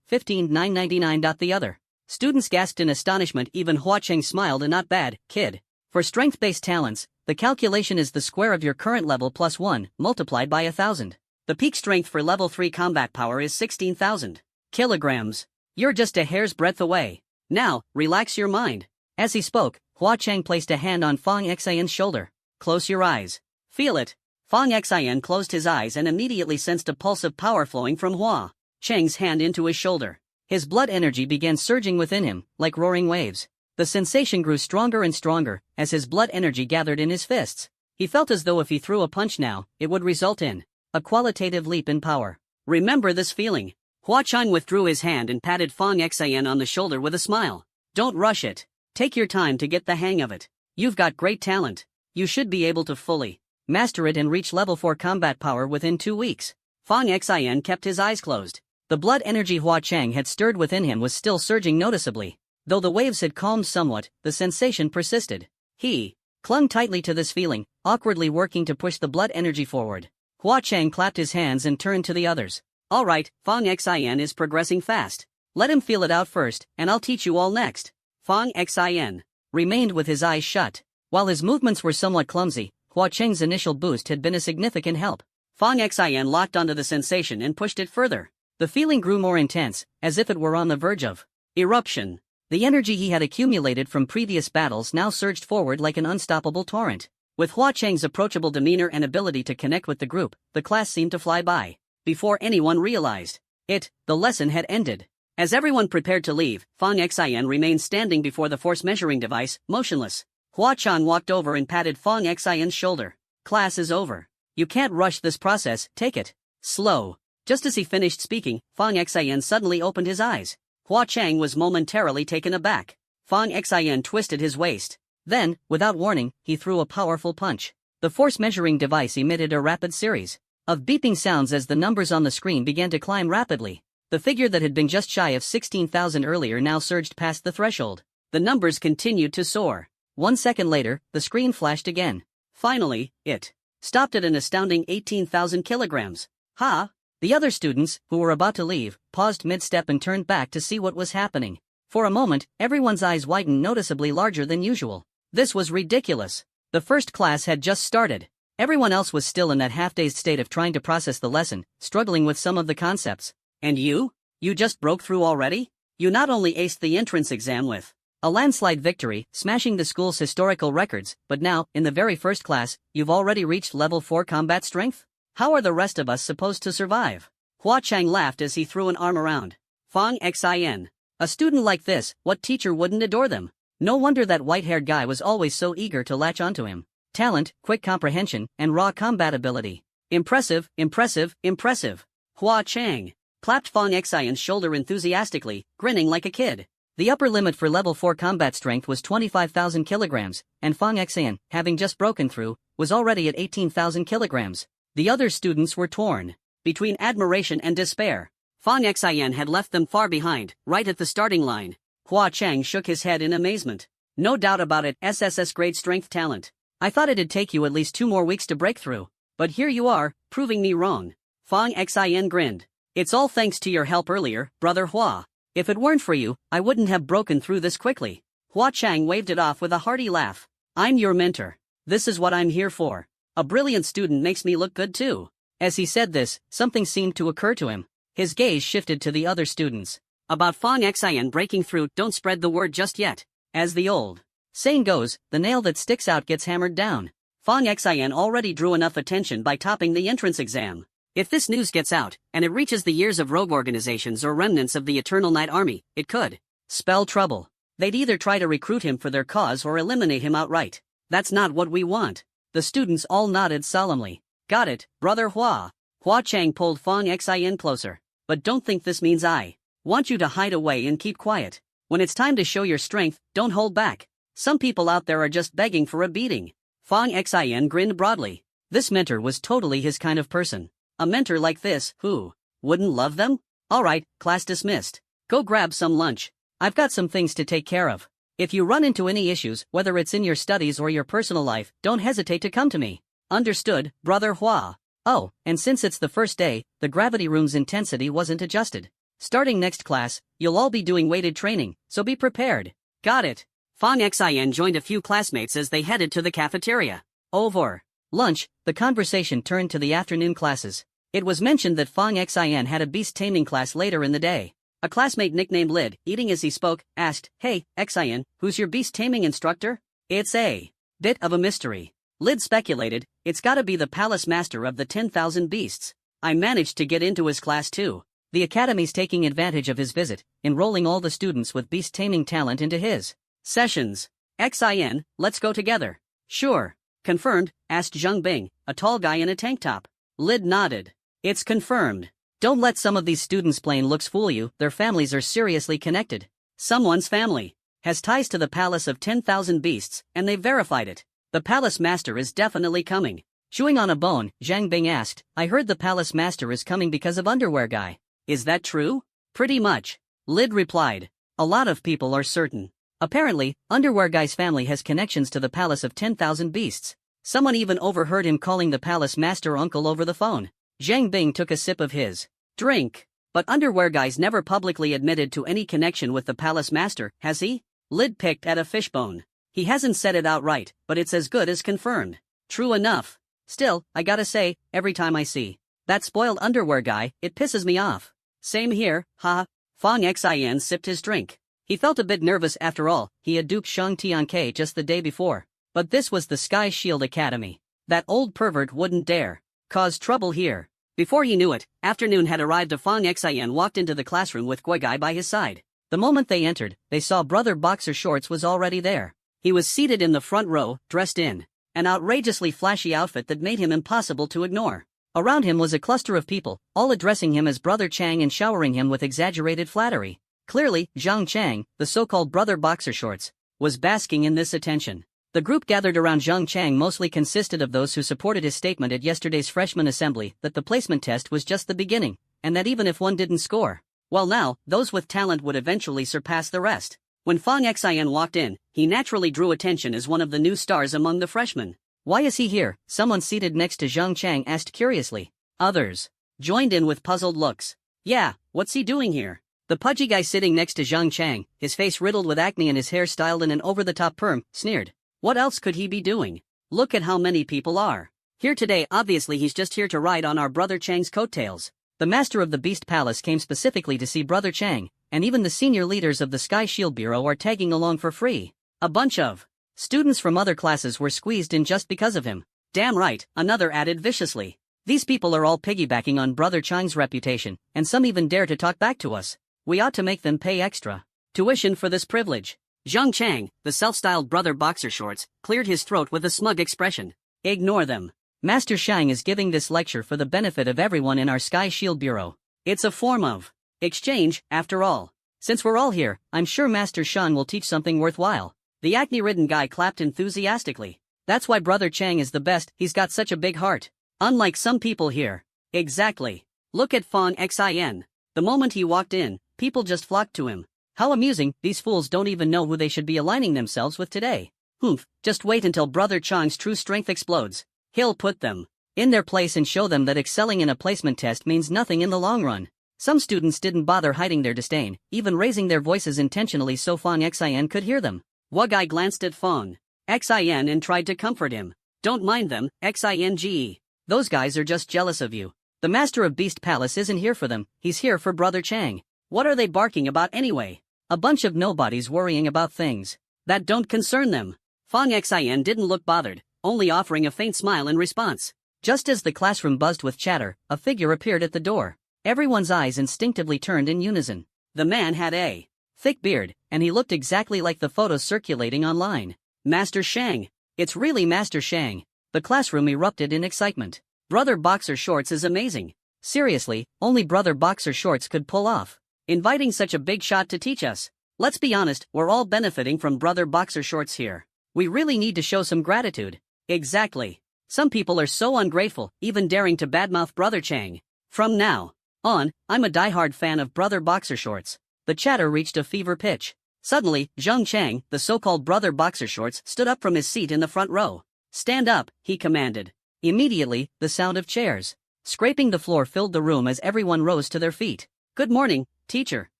15,999. The other students gasped in astonishment. Even Hua Chang smiled. And not bad, kid. For strength-based talents, the calculation is the square of your current level plus 1, multiplied by 1,000. The peak strength for level 3 combat power is 16,000 kilograms. You're just a hair's breadth away. Now, relax your mind. As he spoke, Hua Chang placed a hand on Fong Xin's shoulder. Close your eyes. Feel it. Fong Xin closed his eyes and immediately sensed a pulse of power flowing from Hua Chang's hand into his shoulder. His blood energy began surging within him, like roaring waves. The sensation grew stronger and stronger, as his blood energy gathered in his fists. He felt as though if he threw a punch now, it would result in a qualitative leap in power. Remember this feeling. Hua Chang withdrew his hand and patted Fong Xin on the shoulder with a smile. Don't rush it. Take your time to get the hang of it. You've got great talent. You should be able to fully master it and reach level 4 combat power within 2 weeks. Fong Xin kept his eyes closed. The blood energy Hua Chang had stirred within him was still surging noticeably. Though the waves had calmed somewhat, the sensation persisted. He clung tightly to this feeling, awkwardly working to push the blood energy forward. Hua Chang clapped his hands and turned to the others. All right, Fong Xin is progressing fast. Let him feel it out first, and I'll teach you all next. Fong Xin remained with his eyes shut. While his movements were somewhat clumsy, Hua Chang's initial boost had been a significant help. Fong Xin locked onto the sensation and pushed it further. The feeling grew more intense, as if it were on the verge of eruption. The energy he had accumulated from previous battles now surged forward like an unstoppable torrent. With Hua Chang's approachable demeanor and ability to connect with the group, the class seemed to fly by. Before anyone realized it, the lesson had ended. As everyone prepared to leave, Fong Xin remained standing before the force measuring device, motionless. Hua Chang walked over and patted Fong Xin's shoulder. Class is over. You can't rush this process, take it slow. Just as he finished speaking, Fong Xin suddenly opened his eyes. Hua Chang was momentarily taken aback. Fong Xin twisted his waist. Then, without warning, he threw a powerful punch. The force measuring device emitted a rapid series of beeping sounds as the numbers on the screen began to climb rapidly. The figure that had been just shy of 16,000 earlier now surged past the threshold. The numbers continued to soar. 1 second later, the screen flashed again. Finally, it stopped at an astounding 18,000 kilograms. Ha! The other students, who were about to leave, paused mid-step and turned back to see what was happening. For a moment, everyone's eyes widened noticeably larger than usual. This was ridiculous. The first class had just started. Everyone else was still in that half-dazed state of trying to process the lesson, struggling with some of the concepts. And you? You just broke through already? You not only aced the entrance exam with a landslide victory, smashing the school's historical records, but now, in the very first class, you've already reached level 4 combat strength? How are the rest of us supposed to survive? Hua Chang laughed as he threw an arm around Fong Xin. A student like this, what teacher wouldn't adore them? No wonder that white-haired guy was always so eager to latch onto him. Talent, quick comprehension, and raw combat ability. Impressive, impressive, impressive. Hua Chang clapped Fong Xion's shoulder enthusiastically, grinning like a kid. The upper limit for level 4 combat strength was 25,000 kilograms, and Fong Xian, having just broken through, was already at 18,000 kilograms. The other students were torn between admiration and despair. Fong Xian had left them far behind, right at the starting line. Hua Chang shook his head in amazement. No doubt about it, SSS grade strength talent. I thought it'd take you at least 2 more weeks to break through. But here you are, proving me wrong. Fong Xian grinned. It's all thanks to your help earlier, brother Hua. If it weren't for you, I wouldn't have broken through this quickly. Hua Chang waved it off with a hearty laugh. I'm your mentor. This is what I'm here for. A brilliant student makes me look good too. As he said this, something seemed to occur to him. His gaze shifted to the other students. About Fong Xian breaking through, don't spread the word just yet. As the old saying goes, the nail that sticks out gets hammered down. Fong Xian already drew enough attention by topping the entrance exam. If this news gets out, and it reaches the ears of rogue organizations or remnants of the Eternal Night Army, it could spell trouble. They'd either try to recruit him for their cause or eliminate him outright. That's not what we want. The students all nodded solemnly. Got it, brother Hua. Hua Chang pulled Fong Xian closer. But don't think this means I want you to hide away and keep quiet. When it's time to show your strength, don't hold back. Some people out there are just begging for a beating. Fong Xian grinned broadly. This mentor was totally his kind of person. A mentor like this, who wouldn't love them? Alright, class dismissed. Go grab some lunch. I've got some things to take care of. If you run into any issues, whether it's in your studies or your personal life, don't hesitate to come to me. Understood, brother Hua. Oh, and since it's the first day, the gravity room's intensity wasn't adjusted. Starting next class, you'll all be doing weighted training, so be prepared. Got it. Fong Xian joined a few classmates as they headed to the cafeteria. Over lunch, the conversation turned to the afternoon classes. It was mentioned that Fong Xian had a beast taming class later in the day. A classmate nicknamed Lid, eating as he spoke, asked, Hey, Xian, who's your beast taming instructor? It's a bit of a mystery. Lid speculated, it's gotta be the palace master of the 10,000 beasts. I managed to get into his class too. The academy's taking advantage of his visit, enrolling all the students with beast taming talent into his sessions. Xin, let's go together. Sure. Confirmed, asked Zheng Bing, a tall guy in a tank top. Lid nodded. It's confirmed. Don't let some of these students' plain looks fool you, their families are seriously connected. Someone's family has ties to the palace of 10,000 beasts, and they've verified it. The palace master is definitely coming. Chewing on a bone, Zhang Bing asked, I heard the palace master is coming because of underwear guy. Is that true? Pretty much. Lid replied. A lot of people are certain. Apparently, underwear guy's family has connections to the palace of 10,000 beasts. Someone even overheard him calling the palace master uncle over the phone. Zhang Bing took a sip of his drink. But underwear guy's never publicly admitted to any connection with the palace master, has he? Lid picked at a fishbone. He hasn't said it outright, but it's as good as confirmed. True enough. Still, I gotta say, every time I see that spoiled underwear guy, it pisses me off. Same here, ha. Fong Xian sipped his drink. He felt a bit nervous after all, he had duped Shang Tianke just the day before. But this was the Sky Shield Academy. That old pervert wouldn't dare cause trouble here. Before he knew it, afternoon had arrived and Fong Xian walked into the classroom with Gui Gai by his side. The moment they entered, they saw Brother Boxer Shorts was already there. He was seated in the front row, dressed in an outrageously flashy outfit that made him impossible to ignore. Around him was a cluster of people, all addressing him as Brother Chang and showering him with exaggerated flattery. Clearly, Zhang Chang, the so-called Brother Boxer Shorts, was basking in this attention. The group gathered around Zhang Chang mostly consisted of those who supported his statement at yesterday's freshman assembly that the placement test was just the beginning, and that even if one didn't score, well now, those with talent would eventually surpass the rest. When Fong Xian walked in, he naturally drew attention as one of the new stars among the freshmen. Why is he here? Someone seated next to Zhang Chang asked curiously. Others joined in with puzzled looks. Yeah, what's he doing here? The pudgy guy sitting next to Zhang Chang, his face riddled with acne and his hair styled in an over-the-top perm, sneered. What else could he be doing? Look at how many people are here today. Obviously he's just here to ride on our Brother Chang's coattails. The master of the Beast Palace came specifically to see Brother Chang, and even the senior leaders of the Sky Shield Bureau are tagging along for free. A bunch of students from other classes were squeezed in just because of him. Damn right, another added viciously. These people are all piggybacking on Brother Chang's reputation, and some even dare to talk back to us. We ought to make them pay extra tuition for this privilege. Zhang Chang, the self-styled brother boxer shorts, cleared his throat with a smug expression. Ignore them. Master Shang is giving this lecture for the benefit of everyone in our Sky Shield Bureau. It's a form of exchange, after all. Since we're all here, I'm sure Master Shang will teach something worthwhile. The acne-ridden guy clapped enthusiastically. That's why Brother Chang is the best, he's got such a big heart. Unlike some people here. Exactly. Look at Fong Xin. The moment he walked in, people just flocked to him. How amusing, these fools don't even know who they should be aligning themselves with today. Humph, just wait until Brother Chang's true strength explodes. He'll put them in their place and show them that excelling in a placement test means nothing in the long run. Some students didn't bother hiding their disdain, even raising their voices intentionally so Fong Xin could hear them. Guy glanced at Fong Xin and tried to comfort him. Don't mind them, Xinge. Those guys are just jealous of you. The Master of Beast Palace isn't here for them, he's here for Brother Chang. What are they barking about anyway? A bunch of nobodies worrying about things that don't concern them. Fong Xin didn't look bothered, only offering a faint smile in response. Just as the classroom buzzed with chatter, a figure appeared at the door. Everyone's eyes instinctively turned in unison. The man had a thick beard, and he looked exactly like the photos circulating online. Master Shang. It's really Master Shang. The classroom erupted in excitement. Brother Boxer Shorts is amazing. Seriously, only Brother Boxer Shorts could pull off inviting such a big shot to teach us. Let's be honest, we're all benefiting from Brother Boxer Shorts here. We really need to show some gratitude. Exactly. Some people are so ungrateful, even daring to badmouth Brother Chang. From now on, I'm a diehard fan of Brother Boxer Shorts. The chatter reached a fever pitch. Suddenly, Zhang Chang, the so-called Brother Boxer Shorts, stood up from his seat in the front row. Stand up, he commanded. Immediately, the sound of chairs scraping the floor filled the room as everyone rose to their feet. Good morning, teacher.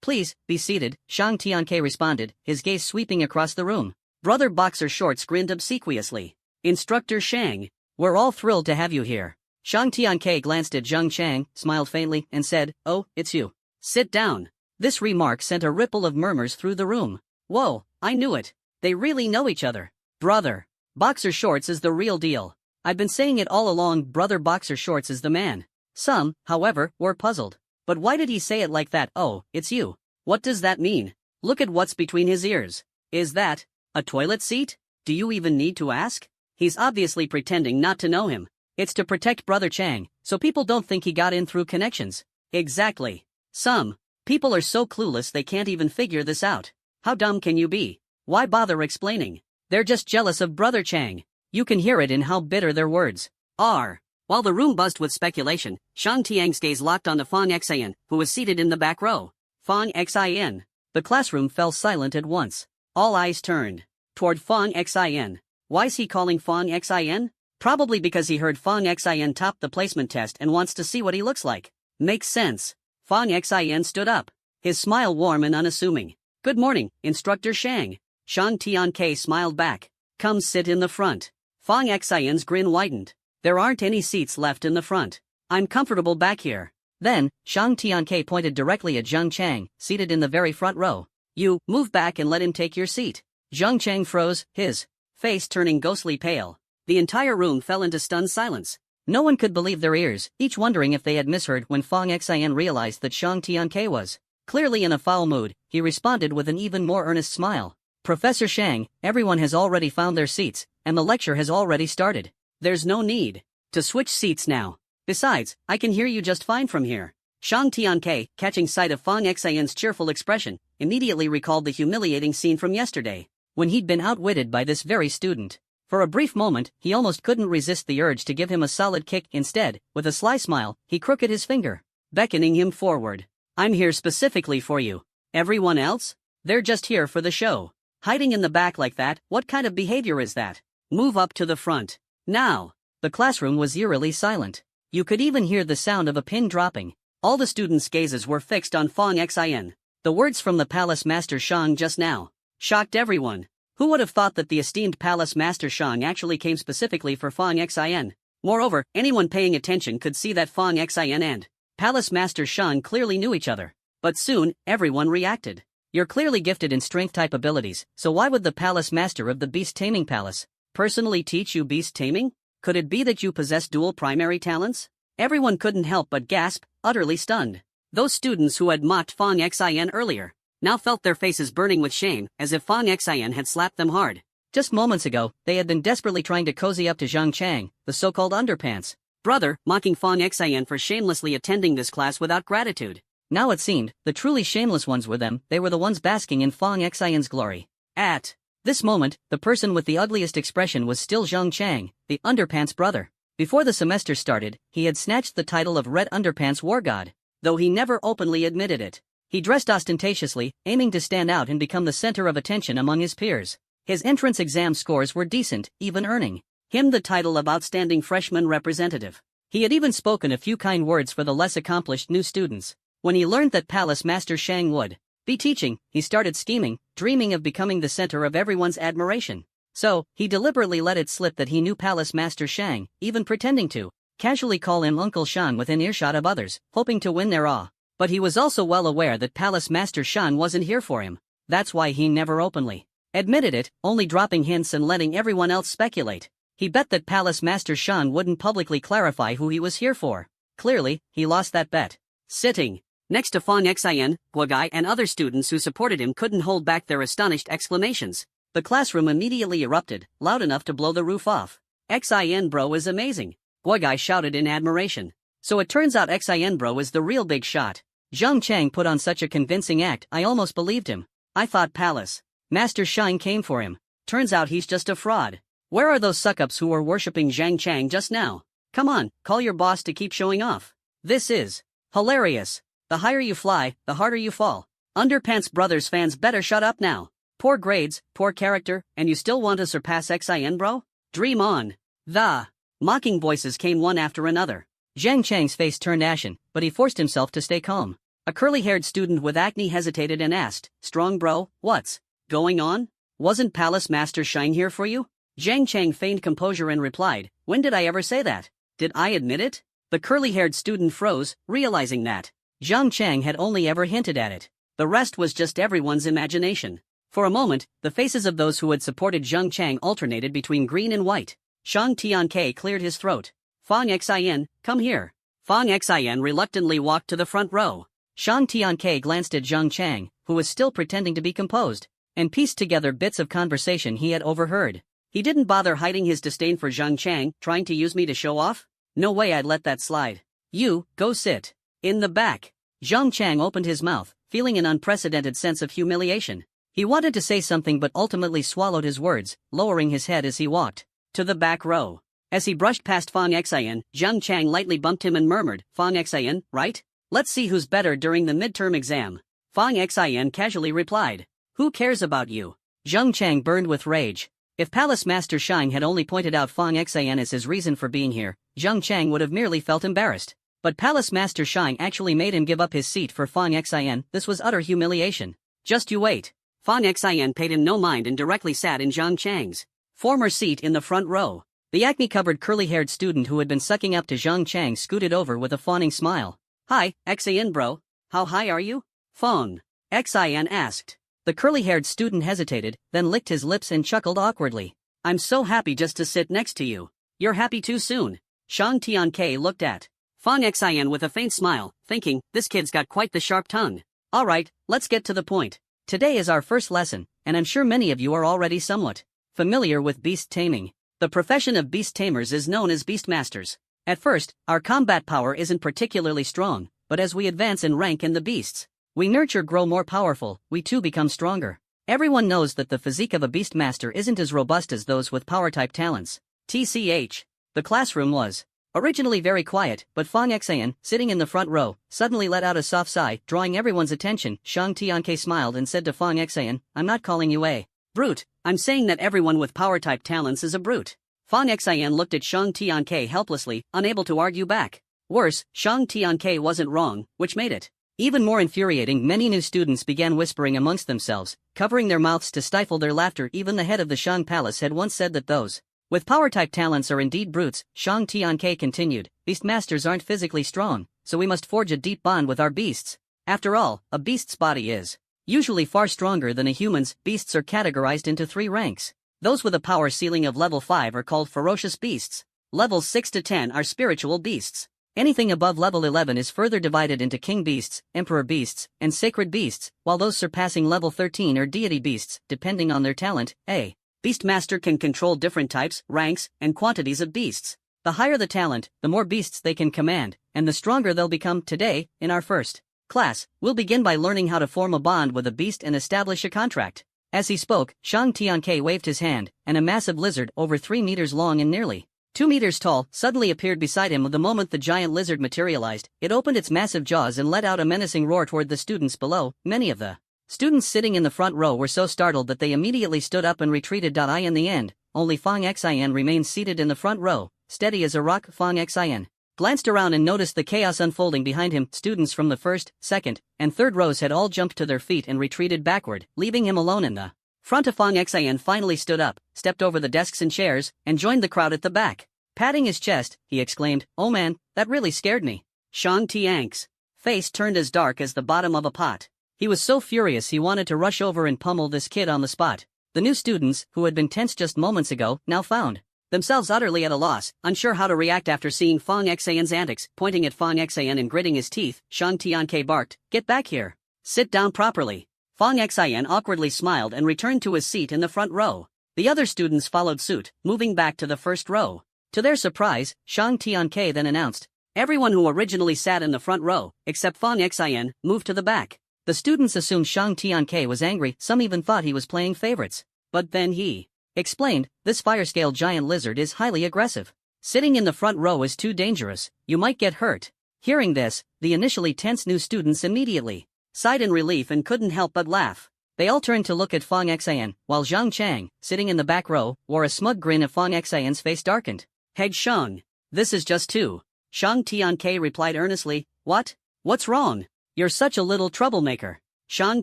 Please, be seated, Shang Tianke responded, his gaze sweeping across the room. Brother Boxer Shorts grinned obsequiously. Instructor Shang, we're all thrilled to have you here. Shang Tianke glanced at Zhang Chang, smiled faintly, and said, Oh, it's you. Sit down. This remark sent a ripple of murmurs through the room. Whoa, I knew it. They really know each other. Brother Boxer Shorts is the real deal. I've been saying it all along, Brother Boxer Shorts is the man. Some, however, were puzzled. But why did he say it like that? Oh, it's you. What does that mean? Look at what's between his ears. Is that a toilet seat? Do you even need to ask? He's obviously pretending not to know him. It's to protect Brother Chang, so people don't think he got in through connections. Exactly. Some people are so clueless they can't even figure this out. How dumb can you be? Why bother explaining? They're just jealous of Brother Chang. You can hear it in how bitter their words are. While the room buzzed with speculation, Shang Tiang's gaze locked onto Fong Xin, who was seated in the back row. Fong Xin. The classroom fell silent at once. All eyes turned toward Fong Xin. Why's he calling Fong Xin? Probably because he heard Fong Xin top the placement test and wants to see what he looks like. Makes sense. Fong Xin stood up, his smile warm and unassuming. Good morning, Instructor Shang. Shang Tianke smiled back. Come sit in the front. Fong Xin's grin widened. There aren't any seats left in the front. I'm comfortable back here. Then, Shang Tianke pointed directly at Zhang Chang, seated in the very front row. You, move back and let him take your seat. Zhang Chang froze, his face turning ghostly pale. The entire room fell into stunned silence. No one could believe their ears, each wondering if they had misheard when Fong Xin realized that Shang Tianke was clearly in a foul mood. He responded with an even more earnest smile. Professor Shang, everyone has already found their seats, and the lecture has already started. There's no need to switch seats now. Besides, I can hear you just fine from here. Shang Tianke, catching sight of Fong Xin's cheerful expression, immediately recalled the humiliating scene from yesterday, when he'd been outwitted by this very student. For a brief moment, he almost couldn't resist the urge to give him a solid kick. Instead, with a sly smile, he crooked his finger, beckoning him forward. I'm here specifically for you. Everyone else? They're just here for the show. Hiding in the back like that, what kind of behavior is that? Move up to the front. Now. The classroom was eerily silent. You could even hear the sound of a pin dropping. All the students' gazes were fixed on Fong Xin. The words from the Palace Master Shang just now shocked everyone. Who would have thought that the esteemed Palace Master Shang actually came specifically for Fong Xin? Moreover, anyone paying attention could see that Fong Xin and Palace Master Shang clearly knew each other. But soon, everyone reacted. You're clearly gifted in strength-type abilities, so why would the Palace Master of the Beast Taming Palace personally teach you beast taming? Could it be that you possess dual primary talents? Everyone couldn't help but gasp, utterly stunned. Those students who had mocked Fang Xin earlier now felt their faces burning with shame, as if Fang Xin had slapped them hard. Just moments ago, they had been desperately trying to cozy up to Zhang Chang, the so-called underpants brother, mocking Fang Xin for shamelessly attending this class without gratitude. Now it seemed, the truly shameless ones were them, they were the ones basking in Fang Xin's glory. At this moment, the person with the ugliest expression was still Zhang Chang, the underpants brother. Before the semester started, he had snatched the title of Red Underpants War God, though he never openly admitted it. He dressed ostentatiously, aiming to stand out and become the center of attention among his peers. His entrance exam scores were decent, even earning him the title of Outstanding Freshman Representative. He had even spoken a few kind words for the less accomplished new students. When he learned that Palace Master Shang would be teaching, he started scheming, dreaming of becoming the center of everyone's admiration. So, he deliberately let it slip that he knew Palace Master Shang, even pretending to casually call him Uncle Shang within earshot of others, hoping to win their awe. But he was also well aware that Palace Master Shang wasn't here for him. That's why he never openly admitted it, only dropping hints and letting everyone else speculate. He bet that Palace Master Shang wouldn't publicly clarify who he was here for. Clearly, he lost that bet. Sitting next to Fang Xin, Guogai and other students who supported him couldn't hold back their astonished exclamations. The classroom immediately erupted, loud enough to blow the roof off. Xin bro is amazing, Guogai shouted in admiration. So it turns out Xin bro is the real big shot. Zhang Chang put on such a convincing act, I almost believed him. I thought Palace Master Shang came for him. Turns out he's just a fraud. Where are those suck-ups who were worshipping Zhang Chang just now? Come on, call your boss to keep showing off. This is hilarious. The higher you fly, the harder you fall. Underpants Brothers fans better shut up now. Poor grades, poor character, and you still want to surpass Xin bro? Dream on. The mocking voices came one after another. Zhang Chang's face turned ashen, but he forced himself to stay calm. A curly-haired student with acne hesitated and asked, Strong bro, what's going on? Wasn't Palace Master Shine here for you? Zhang Chang feigned composure and replied, When did I ever say that? Did I admit it? The curly-haired student froze, realizing that Zhang Chang had only ever hinted at it. The rest was just everyone's imagination. For a moment, the faces of those who had supported Zhang Chang alternated between green and white. Shang Tianke cleared his throat. Fang Xin, come here. Fang Xin reluctantly walked to the front row. Shang Tianke glanced at Zhang Chang, who was still pretending to be composed, and pieced together bits of conversation he had overheard. He didn't bother hiding his disdain for Zhang Chang, trying to use me to show off? No way I'd let that slide. You, go sit in the back. Zhang Chang opened his mouth, feeling an unprecedented sense of humiliation. He wanted to say something but ultimately swallowed his words, lowering his head as he walked to the back row. As he brushed past Fang Xin, Zhang Chang lightly bumped him and murmured, Fang Xin, right? Let's see who's better during the midterm exam. Fang Xin casually replied. Who cares about you? Zhang Chang burned with rage. If Palace Master Shine had only pointed out Fang Xin as his reason for being here, Zhang Chang would have merely felt embarrassed. But Palace Master Shine actually made him give up his seat for Fang Xin. This was utter humiliation. Just you wait. Fang Xin paid him no mind and directly sat in Zhang Chang's former seat in the front row. The acne-covered curly-haired student who had been sucking up to Zhang Chang scooted over with a fawning smile. Hi, Xin bro. How high are you? Fang Xin asked. The curly-haired student hesitated, then licked his lips and chuckled awkwardly. I'm so happy just to sit next to you. You're happy too soon. Shang Tianke looked at Fang Xin with a faint smile, thinking, this kid's got quite the sharp tongue. Alright, let's get to the point. Today is our first lesson, and I'm sure many of you are already somewhat familiar with beast taming. The profession of beast tamers is known as beastmasters. At first, our combat power isn't particularly strong, but as we advance in rank and the beasts we nurture grow more powerful, we too become stronger. Everyone knows that the physique of a beastmaster isn't as robust as those with power-type talents. TCH. The classroom was originally very quiet, but Fang Xin, sitting in the front row, suddenly let out a soft sigh, drawing everyone's attention. Shang Tianke smiled and said to Fang Xin, I'm not calling you a brute, I'm saying that everyone with power-type talents is a brute. Fang Xin looked at Shang Tianke helplessly, unable to argue back. Worse, Shang Tianke wasn't wrong, which made it even more infuriating. Many new students began whispering amongst themselves, covering their mouths to stifle their laughter. Even the head of the Shang Palace had once said that those with power-type talents are indeed brutes. Shang Tianke continued, Beastmasters aren't physically strong, so we must forge a deep bond with our beasts. After all, a beast's body is usually far stronger than a human's. Beasts are categorized into 3 ranks. Those with a power ceiling of level 5 are called ferocious beasts. Levels 6 to 10 are spiritual beasts. Anything above level 11 is further divided into king beasts, emperor beasts, and sacred beasts, while those surpassing level 13 are deity beasts, depending on their talent. A Beastmaster can control different types, ranks, and quantities of beasts. The higher the talent, the more beasts they can command, and the stronger they'll become. Today, in our first class, we'll begin by learning how to form a bond with a beast and establish a contract. As he spoke, Shang Tianke waved his hand, and a massive lizard over 3 meters long and nearly 2 meters tall suddenly appeared beside him. The moment the giant lizard materialized, it opened its massive jaws and let out a menacing roar toward the students below. Many of the students sitting in the front row were so startled that they immediately stood up and retreated. In the end, only Fang Xian remained seated in the front row, steady as a rock. Fang Xian glanced around and noticed the chaos unfolding behind him. Students from the first, second, and third rows had all jumped to their feet and retreated backward, leaving him alone in the front. Fang Xian finally stood up, stepped over the desks and chairs, and joined the crowd at the back. Patting his chest, he exclaimed, "Oh man, that really scared me." Shang Tianke's face turned as dark as the bottom of a pot. He was so furious he wanted to rush over and pummel this kid on the spot. The new students, who had been tense just moments ago, now found themselves utterly at a loss, unsure how to react after seeing Fang Xian's antics. Pointing at Fang Xian and gritting his teeth, Shang Tianke barked, "Get back here. Sit down properly." Fang Xian awkwardly smiled and returned to his seat in the front row. The other students followed suit, moving back to the first row. To their surprise, Shang Tianke then announced, "Everyone who originally sat in the front row, except Fang Xian, moved to the back." The students assumed Shang Tianke was angry, some even thought he was playing favorites. But then he explained, "This fire-scale giant lizard is highly aggressive. Sitting in the front row is too dangerous, you might get hurt." Hearing this, the initially tense new students immediately sighed in relief and couldn't help but laugh. They all turned to look at Fang Xian, while Zhang Chang, sitting in the back row, wore a smug grin. Fang Xian's face darkened. "Head Shang, this is just two." Shang Tianke replied earnestly, "What? What's wrong? You're such a little troublemaker." Shang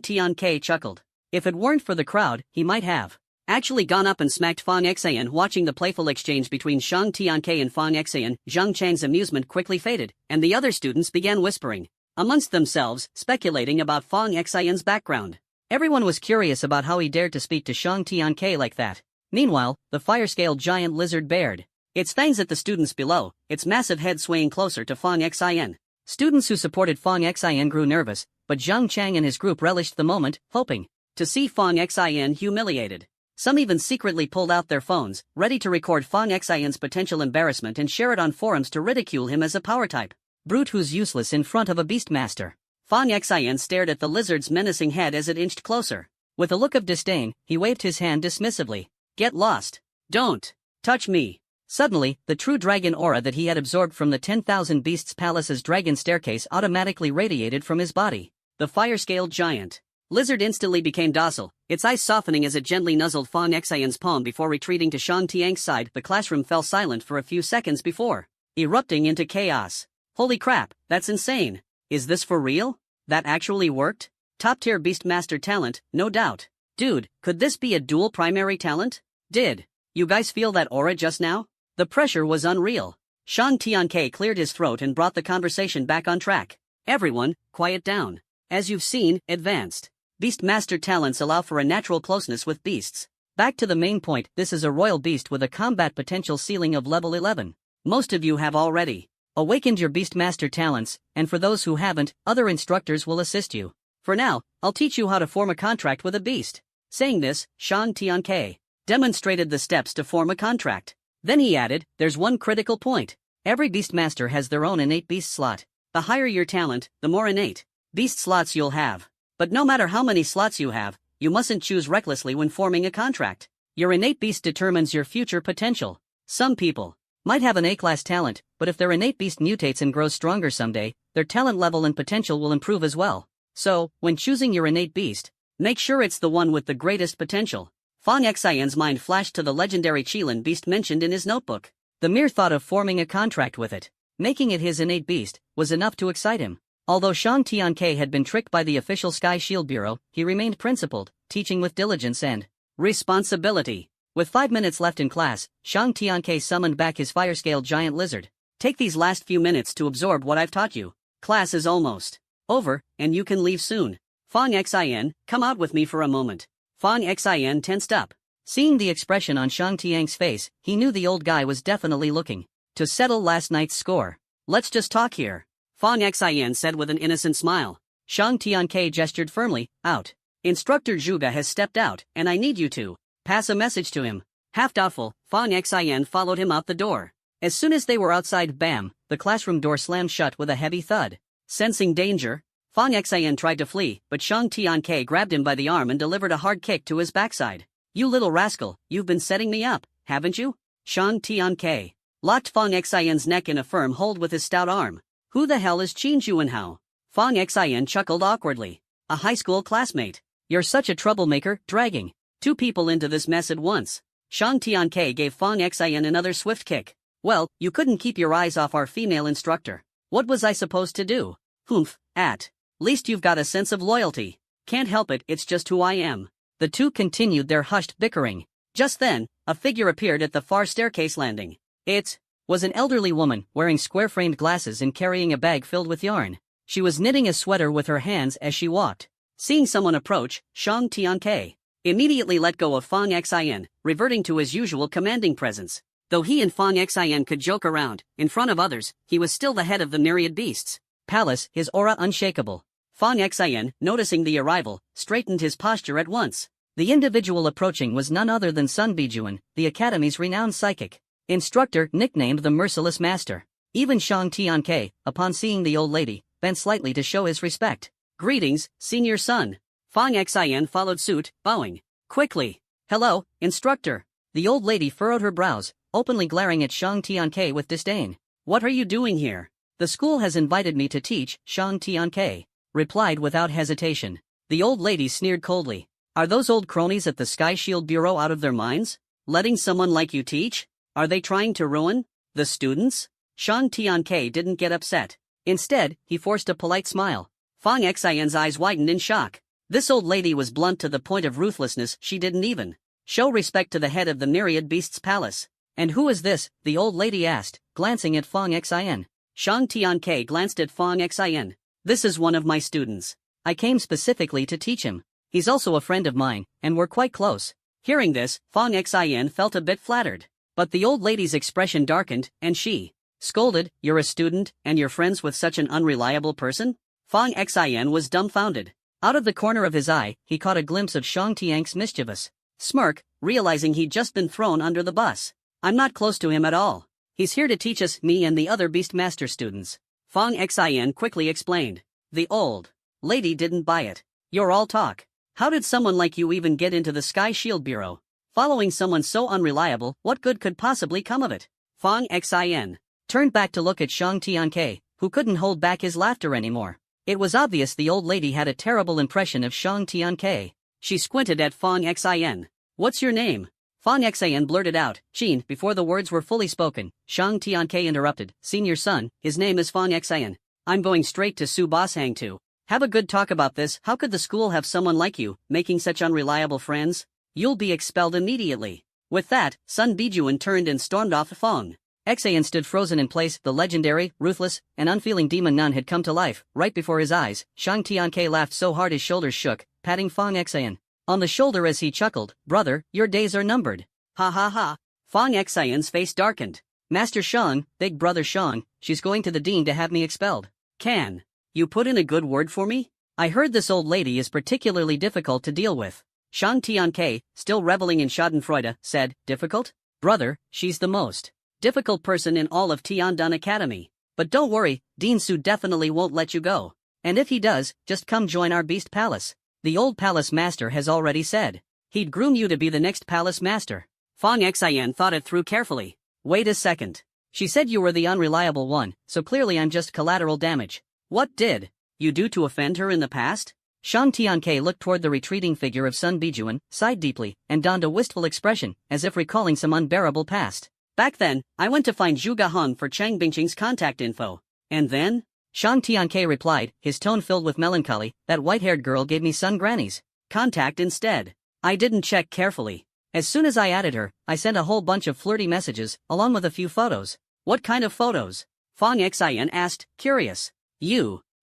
Tianke chuckled. If it weren't for the crowd, he might have actually gone up and smacked Fang Xian. Watching the playful exchange between Shang Tianke and Fang Xian, Zhang Chang's amusement quickly faded, and the other students began whispering amongst themselves, speculating about Fang Xian's background. Everyone was curious about how he dared to speak to Shang Tianke like that. Meanwhile, the fire-scale giant lizard bared its fangs at the students below, its massive head swaying closer to Fang Xian. Students who supported Fang Xian grew nervous, but Zhang Chang and his group relished the moment, hoping to see Fang Xian humiliated. Some even secretly pulled out their phones, ready to record Fang Xian's potential embarrassment and share it on forums to ridicule him as a power type brute who's useless in front of a beastmaster. Fang Xian stared at the lizard's menacing head as it inched closer. With a look of disdain, he waved his hand dismissively. "Get lost. Don't touch me." Suddenly, the true dragon aura that he had absorbed from the 10,000 Beasts Palace's dragon staircase automatically radiated from his body. The fire-scaled giant lizard instantly became docile, its eyes softening as it gently nuzzled Fang Xian's palm before retreating to Shang Tianke's side. The classroom fell silent for a few seconds before erupting into chaos. "Holy crap, that's insane. Is this for real? That actually worked? Top-tier Beastmaster talent, no doubt. Dude, could this be a dual primary talent? Did you guys feel that aura just now?" The pressure was unreal. Shang Tianke cleared his throat and brought the conversation back on track. "Everyone, quiet down. As you've seen, advanced Beastmaster talents allow for a natural closeness with beasts. Back to the main point, this is a royal beast with a combat potential ceiling of level 11. Most of you have already awakened your Beastmaster talents, and for those who haven't, other instructors will assist you. For now, I'll teach you how to form a contract with a beast." Saying this, Shang Tianke demonstrated the steps to form a contract. Then he added, "There's one critical point. Every Beastmaster has their own innate beast slot. The higher your talent, the more innate beast slots you'll have. But no matter how many slots you have, you mustn't choose recklessly when forming a contract. Your innate beast determines your future potential. Some people might have an A-class talent, but if their innate beast mutates and grows stronger someday, their talent level and potential will improve as well. So, when choosing your innate beast, make sure it's the one with the greatest potential." Fang Xian's mind flashed to the legendary Qilin beast mentioned in his notebook. The mere thought of forming a contract with it, making it his innate beast, was enough to excite him. Although Shang Tianke had been tricked by the official Sky Shield Bureau, he remained principled, teaching with diligence and responsibility. With 5 minutes left in class, Shang Tianke summoned back his fire-scaled giant lizard. "Take these last few minutes to absorb what I've taught you. Class is almost over, and you can leave soon. Fang Xian, come out with me for a moment." Fang Xian tensed up. Seeing the expression on Shang Tianke's face, he knew the old guy was definitely looking to settle last night's score. Let's just talk here. Fong Xin said with an innocent smile. Shang Tianke gestured firmly, out. Instructor Zhuge has stepped out, and I need you to pass a message to him. Half doubtful, Fong Xin followed him out the door. As soon as they were outside, bam, the classroom door slammed shut with a heavy thud. Sensing danger, Fong Xin tried to flee, but Shang Tianke grabbed him by the arm and delivered a hard kick to his backside. You little rascal, you've been setting me up, haven't you? Shang Tianke locked Fong Xin's neck in a firm hold with his stout arm. Who the hell is Qin Juanhao? Fong Xin chuckled awkwardly. A high school classmate. You're such a troublemaker, dragging two people into this mess at once. Shang Tianke gave Fong Xin another swift kick. Well, you couldn't keep your eyes off our female instructor. What was I supposed to do? Humph, at least you've got a sense of loyalty. Can't help it, it's just who I am. The two continued their hushed bickering. Just then, a figure appeared at the far staircase landing. It was an elderly woman, wearing square-framed glasses and carrying a bag filled with yarn. She was knitting a sweater with her hands as she walked. Seeing someone approach, Shang Tianke immediately let go of Fong Xin, reverting to his usual commanding presence. Though he and Fong Xin could joke around, in front of others, he was still the head of the myriad beasts palace, his aura unshakable. Fong Xin, noticing the arrival, straightened his posture at once. The individual approaching was none other than Sun Bijuan, the academy's renowned psychic instructor, nicknamed the Merciless Master. Even Shang Tianke, upon seeing the old lady, bent slightly to show his respect. Greetings, senior son. Fong Xin followed suit, bowing quickly. Hello, instructor. The old lady furrowed her brows, openly glaring at Shang Tianke with disdain. What are you doing here? The school has invited me to teach, Shang Tianke replied without hesitation. The old lady sneered coldly. Are those old cronies at the Sky Shield Bureau out of their minds? Letting someone like you teach? Are they trying to ruin the students? Shang Tianke didn't get upset. Instead, he forced a polite smile. Fong Xin's eyes widened in shock. This old lady was blunt to the point of ruthlessness. She didn't even show respect to the head of the myriad beasts palace. And who is this? The old lady asked, glancing at Fong Xin. Shang Tianke glanced at Fong Xin. This is one of my students. I came specifically to teach him. He's also a friend of mine, and we're quite close. Hearing this, Fong Xin felt a bit flattered. But the old lady's expression darkened, and she scolded, You're a student, and you're friends with such an unreliable person? Fong Xin was dumbfounded. Out of the corner of his eye, he caught a glimpse of Shang Tianke's mischievous smirk, realizing he'd just been thrown under the bus. I'm not close to him at all. He's here to teach us, me and the other Beastmaster students. Fong Xin quickly explained. The old lady didn't buy it. You're all talk. How did someone like you even get into the Sky Shield Bureau? Following someone so unreliable, what good could possibly come of it? Fong Xin turned back to look at Shang Tianke, who couldn't hold back his laughter anymore. It was obvious the old lady had a terrible impression of Shang Tianke. She squinted at Fong Xin. What's your name? Fong Xin blurted out, Qin. Before the words were fully spoken, Shang Tianke interrupted. Senior son, his name is Fong Xin. I'm going straight to Su Boshang to have a good talk about this. How could the school have someone like you, making such unreliable friends? You'll be expelled immediately. With that, Sun Bijuan turned and stormed off. Fong Xin stood frozen in place. The legendary, ruthless, and unfeeling demon nun had come to life, right before his eyes. Shang Tianke laughed so hard his shoulders shook, patting Fong Xin on the shoulder as he chuckled. Brother, your days are numbered. Ha ha ha. Fong Xin's face darkened. Master Shang, big brother Shang, she's going to the dean to have me expelled. Can you put in a good word for me? I heard this old lady is particularly difficult to deal with. Shang Tianke, still reveling in schadenfreude, said, Difficult? Brother, she's the most difficult person in all of Tiandan Academy. But don't worry, Dean Su definitely won't let you go. And if he does, just come join our beast palace. The old palace master has already said he'd groom you to be the next palace master. Fong Xin thought it through carefully. Wait a second. She said you were the unreliable one, so clearly I'm just collateral damage. What did you do to offend her in the past? Shang Tianke looked toward the retreating figure of Sun Bijuan, sighed deeply, and donned a wistful expression, as if recalling some unbearable past. Back then, I went to find Zhuge Han for Chang Bingqing's contact info. And then? Shang Tianke replied, his tone filled with melancholy, that white-haired girl gave me Sun Granny's contact instead. I didn't check carefully. As soon as I added her, I sent a whole bunch of flirty messages, along with a few photos. What kind of photos? Fong Xin asked, curious.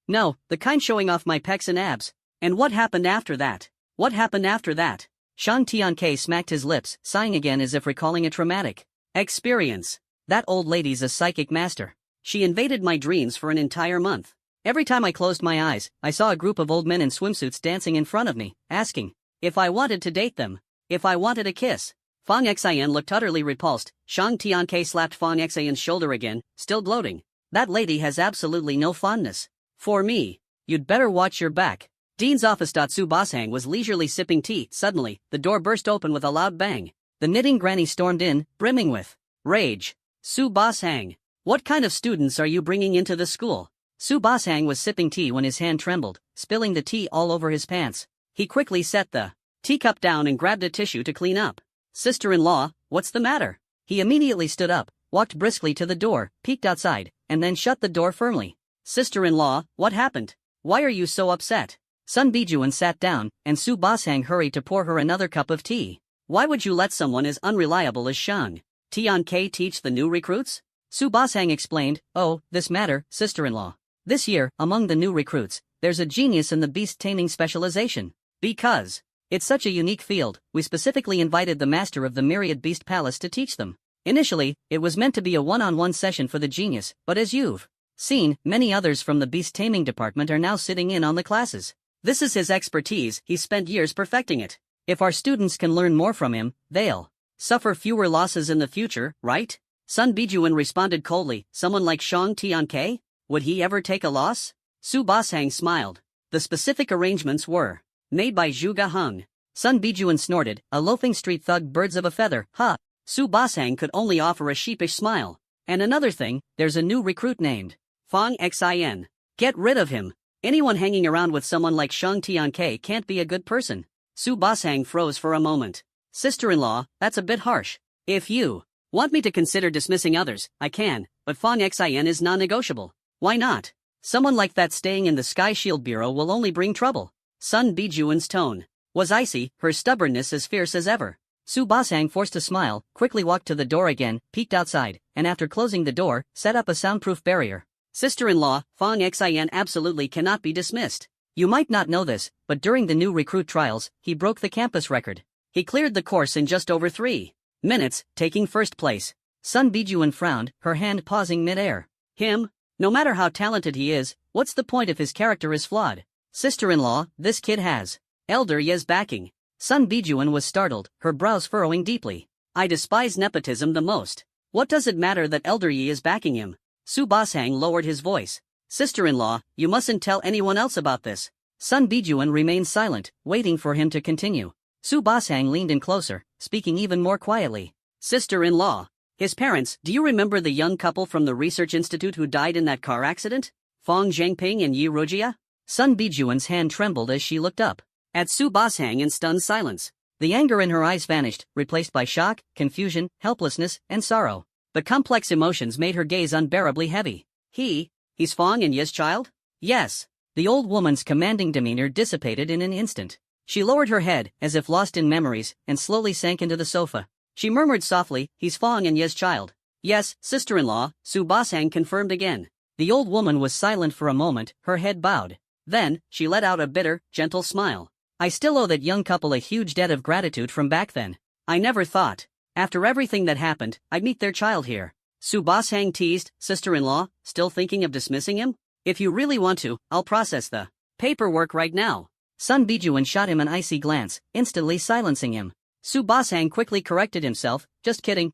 No, the kind showing off my pecs and abs. And what happened after that? What happened after that? Shang Tianke smacked his lips, sighing again as if recalling a traumatic experience. That old lady's a psychic master. She invaded my dreams for an entire month. Every time I closed my eyes, I saw a group of old men in swimsuits dancing in front of me, asking if I wanted to date them, if I wanted a kiss. Fong Xian looked utterly repulsed. Shang Tianke slapped Fong Xian's shoulder again, still gloating. That lady has absolutely no fondness for me. You'd better watch your back. Dean's office. Su Boshang was leisurely sipping tea. Suddenly, the door burst open with a loud bang. The knitting granny stormed in, brimming with rage. Su Boshang, what kind of students are you bringing into the school? Su Boshang was sipping tea when his hand trembled, spilling the tea all over his pants. He quickly set the teacup down and grabbed a tissue to clean up. Sister-in-law, what's the matter? He immediately stood up, walked briskly to the door, peeked outside, and then shut the door firmly. Sister-in-law, what happened? Why are you so upset? Sun Bijuan sat down, and Su Boshang hurried to pour her another cup of tea. Why would you let someone as unreliable as Shang Tianke teach the new recruits? Su Boshang explained, oh, this matter, sister-in-law. This year, among the new recruits, there's a genius in the beast taming specialization. Because it's such a unique field, we specifically invited the master of the Myriad Beast Palace to teach them. Initially, it was meant to be a one-on-one session for the genius, but as you've seen, many others from the beast taming department are now sitting in on the classes. This is his expertise, he's spent years perfecting it. If our students can learn more from him, they'll suffer fewer losses in the future, right? Sun Bijuan responded coldly, someone like Shang Tianke? Would he ever take a loss? Su Boshang smiled. The specific arrangements were made by Zhuge Heng. Sun Bijuan snorted, a loafing street thug, birds of a feather, ha! Su Boshang could only offer a sheepish smile. And another thing, there's a new recruit named Fong Xian. Get rid of him. Anyone hanging around with someone like Shang Tianke can't be a good person. Su Boshang froze for a moment. Sister-in-law, that's a bit harsh. If you want me to consider dismissing others, I can, but Fong Xian is non-negotiable. Why not? Someone like that staying in the Sky Shield Bureau will only bring trouble. Sun Bijuan's tone was icy, her stubbornness as fierce as ever. Su Boshang forced a smile, quickly walked to the door again, peeked outside, and after closing the door, set up a soundproof barrier. Sister-in-law, Fong Xian absolutely cannot be dismissed. You might not know this, but during the new recruit trials, he broke the campus record. He cleared the course in just over 3 minutes, taking first place. Sun Bijuan frowned, her hand pausing mid-air. Him? No matter how talented he is, what's the point if his character is flawed? Sister-in-law, this kid has Elder Ye's backing. Sun Bijuan was startled, her brows furrowing deeply. I despise nepotism the most. What does it matter that Elder Ye is backing him? Su Boshang lowered his voice. Sister-in-law, you mustn't tell anyone else about this. Sun Bijuan remained silent, waiting for him to continue. Su Boshang leaned in closer, speaking even more quietly. Sister-in-law, his parents, do you remember the young couple from the research institute who died in that car accident? Fong Zhengping and Yi Rojia? Sun Bijuan's hand trembled as she looked up at Su Boshang in stunned silence. The anger in her eyes vanished, replaced by shock, confusion, helplessness, and sorrow. The complex emotions made her gaze unbearably heavy. He's Fong and Ye's child? Yes. The old woman's commanding demeanor dissipated in an instant. She lowered her head, as if lost in memories, and slowly sank into the sofa. She murmured softly, he's Fong and Ye's child. Yes, sister-in-law, Su Boshang confirmed again. The old woman was silent for a moment, her head bowed. Then, she let out a bitter, gentle smile. I still owe that young couple a huge debt of gratitude from back then. I never thought, after everything that happened, I'd meet their child here. Su Boshang teased, sister-in-law, still thinking of dismissing him? If you really want to, I'll process the paperwork right now. Sun Bijuan shot him an icy glance, instantly silencing him. Su Boshang quickly corrected himself, just kidding.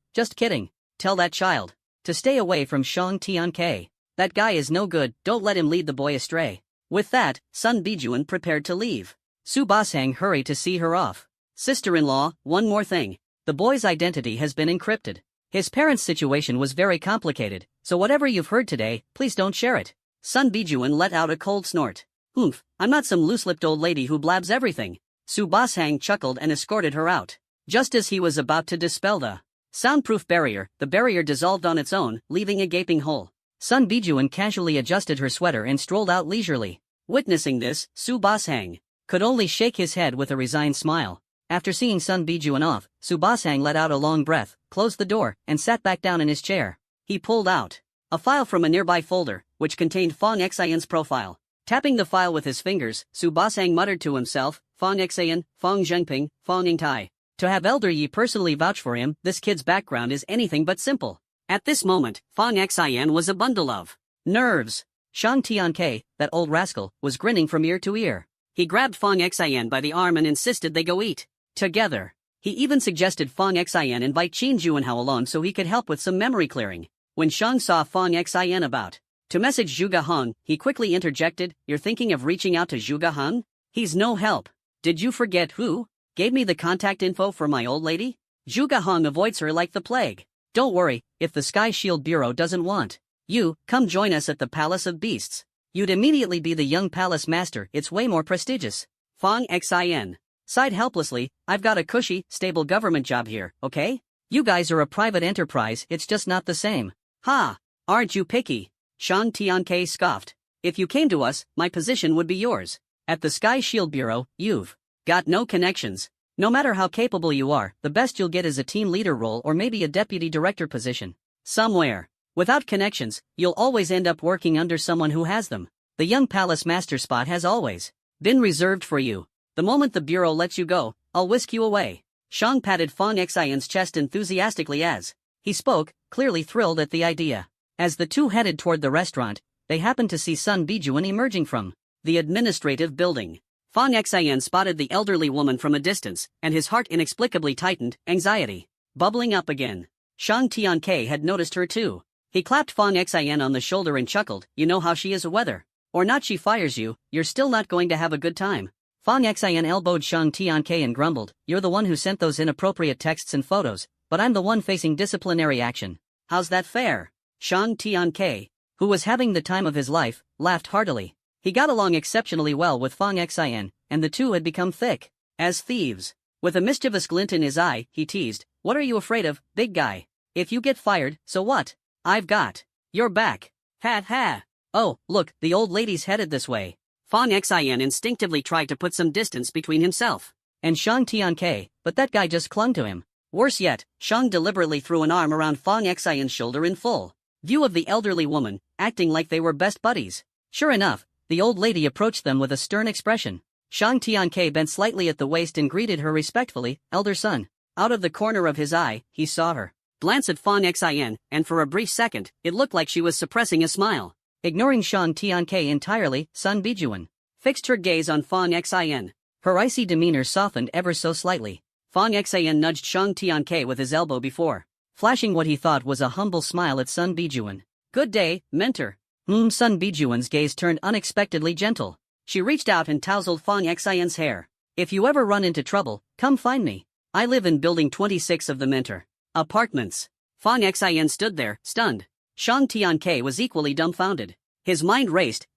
Tell that child to stay away from Shang Tianke. That guy is no good, don't let him lead the boy astray. With that, Sun Bijuan prepared to leave. Su Boshang hurried to see her off. Sister-in-law, one more thing. The boy's identity has been encrypted. His parents' situation was very complicated, so whatever you've heard today, please don't share it. Sun Bijuan let out a cold snort. Oomph, I'm not some loose-lipped old lady who blabs everything. Su Boshang chuckled and escorted her out. Just as he was about to dispel the soundproof barrier, the barrier dissolved on its own, leaving a gaping hole. Sun Bijuan casually adjusted her sweater and strolled out leisurely. Witnessing this, Su Boshang could only shake his head with a resigned smile. After seeing Sun Bijuan off, Su Boshang let out a long breath, closed the door, and sat back down in his chair. He pulled out a file from a nearby folder, which contained Fong Xian's profile. Tapping the file with his fingers, Su Boshang muttered to himself, Fong Xian, Fong Zhengping, Fong Yingtai. To have Elder Yi personally vouch for him, this kid's background is anything but simple. At this moment, Fang Xin was a bundle of nerves. Shang Tianke, that old rascal, was grinning from ear to ear. He grabbed Fang Xin by the arm and insisted they go eat together. He even suggested Fang Xin invite Qin Juanhao along so he could help with some memory clearing. When Shang saw Fang Xin about to message Zhuge Hong, he quickly interjected, "You're thinking of reaching out to Zhuge Hong? He's no help. Did you forget who gave me the contact info for my old lady? Zhuge Hong avoids her like the plague. Don't worry, if the Sky Shield Bureau doesn't want you, come join us at the Palace of Beasts. You'd immediately be the young palace master, it's way more prestigious." Fang Xin sighed helplessly, "I've got a cushy, stable government job here, okay? You guys are a private enterprise, it's just not the same." "Ha! Aren't you picky?" Shang Tianke scoffed. "If you came to us, my position would be yours. At the Sky Shield Bureau, you've got no connections. No matter how capable you are, the best you'll get is a team leader role or maybe a deputy director position somewhere. Without connections, you'll always end up working under someone who has them. The young palace master spot has always been reserved for you. The moment the bureau lets you go, I'll whisk you away." Shang patted Fang Xin's chest enthusiastically as he spoke, clearly thrilled at the idea. As the two headed toward the restaurant, they happened to see Sun Bijuan emerging from the administrative building. Fang Xin spotted the elderly woman from a distance, and his heart inexplicably tightened, anxiety bubbling up again. Shang Tianke had noticed her too. He clapped Fang Xin on the shoulder and chuckled, "You know how she is, whether or not she fires you, you're still not going to have a good time." Fang Xin elbowed Shang Tianke and grumbled, "You're the one who sent those inappropriate texts and photos, but I'm the one facing disciplinary action. How's that fair?" Shang Tianke, who was having the time of his life, laughed heartily. He got along exceptionally well with Fang Xin, and the two had become thick as thieves. With a mischievous glint in his eye, he teased, "What are you afraid of, big guy? If you get fired, so what? I've got your back. Ha ha. Oh, look, the old lady's headed this way." Fang Xin instinctively tried to put some distance between himself and Shang Tianke, but that guy just clung to him. Worse yet, Shang deliberately threw an arm around Fang Xin's shoulder in full view of the elderly woman, acting like they were best buddies. Sure enough, the old lady approached them with a stern expression. Shang Tianke bent slightly at the waist and greeted her respectfully, "Elder son." Out of the corner of his eye, he saw her glance at Fang Xin, and for a brief second, it looked like she was suppressing a smile. Ignoring Shang Tianke entirely, Sun Bijuan fixed her gaze on Fang Xin. Her icy demeanor softened ever so slightly. Fang Xin nudged Shang Tianke with his elbow before flashing what he thought was a humble smile at Sun Bijuan. "Good day, mentor." Sun Bijuan's gaze turned unexpectedly gentle. She reached out and tousled Fang Xin's hair. "If you ever run into trouble, come find me. I live in building 26 of the mentor apartments." Fang Xin stood there, stunned. Shang Tianke was equally dumbfounded. His mind raced,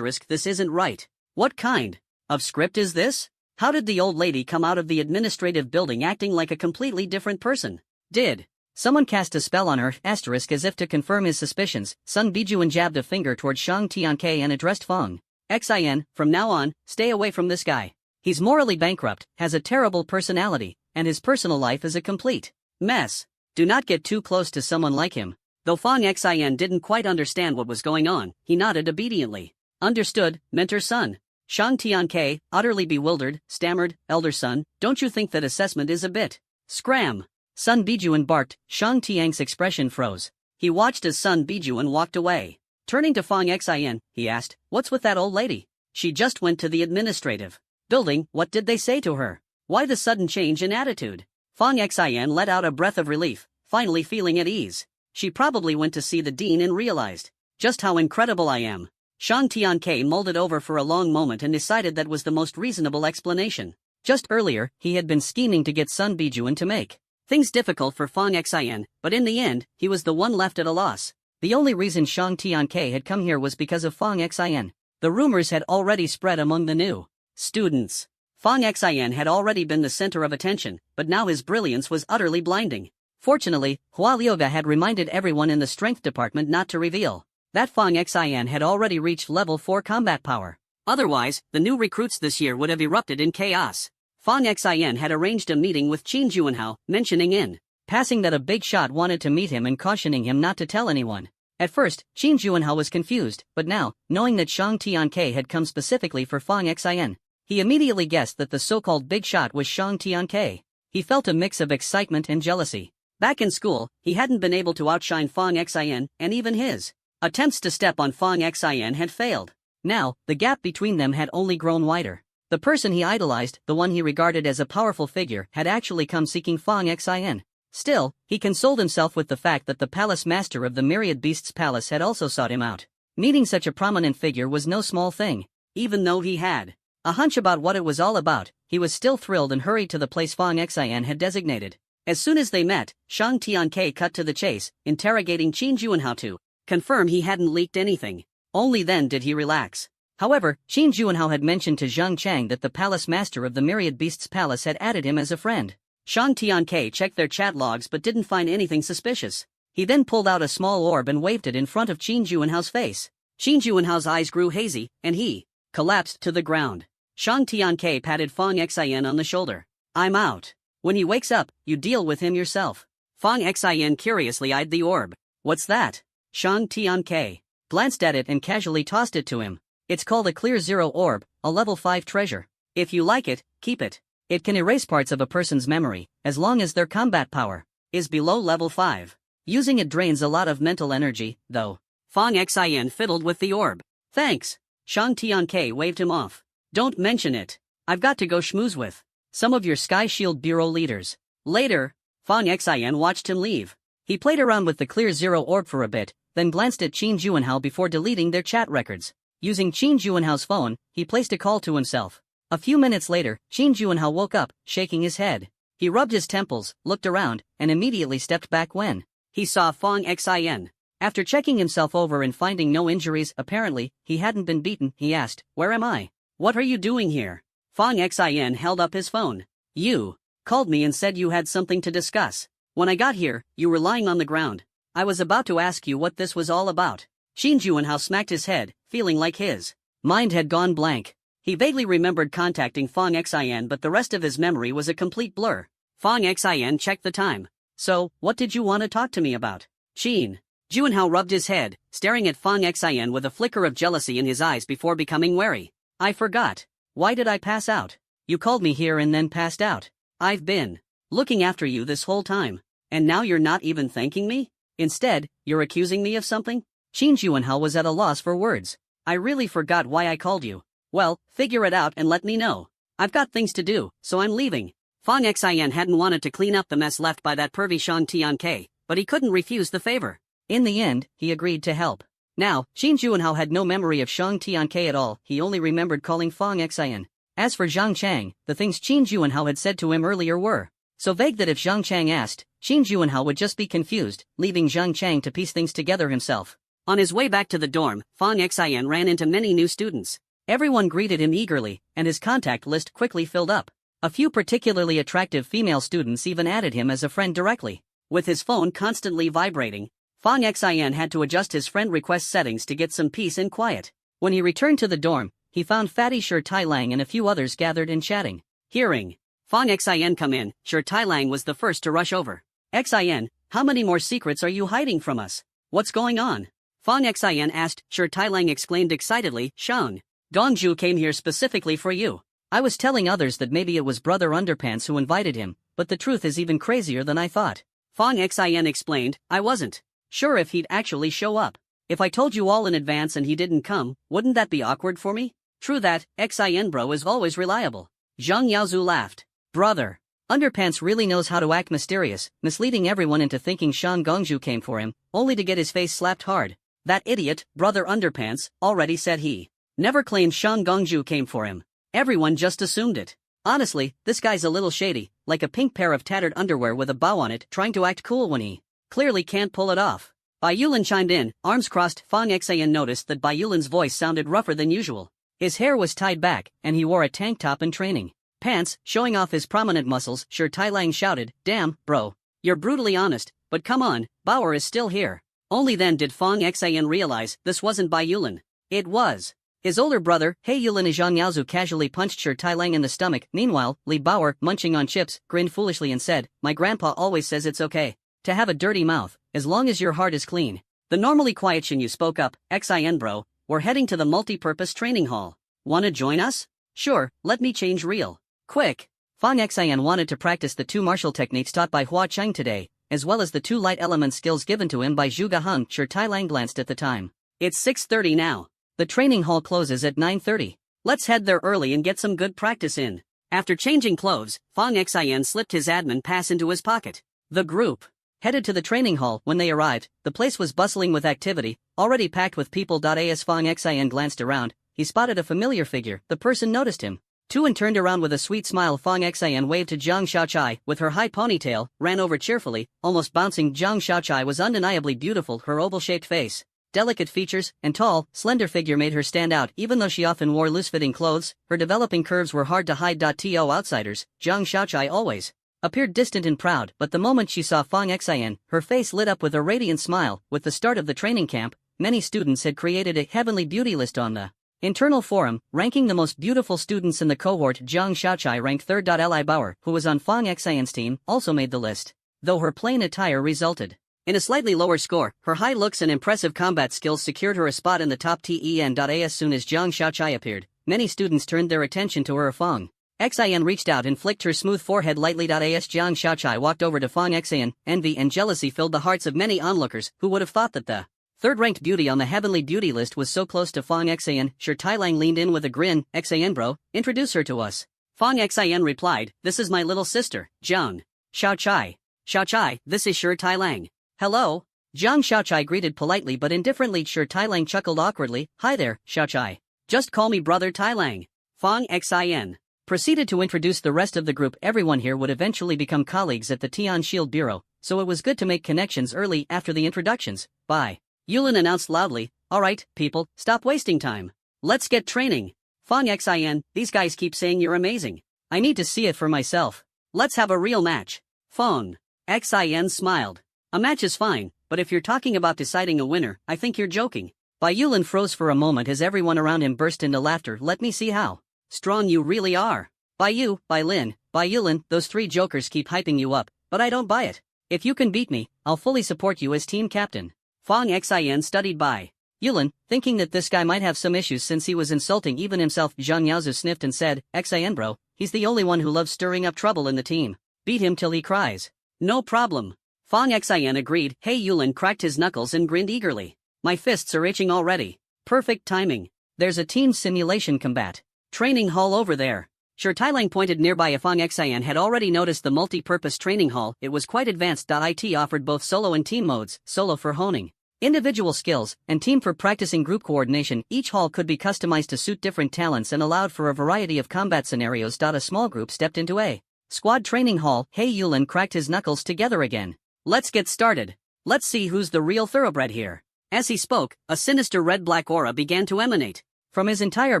"This isn't right. What kind of script is this? How did the old lady come out of the administrative building acting like a completely different person? Did someone cast a spell on her?" As if to confirm his suspicions, Sun Bijuan jabbed a finger toward Shang Tianke and addressed Fang Xin, "From now on, stay away from this guy. He's morally bankrupt, has a terrible personality, and his personal life is a complete mess. Do not get too close to someone like him." Though Fang Xin didn't quite understand what was going on, he nodded obediently. "Understood, mentor son." Shang Tianke, utterly bewildered, stammered, "Elder son, don't you think that assessment is a bit scram?" Sun Bijuan barked. Shang Tiang's expression froze. He watched as Sun Bijuan walked away. Turning to Fang Xin, he asked, "What's with that old lady? She just went to the administrative building, what did they say to her? Why the sudden change in attitude?" Fang Xin let out a breath of relief, finally feeling at ease. "She probably went to see the dean and realized just how incredible I am." Shang Tianke mulled it over for a long moment and decided that was the most reasonable explanation. Just earlier, he had been scheming to get Sun Bijuan to make things difficult for Fang Xin, but in the end, he was the one left at a loss. The only reason Shang Tianke had come here was because of Fang Xin. The rumors had already spread among the new students. Fang Xin had already been the center of attention, but now his brilliance was utterly blinding. Fortunately, Hua Liuga had reminded everyone in the strength department not to reveal that Fang Xin had already reached level 4 combat power. Otherwise, the new recruits this year would have erupted in chaos. Fang Xin had arranged a meeting with Qin Juanhao, mentioning in passing that a big shot wanted to meet him and cautioning him not to tell anyone. At first, Qin Juanhao was confused, but now, knowing that Shang Tianke had come specifically for Fang Xin, he immediately guessed that the so-called big shot was Shang Tianke. He felt a mix of excitement and jealousy. Back in school, he hadn't been able to outshine Fong Xin, and even his attempts to step on Fong Xin had failed. Now, the gap between them had only grown wider. The person he idolized, the one he regarded as a powerful figure, had actually come seeking Fong Xin. Still, he consoled himself with the fact that the palace master of the Myriad Beasts Palace had also sought him out. Meeting such a prominent figure was no small thing. Even though he had a hunch about what it was all about, he was still thrilled and hurried to the place Fong Xin had designated. As soon as they met, Shang Tianke cut to the chase, interrogating Qin Juanhao to confirm he hadn't leaked anything. Only then did he relax. However, Qin Juanhao had mentioned to Zhang Chang that the palace master of the Myriad Beasts Palace had added him as a friend. Shang Tianke checked their chat logs but didn't find anything suspicious. He then pulled out a small orb and waved it in front of Qin Juanhao's face. Qin Juanhao's eyes grew hazy, and he collapsed to the ground. Shang Tianke patted Fong Xin on the shoulder. "I'm out. When he wakes up, you deal with him yourself." Fong Xin curiously eyed the orb. "What's that?" Shang Tianke glanced at it and casually tossed it to him. "It's called a Clear Zero Orb, a level 5 treasure. If you like it, keep it. It can erase parts of a person's memory, as long as their combat power is below level 5. Using it drains a lot of mental energy, though." Fong Xin fiddled with the orb. "Thanks." Shang Tianke waved him off. "Don't mention it. I've got to go schmooze with some of your Sky Shield Bureau leaders. Later." Fong Xin watched him leave. He played around with the Clear Zero Orb for a bit, then glanced at Qin Juanhao before deleting their chat records. Using Qin Juanhao's phone, he placed a call to himself. A few minutes later, Qin Juanhao woke up, shaking his head. He rubbed his temples, looked around, and immediately stepped back when he saw Fong Xin. After checking himself over and finding no injuries, apparently, he hadn't been beaten, he asked, "Where am I? What are you doing here?" Fong Xin held up his phone. "You called me and said you had something to discuss. When I got here, you were lying on the ground. I was about to ask you what this was all about." Qin Juanhao smacked his head, feeling like his mind had gone blank. He vaguely remembered contacting Fong Xin, but the rest of his memory was a complete blur. Fong Xin checked the time. "So, what did you want to talk to me about?" Qin Juanhao rubbed his head, staring at Fong Xin with a flicker of jealousy in his eyes before becoming wary. "I forgot. Why did I pass out? You called me here and then passed out. I've been looking after you this whole time. And now you're not even thanking me? Instead, you're accusing me of something?" Qin Juanhao was at a loss for words. "I really forgot why I called you." "Well, figure it out and let me know. I've got things to do, so I'm leaving." Fong Xin hadn't wanted to clean up the mess left by that pervy Shang Tianke, but he couldn't refuse the favor. In the end, he agreed to help. Now, Qin Juanhao had no memory of Shang Tianke at all, he only remembered calling Fong Xin. As for Zhang Chang, the things Qin Juanhao had said to him earlier were so vague that if Zhang Chang asked, Qin Juanhao would just be confused, leaving Zhang Chang to piece things together himself. On his way back to the dorm, Fong Xin ran into many new students. Everyone greeted him eagerly, and his contact list quickly filled up. A few particularly attractive female students even added him as a friend directly. With his phone constantly vibrating, Fong Xin had to adjust his friend request settings to get some peace and quiet. When he returned to the dorm, he found Fatty Shi Tailang and a few others gathered and chatting. Hearing Fong Xin come in, Shi Tailang was the first to rush over. "Xin, how many more secrets are you hiding from us? What's going on?" Fong Xin asked. Shi Tailang exclaimed excitedly, "Shang Gongju came here specifically for you. I was telling others that maybe it was Brother Underpants who invited him, but the truth is even crazier than I thought." Fong Xin explained, "I wasn't sure if he'd actually show up. If I told you all in advance and he didn't come, wouldn't that be awkward for me?" "True that, Xin bro is always reliable." Zhang Yaozu laughed. "Brother Underpants really knows how to act mysterious, misleading everyone into thinking Shang Gongju came for him, only to get his face slapped hard. That idiot, Brother Underpants, already said he never claimed Shang Gongju came for him. Everyone just assumed it. Honestly, this guy's a little shady, like a pink pair of tattered underwear with a bow on it trying to act cool when he clearly can't pull it off." Bai Yulin chimed in, arms crossed. Fong Xin noticed that Bai Yulin's voice sounded rougher than usual. His hair was tied back, and he wore a tank top and training pants, showing off his prominent muscles. Shi Tailang shouted, "Damn, bro. You're brutally honest, but come on, Bauer is still here." Only then did Fong Xin realize this wasn't Bai Yulin. It was his older brother. "Hey Yulin." Zhang Yaozu casually punched Shi Tailang in the stomach. Meanwhile, Li Bauer, munching on chips, grinned foolishly and said, "My grandpa always says it's okay to have a dirty mouth, as long as your heart is clean." The normally quiet Shinyu spoke up, "Xin bro, we're heading to the multi-purpose training hall. Wanna join us?" "Sure, let me change real quick." Fong Xin wanted to practice the two martial techniques taught by Hua Cheng today, as well as the 2 light element skills given to him by Zhuge Heng. Sure, Tai Lang glanced at the time. It's 6:30 now. The training hall closes at 9:30. Let's head there early and get some good practice in. After changing clothes, Fang Xian slipped his admin pass into his pocket. The group headed to the training hall. When they arrived, the place was bustling with activity, already packed with people. As Fang Xian glanced around, he spotted a familiar figure. The person noticed him, too, and turned around with a sweet smile. Fang Xian waved to Zhang Xiaochai, with her high ponytail, ran over cheerfully, almost bouncing. Zhang Xiaochai was undeniably beautiful. Her oval-shaped face, delicate features, and tall, slender figure made her stand out. Even though she often wore loose-fitting clothes, her developing curves were hard to hide. To outsiders, Zhang Xiaochai always appeared distant and proud, but the moment she saw Fang Xian, her face lit up with a radiant smile. With the start of the training camp, many students had created a heavenly beauty list on the internal forum, ranking the most beautiful students in the cohort. Zhang Xiaochai ranked 3rd. Li Bauer, who was on Fang Xian's team, also made the list, though her plain attire resulted in a slightly lower score. Her high looks and impressive combat skills secured her a spot in the top 10. As soon as Zhang Xiaochai appeared, many students turned their attention to her. Fang Xian reached out and flicked her smooth forehead lightly. As Zhang Xiaochai walked over to Fang Xian, envy and jealousy filled the hearts of many onlookers. Who would have thought that the 3rd-ranked beauty on the heavenly beauty list was so close to Fang Xian? Sure, Tai Lang leaned in with a grin. Xian bro, introduce her to us. Fang Xian replied, this is my little sister, Zhang Xiaochai. Xiaochai, this is Sure Tai Lang. Hello. Zhang Xiaochai greeted politely but indifferently. Sure Tai Lang chuckled awkwardly. Hi there, Xiaochai. Just call me brother Tai Lang. Fang Xian proceeded to introduce the rest of the group. Everyone here would eventually become colleagues at the Tian Shield Bureau, so it was good to make connections early. After the introductions, Bai Yulin announced loudly, alright, people, stop wasting time. Let's get training. Fang Xian, these guys keep saying you're amazing. I need to see it for myself. Let's have a real match. Fang Xian smiled. A match is fine, but if you're talking about deciding a winner, I think you're joking. Bai Yulin froze for a moment as everyone around him burst into laughter. Let me see how strong you really are. Bai Yu, Bai Lin, Bai Yulin, those 3 jokers keep hyping you up, but I don't buy it. If you can beat me, I'll fully support you as team captain. Fang Xian studied Bai Yulin, thinking that this guy might have some issues since he was insulting even himself. Zhang Yaozu sniffed and said, Xian bro, he's the only one who loves stirring up trouble in the team. Beat him till he cries. No problem. Fang Xian agreed. Hey Yulin cracked his knuckles and grinned eagerly. My fists are itching already. Perfect timing. There's a team simulation combat training hall over there. Sure, Tai Lang pointed nearby. Fang Xian had already noticed the multi-purpose training hall. It was quite advanced. It offered both solo and team modes, solo for honing individual skills, and team for practicing group coordination. Each hall could be customized to suit different talents and allowed for a variety of combat scenarios. A small group stepped into a squad training hall. Hey Yulin cracked his knuckles together again. Let's get started. Let's see who's the real thoroughbred here. As he spoke, a sinister red-black aura began to emanate from his entire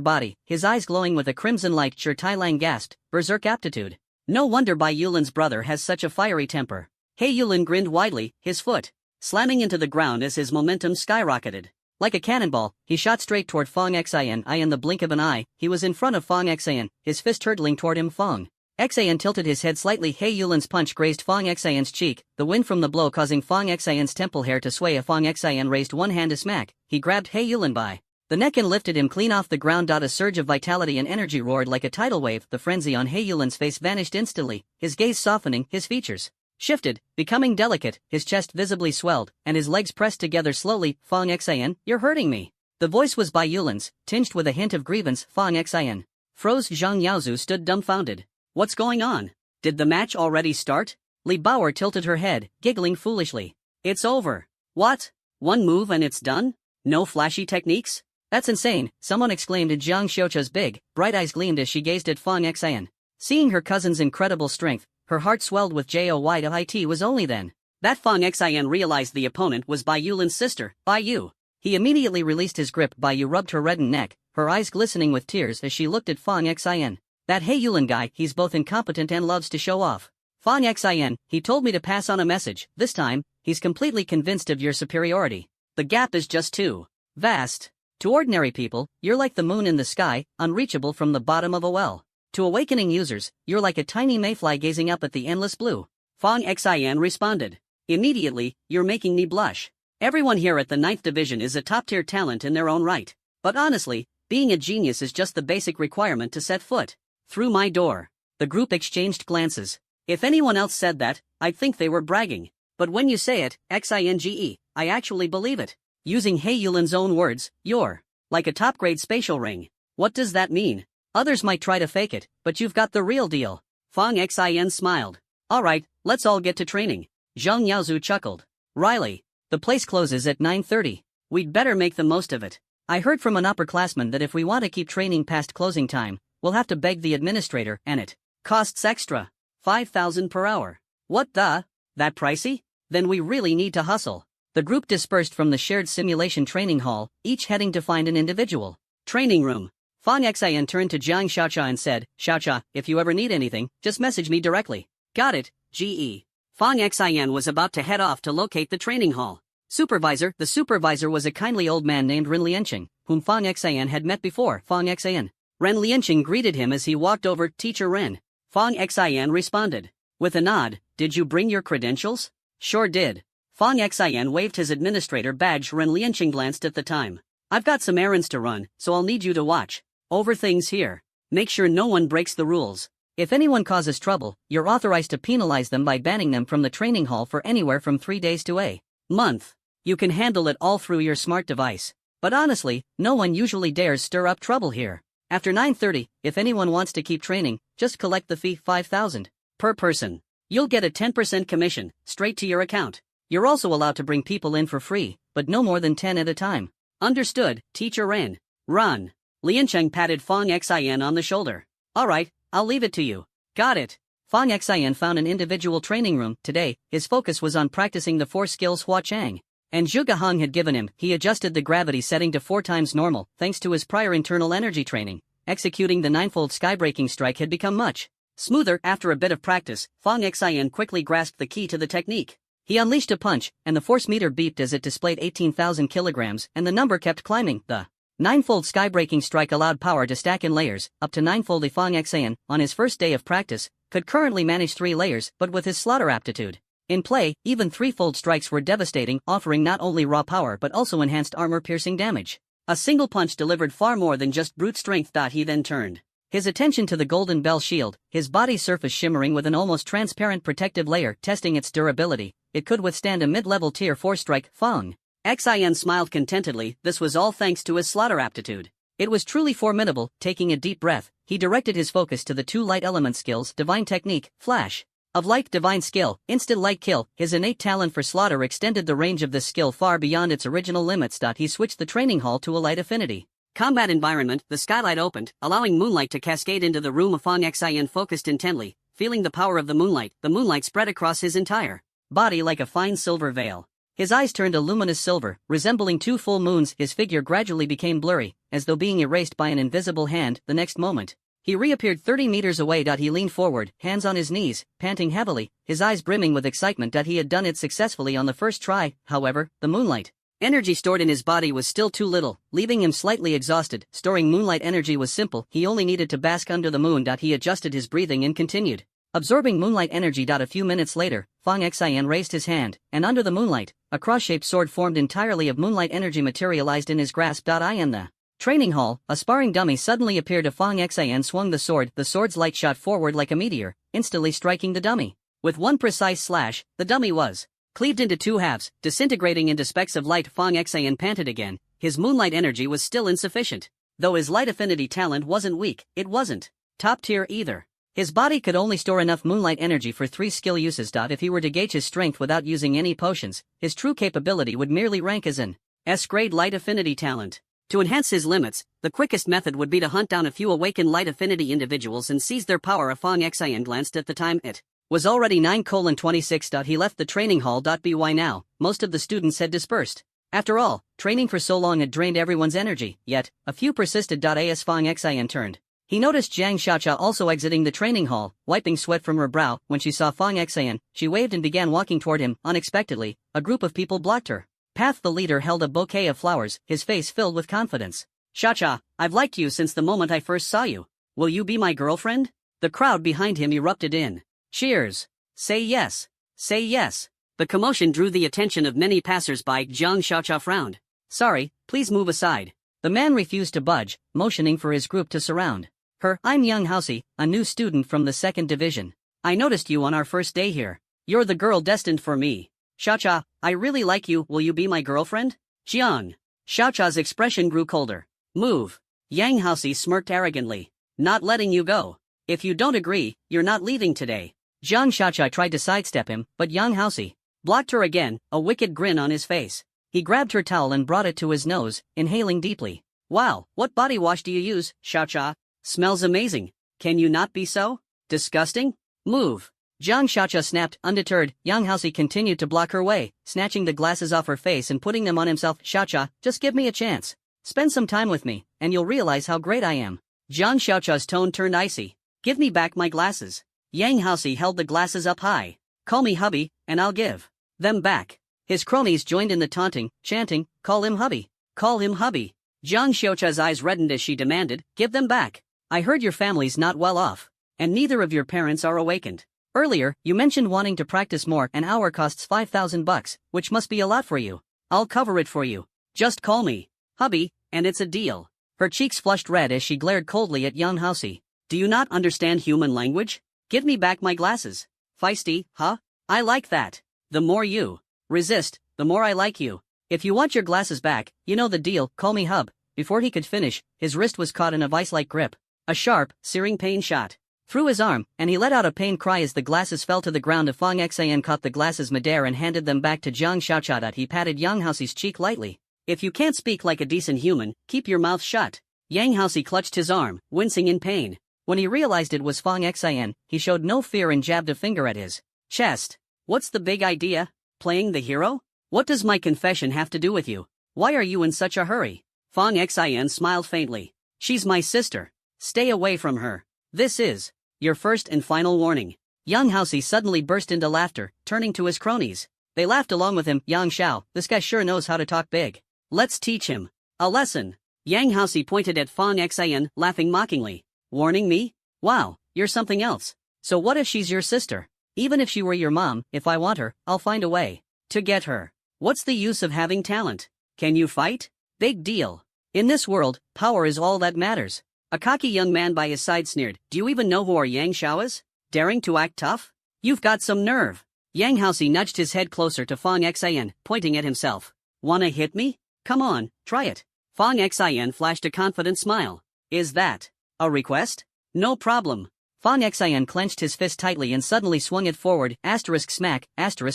body, his eyes glowing with a crimson light. Sure, Tai Lang gasped, berserk aptitude. No wonder Bai Yulin's brother has such a fiery temper. Hey Yulin grinned widely, his foot slamming into the ground as his momentum skyrocketed. Like a cannonball, he shot straight toward Fang Xian. In the blink of an eye, he was in front of Fang Xian, his fist hurtling toward him. Fang Xian tilted his head slightly. Hey Yulin's punch grazed Fang Xian's cheek, the wind from the blow causing Fang Xian's temple hair to sway. Fang Xian raised one hand to smack. He grabbed Hey Yulin by the neck and lifted him clean off the ground. A surge of vitality and energy roared like a tidal wave. The frenzy on Hey Yulin's face vanished instantly, his gaze softening, his features shifted, becoming delicate, his chest visibly swelled, and his legs pressed together slowly. Fang Xian, you're hurting me. The voice was Bai Yulin's, tinged with a hint of grievance. Fang Xian froze. Zhang Yaozu stood dumbfounded. What's going on? Did the match already start? Li Bauer tilted her head, giggling foolishly. It's over. What? One move and it's done? No flashy techniques? That's insane, someone exclaimed. Zhang Xiaocha's big, bright eyes gleamed as she gazed at Fang Xian. Seeing her cousin's incredible strength, her heart swelled with joy. It was only then that Fang Xian realized the opponent was Bai Yulin's sister, Bai Yu. He immediately released his grip. Bai Yu rubbed her reddened neck, her eyes glistening with tears as she looked at Fang Xian. That Hey Yulin guy, he's both incompetent and loves to show off. Fang Xian, he told me to pass on a message. This time, he's completely convinced of your superiority. The gap is just too vast. To ordinary people, you're like the moon in the sky, unreachable from the bottom of a well. To awakening users, you're like a tiny mayfly gazing up at the endless blue. Fang Xian responded. Immediately, you're making me blush. Everyone here at the 9th Division is a top-tier talent in their own right. But honestly, being a genius is just the basic requirement to set foot through my door. The group exchanged glances. If anyone else said that, I'd think they were bragging. But when you say it, XINGE, I actually believe it. Using Hei Yulin's own words, you're like a top-grade spatial ring. What does that mean? Others might try to fake it, but you've got the real deal. Fang Xin smiled. Alright, let's all get to training. Zhang Yaozu chuckled. Riley, the place closes at 9:30. We'd better make the most of it. I heard from an upperclassman that if we want to keep training past closing time, we'll have to beg the administrator, and it costs extra. 5,000 per hour. What the? That pricey? Then we really need to hustle. The group dispersed from the shared simulation training hall, each heading to find an individual training room. Fang Xin turned to Jiang Xiaocha and said, Xiaocha, if you ever need anything, just message me directly. Got it, GE. Fang Xin was about to head off to locate the training hall. The supervisor was a kindly old man named Ren Lianqing, whom Fang Xin had met before. Fang Xin. Ren Lianqing greeted him as he walked over. Teacher Ren. Fang Xin responded. With a nod, did you bring your credentials? Sure did. Fang Xin waved his administrator badge. Ren Lianqing glanced at the time. I've got some errands to run, so I'll need you to watch over things here. Make sure no one breaks the rules. If anyone causes trouble, you're authorized to penalize them by banning them from the training hall for anywhere from 3 days to a month. You can handle it all through your smart device. But honestly, no one usually dares stir up trouble here. After 9:30, if anyone wants to keep training, just collect the fee, 5,000 per person. You'll get a 10% commission, straight to your account. You're also allowed to bring people in for free, but no more than 10 at a time. Understood, Teacher Ren. Run. Liancheng patted Fang Xin on the shoulder. Alright, I'll leave it to you. Got it. Fang Xin found an individual training room. Today, his focus was on practicing the 4 skills Hua Chang and Zhuge Heng had given him. He adjusted the gravity setting to 4 times normal, thanks to his prior internal energy training. Executing the 9-fold skybreaking strike had become much smoother. After a bit of practice, Fang Xin quickly grasped the key to the technique. He unleashed a punch, and the force meter beeped as it displayed 18,000 kilograms, and the number kept climbing. The 9-fold skybreaking strike allowed power to stack in layers, up to 9-fold. Fang Xin, on his first day of practice, could currently manage 3 layers, but with his slaughter aptitude in play, even 3-fold strikes were devastating, offering not only raw power but also enhanced armor-piercing damage. A single punch delivered far more than just brute strength. He then turned his attention to the golden bell shield, his body surface shimmering with an almost transparent protective layer. Testing its durability, it could withstand a mid-level tier 4 strike. Fang Xin smiled contentedly. This was all thanks to his slaughter aptitude. It was truly formidable. Taking a deep breath, he directed his focus to the 2 light element skills: Divine Technique, Flash of Light; Divine Skill, Instant Light Kill. His innate talent for slaughter extended the range of this skill far beyond its original limits. He switched the training hall to a light affinity combat environment. The skylight opened, allowing moonlight to cascade into the room. Fang Xin focused intently, feeling the power of the moonlight. The moonlight spread across his entire body like a fine silver veil. His eyes turned a luminous silver, resembling 2 full moons. His figure gradually became blurry, as though being erased by an invisible hand. The next moment, he reappeared 30 meters away. He leaned forward, hands on his knees, panting heavily, his eyes brimming with excitement. He had done it successfully on the first try. However, the moonlight energy stored in his body was still too little, leaving him slightly exhausted. Storing moonlight energy was simple. He only needed to bask under the moon. He adjusted his breathing and continued absorbing moonlight energy. A few minutes later, Fang Xin raised his hand, and under the moonlight, a cross-shaped sword formed entirely of moonlight energy materialized in his grasp. In the training hall, a sparring dummy suddenly appeared. Fang Xin swung the sword. The sword's light shot forward like a meteor, instantly striking the dummy. With one precise slash, the dummy was cleaved into 2 halves, disintegrating into specks of light. Fang Xin panted again. His moonlight energy was still insufficient. Though his light affinity talent wasn't weak, it wasn't top tier either. His body could only store enough moonlight energy for 3 skill uses. If he were to gauge his strength without using any potions, his true capability would merely rank as an S-grade light affinity talent. To enhance his limits, the quickest method would be to hunt down a few awakened light affinity individuals and seize their power. Fang Xin glanced at the time. It was already 9:26. He left the training hall. By now, most of the students had dispersed. After all, training for so long had drained everyone's energy, yet a few persisted. As Fang Xin turned, he noticed Jiang Xiaocha also exiting the training hall, wiping sweat from her brow. When she saw Fang Xin, she waved and began walking toward him. Unexpectedly, a group of people blocked her path. The leader held a bouquet of flowers, his face filled with confidence. Xiaocha, I've liked you since the moment I first saw you. Will you be my girlfriend? The crowd behind him erupted in cheers. Say yes. Say yes. The commotion drew the attention of many passers-by. Jiang Xiaocha frowned. Sorry, please move aside. The man refused to budge, motioning for his group to surround her. I'm Young Housey, a new student from the 2nd division. I noticed you on our first day here. You're the girl destined for me. Xiaocha, I really like you, will you be my girlfriend? Jiang. Xiaocha's expression grew colder. Move. Yang Haoxi smirked arrogantly. Not letting you go. If you don't agree, you're not leaving today. Jiang Xiaocha tried to sidestep him, but Yang Haoxi blocked her again, a wicked grin on his face. He grabbed her towel and brought it to his nose, inhaling deeply. Wow, what body wash do you use, Xiaocha? Smells amazing. Can you not be so disgusting? Move. Jiang Xiaocha snapped, undeterred. Yang Haoxi continued to block her way, snatching the glasses off her face and putting them on himself. Xiaocha, just give me a chance. Spend some time with me, and you'll realize how great I am. Jiang Xiaocha's tone turned icy. Give me back my glasses. Yang Haoxi held the glasses up high. Call me hubby, and I'll give them back. His cronies joined in the taunting, chanting, call him hubby. Call him hubby. Jiang Xiaocha's eyes reddened as she demanded, give them back. I heard your family's not well off, and neither of your parents are awakened. Earlier, you mentioned wanting to practice more. An hour costs 5,000 bucks, which must be a lot for you. I'll cover it for you. Just call me hubby, and it's a deal. Her cheeks flushed red as she glared coldly at Yang Haoxi. Do you not understand human language? Give me back my glasses. Feisty, huh? I like that. The more you resist, the more I like you. If you want your glasses back, you know the deal, call me hub. Before he could finish, his wrist was caught in a vice-like grip. A sharp, searing pain shot through his arm, and he let out a pained cry as the glasses fell to the ground. Fang Xian caught the glasses midair and handed them back to Jiang Xiaocha. He patted Yang Haoxi's cheek lightly. If you can't speak like a decent human, keep your mouth shut. Yang Haoxi clutched his arm, wincing in pain. When he realized it was Fang Xian, he showed no fear and jabbed a finger at his chest. What's the big idea? Playing the hero? What does my confession have to do with you? Why are you in such a hurry? Fang Xian smiled faintly. She's my sister. Stay away from her. This is your first and final warning. Yang Haoxi suddenly burst into laughter, turning to his cronies. They laughed along with him. Yang Xiao, this guy sure knows how to talk big. Let's teach him a lesson. Yang Haoxi pointed at Fang Xian, laughing mockingly. Warning me? Wow, you're something else. So what if she's your sister? Even if she were your mom, if I want her, I'll find a way to get her. What's the use of having talent? Can you fight? Big deal. In this world, power is all that matters. A cocky young man by his side sneered. Do you even know who our Yang Xiao is? Daring to act tough? You've got some nerve. Yang Haoxi nudged his head closer to Fang Xian, pointing at himself. Wanna hit me? Come on, try it. Fang Xian flashed a confident smile. Is that a request? No problem. Fang Xian clenched his fist tightly and suddenly swung it forward, smack,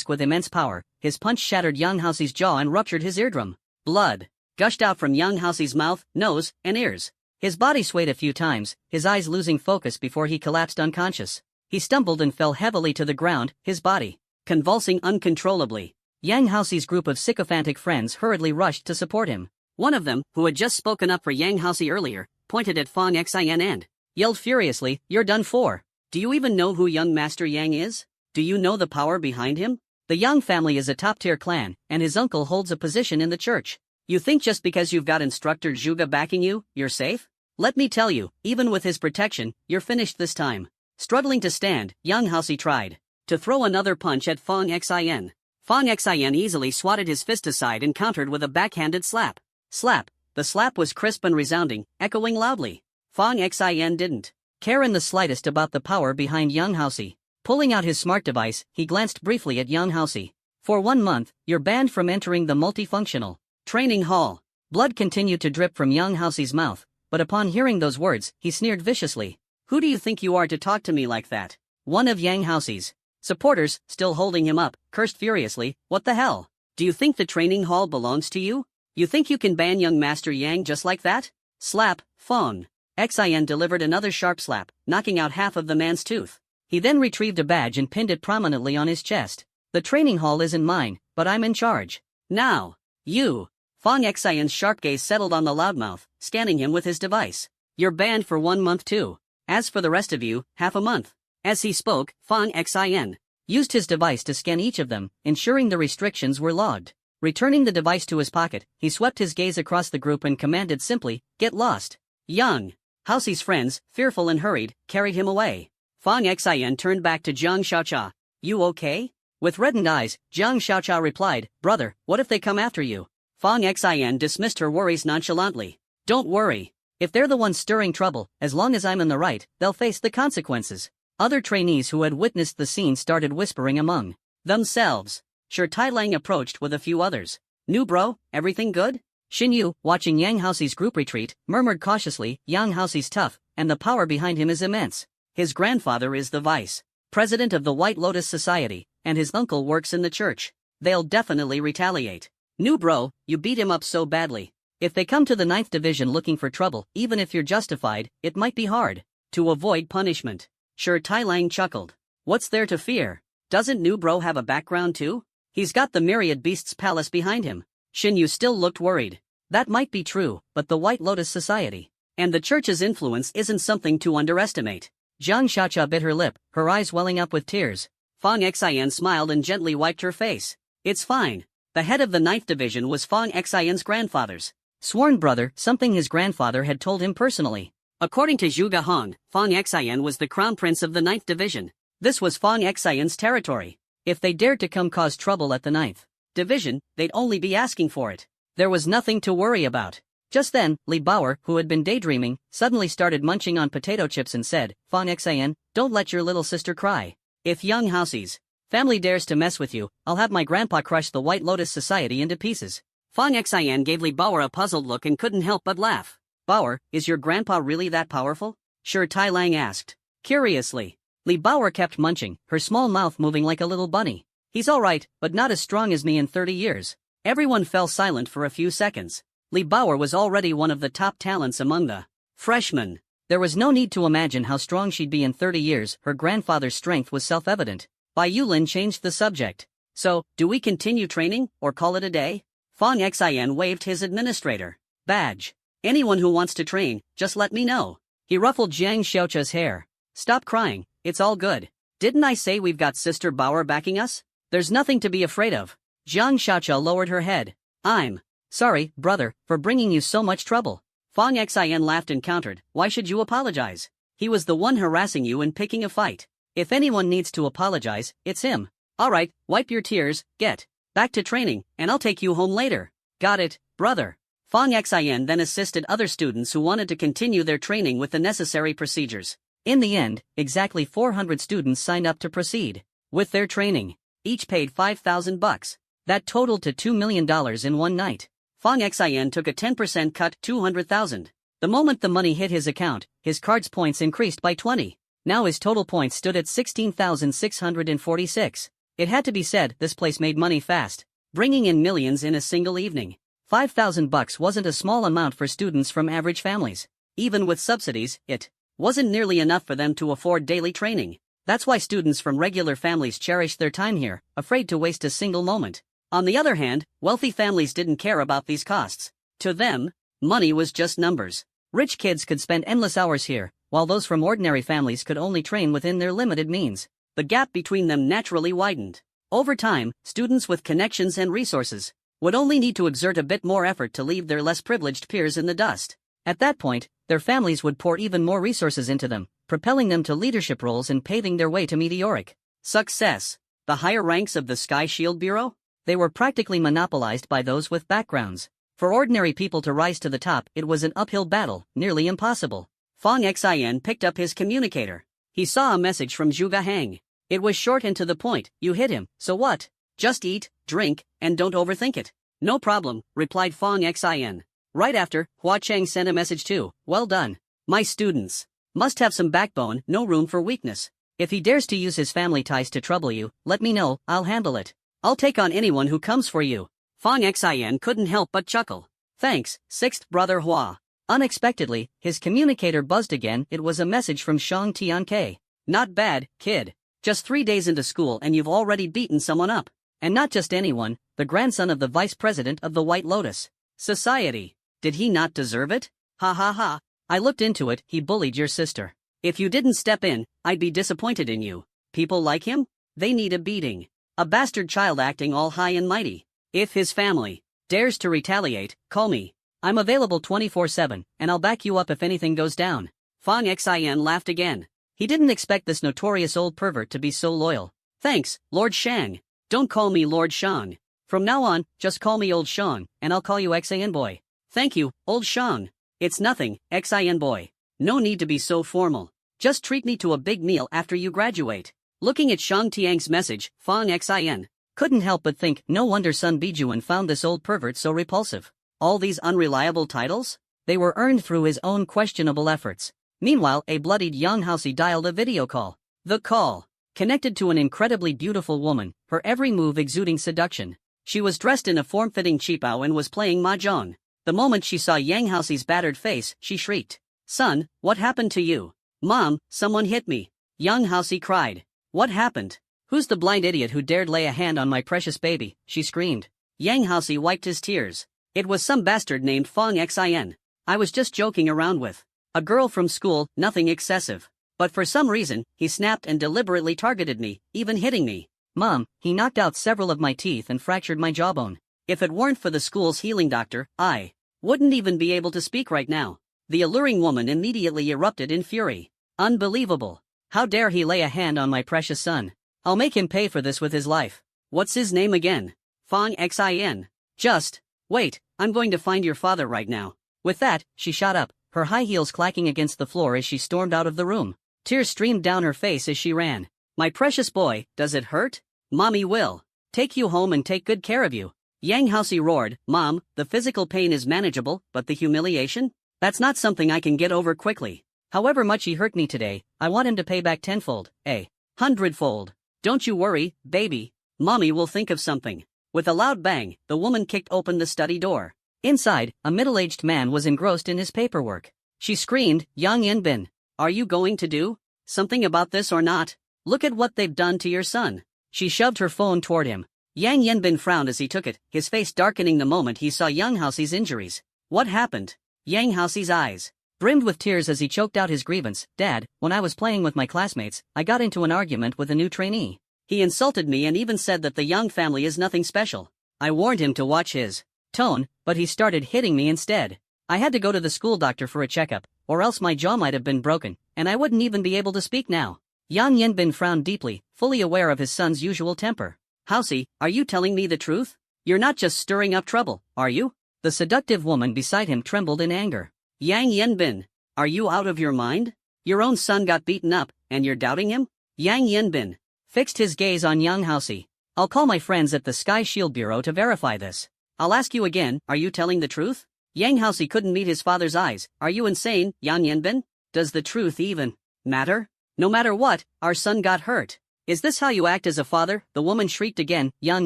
with immense power. His punch shattered Yang Haoxi's jaw and ruptured his eardrum. Blood gushed out from Yang Haoxi's mouth, nose, and ears. His body swayed a few times, his eyes losing focus before he collapsed unconscious. He stumbled and fell heavily to the ground, his body convulsing uncontrollably. Yang Haoxi's group of sycophantic friends hurriedly rushed to support him. One of them, who had just spoken up for Yang Haoxi earlier, pointed at Fang Xian and yelled furiously, "You're done for. Do you even know who young Master Yang is? Do you know the power behind him? The Yang family is a top-tier clan, and his uncle holds a position in the church. You think just because you've got Instructor Zhuge backing you, you're safe? Let me tell you, even with his protection, you're finished this time." Struggling to stand, Yang Haoxi tried to throw another punch at Fang Xian. Fang Xian easily swatted his fist aside and countered with a backhanded slap. Slap. The slap was crisp and resounding, echoing loudly. Fang Xian didn't care in the slightest about the power behind Yang Haoxi. Pulling out his smart device, he glanced briefly at Yang Haoxi. For 1 month, you're banned from entering the multifunctional training hall. Blood continued to drip from Yang Haoxi's mouth, but upon hearing those words, he sneered viciously. Who do you think you are to talk to me like that? One of Yang Haoxi's supporters, still holding him up, cursed furiously. What the hell? Do you think the training hall belongs to you? You think you can ban young Master Yang just like that? Slap. Fang Xian delivered another sharp slap, knocking out half of the man's tooth. He then retrieved a badge and pinned it prominently on his chest. The training hall isn't mine, but I'm in charge. Now, you. Fang Xian's sharp gaze settled on the loudmouth, scanning him with his device. You're banned for 1 month too. As for the rest of you, half a month. As he spoke, Fang Xian used his device to scan each of them, ensuring the restrictions were logged. Returning the device to his pocket, he swept his gaze across the group and commanded simply, "Get lost." Yang Haoxi's friends, fearful and hurried, carried him away. Fang Xian turned back to Jiang Xiaocha. You okay? With reddened eyes, Jiang Xiaocha replied, Brother, what if they come after you? Fang Xian dismissed her worries nonchalantly. Don't worry. If they're the ones stirring trouble, as long as I'm in the right, they'll face the consequences. Other trainees who had witnessed the scene started whispering among themselves. Sure, Tai Lang approached with a few others. New bro, everything good? Xin Yu, watching Yang Haoxi's group retreat, murmured cautiously, Yang Haoxi's tough, and the power behind him is immense. His grandfather is the vice president of the White Lotus Society, and his uncle works in the church. They'll definitely retaliate. New bro, you beat him up so badly. If they come to the 9th division looking for trouble, even if you're justified, it might be hard to avoid punishment. Sure, Tai Lang chuckled. What's there to fear? Doesn't New bro have a background too? He's got the Myriad Beasts Palace behind him. Xin Yu still looked worried. That might be true, but the White Lotus Society and the church's influence isn't something to underestimate. Jiang Xiaocha bit her lip, her eyes welling up with tears. Fang Xian smiled and gently wiped her face. It's fine. The head of the 9th division was Fang Xian's grandfather's sworn brother, something his grandfather had told him personally. According to Zhuge Hong, Fang Xian was the crown prince of the 9th division. This was Fang Xian's territory. If they dared to come cause trouble at the 9th division, they'd only be asking for it. There was nothing to worry about. Just then, Li Bauer, who had been daydreaming, suddenly started munching on potato chips and said, Fang Xian, don't let your little sister cry. If Yang Haoxi's family dares to mess with you, I'll have my grandpa crush the White Lotus Society into pieces. Fang Xian gave Li Bauer a puzzled look and couldn't help but laugh. Bauer, is your grandpa really that powerful? Sure, Tai Lang asked curiously. Li Bauer kept munching, her small mouth moving like a little bunny. He's alright, but not as strong as me in 30 years. Everyone fell silent for a few seconds. Li Bauer was already one of the top talents among the freshmen. There was no need to imagine how strong she'd be in 30 years, her grandfather's strength was self-evident. Bai Yulin changed the subject. So, do we continue training, or call it a day? Fang Xian waved his administrator badge. Anyone who wants to train, just let me know. He ruffled Jiang Xiaocha's hair. Stop crying, it's all good. Didn't I say we've got Sister Bauer backing us? There's nothing to be afraid of. Jiang Xiaocha lowered her head. I'm sorry, brother, for bringing you so much trouble. Fang Xian laughed and countered, why should you apologize? He was the one harassing you and picking a fight. If anyone needs to apologize, it's him. Alright, wipe your tears, get back to training, and I'll take you home later. Got it, brother. Fang Xian then assisted other students who wanted to continue their training with the necessary procedures. In the end, exactly 400 students signed up to proceed with their training. Each paid $5,000. That totaled to $2 million in one night. Fang Xian took a 10% cut, $200,000. The moment the money hit his account, his card's points increased by 20. Now his total points stood at 16,646. It had to be said, this place made money fast, bringing in millions in a single evening. $5,000 wasn't a small amount for students from average families. Even with subsidies, it wasn't nearly enough for them to afford daily training. That's why students from regular families cherished their time here, afraid to waste a single moment. On the other hand, wealthy families didn't care about these costs. To them, money was just numbers. Rich kids could spend endless hours here, while those from ordinary families could only train within their limited means. The gap between them naturally widened. Over time, students with connections and resources would only need to exert a bit more effort to leave their less privileged peers in the dust. At that point, their families would pour even more resources into them, propelling them to leadership roles and paving their way to meteoric success. The higher ranks of the Sky Shield Bureau? They were practically monopolized by those with backgrounds. For ordinary people to rise to the top, it was an uphill battle, nearly impossible. Fang Xian picked up his communicator. He saw a message from Zhuge Hang. It was short and to the point, you hit him, so what? Just eat, drink, and don't overthink it. No problem, replied Fang Xian. Right after, Hua Cheng sent a message too, well done. My students must have some backbone, no room for weakness. If he dares to use his family ties to trouble you, let me know, I'll handle it. I'll take on anyone who comes for you. Fang Xian couldn't help but chuckle. Thanks, sixth brother Hua. Unexpectedly, his communicator buzzed again. It was a message from Shang Tianke. Not bad, kid. Just 3 days into school and you've already beaten someone up. And not just anyone, the grandson of the vice president of the White Lotus Society. Did he not deserve it? Ha ha ha. I looked into it, he bullied your sister. If you didn't step in, I'd be disappointed in you. People like him? They need a beating. A bastard child acting all high and mighty. If his family dares to retaliate, call me. I'm available 24/7, and I'll back you up if anything goes down. Fang Xian laughed again. He didn't expect this notorious old pervert to be so loyal. Thanks, Lord Shang. Don't call me Lord Shang. From now on, just call me Old Shang, and I'll call you Xian Boy. Thank you, Old Shang. It's nothing, Xian Boy. No need to be so formal. Just treat me to a big meal after you graduate. Looking at Shang Tiang's message, Fang Xian Couldn't help but think, no wonder Sun Bijuan found this old pervert so repulsive. All these unreliable titles? They were earned through his own questionable efforts. Meanwhile, a bloodied young Housey dialed a video call. The call connected to an incredibly beautiful woman, her every move exuding seduction. She was dressed in a form-fitting cheapao and was playing mahjong. The moment she saw Yang Housey's battered face, she shrieked. "Son, what happened to you?" "Mom, someone hit me," young Housey cried. "What happened? Who's the blind idiot who dared lay a hand on my precious baby?" she screamed. Yang Housey wiped his tears. "It was some bastard named Fong Xin. I was just joking around with a girl from school, nothing excessive. But for some reason, he snapped and deliberately targeted me, even hitting me. Mom, he knocked out several of my teeth and fractured my jawbone. If it weren't for the school's healing doctor, I wouldn't even be able to speak right now." The alluring woman immediately erupted in fury. "Unbelievable. How dare he lay a hand on my precious son? I'll make him pay for this with his life. What's his name again? Fong Xin. Just wait, I'm going to find your father right now." With that, she shot up, her high heels clacking against the floor as she stormed out of the room. Tears streamed down her face as she ran. "My precious boy, does it hurt? Mommy will take you home and take good care of you." Yang Housey roared. "Mom, the physical pain is manageable, but the humiliation? That's not something I can get over quickly. However much he hurt me today, I want him to pay back tenfold, 100-fold. Don't you worry, baby. Mommy will think of something." With a loud bang, the woman kicked open the study door. Inside, a middle-aged man was engrossed in his paperwork. She screamed, "Yang Yinbin, are you going to do something about this or not? Look at what they've done to your son." She shoved her phone toward him. Yang Yinbin frowned as he took it, his face darkening the moment he saw Yang Housey's injuries. "What happened?" Yang Housey's eyes brimmed with tears as he choked out his grievance. "Dad, when I was playing with my classmates, I got into an argument with a new trainee. He insulted me and even said that the Yang family is nothing special. I warned him to watch his tone, but he started hitting me instead. I had to go to the school doctor for a checkup, or else my jaw might have been broken, and I wouldn't even be able to speak now." Yang Yinbin frowned deeply, fully aware of his son's usual temper. "Housey, are you telling me the truth? You're not just stirring up trouble, are you?" The seductive woman beside him trembled in anger. "Yang Yinbin, are you out of your mind? Your own son got beaten up, and you're doubting him?" Yang Yinbin fixed his gaze on young Housey. "I'll call my friends at the Sky Shield Bureau to verify this. I'll ask you again, are you telling the truth?" Yang Housey couldn't meet his father's eyes. "Are you insane, Yang Yinbin? Does the truth even matter? No matter what, our son got hurt. Is this how you act as a father?" The woman shrieked again. Yang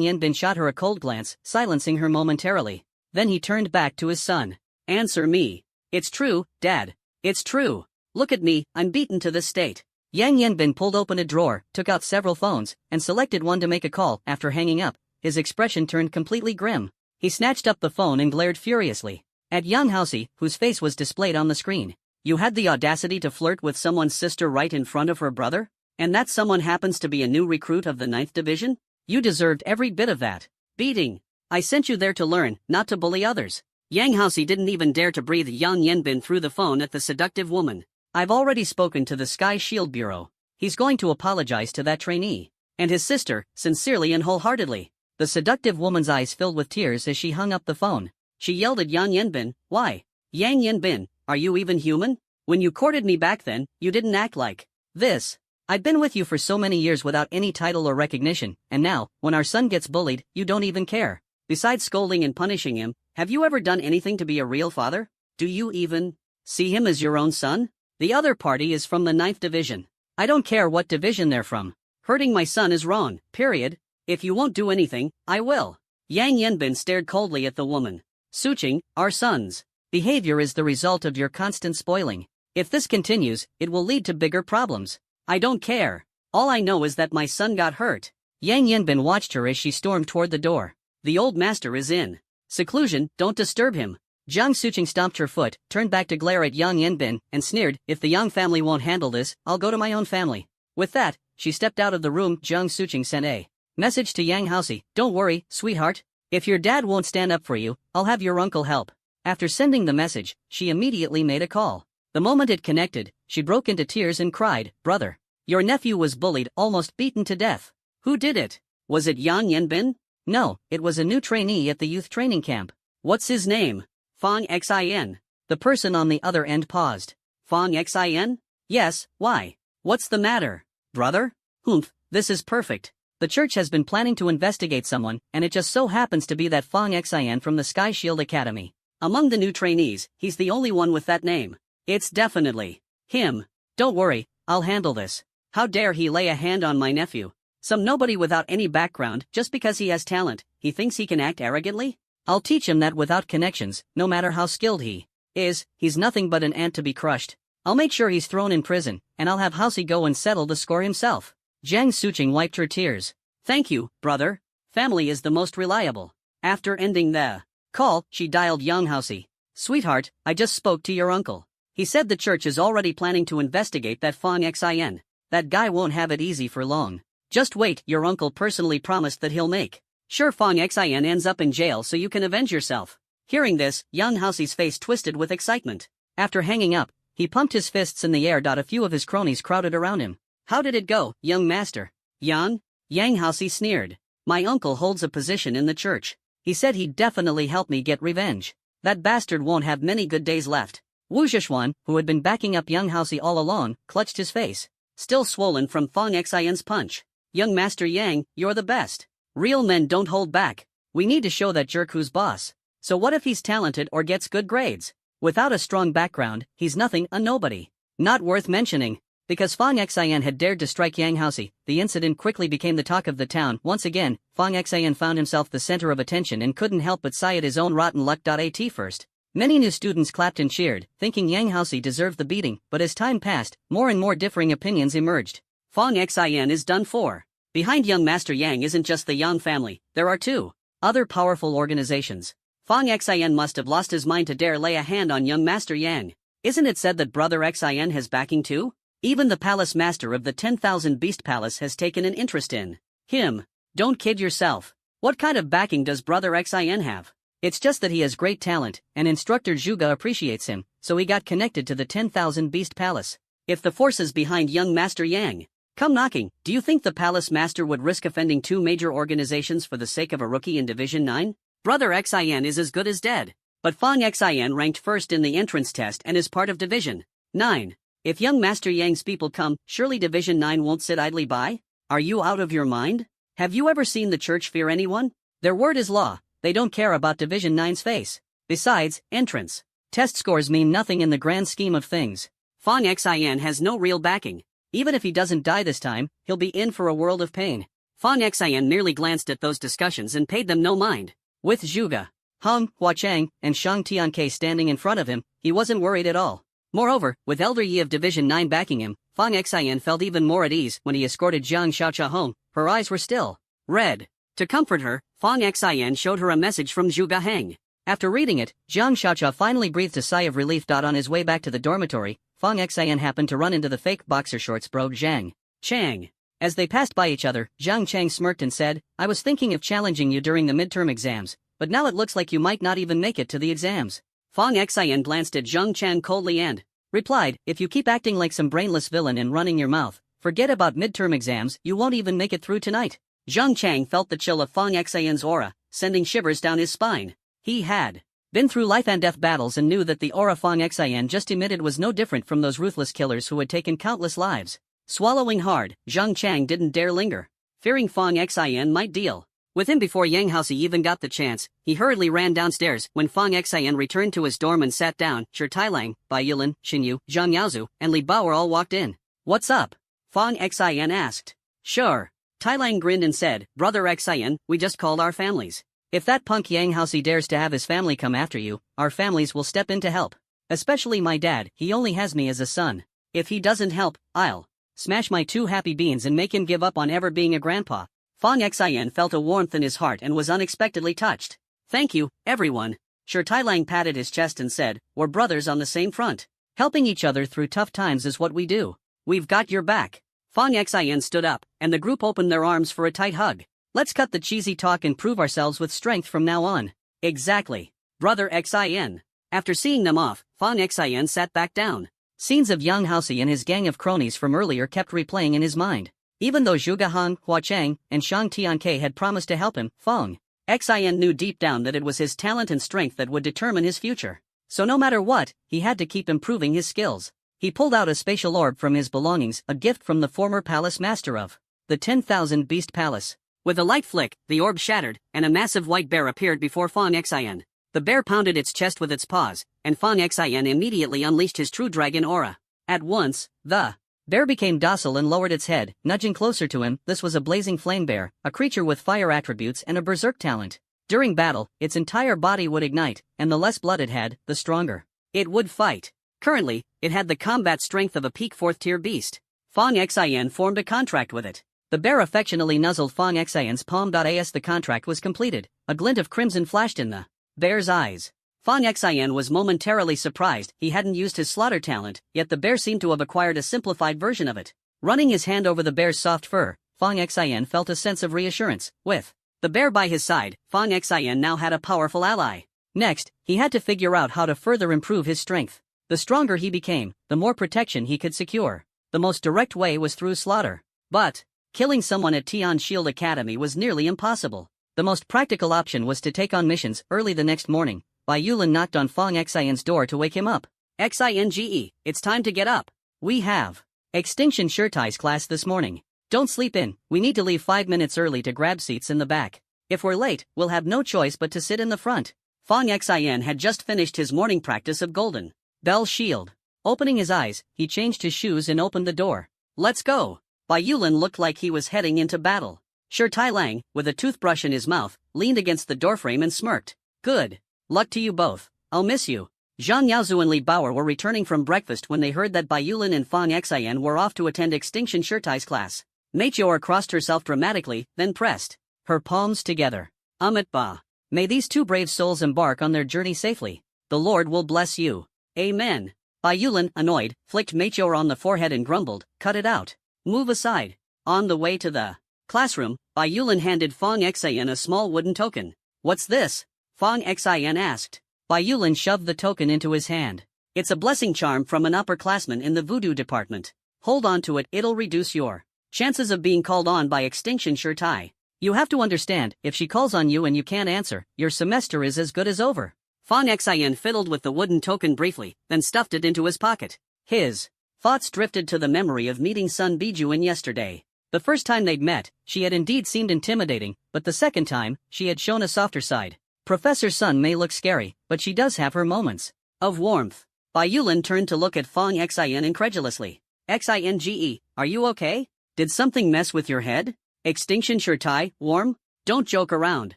Yinbin shot her a cold glance, silencing her momentarily. Then he turned back to his son. "Answer me. It's true, Dad. It's true. Look at me, I'm beaten to this state." Yang Yinbin pulled open a drawer, took out several phones, and selected one to make a call. After hanging up, his expression turned completely grim. He snatched up the phone and glared furiously at young Housey, whose face was displayed on the screen. "You had the audacity to flirt with someone's sister right in front of her brother? And that someone happens to be a new recruit of the 9th Division? You deserved every bit of that beating. I sent you there to learn, not to bully others." Yang Housey didn't even dare to breathe Yang Yinbin through the phone at the seductive woman. "I've already spoken to the Sky Shield Bureau. He's going to apologize to that trainee and his sister, sincerely and wholeheartedly." The seductive woman's eyes filled with tears as she hung up the phone. She yelled at Yang Yinbin, "Why? Yang Yinbin, are you even human? When you courted me back then, you didn't act like this. I've been with you for so many years without any title or recognition, and now, when our son gets bullied, you don't even care. Besides scolding and punishing him, have you ever done anything to be a real father? Do you even see him as your own son? The other party is from the 9th Division. I don't care what division they're from. Hurting my son is wrong, period. If you won't do anything, I will." Yang Yinbin stared coldly at the woman. "Suching, our son's behavior is the result of your constant spoiling. If this continues, it will lead to bigger problems. I don't care. All I know is that my son got hurt." Yang Yinbin watched her as she stormed toward the door. "The old master is in seclusion, don't disturb him." Jiang Suching stomped her foot, turned back to glare at Yang Yinbin, and sneered, "If the Yang family won't handle this, I'll go to my own family." With that, she stepped out of the room. Jiang Suching sent a message to Yang Housey. "Don't worry, sweetheart. If your dad won't stand up for you, I'll have your uncle help." After sending the message, she immediately made a call. The moment it connected, she broke into tears and cried, "Brother, your nephew was bullied, almost beaten to death." "Who did it? Was it Yang Yinbin?" "No, it was a new trainee at the youth training camp." "What's his name?" "Fong Xin." The person on the other end paused. "Fong Xin? Yes, why? What's the matter, brother?" "Humph, this is perfect. The church has been planning to investigate someone, and it just so happens to be that Fong Xian from the Sky Shield Academy. Among the new trainees, he's the only one with that name. It's definitely him. Don't worry, I'll handle this. How dare he lay a hand on my nephew? Some nobody without any background, just because he has talent, he thinks he can act arrogantly? I'll teach him that without connections, no matter how skilled he is, he's nothing but an ant to be crushed. I'll make sure he's thrown in prison, and I'll have Housey go and settle the score himself. Jiang Suqing wiped her tears. Thank you, brother. Family is the most reliable. After ending the call, she dialed young Housey. Sweetheart, I just spoke to your uncle. He said the church is already planning to investigate that Fong Xin. That guy won't have it easy for long. Just wait, your uncle personally promised that he'll make sure Fong Xin ends up in jail so you can avenge yourself. Hearing this, young Housey's face twisted with excitement. After hanging up, he pumped his fists in the air. A few of his cronies crowded around him. How did it go, young master? Yang Housey sneered. My uncle holds a position in the church. He said he'd definitely help me get revenge. That bastard won't have many good days left. Wu Zhishuan, who had been backing up young Housey all along, clutched his face, still swollen from Fong Xin's punch. Young Master Yang, you're the best. Real men don't hold back. We need to show that jerk who's boss. So what if he's talented or gets good grades? Without a strong background, he's nothing, a nobody. Not worth mentioning. Because Fong Xin had dared to strike Yang Housey, the incident quickly became the talk of the town. Once again, Fong Xin found himself the center of attention and couldn't help but sigh at his own rotten luck. At first, many new students clapped and cheered, thinking Yang Housey deserved the beating, but as time passed, more and more differing opinions emerged. Fong Xin is done for. Behind young Master Yang isn't just the Yang family, there are two other powerful organizations. Fong Xin must have lost his mind to dare lay a hand on young Master Yang. Isn't it said that Brother Xin has backing too? Even the palace master of the 10,000 Beast Palace has taken an interest in him. Don't kid yourself. What kind of backing does Brother Xin have? It's just that he has great talent, and Instructor Zhuge appreciates him, so he got connected to the 10,000 Beast Palace. If the forces behind young Master Yang come knocking, do you think the palace master would risk offending two major organizations for the sake of a rookie in Division 9? Brother Xin is as good as dead. But Fong Xin ranked first in the entrance test and is part of Division 9. If young Master Yang's people come, surely Division 9 won't sit idly by? Are you out of your mind? Have you ever seen the church fear anyone? Their word is law, they don't care about Division 9's face. Besides, entrance test scores mean nothing in the grand scheme of things. Fong Xin has no real backing. Even if he doesn't die this time, he'll be in for a world of pain. Fong Xin merely glanced at those discussions and paid them no mind. With Zhuge, Hung, Huachang, and Shang Tianke standing in front of him, he wasn't worried at all. Moreover, with Elder Yi of Division 9 backing him, Fong Xin felt even more at ease when he escorted Jiang Xiaocha home. Her eyes were still red. To comfort her, Fong Xin showed her a message from Zhuge Heng. After reading it, Jiang Xiaocha finally breathed a sigh of relief. On his way back to the dormitory, Fong Xin happened to run into the fake boxer shorts bro Zhang Chang. As they passed by each other, Zhang Chang smirked and said, I was thinking of challenging you during the midterm exams, but now it looks like you might not even make it to the exams. Fong Xin glanced at Zhang Chang coldly and replied, if you keep acting like some brainless villain and running your mouth, forget about midterm exams, you won't even make it through tonight. Zhang Chang felt the chill of Fong Xin's aura, sending shivers down his spine. He had been through life and death battles and knew that the aura Fong Xin just emitted was no different from those ruthless killers who had taken countless lives. Swallowing hard, Zhang Chang didn't dare linger, fearing Fong Xin might deal with him before Yang Housey even got the chance. He hurriedly ran downstairs. When Fong Xin returned to his dorm and sat down, Shi Tailang, Bai Yulan, Xinyu, Zhang Yaozu, and Li Baoer all walked in. What's up? Fong Xin asked. Sure. Tailang grinned and said, Brother Xin, we just called our families. If that punk Yang Housey dares to have his family come after you, our families will step in to help. Especially my dad, he only has me as a son. If he doesn't help, I'll smash my two happy beans and make him give up on ever being a grandpa. Fong Xin felt a warmth in his heart and was unexpectedly touched. Thank you, everyone. Shi Tailang patted his chest and said, we're brothers on the same front. Helping each other through tough times is what we do. We've got your back. Fong Xin stood up, and the group opened their arms for a tight hug. Let's cut the cheesy talk and prove ourselves with strength from now on. Exactly. Brother Xin. After seeing them off, Fong Xin sat back down. Scenes of young Housey and his gang of cronies from earlier kept replaying in his mind. Even though Zhuge Han, Huachang, and Shang Tianke had promised to help him, Fong Xin knew deep down that it was his talent and strength that would determine his future. So no matter what, he had to keep improving his skills. He pulled out a spatial orb from his belongings, a gift from the former palace master of the 10,000 Beast Palace. With a light flick, the orb shattered, and a massive white bear appeared before Fong Xin. The bear pounded its chest with its paws, and Fong Xin immediately unleashed his true dragon aura. At once, the bear became docile and lowered its head, nudging closer to him. This was a blazing flame bear, a creature with fire attributes and a berserk talent. During battle, its entire body would ignite, and the less blood it had, the stronger it would fight. Currently, it had the combat strength of a peak 4th-tier beast. Fong Xin formed a contract with it. The bear affectionately nuzzled Fong Xin's palm. As the contract was completed, a glint of crimson flashed in the bear's eyes. Fong Xin was momentarily surprised he hadn't used his slaughter talent, yet the bear seemed to have acquired a simplified version of it. Running his hand over the bear's soft fur, Fong Xin felt a sense of reassurance. With the bear by his side, Fong Xin now had a powerful ally. Next, he had to figure out how to further improve his strength. The stronger he became, the more protection he could secure. The most direct way was through slaughter. But killing someone at Tian Shield Academy was nearly impossible. The most practical option was to take on missions. Early the next morning, Bai Yulin knocked on Fong Xin's door to wake him up. Xinge, it's time to get up. We have Extinction Shirtai's class this morning. Don't sleep in, we need to leave 5 minutes early to grab seats in the back. If we're late, we'll have no choice but to sit in the front. Fong Xin had just finished his morning practice of Golden Bell Shield. Opening his eyes, he changed his shoes and opened the door. Let's go. Bai Yulin looked like he was heading into battle. Shirtai Lang, with a toothbrush in his mouth, leaned against the doorframe and smirked. Good luck to you both. I'll miss you. Zhang Yaozu and Li Bauer were returning from breakfast when they heard that Bai Yulin and Fong Xin were off to attend Extinction Shirtai's class. Meteor crossed herself dramatically, then pressed her palms together. Amit Ba. May these two brave souls embark on their journey safely. The Lord will bless you. Amen. Bai Yulin, annoyed, flicked Meteor on the forehead and grumbled, cut it out. Move aside. On the way to the classroom, Bai Yulin handed Fong Xin a small wooden token. What's this? Fong Xin asked. Bai Yulin shoved the token into his hand. It's a blessing charm from an upperclassman in the voodoo department. Hold on to it, it'll reduce your chances of being called on by Extinction Shirtai. You have to understand, if she calls on you and you can't answer, your semester is as good as over. Fong Xin fiddled with the wooden token briefly, then stuffed it into his pocket. His thoughts drifted to the memory of meeting Sun Bijuan yesterday. The first time they'd met, she had indeed seemed intimidating, but the second time, she had shown a softer side. Professor Sun may look scary, but she does have her moments of warmth. Bai Yulin turned to look at Fong Xin incredulously. Xinge, are you okay? Did something mess with your head? Extinction Shirtai, warm? Don't joke around.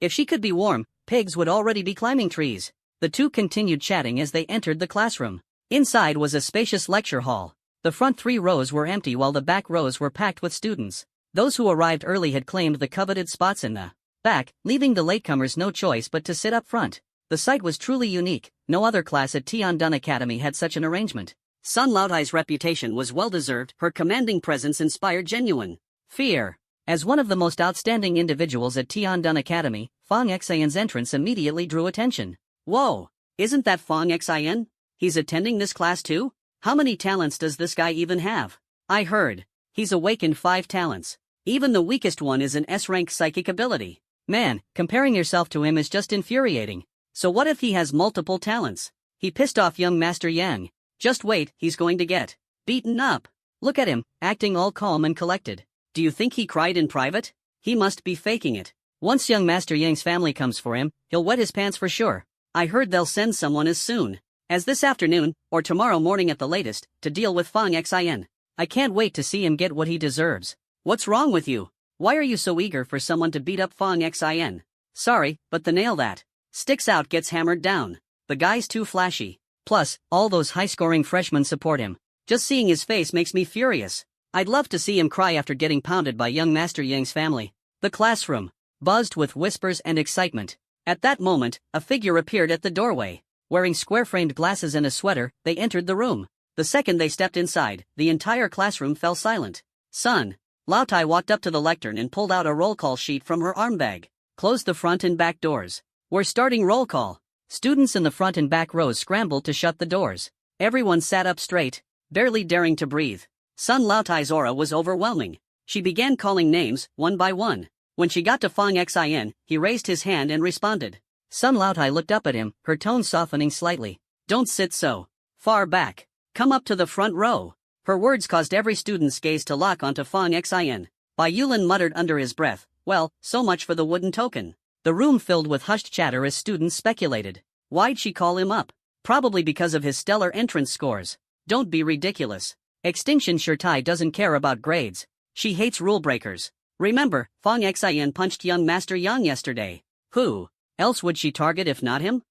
If she could be warm, pigs would already be climbing trees. The two continued chatting as they entered the classroom. Inside was a spacious lecture hall. The front 3 rows were empty while the back rows were packed with students. Those who arrived early had claimed the coveted spots in the back, leaving the latecomers no choice but to sit up front. The sight was truly unique. No other class at Tiandun Academy had such an arrangement. Sun Laotai's reputation was well-deserved. Her commanding presence inspired genuine fear. As one of the most outstanding individuals at Tiandun Academy, Fong Xin's entrance immediately drew attention. Whoa, isn't that Fong Xin? He's attending this class too? How many talents does this guy even have? I heard he's awakened 5 talents. Even the weakest one is an S-rank psychic ability. Man, comparing yourself to him is just infuriating. So what if he has multiple talents? He pissed off young Master Yang. Just wait, he's going to get beaten up. Look at him, acting all calm and collected. Do you think he cried in private? He must be faking it. Once young Master Yang's family comes for him, he'll wet his pants for sure. I heard they'll send someone as soon as this afternoon, or tomorrow morning at the latest, to deal with Fong Xin. I can't wait to see him get what he deserves. What's wrong with you? Why are you so eager for someone to beat up Fong Xin? Sorry, but the nail that sticks out gets hammered down. The guy's too flashy. Plus, all those high-scoring freshmen support him. Just seeing his face makes me furious. I'd love to see him cry after getting pounded by young Master Yang's family. The classroom buzzed with whispers and excitement. At that moment, a figure appeared at the doorway. Wearing square-framed glasses and a sweater, they entered the room. The second they stepped inside, the entire classroom fell silent. Sun Laotai walked up to the lectern and pulled out a roll call sheet from her arm bag. Closed the front and back doors. We're starting roll call. Students in the front and back rows scrambled to shut the doors. Everyone sat up straight, barely daring to breathe. Sun Laotai's aura was overwhelming. She began calling names, one by one. When she got to Fong Xin, he raised his hand and responded. Sun Laotai looked up at him, her tone softening slightly. Don't sit so far back. Come up to the front row. Her words caused every student's gaze to lock onto Fong Xin. Yulin muttered under his breath, well, so much for the wooden token. The room filled with hushed chatter as students speculated. Why'd she call him up? Probably because of his stellar entrance scores. Don't be ridiculous. Extinction Shirtai doesn't care about grades. She hates rule breakers. Remember, Fong Xian punched young Master Yang yesterday. Who else would she target if not him?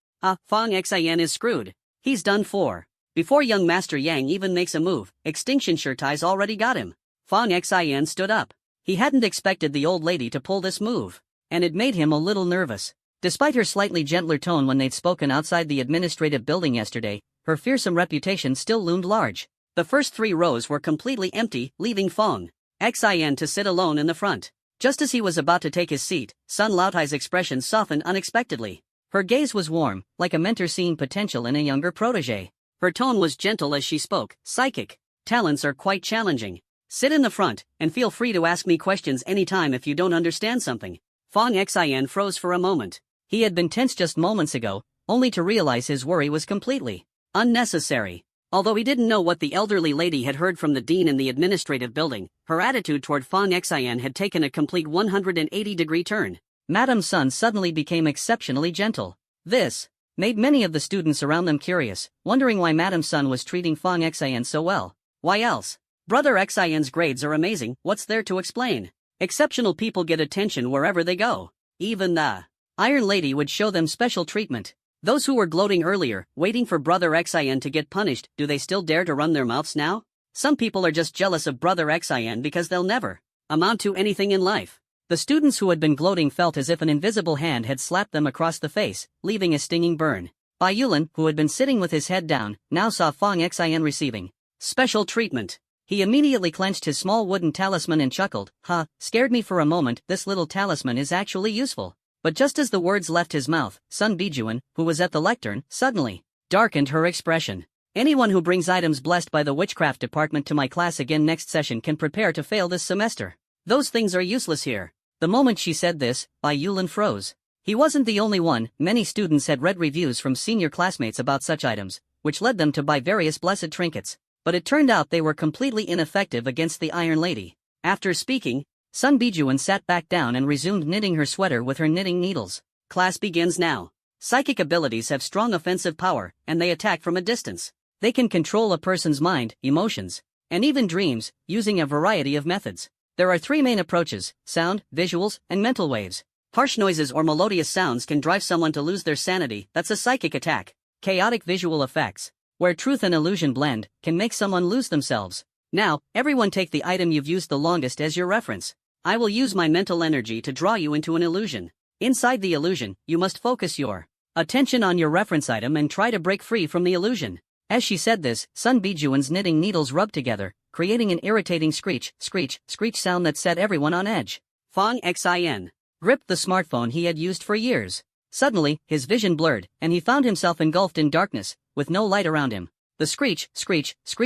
Fong Xian is screwed. He's done for. Before young Master Yang even makes a move, Extinction Shirtai's already got him. Fong Xian stood up. He hadn't expected the old lady to pull this move, and it made him a little nervous. Despite her slightly gentler tone when they'd spoken outside the administrative building yesterday, her fearsome reputation still loomed large. The first 3 rows were completely empty, leaving Fong Xian to sit alone in the front. Just as he was about to take his seat, Sun Laotai's expression softened unexpectedly. Her gaze was warm, like a mentor seeing potential in a younger protege. Her tone was gentle as she spoke. Psychic talents are quite challenging. Sit in the front, and feel free to ask me questions anytime if you don't understand something. Fong Xian froze for a moment. He had been tense just moments ago, only to realize his worry was completely unnecessary. Although he didn't know what the elderly lady had heard from the dean in the administrative building, her attitude toward Fong Xian had taken a complete 180-degree turn. Madame Sun suddenly became exceptionally gentle. This made many of the students around them curious, wondering why Madame Sun was treating Fong Xian so well. Why else? Brother Xian's grades are amazing, what's there to explain? Exceptional people get attention wherever they go. Even the Iron Lady would show them special treatment. Those who were gloating earlier, waiting for Brother Xian to get punished, do they still dare to run their mouths now? Some people are just jealous of Brother Xian because they'll never amount to anything in life. The students who had been gloating felt as if an invisible hand had slapped them across the face, leaving a stinging burn. Bai Yulin, who had been sitting with his head down, now saw Fong Xian receiving special treatment. He immediately clenched his small wooden talisman and chuckled. Scared me for a moment, this little talisman is actually useful. But just as the words left his mouth, Sun Bijuan, who was at the lectern, suddenly darkened her expression. Anyone who brings items blessed by the witchcraft department to my class again next session can prepare to fail this semester. Those things are useless here. The moment she said this, Bai Yulin froze. He wasn't the only one. Many students had read reviews from senior classmates about such items, which led them to buy various blessed trinkets. But it turned out they were completely ineffective against the Iron Lady. After speaking, Sun Bijuan sat back down and resumed knitting her sweater with her knitting needles. Class begins now. Psychic abilities have strong offensive power, and they attack from a distance. They can control a person's mind, emotions, and even dreams, using a variety of methods. There are 3 main approaches: sound, visuals, and mental waves. Harsh noises or melodious sounds can drive someone to lose their sanity. That's a psychic attack. Chaotic visual effects, where truth and illusion blend, can make someone lose themselves. Now, everyone take the item you've used the longest as your reference. I will use my mental energy to draw you into an illusion. Inside the illusion, you must focus your attention on your reference item and try to break free from the illusion. As she said this, Sun Bijuan's knitting needles rubbed together, creating an irritating screech, screech sound that set everyone on edge. Fong Xian gripped the smartphone he had used for years. Suddenly, his vision blurred, and he found himself engulfed in darkness, with no light around him. The screech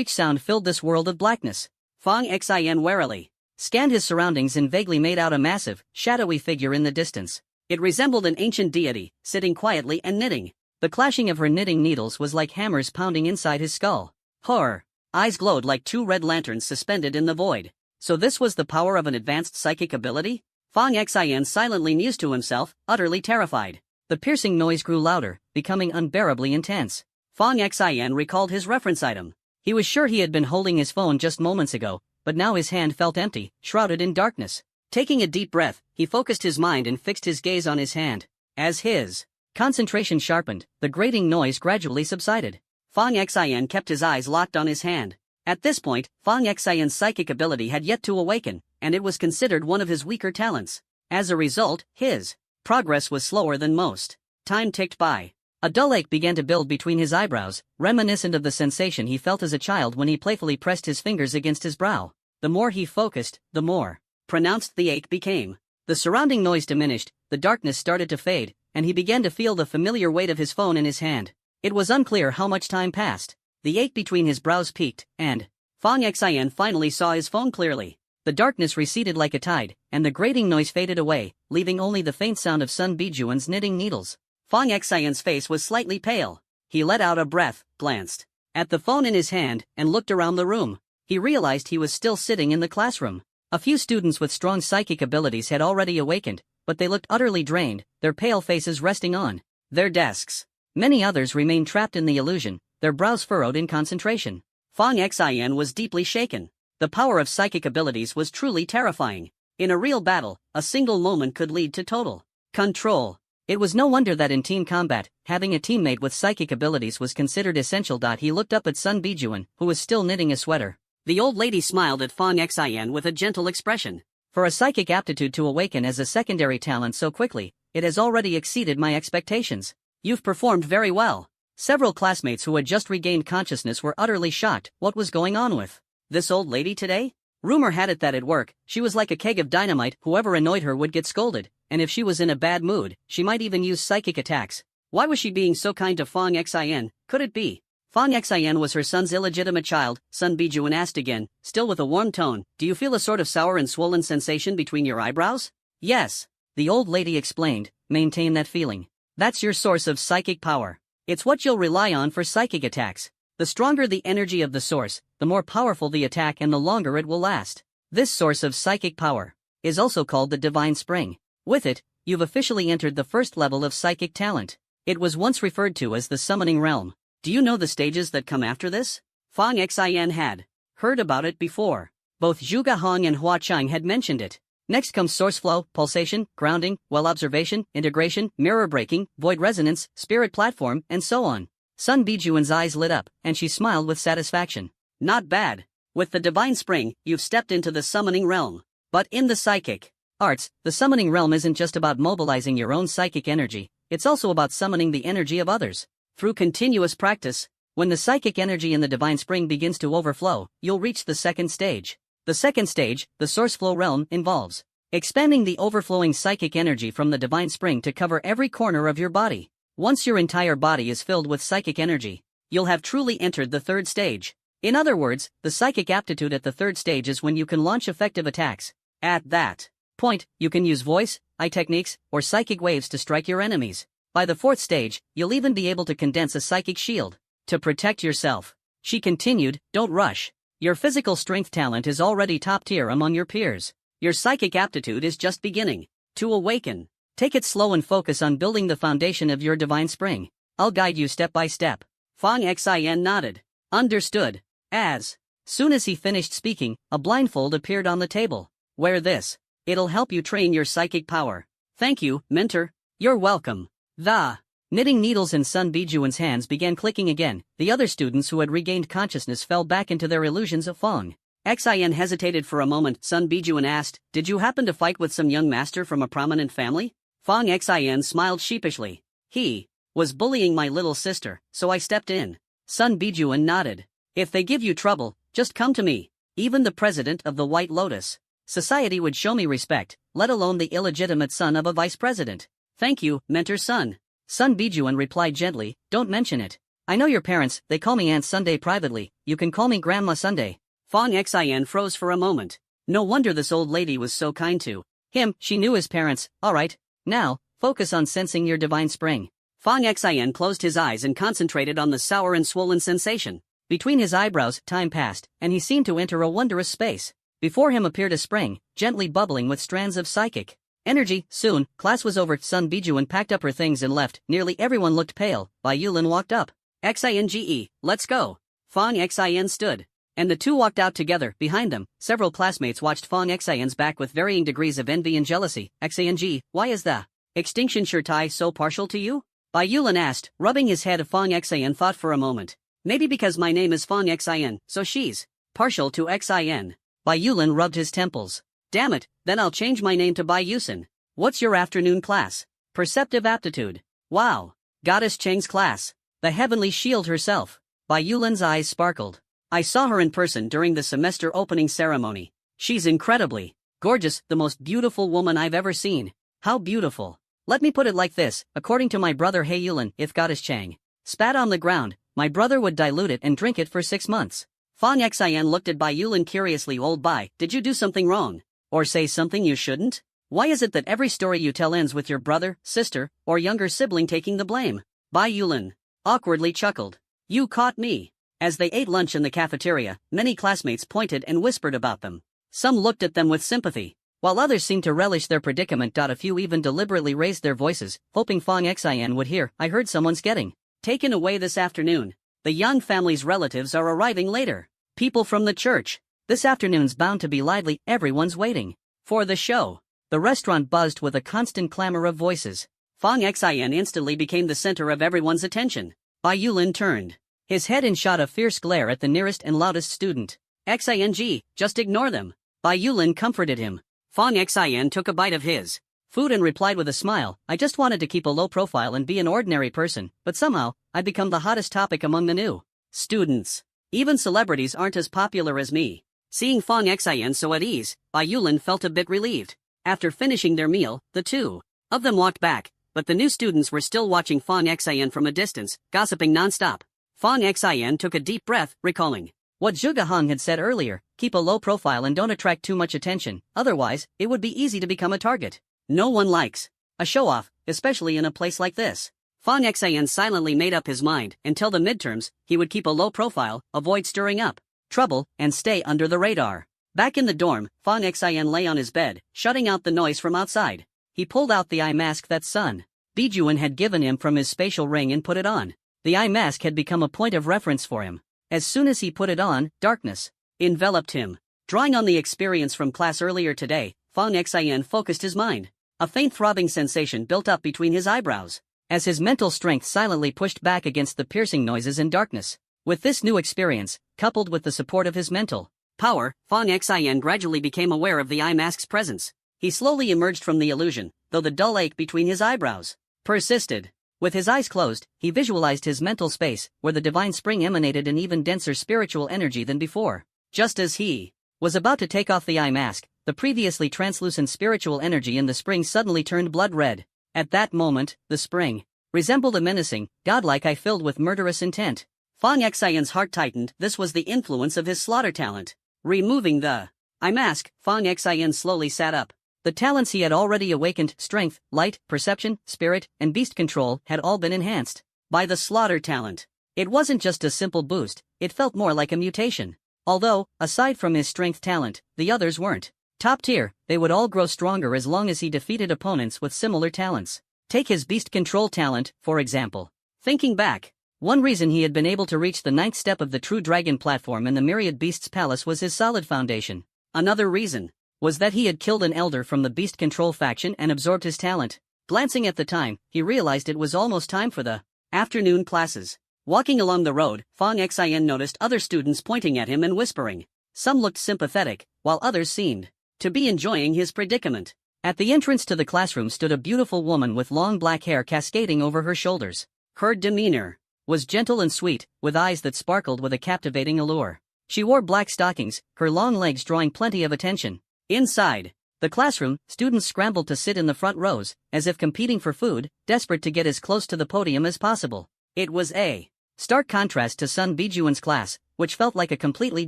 sound filled this world of blackness. Fong Xian warily scanned his surroundings and vaguely made out a massive, shadowy figure in the distance. It resembled an ancient deity, sitting quietly and knitting. The clashing of her knitting needles was like hammers pounding inside his skull. Her eyes glowed like 2 red lanterns suspended in the void. So this was the power of an advanced psychic ability? Fong Xian silently mused to himself, utterly terrified. The piercing noise grew louder, becoming unbearably intense. Fong Xian recalled his reference item. He was sure he had been holding his phone just moments ago, but now his hand felt empty, shrouded in darkness. Taking a deep breath, he focused his mind and fixed his gaze on his hand. As his concentration sharpened, the grating noise gradually subsided. Fong Xian kept his eyes locked on his hand. At this point, Fong Xian's psychic ability had yet to awaken, and it was considered one of his weaker talents. As a result, his progress was slower than most. Time ticked by. A dull ache began to build between his eyebrows, reminiscent of the sensation he felt as a child when he playfully pressed his fingers against his brow. The more he focused, the more pronounced the ache became. The surrounding noise diminished, the darkness started to fade, and he began to feel the familiar weight of his phone in his hand. It was unclear how much time passed. The ache between his brows peaked, and Fong Xian finally saw his phone clearly. The darkness receded like a tide, and the grating noise faded away, leaving only the faint sound of Sun Bijuan's knitting needles. Fong Xian's face was slightly pale. He let out a breath, glanced at the phone in his hand, and looked around the room. He realized he was still sitting in the classroom. A few students with strong psychic abilities had already awakened, but they looked utterly drained, their pale faces resting on their desks. Many others remained trapped in the illusion, their brows furrowed in concentration. Fang Xin was deeply shaken. The power of psychic abilities was truly terrifying. In a real battle, a single moment could lead to total control. It was no wonder that in team combat, having a teammate with psychic abilities was considered essential. He looked up at Sun Bijuan, who was still knitting a sweater. The old lady smiled at Fang Xin with a gentle expression. For a psychic aptitude to awaken as a secondary talent so quickly, it has already exceeded my expectations. You've performed very well. Several classmates who had just regained consciousness were utterly shocked. What was going on with this old lady today? Rumor had it that at work, she was like a keg of dynamite. Whoever annoyed her would get scolded, and if she was in a bad mood, she might even use psychic attacks. Why was she being so kind to Fang Xin? Could it be Fang Xin was her son's illegitimate child? Sun Bijuan asked again, still with a warm tone. Do you feel a sort of sour and swollen sensation between your eyebrows? Yes, the old lady explained. Maintain that feeling. That's your source of psychic power. It's what you'll rely on for psychic attacks. The stronger the energy of the source, the more powerful the attack and the longer it will last. This source of psychic power is also called the Divine Spring. With it, you've officially entered the first level of psychic talent. It was once referred to as the Summoning Realm. Do you know the stages that come after this? Fang Xin had heard about it before. Both Zhuge Hong and Hua Cheng had mentioned it. Next comes source flow, pulsation, grounding, well observation, integration, mirror breaking, void resonance, spirit platform, and so on. Sun Bijuan's eyes lit up, and she smiled with satisfaction. Not bad. With the Divine Spring, you've stepped into the Summoning Realm. But in the psychic arts, the Summoning Realm isn't just about mobilizing your own psychic energy, it's also about summoning the energy of others. Through continuous practice, when the psychic energy in the Divine Spring begins to overflow, you'll reach the second stage. The second stage, the Source Flow Realm, involves expanding the overflowing psychic energy from the Divine Spring to cover every corner of your body. Once your entire body is filled with psychic energy, you'll have truly entered the third stage. In other words, the psychic aptitude at the third stage is when you can launch effective attacks. At that point, you can use voice, eye techniques, or psychic waves to strike your enemies. By the fourth stage, you'll even be able to condense a psychic shield to protect yourself. She continued, don't rush. Your physical strength talent is already top tier among your peers. Your psychic aptitude is just beginning to awaken. Take it slow and focus on building the foundation of your Divine Spring. I'll guide you step by step. Fang Xin nodded. Understood. As soon as he finished speaking, a blindfold appeared on the table. Wear this. It'll help you train your psychic power. Thank you, mentor. You're welcome. The knitting needles in Sun Bijuan's hands began clicking again. The other students who had regained consciousness fell back into their illusions of Fang Xin hesitated for a moment. Sun Bijuan asked, did you happen to fight with some young master from a prominent family? Fang Xin smiled sheepishly. He was bullying my little sister, so I stepped in. Sun Bijuan nodded. If they give you trouble, just come to me. Even the president of the White Lotus Society would show me respect, let alone the illegitimate son of a vice president. Thank you, mentor Sun. Sun Bijuan replied gently, don't mention it. I know your parents, they call me Aunt Sunday privately, you can call me Grandma Sunday. Fang Xin froze for a moment. No wonder this old lady was so kind to him. She knew his parents. Alright, now, focus on sensing your Divine Spring. Fang Xin closed his eyes and concentrated on the sour and swollen sensation. Between his eyebrows, time passed, and he seemed to enter a wondrous space. Before him appeared a spring, gently bubbling with strands of psychic energy. Soon, class was over. Sun Bijuan packed up her things and left. Nearly everyone looked pale. Bai Yulin walked up. Xinge, let's go. Fang Xin stood, and the two walked out together. Behind them, several classmates watched Fang Xin's back with varying degrees of envy and jealousy. Xing, why is the extinction Shirtai so partial to you? Bai Yulin asked, rubbing his head. Fang Xin thought for a moment. Maybe because my name is Fang Xin, so she's partial to Xin. Bai Yulin rubbed his temples. Damn it, then I'll change my name to Bai Yusin. What's your afternoon class? Perceptive aptitude. Wow. Goddess Cheng's class. The heavenly shield herself. Bai Yulin's eyes sparkled. I saw her in person during the semester opening ceremony. She's incredibly gorgeous, the most beautiful woman I've ever seen. How beautiful. Let me put it like this, according to my brother He Yulin, if Goddess Cheng spat on the ground, my brother would dilute it and drink it for 6 months. Fang Xin looked at Bai Yulin curiously. Old Bai, did you do something wrong? Or say something you shouldn't? Why is it that every story you tell ends with your brother, sister, or younger sibling taking the blame? Bai Yulin awkwardly chuckled. You caught me. As they ate lunch in the cafeteria, many classmates pointed and whispered about them. Some looked at them with sympathy, while others seemed to relish their predicament. A few even deliberately raised their voices, hoping Fong Xin would hear. I heard someone's getting taken away this afternoon. The Yang family's relatives are arriving later. People from the church. This afternoon's bound to be lively. Everyone's waiting for the show. The restaurant buzzed with a constant clamor of voices. Fong Xin instantly became the center of everyone's attention. Bai Yulin turned his head and shot a fierce glare at the nearest and loudest student. Xing, just ignore them. Bai Yulin comforted him. Fong Xin took a bite of his food and replied with a smile, I just wanted to keep a low profile and be an ordinary person, but somehow, I become the hottest topic among the new students. Even celebrities aren't as popular as me. Seeing Fong Xin so at ease, Bai Yulin felt a bit relieved. After finishing their meal, the two of them walked back, but the new students were still watching Fong Xin from a distance, gossiping non-stop. Fong Xin took a deep breath, recalling what Zhuge Hong had said earlier, keep a low profile and don't attract too much attention, otherwise, it would be easy to become a target. No one likes a show-off, especially in a place like this. Fong Xin silently made up his mind, until the midterms, he would keep a low profile, avoid stirring up trouble, and stay under the radar. Back in the dorm, Fong Xin lay on his bed, shutting out the noise from outside. He pulled out the eye mask that Sun Bijuan had given him from his spatial ring and put it on. The eye mask had become a point of reference for him. As soon as he put it on, darkness enveloped him. Drawing on the experience from class earlier today, Fong Xin focused his mind. A faint throbbing sensation built up between his eyebrows, as his mental strength silently pushed back against the piercing noises and darkness. With this new experience, coupled with the support of his mental power, Fong Xin gradually became aware of the eye mask's presence. He slowly emerged from the illusion, though the dull ache between his eyebrows persisted. With his eyes closed, he visualized his mental space, where the divine spring emanated an even denser spiritual energy than before. Just as he was about to take off the eye mask, the previously translucent spiritual energy in the spring suddenly turned blood red. At that moment, the spring resembled a menacing, godlike eye filled with murderous intent. Fong Xion's heart tightened. This was the influence of his slaughter talent. Removing the eye mask, Fong Xion slowly sat up. The talents he had already awakened, strength, light, perception, spirit, and beast control, had all been enhanced by the slaughter talent. It wasn't just a simple boost, it felt more like a mutation. Although, aside from his strength talent, the others weren't top tier, they would all grow stronger as long as he defeated opponents with similar talents. Take his beast control talent, for example. Thinking back, one reason he had been able to reach the 9th step of the True Dragon platform in the Myriad Beasts Palace was his solid foundation. Another reason was that he had killed an elder from the beast control faction and absorbed his talent. Glancing at the time, he realized it was almost time for the afternoon classes. Walking along the road, Fong Xion noticed other students pointing at him and whispering. Some looked sympathetic, while others seemed to be enjoying his predicament. At the entrance to the classroom stood a beautiful woman with long black hair cascading over her shoulders. Her demeanor was gentle and sweet, with eyes that sparkled with a captivating allure. She wore black stockings, her long legs drawing plenty of attention. Inside the classroom, students scrambled to sit in the front rows, as if competing for food, desperate to get as close to the podium as possible. It was a stark contrast to Sun Bijuan's class, which felt like a completely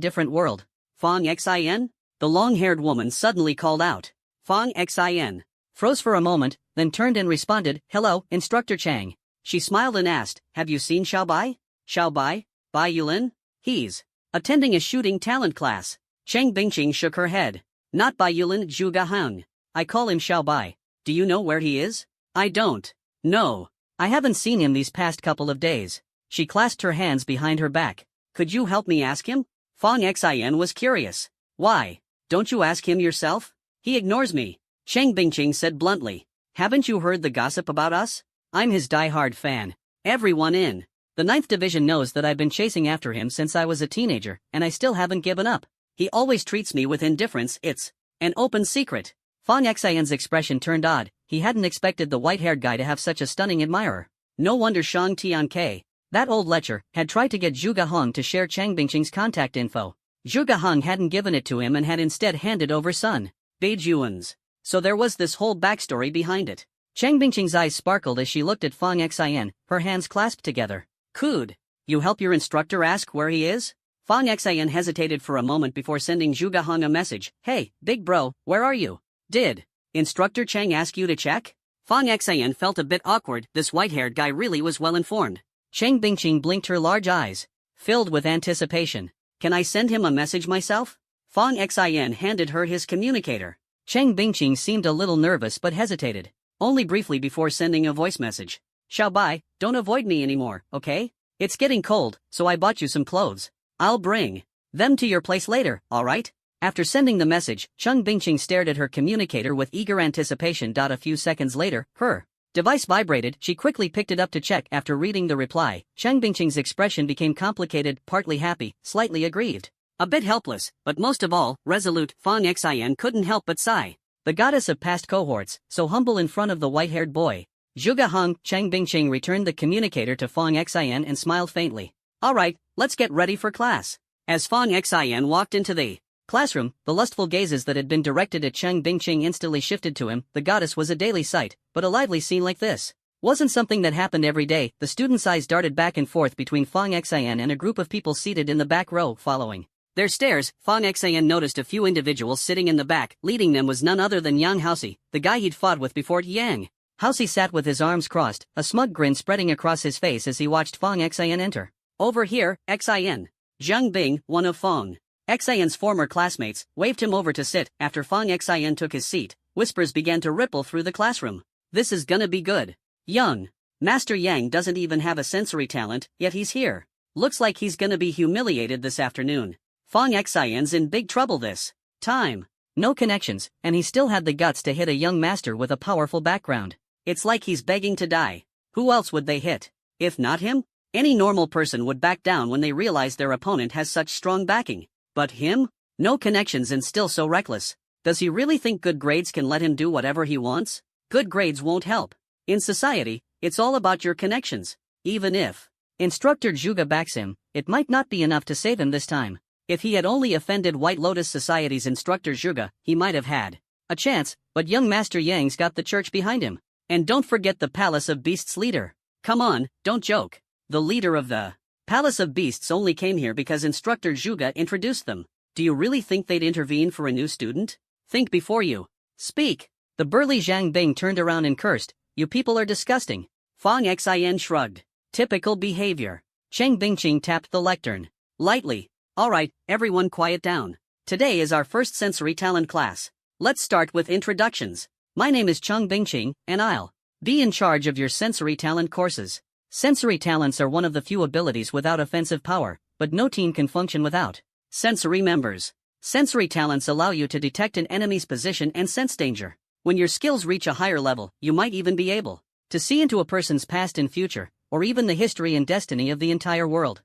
different world. Fong Xin? The long-haired woman suddenly called out. Fong Xin froze for a moment, then turned and responded, Hello, Instructor Chang. She smiled and asked, Have you seen Xiaobai? Xiaobai? Bai Yulin? He's attending a shooting talent class. Cheng Bingqing shook her head. Not Bai Yulin, Zhuge Hong. I call him Xiaobai. Do you know where he is? I don't. No. I haven't seen him these past couple of days. She clasped her hands behind her back. Could you help me ask him? Fong Xin was curious. Why? Don't you ask him yourself? He ignores me. Cheng Bingqing said bluntly. Haven't you heard the gossip about us? I'm his die-hard fan. Everyone in the 9th division knows that I've been chasing after him since I was a teenager, and I still haven't given up. He always treats me with indifference. It's an open secret. Fong Xion's expression turned odd. He hadn't expected the white-haired guy to have such a stunning admirer. No wonder Shang Tianke, that old lecher, had tried to get Zhuge Hong to share Cheng Bingqing's contact info. Zhuge Hong hadn't given it to him and had instead handed over Sun Bijuan's. So there was this whole backstory behind it. Cheng Bingqing's eyes sparkled as she looked at Fong Xion, her hands clasped together. Could you help your instructor ask where he is? Fong Xion hesitated for a moment before sending Zhuge Hong a message. Hey, big bro, where are you? Did Instructor Cheng ask you to check? Fong Xion felt a bit awkward. This white-haired guy really was well informed. Cheng Bingqing blinked her large eyes, filled with anticipation. Can I send him a message myself? Fong Xin handed her his communicator. Cheng Bingqing seemed a little nervous but hesitated, only briefly before sending a voice message. Xiao Bai, don't avoid me anymore, okay? It's getting cold, so I bought you some clothes. I'll bring them to your place later, alright? After sending the message, Cheng Bingqing stared at her communicator with eager anticipation. A few seconds later, her device vibrated. She quickly picked it up to check. After reading the reply, Cheng Bingqing's expression became complicated, partly happy, slightly aggrieved, a bit helpless, but most of all, resolute. Fong Xin couldn't help but sigh. The goddess of past cohorts, so humble in front of the white-haired boy. Zhuge Heng. Cheng Bingqing returned the communicator to Fong Xin and smiled faintly. Alright, let's get ready for class. As Fong Xin walked into the classroom, the lustful gazes that had been directed at Cheng Bingqing instantly shifted to him. The goddess was a daily sight, but a lively scene like this wasn't something that happened every day. The students' eyes darted back and forth between Fong Xin and a group of people seated in the back row. Following their stares, Fong Xin noticed a few individuals sitting in the back. Leading them was none other than Yang Haoxi, the guy he'd fought with before. Yang Haoxi sat with his arms crossed, a smug grin spreading across his face as he watched Fong Xin enter. Over here, Xin. Zhang Bing, one of Fong Xin's former classmates, waved him over to sit. After Fong Xin took his seat, whispers began to ripple through the classroom. This is gonna be good. Young Master Yang doesn't even have a sensory talent, yet he's here. Looks like he's gonna be humiliated this afternoon. Fong Xin's in big trouble this time. No connections, and he still had the guts to hit a young master with a powerful background. It's like he's begging to die. Who else would they hit? If not him? Any normal person would back down when they realize their opponent has such strong backing. But him? No connections and still so reckless. Does he really think good grades can let him do whatever he wants? Good grades won't help. In society, it's all about your connections. Even if Instructor Zhuge backs him, it might not be enough to save him this time. If he had only offended White Lotus Society's instructor Zhuge, he might have had a chance, but young Master Yang's got the church behind him. And don't forget the Palace of Beasts leader. Come on, don't joke. The leader of the Palace of Beasts only came here because Instructor Zhuge introduced them. Do you really think they'd intervene for a new student? Think before you speak. The burly Zhang Bing turned around and cursed. You people are disgusting. Fong Xin shrugged. Typical behavior. Cheng Bingqing tapped the lectern lightly. Alright, everyone quiet down. Today is our first sensory talent class. Let's start with introductions. My name is Cheng Bingqing, and I'll be in charge of your sensory talent courses. Sensory talents are one of the few abilities without offensive power, but no team can function without sensory members. Sensory talents allow you to detect an enemy's position and sense danger. When your skills reach a higher level, you might even be able to see into a person's past and future, or even the history and destiny of the entire world.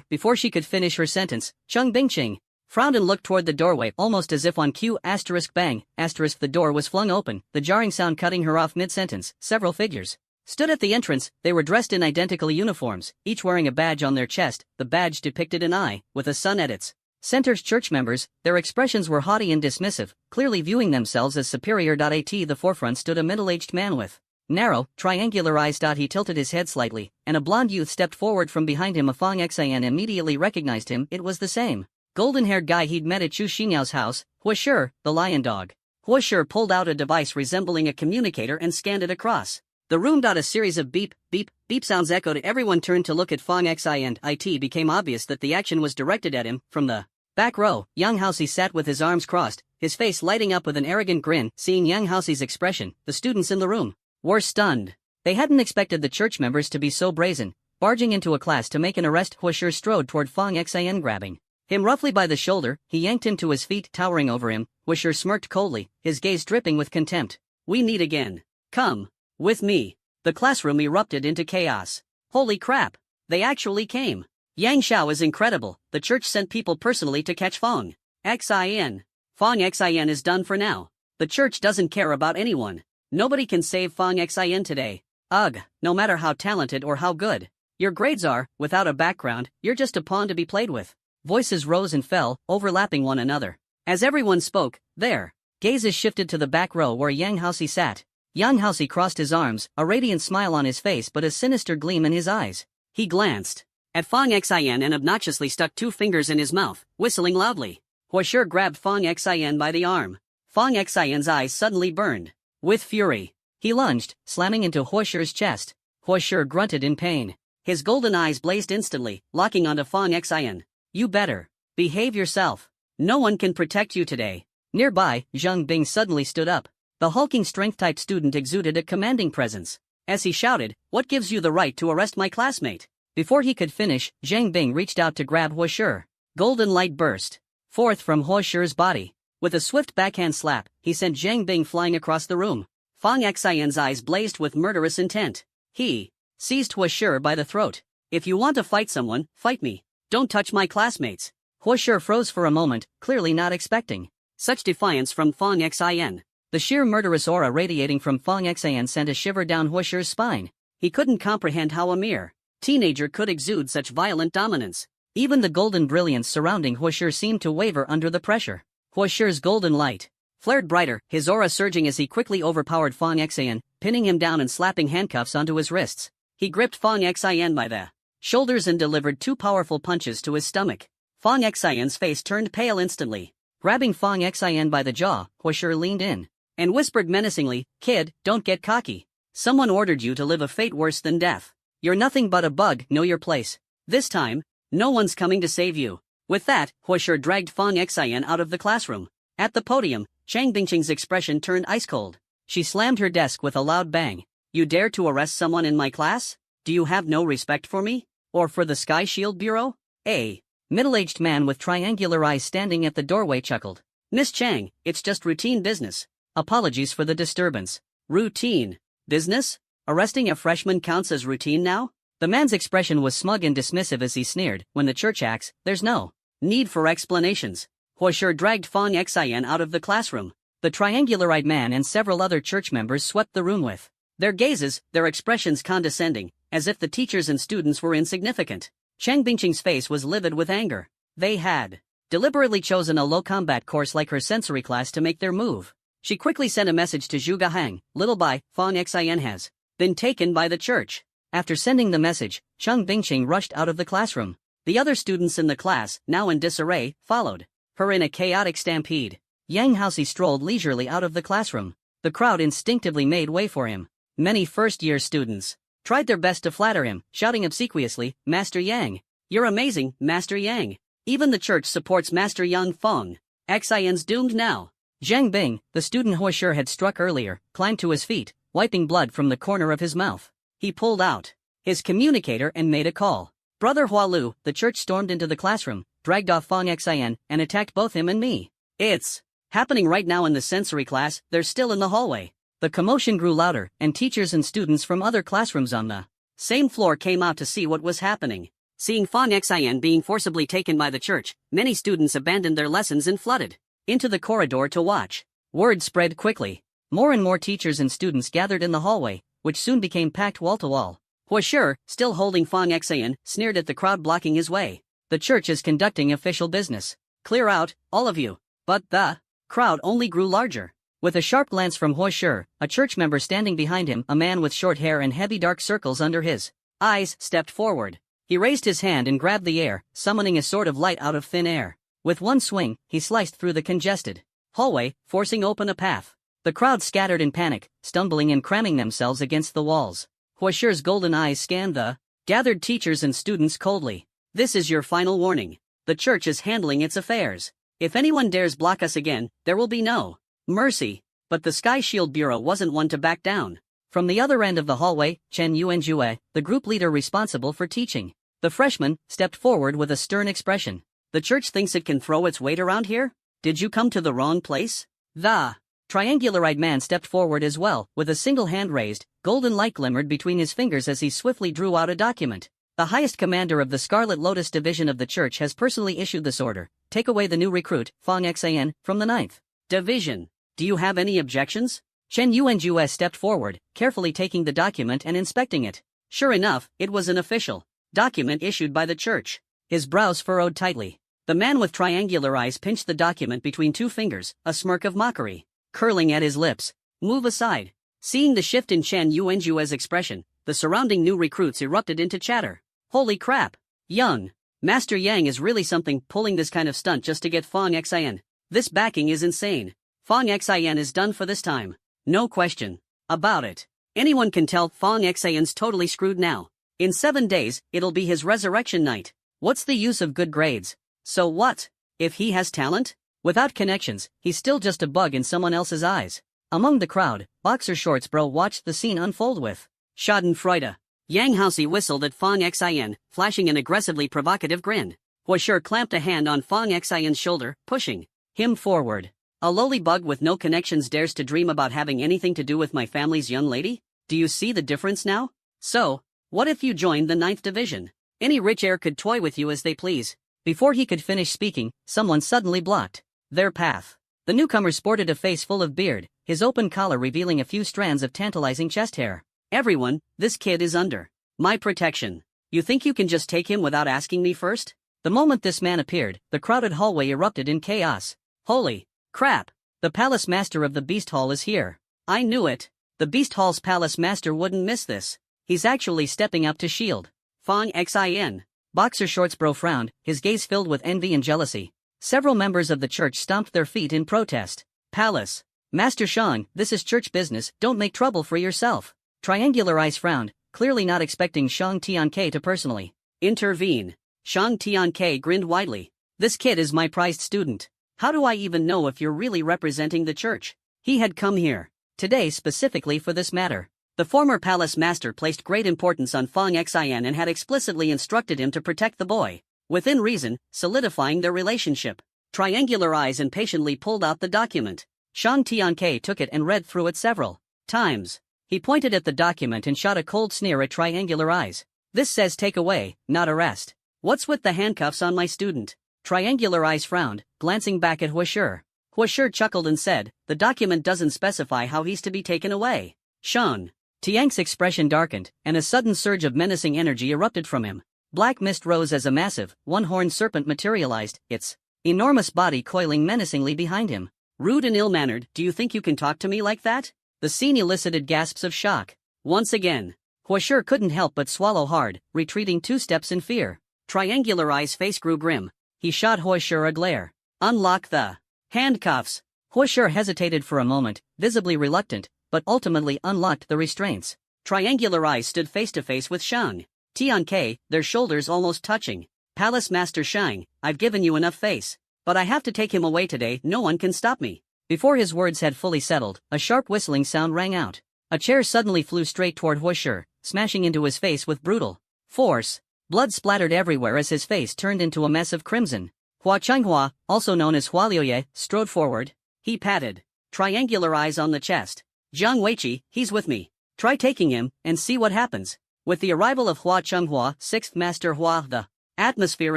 Before she could finish her sentence, Cheng Bingqing frowned and looked toward the doorway almost as if on cue. Bang, the door was flung open, the jarring sound cutting her off mid-sentence. Several figures stood at the entrance. They were dressed in identical uniforms, each wearing a badge on their chest. The badge depicted an eye, with a sun at its center. Church members, their expressions were haughty and dismissive, clearly viewing themselves as superior. At the forefront stood a middle-aged man with narrow, triangular eyes. He tilted his head slightly, and a blond youth stepped forward from behind him. Fong Xin immediately recognized him. It was the same golden-haired guy he'd met at Chu Xinyao's house, Huoshi, the lion dog. Huoshi pulled out a device resembling a communicator and scanned it across the room. A series of beep, beep, beep sounds echoed. Everyone turned to look at Fong Xin. It became obvious that the action was directed at him. From the back row, Yang Haoxi sat with his arms crossed, his face lighting up with an arrogant grin. Seeing Yang Haoxi's expression, the students in the room were stunned. They hadn't expected the church members to be so brazen, barging into a class to make an arrest. Huoshi strode toward Fong Xin, grabbing him roughly by the shoulder. He yanked him to his feet. Towering over him, Huoshi smirked coldly, his gaze dripping with contempt. We meet again. Come with me. The classroom erupted into chaos. Holy crap! They actually came. Yang Xiao is incredible. The church sent people personally to catch Fong Xin. Fong Xin is done for now. The church doesn't care about anyone. Nobody can save Fong Xin today. Ugh, no matter how talented or how good your grades are, without a background, you're just a pawn to be played with. Voices rose and fell, overlapping one another. As everyone spoke, their gazes shifted to the back row where Yang Haoxi sat. Yang Haoxi crossed his arms, a radiant smile on his face but a sinister gleam in his eyes. He glanced at Fong Xin and obnoxiously stuck two fingers in his mouth, whistling loudly. Huoshi grabbed Fong Xin by the arm. Fong Xin's eyes suddenly burned with fury. He lunged, slamming into Huoshi's chest. Huoshi grunted in pain. His golden eyes blazed instantly, locking onto Fong Xin. You better behave yourself. No one can protect you today. Nearby, Zhang Bing suddenly stood up. The hulking strength-type student exuded a commanding presence. As he shouted, "What gives you the right to arrest my classmate?" Before he could finish, Zhang Bing reached out to grab Hua Shi. Golden light burst forth from Hua Shi's body. With a swift backhand slap, he sent Zhang Bing flying across the room. Fang Xian's eyes blazed with murderous intent. He seized Hua Shi by the throat. "If you want to fight someone, fight me. Don't touch my classmates." Hua Shi froze for a moment, clearly not expecting such defiance from Fang Xian. The sheer murderous aura radiating from Fang Xian sent a shiver down Hua Shi's spine. He couldn't comprehend how a mere teenager could exude such violent dominance. Even the golden brilliance surrounding Hua Shi seemed to waver under the pressure. Hua Shi's golden light flared brighter, his aura surging as he quickly overpowered Fang Xian, pinning him down and slapping handcuffs onto his wrists. He gripped Fang Xian by the shoulders and delivered two powerful punches to his stomach. Fang Xian's face turned pale instantly. Grabbing Fang Xian by the jaw, Hua Shi leaned in and whispered menacingly, "Kid, don't get cocky. Someone ordered you to live a fate worse than death. You're nothing but a bug, know your place. This time, no one's coming to save you." With that, Hua Shi dragged Fang Xian out of the classroom. At the podium, Chang Bingqing's expression turned ice cold. She slammed her desk with a loud bang. "You dare to arrest someone in my class? Do you have no respect for me? Or for the Sky Shield Bureau?" A middle-aged man with triangular eyes standing at the doorway chuckled. "Miss Chang, it's just routine business. Apologies for the disturbance." "Routine business? Arresting a freshman counts as routine now?" The man's expression was smug and dismissive as he sneered, "When the church acts, there's no need for explanations." Hua Shi dragged Fang Xian out of the classroom. The triangular-eyed man and several other church members swept the room with their gazes, their expressions condescending, as if the teachers and students were insignificant. Chang Bingqing's face was livid with anger. They had deliberately chosen a low-combat course like her sensory class to make their move. She quickly sent a message to Zhu Gahang, "Little Bai, Fang Xian has been taken by the church." After sending the message, Chang Bingqing rushed out of the classroom. The other students in the class, now in disarray, followed her in a chaotic stampede. Yang Haoxi strolled leisurely out of the classroom. The crowd instinctively made way for him. Many first-year students tried their best to flatter him, shouting obsequiously, "Master Yang. You're amazing, Master Yang. Even the church supports Master Yang Feng. Xian's doomed now." Zhang Bing, the student Hua Shi had struck earlier, climbed to his feet, wiping blood from the corner of his mouth. He pulled out his communicator and made a call. "Brother Hua Lu," the church stormed into the classroom, dragged off Fang Xian, and attacked both him and me. "It's happening right now in the sensory class, they're still in the hallway." The commotion grew louder, and teachers and students from other classrooms on the same floor came out to see what was happening. Seeing Fang Xian being forcibly taken by the church, many students abandoned their lessons and flooded into the corridor to watch. Word spread quickly. More and more teachers and students gathered in the hallway, which soon became packed wall to wall. Hua Shi, still holding Fang Xian, sneered at the crowd blocking his way. "The church is conducting official business. Clear out, all of you." But the crowd only grew larger. With a sharp glance from Hua Shi, a church member standing behind him, a man with short hair and heavy dark circles under his eyes, stepped forward. He raised his hand and grabbed the air, summoning a sword of light out of thin air. With one swing, he sliced through the congested hallway, forcing open a path. The crowd scattered in panic, stumbling and cramming themselves against the walls. Hua Shi's golden eyes scanned the gathered teachers and students coldly. "This is your final warning. The church is handling its affairs. If anyone dares block us again, there will be no mercy." But the Sky Shield Bureau wasn't one to back down. From the other end of the hallway, Chen Yuanjue, the group leader responsible for teaching the freshman, stepped forward with a stern expression. "The church thinks it can throw its weight around here? Did you come to the wrong place?" The triangular-eyed man stepped forward as well, with a single hand raised. Golden light glimmered between his fingers as he swiftly drew out a document. "The highest commander of the Scarlet Lotus Division of the church has personally issued this order. Take away the new recruit, Fang Xian, from the 9th Division. Do you have any objections?" Chen Yuanjue stepped forward, carefully taking the document and inspecting it. Sure enough, it was an official document issued by the church. His brows furrowed tightly. The man with triangular eyes pinched the document between two fingers, a smirk of mockery curling at his lips. "Move aside." Seeing the shift in Chen Yuanjue's expression, the surrounding new recruits erupted into chatter. "Holy crap! Young Master Yang is really something, pulling this kind of stunt just to get Fang Xian. This backing is insane. Fang Xian is done for this time. No question about it. Anyone can tell Fang Xian's totally screwed now. In 7 days, it'll be his resurrection night. What's the use of good grades? So what? If he has talent? Without connections, he's still just a bug in someone else's eyes. Among the crowd, Boxer Shorts Bro watched the scene unfold with schadenfreude. Yang Haosi whistled at Fong Xin, flashing an aggressively provocative grin. Huasher clamped a hand on Fong Xin's shoulder, pushing him forward. A lowly bug with no connections dares to dream about having anything to do with my family's young lady? Do you see the difference now? So, what if you joined the 9th Division? Any rich heir could toy with you as they please. Before he could finish speaking, someone suddenly blocked their path. The newcomer sported a face full of beard, his open collar revealing a few strands of tantalizing chest hair. Everyone, this kid is under my protection. You think you can just take him without asking me first? The moment this man appeared, the crowded hallway erupted in chaos. Holy crap! The palace master of the Beast Hall is here. I knew it. The Beast Hall's palace master wouldn't miss this. He's actually stepping up to shield Fong Xin. Boxer Shorts Bro frowned, his gaze filled with envy and jealousy. Several members of the church stomped their feet in protest. Palace Master Shang, this is church business, don't make trouble for yourself. Triangular Eyes frowned, clearly not expecting Shang Tianke to personally intervene. Shang Tianke grinned widely. This kid is my prized student. How do I even know if you're really representing the church? He had come here today specifically for this matter. The former palace master placed great importance on Fong Xin and had explicitly instructed him to protect the boy, within reason, solidifying their relationship. Triangular Eyes impatiently pulled out the document. Shang Tianke took it and read through it several times. He pointed at the document and shot a cold sneer at Triangular Eyes. This says take away, not arrest. What's with the handcuffs on my student? Triangular Eyes frowned, glancing back at Huasher. Huasher chuckled and said, the document doesn't specify how he's to be taken away. Shang Tiang's expression darkened, and a sudden surge of menacing energy erupted from him. Black mist rose as a massive, one-horned serpent materialized, its enormous body coiling menacingly behind him. Rude and ill-mannered, do you think you can talk to me like that? The scene elicited gasps of shock. Once again, Huasher couldn't help but swallow hard, retreating 2 steps in fear. Triangular Eyes' face grew grim. He shot Huasher a glare. Unlock the handcuffs. Huasher hesitated for a moment, visibly reluctant, but ultimately unlocked the restraints. Triangular Eyes stood face to face with Shang Tianke, their shoulders almost touching. Palace Master Shang, I've given you enough face. But I have to take him away today, no one can stop me. Before his words had fully settled, a sharp whistling sound rang out. A chair suddenly flew straight toward Huasher, smashing into his face with brutal force. Blood splattered everywhere as his face turned into a mess of crimson. Hua Chenghua, also known as Hua Liuye, strode forward. He patted Triangular Eyes on the chest. Jiang Weiqi, he's with me. Try taking him, and see what happens. With the arrival of Hua Chenghua, 6th Master Hua, the atmosphere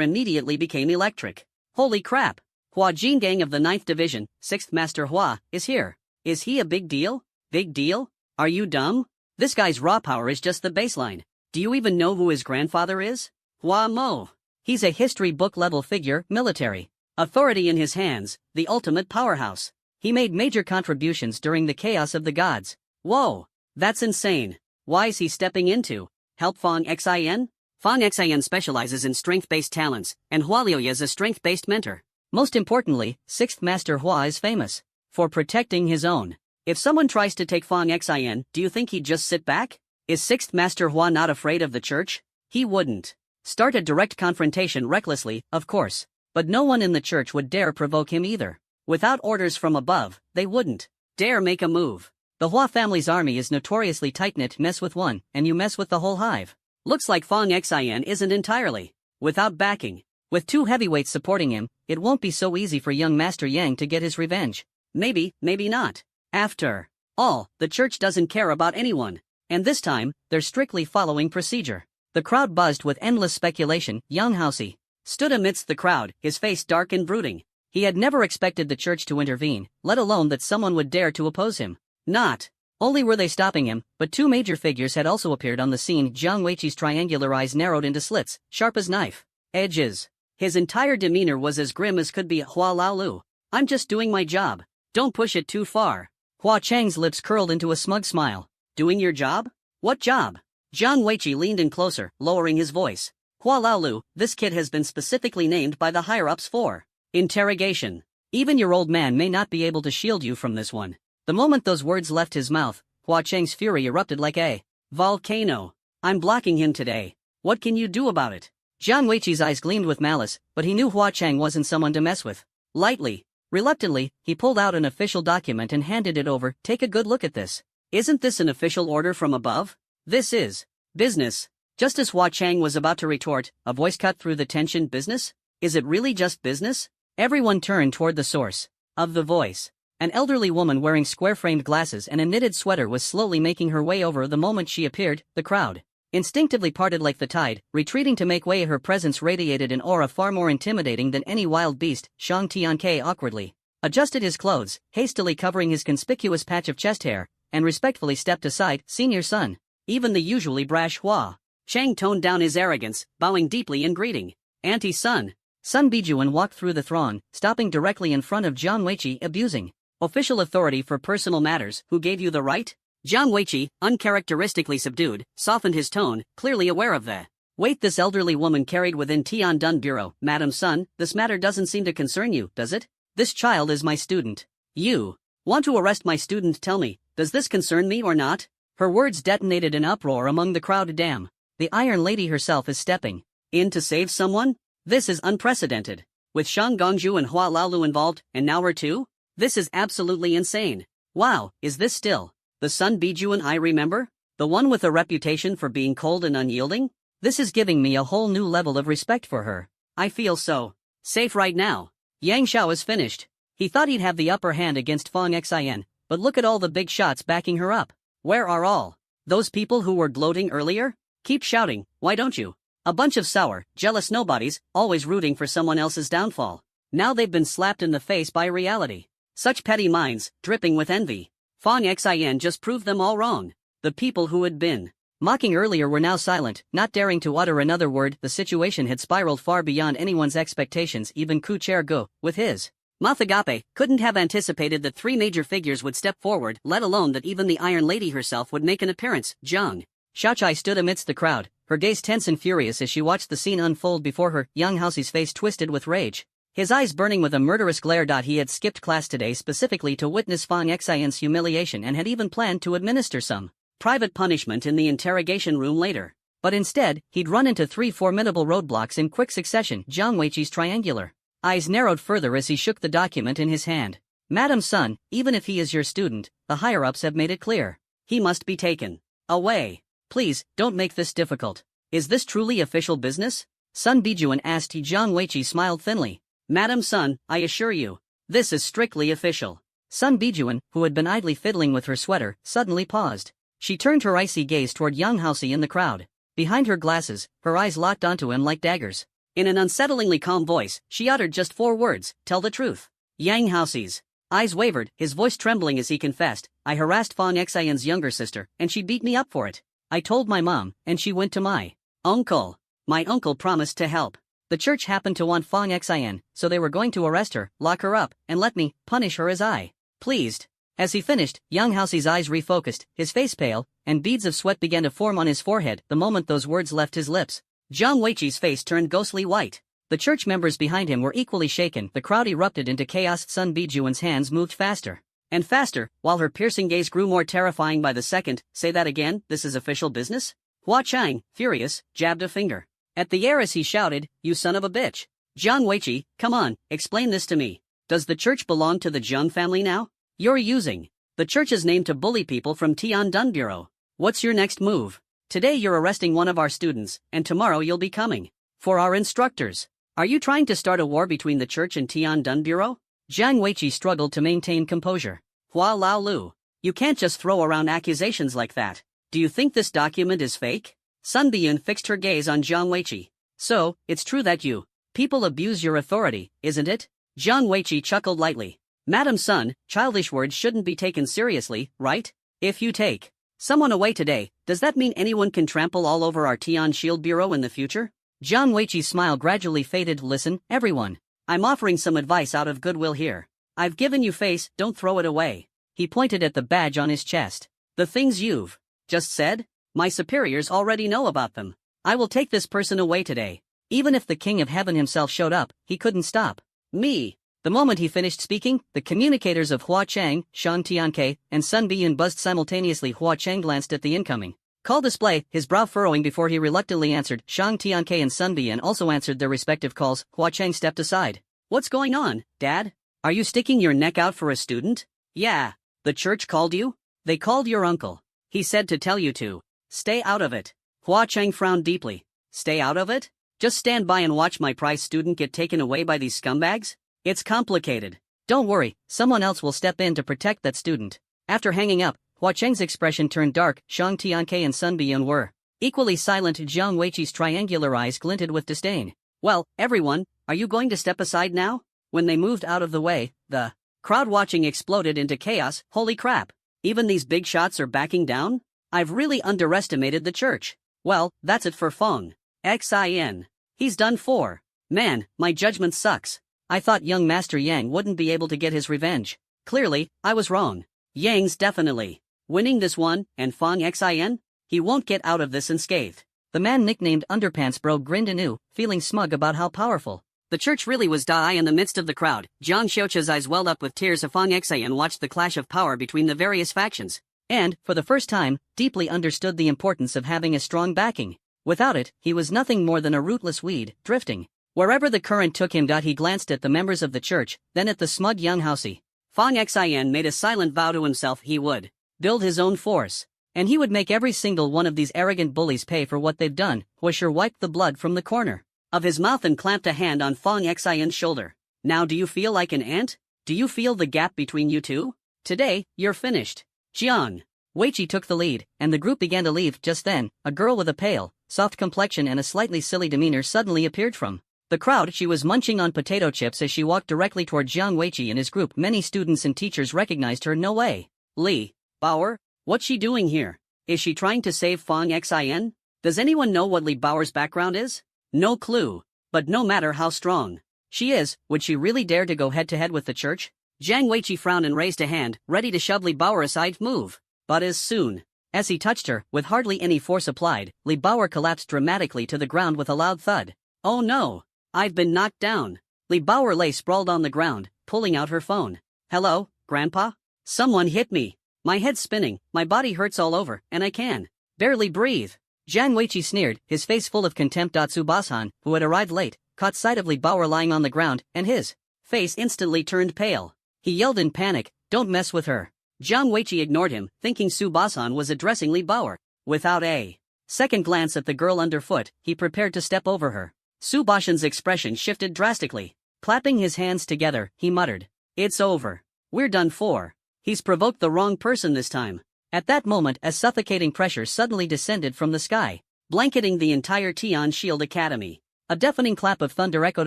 immediately became electric. Holy crap! Hua Jingang of the 9th Division, 6th Master Hua, is here. Is he a big deal? Big deal? Are you dumb? This guy's raw power is just the baseline. Do you even know who his grandfather is? Hua Mo. He's a history book-level figure, military authority in his hands, the ultimate powerhouse. He made major contributions during the chaos of the gods. Whoa, that's insane. Why is he stepping in to help Fong Xin? Fong Xin specializes in strength-based talents, and Hua Liuye is a strength-based mentor. Most importantly, 6th Master Hua is famous for protecting his own. If someone tries to take Fong Xin, do you think he'd just sit back? Is 6th Master Hua not afraid of the church? He wouldn't start a direct confrontation recklessly, of course. But no one in the church would dare provoke him either. Without orders from above, they wouldn't dare make a move. The Hua family's army is notoriously tight-knit. Mess with one, and you mess with the whole hive. Looks like Fong Xin isn't entirely without backing. With 2 heavyweights supporting him, it won't be so easy for young Master Yang to get his revenge. Maybe, maybe not. After all, the church doesn't care about anyone. And this time, they're strictly following procedure. The crowd buzzed with endless speculation. Yang Haosi stood amidst the crowd, his face dark and brooding. He had never expected the church to intervene, let alone that someone would dare to oppose him. Not only were they stopping him, but 2 major figures had also appeared on the scene. Jiang Weiqi's triangular eyes narrowed into slits, sharp as knife edges. His entire demeanor was as grim as could be. Hua Laolu, I'm just doing my job. Don't push it too far. Hua Chang's lips curled into a smug smile. Doing your job? What job? Jiang Weiqi leaned in closer, lowering his voice. Hua Laolu, this kid has been specifically named by the higher-ups for interrogation. Even your old man may not be able to shield you from this one. The moment those words left his mouth, Hua Cheng's fury erupted like a volcano. I'm blocking him today. What can you do about it? Jiang Weiqi's eyes gleamed with malice, but he knew Hua Chang wasn't someone to mess with. Lightly, reluctantly, he pulled out an official document and handed it over. Take a good look at this. Isn't this an official order from above? This is business. Just as Hua Chang was about to retort, a voice cut through the tension. Business? Is it really just business? Everyone turned toward the source of the voice. An elderly woman wearing square-framed glasses and a knitted sweater was slowly making her way over. The moment she appeared, the crowd instinctively parted like the tide, retreating to make way. Her presence radiated an aura far more intimidating than any wild beast. Shang Tianke awkwardly adjusted his clothes, hastily covering his conspicuous patch of chest hair, and respectfully stepped aside. Senior son. Even the usually brash Hua Chang toned down his arrogance, bowing deeply in greeting. Auntie Sun. Sun Bijuan walked through the throng, stopping directly in front of Jiang Weiqi, abusing official authority for personal matters. Who gave you the right? Jiang Weiqi, uncharacteristically subdued, softened his tone, clearly aware of the weight this elderly woman carried within Tiandun Bureau. Madam Sun, this matter doesn't seem to concern you, does it? This child is my student. You want to arrest my student? Tell me, does this concern me or not? Her words detonated an uproar among the crowd. Damn, the Iron Lady herself is stepping in to save someone? This is unprecedented. With Shang Gongju and Hua Laolu involved, and now her too? This is absolutely insane. Wow, is this still the Sun Bijuan I remember? The one with a reputation for being cold and unyielding? This is giving me a whole new level of respect for her. I feel so safe right now. Yang Xiao is finished. He thought he'd have the upper hand against Fang Xin, but look at all the big shots backing her up. Where are all those people who were gloating earlier? Keep shouting, why don't you? A bunch of sour, jealous nobodies, always rooting for someone else's downfall. Now they've been slapped in the face by reality. Such petty minds, dripping with envy. Fang Xin just proved them all wrong. The people who had been mocking earlier were now silent, not daring to utter another word. The situation had spiraled far beyond anyone's expectations. Even Ku Chergu, with his mouth agape, couldn't have anticipated that three major figures would step forward, let alone that even the Iron Lady herself would make an appearance. Zhang Xiaochai stood amidst the crowd, her gaze tense and furious as she watched the scene unfold before her. Yang Haoxi's face twisted with rage, his eyes burning with a murderous glare. He had skipped class today specifically to witness Fang Xin's humiliation and had even planned to administer some private punishment in the interrogation room later. But instead, he'd run into three formidable roadblocks in quick succession. Jiang Weiqi's triangular eyes narrowed further as he shook the document in his hand. Madam Sun, even if he is your student, the higher-ups have made it clear. He must be taken away. Please, don't make this difficult. Is this truly official business? Sun Bijuan asked. Jiang Weiqi smiled thinly. Madam Sun, I assure you, this is strictly official. Sun Bijuan, who had been idly fiddling with her sweater, suddenly paused. She turned her icy gaze toward Yang Haoxi in the crowd. Behind her glasses, her eyes locked onto him like daggers. In an unsettlingly calm voice, she uttered just 4 words, tell the truth. Yang Haoxi's eyes wavered, his voice trembling as he confessed, I harassed Fang Xin's younger sister, and she beat me up for it. I told my mom, and she went to my uncle. My uncle promised to help. The church happened to want Fang Xin, so they were going to arrest her, lock her up, and let me punish her as I pleased. As he finished, Yang Haoxi's eyes refocused, his face pale, and beads of sweat began to form on his forehead. The moment those words left his lips, Jiang Weiqi's face turned ghostly white. The church members behind him were equally shaken. The crowd erupted into chaos. Sun Bijuan's hands moved faster and faster, while her piercing gaze grew more terrifying by the second. Say that again, this is official business? Hua Chang, furious, jabbed a finger at the air as he shouted, you son of a bitch. Jiang Weiqi, come on, explain this to me. Does the church belong to the Zheng family now? You're using the church's name to bully people from Tiandun Bureau. What's your next move? Today you're arresting one of our students, and tomorrow you'll be coming for our instructors. Are you trying to start a war between the church and Tiandun Bureau? Jiang Weiqi struggled to maintain composure. Hua Laolu, you can't just throw around accusations like that. Do you think this document is fake? Sun Biyun fixed her gaze on Jiang Weiqi. So, it's true that you people abuse your authority, isn't it? Jiang Weiqi chuckled lightly. Madam Sun, childish words shouldn't be taken seriously, right? If you take someone away today, does that mean anyone can trample all over our Tian Shield Bureau in the future? Jiang Weiqi's smile gradually faded. Listen, everyone. I'm offering some advice out of goodwill here. I've given you face, don't throw it away. He pointed at the badge on his chest. The things you've just said? My superiors already know about them. I will take this person away today. Even if the King of Heaven himself showed up, he couldn't stop me. The moment he finished speaking, the communicators of Hua Chang, Shang Tianke, and Sun Biyun buzzed simultaneously. Hua Chang glanced at the incoming Call display, his brow furrowing before he reluctantly answered. Shang Tianke and Sun Bian also answered their respective calls. Hua Cheng stepped aside. What's going on, Dad? Are you sticking your neck out for a student? Yeah. The church called you? They called your uncle. He said to tell you to stay out of it. Hua Cheng frowned deeply. Stay out of it? Just stand by and watch my prize student get taken away by these scumbags? It's complicated. Don't worry, someone else will step in to protect that student. After hanging up, Hua Cheng's expression turned dark. Shang Tianke and Sun Bian were equally silent. Jiang Weiqi's triangular eyes glinted with disdain. Well, everyone, are you going to step aside now? When they moved out of the way, the crowd watching exploded into chaos. Holy crap. Even these big shots are backing down? I've really underestimated the church. Well, that's it for Feng Xin. He's done for. Man, my judgment sucks. I thought young Master Yang wouldn't be able to get his revenge. Clearly, I was wrong. Yang's definitely winning this one, and Feng Xin? He won't get out of this unscathed. The man nicknamed Underpants Bro grinned anew, feeling smug about how powerful the church really was. In the midst of the crowd, Jiang Xiuqi's eyes welled up with tears. Feng Xin watched the clash of power between the various factions, and, for the first time, deeply understood the importance of having a strong backing. Without it, he was nothing more than a rootless weed, drifting wherever the current took him. He glanced at the members of the church, then at the smug young housey. Feng Xin made a silent vow to himself he would build his own force, and he would make every single one of these arrogant bullies pay for what they've done. Huasher wiped the blood from the corner of his mouth and clamped a hand on Feng Xion's shoulder. Now do you feel like an ant? Do you feel the gap between you two? Today, you're finished. Jiang Weiqi took the lead, and the group began to leave. Just then, a girl with a pale, soft complexion and a slightly silly demeanor suddenly appeared from the crowd. She was munching on potato chips as she walked directly toward Jiang Weiqi and his group. Many students and teachers recognized her. No way. Li Bauer? What's she doing here? Is she trying to save Feng Xin? Does anyone know what Li Bauer's background is? No clue. But no matter how strong she is, would she really dare to go head-to-head with the church? Jiang Weiqi frowned and raised a hand, ready to shove Li Bauer aside. Move. But as soon as he touched her, with hardly any force applied, Li Bauer collapsed dramatically to the ground with a loud thud. Oh no! I've been knocked down. Li Bauer lay sprawled on the ground, pulling out her phone. Hello, Grandpa? Someone hit me. My head's spinning, my body hurts all over, and I can barely breathe. Jiang Weiqi sneered, his face full of contempt. Subasan, who had arrived late, caught sight of Li Bauer lying on the ground, and his face instantly turned pale. He yelled in panic, "Don't mess with her." Jiang Weiqi ignored him, thinking Subasan was addressing Li Bauer. Without a second glance at the girl underfoot, he prepared to step over her. Subasan's expression shifted drastically. Clapping his hands together, he muttered, "It's over. We're done for. He's provoked the wrong person this time." At that moment, a suffocating pressure suddenly descended from the sky, blanketing the entire Tian Shield Academy. A deafening clap of thunder echoed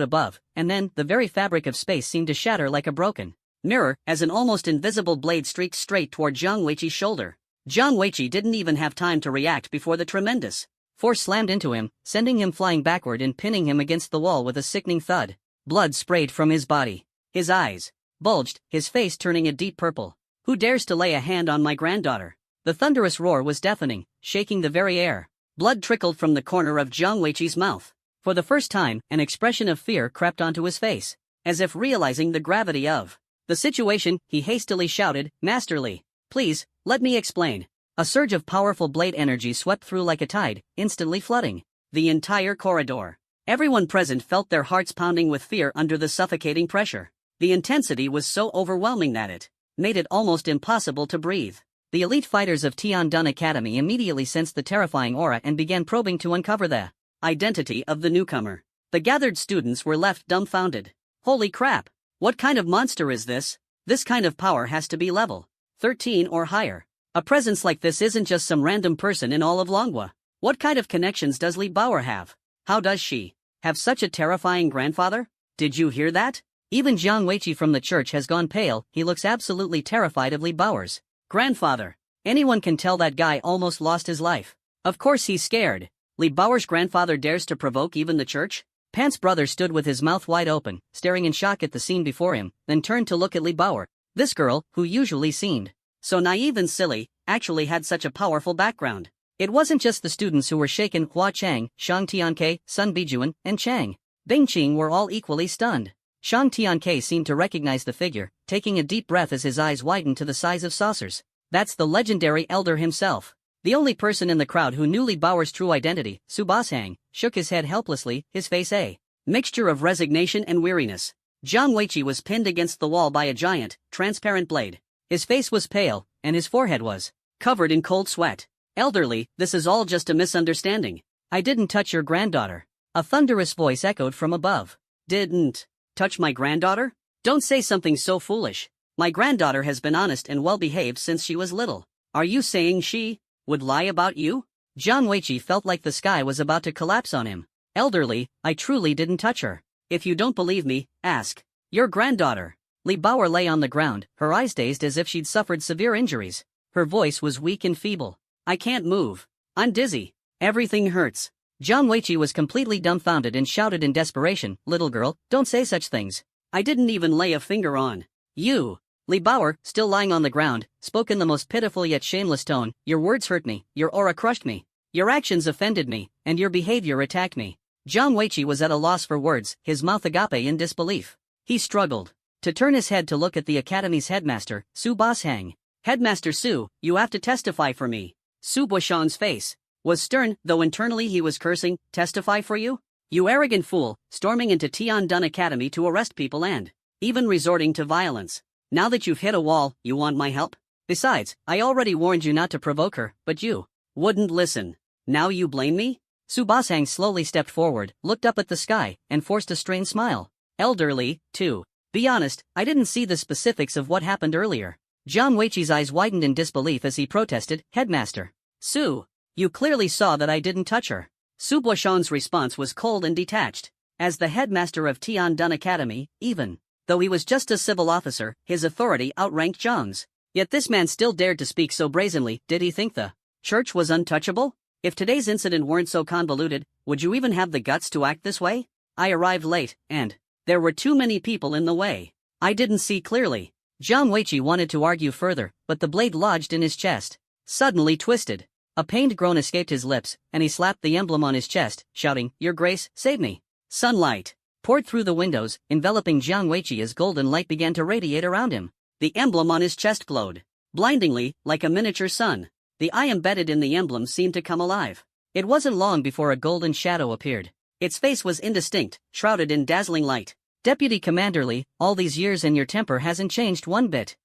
above, and then, the very fabric of space seemed to shatter like a broken mirror as an almost invisible blade streaked straight toward Jiang Weiqi's shoulder. Jiang Weiqi didn't even have time to react before the tremendous force slammed into him, sending him flying backward and pinning him against the wall with a sickening thud. Blood sprayed from his body. His eyes bulged, his face turning a deep purple. "Who dares to lay a hand on my granddaughter?" The thunderous roar was deafening, shaking the very air. Blood trickled from the corner of Jiang Weiqi's mouth. For the first time, an expression of fear crept onto his face. As if realizing the gravity of the situation, he hastily shouted, "Master Li, please, let me explain." A surge of powerful blade energy swept through like a tide, instantly flooding the entire corridor. Everyone present felt their hearts pounding with fear under the suffocating pressure. The intensity was so overwhelming that it made it almost impossible to breathe. The elite fighters of Tiandun Academy immediately sensed the terrifying aura and began probing to uncover the identity of the newcomer. The gathered students were left dumbfounded. Holy crap! What kind of monster is this? This kind of power has to be level 13 or higher. A presence like this isn't just some random person in all of Longhua. What kind of connections does Li Bauer have? How does she have such a terrifying grandfather? Did you hear that? Even Jiang Weiqi from the church has gone pale. He looks absolutely terrified of Li Bauer's grandfather. Anyone can tell that guy almost lost his life. Of course he's scared. Li Bauer's grandfather dares to provoke even the church? Pant's brother stood with his mouth wide open, staring in shock at the scene before him, then turned to look at Li Bauer. This girl, who usually seemed so naive and silly, actually had such a powerful background. It wasn't just the students who were shaken. Hua Cheng, Shang Tianke, Sun Bijuan, and Chang Bingqing were all equally stunned. Shang Tianke seemed to recognize the figure, taking a deep breath as his eyes widened to the size of saucers. That's the legendary elder himself. The only person in the crowd who knew Li Bao's true identity, Su Boshang, shook his head helplessly, his face a mixture of resignation and weariness. Jiang Weiqi was pinned against the wall by a giant, transparent blade. His face was pale, and his forehead was covered in cold sweat. Elderly, this is all just a misunderstanding. I didn't touch your granddaughter. A thunderous voice echoed from above. Didn't touch my granddaughter? Don't say something so foolish. My granddaughter has been honest and well-behaved since she was little. Are you saying she would lie about you? Jiang Weiqi felt like the sky was about to collapse on him. Elderly, I truly didn't touch her. If you don't believe me, ask your granddaughter. Li Bao lay on the ground, her eyes dazed as if she'd suffered severe injuries. Her voice was weak and feeble. I can't move. I'm dizzy. Everything hurts. Jiang Weiqi was completely dumbfounded and shouted in desperation, little girl, don't say such things. I didn't even lay a finger on you. Li Bao, still lying on the ground, spoke in the most pitiful yet shameless tone, your words hurt me, your aura crushed me. Your actions offended me, and your behavior attacked me. Jiang Weiqi was at a loss for words, his mouth agape in disbelief. He struggled to turn his head to look at the academy's headmaster, Su Boshang. Headmaster Su, you have to testify for me. Su Boshang's face was stern, though internally he was cursing, testify for you? You arrogant fool, storming into Tiandun Academy to arrest people and even resorting to violence. Now that you've hit a wall, you want my help? Besides, I already warned you not to provoke her, but you wouldn't listen. Now you blame me? Su Boshang slowly stepped forward, looked up at the sky, and forced a strained smile. Elderly, too. Be honest, I didn't see the specifics of what happened earlier. Jiang Weiqi's eyes widened in disbelief as he protested, Headmaster Su, you clearly saw that I didn't touch her. Su Boshang's response was cold and detached. As the headmaster of Tiandun Academy, even though he was just a civil officer, his authority outranked Zhang's. Yet this man still dared to speak so brazenly. Did he think the church was untouchable? If today's incident weren't so convoluted, would you even have the guts to act this way? I arrived late, and there were too many people in the way. I didn't see clearly. Jiang Weiqi wanted to argue further, but the blade lodged in his chest. Suddenly twisted. A pained groan escaped his lips, and he slapped the emblem on his chest, shouting, Your Grace, save me. Sunlight poured through the windows, enveloping Jiang Weiqi as golden light began to radiate around him. The emblem on his chest glowed blindingly, like a miniature sun. The eye embedded in the emblem seemed to come alive. It wasn't long before a golden shadow appeared. Its face was indistinct, shrouded in dazzling light. Deputy Commander Li, all these years and your temper hasn't changed one bit.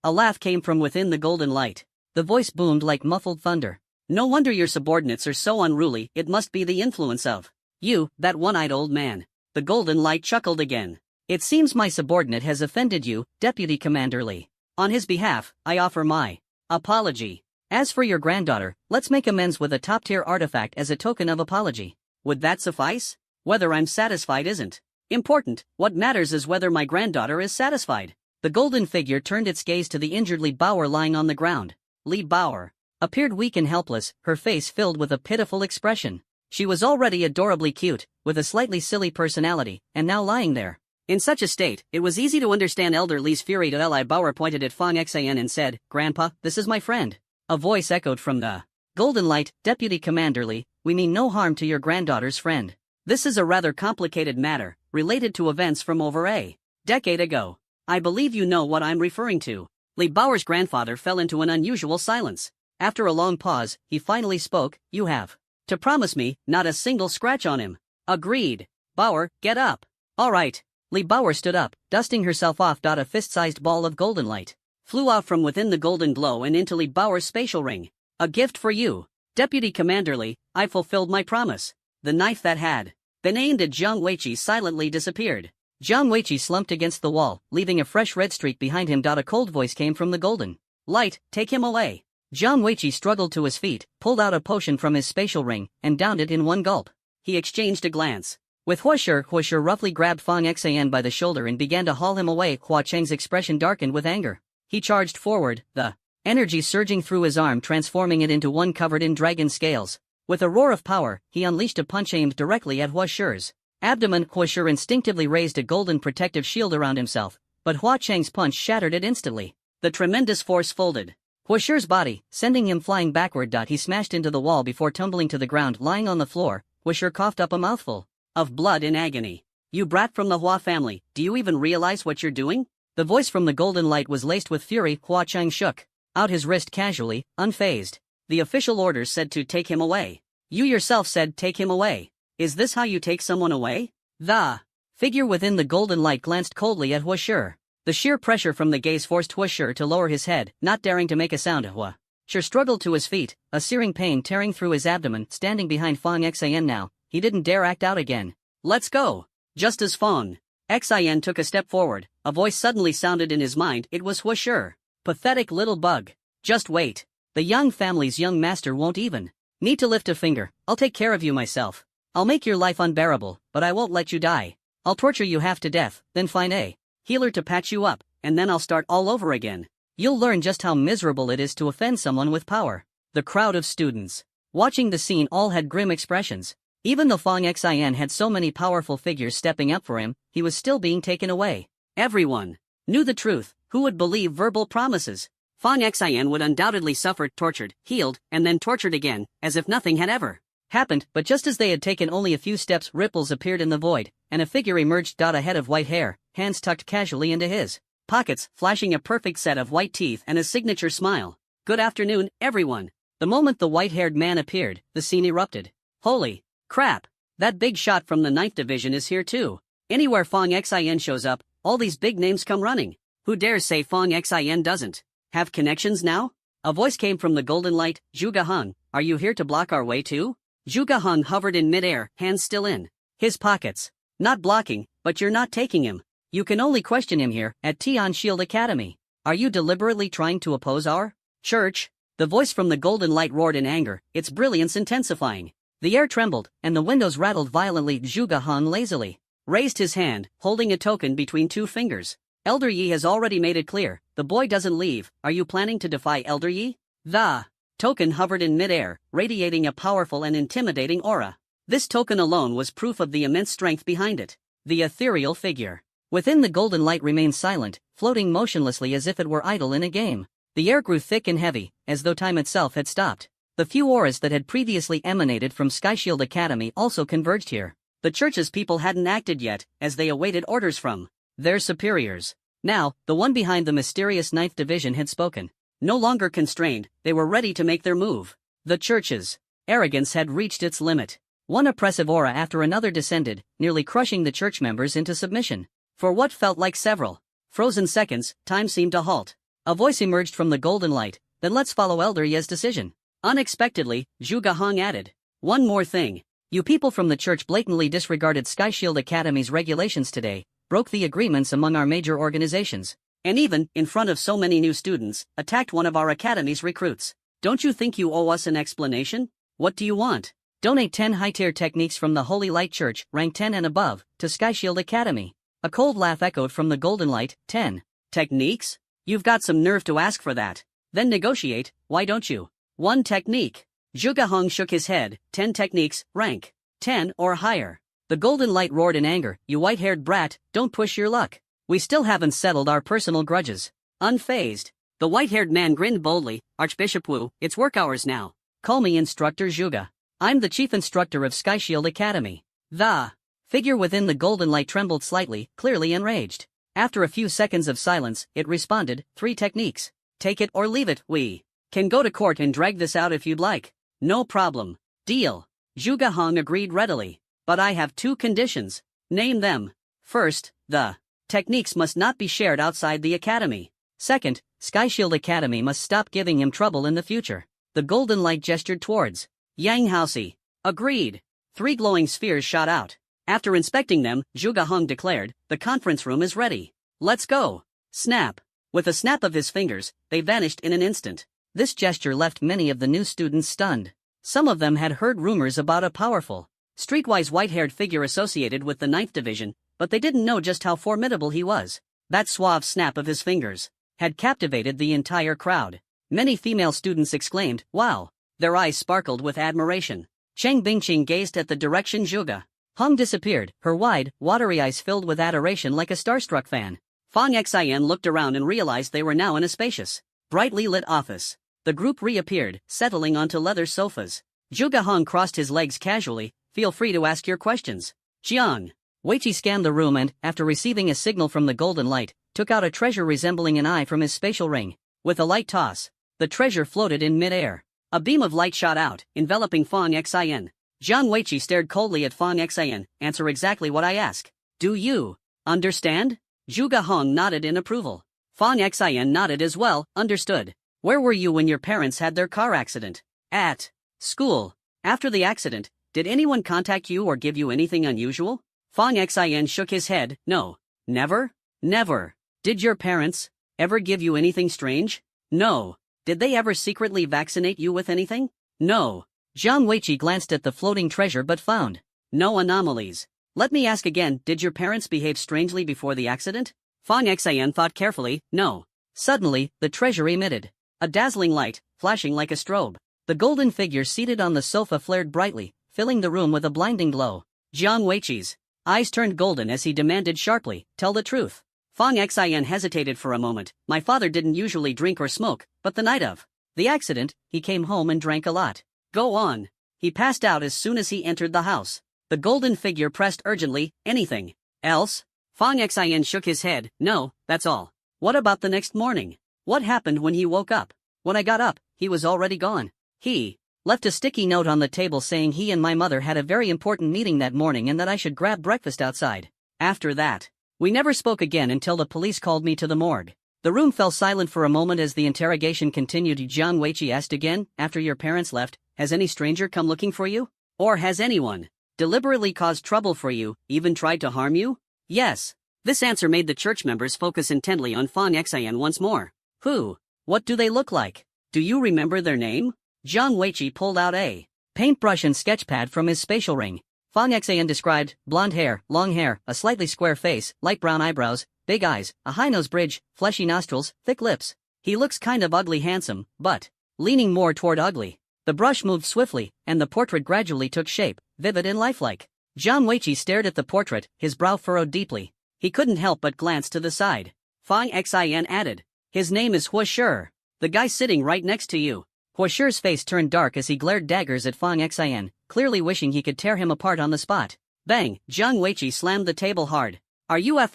A laugh came from within the golden light. The voice boomed like muffled thunder. No wonder your subordinates are so unruly, it must be the influence of you, that one-eyed old man. The golden light chuckled again. It seems my subordinate has offended you, Deputy Commander Li. On his behalf, I offer my apology. As for your granddaughter, let's make amends with a top-tier artifact as a token of apology. Would that suffice? Whether I'm satisfied isn't important. What matters is whether my granddaughter is satisfied. The golden figure turned its gaze to the injured Li Bao lying on the ground. Li Bao appeared weak and helpless, her face filled with a pitiful expression. She was already adorably cute, with a slightly silly personality, and now lying there. In such a state, it was easy to understand Elder Li's fury. Li Bao pointed at Fang Xan and said, Grandpa, this is my friend. A voice echoed from the golden light, Deputy Commander Li, we mean no harm to your granddaughter's friend. This is a rather complicated matter, related to events from over a decade ago. I believe you know what I'm referring to. Li Bao's grandfather fell into an unusual silence. After a long pause, he finally spoke, You have to promise me, not a single scratch on him. Agreed. Bao, get up. All right. Li Bao stood up, dusting herself off. A fist-sized ball of golden light flew out from within the golden glow and into Li Bao's spatial ring. A gift for you. Deputy Commander Li, I fulfilled my promise. The knife that had been aimed at Jiang Weiqi silently disappeared. Jiang Weiqi slumped against the wall, leaving a fresh red streak behind him. A cold voice came from the golden light, take him away. Jiang Weiqi struggled to his feet, pulled out a potion from his spatial ring, and downed it in one gulp. He exchanged a glance with Huashur roughly grabbed Fang Xan by the shoulder and began to haul him away. Hua Cheng's expression darkened with anger. He charged forward, the energy surging through his arm, transforming it into one covered in dragon scales. With a roar of power, he unleashed a punch aimed directly at Huashur's abdomen. Huashur instinctively raised a golden protective shield around himself, but Hua Cheng's punch shattered it instantly. The tremendous force folded Huashur's body, sending him flying backward. He smashed into the wall before tumbling to the ground. Lying on the floor, Huashur coughed up a mouthful of blood in agony. You brat from the Hua family, do you even realize what you're doing? The voice from the golden light was laced with fury. Hua Cheng shook out his wrist casually, unfazed. The official orders said to take him away. You yourself said take him away. Is this how you take someone away? The figure within the golden light glanced coldly at Huashur. The sheer pressure from the gaze forced Huashur to lower his head, not daring to make a sound. Huashur struggled to his feet, a searing pain tearing through his abdomen. Standing behind Fong Xian now, he didn't dare act out again. Let's go. Just as Fong Xian took a step forward, a voice suddenly sounded in his mind. It was Huashur. Pathetic little bug. Just wait. The Yang family's young master won't even need to lift a finger. I'll take care of you myself. I'll make your life unbearable, but I won't let you die. I'll torture you half to death, then find a healer to patch you up, and then I'll start all over again. You'll learn just how miserable it is to offend someone with power. The crowd of students watching the scene all had grim expressions. Even though Fong Xian had so many powerful figures stepping up for him, he was still being taken away. Everyone knew the truth. Who would believe verbal promises? Fong Xian would undoubtedly suffer, tortured, healed, and then tortured again, as if nothing had ever happened. But just as they had taken only a few steps, ripples appeared in the void, and a figure emerged. A head of white hair, hands tucked casually into his pockets, flashing a perfect set of white teeth and a signature smile. Good afternoon, everyone. The moment the white-haired man appeared, the scene erupted. Holy crap! That big shot from the 9th Division is here too. Anywhere Fong Xian shows up, all these big names come running. Who dares say Fong Xian doesn't have connections now? A voice came from the golden light. Zhuge Heng, are you here to block our way too? Zhuge Heng hovered in midair, hands still in his pockets. Not blocking, but you're not taking him. You can only question him here, at Tian Shield Academy. Are you deliberately trying to oppose our church? The voice from the golden light roared in anger, its brilliance intensifying. The air trembled, and the windows rattled violently. Zhuge Heng lazily raised his hand, holding a token between two fingers. Elder Yi has already made it clear, the boy doesn't leave. Are you planning to defy Elder Yi? The token hovered in midair, radiating a powerful and intimidating aura. This token alone was proof of the immense strength behind it. The ethereal figure within the golden light remained silent, floating motionlessly as if it were idle in a game. The air grew thick and heavy, as though time itself had stopped. The few auras that had previously emanated from Skyshield Academy also converged here. The church's people hadn't acted yet, as they awaited orders from their superiors. Now, the one behind the mysterious 9th Division had spoken. No longer constrained, they were ready to make their move. The church's arrogance had reached its limit. One oppressive aura after another descended, nearly crushing the church members into submission. For what felt like several frozen seconds, time seemed to halt. A voice emerged from the golden light. Then let's follow Elder Ye's decision. Unexpectedly, Zhuge Heng added. One more thing. You people from the church blatantly disregarded Skyshield Academy's regulations today, broke the agreements among our major organizations, and even, in front of so many new students, attacked one of our academy's recruits. Don't you think you owe us an explanation? What do you want? Donate 10 high-tier techniques from the Holy Light Church, rank 10 and above, to Skyshield Academy. A cold laugh echoed from the golden light. 10 techniques? You've got some nerve to ask for that. Then negotiate, why don't you? 1 technique. Zhuge Heng shook his head. 10 techniques, rank 10 or higher. The golden light roared in anger. You white-haired brat, don't push your luck. We still haven't settled our personal grudges. Unfazed, the white-haired man grinned boldly. Archbishop Wu, it's work hours now. Call me Instructor Zhuge. I'm the chief instructor of Skyshield Academy. The figure within the golden light trembled slightly, clearly enraged. After a few seconds of silence, it responded, 3 techniques. Take it or leave it. We can go to court and drag this out if you'd like. No problem. Deal. Zhuge Heng agreed readily. But I have 2 conditions. Name them. First, the techniques must not be shared outside the academy. Second, Skyshield Academy must stop giving him trouble in the future. The golden light gestured towards Yang Haosi. Agreed. 3 glowing spheres shot out. After inspecting them, Zhuge Heng declared, the conference room is ready. Let's go. Snap. With a snap of his fingers, they vanished in an instant. This gesture left many of the new students stunned. Some of them had heard rumors about a powerful, streetwise white-haired figure associated with the 9th Division, but they didn't know just how formidable he was. That suave snap of his fingers had captivated the entire crowd. Many female students exclaimed, wow. Their eyes sparkled with admiration. Cheng Bingqing gazed at the direction Zhuge Heng disappeared, her wide, watery eyes filled with adoration like a starstruck fan. Fong Xian looked around and realized they were now in a spacious, brightly lit office. The group reappeared, settling onto leather sofas. Zhuge Heng crossed his legs casually. Feel free to ask your questions. Jiang Weiqi scanned the room and, after receiving a signal from the golden light, took out a treasure resembling an eye from his spatial ring. With a light toss, the treasure floated in midair. A beam of light shot out, enveloping Fang Xin. Jiang Weiqi stared coldly at Fang Xin. Answer exactly what I ask. Do you understand? Zhuge Hong nodded in approval. Fang Xin nodded as well, understood. Where were you when your parents had their car accident? At school. After the accident, did anyone contact you or give you anything unusual? Fang Xin shook his head. No. Never? Never. Did your parents ever give you anything strange? No. Did they ever secretly vaccinate you with anything? No. Jiang Weiqi glanced at the floating treasure but found no anomalies. Let me ask again, did your parents behave strangely before the accident? Fang Xin thought carefully. No. Suddenly, the treasure emitted a dazzling light, flashing like a strobe. The golden figure seated on the sofa flared brightly, filling the room with a blinding glow. Jiang Weiqi's eyes turned golden as he demanded sharply, tell the truth. Fang Xin hesitated for a moment. My father didn't usually drink or smoke, but the night of the accident, he came home and drank a lot. Go on. He passed out as soon as he entered the house. The golden figure pressed urgently. Anything else? Fang Xin shook his head. No, that's all. What about the next morning? What happened when he woke up? When I got up, he was already gone. He left a sticky note on the table saying he and my mother had a very important meeting that morning and that I should grab breakfast outside. After that, we never spoke again until the police called me to the morgue. The room fell silent for a moment as the interrogation continued. Jiang Weiqi asked again, after your parents left, has any stranger come looking for you? Or has anyone deliberately caused trouble for you, even tried to harm you? Yes. This answer made the church members focus intently on Fang Xin once more. Who? What do they look like? Do you remember their name? Jiang Weiqi pulled out a paintbrush and sketchpad from his spatial ring. Fang Xin described, blonde hair, long hair, a slightly square face, light brown eyebrows, big eyes, a high nose bridge, fleshy nostrils, thick lips. He looks kind of ugly handsome, but leaning more toward ugly. The brush moved swiftly, and the portrait gradually took shape, vivid and lifelike. Jiang Weiqi stared at the portrait, his brow furrowed deeply. He couldn't help but glance to the side. Fang Xin added, his name is Huoshi. The guy sitting right next to you. Huoshi's face turned dark as he glared daggers at Fang Xin, clearly wishing he could tear him apart on the spot. Bang! Jiang Weiqi slammed the table hard. Are you ing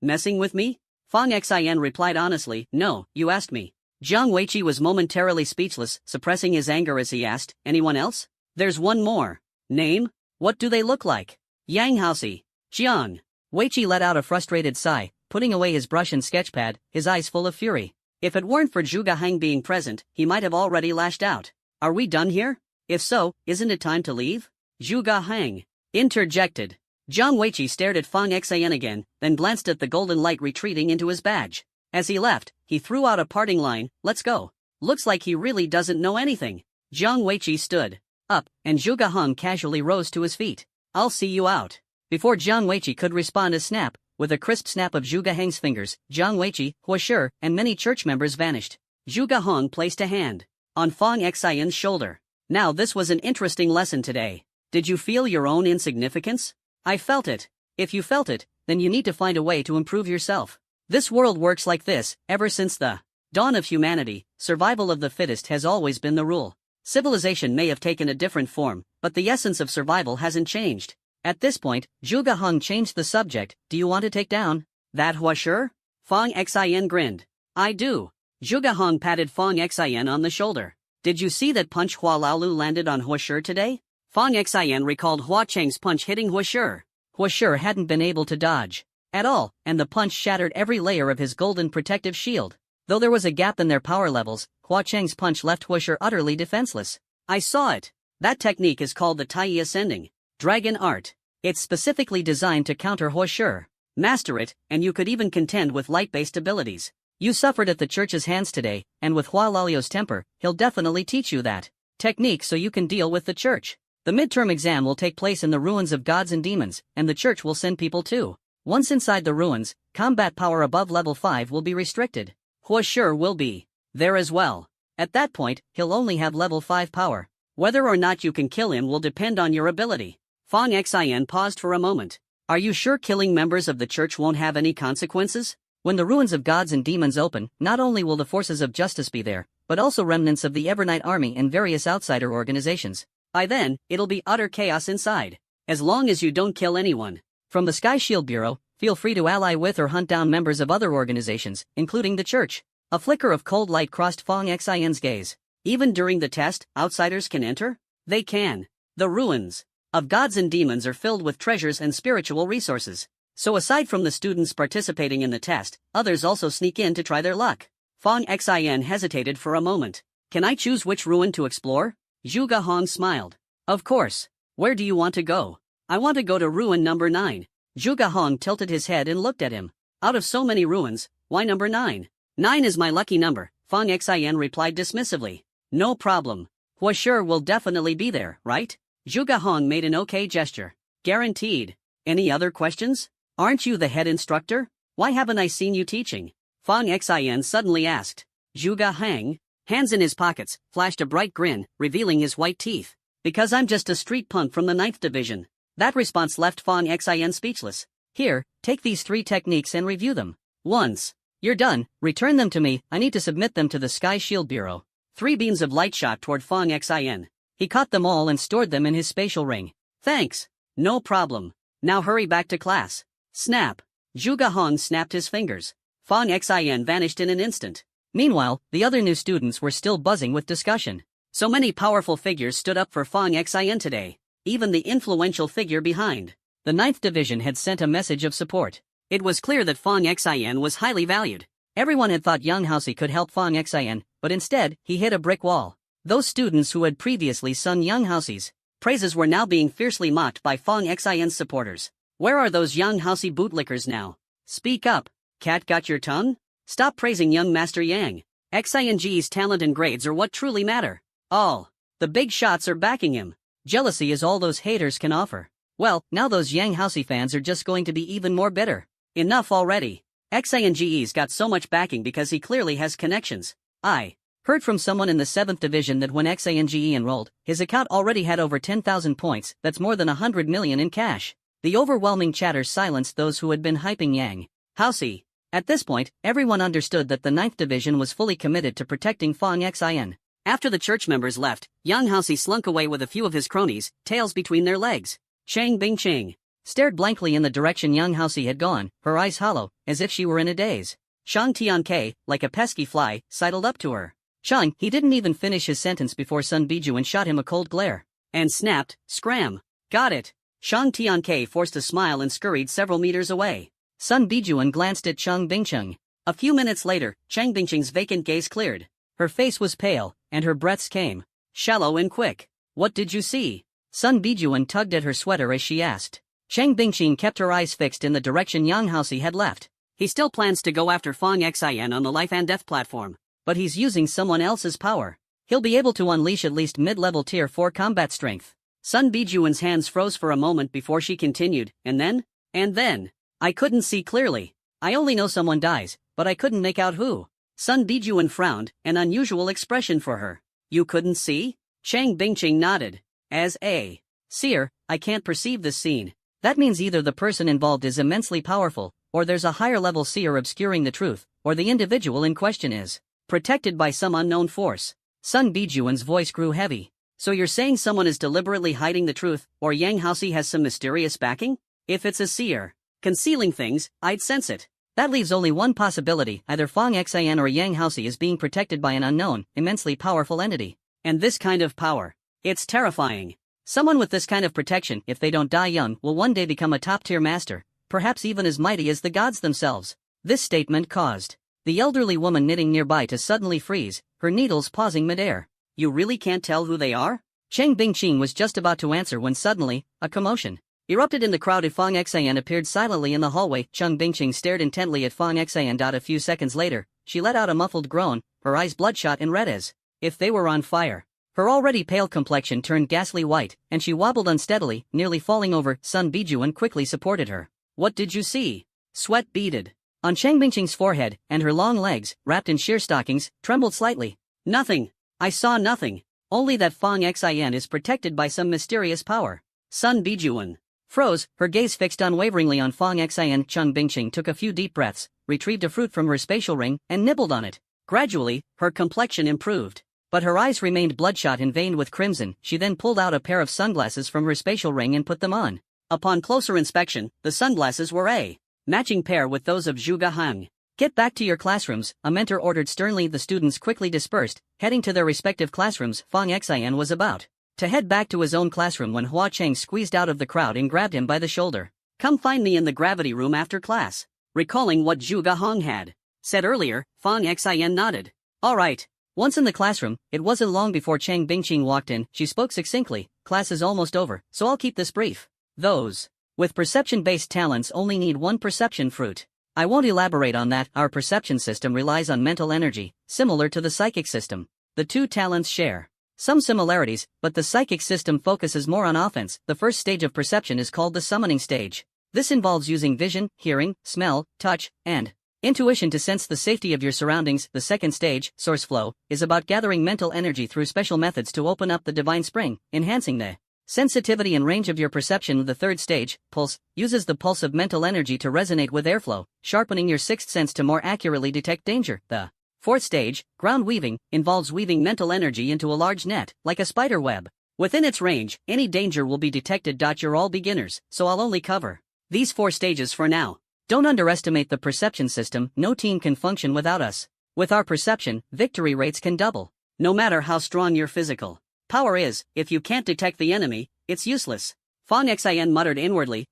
messing with me? Fang Xin replied honestly, no, you asked me. Jiang Weiqi was momentarily speechless, suppressing his anger as he asked, anyone else? There's one more. Name? What do they look like? Yang Haosi. Jiang Weiqi let out a frustrated sigh, putting away his brush and sketchpad, his eyes full of fury. If it weren't for Zhuge Hang being present, he might have already lashed out. Are we done here? If so, isn't it time to leave? Zhuge Hang interjected. Jiang Weiqi stared at Fang Xin again, then glanced at the golden light retreating into his badge. As he left, he threw out a parting line, let's go. Looks like he really doesn't know anything. Jiang Weiqi stood up, and Zhuge Hang casually rose to his feet. I'll see you out. Before Jiang Weiqi could respond a snap, with a crisp snap of Zhuge Hang's fingers, Jiang Weiqi, Huoshi, and many church members vanished. Zhuge Hang placed a hand on Fang Xin's shoulder. Now this was an interesting lesson today. Did you feel your own insignificance? I felt it. If you felt it, then you need to find a way to improve yourself. This world works like this. Ever since the dawn of humanity, survival of the fittest has always been the rule. Civilization may have taken a different form, but the essence of survival hasn't changed. At this point, Zhuge Hang changed the subject. Do you want to take down that Huoshi? Fang Xin grinned. I do. Zhuge Hang patted Fang Xin on the shoulder. Did you see that punch Hua Laolu landed on Huoshi today? Fang Xin recalled Hua Cheng's punch hitting Huoshi. Huoshi hadn't been able to dodge at all, and the punch shattered every layer of his golden protective shield. Though there was a gap in their power levels, Hua Cheng's punch left Huoshi utterly defenseless. I saw it. That technique is called the Tai Ascending Dragon Art. It's specifically designed to counter Huoshi. Master it, and you could even contend with light-based abilities. You suffered at the church's hands today, and with Hua Lalio's temper, he'll definitely teach you that technique so you can deal with the church. The midterm exam will take place in the ruins of gods and demons, and the church will send people too. Once inside the ruins, combat power above level 5 will be restricted. Huoshi will be there as well. At that point, he'll only have level 5 power. Whether or not you can kill him will depend on your ability. Fang Xin paused for a moment. Are you sure killing members of the church won't have any consequences? When the ruins of gods and demons open, not only will the forces of justice be there, but also remnants of the Evernight army and various outsider organizations. By then, it'll be utter chaos inside. As long as you don't kill anyone. From the Sky Shield Bureau, feel free to ally with or hunt down members of other organizations, including the church. A flicker of cold light crossed Fong Xin's gaze. Even during the test, outsiders can enter? They can. The ruins of gods and demons are filled with treasures and spiritual resources. So aside from the students participating in the test, others also sneak in to try their luck. Fong Xin hesitated for a moment. Can I choose which ruin to explore? Zhu Gahong smiled. Of course. Where do you want to go? I want to go to ruin number 9. Zhu Gahong tilted his head and looked at him. Out of so many ruins, why number 9? 9 is my lucky number, Fong Xin replied dismissively. No problem. Hua sure will definitely be there, right? Zhu Gahong made an okay gesture. Guaranteed. Any other questions? Aren't you the head instructor? Why haven't I seen you teaching? Fong Xin suddenly asked. Zhu Gahong, hands in his pockets, flashed a bright grin, revealing his white teeth. Because I'm just a street punk from the 9th division. That response left Fong Xin speechless. Here, take these 3 techniques and review them. Once you're done, return them to me. I need to submit them to the Sky Shield Bureau. 3 beams of light shot toward Fong Xin. He caught them all and stored them in his spatial ring. Thanks. No problem. Now hurry back to class. Snap. Zhu Gahong snapped his fingers. Fong Xin vanished in an instant. Meanwhile, the other new students were still buzzing with discussion. So many powerful figures stood up for Fong Xin today. Even the influential figure behind the 9th division had sent a message of support. It was clear that Fong Xin was highly valued. Everyone had thought Young Housey could help Fong Xin, but instead, he hit a brick wall. Those students who had previously sung Young Housey's praises were now being fiercely mocked by Fong Xin's supporters. Where are those Young Housey bootlickers now? Speak up. Cat got your tongue? Stop praising young Master Yang. Xing's talent and grades are what truly matter. All the big shots are backing him. Jealousy is all those haters can offer. Well, now those Yang Housey fans are just going to be even more bitter. Enough already. Xing's got so much backing because he clearly has connections. I heard from someone in the 7th division that when Xinge enrolled, his account already had over 10,000 points. That's more than 100 million in cash. The overwhelming chatter silenced those who had been hyping Yang Housey. At this point, everyone understood that the 9th division was fully committed to protecting Fong Xin. After the church members left, Young Housey slunk away with a few of his cronies, tails between their legs. Chang Bingqing stared blankly in the direction Young Housey had gone, her eyes hollow, as if she were in a daze. Shang Tianke, like a pesky fly, sidled up to her. Shang, he didn't even finish his sentence before Sun Bijuan shot him a cold glare. And snapped, scram. Got it. Shang Tianke forced a smile and scurried several meters away. Sun Bijuan glanced at Chang Bingqing. A few minutes later, Chang Bingqing's vacant gaze cleared. Her face was pale, and her breaths came shallow and quick. What did you see? Sun Bijuan tugged at her sweater as she asked. Chang Bingqing kept her eyes fixed in the direction Yang Housey had left. He still plans to go after Fong Xin on the life and death platform, but he's using someone else's power. He'll be able to unleash at least mid-level tier 4 combat strength. Sun Bijuan's hands froze for a moment before she continued, and then, I couldn't see clearly. I only know someone dies, but I couldn't make out who. Sun Bijuan frowned, an unusual expression for her. You couldn't see? Chang Bingqing nodded. As a seer, I can't perceive this scene. That means either the person involved is immensely powerful, or there's a higher level seer obscuring the truth, or the individual in question is protected by some unknown force. Sun Bijuan's voice grew heavy. So you're saying someone is deliberately hiding the truth, or Yang Housey has some mysterious backing? If it's a seer concealing things, I'd sense it. That leaves only one possibility, either Fong Xin or Yang Housey is being protected by an unknown, immensely powerful entity. And this kind of power. It's terrifying. Someone with this kind of protection, if they don't die young, will one day become a top-tier master, perhaps even as mighty as the gods themselves. This statement caused the elderly woman knitting nearby to suddenly freeze, her needles pausing midair. You really can't tell who they are? Chang Bingqing was just about to answer when suddenly, a commotion erupted in the crowd. If Fong Xin appeared silently in the hallway, Chang Bingqing stared intently at Fong Xin. A few seconds later, she let out a muffled groan, her eyes bloodshot and red as if they were on fire. Her already pale complexion turned ghastly white, and she wobbled unsteadily, nearly falling over. Sun Bijuan quickly supported her. What did you see? Sweat beaded on Chang Bingqing's forehead, and her long legs, wrapped in sheer stockings, trembled slightly. Nothing. I saw nothing. Only that Fong Xin is protected by some mysterious power. Sun Bijuan froze, her gaze fixed unwaveringly on Fong Xin. Chang Bingqing took a few deep breaths, retrieved a fruit from her spatial ring, and nibbled on it. Gradually, her complexion improved. But her eyes remained bloodshot and veined with crimson. She then pulled out a pair of sunglasses from her spatial ring and put them on. Upon closer inspection, the sunglasses were a matching pair with those of Zhu Gahong. Get back to your classrooms, a mentor ordered sternly. The students quickly dispersed, heading to their respective classrooms. Fang Xian was about to head back to his own classroom when Hua Cheng squeezed out of the crowd and grabbed him by the shoulder. Come find me in the gravity room after class. Recalling what Zhu Gahong had said earlier, Fang Xian nodded. All right. Once in the classroom, it wasn't long before Chang Bingqing walked in. She spoke succinctly. Class is almost over, so I'll keep this brief. Those with perception-based talents only need one perception fruit. I won't elaborate on that. Our perception system relies on mental energy, similar to the psychic system. The two talents share some similarities, but the psychic system focuses more on offense. The first stage of perception is called the summoning stage. This involves using vision, hearing, smell, touch, and intuition to sense the safety of your surroundings. The second stage, source flow, is about gathering mental energy through special methods to open up the divine spring, enhancing the sensitivity and range of your perception. The third stage, pulse, uses the pulse of mental energy to resonate with airflow, sharpening your sixth sense to more accurately detect danger. The fourth stage, ground weaving, involves weaving mental energy into a large net, like a spider web. Within its range, any danger will be detected. You're all beginners, so I'll only cover these 4 stages for now. Don't underestimate the perception system. No team can function without us. With our perception, victory rates can double. No matter how strong your physical power is, if you can't detect the enemy, it's useless. Fang Xian muttered inwardly,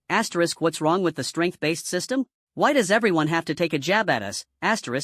what's wrong with the strength-based system? Why does everyone have to take a jab at us?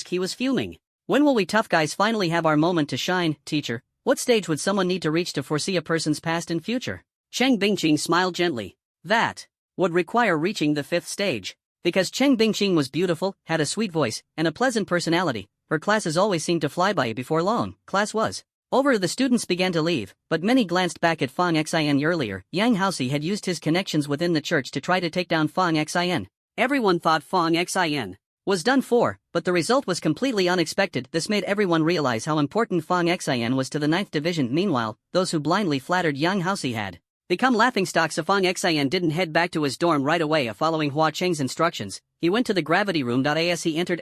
He was fuming. When will we tough guys finally have our moment to shine? Teacher, what stage would someone need to reach to foresee a person's past and future? Cheng Bingqing smiled gently. That would require reaching the 5th stage. Because Cheng Bingqing was beautiful, had a sweet voice, and a pleasant personality, her classes always seemed to fly by. Before long, class was over. The students began to leave, but many glanced back at Fang Xian. Earlier, Yang Haoxi had used his connections within the church to try to take down Fang Xian. Everyone thought Fang Xian was done for, but the result was completely unexpected. This made everyone realize how important Fang Xian was to the 9th Division. Meanwhile, those who blindly flattered Yang Haoxi had become laughingstocks. Fang Xian didn't head back to his dorm right away. Following Hua Cheng's instructions, he went to the gravity room. As he entered,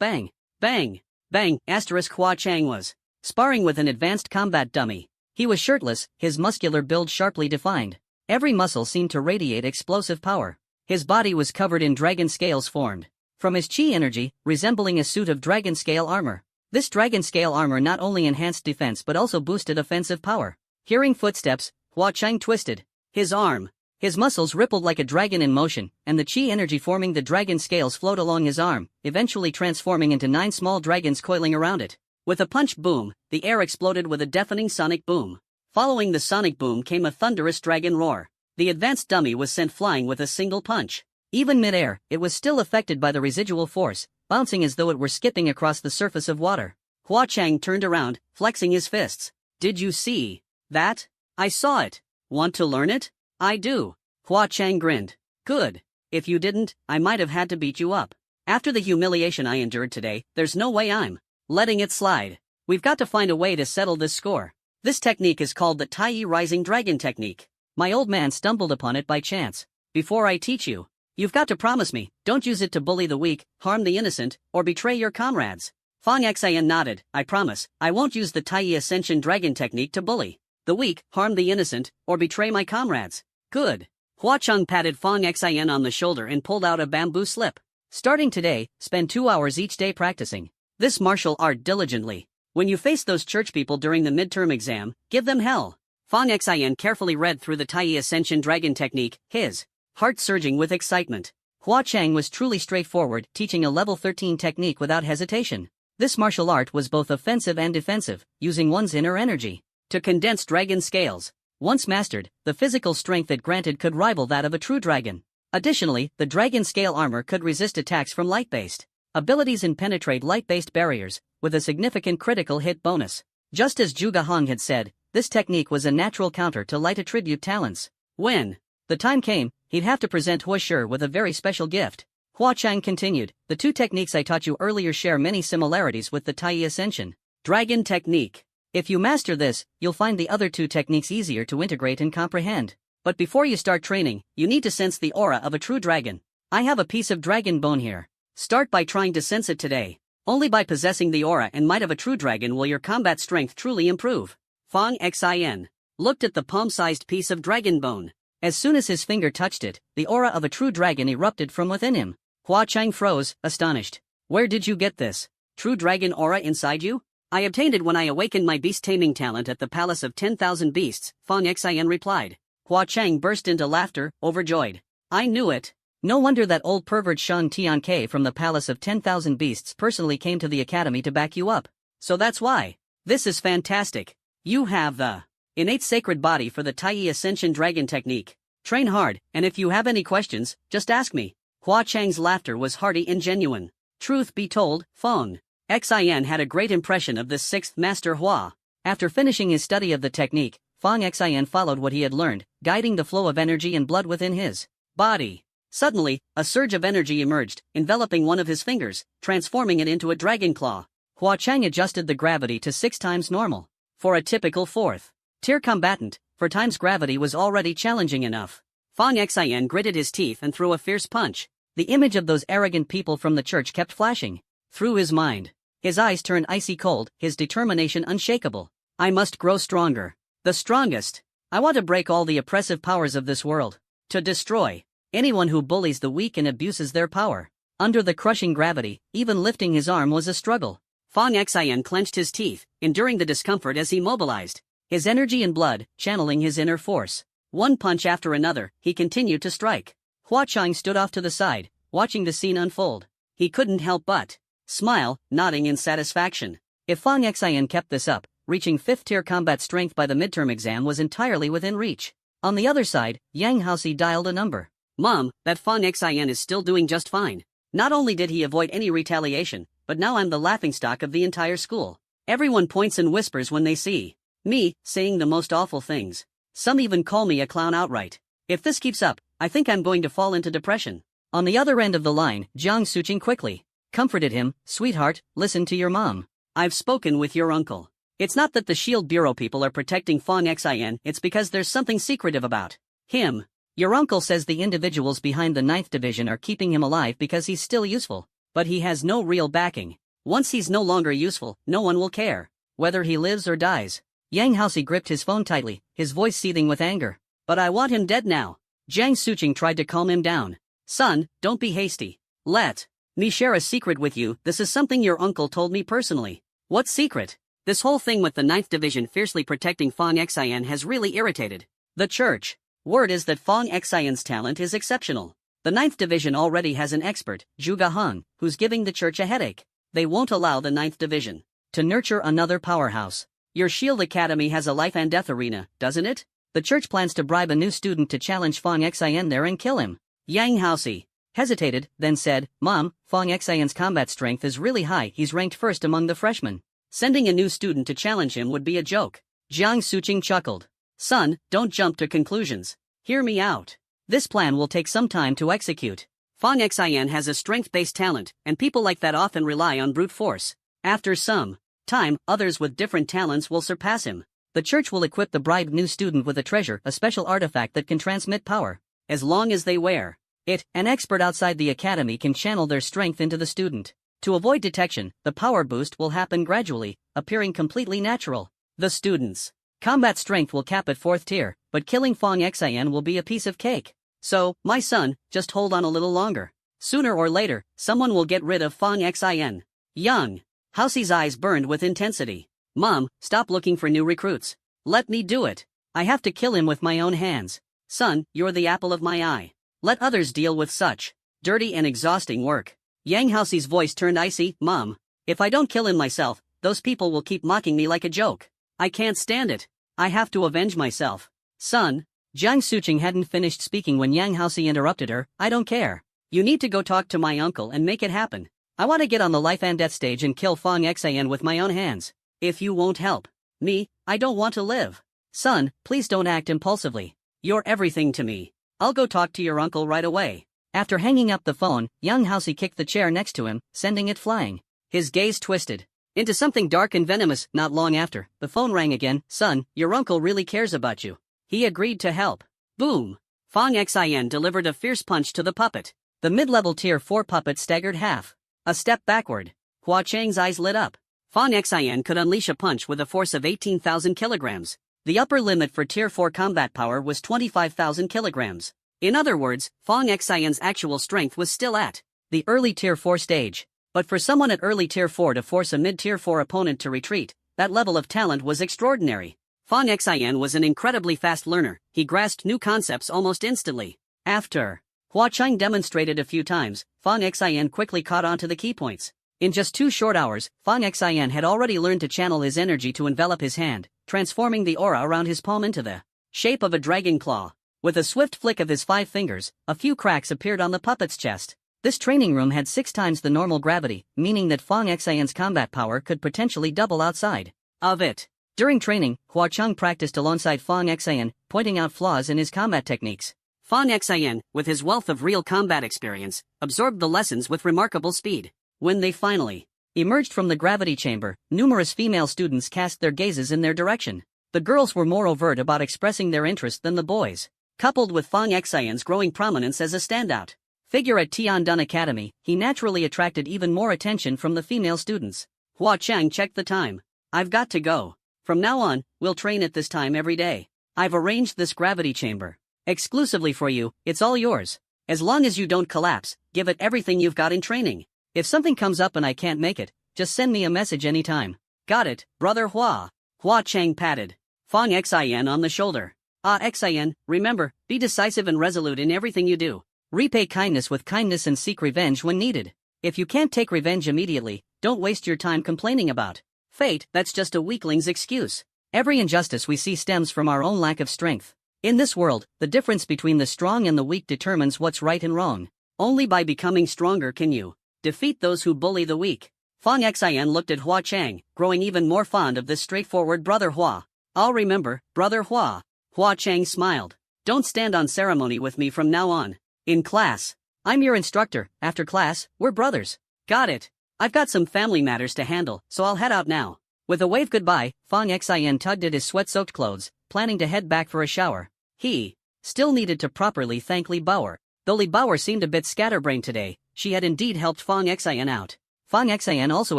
bang, bang, bang, Hua Cheng was sparring with an advanced combat dummy. He was shirtless, his muscular build sharply defined. Every muscle seemed to radiate explosive power. His body was covered in dragon scales formed from his chi energy, resembling a suit of dragon scale armor. This dragon scale armor not only enhanced defense but also boosted offensive power. Hearing footsteps, Hua Cheng twisted his arm. His muscles rippled like a dragon in motion, and the chi energy forming the dragon scales flowed along his arm, eventually transforming into 9 small dragons coiling around it. With a punch boom, the air exploded with a deafening sonic boom. Following the sonic boom came a thunderous dragon roar. The advanced dummy was sent flying with a single punch. Even mid-air, it was still affected by the residual force, bouncing as though it were skipping across the surface of water. Hua Cheng turned around, flexing his fists. Did you see that? I saw it. Want to learn it? I do. Hua Cheng grinned. Good. If you didn't, I might have had to beat you up. After the humiliation I endured today, there's no way I'm letting it slide. We've got to find a way to settle this score. This technique is called the Tai Rising Dragon technique. My old man stumbled upon it by chance. Before I teach you, you've got to promise me, don't use it to bully the weak, harm the innocent, or betray your comrades. Fang Xian nodded. I promise, I won't use the Tai Ascension Dragon technique to bully the weak, harm the innocent, or betray my comrades. Good. Hua Cheng patted Fang Xian on the shoulder and pulled out a bamboo slip. Starting today, spend 2 hours each day practicing this martial art diligently. When you face those church people during the midterm exam, give them hell. Fang Xian carefully read through the Tai Ascension Dragon technique, his heart surging with excitement. Hua Cheng was truly straightforward, teaching a level 13 technique without hesitation. This martial art was both offensive and defensive, using one's inner energy to condense dragon scales. Once mastered, the physical strength it granted could rival that of a true dragon. Additionally, the dragon scale armor could resist attacks from light-based abilities and penetrate light-based barriers, with a significant critical hit bonus. Just as Zhu Gahong had said, this technique was a natural counter to light attribute talents. When the time came, he'd have to present Hua Shi with a very special gift. Hua Cheng continued, the 2 techniques I taught you earlier share many similarities with the Tai Ascension Dragon technique. If you master this, you'll find the other 2 techniques easier to integrate and comprehend. But before you start training, you need to sense the aura of a true dragon. I have a piece of dragon bone here. Start by trying to sense it today. Only by possessing the aura and might of a true dragon will your combat strength truly improve. Fang Xian looked at the palm-sized piece of dragon bone. As soon as his finger touched it, the aura of a true dragon erupted from within him. Hua Cheng froze, astonished. Where did you get this? True dragon aura inside you? I obtained it when I awakened my beast taming talent at the Palace of 10,000 Beasts, Fang Xian replied. Hua Chang burst into laughter, overjoyed. I knew it. No wonder that old pervert Shang Tianke from the Palace of 10,000 Beasts personally came to the academy to back you up. So that's why. This is fantastic. You have the innate sacred body for the Tai Ascension Dragon technique. Train hard, and if you have any questions, just ask me. Hua Chang's laughter was hearty and genuine. Truth be told, Fang Xian had a great impression of this sixth master Hua. After finishing his study of the technique, Fang Xian followed what he had learned, guiding the flow of energy and blood within his body. Suddenly, a surge of energy emerged, enveloping one of his fingers, transforming it into a dragon claw. Hua Chang adjusted the gravity to 6 times normal. For a typical 4th tier combatant, 4 times gravity was already challenging enough. Fang Xian gritted his teeth and threw a fierce punch. The image of those arrogant people from the church kept flashing through his mind. His eyes turned icy cold, his determination unshakable. I must grow stronger. The strongest. I want to break all the oppressive powers of this world. To destroy anyone who bullies the weak and abuses their power. Under the crushing gravity, even lifting his arm was a struggle. Fang Xian clenched his teeth, enduring the discomfort as he mobilized his energy and blood, channeling his inner force. One punch after another, he continued to strike. Hua Chang stood off to the side, watching the scene unfold. He couldn't help but smile, nodding in satisfaction. If Fang Xian kept this up, reaching 5th tier combat strength by the midterm exam was entirely within reach. On the other side, Yang Haoxi dialed a number. Mom, that Fang Xian is still doing just fine. Not only did he avoid any retaliation, but now I'm the laughingstock of the entire school. Everyone points and whispers when they see me saying the most awful things. Some even call me a clown outright. If this keeps up, I think I'm going to fall into depression. On the other end of the line, Jiang Suqing quickly comforted him. Sweetheart, listen to your mom. I've spoken with your uncle. It's not that the Shield Bureau people are protecting Fang Xian, it's because there's something secretive about him. Your uncle says the individuals behind the 9th division are keeping him alive because he's still useful. But he has no real backing. Once he's no longer useful, no one will care whether he lives or dies. Yang Haoxi gripped his phone tightly, his voice seething with anger. But I want him dead now. Jiang Suqing tried to calm him down. Son, don't be hasty. Let me share a secret with you. This is something your uncle told me personally. What secret? This whole thing with the 9th division fiercely protecting Fang Xian has really irritated the church. Word is that Fang Xian's talent is exceptional. The 9th division already has an expert, Zhu Gaheng, who's giving the church a headache. They won't allow the 9th division to nurture another powerhouse. Your Shield Academy has a life and death arena, doesn't it? The church plans to bribe a new student to challenge Fang Xian there and kill him. Yang Haoxi hesitated, then said, Mom, Fang Xian's combat strength is really high. He's ranked 1st among the freshmen. Sending a new student to challenge him would be a joke. Jiang Suqing chuckled. Son, don't jump to conclusions. Hear me out. This plan will take some time to execute. Fang Xian has a strength-based talent, and people like that often rely on brute force. After some time, others with different talents will surpass him. The church will equip the bribed new student with a treasure, a special artifact that can transmit power. As long as they wear it, an expert outside the academy can channel their strength into the student. To avoid detection, the power boost will happen gradually, appearing completely natural. The student's combat strength will cap at 4th tier, but killing Fang Xian will be a piece of cake. So, my son, just hold on a little longer. Sooner or later, someone will get rid of Fang Xian. Yang Haoxi's eyes burned with intensity. Mom, stop looking for new recruits. Let me do it. I have to kill him with my own hands. Son, you're the apple of my eye. Let others deal with such dirty and exhausting work. Yang Haoxi's voice turned icy. Mom, if I don't kill him myself, those people will keep mocking me like a joke. I can't stand it. I have to avenge myself. Son, Jiang Suqing hadn't finished speaking when Yang Haoxi interrupted her. I don't care. You need to go talk to my uncle and make it happen. I want to get on the life and death stage and kill Fang Xian with my own hands. If you won't help me, I don't want to live. Son, please don't act impulsively. You're everything to me. I'll go talk to your uncle right away. After hanging up the phone, Yang Haoxi kicked the chair next to him, sending it flying. His gaze twisted into something dark and venomous. Not long after, the phone rang again. Son, your uncle really cares about you. He agreed to help. Boom! Fang Xian delivered a fierce punch to the puppet. The mid-level tier 4 puppet staggered half a step backward. Hua Chang's eyes lit up. Fang Xian could unleash a punch with a force of 18,000 kilograms. The upper limit for tier 4 combat power was 25,000 kilograms. In other words, Fang Xian's actual strength was still at the early tier 4 stage. But for someone at early Tier 4 to force a mid-Tier 4 opponent to retreat, that level of talent was extraordinary. Fang Xian was an incredibly fast learner. He grasped new concepts almost instantly. After Hua Chang demonstrated a few times, Fang Xian quickly caught on to the key points. In just 2 short hours, Fang Xian had already learned to channel his energy to envelop his hand, transforming the aura around his palm into the shape of a dragon claw. With a swift flick of his 5 fingers, a few cracks appeared on the puppet's chest. This training room had 6 times the normal gravity, meaning that Fang Xian's combat power could potentially double outside of it. During training, Hua Chang practiced alongside Fang Xian, pointing out flaws in his combat techniques. Fang Xian, with his wealth of real combat experience, absorbed the lessons with remarkable speed. When they finally emerged from the gravity chamber, numerous female students cast their gazes in their direction. The girls were more overt about expressing their interest than the boys. Coupled with Fang Xian's growing prominence as a standout figure at Tiandun Academy, he naturally attracted even more attention from the female students. Hua Chang checked the time. I've got to go. From now on, we'll train at this time every day. I've arranged this gravity chamber exclusively for you. It's all yours. As long as you don't collapse, give it everything you've got in training. If something comes up and I can't make it, just send me a message anytime. Got it, brother Hua. Hua Chang patted Fang Xian on the shoulder. Xian, remember, be decisive and resolute in everything you do. Repay kindness with kindness and seek revenge when needed. If you can't take revenge immediately, don't waste your time complaining about fate. That's just a weakling's excuse. Every injustice we see stems from our own lack of strength. In this world, the difference between the strong and the weak determines what's right and wrong. Only by becoming stronger can you defeat those who bully the weak. Fang Xian looked at Hua Chang, growing even more fond of this straightforward brother Hua. I'll remember, brother Hua. Hua Chang smiled. Don't stand on ceremony with me from now on. In class, I'm your instructor. After class, we're brothers. Got it. I've got some family matters to handle, so I'll head out now. With a wave goodbye, Fang Xian tugged at his sweat-soaked clothes, planning to head back for a shower. He still needed to properly thank Li Bauer. Though Li Bauer seemed a bit scatterbrained today, she had indeed helped Fang Xian out. Fang Xian also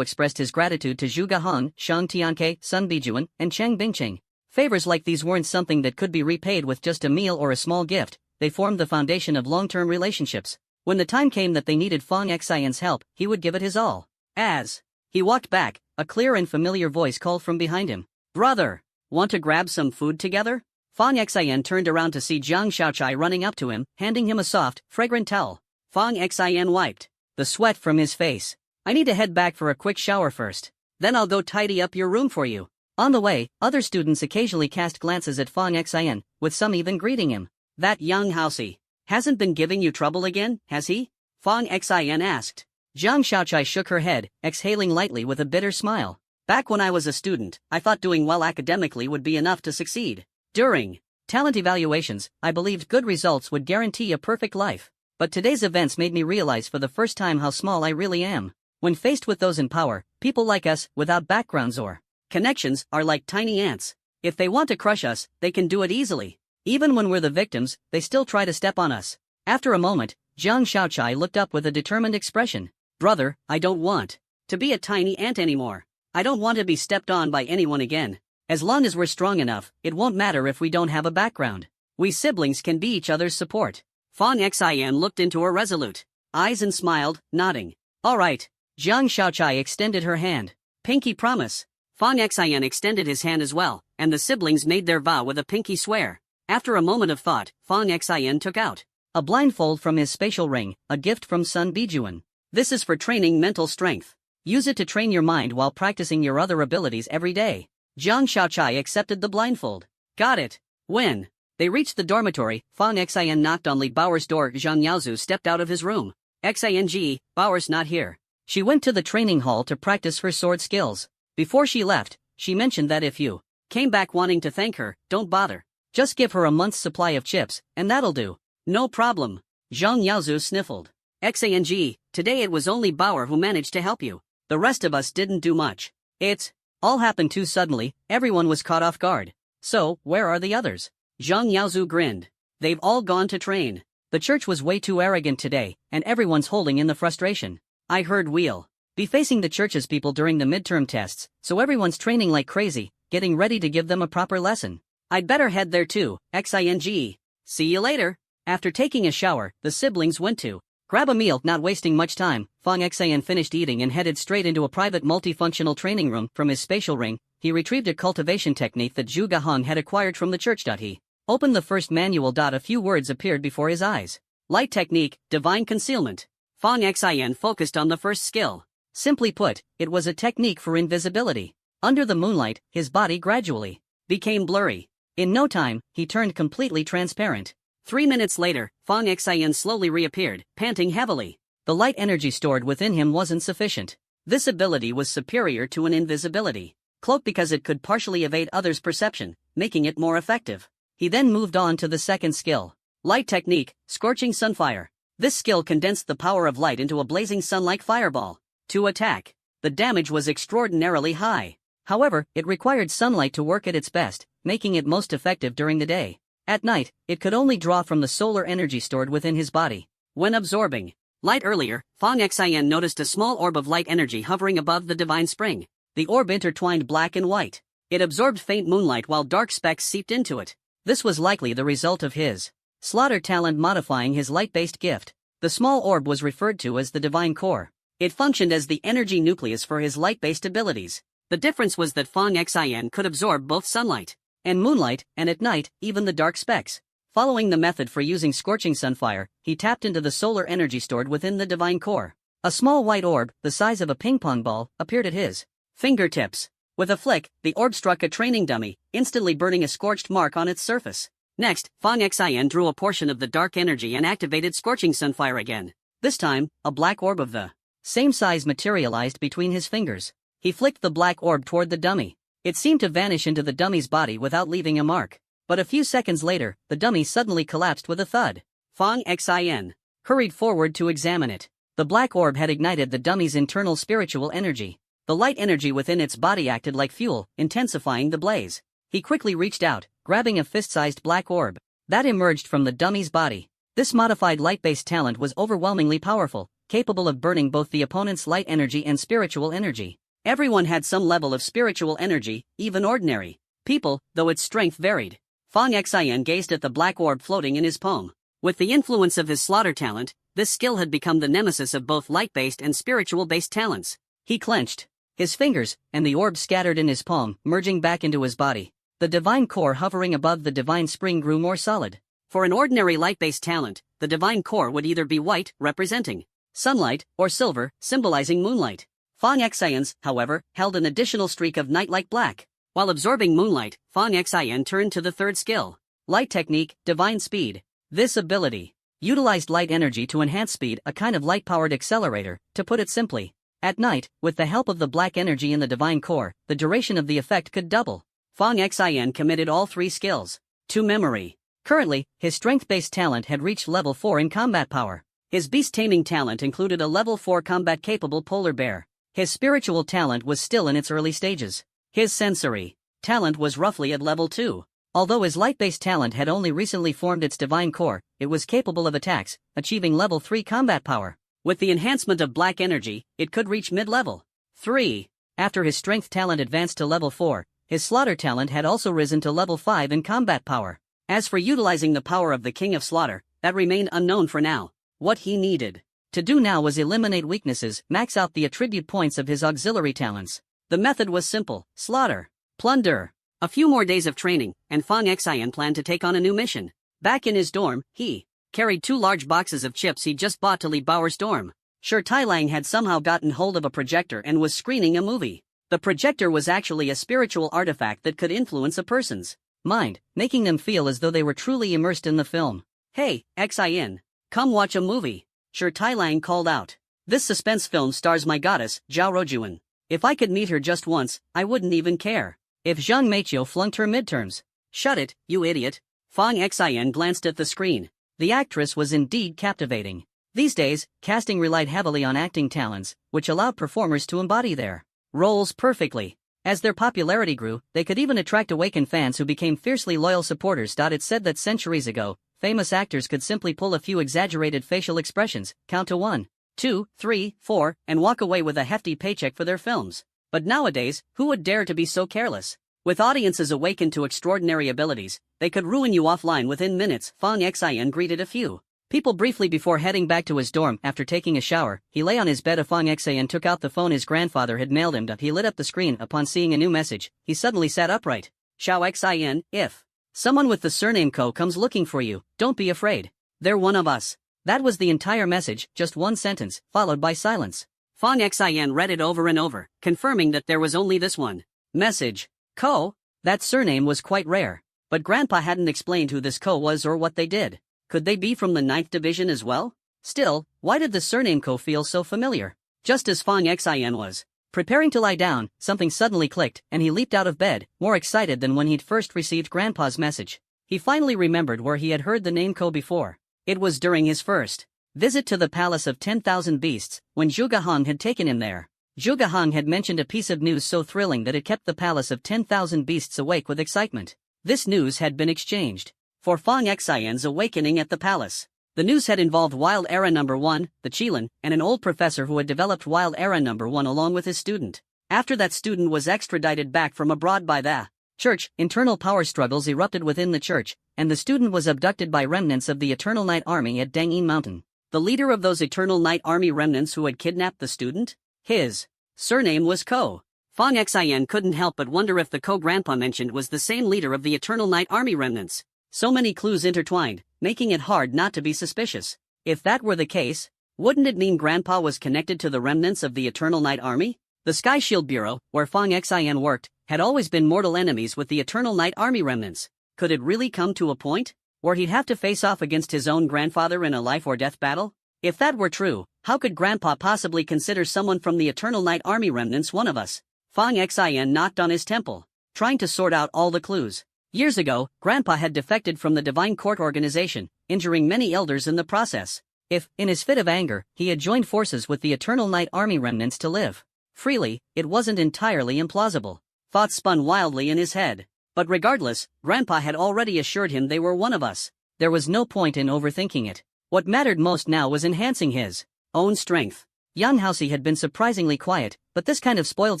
expressed his gratitude to Zhu Gahan, Shang Tianke, Sun Bijuan, and Cheng Bingqing. Favors like these weren't something that could be repaid with just a meal or a small gift. They formed the foundation of long-term relationships. When the time came that they needed Fang Xian's help, he would give it his all. As he walked back, a clear and familiar voice called from behind him. Brother, want to grab some food together? Fang Xian turned around to see Jiang Shaochai running up to him, handing him a soft, fragrant towel. Fang Xian wiped the sweat from his face. I need to head back for a quick shower first. Then I'll go tidy up your room for you. On the way, other students occasionally cast glances at Fang Xian, with some even greeting him. That young housey hasn't been giving you trouble again, has he? Fang Xian asked. Jiang Shaochai shook her head, exhaling lightly with a bitter smile. Back when I was a student, I thought doing well academically would be enough to succeed. During talent evaluations, I believed good results would guarantee a perfect life. But today's events made me realize for the first time how small I really am. When faced with those in power, people like us, without backgrounds or connections, are like tiny ants. If they want to crush us, they can do it easily. Even when we're the victims, they still try to step on us. After a moment, Jiang Shaochai looked up with a determined expression. Brother, I don't want to be a tiny ant anymore. I don't want to be stepped on by anyone again. As long as we're strong enough, it won't matter if we don't have a background. We siblings can be each other's support. Fang Xian looked into her resolute eyes and smiled, nodding. All right. Jiang Shaochai extended her hand. Pinky promise. Fang Xian extended his hand as well, and the siblings made their vow with a pinky swear. After a moment of thought, Fang Xian took out a blindfold from his spatial ring, a gift from Sun Bijuan. This is for training mental strength. Use it to train your mind while practicing your other abilities every day. Jiang Shaochai accepted the blindfold. Got it. When they reached the dormitory, Fang Xian knocked on Li Bauer's door. Zhang Yaozu stepped out of his room. Xiang, Bauer's not here. She went to the training hall to practice her sword skills. Before she left, she mentioned that if you came back wanting to thank her, don't bother. Just give her a month's supply of chips, and that'll do. No problem. Zhang Yaozu sniffled. Xiang, today it was only Bauer who managed to help you. The rest of us didn't do much. It all happened too suddenly, everyone was caught off guard. So, where are the others? Zhang Yaozu grinned. They've all gone to train. The church was way too arrogant today, and everyone's holding in the frustration. I heard we'll be facing the church's people during the midterm tests, so everyone's training like crazy, getting ready to give them a proper lesson. I'd better head there too, Xiang. See you later. After taking a shower, the siblings went to Grab a meal. Not wasting much time, Fong Xian finished eating and headed straight into a private multifunctional training room. From his spatial ring, he retrieved a cultivation technique that Zhu Gahong had acquired from the church. He opened the first manual. A few words appeared before his eyes. Light technique, divine concealment. Fong Xian focused on the first skill. Simply put, it was a technique for invisibility. Under the moonlight, his body gradually became blurry. In no time, he turned completely transparent. 3 minutes later, Fong Xian slowly reappeared, panting heavily. The light energy stored within him wasn't sufficient. This ability was superior to an invisibility cloak because it could partially evade others' perception, making it more effective. He then moved on to the second skill. Light technique, scorching sunfire. This skill condensed the power of light into a blazing sun-like fireball. To attack, the damage was extraordinarily high. However, it required sunlight to work at its best, making it most effective during the day. At night, it could only draw from the solar energy stored within his body. When absorbing light earlier, Fong Xian noticed a small orb of light energy hovering above the divine spring. The orb intertwined black and white. It absorbed faint moonlight while dark specks seeped into it. This was likely the result of his slaughter talent modifying his light-based gift. The small orb was referred to as the divine core. It functioned as the energy nucleus for his light-based abilities. The difference was that Fong Xian could absorb both sunlight and moonlight, and at night, even the dark specks. Following the method for using scorching sunfire, he tapped into the solar energy stored within the divine core. A small white orb, the size of a ping-pong ball, appeared at his fingertips. With a flick, the orb struck a training dummy, instantly burning a scorched mark on its surface. Next, Fong Xian drew a portion of the dark energy and activated scorching sunfire again. This time, a black orb of the same size materialized between his fingers. He flicked the black orb toward the dummy. It seemed to vanish into the dummy's body without leaving a mark. But a few seconds later, the dummy suddenly collapsed with a thud. Fong Xian hurried forward to examine it. The black orb had ignited the dummy's internal spiritual energy. The light energy within its body acted like fuel, intensifying the blaze. He quickly reached out, grabbing a fist-sized black orb that emerged from the dummy's body. This modified light-based talent was overwhelmingly powerful, capable of burning both the opponent's light energy and spiritual energy. Everyone had some level of spiritual energy, even ordinary people, though its strength varied. Fong Xian gazed at the black orb floating in his palm. With the influence of his slaughter talent, this skill had become the nemesis of both light-based and spiritual-based talents. He clenched his fingers, and the orb scattered in his palm, merging back into his body. The divine core hovering above the divine spring grew more solid. For an ordinary light-based talent, the divine core would either be white, representing sunlight, or silver, symbolizing moonlight. Fong Xian's, however, held an additional streak of night-like black. While absorbing moonlight, Fong Xian turned to the third skill. Light technique, divine speed. This ability utilized light energy to enhance speed, a kind of light-powered accelerator, to put it simply. At night, with the help of the black energy in the divine core, the duration of the effect could double. Fong Xian committed all three skills to memory. Currently, his strength-based talent had reached level 4 in combat power. His beast-taming talent included a level 4 combat-capable polar bear. His spiritual talent was still in its early stages. His sensory talent was roughly at level 2. Although his light-based talent had only recently formed its divine core, it was capable of attacks, achieving level 3 combat power. With the enhancement of black energy, it could reach mid-level 3. After his strength talent advanced to level 4, his slaughter talent had also risen to level 5 in combat power. As for utilizing the power of the King of Slaughter, that remained unknown for now. What he needed to do now was eliminate weaknesses, max out the attribute points of his auxiliary talents. The method was simple: slaughter, plunder. A few more days of training, and Fong Xian planned to take on a new mission. Back in his dorm, he carried 2 large boxes of chips he just bought to Li Bao's dorm. Sure, Tai Lang had somehow gotten hold of a projector and was screening a movie. The projector was actually a spiritual artifact that could influence a person's mind, making them feel as though they were truly immersed in the film. "Hey, Xian, come watch a movie," Sure Tai Lang called out. "This suspense film stars my goddess, Zhao Rojuan. If I could meet her just once, I wouldn't even care. If Zhang Meiqiu flunked her midterms." "Shut it, you idiot." Fong Xian glanced at the screen. The actress was indeed captivating. These days, casting relied heavily on acting talents, which allowed performers to embody their roles perfectly. As their popularity grew, they could even attract awakened fans who became fiercely loyal supporters. It's said that centuries ago, famous actors could simply pull a few exaggerated facial expressions, count to 1, 2, 3, 4, and walk away with a hefty paycheck for their films. But nowadays, who would dare to be so careless? With audiences awakened to extraordinary abilities, they could ruin you offline within minutes. Fong Xian greeted a few People briefly before heading back to his dorm after taking a shower, he lay on his bed. Fong Xan took out the phone his grandfather had mailed him. He lit up the screen upon seeing a new message. He suddenly sat upright. Xiao Xin, if someone with the surname Ko comes looking for you, don't be afraid. They're one of us. That was the entire message, just one sentence, followed by silence. Fong Xin read it over and over, confirming that there was only this one message. Ko? That surname was quite rare. But Grandpa hadn't explained who this Ko was or what they did. Could they be from the 9th Division as well? Still, why did the surname Ko feel so familiar? Just as Fong Xin was preparing to lie down, something suddenly clicked, and he leaped out of bed, more excited than when he'd first received Grandpa's message. He finally remembered where he had heard the name Ko before. It was during his first visit to the Palace of 10,000 Beasts, when Zhuge Hong had taken him there. Zhuge Hong had mentioned a piece of news so thrilling that it kept the Palace of 10,000 Beasts awake with excitement. This news had been exchanged for Fong Xian's awakening at the palace. The news had involved Wild Era No. 1, the Qilin, and an old professor who had developed Wild Era No. 1 along with his student. After that student was extradited back from abroad by the church, internal power struggles erupted within the church, and the student was abducted by remnants of the Eternal Night Army at Dangyin Mountain. The leader of those Eternal Night Army remnants who had kidnapped the student? His surname was Ko. Fong Xian couldn't help but wonder if the Ko Grandpa mentioned was the same leader of the Eternal Night Army remnants. So many clues intertwined, making it hard not to be suspicious. If that were the case, wouldn't it mean Grandpa was connected to the remnants of the Eternal Night Army? The Sky Shield Bureau, where Fong Xian worked, had always been mortal enemies with the Eternal Night Army remnants. Could it really come to a point where he'd have to face off against his own grandfather in a life-or-death battle? If that were true, how could Grandpa possibly consider someone from the Eternal Night Army remnants one of us? Fong Xian knocked on his temple, trying to sort out all the clues. Years ago, Grandpa had defected from the Divine Court organization, injuring many elders in the process. If, in his fit of anger, he had joined forces with the Eternal Night Army remnants to live freely, it wasn't entirely implausible. Thoughts spun wildly in his head. But regardless, Grandpa had already assured him they were one of us. There was no point in overthinking it. What mattered most now was enhancing his own strength. Yang Haoxi had been surprisingly quiet, but this kind of spoiled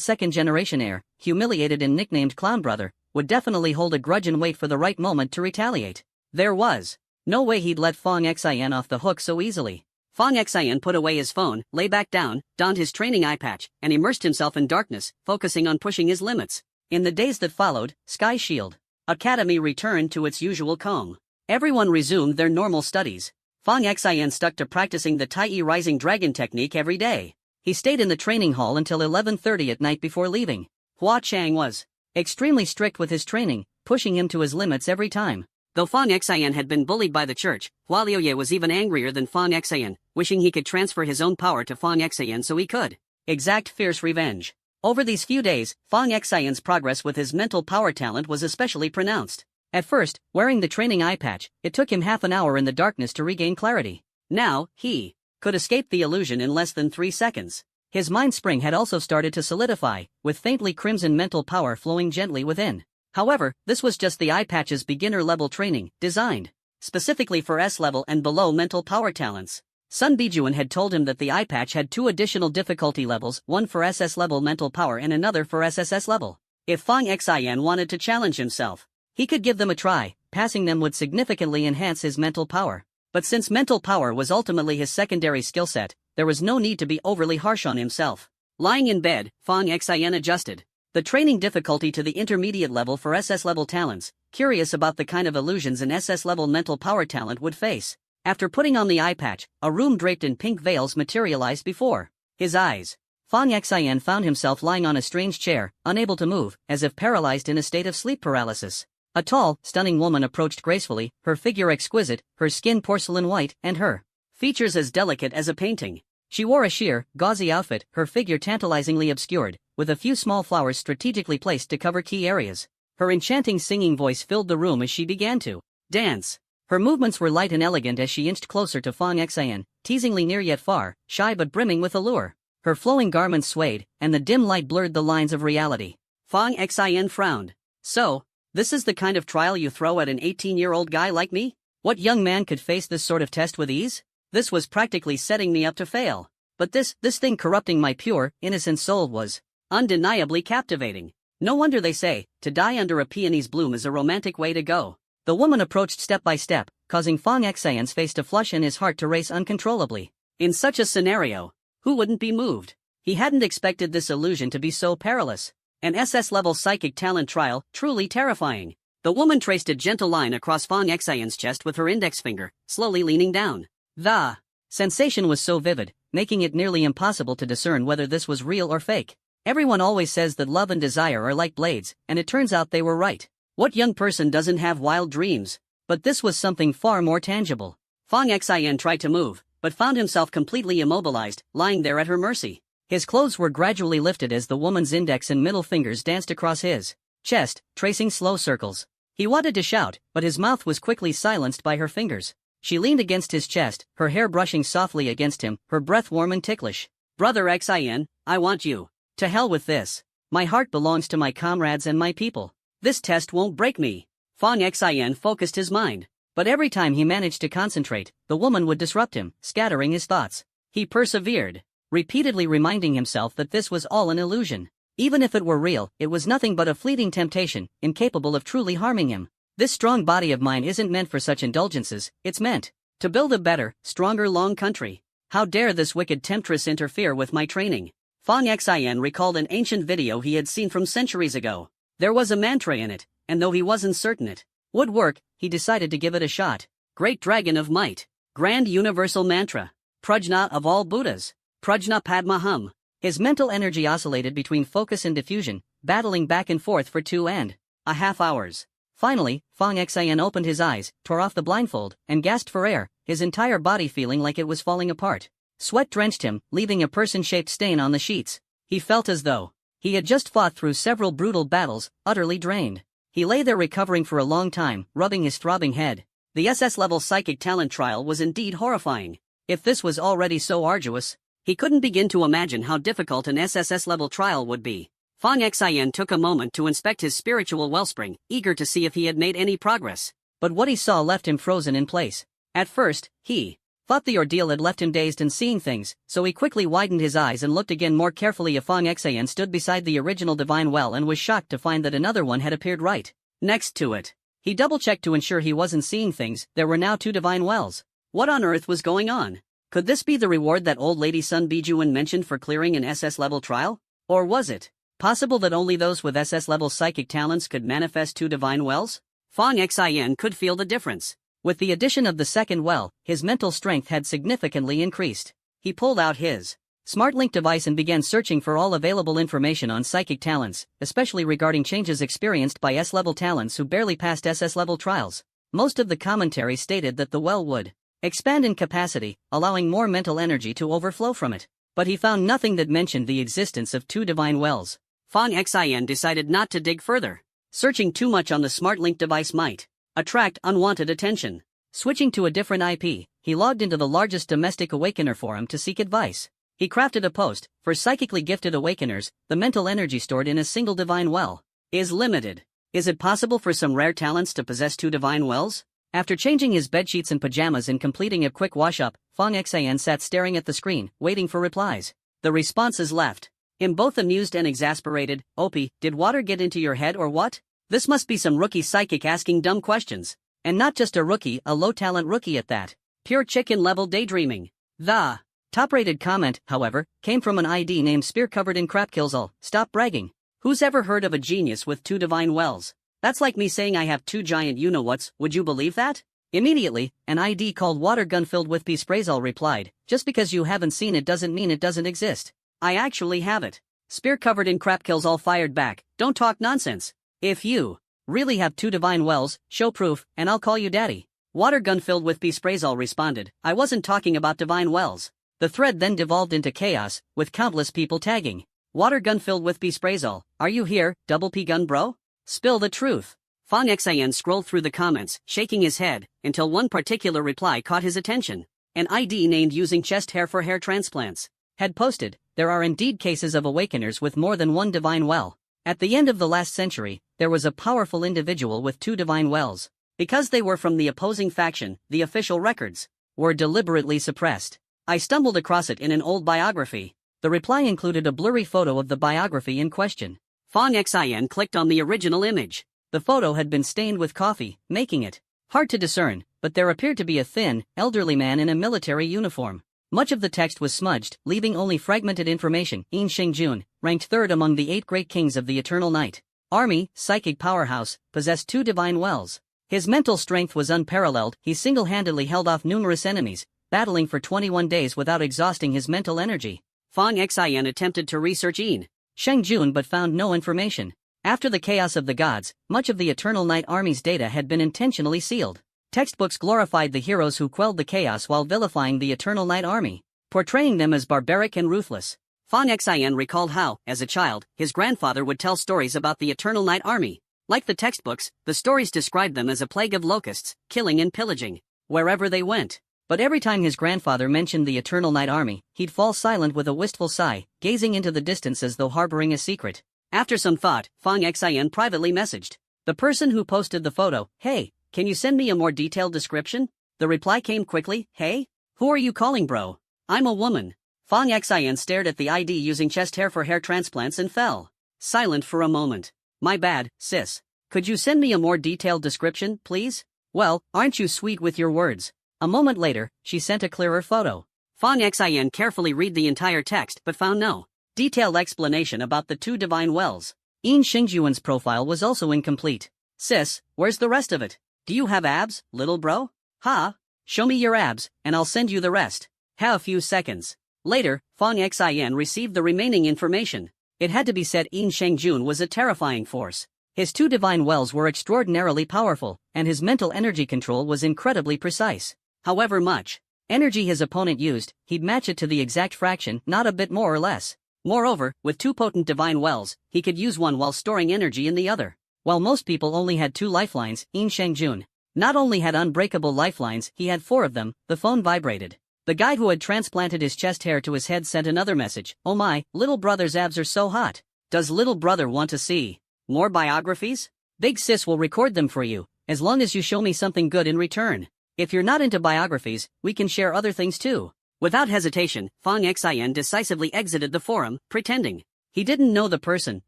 second-generation heir, humiliated and nicknamed Clown Brother, would definitely hold a grudge and wait for the right moment to retaliate. There was no way he'd let Fong Xian off the hook so easily. Fong Xian put away his phone, lay back down, donned his training eye patch, and immersed himself in darkness, focusing on pushing his limits. In the days that followed, Sky Shield Academy returned to its usual calm. Everyone resumed their normal studies. Fong Xian stuck to practicing the Tai Rising Dragon technique every day. He stayed in the training hall until 11:30 at night before leaving. Hua Chang was extremely strict with his training, pushing him to his limits every time. Though Fong Xian had been bullied by the church, Hua Liuye was even angrier than Fong Xian, wishing he could transfer his own power to Fong Xian so he could exact fierce revenge. Over these few days, Fong Xian's progress with his mental power talent was especially pronounced. At first, wearing the training eye patch, it took him half an hour in the darkness to regain clarity. Now, he could escape the illusion in less than 3 seconds. His mind spring had also started to solidify, with faintly crimson mental power flowing gently within. However, this was just the eye patch's beginner-level training, designed specifically for S-level and below mental power talents. Sun Bijuan had told him that the eye patch had 2 additional difficulty levels, one for SS-level mental power and another for SSS level. If Fong Xian wanted to challenge himself, he could give them a try. Passing them would significantly enhance his mental power. But since mental power was ultimately his secondary skill set, there was no need to be overly harsh on himself. Lying in bed, Fong Xian adjusted the training difficulty to the intermediate level for SS-level talents, curious about the kind of illusions an SS-level mental power talent would face. After putting on the eye patch, a room draped in pink veils materialized before his eyes. Fong Xian found himself lying on a strange chair, unable to move, as if paralyzed in a state of sleep paralysis. A tall, stunning woman approached gracefully, her figure exquisite, her skin porcelain white, and her features as delicate as a painting. She wore a sheer, gauzy outfit, her figure tantalizingly obscured, with a few small flowers strategically placed to cover key areas. Her enchanting singing voice filled the room as she began to dance. Her movements were light and elegant as she inched closer to Fong Xian, teasingly near yet far, shy but brimming with allure. Her flowing garments swayed, and the dim light blurred the lines of reality. Fong Xian frowned. So, this is the kind of trial you throw at an 18-year-old guy like me? What young man could face this sort of test with ease? This was practically setting me up to fail. But this thing corrupting my pure, innocent soul was undeniably captivating. No wonder they say, to die under a peony's bloom is a romantic way to go. The woman approached step by step, causing Fong Xian's face to flush and his heart to race uncontrollably. In such a scenario, who wouldn't be moved? He hadn't expected this illusion to be so perilous. An SS-level psychic talent trial, truly terrifying. The woman traced a gentle line across Fong Xian's chest with her index finger, slowly leaning down. The sensation was so vivid, making it nearly impossible to discern whether this was real or fake. Everyone always says that love and desire are like blades, and it turns out they were right. What young person doesn't have wild dreams? But this was something far more tangible. Fong Xian tried to move, but found himself completely immobilized, lying there at her mercy. His clothes were gradually lifted as the woman's index and middle fingers danced across his chest, tracing slow circles. He wanted to shout, but his mouth was quickly silenced by her fingers. She leaned against his chest, her hair brushing softly against him, her breath warm and ticklish. Brother Xian, I want you. To hell with this. My heart belongs to my comrades and my people. This test won't break me. Fong Xian focused his mind. But every time he managed to concentrate, the woman would disrupt him, scattering his thoughts. He persevered, repeatedly reminding himself that this was all an illusion. Even if it were real, it was nothing but a fleeting temptation, incapable of truly harming him. This strong body of mine isn't meant for such indulgences, it's meant to build a better, stronger long country. How dare this wicked temptress interfere with my training? Fong Xian recalled an ancient video he had seen from centuries ago. There was a mantra in it, and though he wasn't certain it would work, he decided to give it a shot. Great Dragon of Might. Grand Universal Mantra. Prajna of all Buddhas. Prajna Padma Hum. His mental energy oscillated between focus and diffusion, battling back and forth for 2.5 hours. Finally, Fong Xian opened his eyes, tore off the blindfold, and gasped for air, his entire body feeling like it was falling apart. Sweat drenched him, leaving a person-shaped stain on the sheets. He felt as though he had just fought through several brutal battles, utterly drained. He lay there recovering for a long time, rubbing his throbbing head. The SS-level psychic talent trial was indeed horrifying. If this was already so arduous, he couldn't begin to imagine how difficult an SSS-level trial would be. Fong Xian took a moment to inspect his spiritual wellspring, eager to see if he had made any progress. But what he saw left him frozen in place. At first, he thought the ordeal had left him dazed and seeing things, so he quickly widened his eyes and looked again more carefully. Fong Xian stood beside the original divine well and was shocked to find that another one had appeared right next to it. He double-checked to ensure he wasn't seeing things. There were now 2 divine wells. What on earth was going on? Could this be the reward that old lady Sun Bijuan mentioned for clearing an SS-level trial? Or was it possible that only those with SS-level psychic talents could manifest 2 divine wells? Fong Xian could feel the difference. With the addition of the second well, his mental strength had significantly increased. He pulled out his SmartLink device and began searching for all available information on psychic talents, especially regarding changes experienced by S-level talents who barely passed SS-level trials. Most of the commentary stated that the well would expand in capacity, allowing more mental energy to overflow from it. But he found nothing that mentioned the existence of 2 divine wells. Fong Xian decided not to dig further. Searching too much on the SmartLink device might attract unwanted attention. Switching to a different IP, he logged into the largest domestic awakener forum to seek advice. He crafted a post: for psychically gifted awakeners, the mental energy stored in a single divine well is limited. Is it possible for some rare talents to possess 2 divine wells? After changing his bedsheets and pajamas and completing a quick wash-up, Fong Xian sat staring at the screen, waiting for replies. The responses left him both amused and exasperated. Opie, did water get into your head or what? This must be some rookie psychic asking dumb questions. And not just a rookie, a low-talent rookie at that. Pure chicken-level daydreaming. The top-rated comment, however, came from an ID named Spear Covered in Crap Kills All. Stop bragging. Who's ever heard of a genius with 2 divine wells? That's like me saying I have 2 giant you-know-whats. Would you believe that? Immediately, an ID called Water Gun Filled with Pea Spraysall replied, just because you haven't seen it doesn't mean it doesn't exist. I actually have it. Spear Covered in Crap Kills All fired back, don't talk nonsense. If you really have 2 divine wells, show proof, and I'll call you daddy. Water Gun Filled with Pea Spraysall responded, I wasn't talking about divine wells. The thread then devolved into chaos, with countless people tagging Water Gun Filled with Pea Spraysall. Are you here, double P gun bro? Spill the truth. Fong Xian scrolled through the comments, shaking his head, until one particular reply caught his attention. An ID named Using Chest Hair for Hair Transplants had posted, there are indeed cases of awakeners with more than 1 divine well. At the end of the last century, there was a powerful individual with 2 divine wells. Because they were from the opposing faction, the official records were deliberately suppressed. I stumbled across it in an old biography. The reply included a blurry photo of the biography in question. Fong Xian clicked on the original image. The photo had been stained with coffee, making it hard to discern, but there appeared to be a thin, elderly man in a military uniform. Much of the text was smudged, leaving only fragmented information. In Shengjun, ranked third among the 8 great kings of the Eternal Night Army, psychic powerhouse, possessed 2 divine wells. His mental strength was unparalleled. He single-handedly held off numerous enemies, battling for 21 days without exhausting his mental energy. Fang Xian attempted to research In Shengjun but found no information. After the chaos of the gods, much of the Eternal Night Army's data had been intentionally sealed. Textbooks glorified the heroes who quelled the chaos while vilifying the Eternal Night Army, portraying them as barbaric and ruthless. Fang Xian recalled how, as a child, his grandfather would tell stories about the Eternal Night Army. Like the textbooks, the stories described them as a plague of locusts, killing and pillaging wherever they went. But every time his grandfather mentioned the Eternal Night Army, he'd fall silent with a wistful sigh, gazing into the distance as though harboring a secret. After some thought, Fang Xian privately messaged the person who posted the photo, "Hey, can you send me a more detailed description?" The reply came quickly, "Hey? Who are you calling bro? I'm a woman." Fang Xian stared at the ID using chest hair for hair transplants and fell silent for a moment. "My bad, sis. Could you send me a more detailed description, please?" "Well, aren't you sweet with your words?" A moment later, she sent a clearer photo. Fang Xian carefully read the entire text but found no detailed explanation about the 2 divine wells. In Shengjun's profile was also incomplete. "Sis, where's the rest of it? Do you have abs, little bro? Ha? Show me your abs, and I'll send you the rest." A few seconds later, Fang Xian received the remaining information. It had to be said In Shengjun was a terrifying force. His 2 divine wells were extraordinarily powerful, and his mental energy control was incredibly precise. However much energy his opponent used, he'd match it to the exact fraction, not a bit more or less. Moreover, with 2 potent divine wells, he could use one while storing energy in the other. While most people only had 2 lifelines, In Shengjun not only had unbreakable lifelines, he had 4 of them. The phone vibrated. The guy who had transplanted his chest hair to his head sent another message. "Oh my, little brother's abs are so hot. Does little brother want to see more biographies? Big sis will record them for you, as long as you show me something good in return. If you're not into biographies, we can share other things too." Without hesitation, Fang Xian decisively exited the forum, pretending he didn't know the person.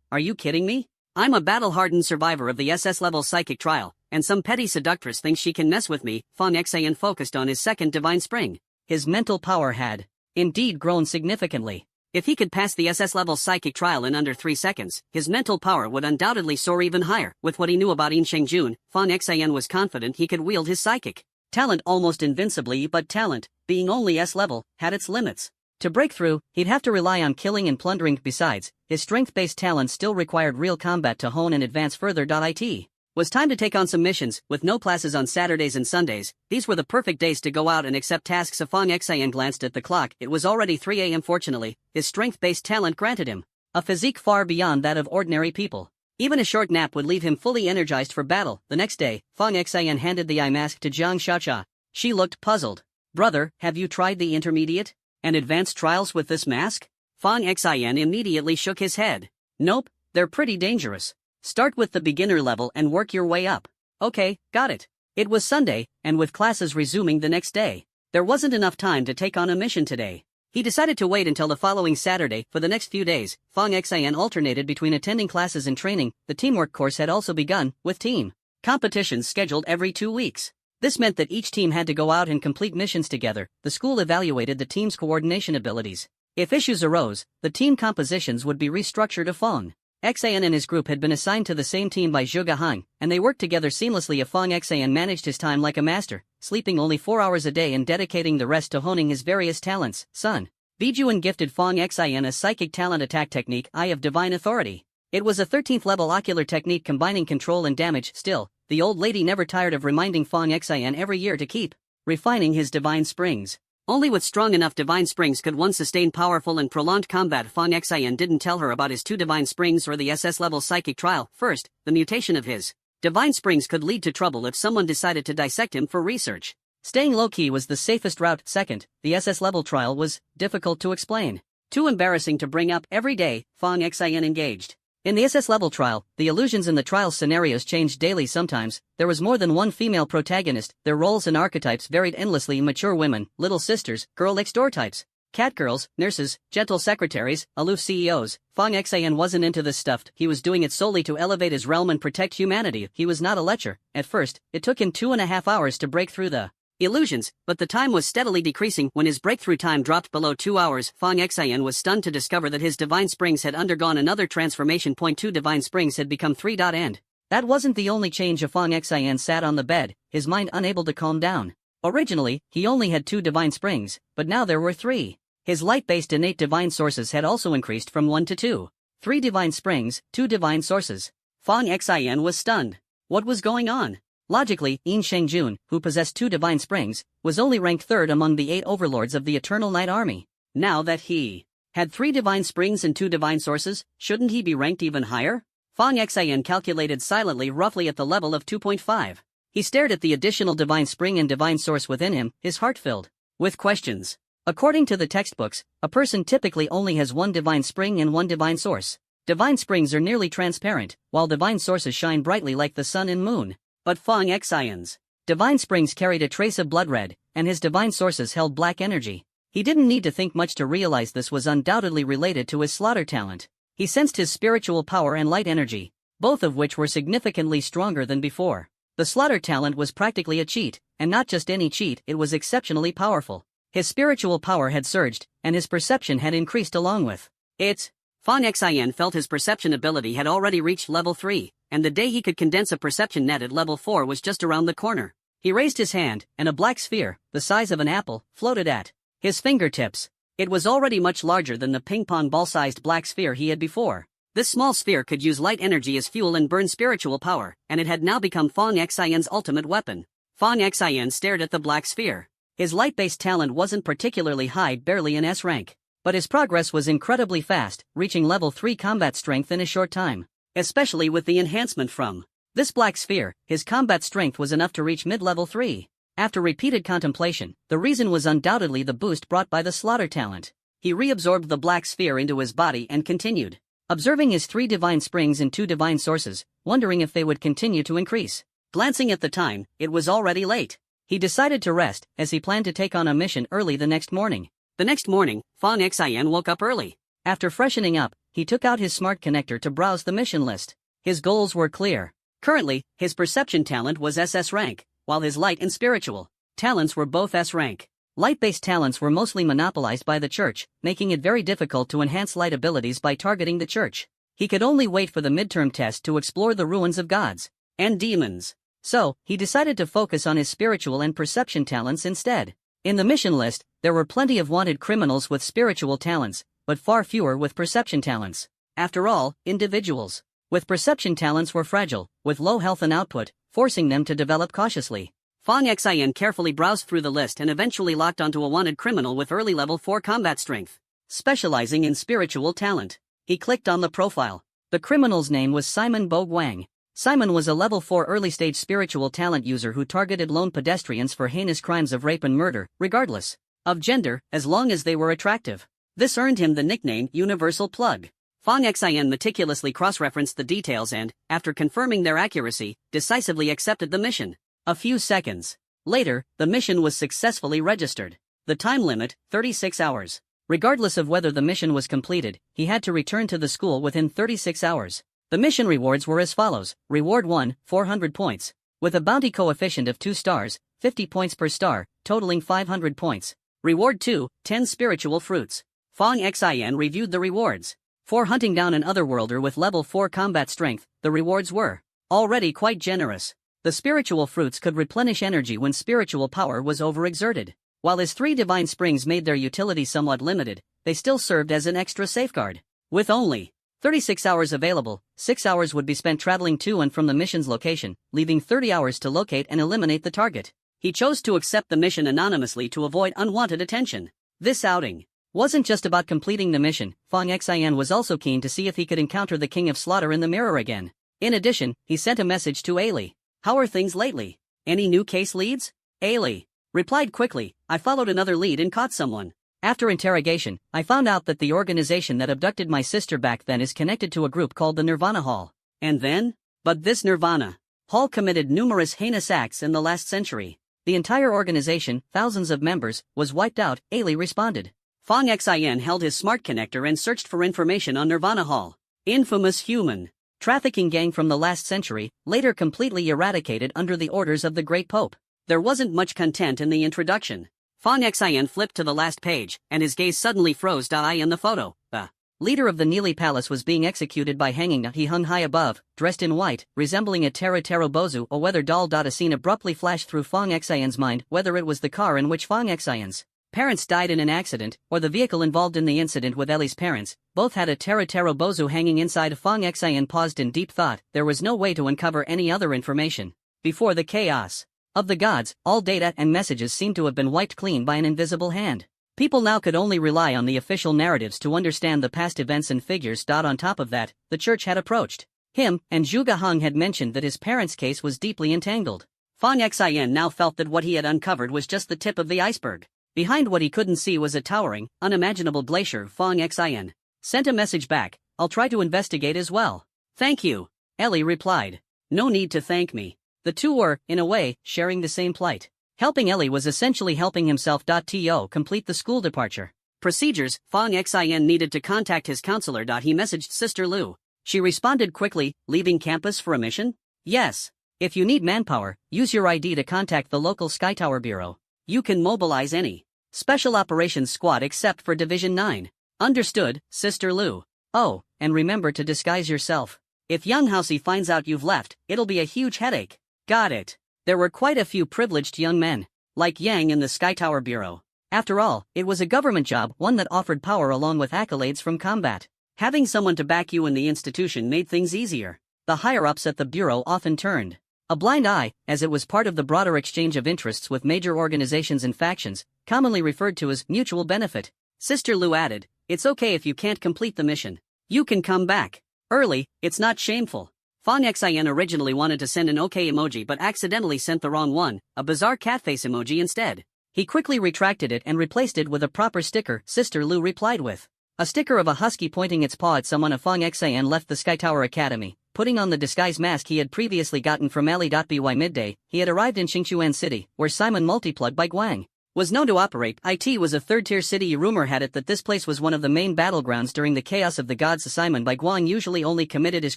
"Are you kidding me? I'm a battle-hardened survivor of the SS-level psychic trial, and some petty seductress thinks she can mess with me." Fang Xian focused on his second divine spring. His mental power had indeed grown significantly. If he could pass the SS-level psychic trial in under 3 seconds, his mental power would undoubtedly soar even higher. With what he knew about In Shengjun, Fang Xian was confident he could wield his psychic talent almost invincibly, but talent, being only S-level, had its limits. To break through, he'd have to rely on killing and plundering. Besides, his strength-based talent still required real combat to hone and advance further. It was time to take on some missions. With no classes on Saturdays and Sundays, these were the perfect days to go out and accept tasks. Fang Xian glanced at the clock. It was already 3 a.m. Fortunately, his strength-based talent granted him a physique far beyond that of ordinary people. Even a short nap would leave him fully energized for battle. The next day, Fang Xian handed the eye mask to Jiang Xiaocha. She looked puzzled. "Brother, have you tried the intermediate and advanced trials with this mask?" Fang Xian immediately shook his head. "Nope, they're pretty dangerous. Start with the beginner level and work your way up." "Okay, got it." It was Sunday, and with classes resuming the next day, there wasn't enough time to take on a mission today. He decided to wait until the following Saturday. For the next few days, Fang Xian alternated between attending classes and training. The teamwork course had also begun, with team competitions scheduled every 2 weeks. This meant that each team had to go out and complete missions together. The school evaluated the team's coordination abilities. If issues arose, the team compositions would be restructured. Fang Xian and his group had been assigned to the same team by Zhuge Han, and they worked together seamlessly. Fang Xian managed his time like a master, sleeping only 4 hours a day and dedicating the rest to honing his various talents. Sun Bijuan gifted Fang Xian a psychic talent attack technique, Eye of Divine Authority. It was a 13th level ocular technique combining control and damage. Still, the old lady never tired of reminding Fang Xian every year to keep refining his divine springs. Only with strong enough divine springs could one sustain powerful and prolonged combat. Fang Xian didn't tell her about his 2 divine springs or the SS-level psychic trial. First, the mutation of his divine springs could lead to trouble if someone decided to dissect him for research. Staying low-key was the safest route. Second, the SS-level trial was difficult to explain, too embarrassing to bring up every day. Fang Xian engaged in the SS-level trial. The illusions in the trial scenarios changed daily. Sometimes there was more than one female protagonist. Their roles and archetypes varied endlessly: mature women, little sisters, girl next door types. Catgirls, nurses, gentle secretaries, aloof CEOs. Fong Xian wasn't into this stuff, he was doing it solely to elevate his realm and protect humanity. He was not a lecher. At first, it took him 2.5 hours to break through the illusions, but the time was steadily decreasing. When his breakthrough time dropped below 2 hours, Fong Xian was stunned to discover that his divine springs had undergone another transformation. 2 divine springs had become 3. And that wasn't the only change. Fong Xian sat on the bed, his mind unable to calm down. Originally, he only had 2 divine springs, but now there were 3. His light-based innate divine sources had also increased from 1 to 2. 3 divine springs, 2 divine sources. Fong Xian was stunned. What was going on? Logically, Yin Shengjun, who possessed 2 divine springs, was only ranked 3rd among the 8 overlords of the Eternal Night Army. Now that he had 3 divine springs and 2 divine sources, shouldn't he be ranked even higher? Fong Xian calculated silently, roughly at the level of 2.5. He stared at the additional divine spring and divine source within him, his heart filled with questions. According to the textbooks, a person typically only has 1 divine spring and 1 divine source. Divine springs are nearly transparent, while divine sources shine brightly like the sun and moon. But Fong Xian's divine springs carried a trace of blood red, and his divine sources held black energy. He didn't need to think much to realize this was undoubtedly related to his slaughter talent. He sensed his spiritual power and light energy, both of which were significantly stronger than before. The slaughter talent was practically a cheat, and not just any cheat, it was exceptionally powerful. His spiritual power had surged, and his perception had increased along with it. Fong Xian felt his perception ability had already reached level 3, and the day he could condense a perception net at level 4 was just around the corner. He raised his hand, and a black sphere, the size of an apple, floated at his fingertips. It was already much larger than the ping-pong ball-sized black sphere he had before. This small sphere could use light energy as fuel and burn spiritual power, and it had now become Fong Xian's ultimate weapon. Fong Xian stared at the black sphere. His light-based talent wasn't particularly high, barely in S rank. But his progress was incredibly fast, reaching level 3 combat strength in a short time. Especially with the enhancement from this black sphere, his combat strength was enough to reach mid-level 3. After repeated contemplation, the reason was undoubtedly the boost brought by the slaughter talent. He reabsorbed the black sphere into his body and continued observing his 3 divine springs and 2 divine sources, wondering if they would continue to increase. Glancing at the time, it was already late. He decided to rest, as he planned to take on a mission early the next morning. The next morning, Fong Xian woke up early. After freshening up, he took out his smart connector to browse the mission list. His goals were clear. Currently, his perception talent was SS rank, while his light and spiritual talents were both S rank. Light-based talents were mostly monopolized by the church, making it very difficult to enhance light abilities by targeting the church. He could only wait for the midterm test to explore the ruins of gods and demons. So, he decided to focus on his spiritual and perception talents instead. In the mission list, there were plenty of wanted criminals with spiritual talents, but far fewer with perception talents. After all, individuals with perception talents were fragile, with low health and output, forcing them to develop cautiously. Fong Xian carefully browsed through the list and eventually locked onto a wanted criminal with early level 4 combat strength, specializing in spiritual talent. He clicked on the profile. The criminal's name was Simon Bo Guang. Simon was a level 4 early-stage spiritual talent user who targeted lone pedestrians for heinous crimes of rape and murder, regardless of gender, as long as they were attractive. This earned him the nickname Universal Plug. Fong Xian meticulously cross-referenced the details and, after confirming their accuracy, decisively accepted the mission. A few seconds later, the mission was successfully registered. The time limit, 36 hours. Regardless of whether the mission was completed, he had to return to the school within 36 hours. The mission rewards were as follows. Reward 1, 400 points. With a bounty coefficient of 2 stars, 50 points per star, totaling 500 points. Reward 2, 10 spiritual fruits. Fong Xian reviewed the rewards. For hunting down an otherworlder with level 4 combat strength, the rewards were already quite generous. The spiritual fruits could replenish energy when spiritual power was overexerted. While his 3 divine springs made their utility somewhat limited, they still served as an extra safeguard. With only 36 hours available, 6 hours would be spent traveling to and from the mission's location, leaving 30 hours to locate and eliminate the target. He chose to accept the mission anonymously to avoid unwanted attention. This outing wasn't just about completing the mission. Fong Xian was also keen to see if he could encounter the King of Slaughter in the mirror again. In addition, he sent a message to Ailey. "How are things lately? Any new case leads?" Ailey replied quickly, "I followed another lead and caught someone. After interrogation, I found out that the organization that abducted my sister back then is connected to a group called the Nirvana Hall." And then? But this Nirvana Hall committed numerous heinous acts in the last century. The entire organization, thousands of members, was wiped out, Ailey responded. Fong Xin held his smart connector and searched for information on Nirvana Hall. Infamous human trafficking gang from the last century, later completely eradicated under the orders of the Great Pope. There wasn't much content in the introduction. Fong Xin flipped to the last page, and his gaze suddenly froze. In the photo, the leader of the Neely Palace was being executed by hanging. He hung high above, dressed in white, resembling a Taro Bozu or weather doll. A scene abruptly flashed through Fong Xin's mind, whether it was the car in which Fong Xin's parents died in an accident, or the vehicle involved in the incident with Ellie's parents. Both had a Taro Bozu hanging inside. Fong Xin paused in deep thought. There was no way to uncover any other information. Before the chaos of the gods, all data and messages seemed to have been wiped clean by an invisible hand. People now could only rely on the official narratives to understand the past events and figures. On top of that, the church had approached him, and Zhuge Heng had mentioned that his parents' case was deeply entangled. Fong Xin now felt that what he had uncovered was just the tip of the iceberg. Behind what he couldn't see was a towering, unimaginable glacier. Fong Xin sent a message back. I'll try to investigate as well. Thank you, Ellie replied. No need to thank me. The two were, in a way, sharing the same plight. Helping Ellie was essentially helping himself. To complete the school departure procedures, Fong Xin needed to contact his counselor. He messaged Sister Lu. She responded quickly, leaving campus for a mission? Yes. If you need manpower, use your ID to contact the local Sky Tower Bureau. You can mobilize any special operations squad except for Division 9. Understood, Sister Lu. Oh, and remember to disguise yourself. If Young Housey finds out you've left, it'll be a huge headache. Got it. There were quite a few privileged young men, like Yang in the Sky Tower Bureau. After all, it was a government job, one that offered power along with accolades from combat. Having someone to back you in the institution made things easier. The higher-ups at the Bureau often turned a blind eye, as it was part of the broader exchange of interests with major organizations and factions, commonly referred to as mutual benefit. Sister Lu added, it's okay if you can't complete the mission. You can come back early, it's not shameful. Fong Xin originally wanted to send an OK emoji but accidentally sent the wrong one, a bizarre catface emoji instead. He quickly retracted it and replaced it with a proper sticker. Sister Lu replied with a sticker of a husky pointing its paw at someone. Fong Xin left the Sky Tower Academy, putting on the disguise mask he had previously gotten from Ally. Midday, he had arrived in Qingchuan City, where Simon Multiplug by Guang was known to operate. It was a third-tier city. Rumor had it that this place was one of the main battlegrounds during the chaos of the gods. Simon by Guang usually only committed his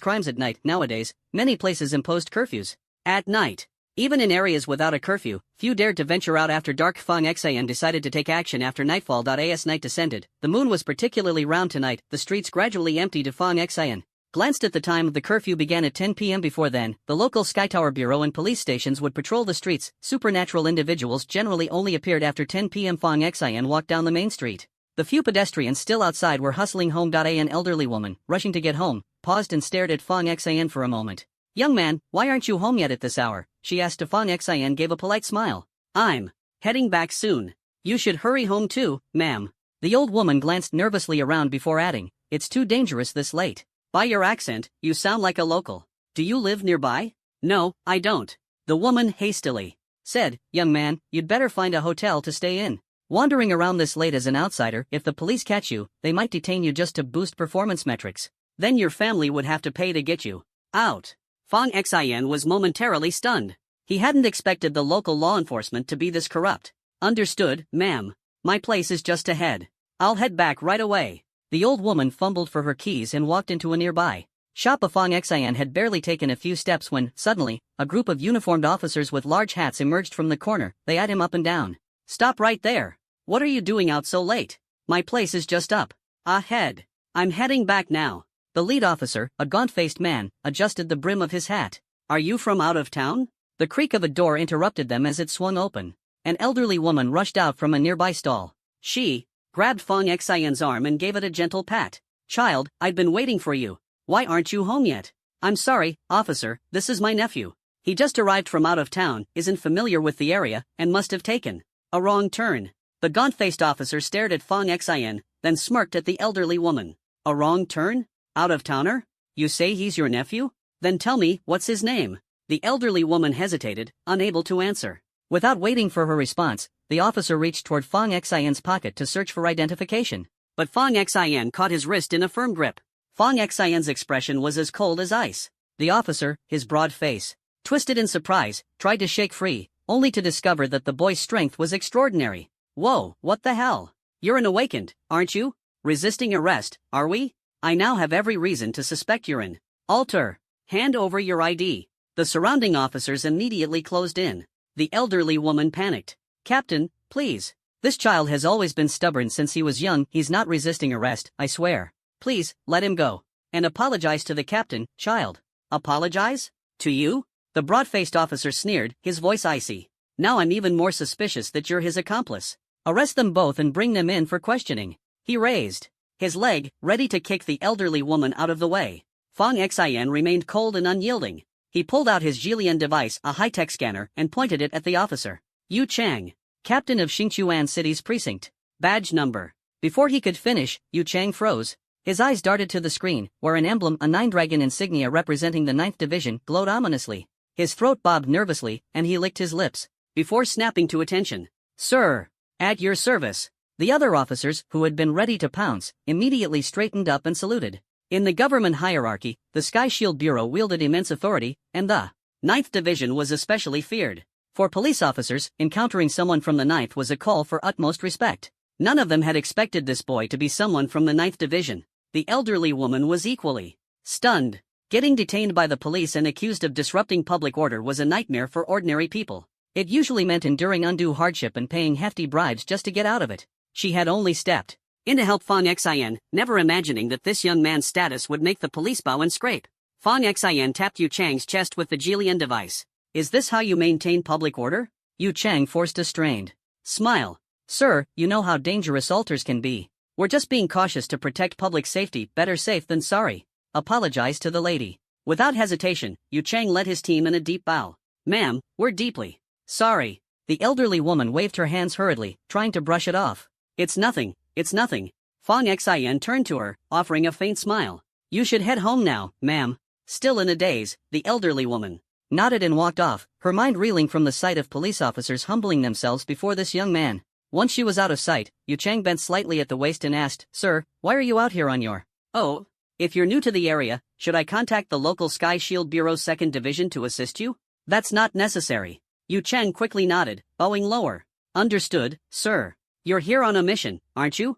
crimes at night. Nowadays, many places imposed curfews at night. Even in areas without a curfew, few dared to venture out after dark. Fong Xin decided to take action after nightfall. As night descended, the moon was particularly round tonight. The streets gradually emptied. Fong Xin glanced at the time. The curfew began at 10 p.m. Before then, the local Sky Tower Bureau and police stations would patrol the streets. Supernatural individuals generally only appeared after 10 p.m. Fong Xin walked down the main street. The few pedestrians still outside were hustling home. An elderly woman, rushing to get home, paused and stared at Fong Xin for a moment. Young man, why aren't you home yet at this hour? She asked. Fong Xin gave a polite smile. I'm heading back soon. You should hurry home too, ma'am. The old woman glanced nervously around before adding, it's too dangerous this late. By your accent, you sound like a local. Do you live nearby? No, I don't. The woman hastily said, young man, you'd better find a hotel to stay in. Wandering around this late as an outsider, if the police catch you, they might detain you just to boost performance metrics. Then your family would have to pay to get you out. Fong Xin was momentarily stunned. He hadn't expected the local law enforcement to be this corrupt. Understood, ma'am. My place is just ahead. I'll head back right away. The old woman fumbled for her keys and walked into a nearby shop. Fong Xin had barely taken a few steps when, suddenly, a group of uniformed officers with large hats emerged from the corner. They eyed him up and down. Stop right there. What are you doing out so late? My place is just up ahead. I'm heading back now. The lead officer, a gaunt-faced man, adjusted the brim of his hat. Are you from out of town? The creak of a door interrupted them as it swung open. An elderly woman rushed out from a nearby stall. She grabbed Fong Xin's arm and gave it a gentle pat. Child, I'd been waiting for you. Why aren't you home yet? I'm sorry, officer, this is my nephew. He just arrived from out of town, isn't familiar with the area, and must have taken a wrong turn. The gaunt-faced officer stared at Fong Xin, then smirked at the elderly woman. A wrong turn? Out-of-towner? You say he's your nephew? Then tell me, what's his name? The elderly woman hesitated, unable to answer. Without waiting for her response, the officer reached toward Fong Xin's pocket to search for identification. But Fong Xin caught his wrist in a firm grip. Fong Xin's expression was as cold as ice. The officer, his broad face twisted in surprise, tried to shake free, only to discover that the boy's strength was extraordinary. Whoa, what the hell? You're an awakened, aren't you? Resisting arrest, are we? I now have every reason to suspect you're an alter. Hand over your ID. The surrounding officers immediately closed in. The elderly woman panicked. Captain, please. This child has always been stubborn since he was young. He's not resisting arrest, I swear. Please, let him go. And apologize to the captain, child. Apologize? To you? The broad-faced officer sneered, his voice icy. Now I'm even more suspicious that you're his accomplice. Arrest them both and bring them in for questioning. He raised his leg, ready to kick the elderly woman out of the way. Fong Xin remained cold and unyielding. He pulled out his Jilian device, a high-tech scanner, and pointed it at the officer. Yu Chang, captain of Xingchuan City's precinct. Badge number. Before he could finish, Yu Chang froze. His eyes darted to the screen, where an emblem, a nine-dragon insignia representing the 9th Division, glowed ominously. His throat bobbed nervously, and he licked his lips, before snapping to attention. Sir, at your service. The other officers, who had been ready to pounce, immediately straightened up and saluted. In the government hierarchy, the Sky Shield Bureau wielded immense authority, and the 9th Division was especially feared. For police officers, encountering someone from the 9th was a call for utmost respect. None of them had expected this boy to be someone from the 9th Division. The elderly woman was equally stunned. Getting detained by the police and accused of disrupting public order was a nightmare for ordinary people. It usually meant enduring undue hardship and paying hefty bribes just to get out of it. She had only stepped in to help Fong Xin, never imagining that this young man's status would make the police bow and scrape. Fong Xin tapped Yu Chang's chest with the Jilian device. Is this how you maintain public order? Yu Chang forced a strained smile. Sir, you know how dangerous alters can be. We're just being cautious to protect public safety. Better safe than sorry. Apologize to the lady. Without hesitation, Yu Chang led his team in a deep bow. Ma'am, we're deeply sorry. The elderly woman waved her hands hurriedly, trying to brush it off. It's nothing, it's nothing. Fong Xin turned to her, offering a faint smile. You should head home now, ma'am. Still in a daze, the elderly woman nodded and walked off, her mind reeling from the sight of police officers humbling themselves before this young man. Once she was out of sight, Yu Chang bent slightly at the waist and asked, Sir, why are you out here on your... Oh, if you're new to the area, should I contact the local Sky Shield Bureau's 2nd Division to assist you? That's not necessary. Yu Chang quickly nodded, bowing lower. Understood, sir. You're here on a mission, aren't you?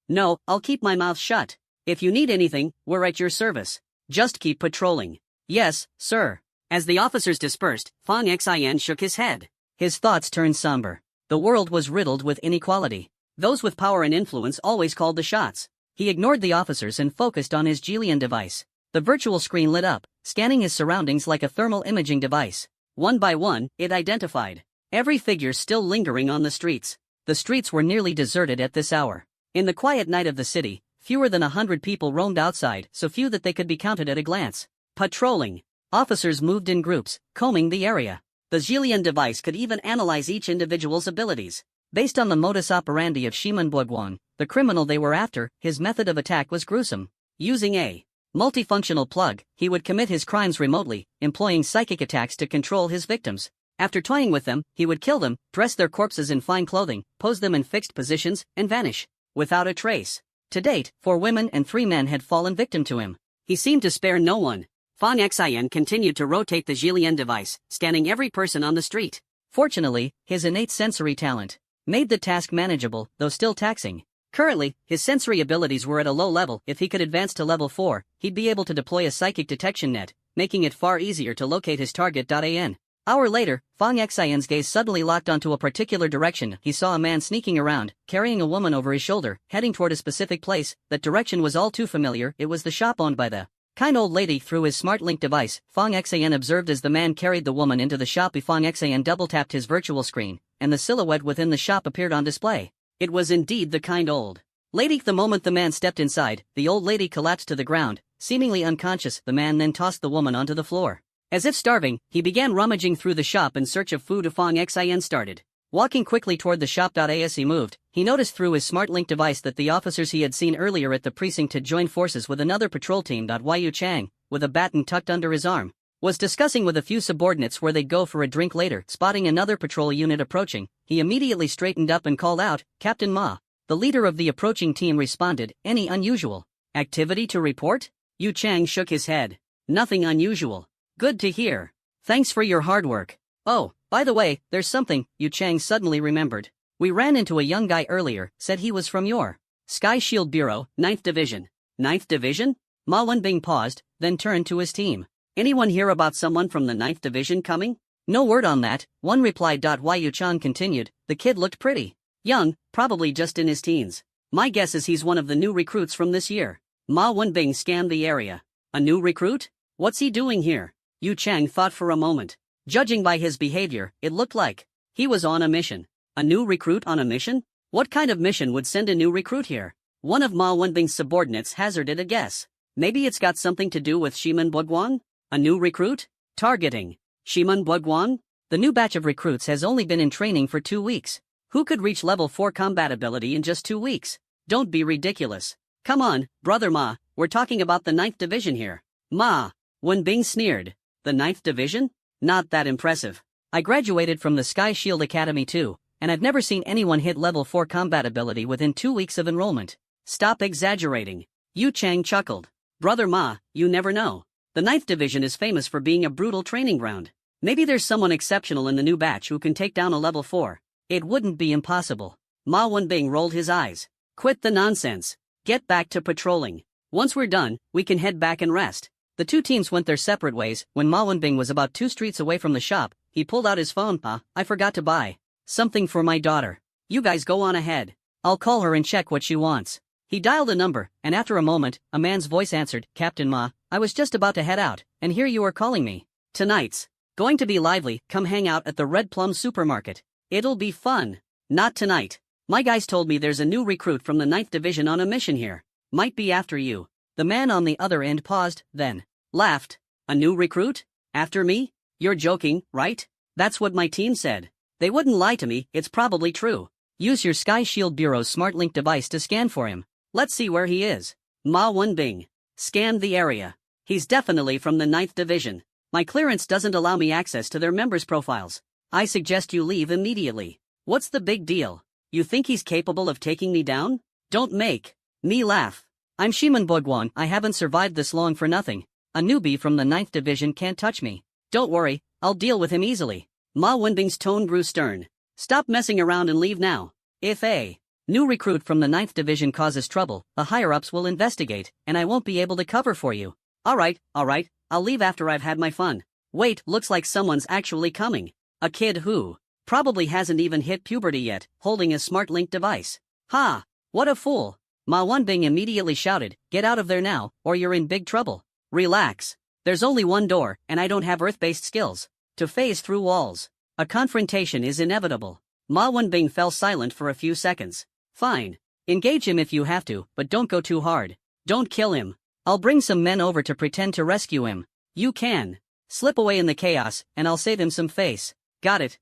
No, I'll keep my mouth shut. If you need anything, we're at your service. Just keep patrolling. Yes, sir. As the officers dispersed, Fong Xin shook his head. His thoughts turned somber. The world was riddled with inequality. Those with power and influence always called the shots. He ignored the officers and focused on his Jilian device. The virtual screen lit up, scanning his surroundings like a thermal imaging device. One by one, it identified every figure still lingering on the streets. The streets were nearly deserted at this hour. In the quiet night of the city, fewer than 100 people roamed outside, so few that they could be counted at a glance. Patrolling. Officers moved in groups, combing the area. The Jilian device could even analyze each individual's abilities. Based on the modus operandi of Shiman Boguan, the criminal they were after, his method of attack was gruesome. Using a multifunctional plug, he would commit his crimes remotely, employing psychic attacks to control his victims. After toying with them, he would kill them, dress their corpses in fine clothing, pose them in fixed positions, and vanish without a trace. To date, 4 women and 3 men had fallen victim to him. He seemed to spare no one. Fong Xin continued to rotate the Jilian device, scanning every person on the street. Fortunately, his innate sensory talent made the task manageable, though still taxing. Currently, his sensory abilities were at a low level. If he could advance to level 4, he'd be able to deploy a psychic detection net, making it far easier to locate his target. An hour later, Fong Xin's gaze suddenly locked onto a particular direction. He saw a man sneaking around, carrying a woman over his shoulder, heading toward a specific place. That direction was all too familiar. It was the shop owned by the kind old lady. Through his smart link device, Fong Xin observed as the man carried the woman into the shop. Fong Xin double-tapped his virtual screen, and the silhouette within the shop appeared on display. It was indeed the kind old lady. The moment the man stepped inside, the old lady collapsed to the ground, seemingly unconscious. The man then tossed the woman onto the floor. As if starving, he began rummaging through the shop in search of food. Fong Xin started walking quickly toward the shop. As he moved, he noticed through his smart link device that the officers he had seen earlier at the precinct had joined forces with another patrol team. Yu Chang, with a baton tucked under his arm, was discussing with a few subordinates where they'd go for a drink later. Spotting another patrol unit approaching, he immediately straightened up and called out, Captain Ma. The leader of the approaching team responded, Any unusual activity to report? Yu Chang shook his head. Nothing unusual. Good to hear. Thanks for your hard work. Oh, by the way, there's something, Yu Chang suddenly remembered. We ran into a young guy earlier, said he was from your Sky Shield Bureau, 9th Division. 9th Division? Ma Wenbing paused, then turned to his team. Anyone hear about someone from the 9th Division coming? No word on that, one replied. Yu-chan continued, the kid looked pretty young, probably just in his teens. My guess is he's one of the new recruits from this year. Ma Wenbing scanned the area. A new recruit? What's he doing here? Yu Chang thought for a moment. Judging by his behavior, it looked like he was on a mission. A new recruit on a mission? What kind of mission would send a new recruit here? One of Ma Wenbing's subordinates hazarded a guess. Maybe it's got something to do with Shiman Buguan? A new recruit? Targeting Shiman Buguan? The new batch of recruits has only been in training for 2 weeks. Who could reach level 4 combat ability in just 2 weeks? Don't be ridiculous. Come on, brother Ma, we're talking about the 9th Division here. Ma Wenbing sneered. The 9th Division? Not that impressive. I graduated from the Sky Shield Academy too, and I've never seen anyone hit level 4 combat ability within 2 weeks of enrollment. Stop exaggerating. Yu Chang chuckled. Brother Ma, you never know. The 9th Division is famous for being a brutal training ground. Maybe there's someone exceptional in the new batch who can take down a level 4. It wouldn't be impossible. Ma Wenbing rolled his eyes. Quit the nonsense. Get back to patrolling. Once we're done, we can head back and rest. The two teams went their separate ways. When Ma Wenbing was about 2 streets away from the shop, he pulled out his phone. I forgot to buy something for my daughter. You guys go on ahead. I'll call her and check what she wants. He dialed a number, and after a moment, a man's voice answered, Captain Ma, I was just about to head out, and here you are calling me. Tonight's going to be lively. Come hang out at the Red Plum Supermarket. It'll be fun. Not tonight. My guys told me there's a new recruit from the 9th Division on a mission here. Might be after you. The man on the other end paused, then laughed. A new recruit? After me? You're joking, right? That's what my team said. They wouldn't lie to me, it's probably true. Use your Sky Shield Bureau's SmartLink device to scan for him. Let's see where he is. Ma Wenbing scanned the area. He's definitely from the 9th Division. My clearance doesn't allow me access to their members' profiles. I suggest you leave immediately. What's the big deal? You think he's capable of taking me down? Don't make me laugh. I'm Shiman Buguan. I haven't survived this long for nothing. A newbie from the 9th Division can't touch me. Don't worry, I'll deal with him easily. Ma Wenbing's tone grew stern. Stop messing around and leave now. If a new recruit from the 9th Division causes trouble, the higher-ups will investigate, and I won't be able to cover for you. Alright, I'll leave after I've had my fun. Wait, looks like someone's actually coming. A kid who probably hasn't even hit puberty yet, holding a SmartLink device. Ha! What a fool! Ma Wenbing immediately shouted, get out of there now, or you're in big trouble. Relax. There's only one door, and I don't have earth-based skills to phase through walls. A confrontation is inevitable. Ma Wenbing fell silent for a few seconds. Fine. Engage him if you have to, but don't go too hard. Don't kill him. I'll bring some men over to pretend to rescue him. You can slip away in the chaos, and I'll save him some face. Got it.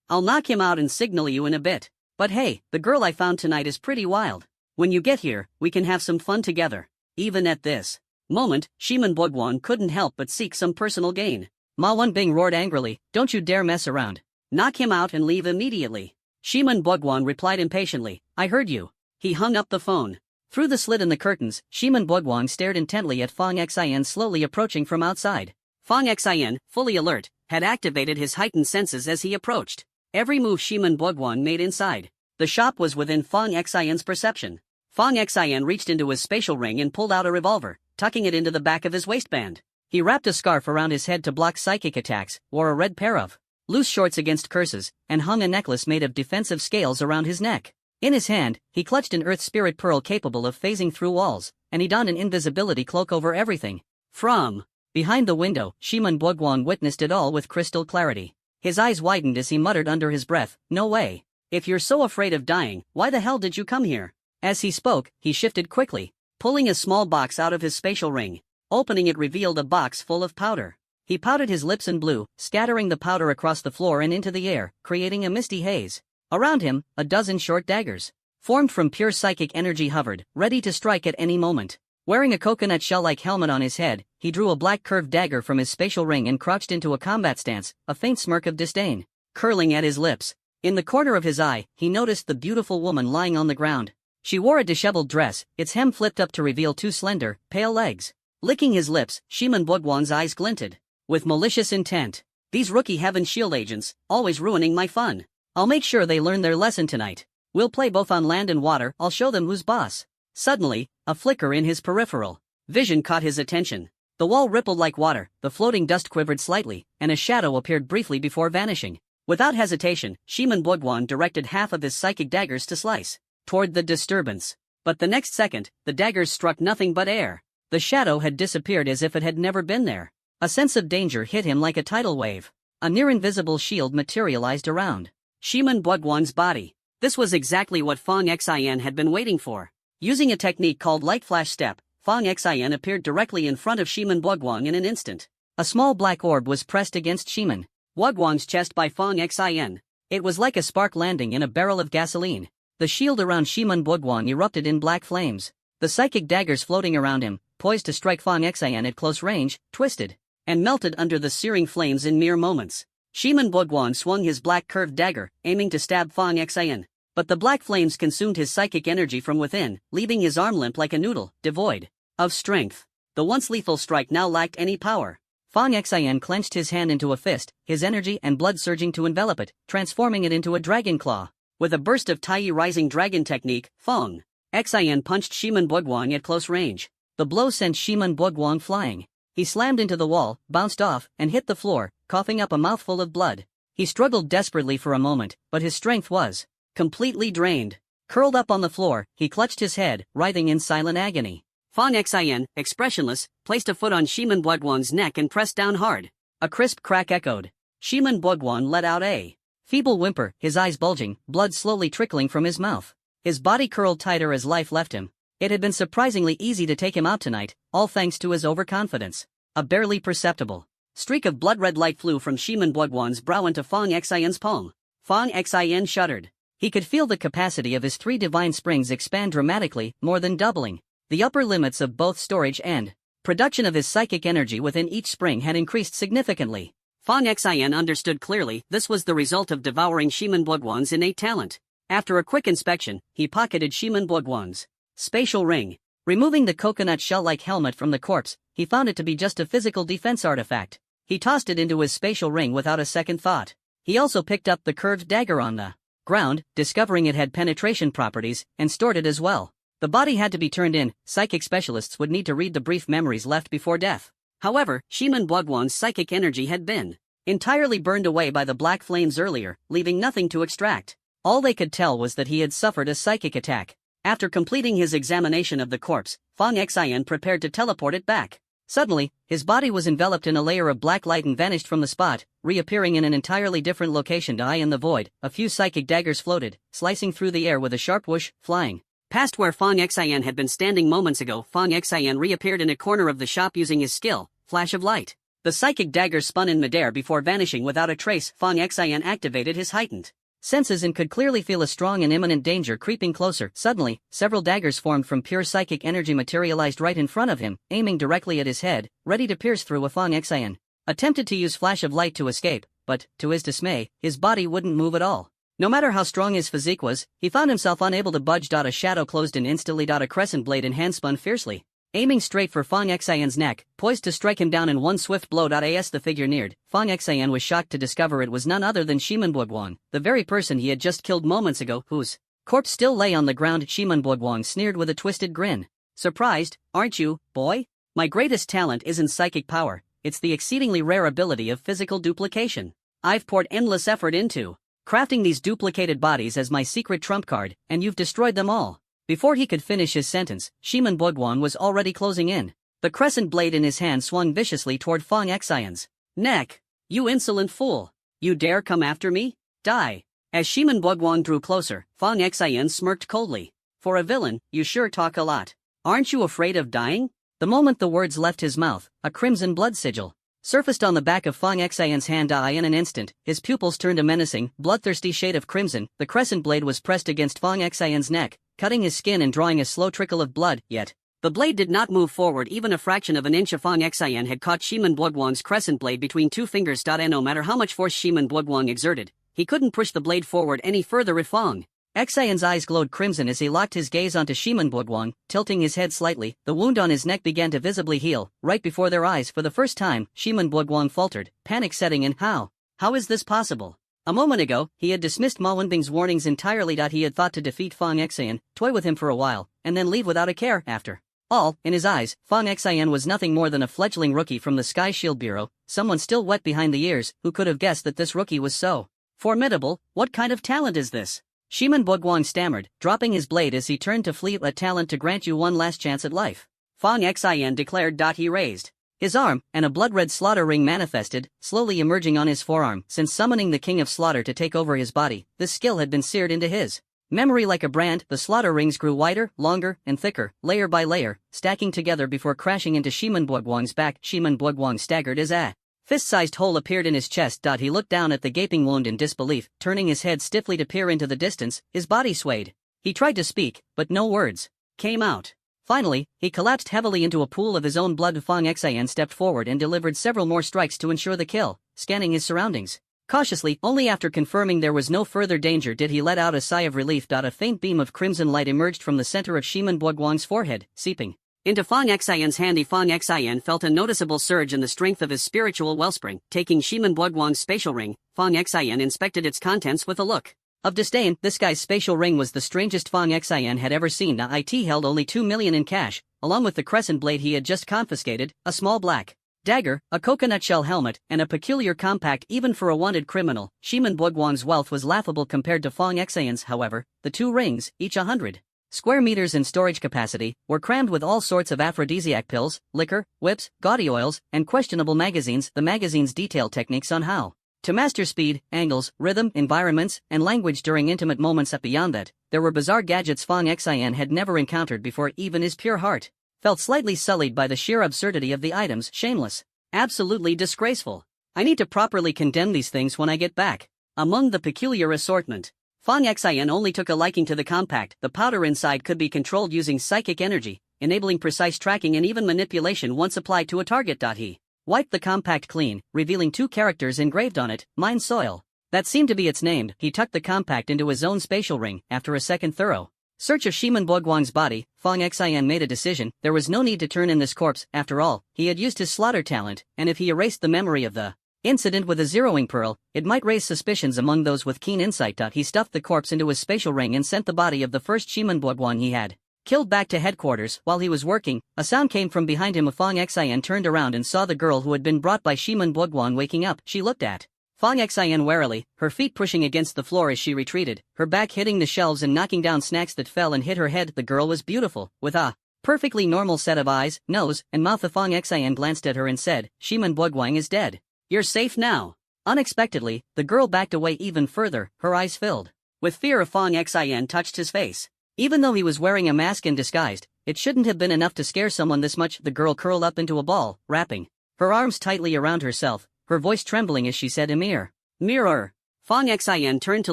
I'll knock him out and signal you in a bit. But hey, the girl I found tonight is pretty wild. When you get here, we can have some fun together. Even at this moment, Shiman Buguan couldn't help but seek some personal gain. Ma Wenbing roared angrily, don't you dare mess around. Knock him out and leave immediately. Shiman Buguan replied impatiently, I heard you. He hung up the phone. Through the slit in the curtains, Shiman Buguan stared intently at Fong Xian slowly approaching from outside. Fong Xian, fully alert, had activated his heightened senses as he approached. Every move Shiman Buguan made inside the shop was within Fong Xian's perception. Fong Xian reached into his spatial ring and pulled out a revolver, tucking it into the back of his waistband. He wrapped a scarf around his head to block psychic attacks, wore a red pair of loose shorts against curses, and hung a necklace made of defensive scales around his neck. In his hand, he clutched an earth spirit pearl capable of phasing through walls, and he donned an invisibility cloak over everything. From behind the window, Shiman Buguan witnessed it all with crystal clarity. His eyes widened as he muttered under his breath, no way. If you're so afraid of dying, why the hell did you come here? As he spoke, he shifted quickly, pulling a small box out of his spatial ring. Opening it revealed a box full of powder. He pouted his lips and blew, scattering the powder across the floor and into the air, creating a misty haze. Around him, a dozen short daggers, formed from pure psychic energy, hovered, ready to strike at any moment. Wearing a coconut shell-like helmet on his head, he drew a black curved dagger from his spatial ring and crouched into a combat stance, a faint smirk of disdain curling at his lips. In the corner of his eye, he noticed the beautiful woman lying on the ground. She wore a disheveled dress, its hem flipped up to reveal 2 slender, pale legs. Licking his lips, Shiman Buguan's eyes glinted with malicious intent. These rookie Heaven Shield agents, always ruining my fun. I'll make sure they learn their lesson tonight. We'll play both on land and water, I'll show them who's boss. Suddenly, a flicker in his peripheral vision caught his attention. The wall rippled like water, the floating dust quivered slightly, and a shadow appeared briefly before vanishing. Without hesitation, Shimon Bogwan directed half of his psychic daggers to slice toward the disturbance. But the next second, the daggers struck nothing but air. The shadow had disappeared as if it had never been there. A sense of danger hit him like a tidal wave. A near-invisible shield materialized around Shimon Bogwan's body. This was exactly what Fong Xin had been waiting for. Using a technique called light flash step, Fong Xin appeared directly in front of Shimon Bogwan in an instant. A small black orb was pressed against Shimon Bogwan's chest by Fong Xin. It was like a spark landing in a barrel of gasoline. The shield around Shimon Bogwan erupted in black flames. The psychic daggers floating around him, poised to strike Fong Xin at close range, twisted and melted under the searing flames in mere moments. Shimon Bogwan swung his black curved dagger, aiming to stab Fong Xin. But the black flames consumed his psychic energy from within, leaving his arm limp like a noodle, devoid of strength. The once lethal strike now lacked any power. Fong Xin clenched his hand into a fist, his energy and blood surging to envelop it, transforming it into a dragon claw. With a burst of Tai Rising Dragon technique, Fong Xin punched Shimon Bogwan at close range. The blow sent Shimon Bogwan flying. He slammed into the wall, bounced off, and hit the floor, coughing up a mouthful of blood. He struggled desperately for a moment, but his strength was completely drained. Curled up on the floor, he clutched his head, writhing in silent agony. Fong Xin, expressionless, placed a foot on Shimon Bogwan's neck and pressed down hard. A crisp crack echoed. Shimon Bogwan let out a feeble whimper, his eyes bulging, blood slowly trickling from his mouth. His body curled tighter as life left him. It had been surprisingly easy to take him out tonight, all thanks to his overconfidence. A barely perceptible streak of blood-red light flew from Shimon Bogwan's brow into Fong Xin's palm. Fong Xin shuddered. He could feel the capacity of his 3 divine springs expand dramatically, more than doubling. The upper limits of both storage and production of his psychic energy within each spring had increased significantly. Fong Xin understood clearly this was the result of devouring Shimon Bogwan's innate talent. After a quick inspection, he pocketed Shimon Bogwan's spatial ring. Removing the coconut shell-like helmet from the corpse, he found it to be just a physical defense artifact. He tossed it into his spatial ring without a second thought. He also picked up the curved dagger on the ground, discovering it had penetration properties, and stored it as well. The body had to be turned in. Psychic specialists would need to read the brief memories left before death. However, Shimon Bogwan's psychic energy had been entirely burned away by the black flames earlier, leaving nothing to extract. All they could tell was that he had suffered a psychic attack. After completing his examination of the corpse, Fong Xin prepared to teleport it back. Suddenly, his body was enveloped in a layer of black light and vanished from the spot, reappearing in an entirely different location. Eye in the void, a few psychic daggers floated, slicing through the air with a sharp whoosh, flying past where Fong Xin had been standing moments ago. Fong Xin reappeared in a corner of the shop using his skill, Flash of Light. The psychic daggers spun in midair before vanishing without a trace. Fong Xin activated his heightened senses and could clearly feel a strong and imminent danger creeping closer. Suddenly, several daggers formed from pure psychic energy materialized right in front of him, aiming directly at his head, ready to pierce through. Fong Xin attempted to use Flash of Light to escape, but, to his dismay, his body wouldn't move at all. No matter how strong his physique was, he found himself unable to budge. A shadow closed in instantly. A crescent blade in hand spun fiercely, aiming straight for Fong Xin's neck, poised to strike him down in one swift blow. As the figure neared, Fong Xin was shocked to discover it was none other than Shimon Bogwan, the very person he had just killed moments ago, whose corpse still lay on the ground. Shimon Bogwan sneered with a twisted grin. Surprised, aren't you, boy? My greatest talent isn't psychic power, it's the exceedingly rare ability of physical duplication. I've poured endless effort into crafting these duplicated bodies as my secret trump card, and you've destroyed them all. Before he could finish his sentence, Shimon Bogwan was already closing in. The crescent blade in his hand swung viciously toward Fong Xin's neck. You insolent fool! You dare come after me? Die! As Shimon Bogwan drew closer, Fong Xin smirked coldly. For a villain, you sure talk a lot. Aren't you afraid of dying? The moment the words left his mouth, a crimson blood sigil surfaced on the back of Fong Xin's hand. In an instant, his pupils turned a menacing, bloodthirsty shade of crimson. The crescent blade was pressed against Fong Xin's neck, cutting his skin and drawing a slow trickle of blood. Yet the blade did not move forward even a fraction of an inch. Fong Xin had caught Shimon Bogwan's crescent blade between 2 fingers. And no matter how much force Shimon Bogwan exerted, he couldn't push the blade forward any further. If Fong Xin's eyes glowed crimson as he locked his gaze onto Shimon Bogwan, tilting his head slightly, the wound on his neck began to visibly heal. Right before their eyes, for the first time, Shimon Bogwan faltered, panic setting in. How is this possible? A moment ago, he had dismissed Ma Wenbing's warnings entirely. He had thought to defeat Fang Xian, toy with him for a while, and then leave without a care after. All, in his eyes, Fang Xian was nothing more than a fledgling rookie from the Sky Shield Bureau, someone still wet behind the ears. Who could have guessed that this rookie was so formidable? What kind of talent is this? Shiman Buguang stammered, dropping his blade as he turned to flee. A talent to grant you one last chance at life, Fang Xian declared. He raised his arm, and a blood-red slaughter ring manifested, slowly emerging on his forearm. Since summoning the King of Slaughter to take over his body, this skill had been seared into his memory like a brand. The slaughter rings grew wider, longer, and thicker, layer by layer, stacking together before crashing into Shiman Buguang's back. Shiman Buguang staggered as a fist-sized hole appeared in his chest. He looked down at the gaping wound in disbelief, turning his head stiffly to peer into the distance. His body swayed. He tried to speak, but no words came out. Finally, he collapsed heavily into a pool of his own blood. Fang Xian stepped forward and delivered several more strikes to ensure the kill, scanning his surroundings cautiously. Only after confirming there was no further danger did he let out a sigh of relief. A faint beam of crimson light emerged from the center of Shiman Buguang's forehead, seeping into Fang Xian's hand. Fang Xian felt a noticeable surge in the strength of his spiritual wellspring. Taking Shiman Buguang's spatial ring, Fang Xian inspected its contents with a look of disdain. This guy's spatial ring was the strangest Fang Xian had ever seen. It held only 2 million in cash, along with the crescent blade he had just confiscated, a small black dagger, a coconut shell helmet, and a peculiar compact. Even for a wanted criminal, Shiman Buguang's wealth was laughable compared to Fang Xian's. However, the 2 rings, each 100 square meters in storage capacity, were crammed with all sorts of aphrodisiac pills, liquor, whips, gaudy oils, and questionable magazines. The magazines detailed techniques on how to master speed, angles, rhythm, environments, and language during intimate moments. Beyond that, there were bizarre gadgets Fang Xian had never encountered before. Even his pure heart felt slightly sullied by the sheer absurdity of the items. Shameless. Absolutely disgraceful. I need to properly condemn these things when I get back. Among the peculiar assortment, Fang Xian only took a liking to the compact. The powder inside could be controlled using psychic energy, enabling precise tracking and even manipulation once applied to a target. He wiped the compact clean, revealing 2 characters engraved on it, Mine Soil. That seemed to be its name. He tucked the compact into his own spatial ring. After a second thorough search of Shiman Buguang's body, Fang Xian made a decision. There was no need to turn in this corpse. After all, he had used his slaughter talent, and if he erased the memory of the incident with a zeroing pearl, it might raise suspicions among those with keen insight. He stuffed the corpse into his spatial ring and sent the body of the first Shiman Buguang he had killed back to headquarters. While he was working, a sound came from behind him. Fang Xian turned around and saw the girl who had been brought by Shiman Buguang waking up. She looked at Fang Xian warily, her feet pushing against the floor as she retreated, her back hitting the shelves and knocking down snacks that fell and hit her head. The girl was beautiful, with a perfectly normal set of eyes, nose, and mouth. Fang Xian glanced at her and said, "Shiman Buguang is dead. You're safe now." Unexpectedly, the girl backed away even further, her eyes filled with fear. Fang Xian touched his face. Even though he was wearing a mask and disguised, it shouldn't have been enough to scare someone this much. The girl curled up into a ball, wrapping her arms tightly around herself, her voice trembling as she said, "Emir." Mirror. Fang Xian turned to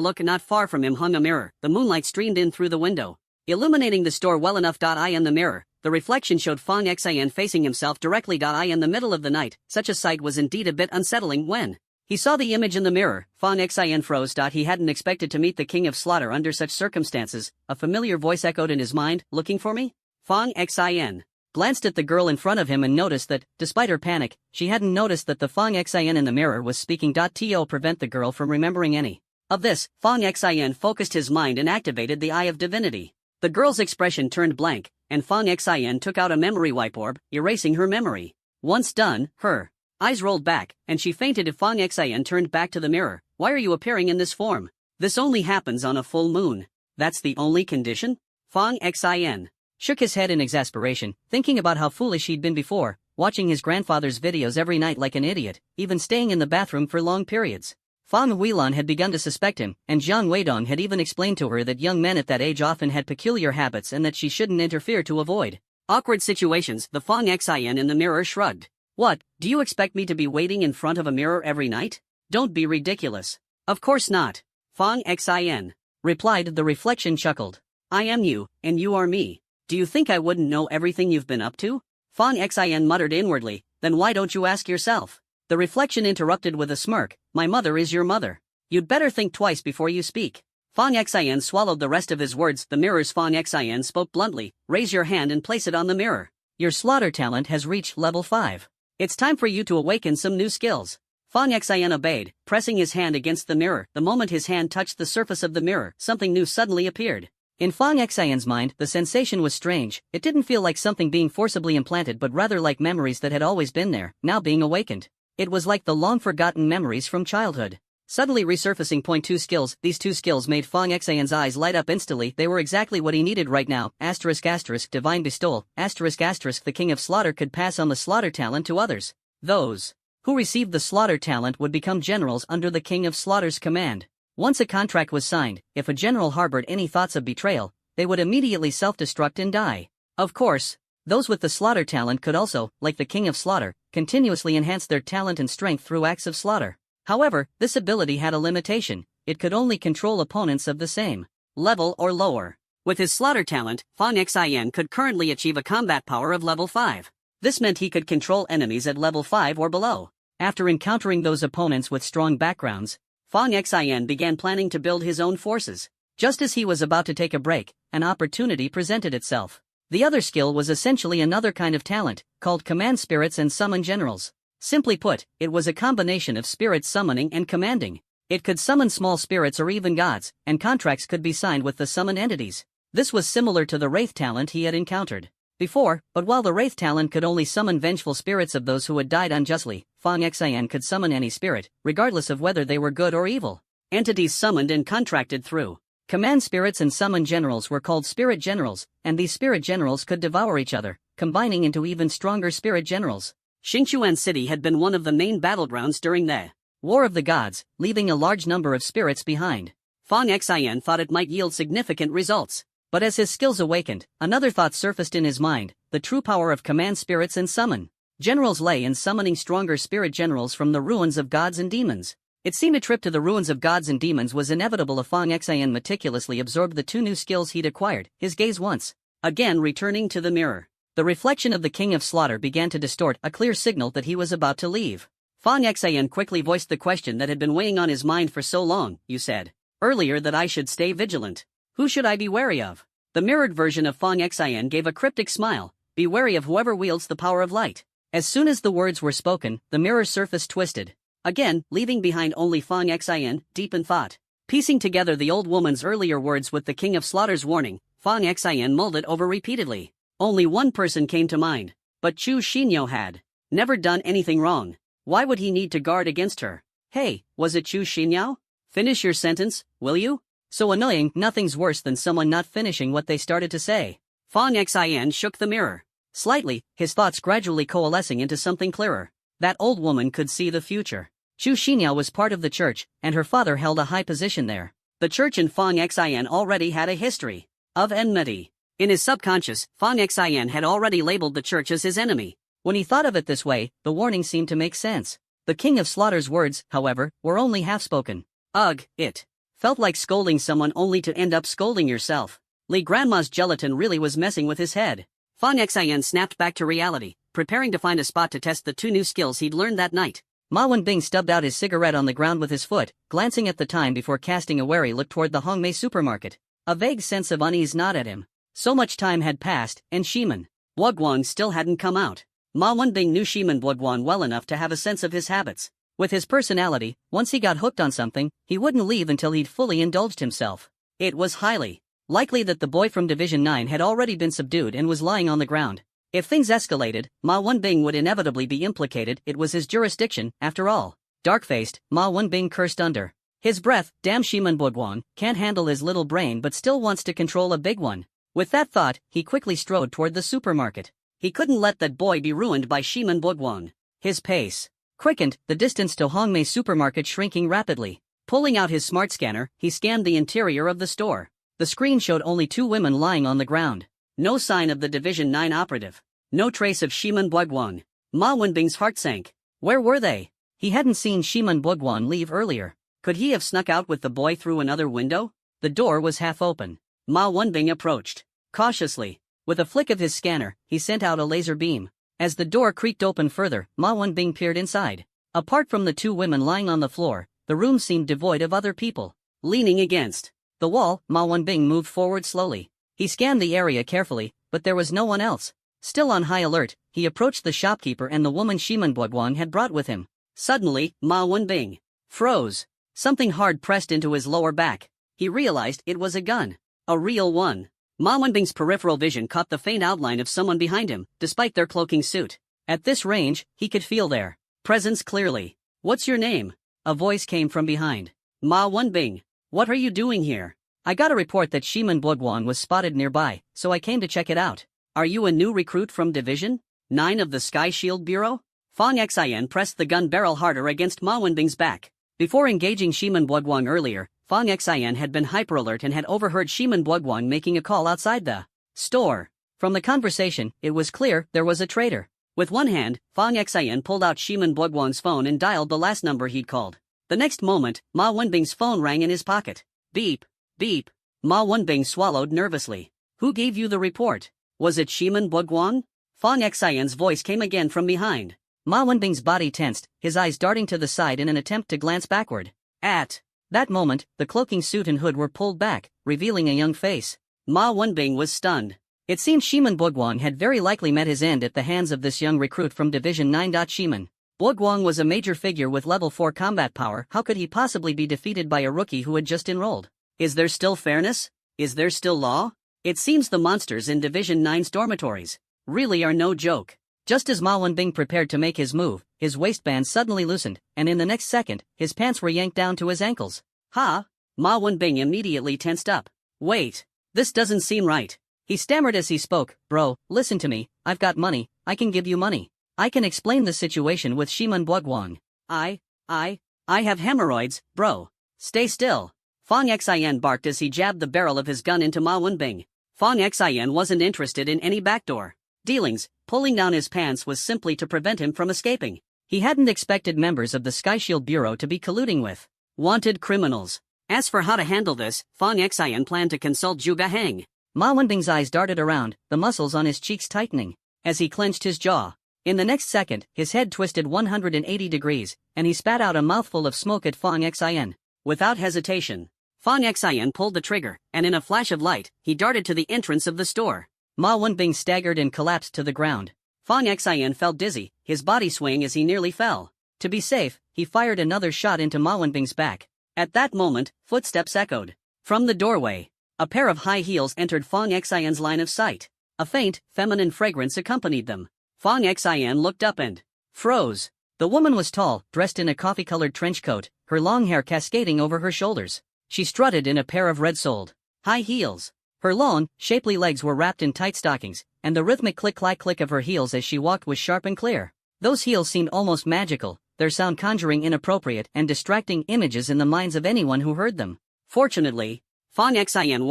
look. Not far from him hung a mirror. The moonlight streamed in through the window, illuminating the store well enough. I in the mirror. The reflection showed Fang Xian facing himself directly. I in the middle of the night. Such a sight was indeed a bit unsettling. When he saw the image in the mirror, Fang Xian froze. He hadn't expected to meet the King of Slaughter under such circumstances. A familiar voice echoed in his mind, "Looking for me?" Fang Xian glanced at the girl in front of him and noticed that, despite her panic, she hadn't noticed that the Fang Xian in the mirror was speaking. To prevent the girl from remembering any of this, Fang Xian focused his mind and activated the Eye of Divinity. The girl's expression turned blank, and Fang Xian took out a memory wipe orb, erasing her memory. Once done, her eyes rolled back, and she fainted. Fang Xian turned back to the mirror. "Why are you appearing in this form? This only happens on a full moon." "That's the only condition?" Fang Xian shook his head in exasperation, thinking about how foolish he'd been before, watching his grandfather's videos every night like an idiot, even staying in the bathroom for long periods. Fang Huilan had begun to suspect him, and Jiang Weidong had even explained to her that young men at that age often had peculiar habits and that she shouldn't interfere to avoid awkward situations. The Fang Xian in the mirror shrugged. "What, do you expect me to be waiting in front of a mirror every night? Don't be ridiculous." "Of course not." Fang Xian replied. The reflection chuckled. "I am you, and you are me. Do you think I wouldn't know everything you've been up to?" Fang Xian muttered inwardly. "Then why don't you ask yourself?" The reflection interrupted with a smirk. "My mother is your mother. You'd better think twice before you speak." Fang Xian swallowed the rest of his words. The mirror's Fang Xian spoke bluntly. "Raise your hand and place it on the mirror. Your slaughter talent has reached level 5. It's time for you to awaken some new skills." Fang Xian obeyed, pressing his hand against the mirror. The moment his hand touched the surface of the mirror, something new suddenly appeared. In Fang Xian's mind, the sensation was strange. It didn't feel like something being forcibly implanted but rather like memories that had always been there, now being awakened. It was like the long-forgotten memories from childhood. Suddenly resurfacing. Point 2 skills. These 2 skills made Fang Xian's eyes light up instantly. They were exactly what he needed right now. ***, Divine Bestowal. ***, the King of Slaughter could pass on the slaughter talent to others. Those who received the slaughter talent would become generals under the King of Slaughter's command. Once a contract was signed, if a general harbored any thoughts of betrayal, they would immediately self-destruct and die. Of course, those with the slaughter talent could also, like the King of Slaughter, continuously enhance their talent and strength through acts of slaughter. However, this ability had a limitation. It could only control opponents of the same level or lower. With his slaughter talent, Fang Xian could currently achieve a combat power of level 5. This meant he could control enemies at level 5 or below. After encountering those opponents with strong backgrounds, Fang Xian began planning to build his own forces. Just as he was about to take a break, an opportunity presented itself. The other skill was essentially another kind of talent, called Command Spirits and Summon Generals. Simply put, it was a combination of spirits summoning and commanding. It could summon small spirits or even gods, and contracts could be signed with the summoned entities. This was similar to the Wraith talent he had encountered before, but while the Wraith talent could only summon vengeful spirits of those who had died unjustly, Fang Xian could summon any spirit, regardless of whether they were good or evil. Entities summoned and contracted through Command Spirits and Summon Generals were called Spirit Generals, and these Spirit Generals could devour each other, combining into even stronger Spirit Generals. Xingchuan City had been one of the main battlegrounds during the War of the Gods, leaving a large number of spirits behind. Fang Xian thought it might yield significant results. But as his skills awakened, another thought surfaced in his mind: the true power of Command Spirits and Summon Generals lay in summoning stronger Spirit Generals from the ruins of gods and demons. It seemed a trip to the ruins of gods and demons was inevitable if Fang Xian meticulously absorbed the 2 new skills he'd acquired, his gaze once again returning to the mirror. The reflection of the King of Slaughter began to distort, a clear signal that he was about to leave. Fang Xian quickly voiced the question that had been weighing on his mind for so long. "You said earlier that I should stay vigilant. Who should I be wary of?" The mirrored version of Fang Xian gave a cryptic smile. "Be wary of whoever wields the power of light." As soon as the words were spoken, the mirror surface twisted again, leaving behind only Fang Xian, deep in thought. Piecing together the old woman's earlier words with the King of Slaughter's warning, Fang Xian mulled it over repeatedly. Only one person came to mind. But Chu Xinyo had never done anything wrong. Why would he need to guard against her? "Hey, was it Chu Xinyo? Finish your sentence, will you?" So annoying, nothing's worse than someone not finishing what they started to say. Fang Xian shook the mirror slightly, his thoughts gradually coalescing into something clearer. That old woman could see the future. Chu Xinyo was part of the church, and her father held a high position there. The church and Fang Xian already had a history of enmity. In his subconscious, Fang Xian had already labeled the church as his enemy. When he thought of it this way, the warning seemed to make sense. The King of Slaughter's words, however, were only half-spoken. Ugh, it felt like scolding someone only to end up scolding yourself. Li Grandma's gelatin really was messing with his head. Fang Xian snapped back to reality, preparing to find a spot to test the 2 new skills he'd learned that night. Ma Wenbing stubbed out his cigarette on the ground with his foot, glancing at the time before casting a wary look toward the Hongmei supermarket. A vague sense of unease gnawed at him. So much time had passed, and Shiman Buoguan still hadn't come out. Ma Wenbing knew Shiman Buoguan well enough to have a sense of his habits. With his personality, once he got hooked on something, he wouldn't leave until he'd fully indulged himself. It was highly likely that the boy from Division 9 had already been subdued and was lying on the ground. If things escalated, Ma Wenbing would inevitably be implicated. It was his jurisdiction, after all. Dark-faced, Ma Wenbing cursed under his breath. Damn, Shiman Buoguan can't handle his little brain but still wants to control a big one. With that thought, he quickly strode toward the supermarket. He couldn't let that boy be ruined by Shiman Buoguan. His pace quickened, the distance to Hongmei supermarket shrinking rapidly. Pulling out his smart scanner, he scanned the interior of the store. The screen showed only 2 women lying on the ground. No sign of the Division 9 operative. No trace of Shiman Buoguan. Ma Wenbing's heart sank. Where were they? He hadn't seen Shiman Buoguan leave earlier. Could he have snuck out with the boy through another window? The door was half open. Ma Wenbing approached cautiously. With a flick of his scanner, he sent out a laser beam. As the door creaked open further, Ma Wenbing peered inside. Apart from the 2 women lying on the floor, the room seemed devoid of other people. Leaning against the wall, Ma Wenbing moved forward slowly. He scanned the area carefully, but there was no one else. Still on high alert, he approached the shopkeeper and the woman Shiman Buoguan had brought with him. Suddenly, Ma Wenbing froze. Something hard pressed into his lower back. He realized it was a gun. A real one. Ma Wenbing's peripheral vision caught the faint outline of someone behind him, despite their cloaking suit. At this range, he could feel their presence clearly. "What's your name?" A voice came from behind. "Ma Wenbing. What are you doing here?" "I got a report that Shiman Bogwan was spotted nearby, so I came to check it out." "Are you a new recruit from Division 9 of the Sky Shield Bureau?" Fang Xian pressed the gun barrel harder against Ma Wenbing's back. Before engaging Shiman Bogwan earlier, Fang Xian had been hyper-alert and had overheard Shiman Bogwan making a call outside the store. From the conversation, it was clear there was a traitor. With one hand, Fang Xian pulled out Shiman Bogwan's phone and dialed the last number he'd called. The next moment, Ma Wenbing's phone rang in his pocket. Beep, beep. Ma Wenbing swallowed nervously. "Who gave you the report? Was it Shiman Bogwan?" Fang Xian's voice came again from behind. Ma Wenbing's body tensed, his eyes darting to the side in an attempt to glance backward. At that moment, the cloaking suit and hood were pulled back, revealing a young face. Ma Wenbing was stunned. It seemed Shiman Bogwan had very likely met his end at the hands of this young recruit from Division 9. Shiman Bogwan was a major figure with level 4 combat power. How could he possibly be defeated by a rookie who had just enrolled? Is there still fairness? Is there still law? It seems the monsters in Division 9's dormitories really are no joke. Just as Ma Wenbing prepared to make his move, his waistband suddenly loosened, and in the next second, his pants were yanked down to his ankles. "Ha!" Ma Wenbing immediately tensed up. "Wait. This doesn't seem right." He stammered as he spoke. "Bro, listen to me, I've got money, I can give you money. I can explain the situation with Shiman Bogwan. I have hemorrhoids, bro. Stay still." Fang Xian barked as he jabbed the barrel of his gun into Ma Wenbing. Fang Xian wasn't interested in any backdoor dealings. Pulling down his pants was simply to prevent him from escaping. He hadn't expected members of the Sky Shield Bureau to be colluding with wanted criminals. As for how to handle this, Fang Xian planned to consult Zhuge Heng. Ma Wenbing's eyes darted around, the muscles on his cheeks tightening, as he clenched his jaw. In the next second, his head twisted 180 degrees, and he spat out a mouthful of smoke at Fang Xian. Without hesitation, Fang Xian pulled the trigger, and in a flash of light, he darted to the entrance of the store. Ma Wenbing staggered and collapsed to the ground. Fang Xian felt dizzy, his body swaying as he nearly fell. To be safe, he fired another shot into Ma Wenbing's back. At that moment, footsteps echoed. From the doorway, a pair of high heels entered Fang Xian's line of sight. A faint, feminine fragrance accompanied them. Fang Xian looked up and froze. The woman was tall, dressed in a coffee-colored trench coat, her long hair cascading over her shoulders. She strutted in a pair of red-soled high heels. Her long, shapely legs were wrapped in tight stockings, and the rhythmic click-clack-click of her heels as she walked was sharp and clear. Those heels seemed almost magical, their sound conjuring inappropriate and distracting images in the minds of anyone who heard them. Fortunately, Fang Xian wore